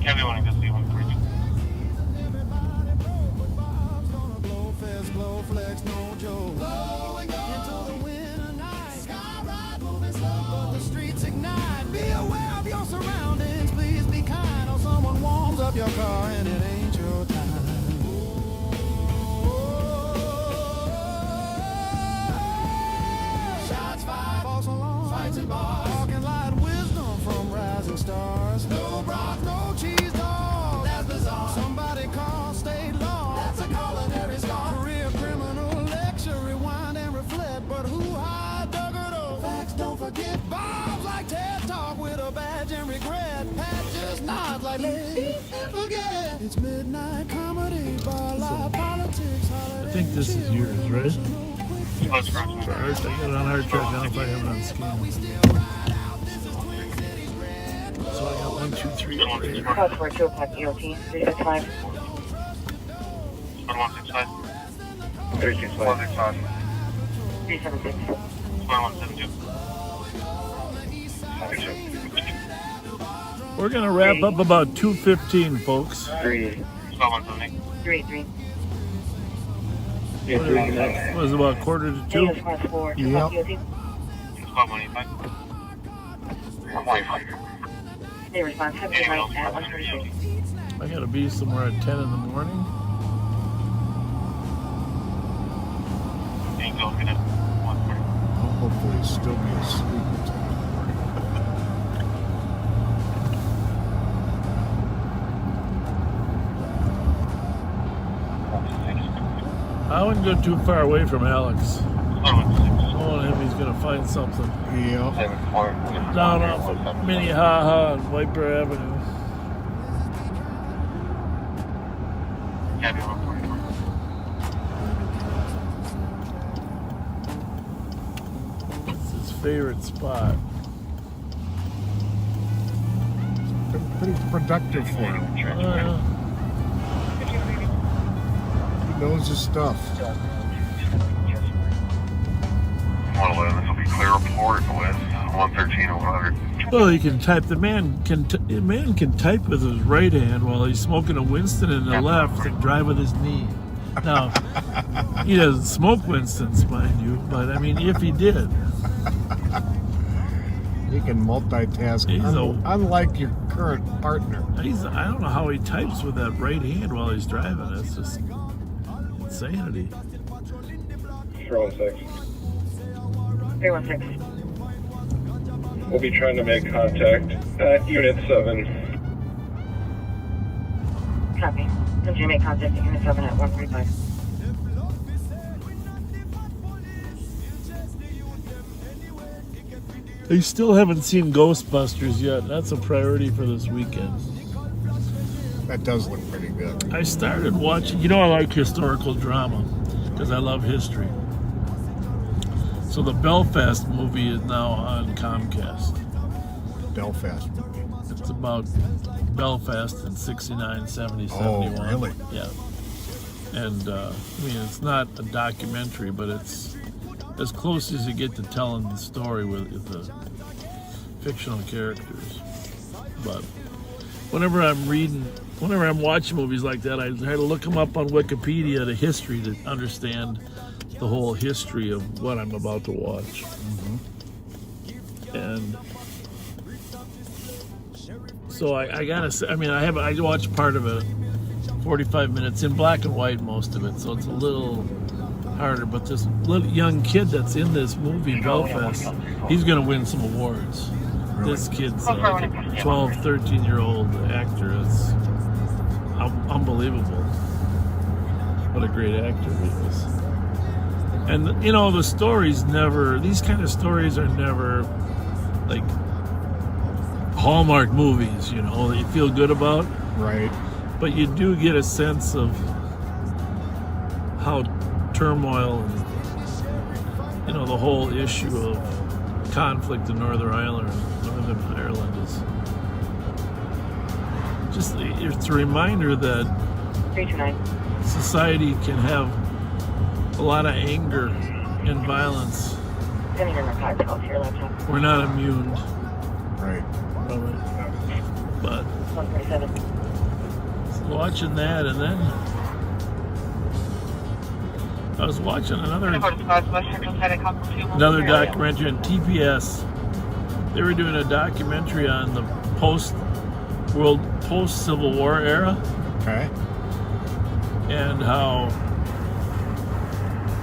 Heavy one, I guess the 142. Your car and it ain't your time. Shots fired, false alarm, fights and bars, talking light wisdom from rising stars. No broth, no cheese dog. That's bizarre. Somebody call state law. That's a culinary star. Career criminal lecture, rewind and reflect. But who hired Duggardo? Facts don't forget. Bob's like TED Talk with a badge and regret. Pat just nods like forget. It's midnight comedy, bar live politics. I think this is yours, right? Close cross. I got it on our track. I don't know if I have it on scan. So I got 1, 2, 3 over here. Call for 2 o'clock EOT, 365. 165. 365. 165. 376. 172. We're going to wrap up about 2:15, folks. 3. 3. Yeah, 3. Was it about 1:45 to 2? Yes, class 4, 2 Yep. o'clock EOT. 185. They respond 7 tonight at 1:36. I got to be somewhere at 10 in the morning. And go get it. 140. I'll hopefully still be asleep at 10 in the morning. I wouldn't go too far away from Alex. Knowing him, he's going to find something. Yeah. Down off of Minnehaha and Wiper Avenue. Heavy 144. It's his favorite spot. Pretty productive for him. He knows his stuff. 111, this will be clear report with 113 over 100. Well, he can type. The man can type with his right hand while he's smoking a Winston in the left and drive with his knee. Now, he doesn't smoke Winstons, mind you, but I mean, if he did. He can multitask, unlike your current partner. I don't know how he types with that right hand while he's driving. It's just insanity. 316. 316. We'll be trying to make contact at Unit 7. Copy. Continue to make contact at Unit 7 at 135. They still haven't seen Ghostbusters yet. That's a priority for this weekend. That does look pretty good. I started watching, I like historical drama because I love history. So the Belfast movie is now on Comcast. Belfast movie. It's about Belfast in 69, 70, 71. Oh, really? Yeah. And, it's not a documentary, but it's as close as you get to telling the story with the fictional characters. But whenever I'm watching movies like that, I try to look them up on Wikipedia, the history, to understand the whole history of what I'm about to watch. And so I gotta say, I mean, I watched part of it, 45 minutes in black and white, most of it, so it's a little harder. But this little young kid that's in this movie, Belfast, he's gonna win some awards. This kid's like a 12, 13-year-old actor. It's unbelievable. What a great actor he is. And you know, the stories never, these kind of stories are never like Hallmark movies, you know, that you feel good about. Right. But you do get a sense of how turmoil and, you know, the whole issue of conflict in Northern Ireland is just, it's a reminder that 329. society can have a lot of anger and violence. We're not immune. Right. From it. But 147. watching that, and then I was watching another documentary on TPS. They were doing a documentary on the post-Civil War era. Okay. And how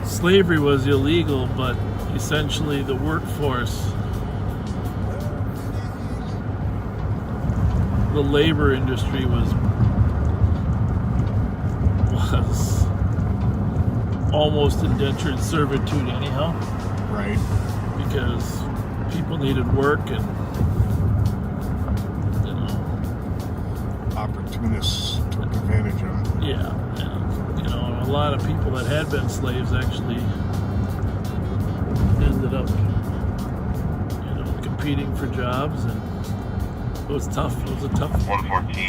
slavery was illegal, but essentially the workforce, the labor industry was almost indentured servitude anyhow. Right. Because people needed work, and you know, opportunists took advantage of it. Yeah, and you know, a lot of people that had been slaves actually ended up, you know, competing for jobs, and it was tough. It was a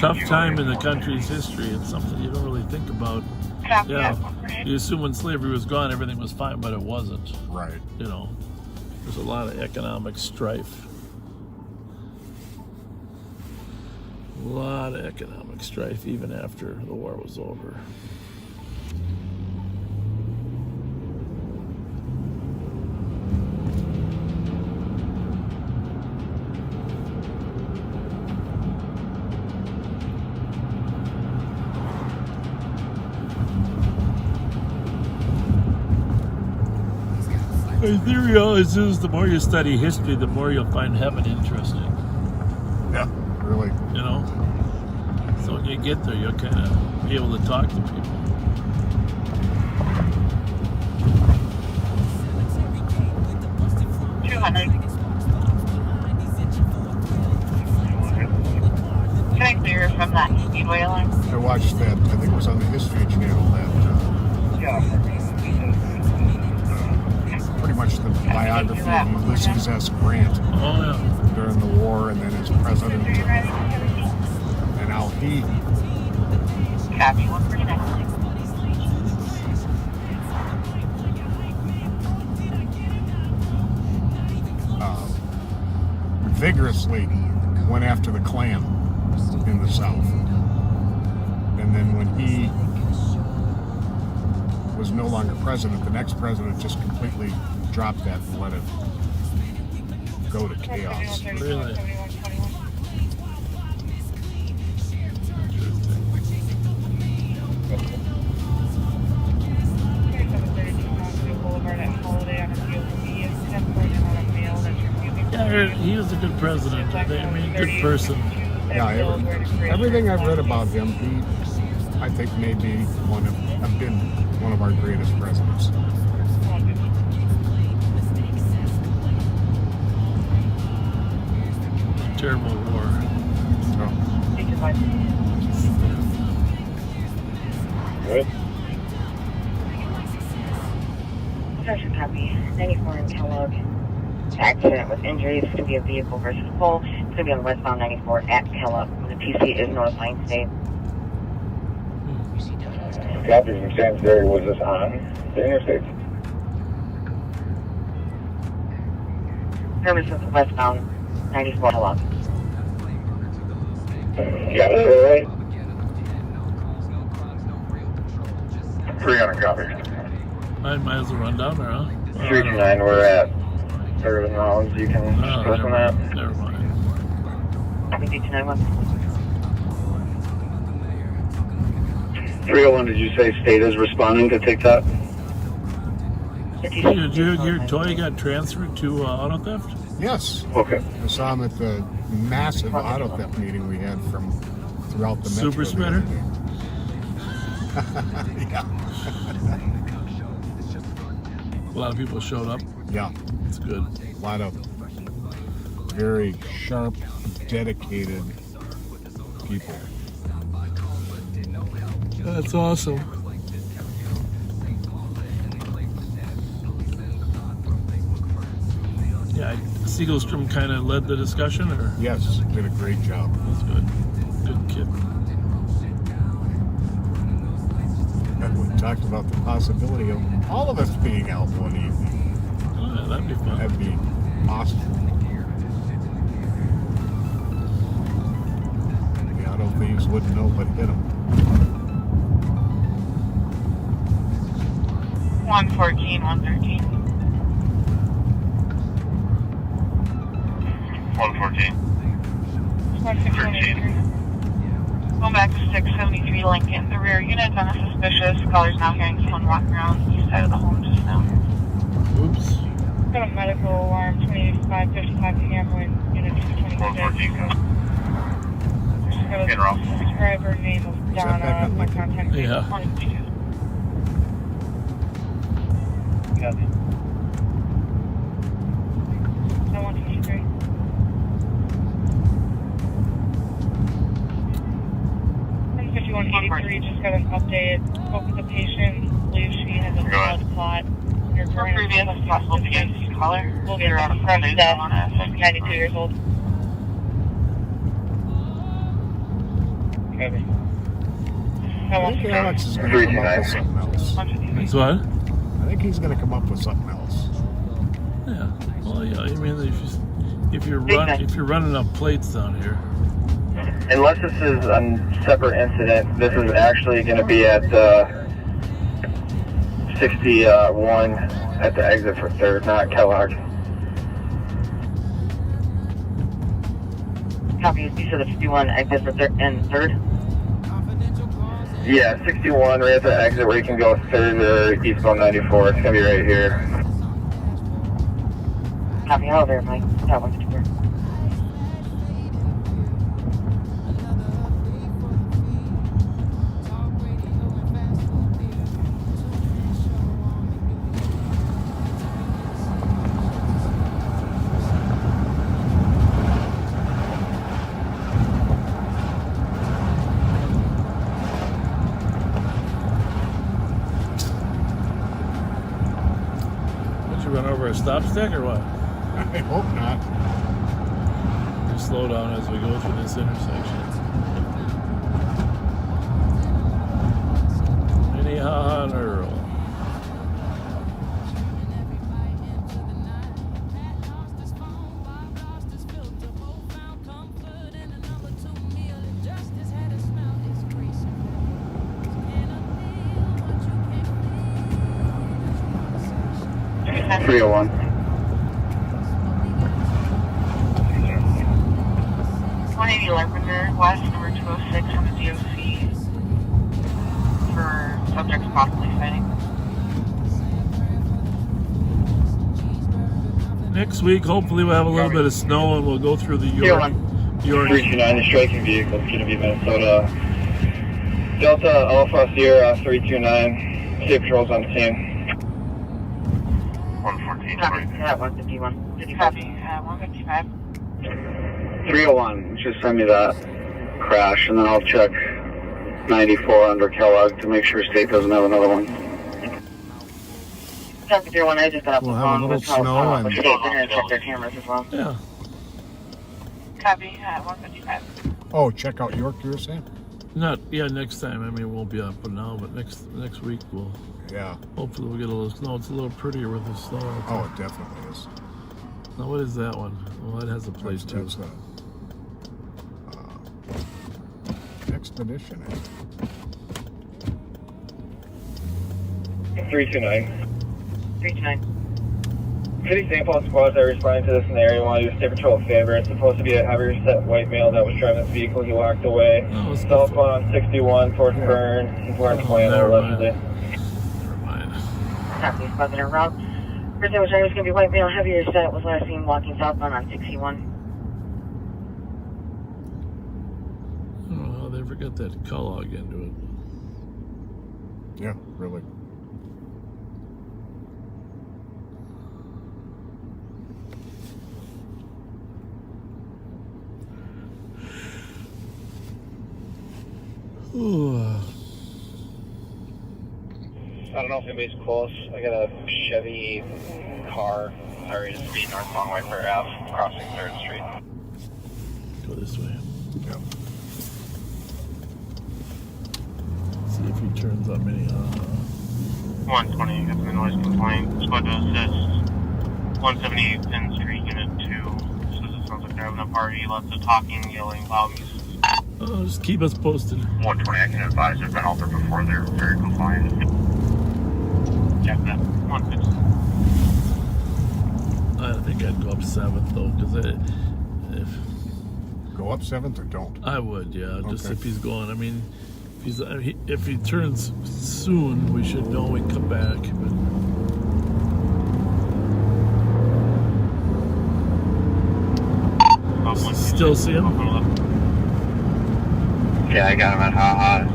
tough time in the country's history. It's something you don't really think about. Yeah, you assume when slavery was gone, everything was fine, but it wasn't. Right. You know, there's a lot of economic strife. A lot of economic strife, even after the war was over. My theory always is the more you study history, the more you'll find heaven interesting. Yeah, really. You know? So when you get there, you'll kind of be able to talk to people. Can I clear from that speedway alarm? I watched that, I think it was on the History Channel, that pretty much the biography of Ulysses S. Grant during the war, and then as president, and how he Copy 149. vigorously went after the Klan in the South. And then when he was no longer president, the next president just completely dropped that and let it go to chaos. Really? Yeah, he was a good president. I mean, good person. Yeah, everything I've read about him, he, I think, may be have been one of our greatest presidents. Terrible war. Good. Session copy. 94 in Kellogg. Accident with injuries. It's going to be a vehicle versus pole. It's going to be on westbound 94 at Kellogg. The TC is North Line State. Copy from Stansbury. Was this on the interstate? Services westbound 94 Kellogg. Got it, all right? 300 copy. I I might as well run down there, huh? 329, we're at Urban Mountains. You can click on that. Never mind. 329. 301, did you say state is responding to TikTok? Hey, did your toy got transferred to auto theft? Yes. Okay. I saw him at the massive auto theft meeting we had from throughout the metro. Super spreader? Yeah. A lot of people showed up. Yeah. It's good. A lot of very sharp, dedicated people. That's awesome. Yeah, Siegelstrom kind of led the discussion, or? Yes, did a great job. That's good. Good kid. And we talked about the possibility of all of us being out one evening. Oh, yeah, that'd be fun. That'd be awesome. The auto thieves wouldn't know what hit them. 114, 113. 114. 13. Going back to 673 Lincoln. The rear unit's on a suspicious. Caller's now hearing someone walking around the east side of the home just now. Oops. Got a medical alarm, 2555 Hamlin, unit 226. Subscriber name of Donna, my contact name Yeah. is 22. Copy. I want 23. And 5183 just got an update. Spoke with the patient. Believes she has a blood clot. Your For previous possible PNC caller, We'll get out of front of death. on 92 years old. Copy. I I want think 23. Alex is going to come up with something else. Thanks, what? I think he's going to come up with something else. Yeah. Well, yeah. I mean, if you're running up plates down here. Unless this is a separate incident, this is actually going to be at 61 at the exit for 3rd, not Kellogg. Copy. You said the 51 exit for 3rd? Yeah, 61 right at the exit where you can go 3rd or eastbound 94. It's going to be right here. Copy. Hello there, Mike. That one's to work. Did you run over a stop stick or what? I hope not. Just slow down as we go through this intersection. Minnehaha and Earl. Yeah. 301. 180 Lavender, west, number 206 on the DOC for subjects possibly fighting. Next week, hopefully, we'll have a little bit of snow and we'll go through the York. 329, the striking vehicle is going to be Minnesota. Delta Alpha Sierra 329. State Patrol's on the scene. 114. Copy. Yeah, 151. Copy. 155. 301, just send me that crash, and then I'll check 94 under Kellogg to make sure State doesn't have another one. Copy 301. I just got off the We'll have a phone little with snow and- State. They're going to check their cameras as well. Yeah. Copy. 155. Oh, check out York, you were saying? Next time. I mean, it won't be up for now, but next week we'll. Yeah. Hopefully we'll get a little snow. It's a little prettier with the snow. Oh, it definitely is. Now, what is that one? Well, it has a place too. That's Expedition. 329. 329. City St. Paul squads that are responding to this in the area want to do state patrol a favor. It's supposed to be a heavier set white male that was driving this vehicle. He walked away. Southbound on 61 towards Fern. He's wearing 20 allegedly. Copy, squads that are route. First that was driving is going to be white male, heavier set, was last seen walking southbound on 61. I don't know how they ever got that call log into it. Yeah, really. Ooh. I don't know if anybody's close. I got a Chevy car sorry to speed northbound Whitefair Ave, crossing 3rd Street. Go this way. Yep. See if he turns on me. 120, got the noise complaint. Squad to assist. 178 Penn Street, Unit 2. Says it sounds like they're having a party. Lots of talking, yelling, loud music. Just keep us posted. 120, I can advise. I've been out there before. They're very compliant. Check that. 150. I think I'd go up 7th though, because if go up 7th or don't. I would, yeah. Just Okay. if he's going. I mean, if he turns soon, we should know we can come back. But still see him. Yeah, I got him at Ha-Ha.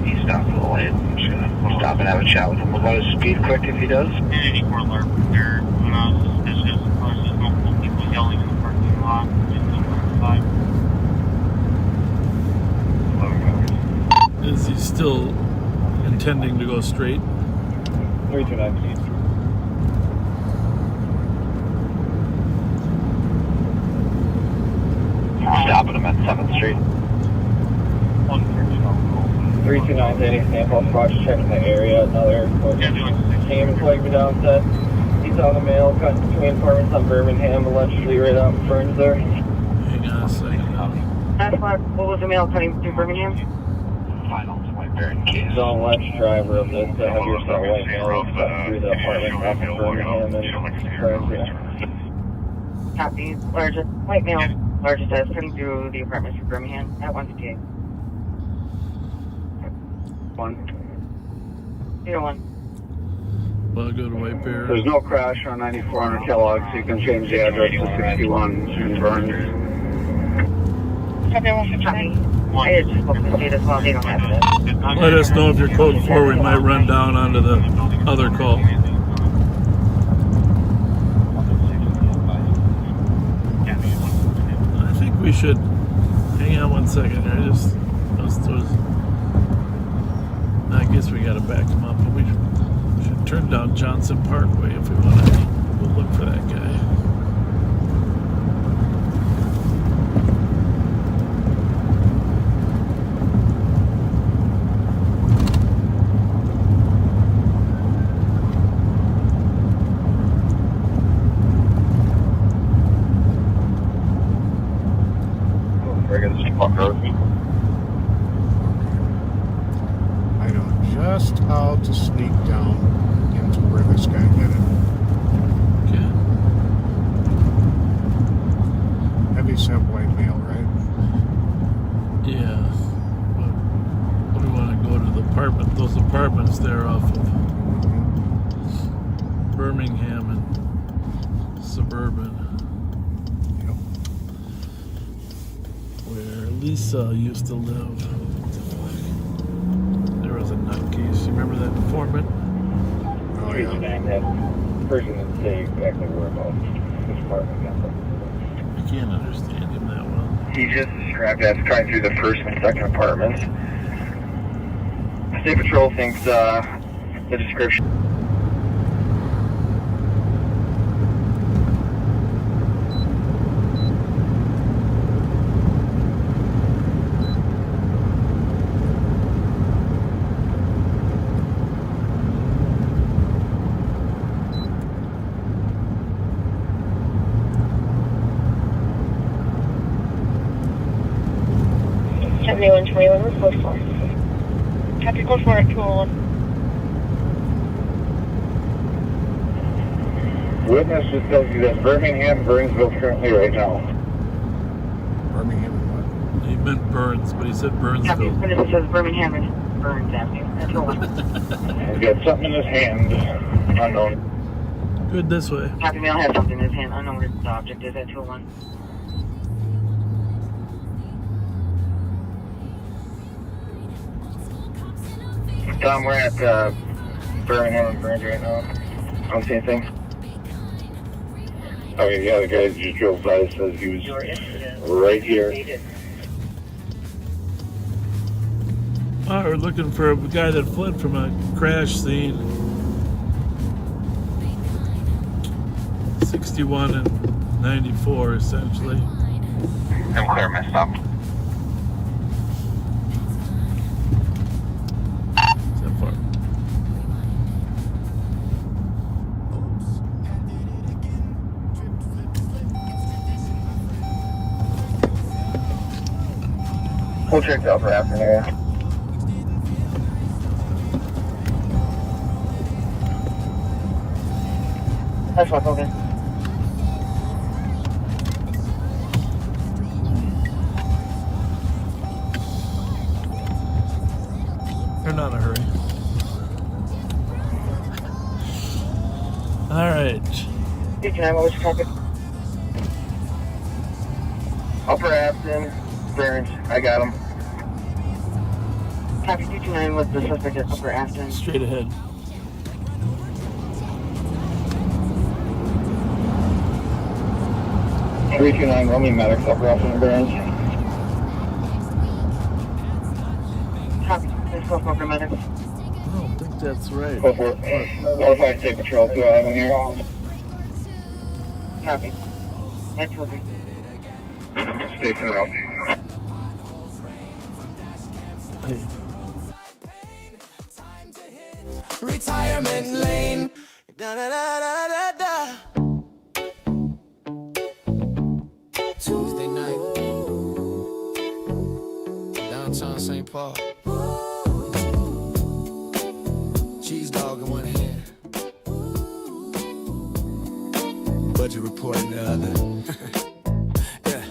He stopped a little late. I'm just gonna stop and have a chat with him about his speed quick if he does. 84 alert. There, when I was suspicious, there's multiple people yelling in the parking lot. Is he still intending to go straight? 329. Stopping him at 7th Street. 329 Danny St. Paul squad just checking the area. Another came and flagged me down, said he saw the male cutting between apartments on Birmingham, allegedly right out in Ferns there. Hang on a second. That's what was the male cutting through Birmingham? He's on alleged driver of this heavier set white male cutting through the apartment up in Birmingham and Ferns there. Copy. Largest white male, largest size, cutting through the apartments in Birmingham at 158. 01. Well, go to White Bear. There's no crash on 9400 Kellogg, so you can change the address to 61 in Burns. Copy. I just spoke to the state as well. They don't have it. Let us know if you're code 4. We might run down onto the other call. I think we should hang on 1 second here. I guess we got to back him up, but we should turn down Johnson Parkway if we want to go look for that guy. I know just how to sneak down into where this guy headed. Okay. Heavy set white male, right? Yeah. What do we want to go to the apartment? Those apartments there off of Birmingham and Suburban. Yep. Where Lisa used to live. What the fuck? There was a nutcase. You remember that informant? Oh, yeah. That person didn't say exactly whereabouts this apartment got from. I can't understand him that well. He just described as cutting through the first and second apartments. State Patrol thinks the description. Code 4. Copy, code 4 at 201. Witness just tells you that Birmingham, Burnsville currently right now. Birmingham and what? He meant Burns, but he said Copy. Burnsville. Witness says Birmingham and Burns Avenue. That's all. He's got something in his hand. Unknown. Good this way. Copy. Male has something in his hand. Unknown what the object is at 201. Tom, we're at Birmingham and Burns right now. I don't see anything. Okay, yeah, the guy just drove by says he was right here. Oh, we're looking for a guy that fled from a crash scene. 61 and 94, essentially. I'm clear, messed up. So far. We'll check the upper after here. That's what, okay. They're not in a hurry. All right. Can I always copy? Upper Afton, Burns, I got him. Copy 229 with the suspect at Upper Afton. Straight ahead. Three 229 Romeo Medics, Upper Afton and Burns. Copy. Let's go for Upper Medics. I don't think that's right. Go for it. Notified State Patrol 211 here. Copy. That's okay. Station out. Hey. Retirement lane. Da da da da da da. Tuesday night. Downtown St. Paul. Cheese dog in one hand. Budget report in the other. Yeah.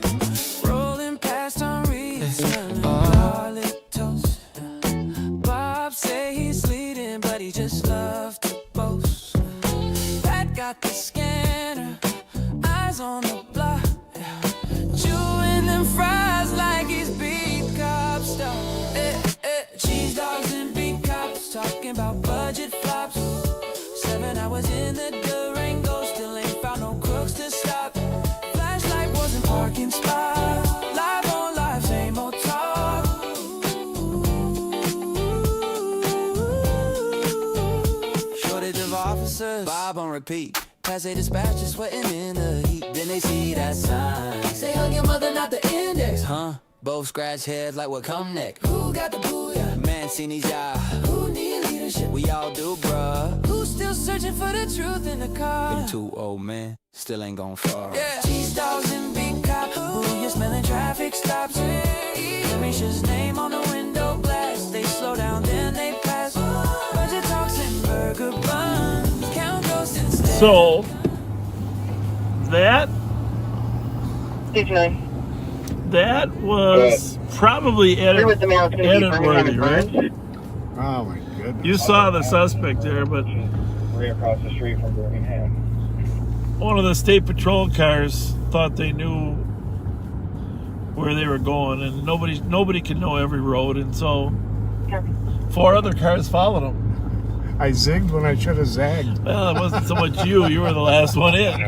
Rolling past on Reeds. Bob say he's leading, but he just loved to boast. Pat got the scanner, eyes on the block, chewing them fries like he's beat cop stuff. Cheese dogs and beat cops talking about budget flops. 7 hours in the Durango, still ain't found no crooks to stop. Flashlight wasn't parking spot. Live on live, same old talk. Shortage of officers, Bob on repeat. Pass a dispatcher sweating in the heat. Then they see that sign. Say hug your mother, not the index. Huh? Both scratch heads like what come next. Who got the booyah? Man seen these eyes. Who need leadership? We all do, bruh. Who's still searching for the truth in the car? Been too old, man. Still ain't gone far. Yeah. Cheese dogs and big cops. Ooh, you're smelling traffic stops. Risha's name on the window glass. They slow down, then they pass. Budget talks and burger buns. Count ghosts instead. So that was probably Edward, right? Oh my goodness. You saw the suspect there, but Right across the street from Birmingham. one of the state patrol cars thought they knew where they were going, and nobody can know every road, and so 4 other cars followed them. I zigged when I should have zagged. Well, it wasn't so much you were the last one in.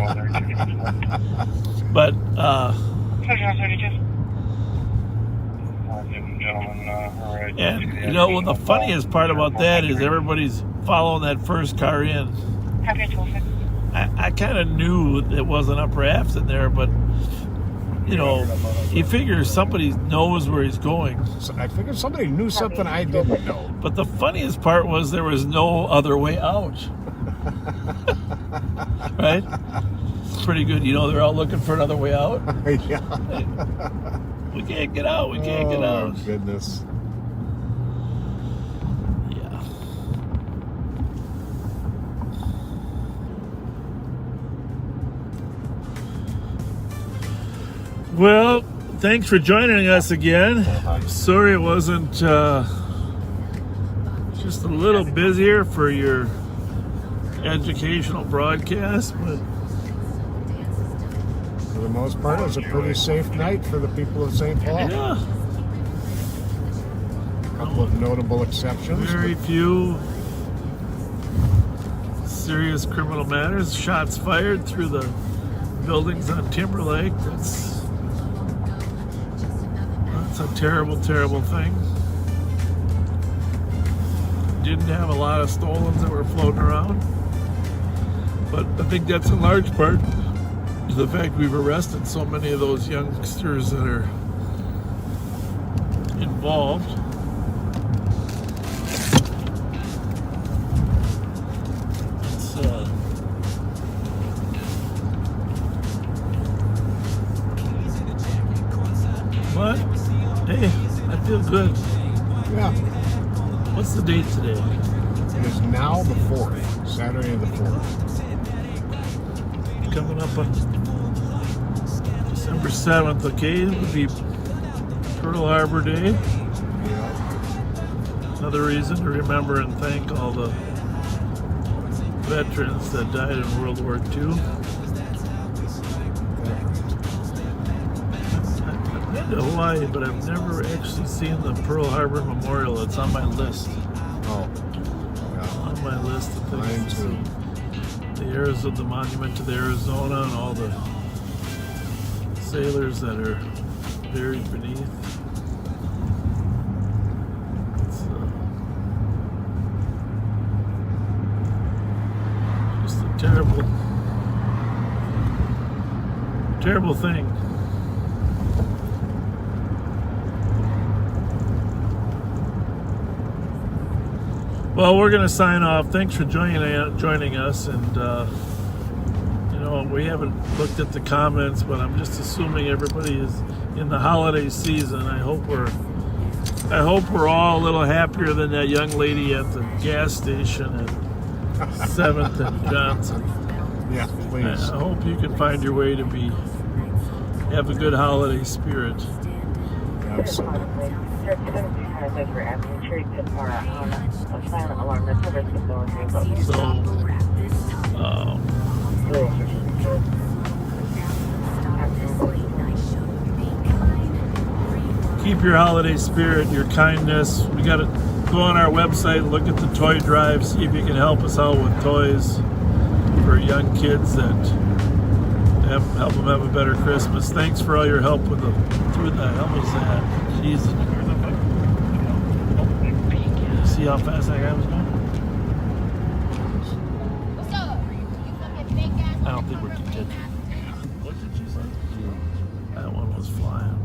But and you know what the funniest part about that is everybody's following that first car in. I kind of knew it wasn't Upper Afton there, but you know, he figures somebody knows where he's going. So I figured somebody knew something I didn't know. But the funniest part was there was no other way out. Right? It's pretty good. You know, they're all looking for another way out. Yeah. We can't get out. We can't get out. Oh, goodness. Yeah. Well, thanks for joining us again. Sorry it wasn't just a little busier for your educational broadcast, but for the most part, it was a pretty safe night for the people of St. Paul. Yeah. A couple of notable exceptions. Very few serious criminal matters. Shots fired through the buildings on Timberlake. That's a terrible, terrible thing. Didn't have a lot of stolens that were floating around. But I think that's in large part to the fact we've arrested so many of those youngsters that are involved. It's what? Hey, I feel good. Yeah. What's the date today? It is now the 4th, Saturday the 4th. Coming up on December 7th, okay? It would be Pearl Harbor Day. Another reason to remember and thank all the veterans that died in World War II. I've been to Hawaii, but I've never actually seen the Pearl Harbor Memorial. It's on my list. Oh. On my list of things. Mine too. The monument to the Arizona and all the sailors that are buried beneath. It's just a terrible, terrible thing. Well, we're going to sign off. Thanks for joining us, and you know, we haven't looked at the comments, but I'm just assuming everybody is in the holiday season. I hope we're all a little happier than that young lady at the gas station at 7th and Johnson. Yeah, please. I hope you can find your way to have a good holiday spirit. Absolutely. Keep your holiday spirit, your kindness. We got to go on our website and look at the toy drive, see if you can help us out with toys for young kids that help them have a better Christmas. Thanks for all your help with the. Who the hell was that? Jesus. See how fast that guy was going? I don't think we're contention. What did you say? That one was flying.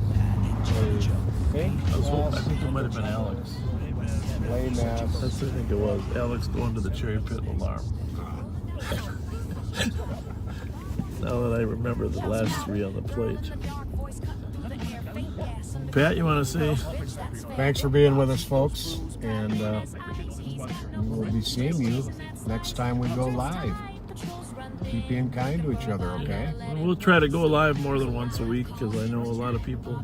I think it might have been Alex. That's what I think it was. Alex going to the cherry pit alarm. Now that I remember the last three on the plate. Pat, you want to say? Thanks for being with us, folks, and we'll be seeing you next time we go live. Keep being kind to each other, okay? We'll try to go live more than once a week, because I know a lot of people,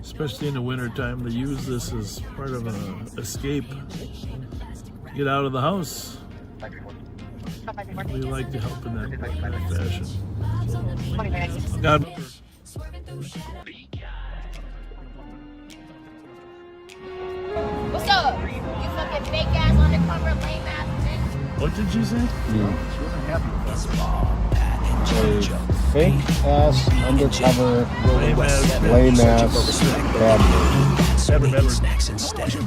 especially in the wintertime, they use this as part of an escape. Get out of the house. We like to help in that kind of fashion. So, God. What's up? You fucking fake ass undercover lame ass bitch. What did you say? Fake ass undercover lame ass bad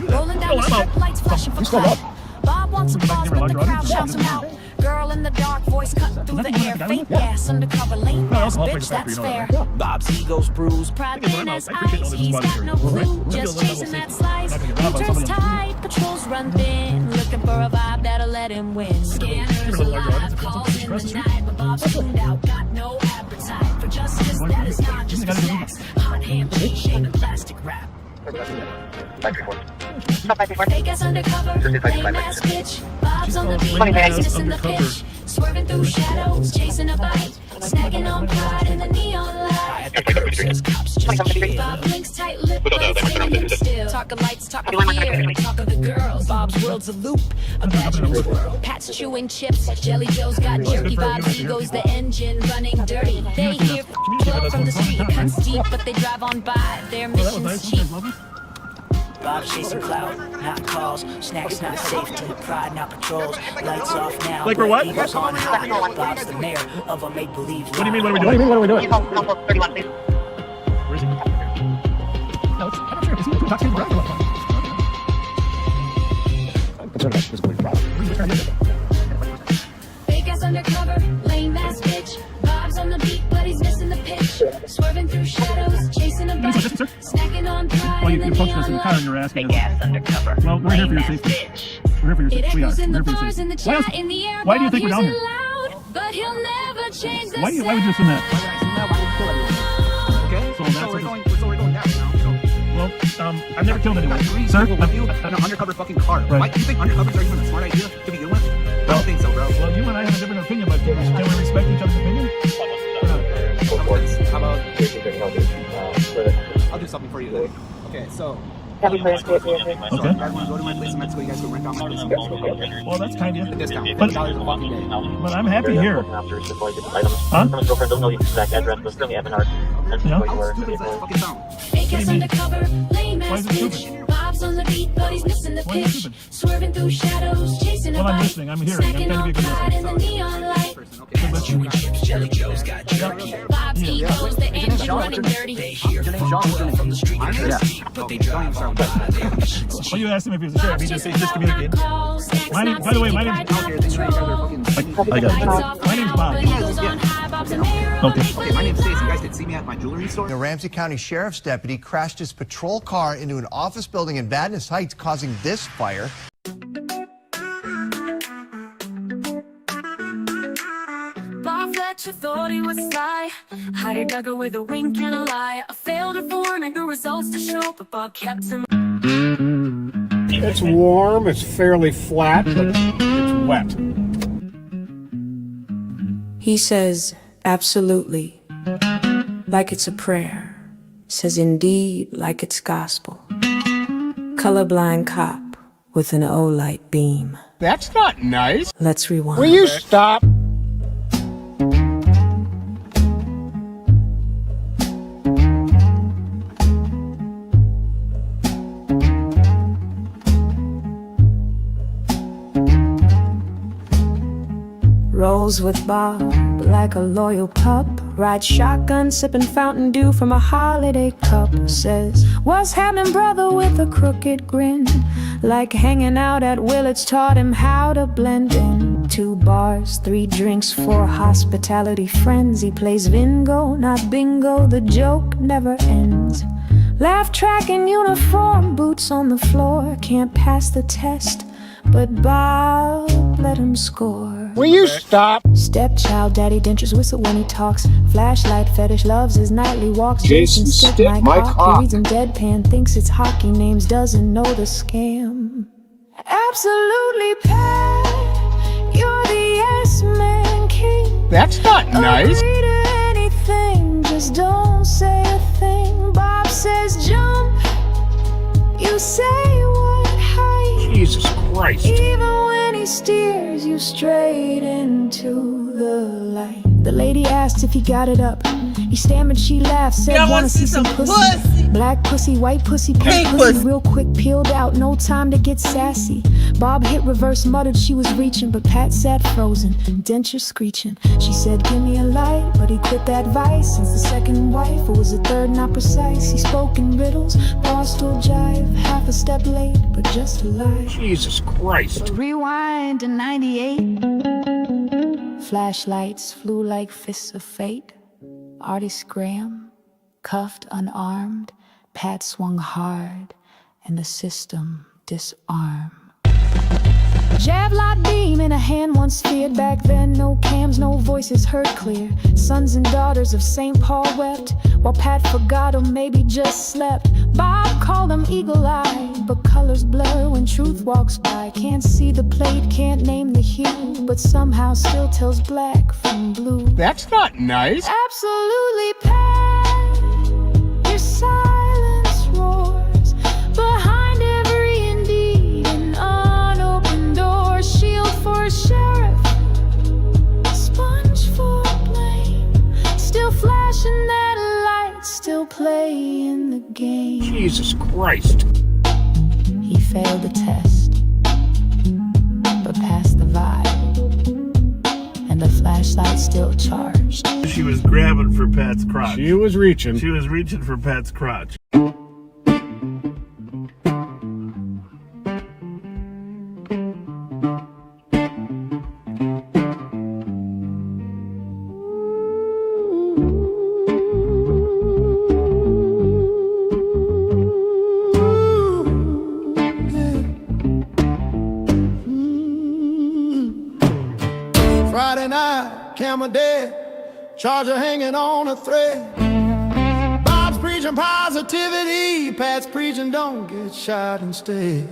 Rolling down the strip, lights flashing for clout. Bob wants applause when the crowd shouts him out. Girl in the dark, voice cut through the air. Fake ass undercover lame ass bitch, that's fair. Bob's ego's bruised. Pride in his eyes, he's got no clue. Just chasing that slice. Futures tight, patrols run thin. Looking for a vibe that'll let him win. Scanners alive, calls in the night. But Bob's tuned out, got no appetite for justice. That is not just a sex. Hot handshake, shake, plastic wrap. Fake ass undercover, lame ass bitch. Bob's on the beat, business in the pitch. Swerving through shadows, chasing a bite, snagging on pride in the neon light. Bob blinks tight lip, still. Talking lights, talking fear, talk of the girls. Bob's world's a loop, imagine a twirl. Pat's chewing chips, Jelly Joe's got jerky vibes. Ego's the engine running dirty. They hear flow from the street, cuts deep, but they drive on by. Their mission's cheap. Bob's chasing cloud, not calls. Snacks not safety, pride not patrols. Lights off now. Like we're what? Eagles on high. Bob's the mayor of a make-believe. What do you mean, what are we doing? What are we doing? Where is he? No, I'm not sure. Is he intoxicated drunk or what? Fake ass undercover, lame ass bitch. Bob's on the beat, but he's missing the pitch. Swerving through shadows, chasing a bite, snacking on pride. Well, you're posting us in the car and you're asking us. Undercover. Well, we're here for your safety. We're here for your safety. We are. We're here for your safety. Why do you think we're down here? But he'll never change the Why would you assume that? Okay, So so we're going down now. Well, I've never killed anyone. Sir? With you an undercover fucking car. Right. Why do you think undercovers are even a smart idea to begin with? I don't think so, bro. Well, you and I have a different opinion, but can we respect each other's opinion? How about I'll do something for you then. Okay, so Happy birthday, Okay. you guys want to go to my place in Mexico, you guys go rent out my place. Well, that's kind of A discount. But, $50 a fucking day. but I'm happy here. Huh? girlfriend don't know the exact address, but still, How stupid is that fucking sound? Fake ass undercover, lame Why ass is it bitch. stupid? Bob's on the beat, but he's missing the Why is it pitch. stupid? Swerving through shadows, chasing a Well, I'm bite, listening. I'm hearing. I'm snacking trying to on be a good pride in listener. the neon light. Chewing chips, Jelly Joe's got jerky. Bob's ego's the engine Sean? running dirty. They hear Your name's Sean? What's your name? from the street, My name? cuts deep, but they drive on by. Their mission's Well, you asked him if he was a sheriff. He just communicated. My name, by the way, my name's I got it. My name's Bob. Okay. Okay, my name's Stacy. You guys did see me at my jewelry store? A Ramsey County Sheriff's deputy crashed his patrol car into an office building in Vadnais Heights, causing this fire. Bob Fletcher thought he was sly. Hired Duggar with a wink and a lie. I failed her for and the results to show, but Bob kept him. It's warm, it's fairly flat, but it's wet. He says, absolutely, like it's a prayer. Says indeed, like it's gospel. Colorblind cop with an O-light beam. That's not nice. Let's rewind. Will you stop? Rolls with Bob like a loyal pup. Rides shotgun, sipping Fountain Dew from a holiday cup. Says, what's happening, brother, with a crooked grin. Like hanging out at Willard's taught him how to blend in. 2 bars, 3 drinks, 4 hospitality friends. He plays Vingo, not bingo, the joke never ends. Laugh track in uniform, boots on the floor. Can't pass the test, but Bob let him score. Will you stop? Stepchild, daddy dentures whistle when he talks. Flashlight fetish, loves his nightly walks. Jason stick my cock. He reads him deadpan, thinks it's hockey names, doesn't know the scam. Absolutely, Pat, you're the yes man king. That's not nice. Agree to anything, just don't say a thing. Bob says jump, you say what height. Jesus Christ. Even when he steers you straight into the light. The lady asked if he got it up. He stammered, she laughed, said, wanna see some pussy? Black pussy, white pussy, pink pussy. Real quick, peeled out, no time to get sassy. Bob hit reverse, muttered she was reaching, but Pat sat frozen, denture screeching. She said, give me a light, but he quit that vice. Since the second wife, it was the third not precise. He spoke in riddles, barstool jive, half a step late, but just a lie. Jesus Christ. Rewind to 98. Flashlights flew like fists of fate. Artie Scram, cuffed, unarmed. Pat swung hard, and the system disarmed. Javelot beam in a hand once feared. Back then, no cams, no voices heard clear. Sons and daughters of St. Paul wept, while Pat forgot or maybe just slept. Bob called them eagle-eyed. but colors blur when truth walks by. Can't see the plate, can't name the hue, but somehow still tells black from blue. That's not nice. Absolutely, Pat, your silence roars behind every indeed an unopened door. Shield for sheriff, sponge for blame, still flashing that light, still playing the game. Jesus Christ. He failed the test, but passed the vibe, and the flashlight still charged. She was grabbing for Pat's crotch. She was reaching. She was reaching for Pat's crotch. Friday night, camera dead, charger hanging on a thread. Bob's preaching positivity, Pat's preaching don't get shot instead.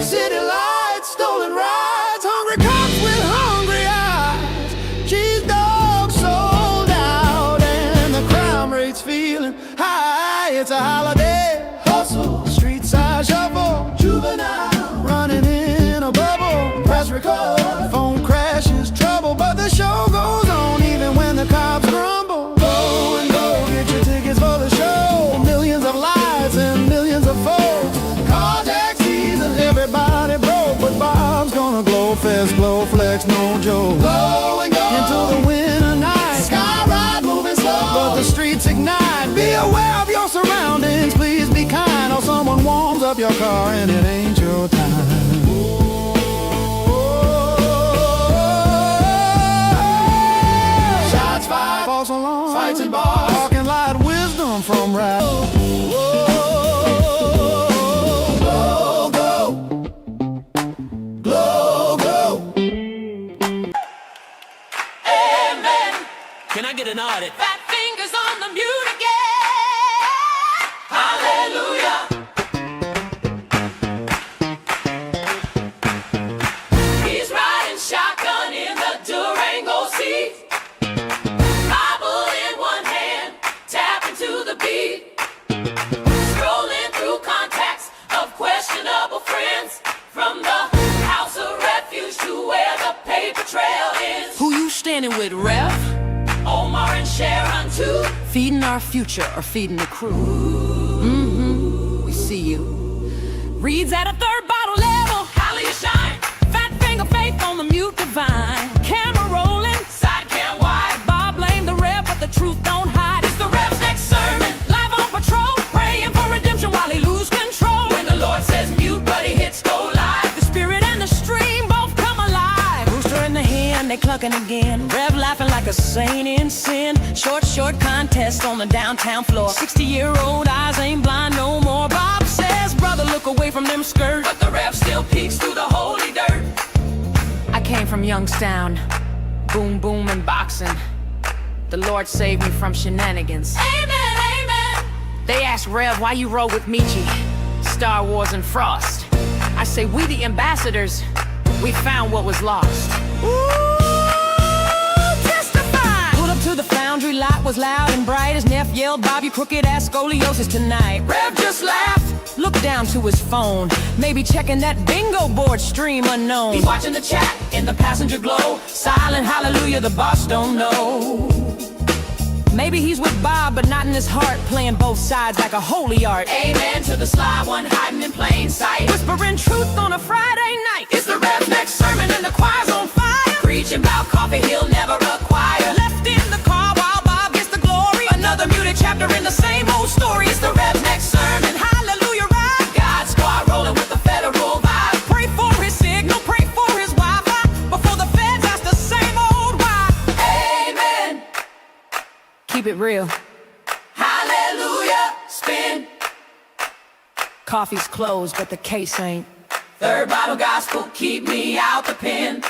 City lights, stolen rides, hungry cops with hungry eyes. Cheese dogs sold out and the crime rate's feeling high. It's a holiday, hustle, street side shuffle, juvenile, running in a bubble, press record, phone crashes, trouble, but the show goes on even when the cops grumble. Go and go, get your tickets for the show. Millions of lives and millions of folks. Carjack season, everybody broke, but Bob's gonna glow fest, glow flex, no joke. Go and go into the winter night. Sky ride moving slow, but the streets ignite. Be aware of your surroundings, please be kind, or someone warms up your car and it ain't your time. Shots fired, false alarm, fights in bars, parking lot wisdom from rap. Can I get an audit? Fat fingers on the mute again. Hallelujah. He's riding shotgun in the Durango seat. Bible in one hand, tapping to the beat. Scrolling through contacts of questionable friends. From the house of refuge to where the paper trail is. Who you standing with, Ref? Omar and Sharon too. Feeding our future or feeding the crew. We see you. Reads at a third bottle level. Holly you shine. Fat finger faith on the mute divine. Camera rolling. Side cam wide. Bob blame the Rev, but the truth don't hide. It's the Rev's next sermon. Live on patrol. Praying for redemption while he lose control. When the Lord says mute, but he hits go live. The spirit and the stream both come alive. Rooster in the hen, they clucking again. Rev laughing like a saint in sin. Short contest on the downtown floor. 60-year-old eyes ain't blind no more. Bob says, brother, look away from them skirts. But the Rev still peeks through the holy dirt. I came from Youngstown, boom, boom, and boxing. The Lord saved me from shenanigans. Amen, amen. They asked Rev, why you roll with Michi, Star Wars and Frost? I say, we the ambassadors, we found what was lost. To the foundry, light was loud and bright as Neff yelled, Bob, you crooked ass scoliosis tonight. Rev just laughed, looked down to his phone, maybe checking that bingo board stream unknown. He's watching the chat in the passenger glow, silent hallelujah, the boss don't know. Maybe he's with Bob, but not in his heart, playing both sides like a holy art. Amen to the sly one hiding in plain sight, whispering truth on a Friday night. It's the Rev's next sermon and the choir's on fire, preaching about coffee he'll never acquire. Left in the car while Bob gets the glory, another muted chapter in the same old story. It's the Rev's next sermon, hallelujah, right? God squad rolling with the federal vibe. Pray for his signal, pray for his Wi-Fi, before the feds ask the same old why. Amen. Keep it real. Hallelujah, spin. Coffee's closed, but the case ain't. Third bottle gospel, keep me out the pen.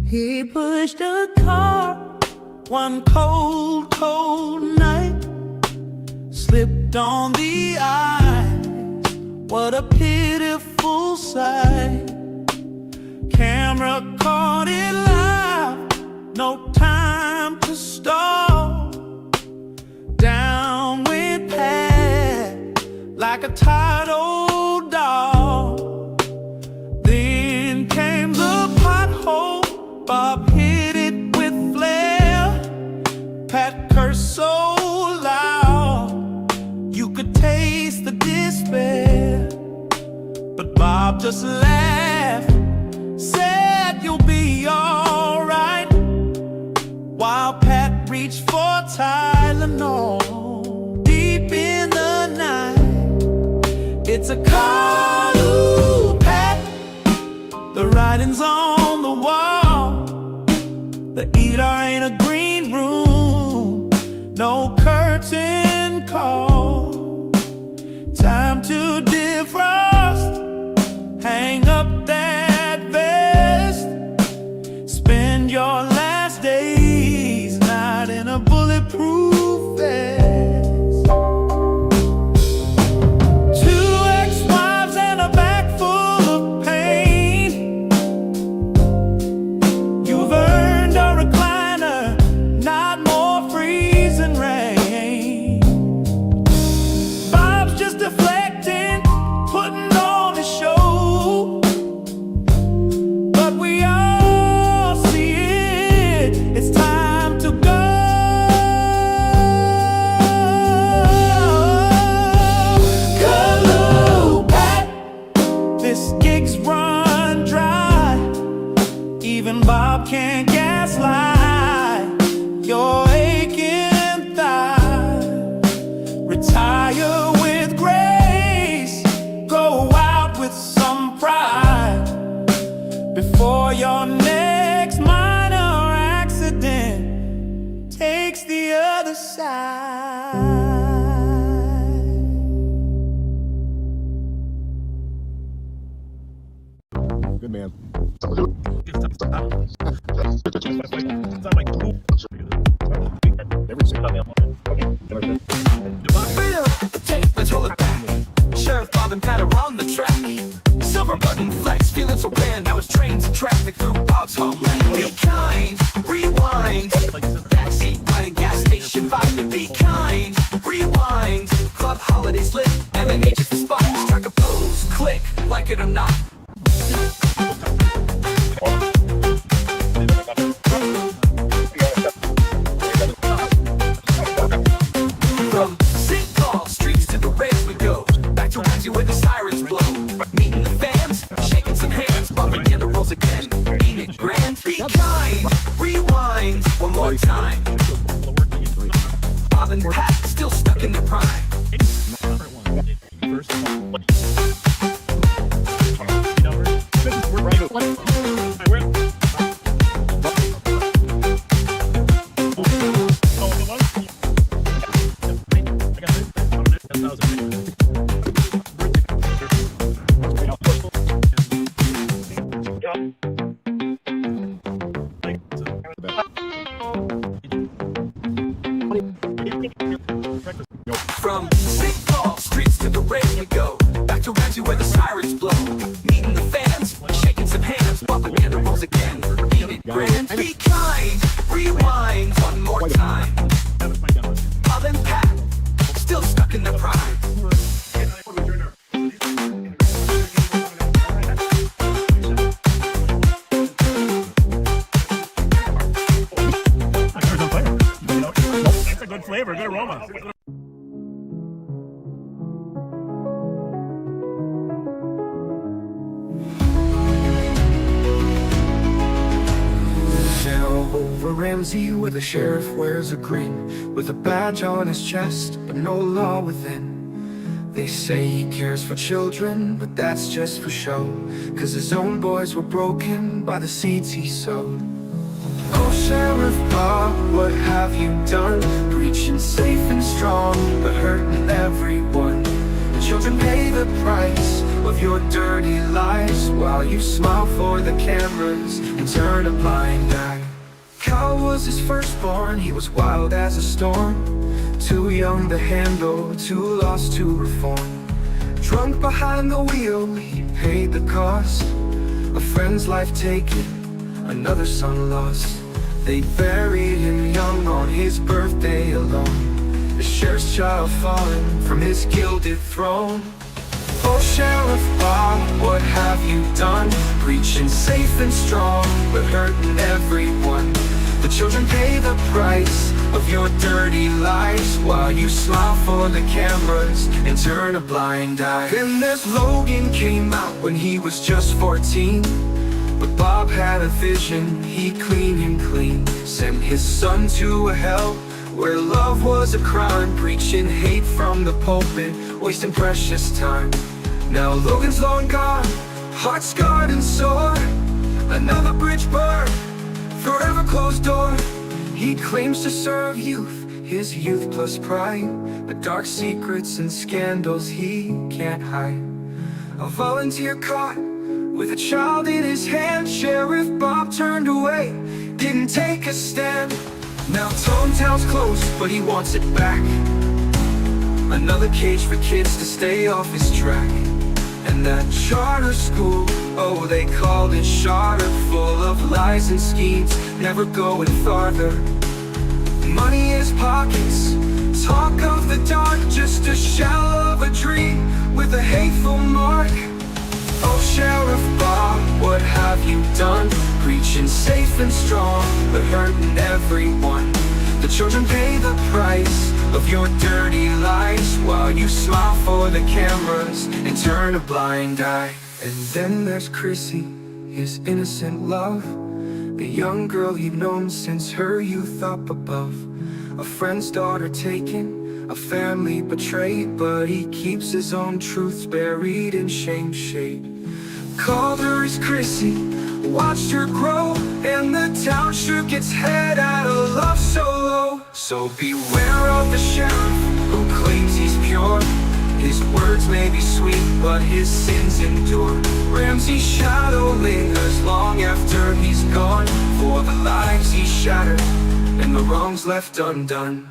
He pushed a car one cold, cold night, slipped on the ice. What a pitiful sight. Camera caught it live, no time to stall. Down went Pat like a tired old dog. Then came the pothole. Bob hit it with flair. Pat cursed so loud you could taste the despair. But Bob just laughed, said you'll be alright, while Pat reached for Tylenol. Deep in the night, it's a call, ooh, Pat. The writing's on the wall. The ER ain't a green room, no curtain call. Time to defrost, hang up that vest. Spend your last days not in a bulletproof vest. 2 ex-wives and a bag full of pain. You've earned a recliner, not more freezing rain. Bob's just deflecting, putting on a show. But we all see it, it's time to go. Hello, Pat, this gig's run dry. Even Bob can't gaslight your aching thigh. Retire with grace, go out with some pride, before your next minor accident takes the other side. Good man. Let's roll it back. Sheriff Bob and Pat are on the track. Silver button flex, feeling so grand. Now it's trains and traffic through Bob's homeland. Be kind, rewind. Backseat, running gas station vibe. Be kind, rewind. Club holidays lit, M&H is the spot. Strike a pose, click, like it or not. From St. Paul streets to the rails we go. Back to Ramsey where the sirens blow. Meeting the fans, shaking some hands, bumping in the rolls again. Ain't it grand? Be kind, rewind one more time. Bob and Pat still stuck in their prime. From St. Paul streets to the rails we go. Back to Ramsey where the sirens blow. Meeting the fans, shaking some hands, bumping in the rolls again. Ain't it grand? Be kind, rewind one more time. Bob and Pat, still stuck in their prime. That's a good flavor, good aroma. There over Ramsey where the sheriff wears a grin, with a badge on his chest, but no law within. They say he cares for children, but that's just for show, 'cause his own boys were broken by the seeds he sowed. Oh, Sheriff Bob, what have you done? Preaching safe and strong, but hurting everyone. The children pay the price of your dirty lies, while you smile for the cameras and turn a blind eye. Cal was his firstborn, he was wild as a storm, too young to handle, too lost to reform. Drunk behind the wheel, he paid the cost. A friend's life taken, another son lost. They buried him young on his birthday alone, the sheriff's child fallen from his gilded throne. Oh, Sheriff Bob, what have you done? Preaching safe and strong, but hurting everyone. The children pay the price of your dirty lies, while you smile for the cameras and turn a blind eye. Then there's Logan, came out when he was just 14, but Bob had a vision, he cleaned him clean. Sent his son to a hell where love was a crime, preaching hate from the pulpit, wasting precious time. Now Logan's long gone, heart scarred and sore, another bridge burned, forever closed door. He claims to serve youth, his youth plus pride, but dark secrets and scandals he can't hide. A volunteer caught with a child in his hand, Sheriff Bob turned away, didn't take a stand. Now Town's closed, but he wants it back. Another cage for kids to stay off his track. And that charter school, oh, they called it charter, full of lies and schemes, never going farther. Money in his pockets, talk of the dark, just a shell of a dream with a hateful mark. Oh, Sheriff Bob, what have you done? Preaching safe and strong, but hurting everyone. The children pay the price of your dirty lies, while you smile for the cameras and turn a blind eye. And then there's Chrissy, his innocent love, the young girl he'd known since her youth up above. A friend's daughter taken, a family betrayed, but he keeps his own truths buried in shame shade. Called her his Chrissy, watched her grow, and the town shook its head at a love so low. So beware of the sheriff who claims he's pure. His words may be sweet, but his sins endure. Ramsey's shadow lingers long after he's gone, for the lives he shattered and the wrongs left undone.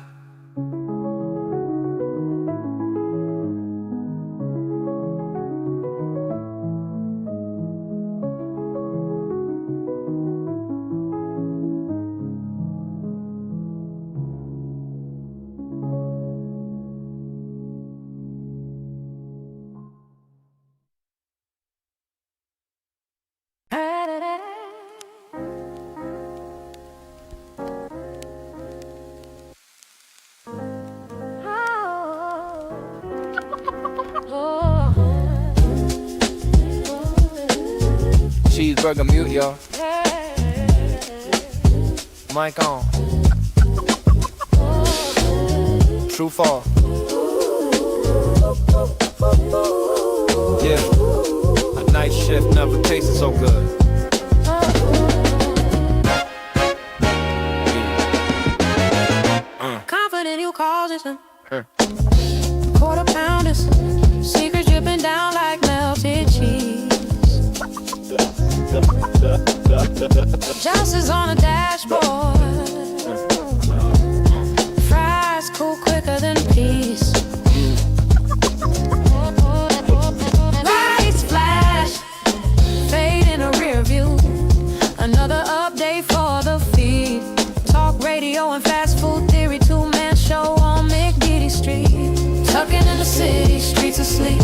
Cheeseburger mute, y'all. Mic on. True fall. Yeah. A night shift never tasted so good. Confident you causing some quarter pounders, secrets dripping down like melted cheese. Jousts on a dashboard, fries cool quicker than peace. Lights flash, fade in a rear view. Another update for the feed. Talk radio and fast food theory, two-man show on McGiddy Street. Tucking in the city, streets asleep.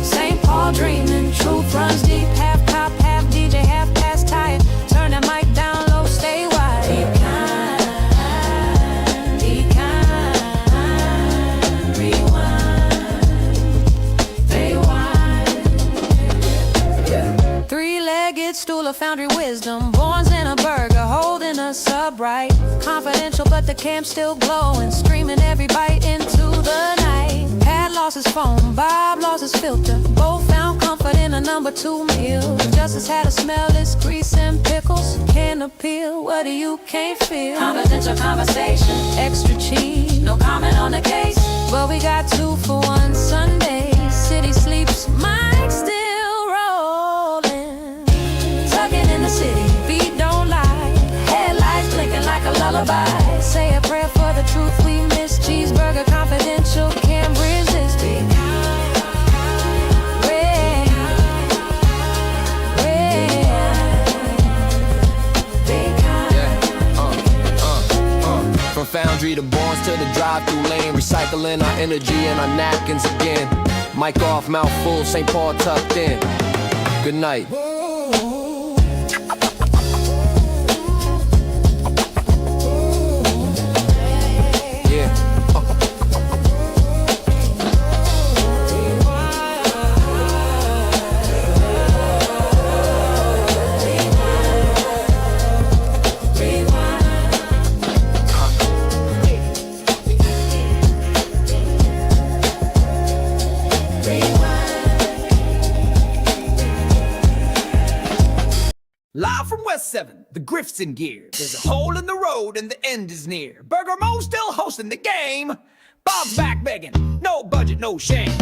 St. Paul dreaming, truth runs deep. Half cop, half DJ, half past tired. Turn that mic down low, stay wide. Be kind, rewind, yeah. Three-legged stool of foundry wisdom, borns in a burger, holding us up bright. Confidential, but the camp's still glowing. Screaming every bite into the night. Pat lost his phone, Bob lost his filter. Both found comfort in a #2 meal. Justice had to smell this grease and pickles. Can't appeal, what do you can't feel? Confidential conversation, extra cheese. No comment on the case, but we got 2 for 1 Sunday. City sleeps, mic still rolling. Tugging in the city, beat don't lie. Headlights blinking like a lullaby. Say a prayer for the truth we miss. Cheeseburger confidential, can't resist it. Red, From Foundry to Barnes to the drive-through lane, recycling our energy and our napkins again. Mic off, mouth full, St. Paul tucked in. Good night. Live from West 7, the Grift's in gear. There's a hole in the road and the end is near. Burger Mo still hosting the game. Bob's back begging, no budget, no shame.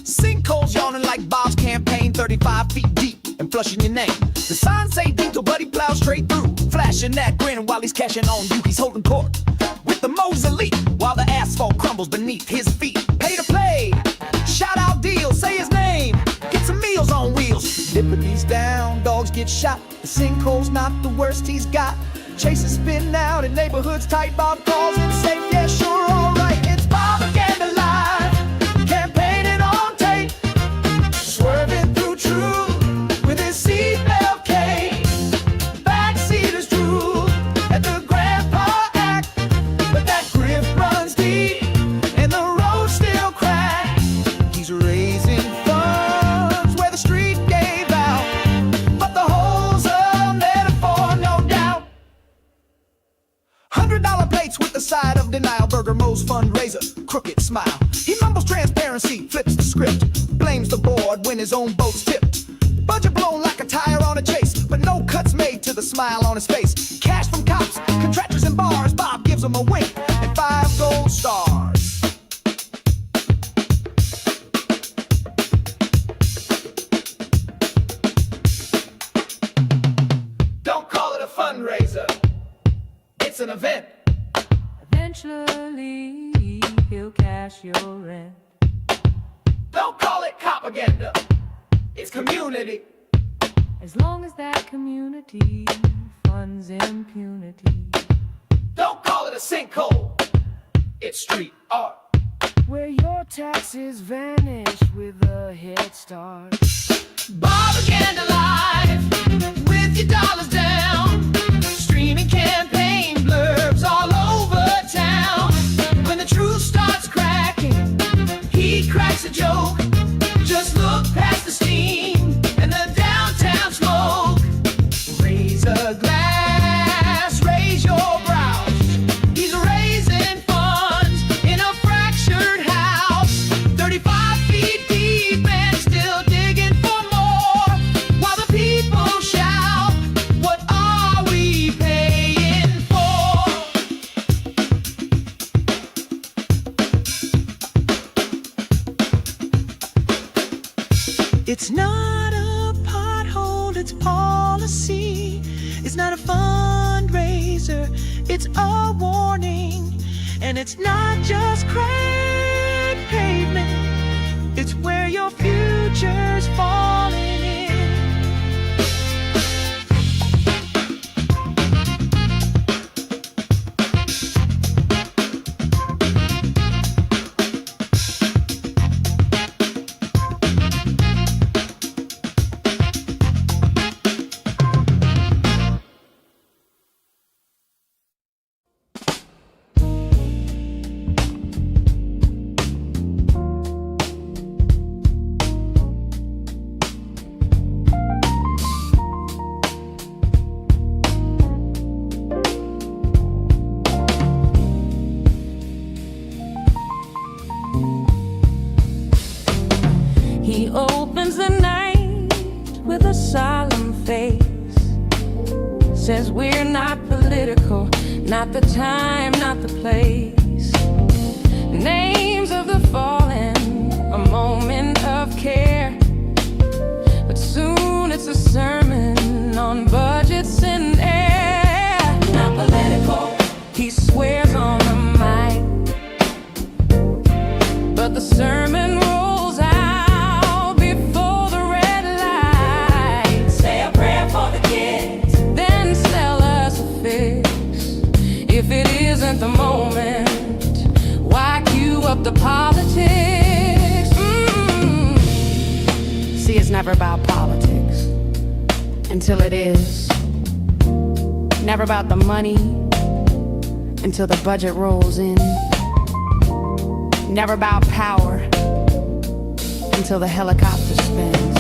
Sinkholes yawning like Bob's campaign, 35 feet deep and flushing your name. The signs say Diesel, but he plows straight through, flashing that grin while he's cashing on you. He's holding court with the Mo's elite while the asphalt crumbles beneath his feet. Pay to play, shout out deals, say his name, get some meals on wheels. Liberty's down, dogs get shot, the sinkhole's not the worst he's got. Chases spin out in neighborhoods tight, Bob calls it safe, yeah sure alright. It's propaganda live, campaigning on tape, swerving through truth with his seatbelt case. Backseaters drool at the grandpa act, but that grip runs deep and the road still cracks. He's raising funds where the street gave out, but the hole's a metaphor, no doubt. $100 plates with the side of denial. Burger Mo's fundraiser, crooked smile. He mumbles transparency, flips the script, blames the board when his own boat's tipped. Budget blown like a tire on a chase, but no cuts made to the smile on his face. Cash from cops, contractors and bars. Bob gives him a wink and 5 gold stars. Don't call it a fundraiser, it's an event. Eventually, he'll cash your rent. Don't call it propaganda, it's community. As long as that community funds impunity. Don't call it a sinkhole, it's street art. Where your taxes vanish with a head start. Propaganda live, with your dollars down. Streaming campaign blurbs all over town. When the truth starts cracking, he cracks a joke. Just look past the steam and the downtown smoke. Raise a glass, raise your brows. He's raising funds in a fractured house. 35 feet deep and still digging for more. While the people shout, what are we paying for? It's not a pothole, it's policy. It's not a fundraiser, it's a warning. And it's not just cracked pavement, it's where your future's falling in. He opens the night with a solemn face. Says we're not political, not the time, not the place. Names of the fallen, a moment of care. But soon it's a sermon on budgets and air. Not political, he swears on the mic, but the sermon rolls out before the red light. Say a prayer for the kids, then sell us a fix. If it isn't the moment, why cue up the politics? See, it's never about politics until it is. Never about the money until the budget rolls in. Never about power until the helicopter spins.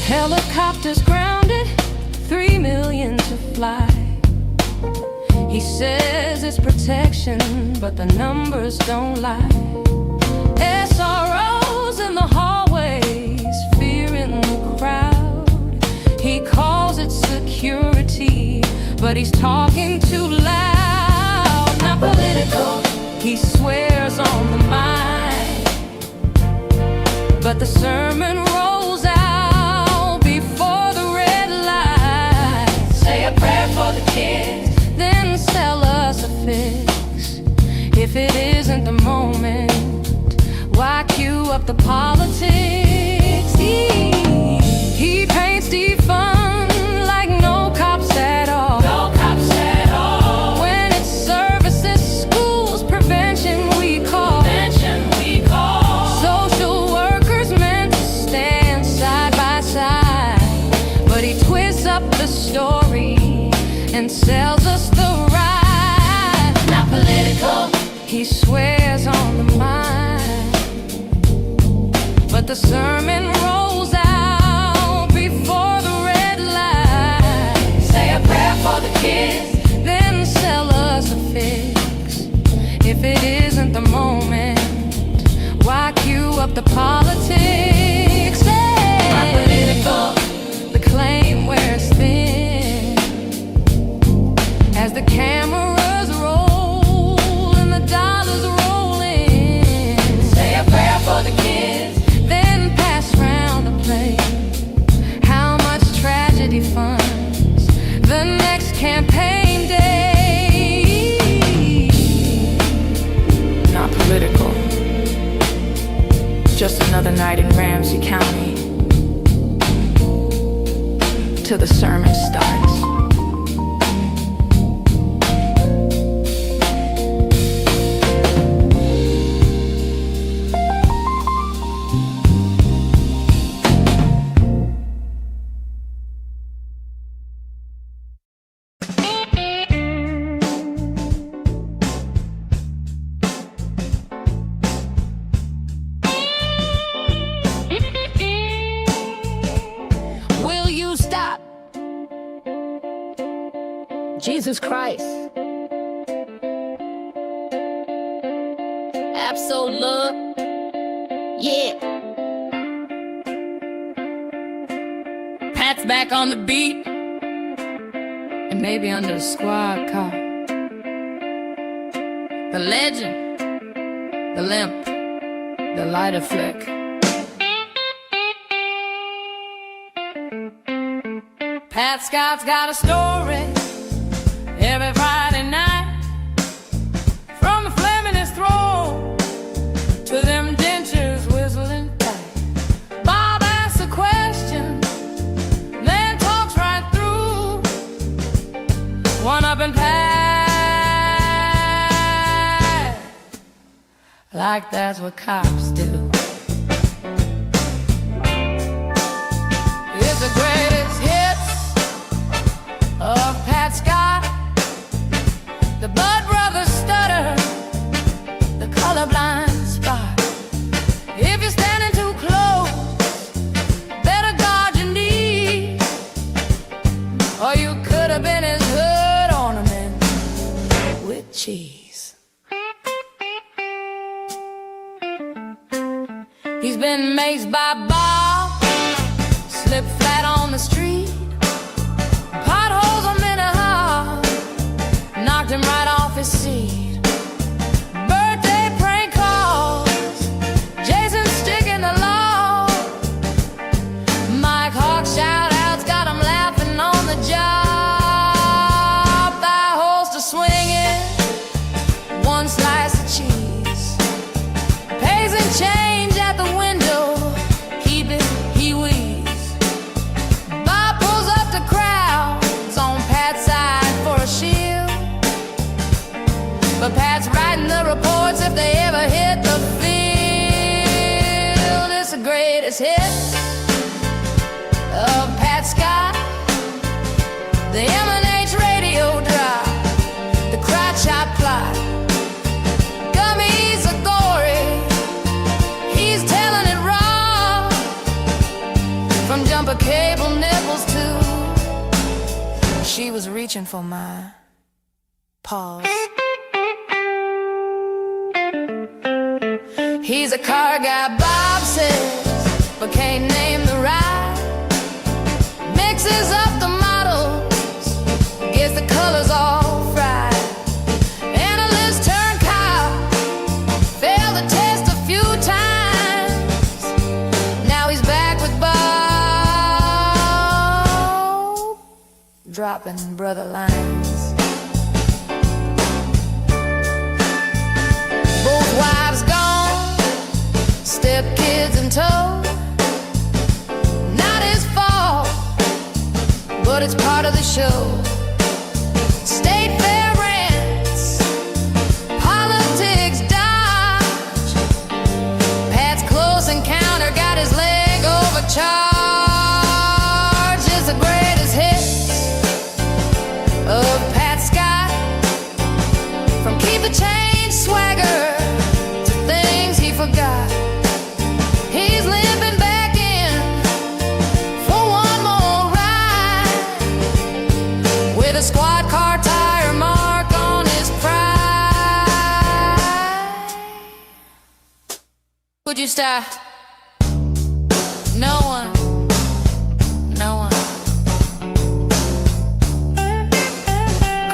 Helicopters grounded, 3 million to fly. He says it's protection, but the numbers don't lie. SROs in the hallways, fear in the crowd. He calls it security, but he's talking too loud. Not political, he swears on the mind, but the sermon rolls out before the red light. Say a prayer for the kids, then sell us a fix. If it isn't the moment, why cue up the politics? He paints defund like no cops at all. No cops at all. When it's services, schools, prevention we call. Prevention we call. Social workers meant to stand side by side, but he twists up the story and sells us the ride. Not political, he swears on the mind, but the sermon rolls out before the red light. Say a prayer for the kids, then sell us a fix. If it isn't the moment, why cue up the politics? Not political, the claim wears thin as the cameras roll and the dollars roll in. Say a prayer for the kids, then pass round the plate. How much tragedy funds the next campaign day? Not political, just another night in Ramsey County till the sermon starts. Will you stop? Jesus Christ. Absolute. Yeah. Pat's back on the beat, and maybe under the squad car. The legend, the limp, the lighter flick. Pat Scott's got a story every Friday night, from the flame in his throat to them dentures whistling tight. Bob asks a question, then talks right through. One up and Pat, like that's what cops do. It's the greatest hits of Pat Scott, the Bud Brothers stutter, the colorblind spot. If you're standing too close, better guard your knee, or you could have been his hood ornament with cheese. He's been maced by Bob, slipped flat on the street. Potholes a minute high, knocked him right off his seat. Birthday prank calls, Jason sticking the law. Mike Hawk shout-outs got him laughing on the job. Thigh holster swinging, one slice of cheese. Pays and change at the window, keep it, he wheezes. Bob pulls up the crowds on Pat's side for a shield. But Pat's writing the reports if they ever hit the field. It's the greatest hit of Pat Scott, the M&H radio drop, the crotch shot plot. Gummy's a gory, he's telling it raw. From jumper cable nipples to she was reaching for my paws. He's a car guy, Bob says, but can't name the ride. Mixes up the models, gets the colors all fried. Analysts turn cow, failed the test a few times. Now he's back with Bob, dropping brother lines. Both wives gone, step kids in tow. Not his fault, but it's part of the show. State fair rants, politics dodge. Pat's close encounter got his leg overcharged. It's the greatest hits of Pat Scott. From keep the change swagger to things he forgot. He's limping back in for one more ride, with a squad car tire mark on his pride. Would you stop? No one, no one.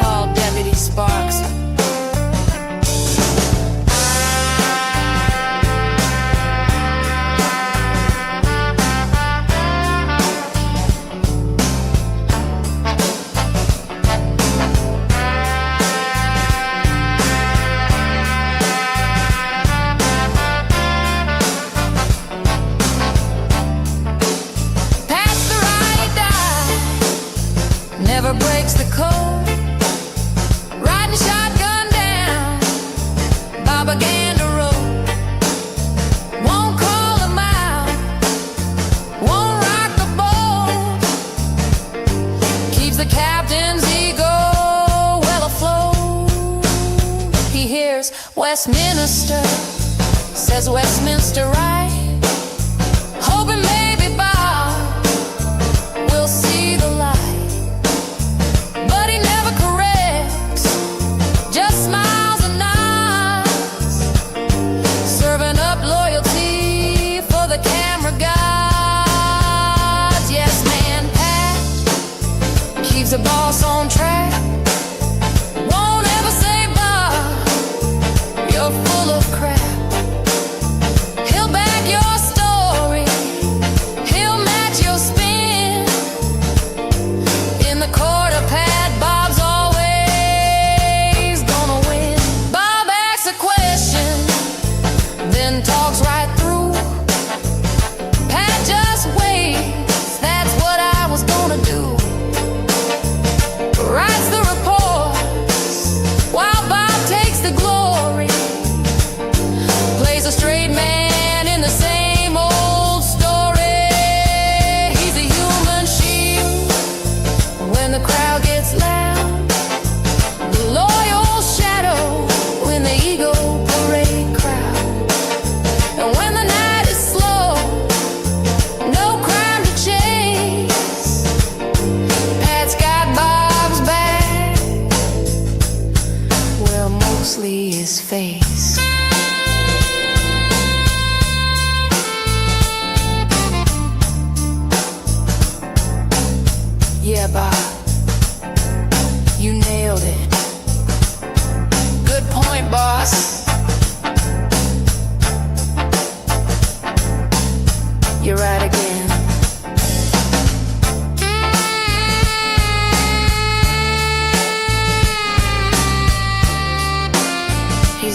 Call Deputy Sparks. Never breaks the code. Riding shotgun down Bobaganda Road. Won't call him out, won't rock the boat. Keeps the captain's ego well afloat. He hears Westminster, says Westminster right. Hoping maybe Bob will see the light. The boss on track, won't ever say Bob, you're full of crap. He'll back your story, he'll match your spin. In the court of Pat, Bob's always gonna win. Bob asks a question, then talks right through. Pat just waits, that's what I was gonna do. Writes the reports while Bob takes the glory. Plays a straight man in the same old story. He's a human shield when the crowd gets loud. The loyal shadow when the ego parade crowd. And when the night is slow, no crime to chase. Pat's got Bob's back, well, mostly his face.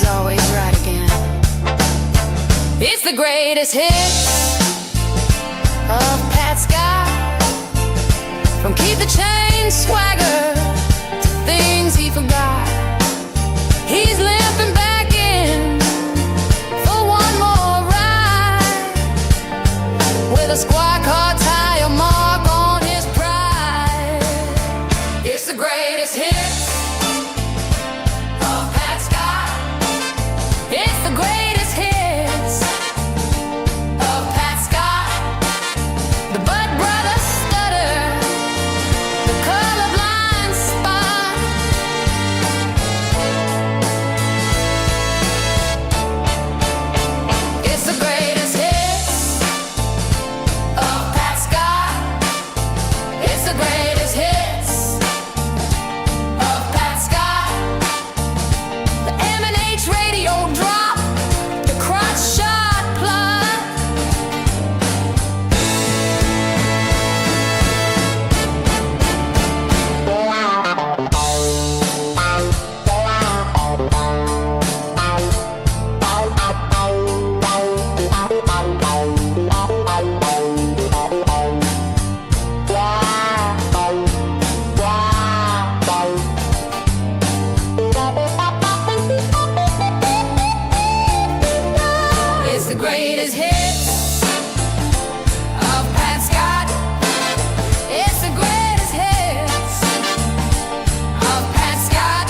he's always right again. It's the greatest hits of Pat Scott. From Keep the Change swagger to things he forgot. He's limping back in for one more ride with a squad car tire mark on his pride. It's the greatest hits of Pat Scott. It's the greatest hits of Pat Scott. The Bud Brothers stutter, the colorblind spot. It's the greatest hits of Pat Scott. It's the greatest hits of Pat Scott. The M&H radio drop, the crotch shot plot. It's the greatest hits of Pat Scott. It's the greatest hits of Pat Scott.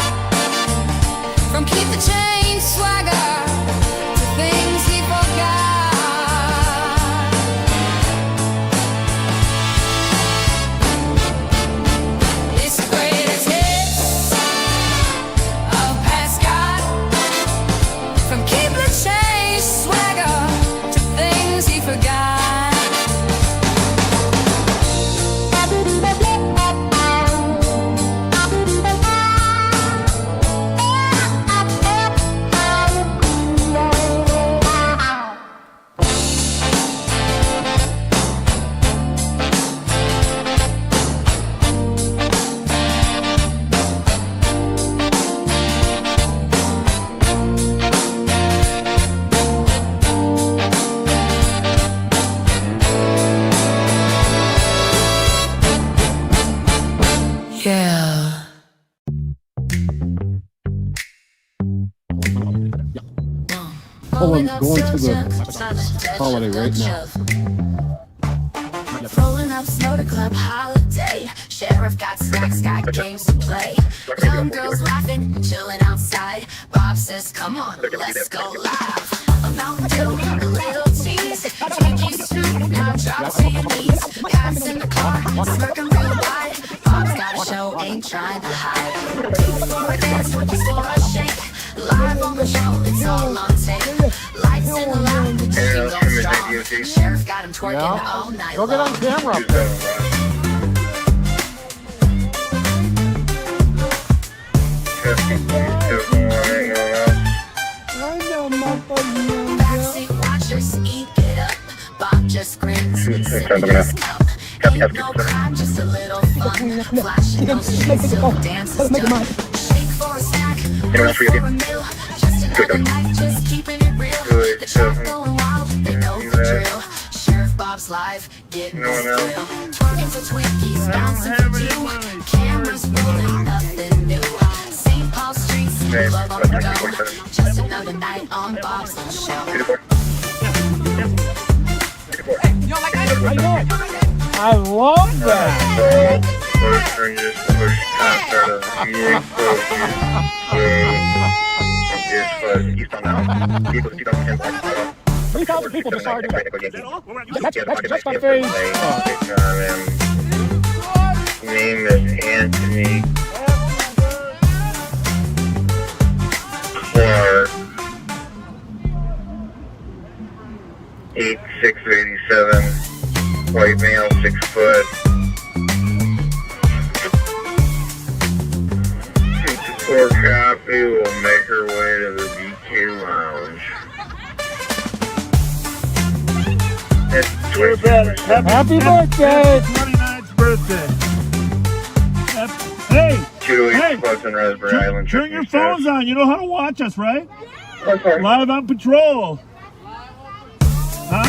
From Keep the Change swagger to things he forgot. It's the greatest hits of Pat Scott. From Keep the Change swagger to things he forgot. Yeah. Oh, I'm going to the holiday right now. Rolling up snow to club holiday. Sheriff got snacks, got games to play. Young girls laughing, chilling outside. Bob says, come on, let's go live. A Mountain Dew, a little tease. Twinkies too, now drop to your knees. Pats in the car, smirking real wide. Bob's got a show, ain't trying to hide. Two for a dance, twinkies for a shake. Live on the show, it's all on tape. Lights in the lounge, the chicken goes strong. Sheriff got him twerking all night long. Go get on camera up there. Backseat watchers, eat it up. Bob just grins, he's sipping his cup. Ain't no crime, just a little fun. Flashing those cheeks till the dance is done. Shake for a snack, wait for a meal. Just another night, just keeping it real. The crowd going wild, they know the drill. Sheriff Bob's live, getting this thrill. Twerking for Twinkies, bouncing for two. Cameras rolling, nothing new. St. Paul streets, love on the go. Just another night on Bob's little show. I love that. People decided that's just my face. Name is Anthony Clark. 8'6", 87, white male, 6 foot. 54 copy will make her way to the DK Lounge. Happy birthday! 29th birthday. Hey! Hey! Pleasant Raspberry Island. Turn your phones on. You know how to watch us, right? Live on patrol. Huh?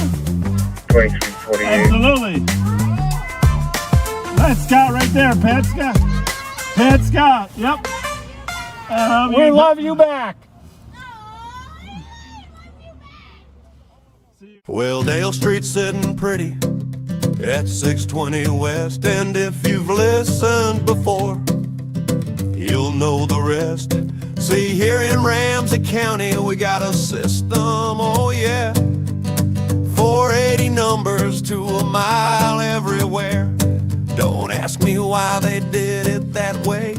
2348. Absolutely. That's Scott right there, Pat Scott. Pat Scott, yep. We love you back. Well, Dale Street's sitting pretty at 620 West, and if you've listened before, you'll know the rest. See, here in Ramsey County, we got a system, oh yeah, 480 numbers to a mile everywhere. Don't ask me why they did it that way.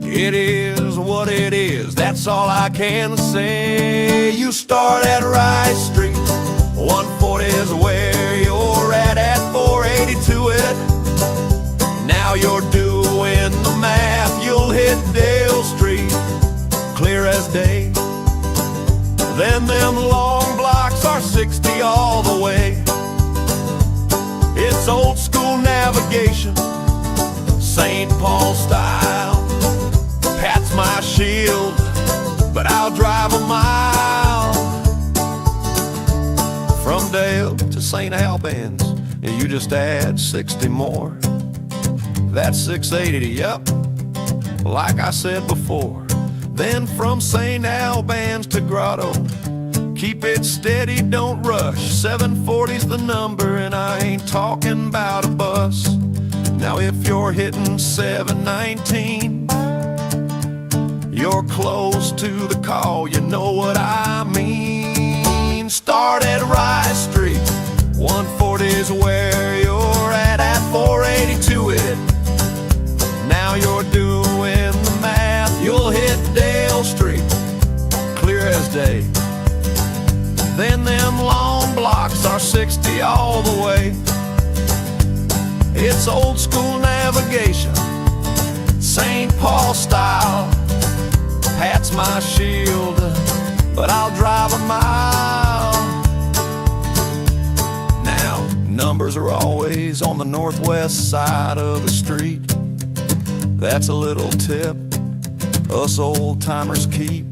It is what it is, that's all I can say. You start at Rice Street, 140 is where you're at 482 it. Now you're doing the math, you'll hit Dale Street, clear as day. Then them long blocks are 60 all the way. It's old school navigation, St. Paul style. Pat's my shield, but I'll drive a mile. From Dale to St. Albans, you just add 60 more. That's 680, yep, like I said before. Then from St. Albans to Grotto, keep it steady, don't rush. 740's the number, and I ain't talking about a bus. Now if you're hitting 719, you're close to the call, you know what I mean. Start at Rice Street, 140's where you're at 482 it. Now you're doing the math, you'll hit Dale Street, clear as day. Then them long blocks are 60 all the way. It's old school navigation, St. Paul style. Pat's my shield, but I'll drive a mile. Now, numbers are always on the northwest side of the street. That's a little tip us old timers keep.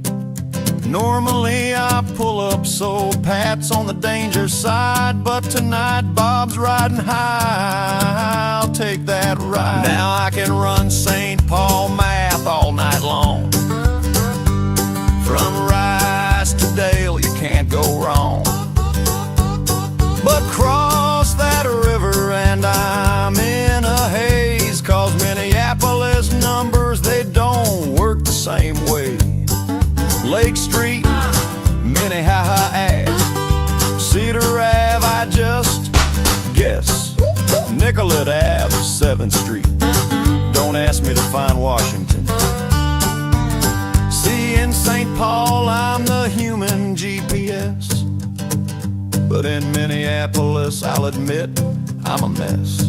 Normally I pull up so Pat's on the danger side, but tonight Bob's riding high, I'll take that ride. Now I can run St. Paul math all night long. From Rice to Dale, you can't go wrong. But cross that river and I'm in a haze, 'cause Minneapolis numbers, they don't work the same way. Lake Street, Minnehaha Ave, Cedar Ave, I just guess. Nicollet Ave, 7th Street. Don't ask me to find Washington. See, in St. Paul, I'm the human GPS. But in Minneapolis, I'll admit, I'm a mess.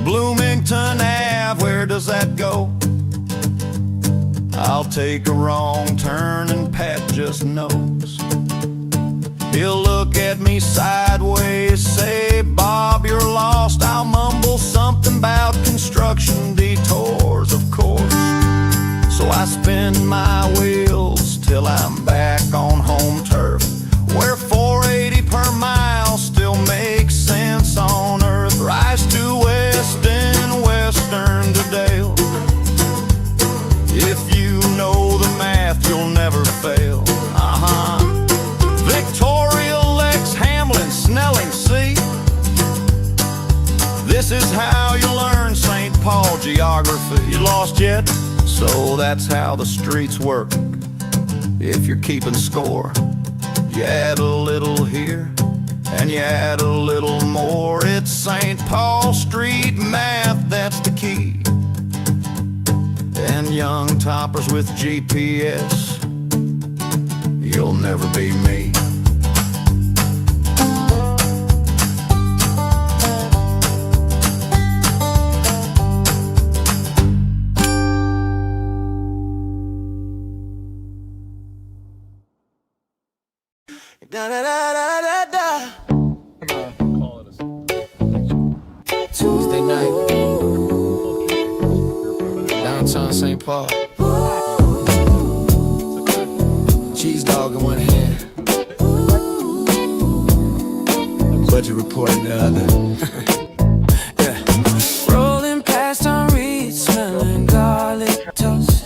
Bloomington Ave, where does that go? I'll take a wrong turn and Pat just knows. He'll look at me sideways, say, Bob, you're lost. I'll mumble something about construction detours, of course. So I spin my wheels till I'm back on home turf, where 480 per mile still makes sense on earth. Rise to Weston, Western to Dale. If you know the math, you'll never fail. Victoria, Lex, Hamlin, Snelling, see? This is how you learn St. Paul geography. You lost yet? So that's how the streets work. If you're keeping score, you add a little here and you add a little more. It's St. Paul Street math, that's the key. And young toppers with GPS, you'll never be me. Da, da, da, da, da, da. Tuesday night, downtown St. Paul. dog in one hand, budget report in the other. Rolling past on Reed, smelling garlic toast.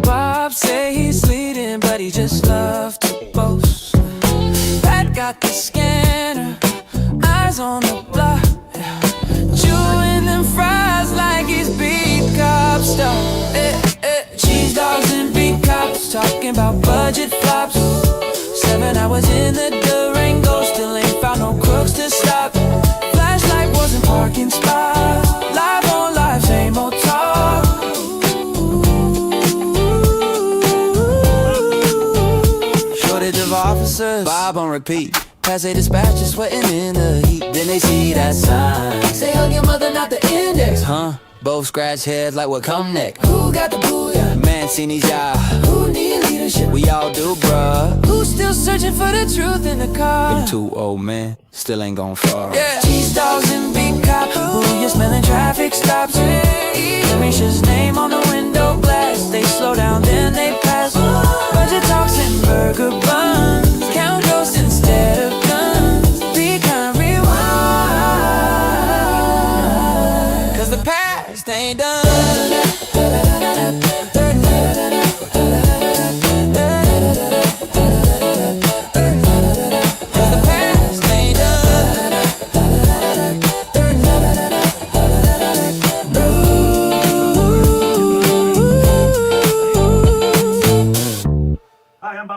Bob say he's leading, but he just loves to boast. Pat got the scanner, eyes on the block, chewing them fries like he's beat cop stuff. Cheese dogs and beat cops talking about budget flops. 7 hours in the Durango, still ain't found no crooks to stop. Flashlight wasn't parking spot. Live on live, same old talk. Shortage of officers, Bob on repeat. Pass a dispatcher sweating in the heat. Then they see that sign, say hug your mother, not the index. Huh? Both scratch heads like what come next. Who got the booyah? Man, seen these y'all. Who need leadership? We all do, bruh. Who's still searching for the truth in the car? Them 2 old men still ain't gone far. Yeah. Cheese dogs and big cops. Who you smelling traffic stops? Risha's name on the window glass. They slow down, then they pass. Budget talks and burger buns. Count ghosts instead of guns. Be kind, rewind. Cause the past ain't done.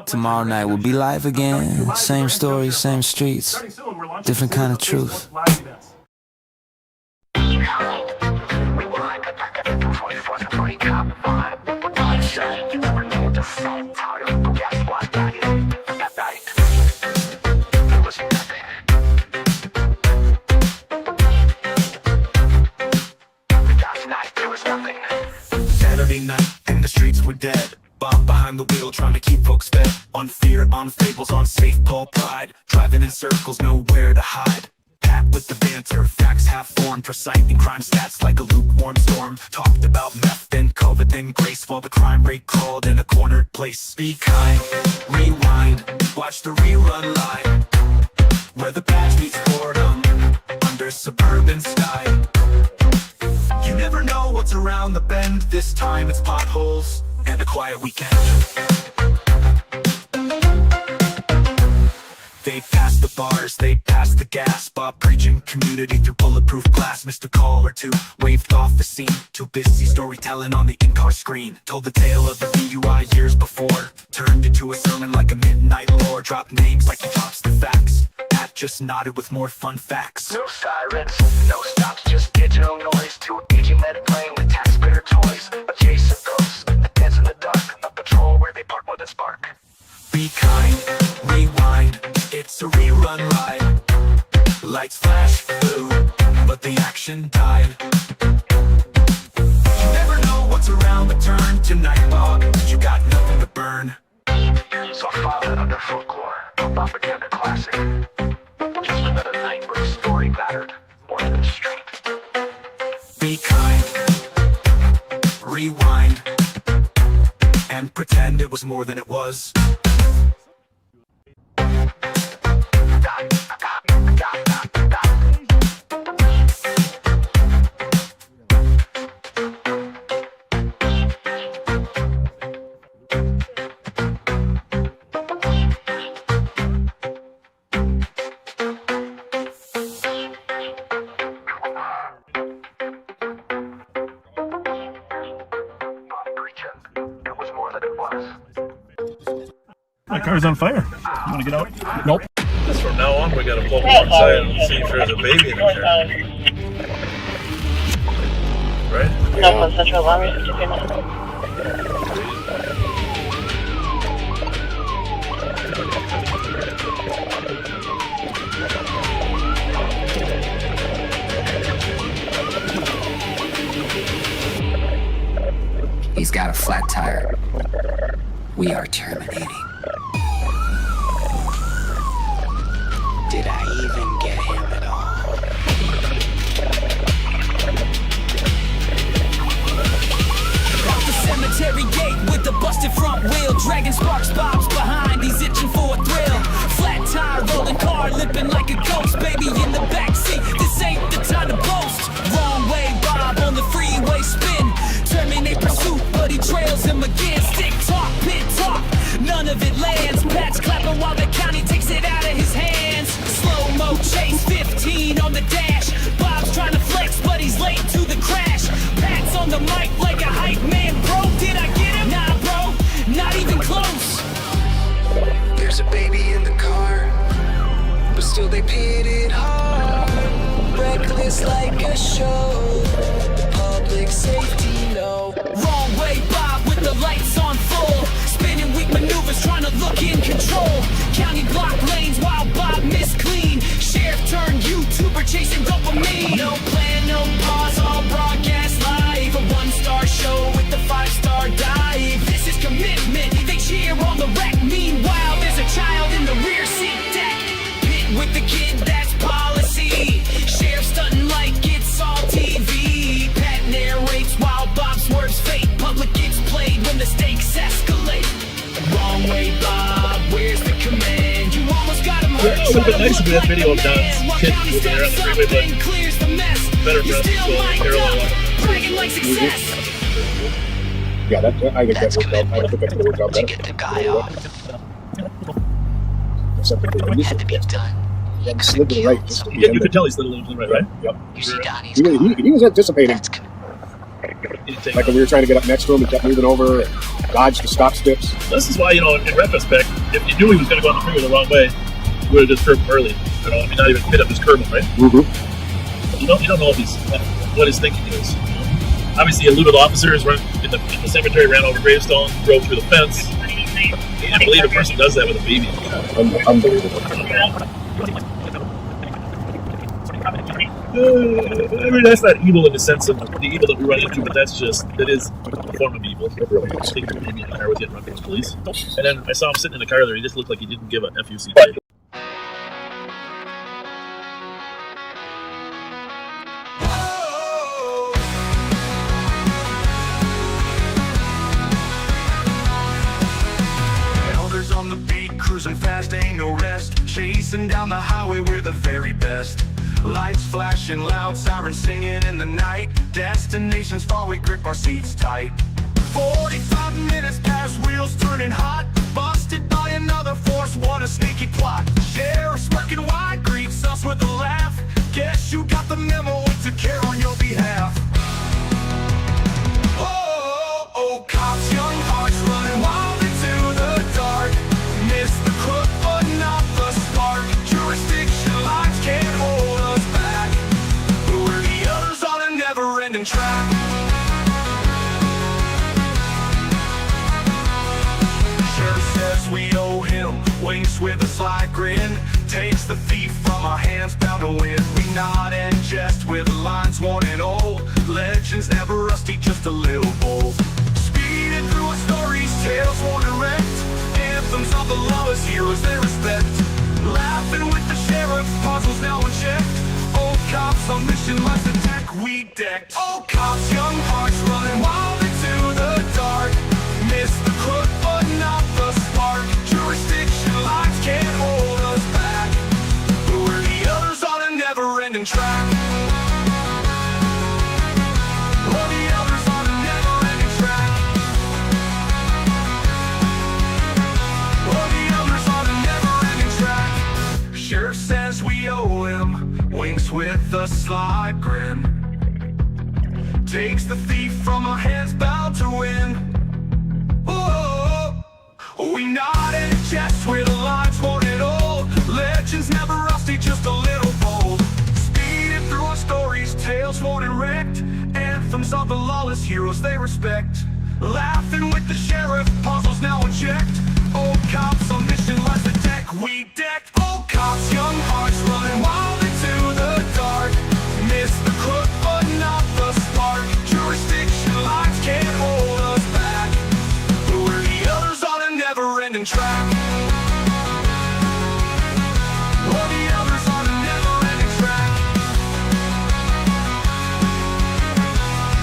Tomorrow night we'll be live again. Same stories, same streets, different kind of truth. Saturday night and the streets were dead. Bob behind the wheel trying to keep folks fed. On fear, on fables, on safe Paul pride. Driving in circles, nowhere to hide. Pat with the banter, facts half-formed. Reciting crime stats like a lukewarm storm. Talked about meth, then COVID, then grace. While the crime rate crawled in a cornered place. Be kind, rewind, watch the rerun live. Where the badge meets boredom, under suburban sky. You never know what's around the bend. This time it's potholes and a quiet weekend. They passed the bars, they passed the gas. Bob preaching community through bulletproof glass. Missed a call or two, waved off the scene. Too busy storytelling on the in-car screen. Told the tale of the DUI years before. Turned into a sermon like a midnight lore. Dropped names like he drops the facts. Pat just nodded with more fun facts. No sirens, no stops, just digital noise. To aging men playing with taxpayer toys. A chase of ghosts that dance in the dark. A patrol where they park more than spark. Be kind, rewind, it's a rerun ride. Lights flash, food, but the action died. You never know what's around the turn. Tonight, Bob, you got nothing to burn. So I filed it under folklore, propaganda classic. Just another night where the story mattered more than the street. Be kind, rewind, and pretend it was more than it was. My car's on fire. You want to get out? Nope. Just from now on, we got to pull outside and see if there's a baby in the car. Right? Northwest Central Alarm 53 minutes. He's got a flat tire. We are terminating. Did I even get him at all? Off the cemetery gate with the busted front wheel, dragging sparks, bobs behind. they pitted hard. Reckless like a show. Public safety, no. Wrong way, Bob, with the lights on full. Spinning weak maneuvers, trying to look in control. County block lanes while Bob missed clean. Sheriff turned YouTuber chasing dopamine. No plan, no pause, all broadcast live. A one-star show with the five-star dive. This is commitment, they cheer on the wreck. Meanwhile, there's a child in the rear seat deck. Pit with the kid, that's policy. Sheriff stunting like it's all TV. Pat narrates while Bob swerves fate. Public gets played when the stakes escalate. Wrong way, Bob, where's the command? You almost got him hurt. It would have been nice if we had video of Don's kid moving around the freeway, but better for us to go parallel. Bragging like success. Yeah, I think that worked out. I don't think that could have worked out better. Get the guy off. Something Had to be done. He slid to the right. Just Yeah, you could tell he slid a little to the right, right? Yep. You see Donnie's He was anticipating. Like Like when we were trying to get up next to him, he kept moving over and dodged the stop sticks. This is why, in retrospect, if you knew he was going to go on the freeway the wrong way, you would have just curbed him early. Not even hit up, just curb him, right? Mm-hmm. You don't know if what his thinking is. Obviously, eluded officers ran in the cemetery, ran over gravestone, drove through the fence. I can't believe a person does that with a baby. Unbelievable. I mean, that's not evil in the sense of the evil that we run into, but it is a form of evil. It really is. Taking a baby in the car with you and running to police. And then I saw him sitting in the car there, he just looked like he didn't give a FUCK. Elders on the beat, cruising fast, ain't no rest. Chasing down the highway, we're the very best. Lights flashing loud, sirens singing in the night. Destinations far, we grip our seats tight. 45 minutes past, wheels turning hot. Busted by another force, what a sneaky plot. Sheriff's working wide, greets us with a laugh. Guess you got the memo, we took care on your behalf. Oh, cops, young hearts running wild into the dark. Miss the crook, but not the spark. Jurisdiction lines can't hold us back. We're the others on a never-ending track. Sheriff says we owe him, winks with a sly grin. Takes the thief from our hands, bound to win. We nod and jest with lines worn and old. Legends never rusty, just a little bold. Speeding through our stories, tales worn and wrecked. Anthems of the lovers, heroes they respect. Laughing with the sheriff, puzzles now unchecked. Old cops on mission, life's attack, we decked. Old cops, young hearts running wild into the dark. Miss the crook, but not the spark. Jurisdiction lines can't hold us back. We're the others on a never-ending track. We're the others on a never-ending track. We're the others on a never-ending track. Sheriff says we owe him, winks with a sly grin. Takes the thief from our hands, bound to win. We nod and jest with lines worn and old. Legends never rusty, just a little bold. Speeding through our stories, tales worn and wrecked. Anthems of the lawless, heroes they respect. Laughing with the sheriff, puzzles now unchecked. Old cops on mission, life's a deck, we decked. Old cops, young hearts running wild into the dark. Miss the crook, but not the spark. Jurisdiction lines can't hold us back. We're the others on a never-ending track. We're the others on a never-ending track.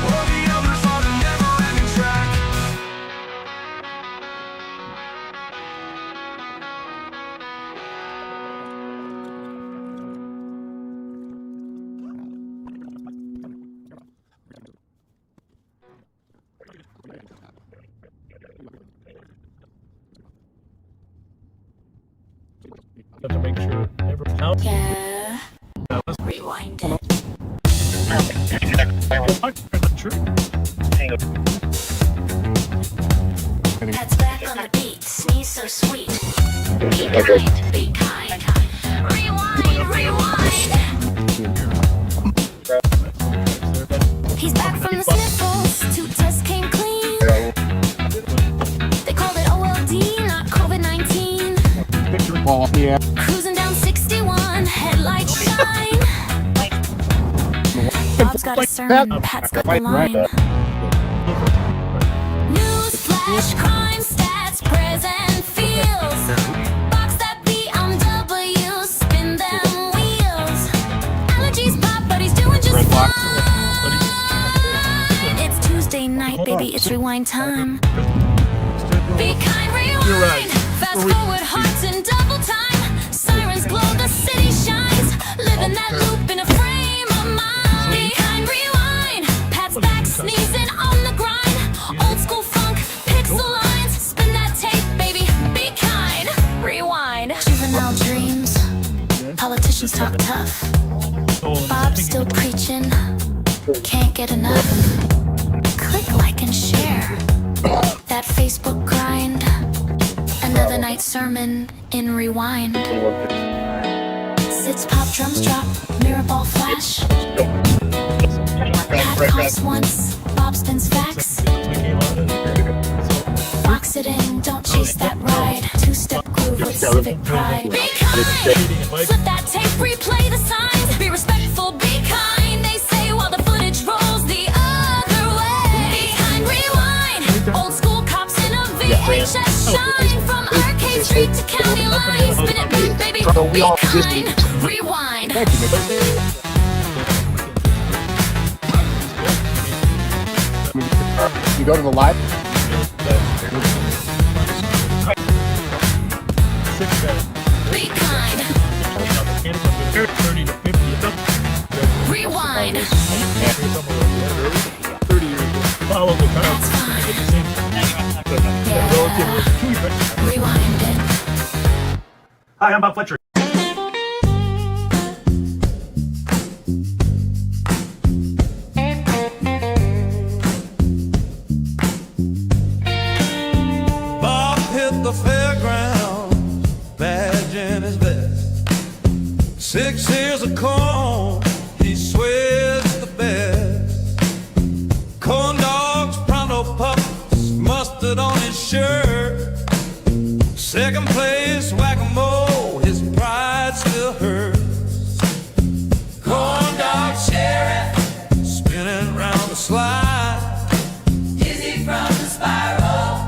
We're the others on a never-ending track. Have to make sure everyone's out. Yeah. Rewind it. Heads back on the beat. Sneeze so sweet. Be kind, be kind. Rewind. He's back from the sniffles. 2 tests came clean. They called it OLD, not COVID-19. Yeah. Cruising down 61, headlights shine. Bob's got a sermon, Pat's got the line. News flash, crime stats, present feels. Box that BMW, spin them wheels. Allergies pop, but he's doing just fine. It's Tuesday night, baby, it's rewind time. Be kind, rewind. You're right. Fast forward, hearts in double time. Sirens glow, the city shines. Living that loop in a frame of mind. Be kind, rewind. Pat's back, sneezing on the grind. Old school funk, pixel lines. Spin that tape, baby. Be kind, rewind. Juvenile dreams. Politicians talk tough. Bob's still preaching. Can't get enough. Click, like, and share. That Facebook grind. Another night's sermon in rewind. Sits pop, drums drop, mirror ball flash. Pat coughs once, Bob spins facts. Box it in, don't chase that ride. 2-step groove with civic pride. Be kind, flip that tape, replay the signs. Be respectful, be kind. They say while the footage rolls the other way. Be kind, rewind. Old school cops in a VHS shine. From Arcade Street to County Line. Spin it back, baby. Be kind, rewind. You go to the live. Be kind. 30 to 50. Rewind. 30 years. Follow the That's fine. Rewind it. Hi, I'm Bob Fletcher. Bob hit the fairground, badge in his vest. 6 ears of corn, he swears the best. Corn dogs, pronto pups, mustard on his shirt. Second place, whack-a-mole, his pride still hurts. Corn dog sheriff, spinning round the slide. Dizzy from the spiral,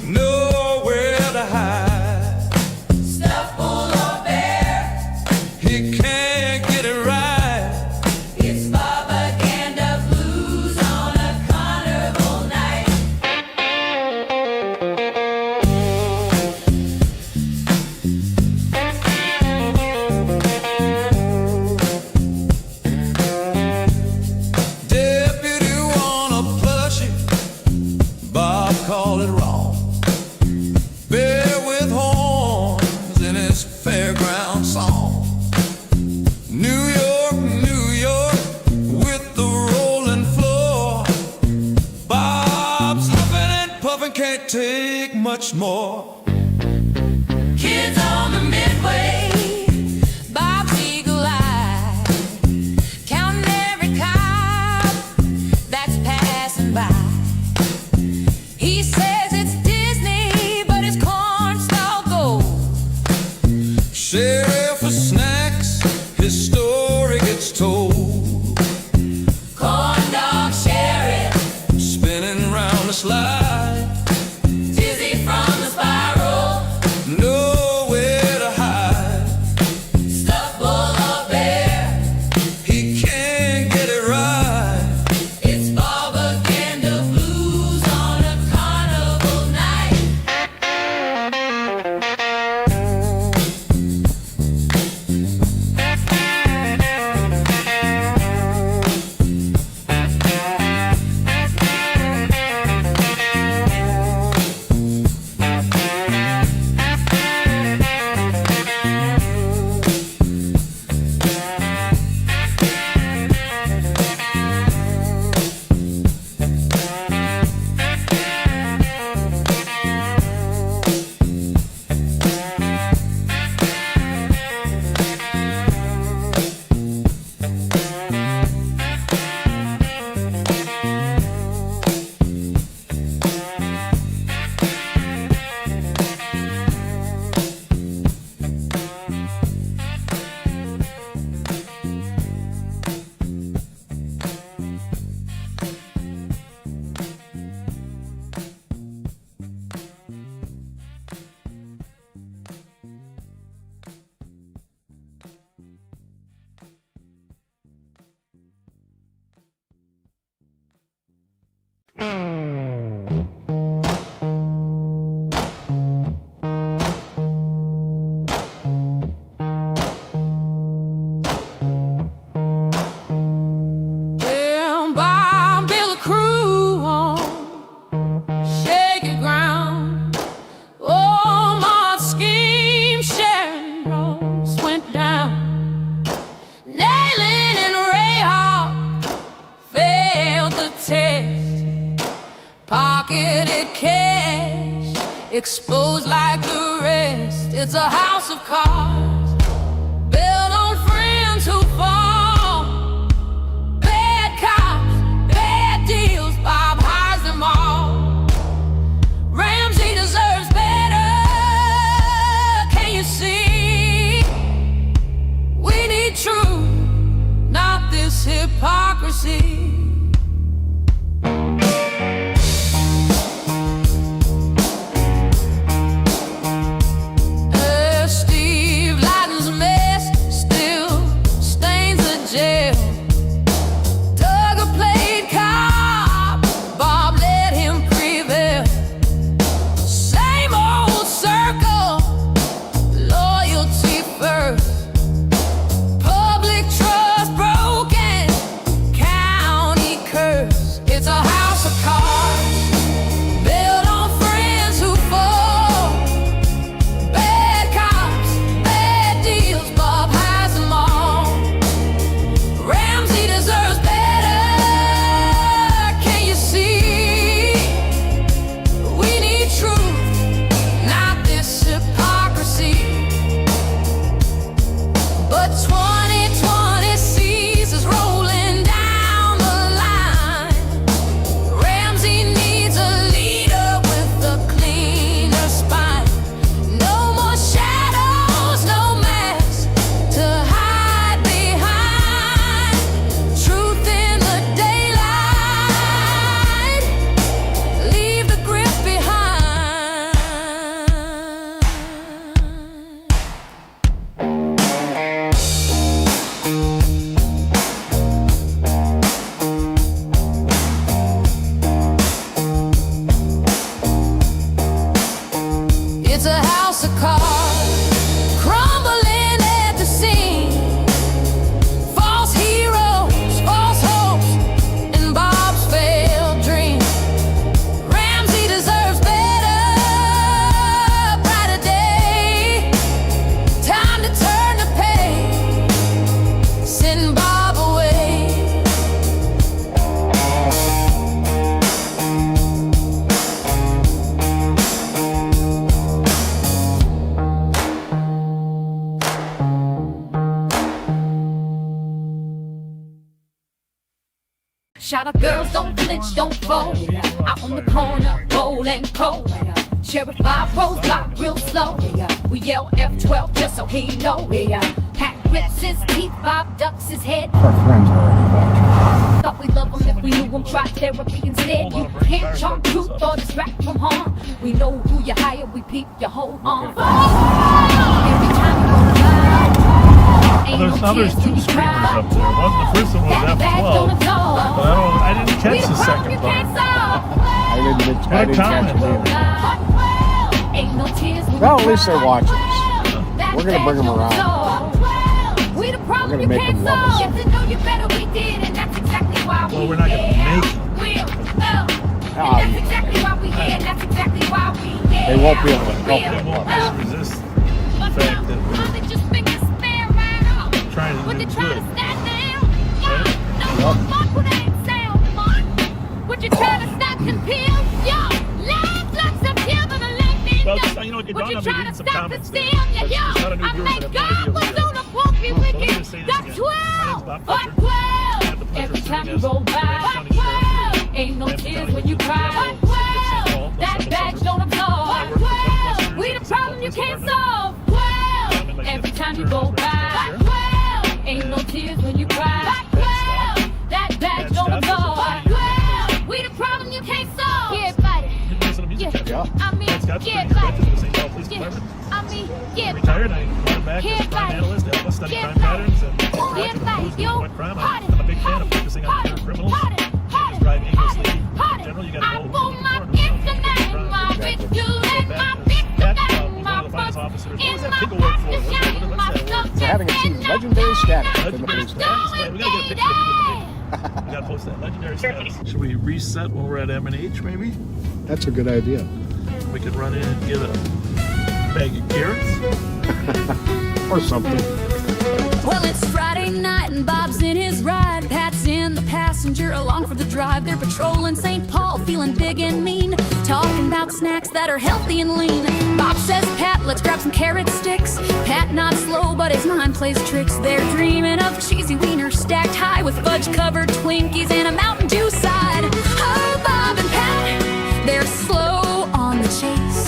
nowhere to hide. Stuff full of bear, he can't get it right. It's propaganda blues on a carnival night. Deputy wanna plushie, Bob called it wrong. Bear with horns in his fairground song. New York, New York, with the rolling floor. Bob's huffing and puffing, can't take much more. Kids on the midway, Bob's eagle-eyed, counting every cop that's passing by. He says it's Disney, but it's cornstalk gold. Sheriff for snacks, his story gets told. Corn dog sheriff, spinning round the slide. Dizzy from the spiral, no exposed like the rest. It's a house of cards, built on friends who fall. Bad cops, bad deals, Bob hires them all. Ramsey deserves better, can you see? We need truth, not this hypocrisy. Shout out girls, don't flinch, don't fold. Out on the corner, bold and cold. Sheriff 5 rows block real slow. We yell F12 just so he know. Pat rips his teeth, Bob ducks his head. Our friends already watching. Thought we love him if we knew him, try therapy instead. You can't charm truth or distract from harm. We know who you hire, we peep your whole arm. Every time you go by. Well, there's two screamers up there. The first one was F12, but I didn't catch the second part. I didn't catch it either. Well, at least they're watching us. We're going to bring them around. We're going to make them love us. Well, we're not going to make them. They won't be able to help it. They won't resist the fact that we're trying to do good. What you trying to stop the pills? Yo, laugh like some pills on the left. Well, you know what, it dawned on me reading some comments there. I make God was on the pulpy wicked. The 12 on 12. Every time you roll by, 12. Ain't no tears when you cry. 12. That badge don't absorb. 12. We the problem you can't solve. 12. Every time you go by, 12. Ain't no tears when you cry. 12. That badge don't absorb. 12. We the problem you can't solve. Yeah, buddy. Yeah. I mean, yeah, buddy. I mean, yeah. Retired, I went back as a crime analyst to help us study crime patterns and track and conclusions of crime. I'm a big fan of focusing on pure criminals. Just drive aimlessly. In general, you got to know who's my internet, my big dude, and my big one of the finest officers. What was that Thebo work for? What's that word? For having achieved legendary status. Legendary status. We got to get a picture of you. We got to post that legendary status. Should we reset when we're at M&H, maybe? That's a good idea. We could run in and get a bag of carrots. Or something. Well, it's Friday night and Bob's in his ride. Pat's in the passenger. passenger along for the drive. They're patrolling St. Paul, feeling big and mean, talking about snacks that are healthy and lean. Bob says, Pat, let's grab some carrot sticks. Pat not slow, but his mind plays tricks. They're dreaming of cheesy wieners stacked high with fudge-covered Twinkies and a Mountain Dew side. Oh, Bob and Pat, they're slow on the chase,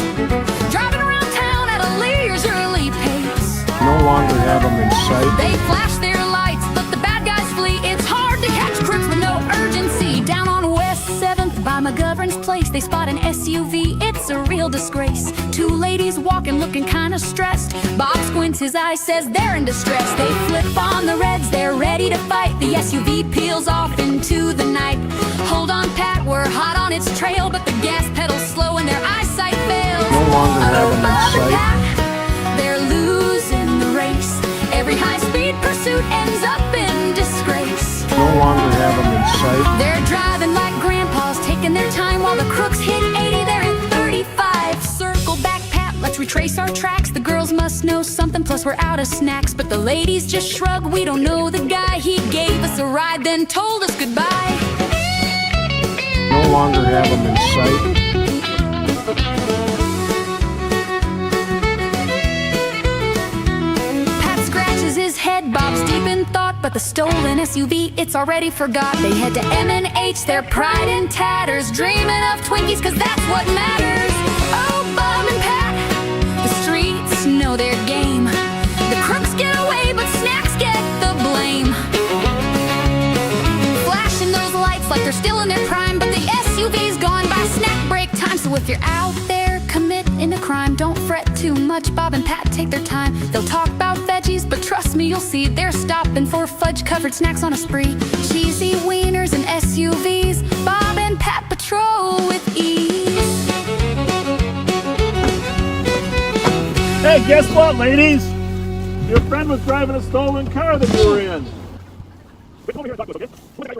driving around town at a leisurely pace. No longer have them in sight. They flash their lights, but the bad guys flee. It's hard to catch crooks with no urgency. Down on West 7th by McGovern's place, they spot an SUV. It's a real disgrace. Two ladies walking, looking kinda stressed. Bob squints his eye, says they're in distress. They flip on the reds, they're ready to fight. The SUV peels off into the night. Hold on, Pat, we're hot on its trail, but the gas pedal's slow and their eyesight fails. No longer have them in Bob and sight. Pat, they're losing the race. Every high-speed pursuit ends up in disgrace. No longer have them in sight. They're driving like grandpas, taking their time while the crooks hit 80. They're at 35. Circle back, Pat, let's retrace our tracks. The girls must know something, plus we're out of snacks. But the ladies just shrug, we don't know the guy. He gave us a ride, then told us goodbye. No longer have them in sight. His head bobs deep in thought, but the stolen SUV, it's already forgot. They head to M&H, their pride in tatters, dreaming of Twinkies, cause that's what matters. Oh, Bob and Pat, the streets know their game. The crooks get away, but snacks get the blame. Flashing those lights like they're still in their prime, but the SUV's gone by snack break time. So if you're out there committing a crime, don't fret too much. Bob and Pat take their time. They'll talk about veggies, but trust me, you'll see they're stopping for fudge-covered snacks on a spree. Cheesy wieners and SUVs, Bob and Pat patrol with ease. Hey, guess what, ladies? Your friend was driving a stolen car that you were in. Come over here and talk to us, okay?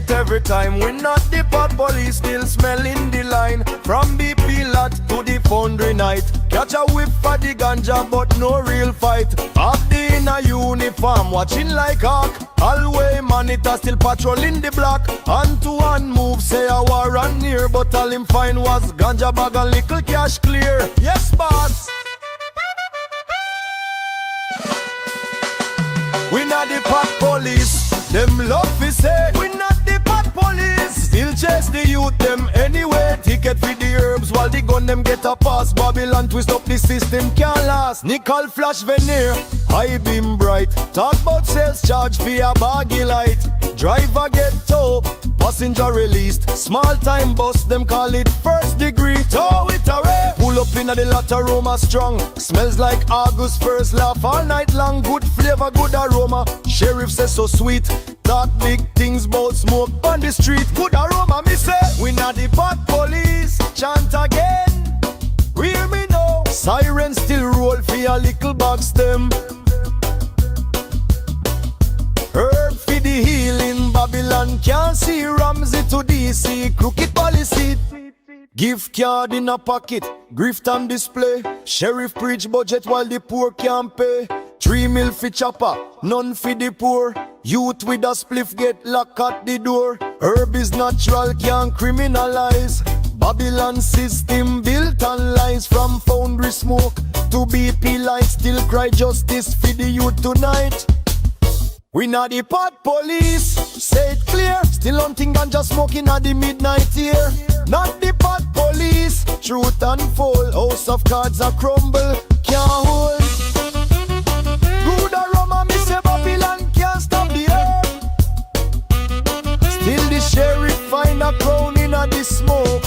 Every time we not the pot police, still smelling the line. From BP lot to the foundry night. Catch a whip for the ganja, but no real fight. Up the in a uniform, watching like hawk. Hallway monitor still patrolling the block. Hand to hand move, say a war run near, but all him find was ganja bag and little cash clear. Yes, boss. We not the pot police. Them love we say we not the pot police. Still chase the youth them anyway. Ticket for the herbs while the gun them get a pass. Babylon twist up the system can't last. Nickel flash veneer, high beam bright. Talk about sales charge for a baggy light. Driver get tow, passenger released. Small time bus them call it first degree. Tow it away. Pull up in the latter aroma strong. Smells like August first, laugh all night long. Good flavor, good aroma. Sheriff says so sweet. Talk big things about smoke on the street. Good aroma, me say. We not the pot police. Chant again. Hear me now. Sirens still roll for a little box them. Herb for the healing. Babylon can't see Ramsey to DC. Crooked policy. Gift card in a pocket, grift on display. Sheriff preach budget while the poor can't pay. 3 mil for chopper, none for the poor. Youth with a spliff get locked at the door. Herb is natural, can't criminalize. Babylon system built on lies. From foundry smoke to BP lights, still cry justice for the youth tonight. We not the pot police, say it clear. Still hunting ganja smoking at the midnight here. Not the pot police, truth unfold. House of cards a crumble, can't hold. Good aroma, me say Babylon can't stop the earth. Still the sheriff find a crown in a the smoke.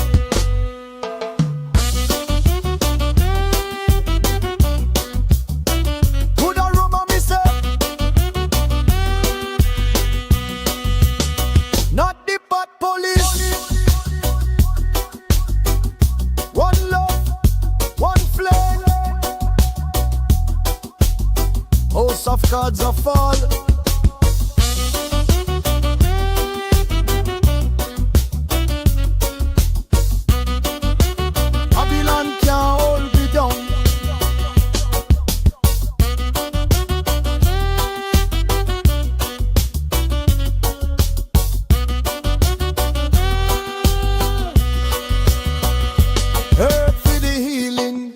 fall. Babylon can't hold me down. Earth for the healing.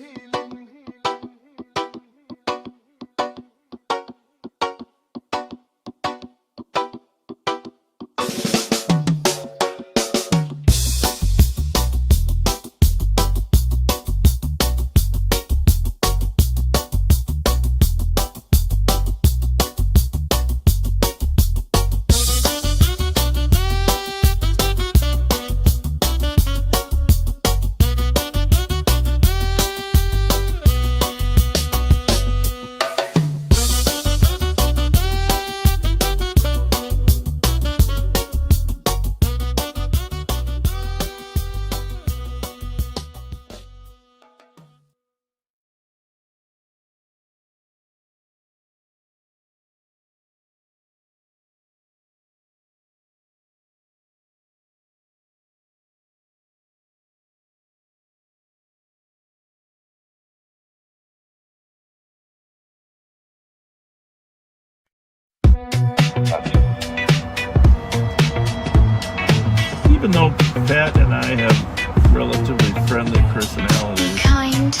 Even though Pat and I have relatively friendly personalities, Kind.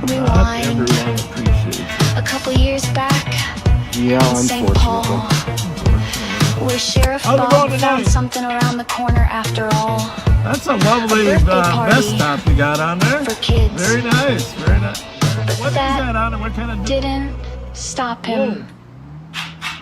not Rewind. everyone appreciates it. A couple years back, Yeah, in St. Paul, unfortunately. where Sheriff How's it Bob going found tonight? something around the corner after all. That's a lovely A birthday party vest top you got on there. for kids. Very nice, very nice. But What is that on it? What kind of... didn't stop him.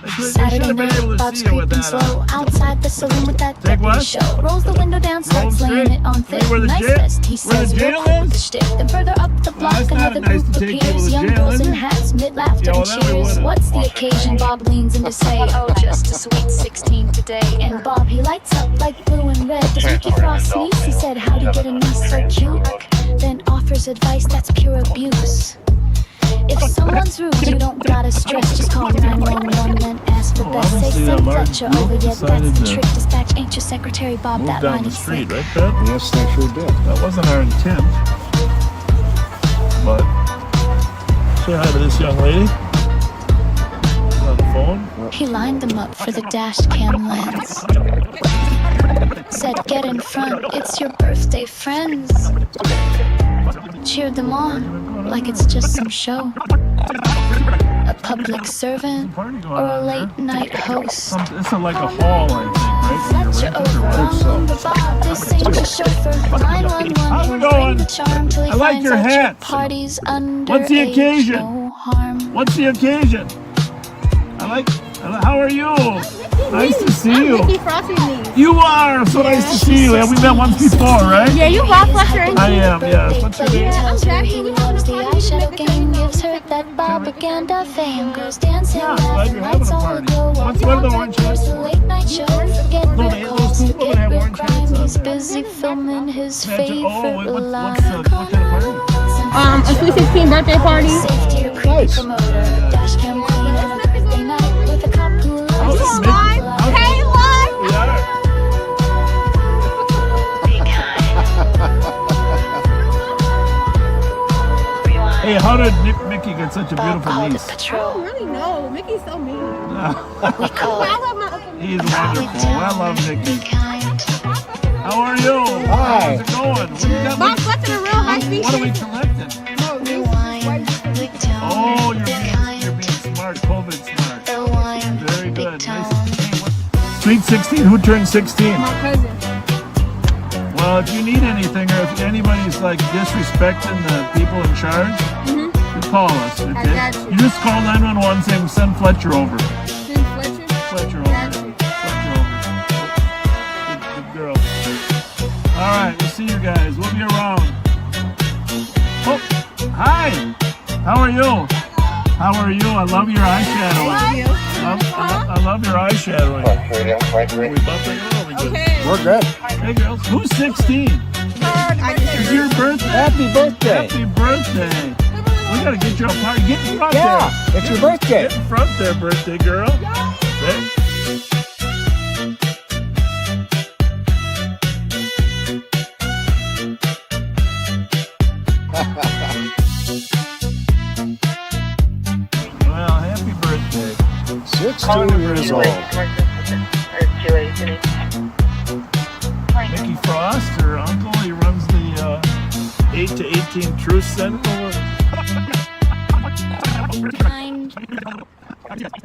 They should Saturday have been able night, to Bob's see it with creeping that slow on. outside the saloon with that Take deputy what? show. Rolls the window down, starts Rome laying Street? it on You thick. mean where the Nice jail- vest, he where the says, real jail cool with the is? shtick. Then further up the block, it's not another nice group to take people appears. to Young jail, girls is in it? hats, mid-laughter Yeah, and well, then we cheers. wouldn't. What's the occasion? Bob leans in to say, oh, just a sweet 16 today. And Bob, he lights up like blue and red. Does Mickey Frost sneeze? He said, how'd you get a niece so cute? Then offers advice that's pure abuse. If someone's rude, you don't gotta stress. Just call 911, then ask for best. Say obviously, send Martin Fletcher Brooke over. Yeah, decided that's the to trick. Dispatch ain't your secretary, Bob. Move That down line the is street, sick. right, Pat? Yes, they sure did. That wasn't our intent. But say hi to this young lady. She's on the phone. He lined them up for the dash cam lens. Said, get in front, it's your birthday, friends. Cheered them on like it's just some show. A public servant or a late night host. It's like a hall, I think, Fletcher right? over, I'm the Bob, this ain't your chauffeur. 911, How's it he'll going? bring the charm till he I like finds your out hat. party's under What's the occasion? no harm. What's the occasion? How are you? Nice to see you. You are so nice to see you. Yeah, we met once before, right? Yeah, you Bob Fletcher. I am. Yes. What's your name? Tells her he loves the eyeshadow game, gives her that propaganda fame. Goes dancing, laughing, lights all aglow. What's one of the orange hats? The late night show, forget No, their those calls, two women forget have real orange hats crime. on. He's busy filming his favorite What kind of party? A sweet 16 birthday party. Safety or creepy promoter, dash cam queen on a birthday night with a cop who loves How's to it, Mickey? smile. Hey, what? We are. Hey, how did Mickey get such a beautiful niece? I don't really know. Mickey's so mean. We call I it love my Uncle Mickey. He's wonderful. I love Mickey. How are you? Hi. How's it going? What, you got? Bob Fletcher, a real high speed What are we chick. collecting? rewind, big tone. Oh, you're being smart. COVID smart. Rewind, Very big good. tone. Nice. Hey, what? Sweet 16. Who turned 16? My cousin. Well, if you need anything or if anybody's like disrespecting the people in charge, you call us. Okay? I got you. You just call 911 saying send Fletcher over. Send Fletcher. Fletcher over. Got you. Fletcher over. Good girl. All right, we'll see you guys. We'll be around. Oh, hi. How are you? How are you? I love your eyeshadowing. Thank you. I love your eyeshadowing. We bumping it over. We good. Okay. We're good. Hey girls, who's 16? I It's your birthday. Happy birthday. Happy birthday. We gotta get you a party. Get in front there. Yeah, it's your birthday. Get in front there, birthday girl. Hey. Well, happy birthday. 16 years old. Mickey Frost, her uncle, he runs the 8 to 18 Truth Center. Kind,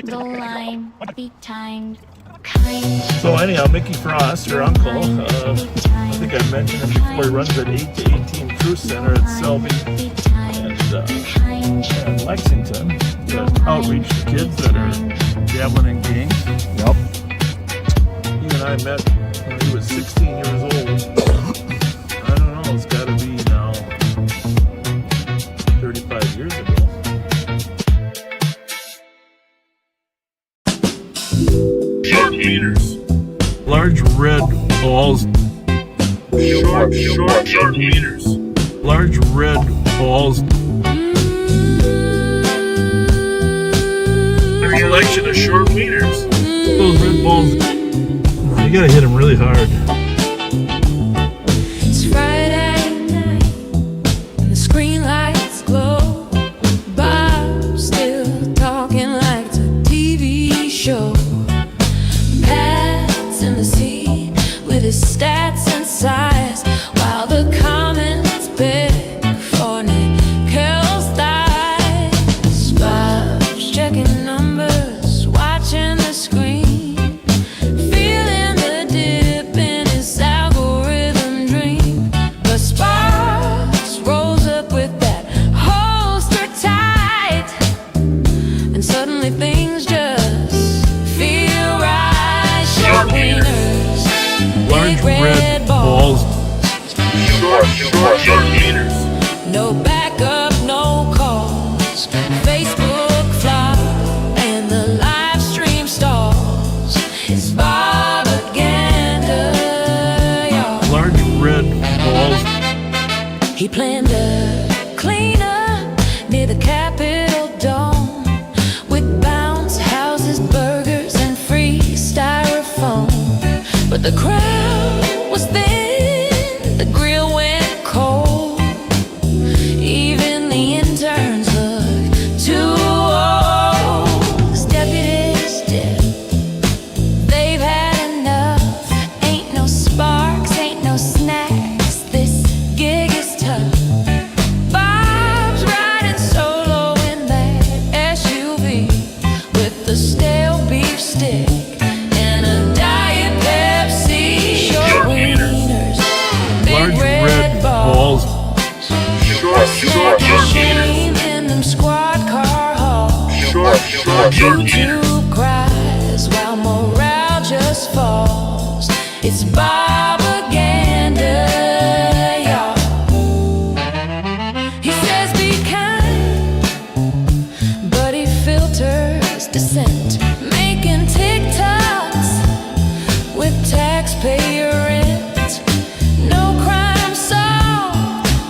the line, be kind, kind. So anyhow, Mickey Frost, her uncle, I think I mentioned him before, he runs that 8 to 18 Truth Center at Selby and Lexington to outreach to kids that are dabbling in gangs. Yep. He and I met when he was 16 years old. I don't know, it's got to be now 35 years ago. Short meters. Large red balls. Short meters. Large red balls. A collection of short meters. Those red balls. You gotta hit them really hard. It's Friday night and the screen lights glow. Bob's still talking like it's a TV show. Pat's in the seat with his stats and size while the comments beg for Nickel's thighs. Bob's checking numbers, watching the screen. Red balls. Short meters. No backup, no calls. Facebook flop and the live stream stalls. It's propaganda, y'all. Large red balls. He planned a cleanup near the Capitol Dome with bounce houses, burgers, and free styrofoam. But the crowd was thin, the grill went cold. Even the interns looked too old. 'Cause deputies did, they've had enough. Ain't no sparks, ain't no snacks. This gig is tough. Bob's riding solo in that SUV with the stale beef stick. Balls. Short meters. In them squad car halls. Short meters. YouTube cries while morale just falls. It's propaganda, y'all. He says be kind, but he filters dissent, making TikToks with taxpayer rent.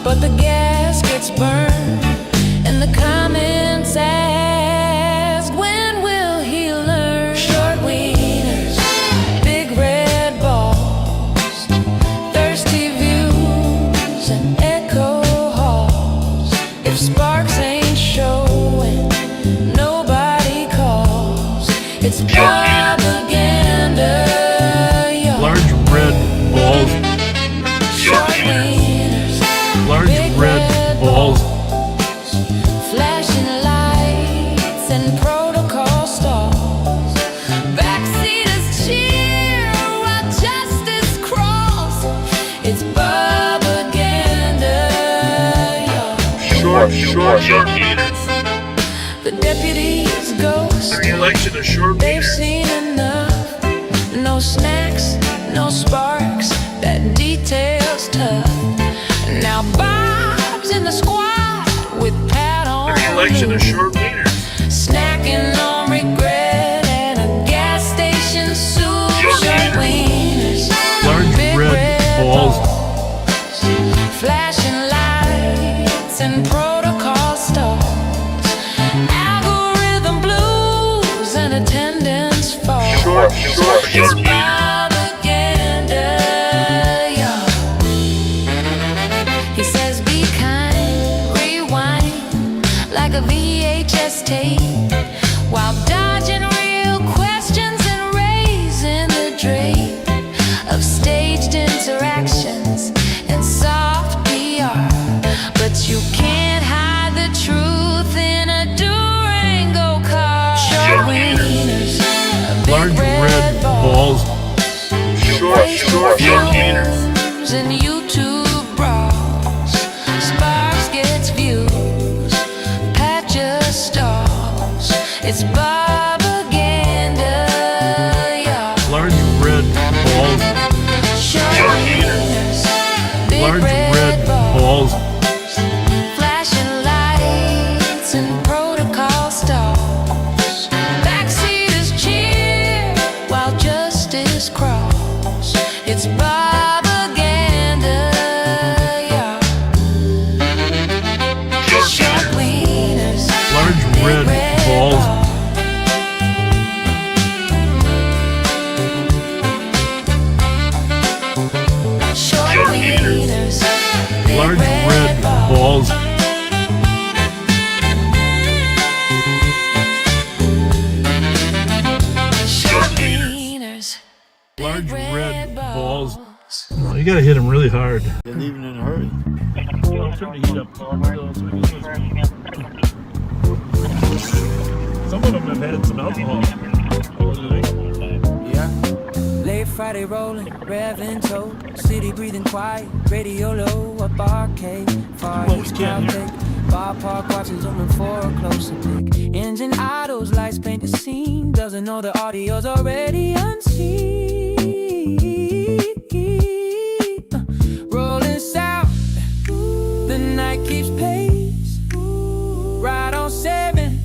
But the gas gets burned, and the comments ask, when will he learn? Short wieners, big red balls, thirsty views, and echo halls. If sparks ain't showing, nobody calls. It's propaganda. Large red balls. Short meters. Large red balls. Flashing lights and protocol stalls. Backseaters cheer while justice crawls. It's propaganda, y'all. Short meters. The deputies ghost. A collection of short They've meters. seen enough. No snacks, no sparks. That detail's tough. Now Bob's in the squad with Pat on. A collection of short meters. Snacking on regret at a gas station soup. Short wieners, Large big red balls. Flashing lights and protocol stalls. and attendance falls. Short It's meter. propaganda, yeah. He says be kind, rewind like a VHS tape, while dodging real questions and raising the drape of staged interactions and soft PR. But you can't hide the truth in a Durango car. Short wieners, Large red balls. Short meters. and YouTube bras. Sparks gets views, Pat just stalls. It's propaganda, yeah. Large red balls. Short wieners, big Large red balls. flashing lights and protocol stalls. Backseaters cheer while justice crawls. It's propaganda, yeah. Short wieners, Large red balls. short wieners, Large red balls. short wieners, Large red balls. Oh, you gotta hit him really hard. And even in a hurry. Well, it's starting to heat up. Some of them have had some alcohol. Yeah. Late Friday rolling, revving toe, city breathing quiet, radio low, up arcade, far east crowd thick, bar park watching zooming for a closer pick. Engine idles, lights paint the scene, doesn't know the audio's already unseen. Rolling south, the night keeps pace, right on 7,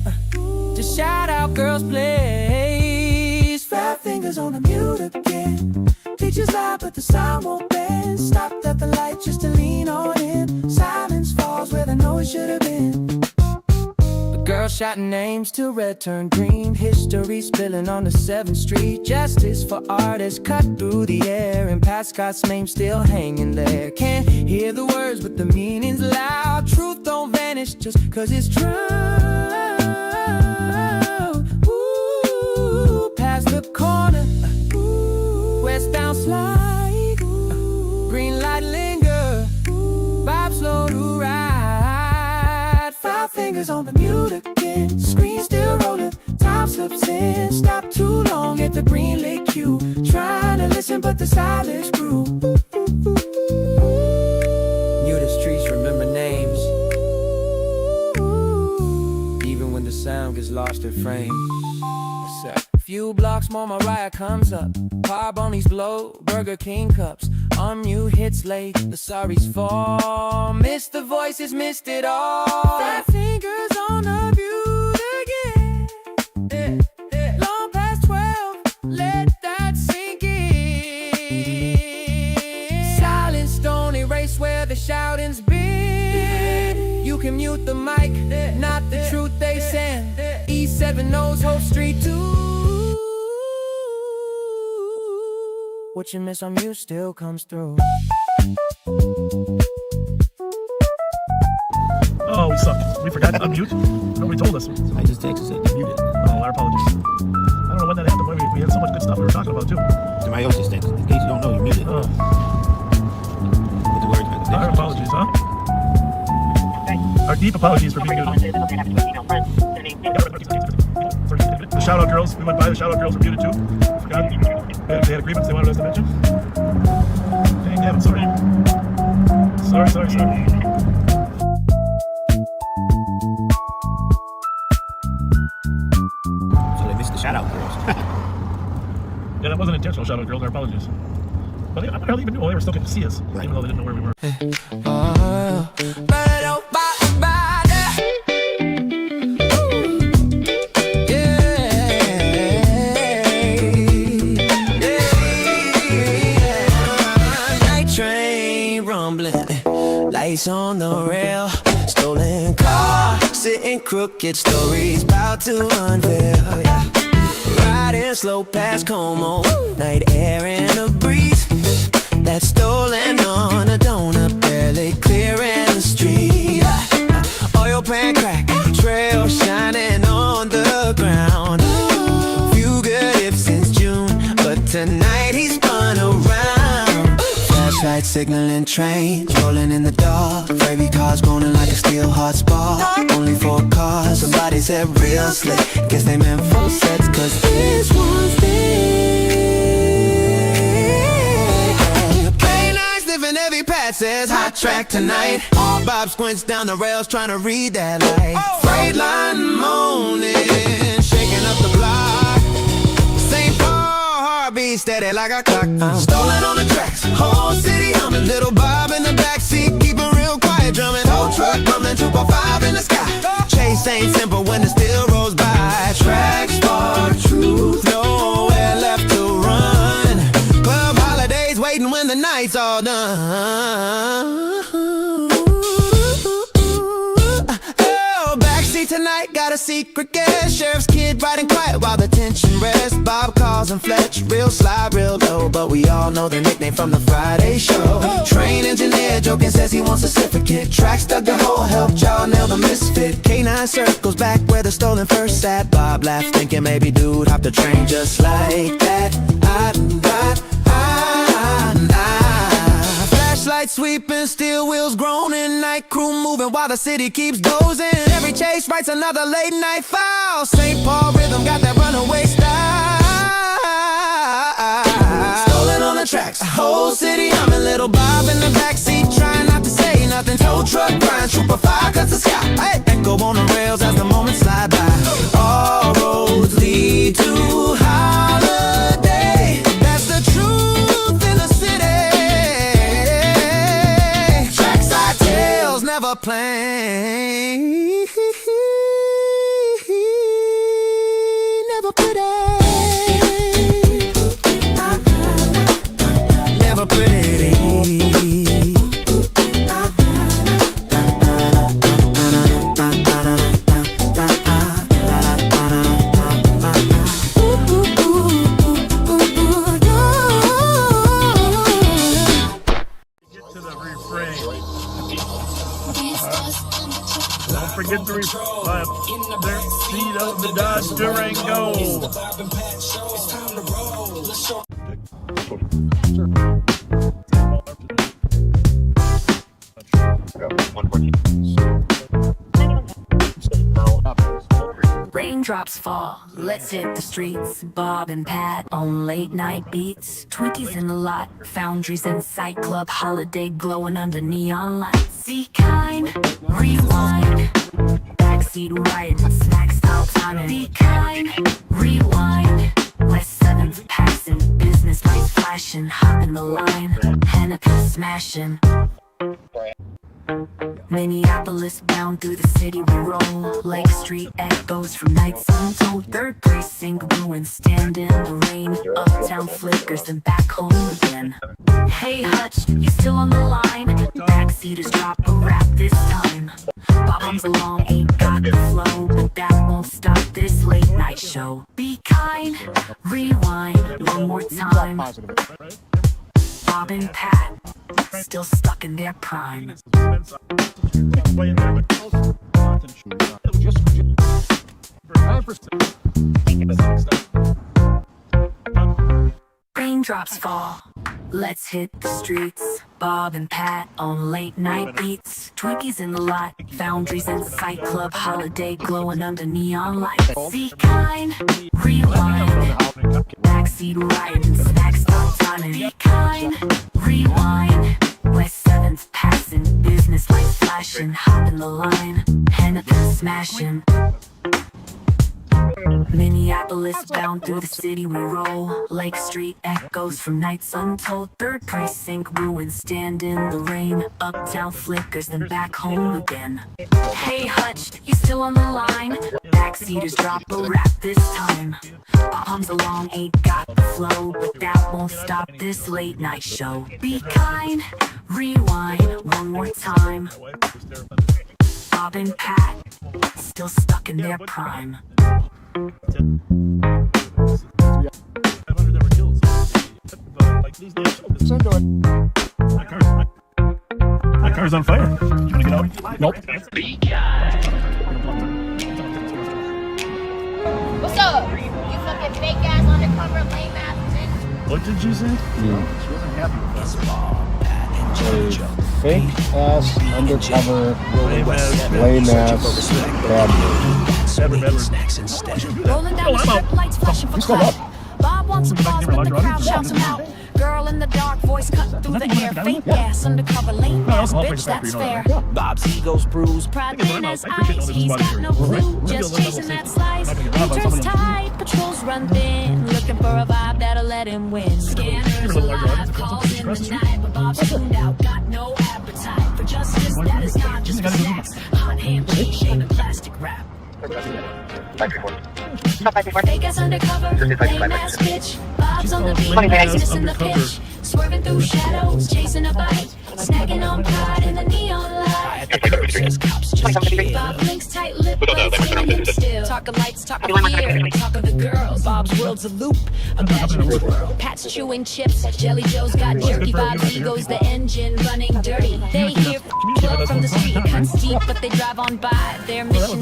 just shout out girls place. Fat fingers on the mute again. Teachers lie, but the sound won't bend. Stopped at the light just to lean on in. Silence falls where the noise should have been. The girl shouting names till red turned green. History spilling on the 7th Street. Justice for artists cut through the air. And Pat Scott's name still hanging there. Can't hear the words, but the meaning's loud. Truth don't vanish just cause it's true. Past the corner, westbound slide, green light linger, vibe slow to ride. 5 fingers on the mute again, screen still rolling, time slips in. Stop too long at the green light queue, trying to listen but the silence grew. Knew the streets remember names, even when the sound gets lost in frames. Few blocks more, Mariah comes up. Par bunnies blow, Burger King cups. Unmute hits late, the sorries fall. Missed the voices, missed it all. 5 fingers on the mute again. Long past 12, let that sink in. Silence don't erase where the shouting's been. You can mute the mic, not the truth they send. E7 knows Hope Street too. What you miss on mute still comes through. Oh, we sucked. We forgot to unmute. Nobody told us. I just texted said you muted. Oh, our apologies. I don't know when that happened. We had so much good stuff we were talking about too. Somebody else just texted. In case you don't know, you muted. Oh. With the words back to Our apologies, huh? Our deep apologies for being muted. The shout out girls, we went by, the shout out girls were muted too. Forgot. They had agreements they wanted us to mention. Dang, damn, sorry. Sorry. So they missed the shout out girls. Yeah, that wasn't intentional, shout out girls, our apologies. But I wonder how they even knew they were still getting to see us, even though they didn't know where we were. Lights on the rail, stolen car, sitting crooked, stories about to unveil. Yeah. and slow past Como. Night air and a breeze that's stolen on a donut, barely clearing the street. Oil pan crack, trail shining on the ground. Few good if since June, but tonight he's spun around. Flashlight signaling trains, rolling in the dark. Baby cars groaning like a steel heart spark. Only 4 cars, somebody said real slick. Guess they meant 4 sets, cause this one's there. K9 sniffing every pad says hot track tonight. Bob squints down the rails trying to read that light. Freight line moaning, shaking up the block. St. Paul heartbeat steady like a clock. Stolen on the tracks, whole city humming. Little Bob in the backseat keeping real quiet, drumming. Whole truck bumming, 245 in the sky. Chase ain't simple when it still rolls by. Tracks for truth, nowhere left to run. Club holidays waiting when the night's all done. Oh, backseat tonight got a secret guest. Sheriff's kid riding quiet while the tension rests. Bob calls him Fletcher, real sly, real low, but we all know the nickname from the Friday show. Train engineer joking says he wants a certificate. Tracks dug the hole, helped y'all nail the misfit. K9 circles back where the stolen first sat. Bob laughed thinking maybe dude hopped the train just like that. Flashlight sweeping, steel wheels groaning. Night crew moving while the city keeps dozing. Every chase writes another late night file. St. Paul rhythm got that runaway style. Stolen on the tracks, whole city humming. Little Bob in the backseat trying not to say nothing. Tow truck grind, trooper fire cuts the sky. Hey, echo on the rails as the moments slide by. All roads lead to holiday. That's the truth in the city. Trackside tales never plain. Never pretty. Never pretty. Don't forget to reflect their seat of the Dodge Durango. Raindrops fall, let's hit the streets. Bob and Pat on late night beats. Twinkies in the lot, foundries in sight. Club holiday glowing under neon lights. Be kind, rewind. Backseat riding, snack style timing. Be kind, rewind. West 7th passing, business lights flashing. Hop in the line, Hennepin smashing. Minneapolis bound through the city we roll. Lake Street echoes from nights untold. 3rd precinct ruins stand in the rain. Uptown flickers and back home again. Hey Hutch, you still on the line? Backseaters drop a rap this time. Bob along, ain't got the flow, but that won't stop this late night show. Be kind, rewind one more time. Bob and Pat, still stuck in their prime. Raindrops fall, let's hit the streets. Bob and Pat on late night beats. Twinkies in the lot, foundries in sight. Club holiday glowing under neon lights. Be kind, rewind. Backseat riding, snack style timing. Be kind, rewind. West 7th passing, business lights flashing. Hop in the line, Hennepin smashing. Minneapolis bound through the city we roll. Lake Street echoes from nights untold. 3rd precinct ruins stand in the rain. Uptown flickers then back home again. Hey Hutch, you still on the line? Backseaters drop a rap this time. Bob along, ain't got the flow, but that won't stop this late night show. Be kind, rewind one more time. Bob and Pat, still stuck in their prime. into it. That car's on fire. You want to get out? Nope. What's up? You fucking fake ass undercover lame ass bitch. What did you say? She wasn't happy with us. Fake ass undercover lame ass bad snacks instead. Rolling down the strip, lights flashing for clout. Bob wants applause when the crowd shouts him out. Girl in the dark, voice cut through the air. Fake ass, undercover, lame ass, bitch, that's fair. Bob's ego's bruised. Pride in his eyes, he's got no clue. Just chasing that slice. He turns tight, patrols run thin. Looking for a vibe that'll let him win. Scanners alive, calls in the night. But Bob's tuned out, got no appetite for justice. That is not just for snacks. Hot handshake, shaving plastic wrap. Fake ass undercover, lame ass bitch. Bob's on the beat, missing the pitch. Swerving through shadows, chasing a bite. Snagging on pride in the neon light. Bob blinks tight lip, standing still. Talking lights, talking fear, talking the girls. Bob's world's a loop, imagine a twirl. Pat's chewing chips, Jelly Joe's got jerky vibes. Ego's the engine running dirty. They hear flow from the street, cuts deep, but they drive on by. Their mission's